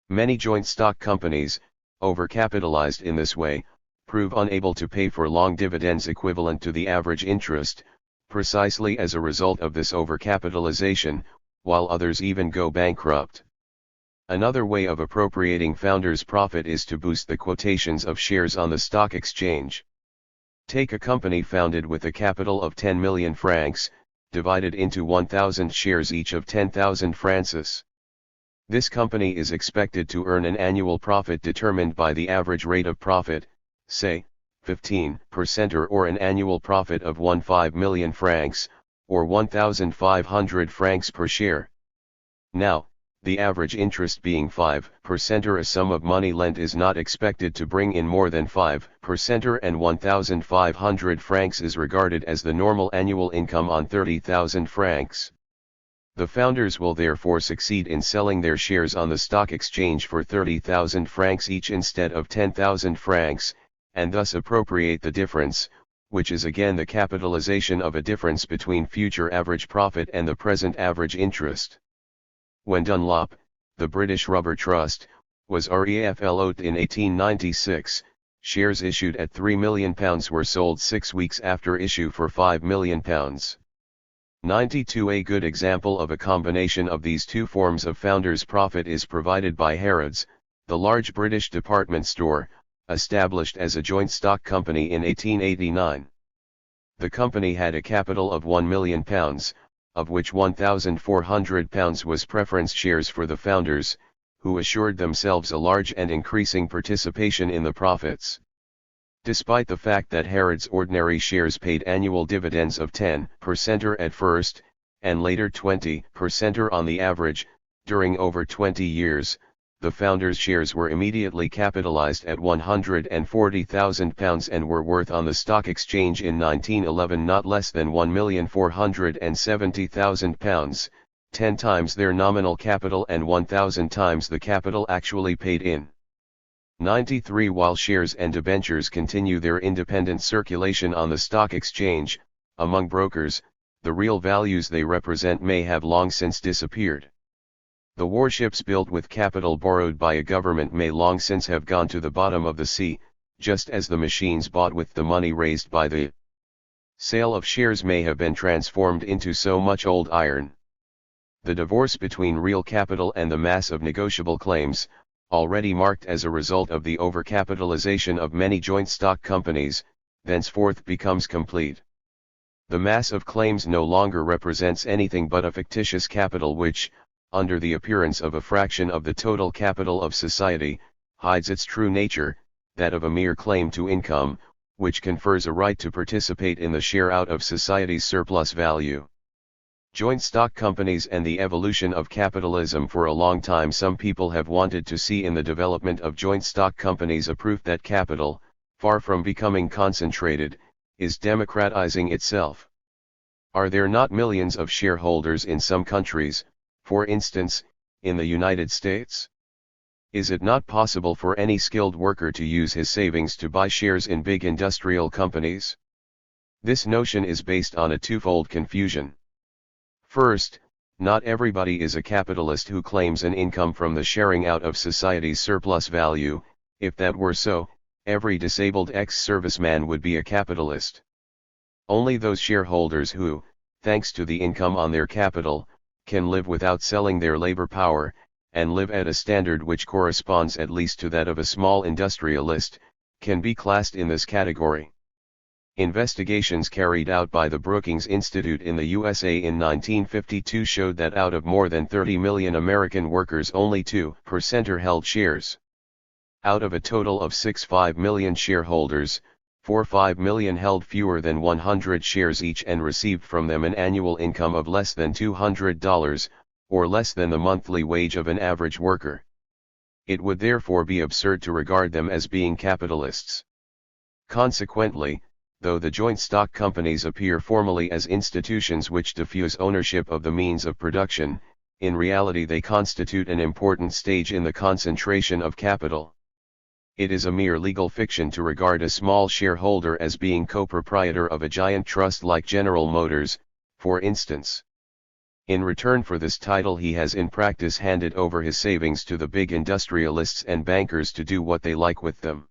Many joint stock companies, overcapitalized in this way, prove unable to pay for long dividends equivalent to the average interest, precisely as a result of this overcapitalization, while others even go bankrupt. Another way of appropriating founders' profit is to boost the quotations of shares on the stock exchange. Take a company founded with a capital of 10 million francs, divided into 1,000 shares each of 10,000 francs. This company is expected to earn an annual profit determined by the average rate of profit, say, 15%, or an annual profit of 15 million francs, or 1,500 francs per share. Now, the average interest being 5%, or a sum of money lent is not expected to bring in more than 5%, and 1,500 francs is regarded as the normal annual income on 30,000 francs. The founders will therefore succeed in selling their shares on the stock exchange for 30,000 francs each instead of 10,000 francs, and thus appropriate the difference, which is again the capitalization of a difference between future average profit and the present average interest. When Dunlop, the British Rubber Trust, was REFLO'd in 1896, shares issued at £3 million were sold 6 weeks after issue for £5 million. 92. A good example of a combination of these two forms of founders' profit is provided by Harrods, the large British department store, established as a joint stock company in 1889. The company had a capital of £1 million, of which £1,400 was preference shares for the founders, who assured themselves a large and increasing participation in the profits. Despite the fact that Harrods' ordinary shares paid annual dividends of 10% at first, and later 20% on the average, during over 20 years, the founders' shares were immediately capitalized at £140,000 and were worth on the stock exchange in 1911 not less than £1,470,000, 10 times their nominal capital and 1,000 times the capital actually paid in. 93. While shares and debentures continue their independent circulation on the stock exchange, among brokers, the real values they represent may have long since disappeared. The warships built with capital borrowed by a government may long since have gone to the bottom of the sea, just as the machines bought with the money raised by the sale of shares may have been transformed into so much old iron. The divorce between real capital and the mass of negotiable claims, already marked as a result of the overcapitalization of many joint stock companies, thenceforth becomes complete. The mass of claims no longer represents anything but a fictitious capital which, under the appearance of a fraction of the total capital of society, hides its true nature, that of a mere claim to income, which confers a right to participate in the share out of society's surplus value. Joint stock companies and the evolution of capitalism. For a long time some people have wanted to see in the development of joint stock companies a proof that capital, far from becoming concentrated, is democratizing itself. Are there not millions of shareholders in some countries, for instance, in the United States? Is it not possible for any skilled worker to use his savings to buy shares in big industrial companies? This notion is based on a twofold confusion. First, not everybody is a capitalist who claims an income from the sharing out of society's surplus value. If that were so, every disabled ex-serviceman would be a capitalist. Only those shareholders who, thanks to the income on their capital, can live without selling their labor power, and live at a standard which corresponds at least to that of a small industrialist, can be classed in this category. Investigations carried out by the Brookings Institute in the USA in 1952 showed that out of more than 30 million American workers only 2% held shares. Out of a total of 6.5 million shareholders, 4.5 million held fewer than 100 shares each and received from them an annual income of less than $200, or less than the monthly wage of an average worker. It would therefore be absurd to regard them as being capitalists. Consequently, though the joint stock companies appear formally as institutions which diffuse ownership of the means of production, in reality they constitute an important stage in the concentration of capital. It is a mere legal fiction to regard a small shareholder as being co-proprietor of a giant trust like General Motors, for instance. In return for this title he has in practice handed over his savings to the big industrialists and bankers to do what they like with them.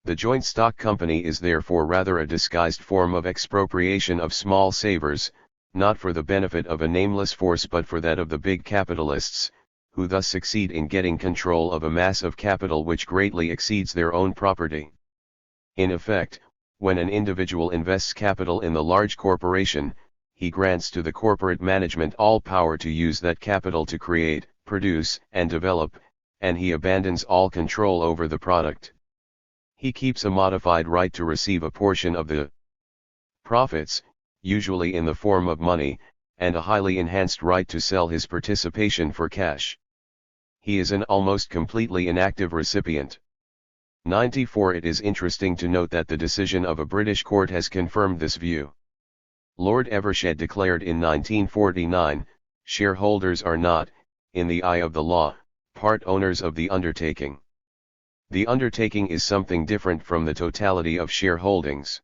The joint stock company is therefore rather a disguised form of expropriation of small savers, not for the benefit of a nameless force but for that of the big capitalists, who thus succeed in getting control of a mass of capital which greatly exceeds their own property. In effect, when an individual invests capital in the large corporation, he grants to the corporate management all power to use that capital to create, produce, and develop, and he abandons all control over the product. He keeps a modified right to receive a portion of the profits, usually in the form of money, and a highly enhanced right to sell his participation for cash. He is an almost completely inactive recipient. 94. It is interesting to note that the decision of a British court has confirmed this view. Lord Evershed declared in 1949, shareholders are not, in the eye of the law, part owners of the undertaking. The undertaking is something different from the totality of shareholdings.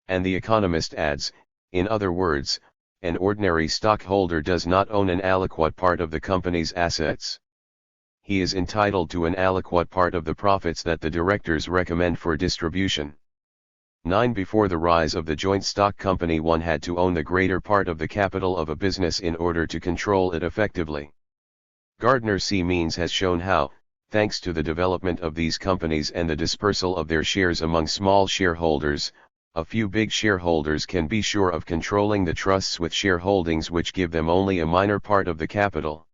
And the Economist adds, in other words, an ordinary stockholder does not own an aliquot part of the company's assets. He is entitled to an aliquot part of the profits that the directors recommend for distribution. 9. Before the rise of the joint stock company one had to own the greater part of the capital of a business in order to control it effectively. Gardner C. Means has shown how, thanks to the development of these companies and the dispersal of their shares among small shareholders, a few big shareholders can be sure of controlling the trusts with shareholdings which give them only a minor part of the capital.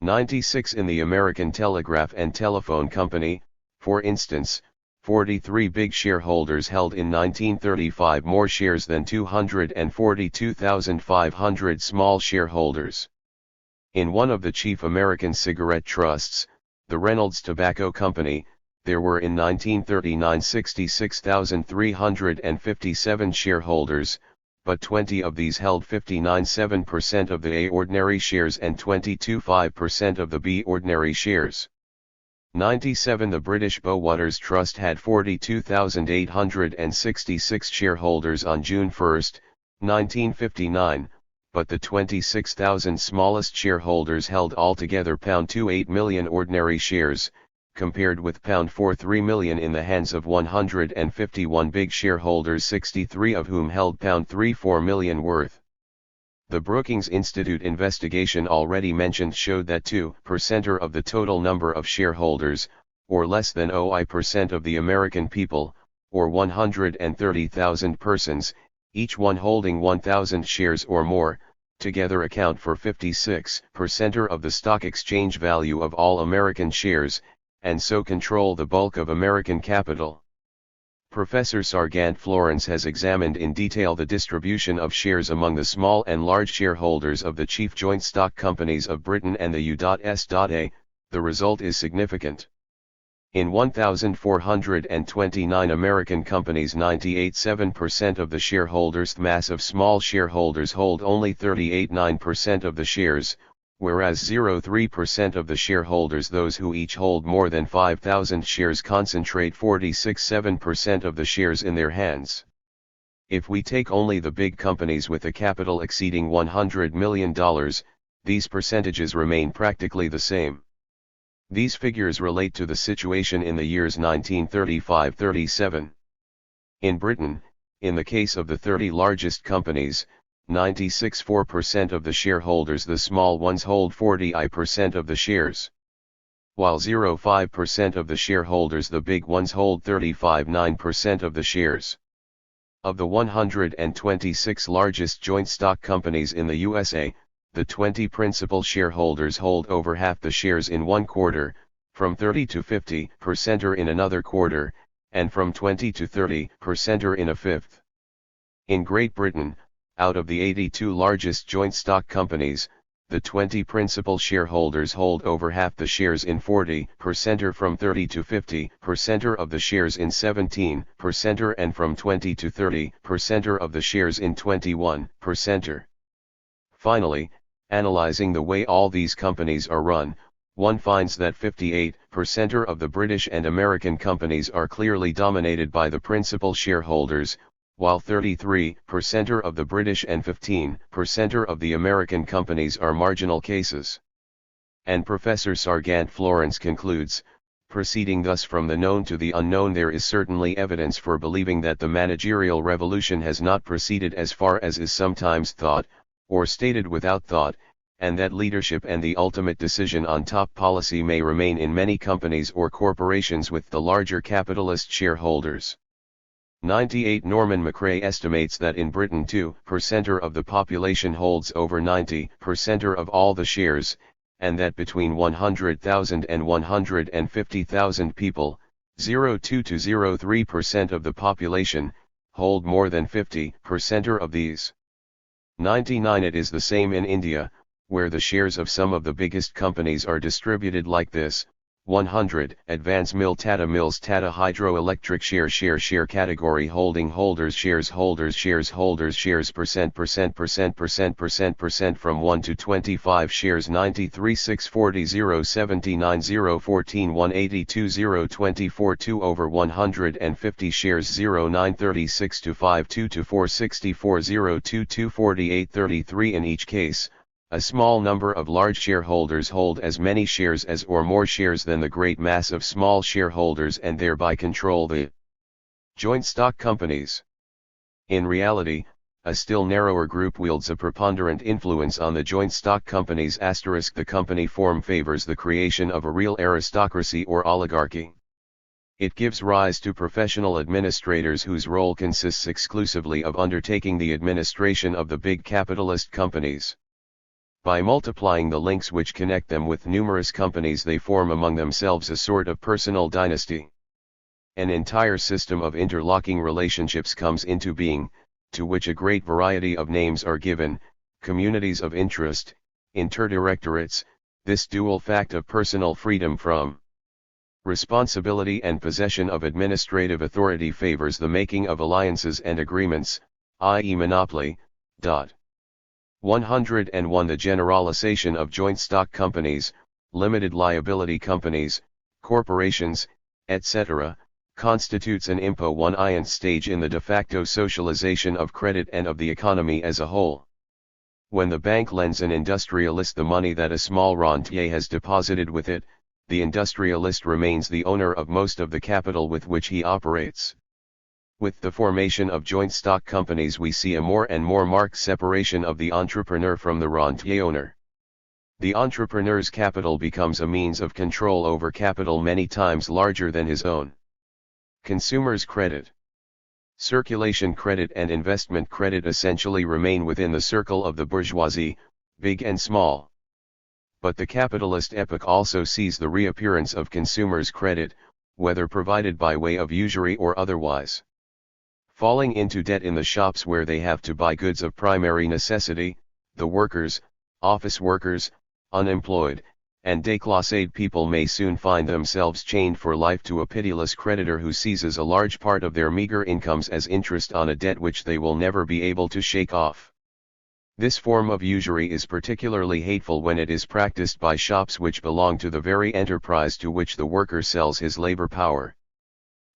96. In the American Telegraph and Telephone Company, for instance, 43 big shareholders held in 1935 more shares than 242,500 small shareholders. In one of the chief American cigarette trusts, the Reynolds Tobacco Company, there were in 1939 66,357 shareholders, but 20 of these held 59.7% of the A ordinary shares and 22.5% of the B ordinary shares. 97. The British Bowwaters Trust had 42,866 shareholders on June 1, 1959, but the 26,000 smallest shareholders held altogether £28 million ordinary shares, compared with £43 million in the hands of 151 big shareholders, 63 of whom held £34 million worth. The Brookings Institute investigation already mentioned showed that 2% of the total number of shareholders, or less than 0.1% of the American people, or 130,000 persons, each one holding 1,000 shares or more, together account for 56% of the stock exchange value of all American shares, and so control the bulk of American capital. Professor Sargant Florence has examined in detail the distribution of shares among the small and large shareholders of the chief joint stock companies of Britain and the U.S.A. The result is significant. In 1,429 American companies, 98.7% of the shareholders' mass of small shareholders hold only 38.9% of the shares, whereas 0.3% of the shareholders, those who each hold more than 5,000 shares, concentrate 46.7% of the shares in their hands. If we take only the big companies with a capital exceeding $100 million, these percentages remain practically the same. These figures relate to the situation in the years 1935-37. In Britain, in the case of the 30 largest companies, 96.4% of the shareholders, the small ones, hold 40% of the shares, while 0.5% of the shareholders, the big ones, hold 35.9% of the shares. Of the 126 largest joint stock companies in the USA, the 20 principal shareholders hold over half the shares in one quarter, from 30 to 50% in another quarter, and from 20 to 30% in a fifth. In Great Britain, out of the 82 largest joint stock companies, the 20 principal shareholders hold over half the shares in 40%, from 30 to 50% of the shares in 17%, and from 20 to 30% of the shares in 21%. Finally, analyzing the way all these companies are run, one finds that 58% of the British and American companies are clearly dominated by the principal shareholders, while 33% of the British and 15% of the American companies are marginal cases. And Professor Sargant Florence concludes, proceeding thus from the known to the unknown, there is certainly evidence for believing that the managerial revolution has not proceeded as far as is sometimes thought, or stated without thought, and that leadership and the ultimate decision on top policy may remain in many companies or corporations with the larger capitalist shareholders. 98 Norman McRae estimates that in Britain 2% of the population holds over 90% of all the shares, and that between 100,000 and 150,000 people, 0.2 to 0.3% of the population, hold more than 50% of these. 99 It is the same in India, where the shares of some of the biggest companies are distributed like this: 100 Advance Mill Tata Mills Tata Hydroelectric share category holders shares percent from 1 to 25 shares 93 640 079 014 182 024 2 over 150 shares 0936 to 52 to 464 022 48 33 In each case, a small number of large shareholders hold as many shares as or more shares than the great mass of small shareholders and thereby control the joint stock companies. In reality, a still narrower group wields a preponderant influence on the joint stock companies. The company form favors the creation of a real aristocracy or oligarchy. It gives rise to professional administrators whose role consists exclusively of undertaking the administration of the big capitalist companies. By multiplying the links which connect them with numerous companies, they form among themselves a sort of personal dynasty. An entire system of interlocking relationships comes into being, to which a great variety of names are given: communities of interest, interdirectorates. This dual fact of personal freedom from responsibility and possession of administrative authority favors the making of alliances and agreements, i.e. monopoly. 101 The generalization of joint stock companies, limited liability companies, corporations, etc., constitutes an impo stage in the de facto socialization of credit and of the economy as a whole. When the bank lends an industrialist the money that a small rentier has deposited with it, the industrialist remains the owner of most of the capital with which he operates. With the formation of joint stock companies, we see a more and more marked separation of the entrepreneur from the rentier owner. The entrepreneur's capital becomes a means of control over capital many times larger than his own. Consumers' credit, circulation credit and investment credit essentially remain within the circle of the bourgeoisie, big and small. But the capitalist epoch also sees the reappearance of consumers' credit, whether provided by way of usury or otherwise. Falling into debt in the shops where they have to buy goods of primary necessity, the workers, office workers, unemployed, and déclassé people may soon find themselves chained for life to a pitiless creditor who seizes a large part of their meager incomes as interest on a debt which they will never be able to shake off. This form of usury is particularly hateful when it is practiced by shops which belong to the very enterprise to which the worker sells his labor power.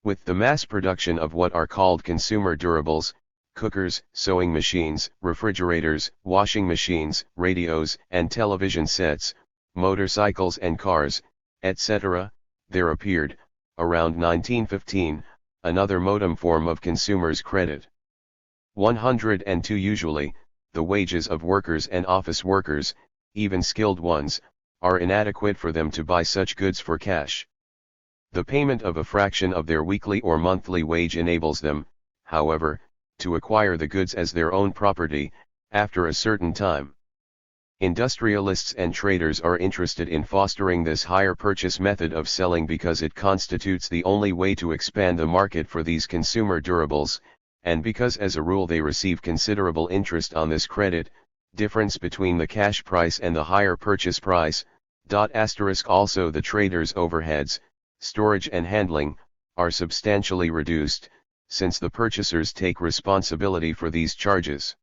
With the mass production of what are called consumer durables, cookers, sewing machines, refrigerators, washing machines, radios and television sets, motorcycles and cars, etc., there appeared, around 1915, another modem form of consumers' credit. 102 Usually, the wages of workers and office workers, even skilled ones, are inadequate for them to buy such goods for cash. The payment of a fraction of their weekly or monthly wage enables them, however, to acquire the goods as their own property, after a certain time. Industrialists and traders are interested in fostering this hire purchase method of selling because it constitutes the only way to expand the market for these consumer durables, and because as a rule they receive considerable interest on this credit. Difference between the cash price and the hire purchase price, also the traders' overheads, storage and handling, are substantially reduced, since the purchasers take responsibility for these charges.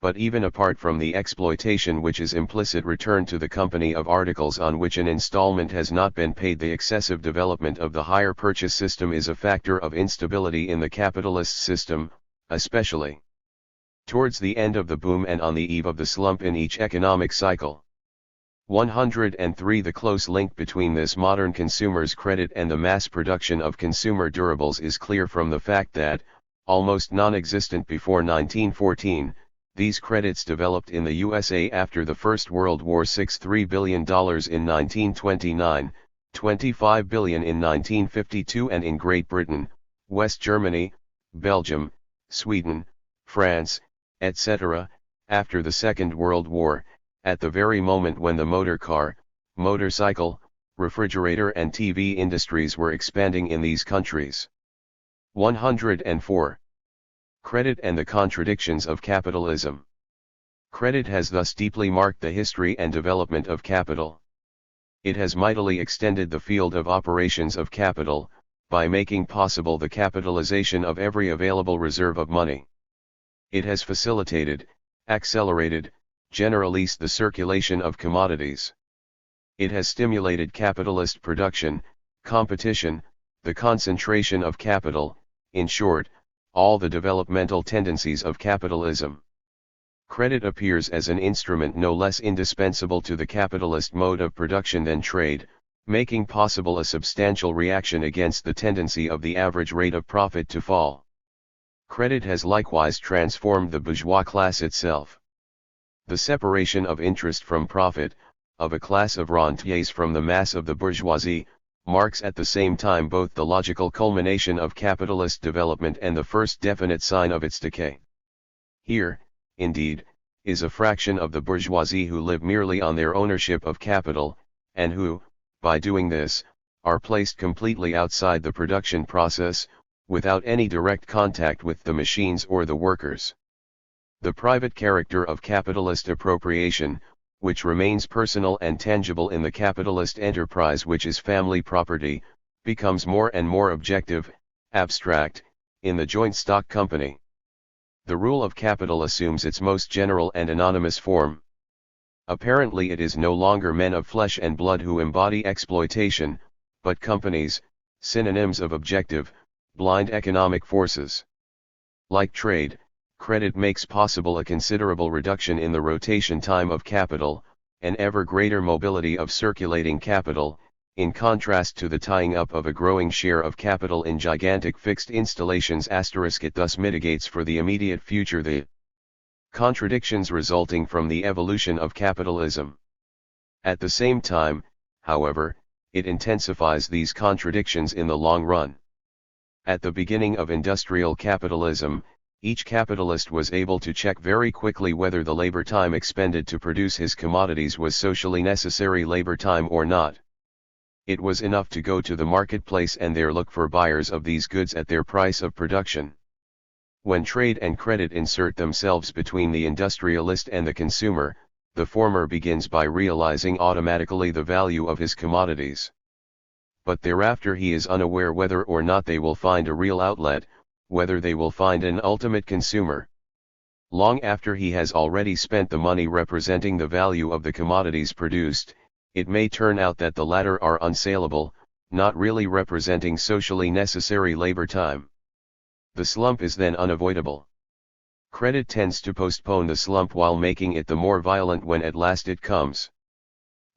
But even apart from the exploitation which is implicit return to the company of articles on which an installment has not been paid, the excessive development of the hire purchase system is a factor of instability in the capitalist system, especially towards the end of the boom and on the eve of the slump in each economic cycle. 103 The close link between this modern consumer's credit and the mass production of consumer durables is clear from the fact that, almost non-existent before 1914, these credits developed in the USA after the First World War: $3 billion in 1929, $25 billion in 1952, and in Great Britain, West Germany, Belgium, Sweden, France, etc., after the Second World War, at the very moment when the motor car, motorcycle, refrigerator and TV industries were expanding in these countries. 104. Credit and the contradictions of capitalism. Credit has thus deeply marked the history and development of capital. It has mightily extended the field of operations of capital, by making possible the capitalization of every available reserve of money. It has facilitated, accelerated, generalized the circulation of commodities. It has stimulated capitalist production, competition, the concentration of capital, in short, all the developmental tendencies of capitalism. Credit appears as an instrument no less indispensable to the capitalist mode of production than trade, making possible a substantial reaction against the tendency of the average rate of profit to fall. Credit has likewise transformed the bourgeois class itself. The separation of interest from profit, of a class of rentiers from the mass of the bourgeoisie, marks at the same time both the logical culmination of capitalist development and the first definite sign of its decay. Here, indeed, is a fraction of the bourgeoisie who live merely on their ownership of capital, and who, by doing this, are placed completely outside the production process, without any direct contact with the machines or the workers. The private character of capitalist appropriation, which remains personal and tangible in the capitalist enterprise which is family property, becomes more and more objective, abstract, in the joint stock company. The rule of capital assumes its most general and anonymous form. Apparently it is no longer men of flesh and blood who embody exploitation, but companies, synonyms of objective, blind economic forces. Like trade, credit makes possible a considerable reduction in the rotation time of capital, an ever greater mobility of circulating capital, in contrast to the tying up of a growing share of capital in gigantic fixed installations. It thus mitigates for the immediate future the contradictions resulting from the evolution of capitalism. At the same time, however, it intensifies these contradictions in the long run. At the beginning of industrial capitalism, Each capitalist was able to check very quickly whether the labor time expended to produce his commodities was socially necessary labor time or not. It was enough to go to the marketplace and there look for buyers of these goods at their price of production. When trade and credit insert themselves between the industrialist and the consumer, the former begins by realizing automatically the value of his commodities. But thereafter he is unaware whether or not they will find a real outlet, whether they will find an ultimate consumer. Long after he has already spent the money representing the value of the commodities produced, it may turn out that the latter are unsaleable, not really representing socially necessary labor time. The slump is then unavoidable. Credit tends to postpone the slump while making it the more violent when at last it comes.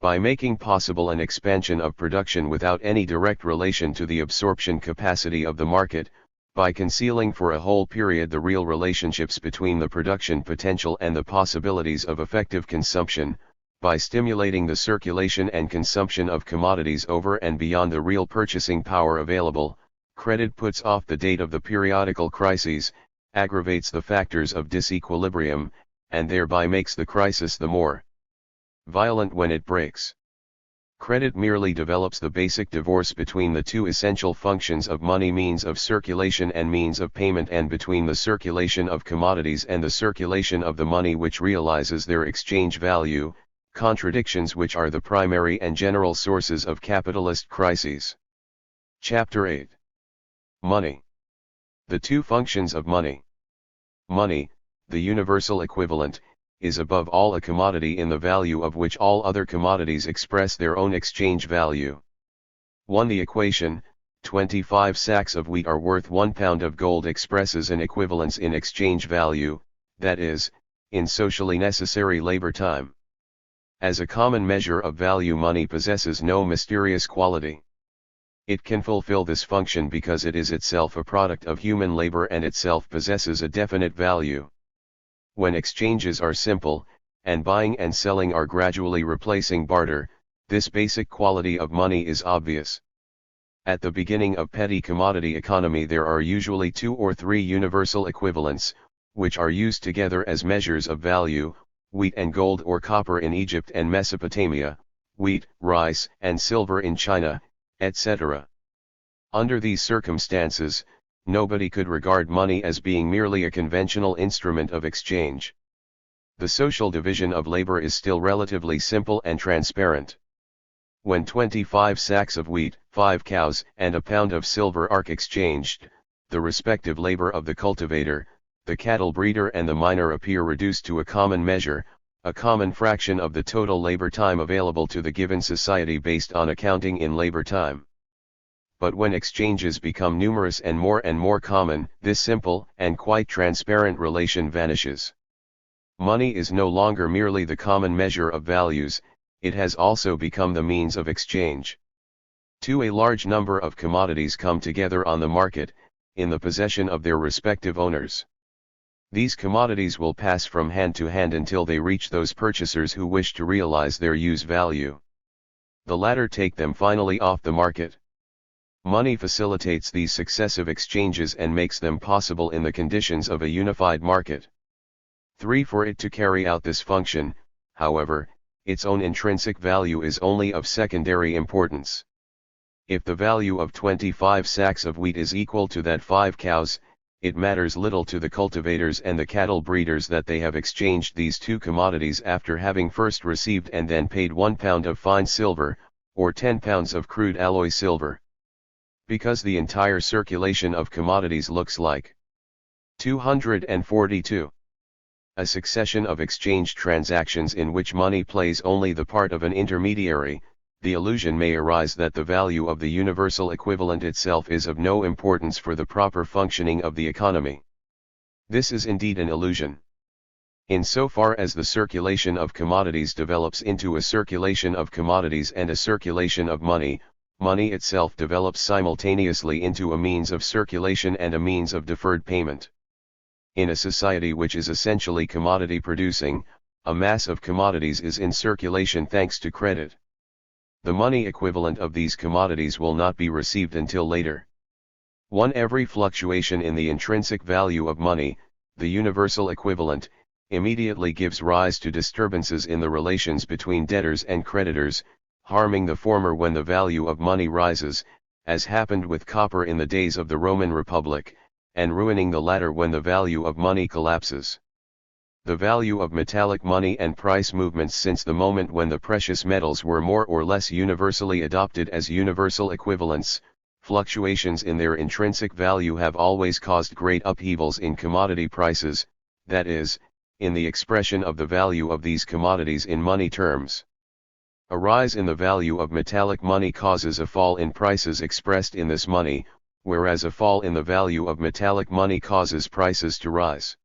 By making possible an expansion of production without any direct relation to the absorption capacity of the market, by concealing for a whole period the real relationships between the production potential and the possibilities of effective consumption, by stimulating the circulation and consumption of commodities over and beyond the real purchasing power available, credit puts off the date of the periodical crises, aggravates the factors of disequilibrium, and thereby makes the crisis the more violent when it breaks. Credit merely develops the basic divorce between the two essential functions of money, means of circulation and means of payment, and between the circulation of commodities and the circulation of the money which realizes their exchange value, contradictions which are the primary and general sources of capitalist crises. Chapter 8. Money. The two functions of money. Money, the universal equivalent, is above all a commodity in the value of which all other commodities express their own exchange value. 1. The equation, 25 sacks of wheat are worth 1 pound of gold, expresses an equivalence in exchange value, that is, in socially necessary labor time. As a common measure of value, money possesses no mysterious quality. It can fulfill this function because it is itself a product of human labor and itself possesses a definite value. When exchanges are simple, and buying and selling are gradually replacing barter, this basic quality of money is obvious. At the beginning of petty commodity economy there are usually 2 or 3 universal equivalents, which are used together as measures of value: wheat and gold or copper in Egypt and Mesopotamia, wheat, rice, and silver in China, etc. Under these circumstances, nobody could regard money as being merely a conventional instrument of exchange. The social division of labor is still relatively simple and transparent. When 25 sacks of wheat, 5 cows, and a pound of silver are exchanged, the respective labor of the cultivator, the cattle breeder, and the miner appear reduced to a common measure, a common fraction of the total labor time available to the given society based on accounting in labor time. But when exchanges become numerous and more common, this simple and quite transparent relation vanishes. Money is no longer merely the common measure of values, it has also become the means of exchange. A large number of commodities come together on the market, in the possession of their respective owners. These commodities will pass from hand to hand until they reach those purchasers who wish to realize their use value. The latter take them finally off the market. Money facilitates these successive exchanges and makes them possible in the conditions of a unified market. 3. For it to carry out this function, however, its own intrinsic value is only of secondary importance. If the value of 25 sacks of wheat is equal to that 5 cows, it matters little to the cultivators and the cattle breeders that they have exchanged these two commodities after having first received and then paid 1 pound of fine silver, or 10 pounds of crude alloy silver. Because the entire circulation of commodities looks like 242. A succession of exchange transactions in which money plays only the part of an intermediary, the illusion may arise that the value of the universal equivalent itself is of no importance for the proper functioning of the economy. This is indeed an illusion. In so far as the circulation of commodities develops into a circulation of commodities and a circulation of money, money itself develops simultaneously into a means of circulation and a means of deferred payment. In a society which is essentially commodity producing, a mass of commodities is in circulation thanks to credit. The money equivalent of these commodities will not be received until later. Every fluctuation in the intrinsic value of money, the universal equivalent, immediately gives rise to disturbances in the relations between debtors and creditors, harming the former when the value of money rises, as happened with copper in the days of the Roman Republic, and ruining the latter when the value of money collapses. The value of metallic money and price movements since the moment when the precious metals were more or less universally adopted as universal equivalents, fluctuations in their intrinsic value have always caused great upheavals in commodity prices, that is, in the expression of the value of these commodities in money terms. A rise in the value of metallic money causes a fall in prices expressed in this money, whereas a fall in the value of metallic money causes prices to rise.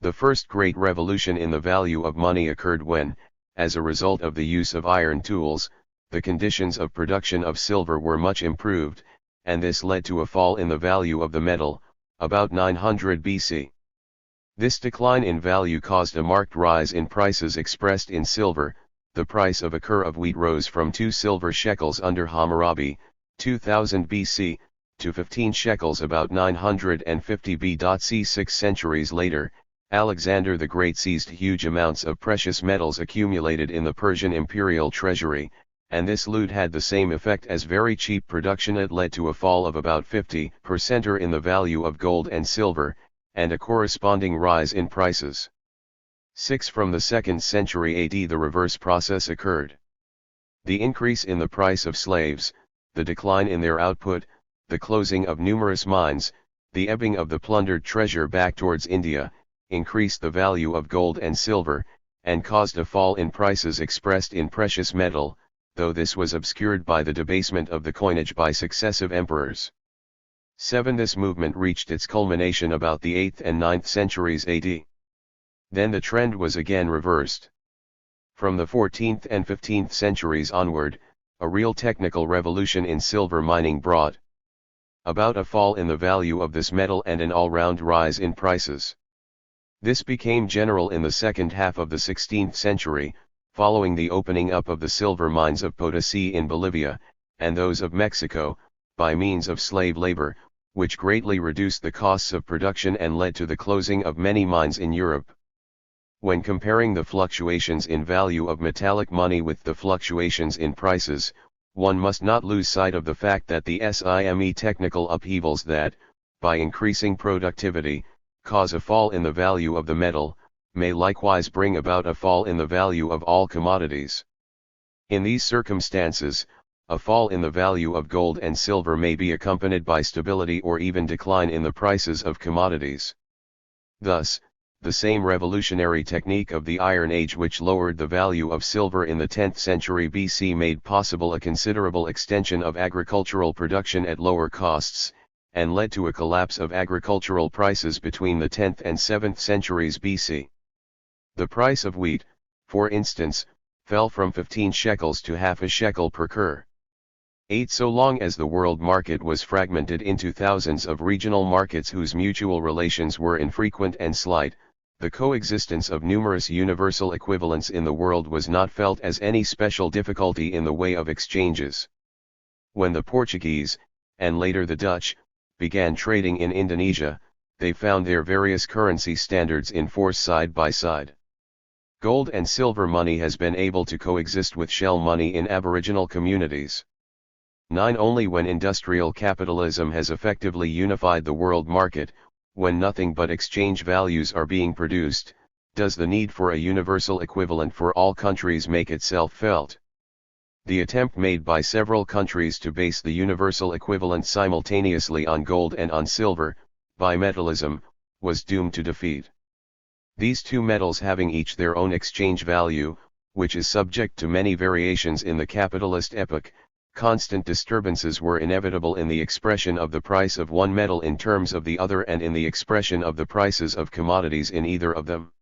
The first great revolution in the value of money occurred when, as a result of the use of iron tools, the conditions of production of silver were much improved, and this led to a fall in the value of the metal, about 900 BC. This decline in value caused a marked rise in prices expressed in silver. The price of a cur of wheat rose from 2 silver shekels under Hammurabi, 2000 BC, to 15 shekels about 950 BC. 6 centuries later, Alexander the Great seized huge amounts of precious metals accumulated in the Persian imperial treasury, and this loot had the same effect as very cheap production. It led to a fall of about 50% in the value of gold and silver, and a corresponding rise in prices. 6 From the 2nd century AD the reverse process occurred. The increase in the price of slaves, the decline in their output, the closing of numerous mines, the ebbing of the plundered treasure back towards India, increased the value of gold and silver, and caused a fall in prices expressed in precious metal, though this was obscured by the debasement of the coinage by successive emperors. 7 This movement reached its culmination about the 8th and 9th centuries AD. Then the trend was again reversed. From the 14th and 15th centuries onward, a real technical revolution in silver mining brought about a fall in the value of this metal and an all-round rise in prices. This became general in the second half of the 16th century, following the opening up of the silver mines of Potosi in Bolivia, and those of Mexico, by means of slave labor, which greatly reduced the costs of production and led to the closing of many mines in Europe. When comparing the fluctuations in value of metallic money with the fluctuations in prices, one must not lose sight of the fact that the SIME technical upheavals that, by increasing productivity, cause a fall in the value of the metal, may likewise bring about a fall in the value of all commodities. In these circumstances, a fall in the value of gold and silver may be accompanied by stability or even decline in the prices of commodities. Thus, the same revolutionary technique of the Iron Age which lowered the value of silver in the 10th century BC made possible a considerable extension of agricultural production at lower costs, and led to a collapse of agricultural prices between the 10th and 7th centuries BC. The price of wheat, for instance, fell from 15 shekels to half a shekel per cur. 8 So long as the world market was fragmented into thousands of regional markets whose mutual relations were infrequent and slight, the coexistence of numerous universal equivalents in the world was not felt as any special difficulty in the way of exchanges. When the Portuguese, and later the Dutch, began trading in Indonesia, they found their various currency standards in force side by side. Gold and silver money has been able to coexist with shell money in aboriginal communities. 9 Only when industrial capitalism has effectively unified the world market, when nothing but exchange values are being produced, does the need for a universal equivalent for all countries make itself felt. The attempt made by several countries to base the universal equivalent simultaneously on gold and on silver, bimetallism, was doomed to defeat. These two metals having each their own exchange value, which is subject to many variations in the capitalist epoch, constant disturbances were inevitable in the expression of the price of one metal in terms of the other and in the expression of the prices of commodities in either of them.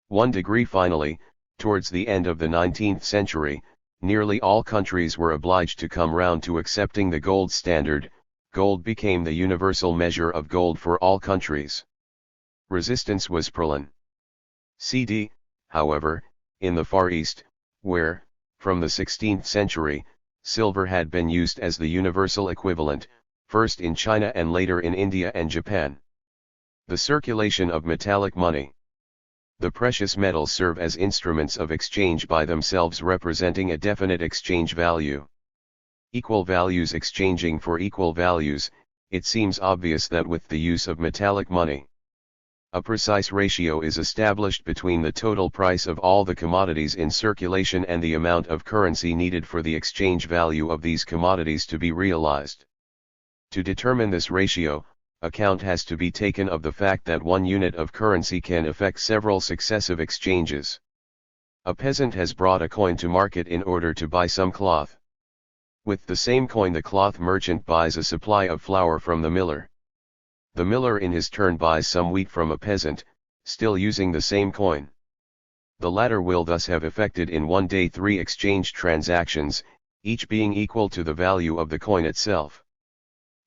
1 degree Finally, towards the end of the 19th century, nearly all countries were obliged to come round to accepting the gold standard. Gold became the universal measure of gold for all countries. Resistance was prevalent. CD, however, in the Far East, where, from the 16th century, silver had been used as the universal equivalent, first in China and later in India and Japan. The circulation of metallic money. The precious metals serve as instruments of exchange by themselves, representing a definite exchange value. Equal values exchanging for equal values. It seems obvious that with the use of metallic money, a precise ratio is established between the total price of all the commodities in circulation and the amount of currency needed for the exchange value of these commodities to be realized. To determine this ratio, account has to be taken of the fact that one unit of currency can effect several successive exchanges. A peasant has brought a coin to market in order to buy some cloth. With the same coin the cloth merchant buys a supply of flour from the miller. The miller in his turn buys some wheat from a peasant, still using the same coin. The latter will thus have effected in one day 3 exchange transactions, each being equal to the value of the coin itself.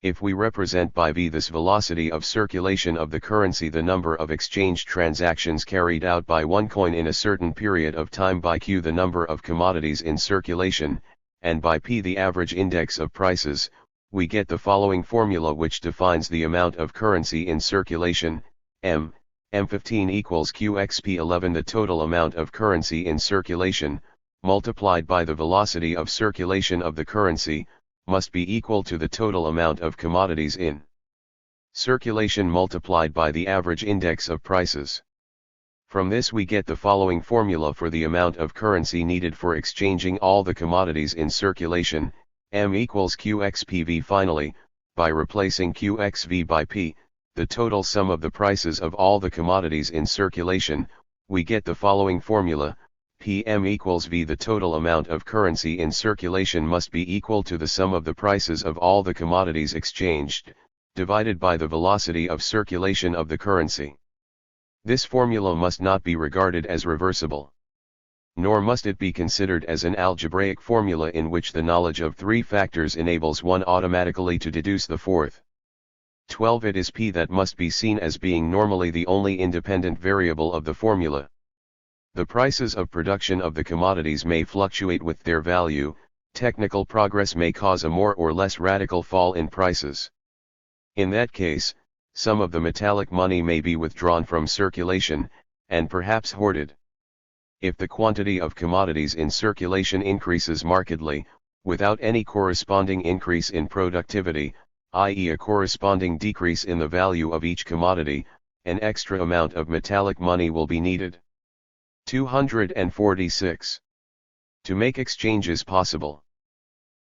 If we represent by v this velocity of circulation of the currency, the number of exchange transactions carried out by one coin in a certain period of time, by q the number of commodities in circulation, and by p the average index of prices, we get the following formula which defines the amount of currency in circulation: M15 equals QXP11. The total amount of currency in circulation, multiplied by the velocity of circulation of the currency, must be equal to the total amount of commodities in circulation multiplied by the average index of prices. From this we get the following formula for the amount of currency needed for exchanging all the commodities in circulation: M equals QXPV. Finally, by replacing QXV by P, the total sum of the prices of all the commodities in circulation, we get the following formula: PM equals V. The total amount of currency in circulation must be equal to the sum of the prices of all the commodities exchanged, divided by the velocity of circulation of the currency. This formula must not be regarded as reversible. Nor must it be considered as an algebraic formula in which the knowledge of 3 factors enables one automatically to deduce the fourth. 12. It is P that must be seen as being normally the only independent variable of the formula. The prices of production of the commodities may fluctuate with their value. Technical progress may cause a more or less radical fall in prices. In that case, some of the metallic money may be withdrawn from circulation, and perhaps hoarded. If the quantity of commodities in circulation increases markedly, without any corresponding increase in productivity, i.e. a corresponding decrease in the value of each commodity, an extra amount of metallic money will be needed. 246. To make exchanges possible,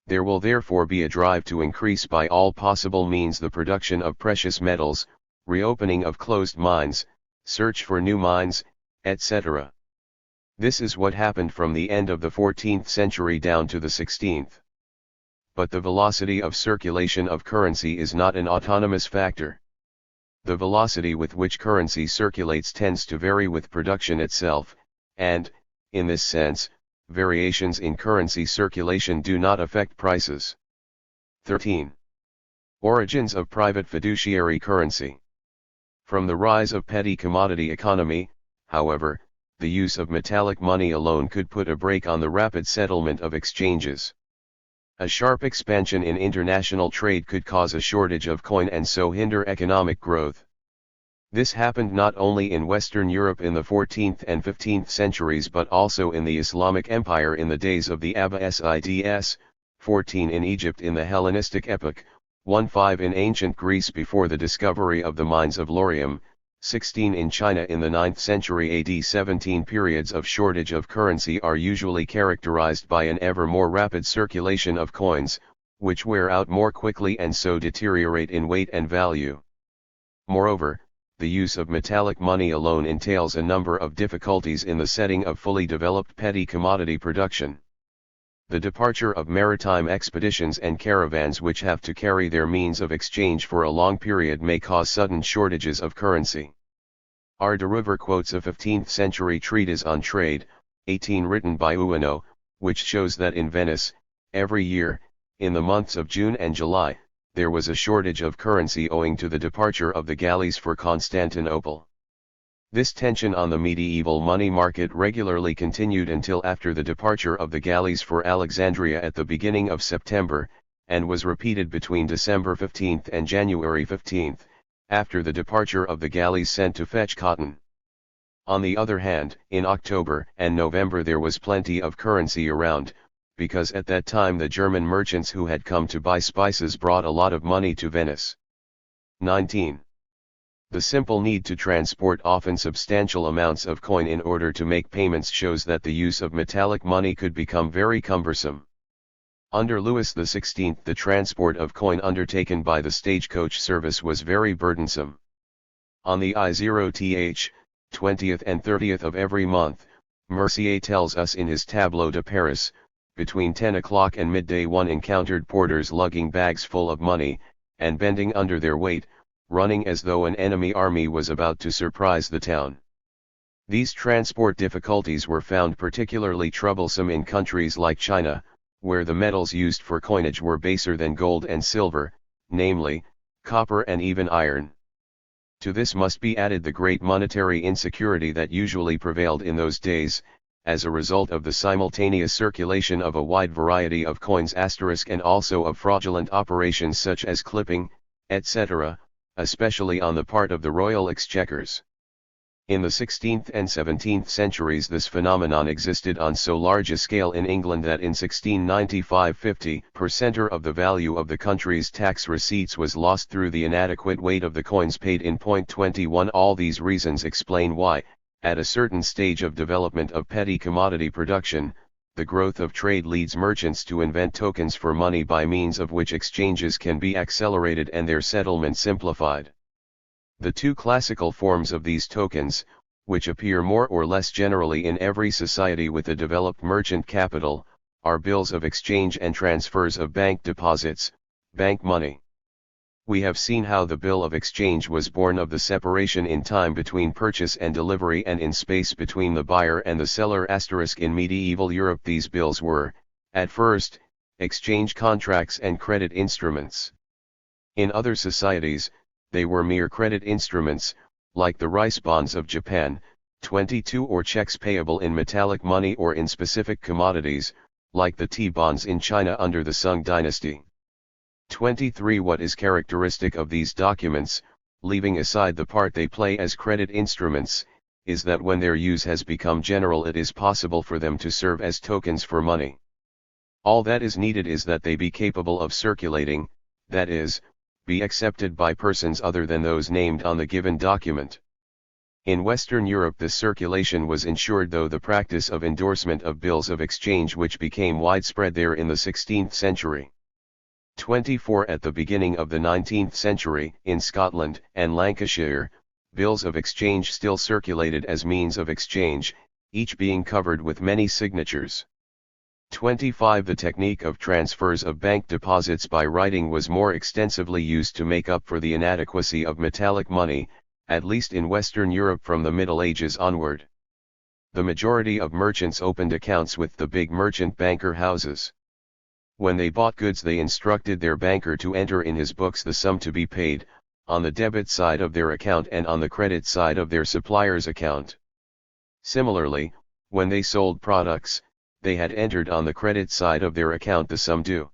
there will therefore be a drive to increase by all possible means the production of precious metals, reopening of closed mines, search for new mines, etc. This is what happened from the end of the 14th century down to the 16th. But the velocity of circulation of currency is not an autonomous factor. The velocity with which currency circulates tends to vary with production itself, and, in this sense, variations in currency circulation do not affect prices. 13. Origins of private fiduciary currency. From the rise of petty commodity economy, however, the use of metallic money alone could put a brake on the rapid settlement of exchanges. A sharp expansion in international trade could cause a shortage of coin and so hinder economic growth. This happened not only in Western Europe in the 14th and 15th centuries but also in the Islamic Empire in the days of the Abbasids, 14 in Egypt in the Hellenistic epoch, 15 in ancient Greece before the discovery of the mines of Laurium, 16 in China in the 9th century AD. 17 periods of shortage of currency are usually characterized by an ever more rapid circulation of coins, which wear out more quickly and so deteriorate in weight and value. Moreover, the use of metallic money alone entails a number of difficulties in the setting of fully developed petty commodity production. The departure of maritime expeditions and caravans which have to carry their means of exchange for a long period may cause sudden shortages of currency. R. de River quotes a 15th century treatise on trade, 18 written by Ueno, which shows that in Venice, every year, in the months of June and July, there was a shortage of currency owing to the departure of the galleys for Constantinople. This tension on the medieval money market regularly continued until after the departure of the galleys for Alexandria at the beginning of September, and was repeated between December 15 and January 15, after the departure of the galleys sent to fetch cotton. On the other hand, in October and November there was plenty of currency around, because at that time the German merchants who had come to buy spices brought a lot of money to Venice. 19. The simple need to transport often substantial amounts of coin in order to make payments shows that the use of metallic money could become very cumbersome. Under Louis XVI the transport of coin undertaken by the stagecoach service was very burdensome. On the I0th, 20th and 30th of every month, Mercier tells us in his Tableau de Paris, between 10 o'clock and midday one encountered porters lugging bags full of money, and bending under their weight, running as though an enemy army was about to surprise the town. These transport difficulties were found particularly troublesome in countries like China, where the metals used for coinage were baser than gold and silver, namely, copper and even iron. To this must be added the great monetary insecurity that usually prevailed in those days, as a result of the simultaneous circulation of a wide variety of coins and also of fraudulent operations such as clipping, etc., especially on the part of the royal exchequers. In the 16th and 17th centuries this phenomenon existed on so large a scale in England that in 1695 50% of the value of the country's tax receipts was lost through the inadequate weight of the coins paid in. 21 All these reasons explain why, at a certain stage of development of petty commodity production, the growth of trade leads merchants to invent tokens for money by means of which exchanges can be accelerated and their settlement simplified. The two classical forms of these tokens, which appear more or less generally in every society with a developed merchant capital, are bills of exchange and transfers of bank deposits, bank money. We have seen how the bill of exchange was born of the separation in time between purchase and delivery and in space between the buyer and the seller. In medieval Europe these bills were, at first, exchange contracts and credit instruments. In other societies, they were mere credit instruments, like the rice bonds of Japan, 22 or checks payable in metallic money or in specific commodities, like the tea bonds in China under the Sung dynasty. 23 What is characteristic of these documents, leaving aside the part they play as credit instruments, is that when their use has become general it is possible for them to serve as tokens for money. All that is needed is that they be capable of circulating, that is, be accepted by persons other than those named on the given document. In Western Europe this circulation was ensured through the practice of endorsement of bills of exchange which became widespread there in the 16th century. 24 At the beginning of the 19th century, in Scotland and Lancashire, bills of exchange still circulated as means of exchange, each being covered with many signatures. 25 The technique of transfers of bank deposits by writing was more extensively used to make up for the inadequacy of metallic money, at least in Western Europe from the Middle Ages onward. The majority of merchants opened accounts with the big merchant banker houses. When they bought goods they instructed their banker to enter in his books the sum to be paid, on the debit side of their account and on the credit side of their supplier's account. Similarly, when they sold products, they had entered on the credit side of their account the sum due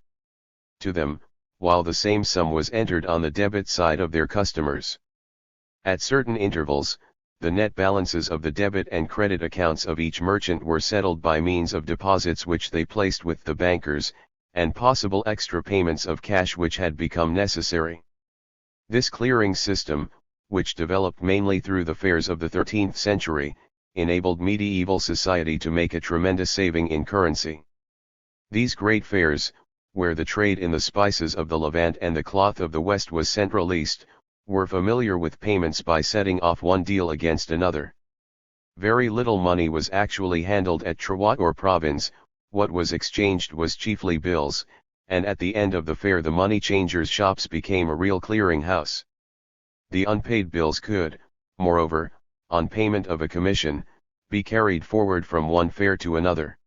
to them, while the same sum was entered on the debit side of their customers. At certain intervals, the net balances of the debit and credit accounts of each merchant were settled by means of deposits which they placed with the bankers, and possible extra payments of cash which had become necessary. This clearing system, which developed mainly through the fairs of the 13th century, enabled medieval society to make a tremendous saving in currency. These great fairs, where the trade in the spices of the Levant and the cloth of the West was centralized, were familiar with payments by setting off one deal against another. Very little money was actually handled at Trowat or Provence, what was exchanged was chiefly bills, and at the end of the fair the money changers' shops became a real clearing house. The unpaid bills could, moreover, on payment of a commission, be carried forward from one fair to another.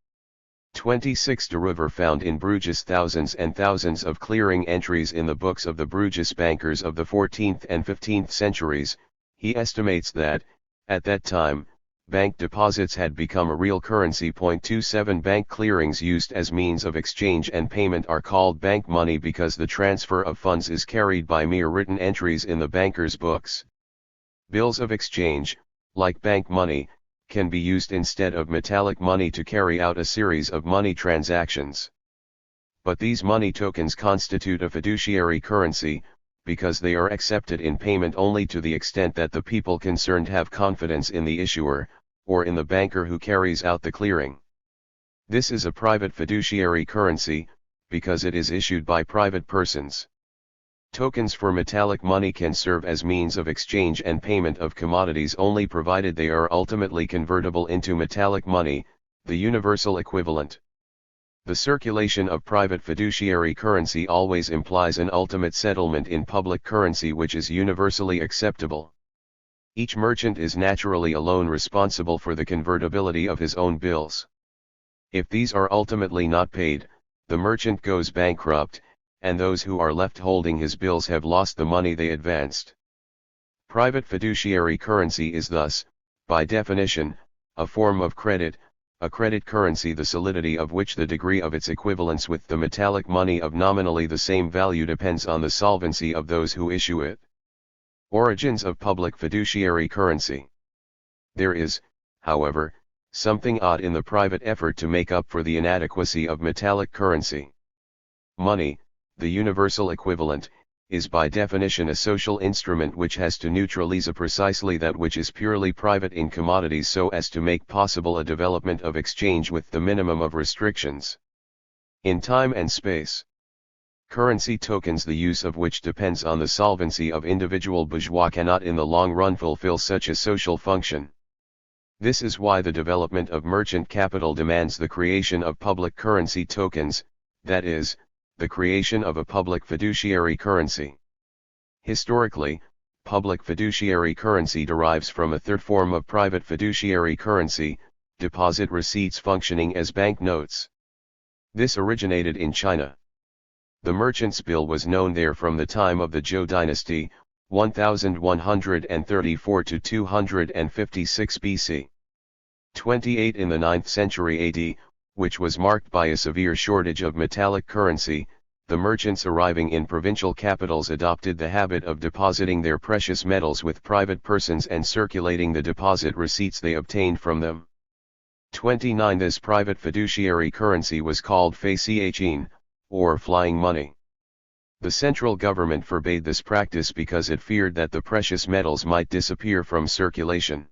26 De Ruyter found in Bruges thousands and thousands of clearing entries in the books of the Bruges bankers of the 14th and 15th centuries. He estimates that, at that time, bank deposits had become a real currency. 27 Bank clearings used as means of exchange and payment are called bank money because the transfer of funds is carried by mere written entries in the banker's books. Bills of exchange, like bank money, can be used instead of metallic money to carry out a series of money transactions. But these money tokens constitute a fiduciary currency, because they are accepted in payment only to the extent that the people concerned have confidence in the issuer, or in the banker who carries out the clearing. This is a private fiduciary currency, because it is issued by private persons. Tokens for metallic money can serve as means of exchange and payment of commodities only provided they are ultimately convertible into metallic money, the universal equivalent. The circulation of private fiduciary currency always implies an ultimate settlement in public currency which is universally acceptable. Each merchant is naturally alone responsible for the convertibility of his own bills. If these are ultimately not paid, the merchant goes bankrupt, and those who are left holding his bills have lost the money they advanced. Private fiduciary currency is thus, by definition, a form of credit, a credit currency the solidity of which the degree of its equivalence with the metallic money of nominally the same value depends on the solvency of those who issue it. Origins of public fiduciary currency. There is, however, something odd in the private effort to make up for the inadequacy of metallic currency. Money, the universal equivalent, is by definition a social instrument which has to neutralize precisely that which is purely private in commodities so as to make possible a development of exchange with the minimum of restrictions in time and space. Currency tokens the use of which depends on the solvency of individual bourgeois cannot in the long run fulfill such a social function. This is why the development of merchant capital demands the creation of public currency tokens, that is, the creation of a public fiduciary currency. Historically, public fiduciary currency derives from a third form of private fiduciary currency, deposit receipts functioning as bank notes. This originated in China. The merchant's bill was known there from the time of the Zhou dynasty, 1134 to 256 BC. 28 in the 9th century AD, which was marked by a severe shortage of metallic currency, the merchants arriving in provincial capitals adopted the habit of depositing their precious metals with private persons and circulating the deposit receipts they obtained from them. 29 This private fiduciary currency was called fei xian, or flying money. The central government forbade this practice because it feared that the precious metals might disappear from circulation.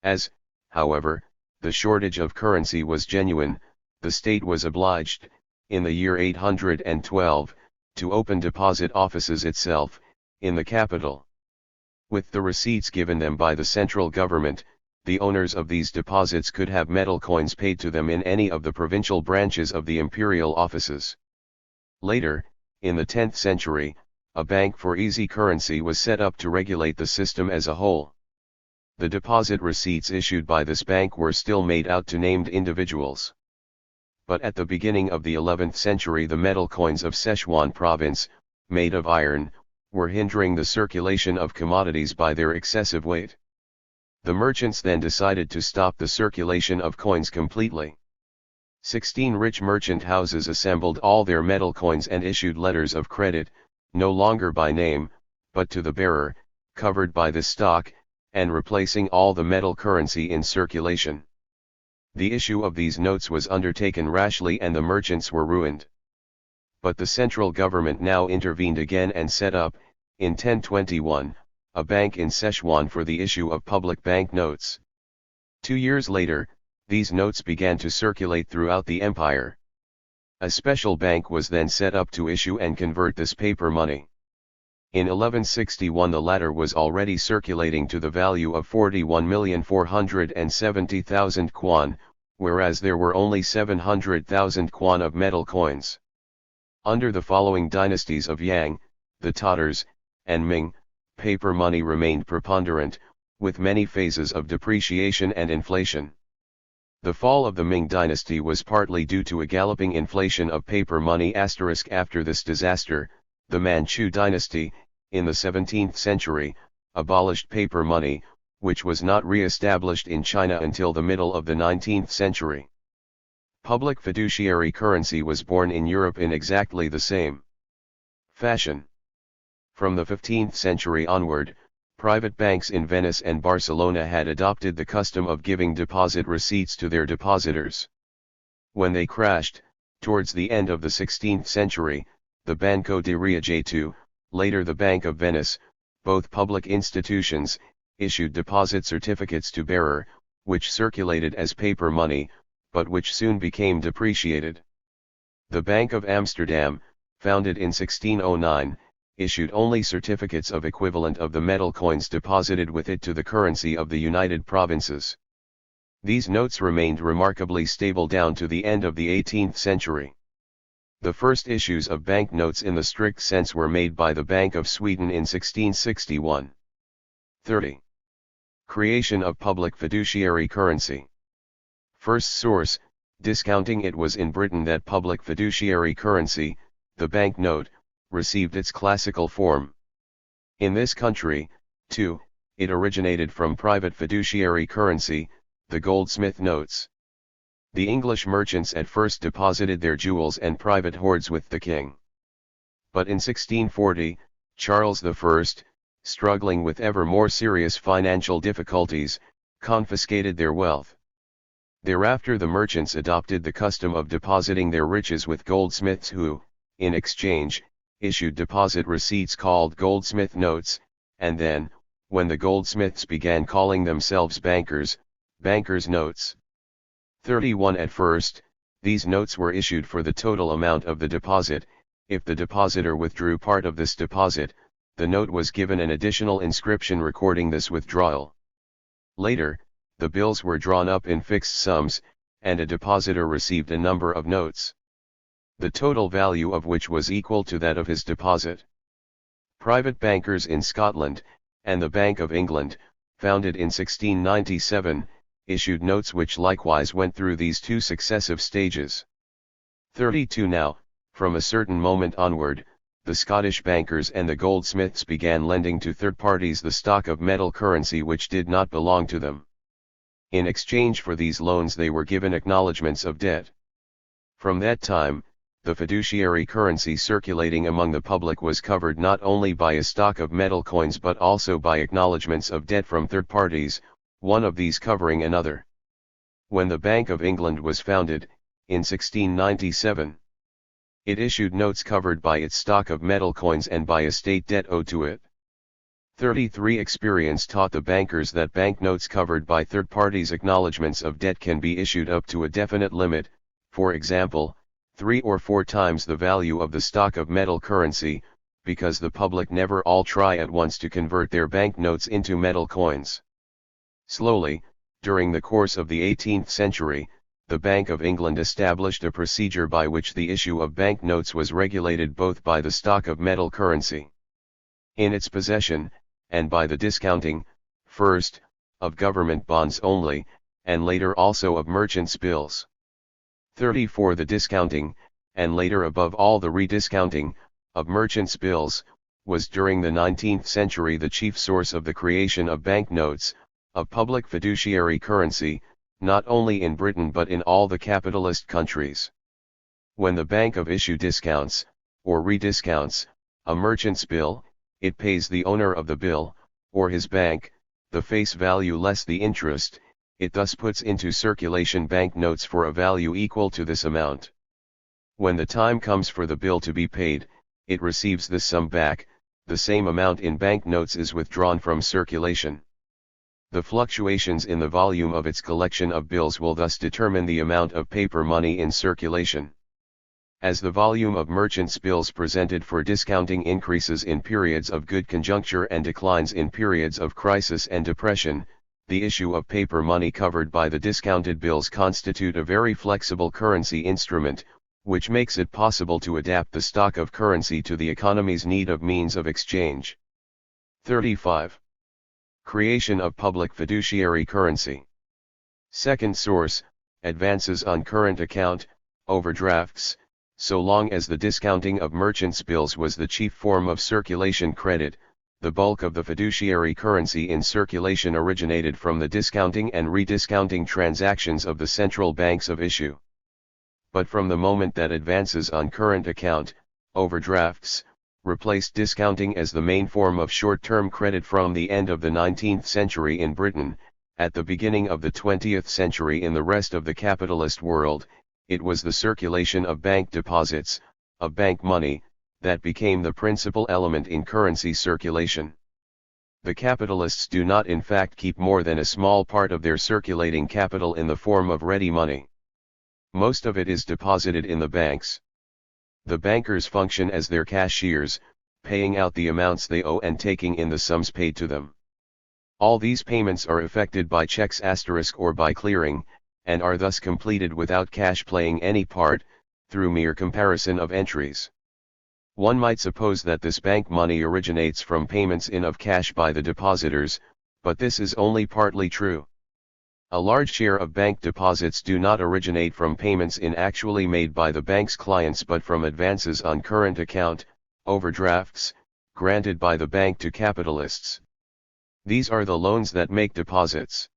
As, however, the shortage of currency was genuine, the state was obliged, in the year 812, to open deposit offices itself, in the capital. With the receipts given them by the central government, the owners of these deposits could have metal coins paid to them in any of the provincial branches of the imperial offices. Later, in the 10th century, a bank for easy currency was set up to regulate the system as a whole. The deposit receipts issued by this bank were still made out to named individuals. But at the beginning of the 11th century the metal coins of Sichuan province, made of iron, were hindering the circulation of commodities by their excessive weight. The merchants then decided to stop the circulation of coins completely. 16 rich merchant houses assembled all their metal coins and issued letters of credit, no longer by name, but to the bearer, covered by this stock, and replacing all the metal currency in circulation. The issue of these notes was undertaken rashly and the merchants were ruined. But the central government now intervened again and set up, in 1021, a bank in Sichuan for the issue of public bank notes. 2 years later, these notes began to circulate throughout the empire. A special bank was then set up to issue and convert this paper money. In 1161 the latter was already circulating to the value of 41,470,000 yuan, whereas there were only 700,000 yuan of metal coins. Under the following dynasties of Yang, the Tatars, and Ming, paper money remained preponderant, with many phases of depreciation and inflation. The fall of the Ming dynasty was partly due to a galloping inflation of paper money. After this disaster, the Manchu dynasty, in the 17th century, abolished paper money, which was not re-established in China until the middle of the 19th century. Public fiduciary currency was born in Europe in exactly the same fashion. From the 15th century onward, private banks in Venice and Barcelona had adopted the custom of giving deposit receipts to their depositors. When they crashed, towards the end of the 16th century, the Banco di Riagetto, later the Bank of Venice, both public institutions, issued deposit certificates to bearer, which circulated as paper money, but which soon became depreciated. The Bank of Amsterdam, founded in 1609, issued only certificates of equivalent of the metal coins deposited with it to the currency of the United Provinces. These notes remained remarkably stable down to the end of the 18th century. The first issues of banknotes in the strict sense were made by the Bank of Sweden in 1661. 30. Creation of public fiduciary currency. First source, discounting. It was in Britain that public fiduciary currency, the banknote, received its classical form. In this country, too, it originated from private fiduciary currency, the goldsmith notes. The English merchants at first deposited their jewels and private hoards with the king. But in 1640, Charles I, struggling with ever more serious financial difficulties, confiscated their wealth. Thereafter the merchants adopted the custom of depositing their riches with goldsmiths who, in exchange, issued deposit receipts called goldsmith notes, and then, when the goldsmiths began calling themselves bankers, bankers' notes. 31. At first, these notes were issued for the total amount of the deposit. If the depositor withdrew part of this deposit, the note was given an additional inscription recording this withdrawal. Later, the bills were drawn up in fixed sums, and a depositor received a number of notes, the total value of which was equal to that of his deposit. Private bankers in Scotland, and the Bank of England, founded in 1697, issued notes which likewise went through these two successive stages. 32. Now, from a certain moment onward, the Scottish bankers and the goldsmiths began lending to third parties the stock of metal currency which did not belong to them. In exchange for these loans they were given acknowledgments of debt. From that time, the fiduciary currency circulating among the public was covered not only by a stock of metal coins but also by acknowledgments of debt from third parties, one of these covering another. When the Bank of England was founded, in 1697, it issued notes covered by its stock of metal coins and by a state debt owed to it. 33. Experience taught the bankers that banknotes covered by third parties' acknowledgments of debt can be issued up to a definite limit, for example, 3 or 4 times the value of the stock of metal currency, because the public never all try at once to convert their banknotes into metal coins. Slowly, during the course of the 18th century, the Bank of England established a procedure by which the issue of banknotes was regulated both by the stock of metal currency in its possession, and by the discounting, first, of government bonds only, and later also of merchants' bills. 34. The discounting, and later above all the rediscounting, of merchants' bills, was during the 19th century the chief source of the creation of banknotes, of public fiduciary currency, not only in Britain but in all the capitalist countries. When the bank of issue discounts, or rediscounts, a merchant's bill, it pays the owner of the bill, or his bank, the face value less the interest. It thus puts into circulation banknotes for a value equal to this amount. When the time comes for the bill to be paid, it receives this sum back, the same amount in banknotes is withdrawn from circulation. The fluctuations in the volume of its collection of bills will thus determine the amount of paper money in circulation. As the volume of merchants' bills presented for discounting increases in periods of good conjuncture and declines in periods of crisis and depression, the issue of paper money covered by the discounted bills constitute a very flexible currency instrument, which makes it possible to adapt the stock of currency to the economy's need of means of exchange. 35. Creation of public fiduciary currency. Second source, advances on current account, overdrafts. So long as the discounting of merchants' bills was the chief form of circulation credit, the bulk of the fiduciary currency in circulation originated from the discounting and rediscounting transactions of the central banks of issue. But from the moment that advances on current account, overdrafts, replaced discounting as the main form of short-term credit from the end of the 19th century in Britain, at the beginning of the 20th century in the rest of the capitalist world, it was the circulation of bank deposits, of bank money, that became the principal element in currency circulation. The capitalists do not in fact keep more than a small part of their circulating capital in the form of ready money. Most of it is deposited in the banks. The bankers function as their cashiers, paying out the amounts they owe and taking in the sums paid to them. All these payments are effected by checks or by clearing, and are thus completed without cash playing any part, through mere comparison of entries. One might suppose that this bank money originates from payments in of cash by the depositors, but this is only partly true. A large share of bank deposits do not originate from payments in actually made by the bank's clients but from advances on current account, overdrafts, granted by the bank to capitalists. These are the loans that make deposits.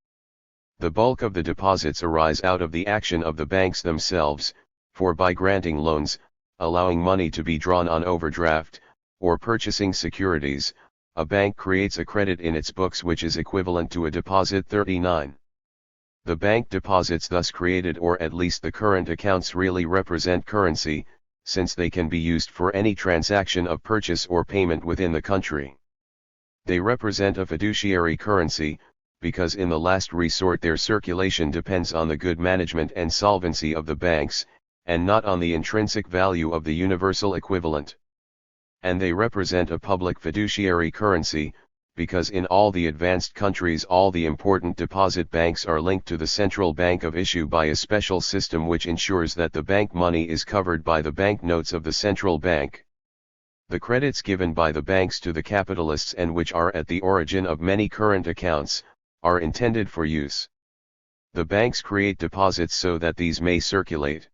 The bulk of the deposits arise out of the action of the banks themselves, for by granting loans, allowing money to be drawn on overdraft, or purchasing securities, a bank creates a credit in its books which is equivalent to a deposit. 39. The bank deposits thus created, or at least the current accounts, really represent currency, since they can be used for any transaction of purchase or payment within the country. They represent a fiduciary currency, because in the last resort their circulation depends on the good management and solvency of the banks, and not on the intrinsic value of the universal equivalent. And they represent a public fiduciary currency, because in all the advanced countries all the important deposit banks are linked to the central bank of issue by a special system which ensures that the bank money is covered by the bank notes of the central bank. The credits given by the banks to the capitalists, and which are at the origin of many current accounts, are intended for use. The banks create deposits so that these may circulate.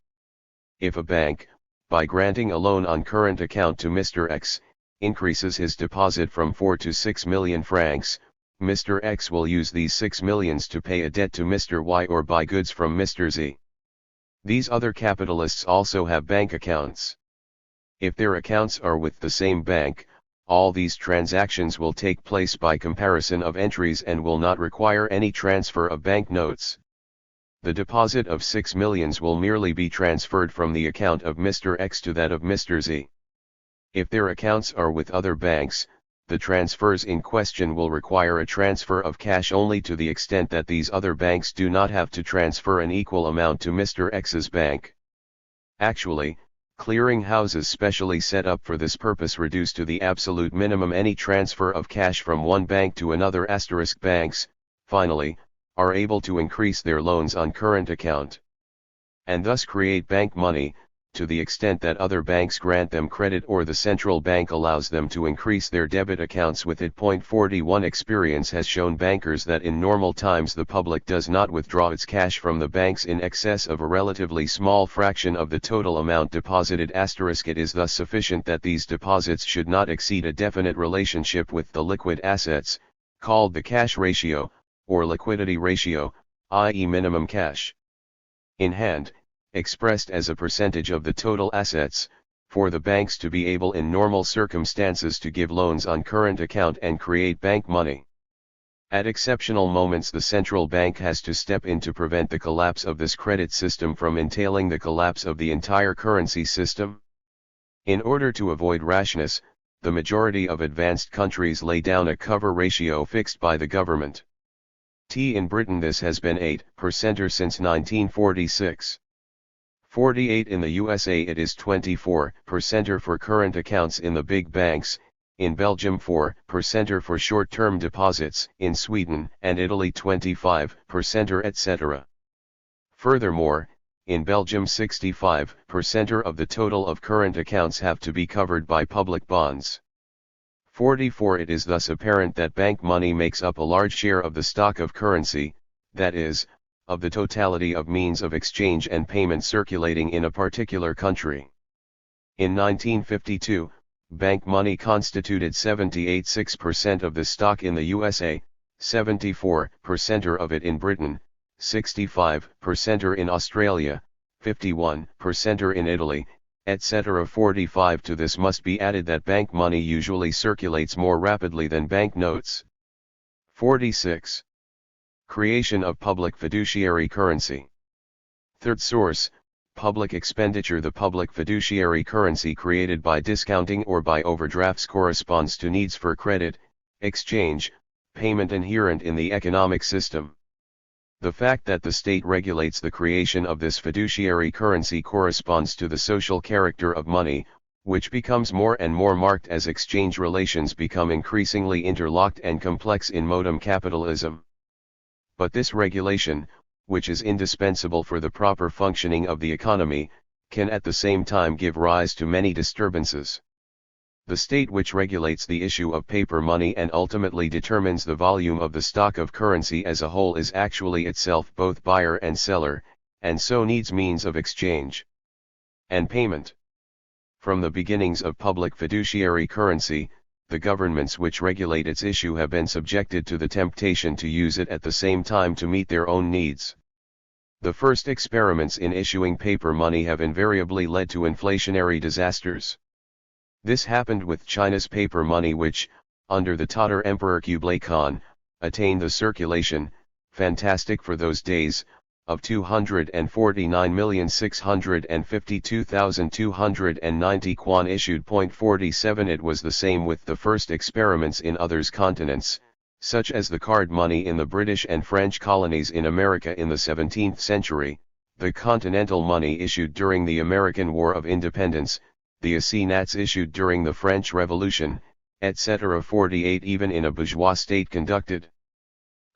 If a bank, by granting a loan on current account to Mr. X, increases his deposit from 4 to 6 million francs, Mr. X will use these 6 millions to pay a debt to Mr. Y or buy goods from Mr. Z. These other capitalists also have bank accounts. If their accounts are with the same bank, all these transactions will take place by comparison of entries and will not require any transfer of bank notes. The deposit of 6 millions will merely be transferred from the account of Mr. X to that of Mr. Z. If their accounts are with other banks, the transfers in question will require a transfer of cash only to the extent that these other banks do not have to transfer an equal amount to Mr. X's bank. Actually, clearing houses specially set up for this purpose reduce to the absolute minimum any transfer of cash from one bank to another. Banks, finally, are able to increase their loans on current account, and thus create bank money, to the extent that other banks grant them credit or the central bank allows them to increase their debit accounts with it. 41 Experience has shown bankers that in normal times the public does not withdraw its cash from the banks in excess of a relatively small fraction of the total amount deposited. It is thus sufficient that these deposits should not exceed a definite relationship with the liquid assets, called the cash ratio, or liquidity ratio, i.e. minimum cash in hand, expressed as a percentage of the total assets, for the banks to be able in normal circumstances to give loans on current account and create bank money. At exceptional moments the central bank has to step in to prevent the collapse of this credit system from entailing the collapse of the entire currency system. In order to avoid rashness, the majority of advanced countries lay down a cover ratio fixed by the government. In Britain this has been 8% since 1946. 48 in the USA. It is 24% for current accounts in the big banks, in Belgium 4% for short-term deposits, in Sweden and Italy 25%, etc. Furthermore, in Belgium 65% of the total of current accounts have to be covered by public bonds. 44 It is thus apparent that bank money makes up a large share of the stock of currency, that is, of the totality of means of exchange and payment circulating in a particular country. In 1952, bank money constituted 78.6% of the stock in the USA, 74% of it in Britain, 65% in Australia, 51% in Italy, etc. 45. To this must be added that bank money usually circulates more rapidly than bank notes. 46. Creation of public fiduciary currency. Third source, public expenditure. The public fiduciary currency created by discounting or by overdrafts corresponds to needs for credit, exchange, payment inherent in the economic system. The fact that the state regulates the creation of this fiduciary currency corresponds to the social character of money, which becomes more and more marked as exchange relations become increasingly interlocked and complex in modern capitalism. But this regulation, which is indispensable for the proper functioning of the economy, can at the same time give rise to many disturbances. The state which regulates the issue of paper money and ultimately determines the volume of the stock of currency as a whole is actually itself both buyer and seller, and so needs means of exchange and payment. From the beginnings of public fiduciary currency, the governments which regulate its issue have been subjected to the temptation to use it at the same time to meet their own needs. The first experiments in issuing paper money have invariably led to inflationary disasters. This happened with China's paper money which, under the Tatar Emperor Kublai Khan, attained the circulation, fantastic for those days, of 249,652,290 yuan issued. 47. It was the same with the first experiments in other continents, such as the card money in the British and French colonies in America in the 17th century, the continental money issued during the American War of Independence, the assignats issued during the French Revolution, etc. 48. Even in a bourgeois state conducted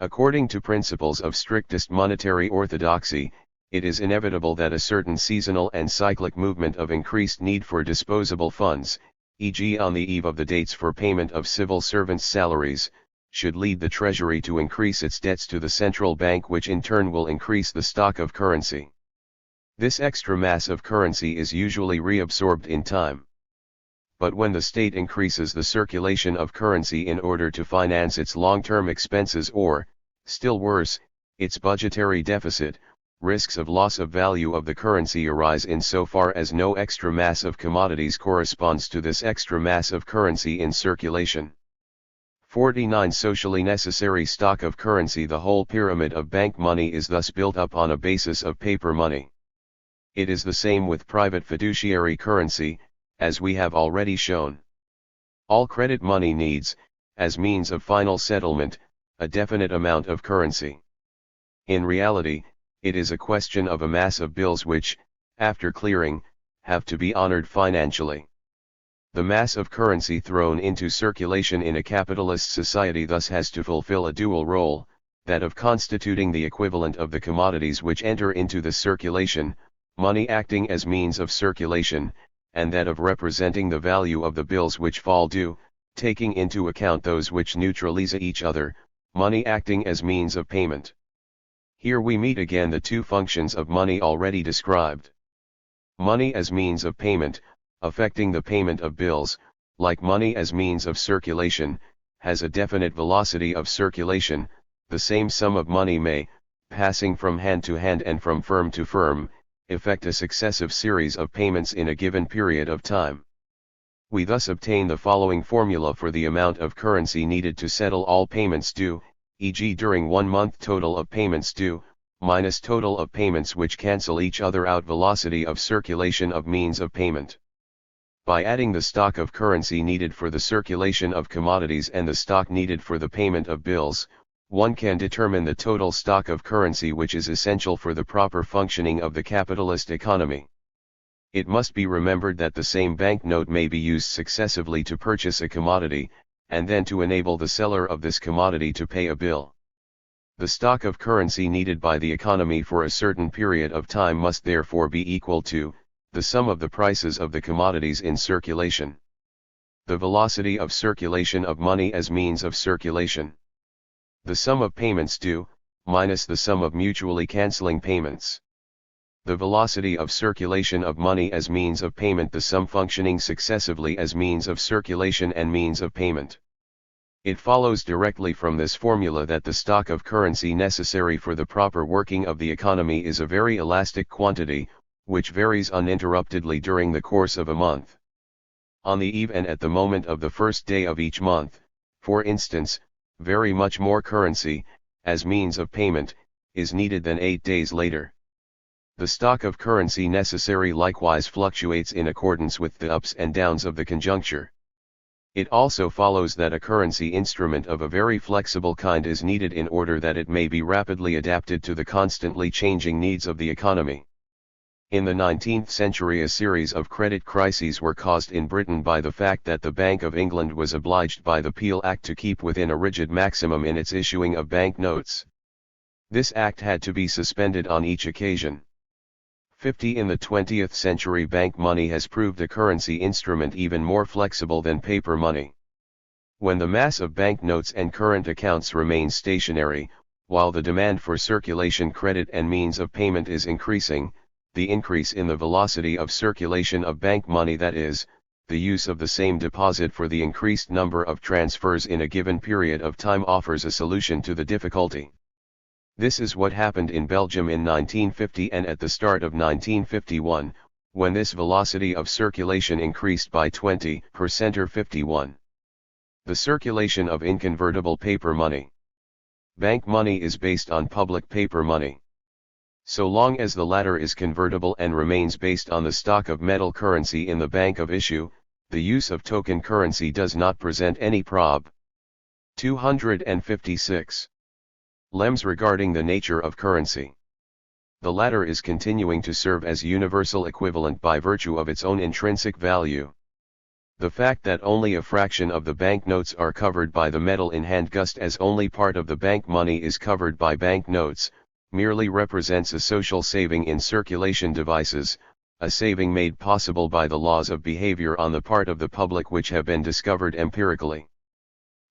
according to principles of strictest monetary orthodoxy, it is inevitable that a certain seasonal and cyclic movement of increased need for disposable funds, e.g. on the eve of the dates for payment of civil servants' salaries, should lead the Treasury to increase its debts to the central bank, which in turn will increase the stock of currency. This extra mass of currency is usually reabsorbed in time. But when the state increases the circulation of currency in order to finance its long-term expenses or, still worse, its budgetary deficit, risks of loss of value of the currency arise insofar as no extra mass of commodities corresponds to this extra mass of currency in circulation. 49. Socially necessary stock of currency. The whole pyramid of bank money is thus built up on a basis of paper money. It is the same with private fiduciary currency, as we have already shown. All credit money needs, as means of final settlement, a definite amount of currency. In reality, it is a question of a mass of bills which, after clearing, have to be honored financially. The mass of currency thrown into circulation in a capitalist society thus has to fulfill a dual role, that of constituting the equivalent of the commodities which enter into the circulation, money acting as means of circulation, and that of representing the value of the bills which fall due, taking into account those which neutralize each other, money acting as means of payment. Here we meet again the two functions of money already described. Money as means of payment, affecting the payment of bills, like money as means of circulation, has a definite velocity of circulation. The same sum of money may, passing from hand to hand and from firm to firm, effect a successive series of payments in a given period of time. We thus obtain the following formula for the amount of currency needed to settle all payments due, e.g. during 1 month total of payments due, minus total of payments which cancel each other out, velocity of circulation of means of payment. By adding the stock of currency needed for the circulation of commodities and the stock needed for the payment of bills, one can determine the total stock of currency which is essential for the proper functioning of the capitalist economy. It must be remembered that the same banknote may be used successively to purchase a commodity, and then to enable the seller of this commodity to pay a bill. The stock of currency needed by the economy for a certain period of time must therefore be equal to the sum of the prices of the commodities in circulation. The velocity of circulation of money as means of circulation. The sum of payments due, minus the sum of mutually cancelling payments. The velocity of circulation of money as means of payment, the sum functioning successively as means of circulation and means of payment. It follows directly from this formula that the stock of currency necessary for the proper working of the economy is a very elastic quantity, which varies uninterruptedly during the course of a month. On the eve and at the moment of the first day of each month, for instance, very much more currency, as means of payment, is needed than 8 days later. The stock of currency necessary likewise fluctuates in accordance with the ups and downs of the conjuncture. It also follows that a currency instrument of a very flexible kind is needed in order that it may be rapidly adapted to the constantly changing needs of the economy. In the 19th century, a series of credit crises were caused in Britain by the fact that the Bank of England was obliged by the Peel Act to keep within a rigid maximum in its issuing of bank notes. This act had to be suspended on each occasion. In the 20th century, bank money has proved a currency instrument even more flexible than paper money. When the mass of bank notes and current accounts remains stationary, while the demand for circulation credit and means of payment is increasing, the increase in the velocity of circulation of bank money, that is, the use of the same deposit for the increased number of transfers in a given period of time, offers a solution to the difficulty. This is what happened in Belgium in 1950 and at the start of 1951, when this velocity of circulation increased by 20% or 51. The circulation of inconvertible paper money. Bank money is based on public paper money. So long as the latter is convertible and remains based on the stock of metal currency in the bank of issue, the use of token currency does not present any prob. 256. Lems regarding the nature of currency. The latter is continuing to serve as universal equivalent by virtue of its own intrinsic value. The fact that only a fraction of the banknotes are covered by the metal in hand, just as only part of the bank money is covered by banknotes, merely represents a social saving in circulation devices, a saving made possible by the laws of behavior on the part of the public which have been discovered empirically.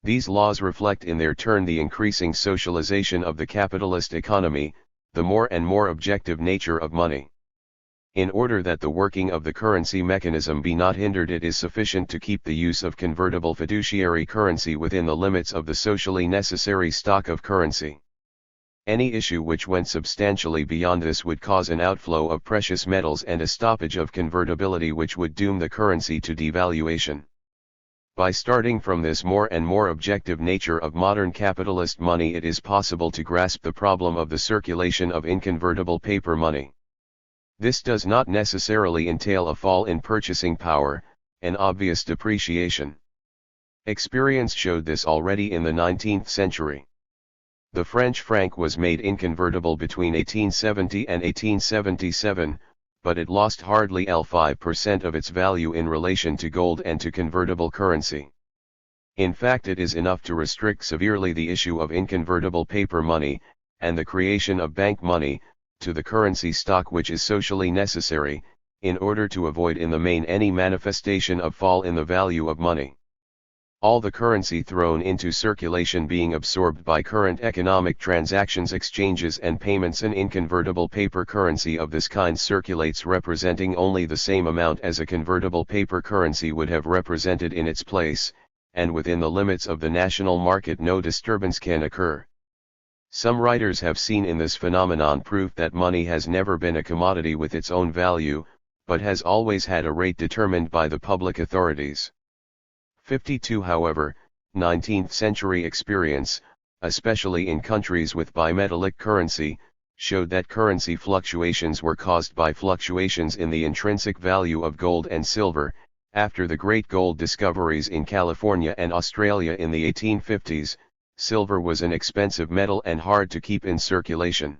These laws reflect in their turn the increasing socialization of the capitalist economy, the more and more objective nature of money. In order that the working of the currency mechanism be not hindered, it is sufficient to keep the use of convertible fiduciary currency within the limits of the socially necessary stock of currency. Any issue which went substantially beyond this would cause an outflow of precious metals and a stoppage of convertibility which would doom the currency to devaluation. By starting from this more and more objective nature of modern capitalist money, it is possible to grasp the problem of the circulation of inconvertible paper money. This does not necessarily entail a fall in purchasing power, an obvious depreciation. Experience showed this already in the 19th century. The French franc was made inconvertible between 1870 and 1877, but it lost hardly 5% of its value in relation to gold and to convertible currency. In fact, it is enough to restrict severely the issue of inconvertible paper money, and the creation of bank money, to the currency stock which is socially necessary, in order to avoid in the main any manifestation of fall in the value of money. All the currency thrown into circulation being absorbed by current economic transactions, exchanges and payments, an inconvertible paper currency of this kind circulates representing only the same amount as a convertible paper currency would have represented in its place, and within the limits of the national market no disturbance can occur. Some writers have seen in this phenomenon proof that money has never been a commodity with its own value, but has always had a rate determined by the public authorities. 52. However, 19th century experience, especially in countries with bimetallic currency, showed that currency fluctuations were caused by fluctuations in the intrinsic value of gold and silver. After the great gold discoveries in California and Australia in the 1850s, silver was an expensive metal and hard to keep in circulation.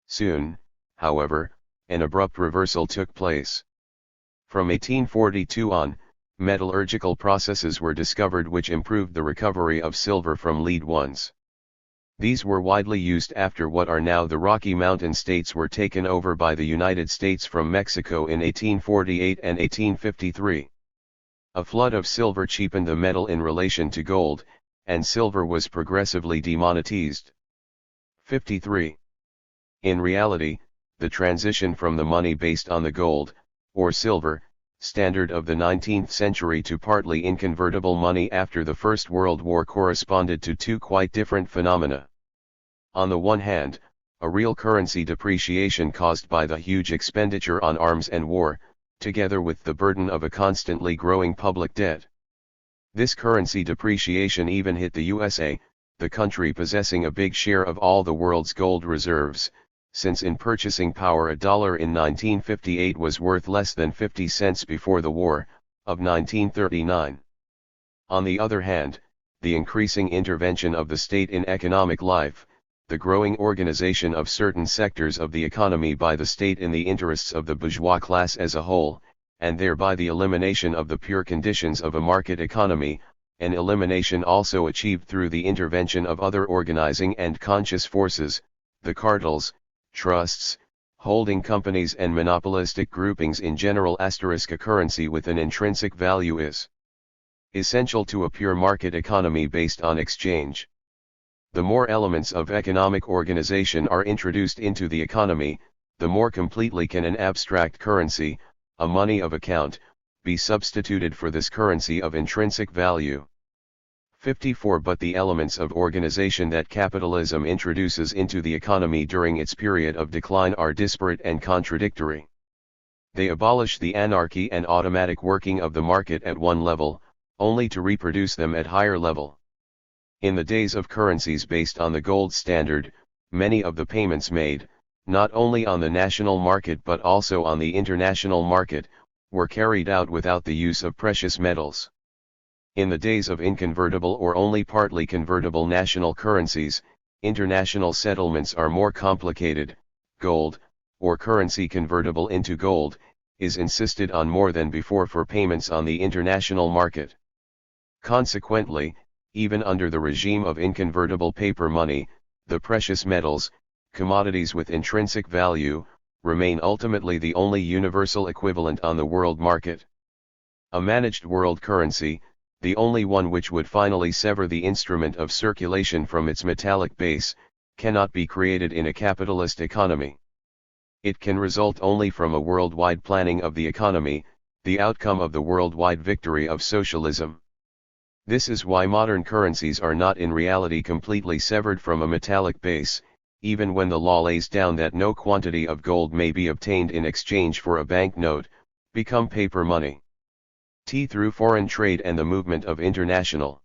Soon, however, an abrupt reversal took place. From 1842 on, metallurgical processes were discovered which improved the recovery of silver from lead ones. These were widely used after what are now the Rocky Mountain states were taken over by the United States from Mexico in 1848 and 1853. A flood of silver cheapened the metal in relation to gold, and silver was progressively demonetized. 53. In reality, the transition from the money based on the gold, or silver, standard of the 19th century to partly inconvertible money after the First World War corresponded to two quite different phenomena. On the one hand, a real currency depreciation caused by the huge expenditure on arms and war, together with the burden of a constantly growing public debt. This currency depreciation even hit the USA, the country possessing a big share of all the world's gold reserves, since in purchasing power a dollar in 1958 was worth less than 50 cents before the war of 1939. On the other hand, the increasing intervention of the state in economic life, the growing organization of certain sectors of the economy by the state in the interests of the bourgeois class as a whole, and thereby the elimination of the pure conditions of a market economy, an elimination also achieved through the intervention of other organizing and conscious forces, the cartels, trusts, holding companies and monopolistic groupings in general. A currency with an intrinsic value is essential to a pure market economy based on exchange. The more elements of economic organization are introduced into the economy, the more completely can an abstract currency, a money of account, be substituted for this currency of intrinsic value. 54. But the elements of organization that capitalism introduces into the economy during its period of decline are disparate and contradictory. They abolish the anarchy and automatic working of the market at one level, only to reproduce them at higher level. In the days of currencies based on the gold standard, many of the payments made, not only on the national market but also on the international market, were carried out without the use of precious metals. In the days of inconvertible or only partly convertible national currencies, international settlements are more complicated. Gold, or currency convertible into gold, is insisted on more than before for payments on the international market. Consequently, even under the regime of inconvertible paper money, the precious metals, commodities with intrinsic value, remain ultimately the only universal equivalent on the world market. A managed world currency, the only one which would finally sever the instrument of circulation from its metallic base, cannot be created in a capitalist economy. It can result only from a worldwide planning of the economy, the outcome of the worldwide victory of socialism. This is why modern currencies are not in reality completely severed from a metallic base, even when the law lays down that no quantity of gold may be obtained in exchange for a banknote, become paper money. Through foreign trade and the movement of international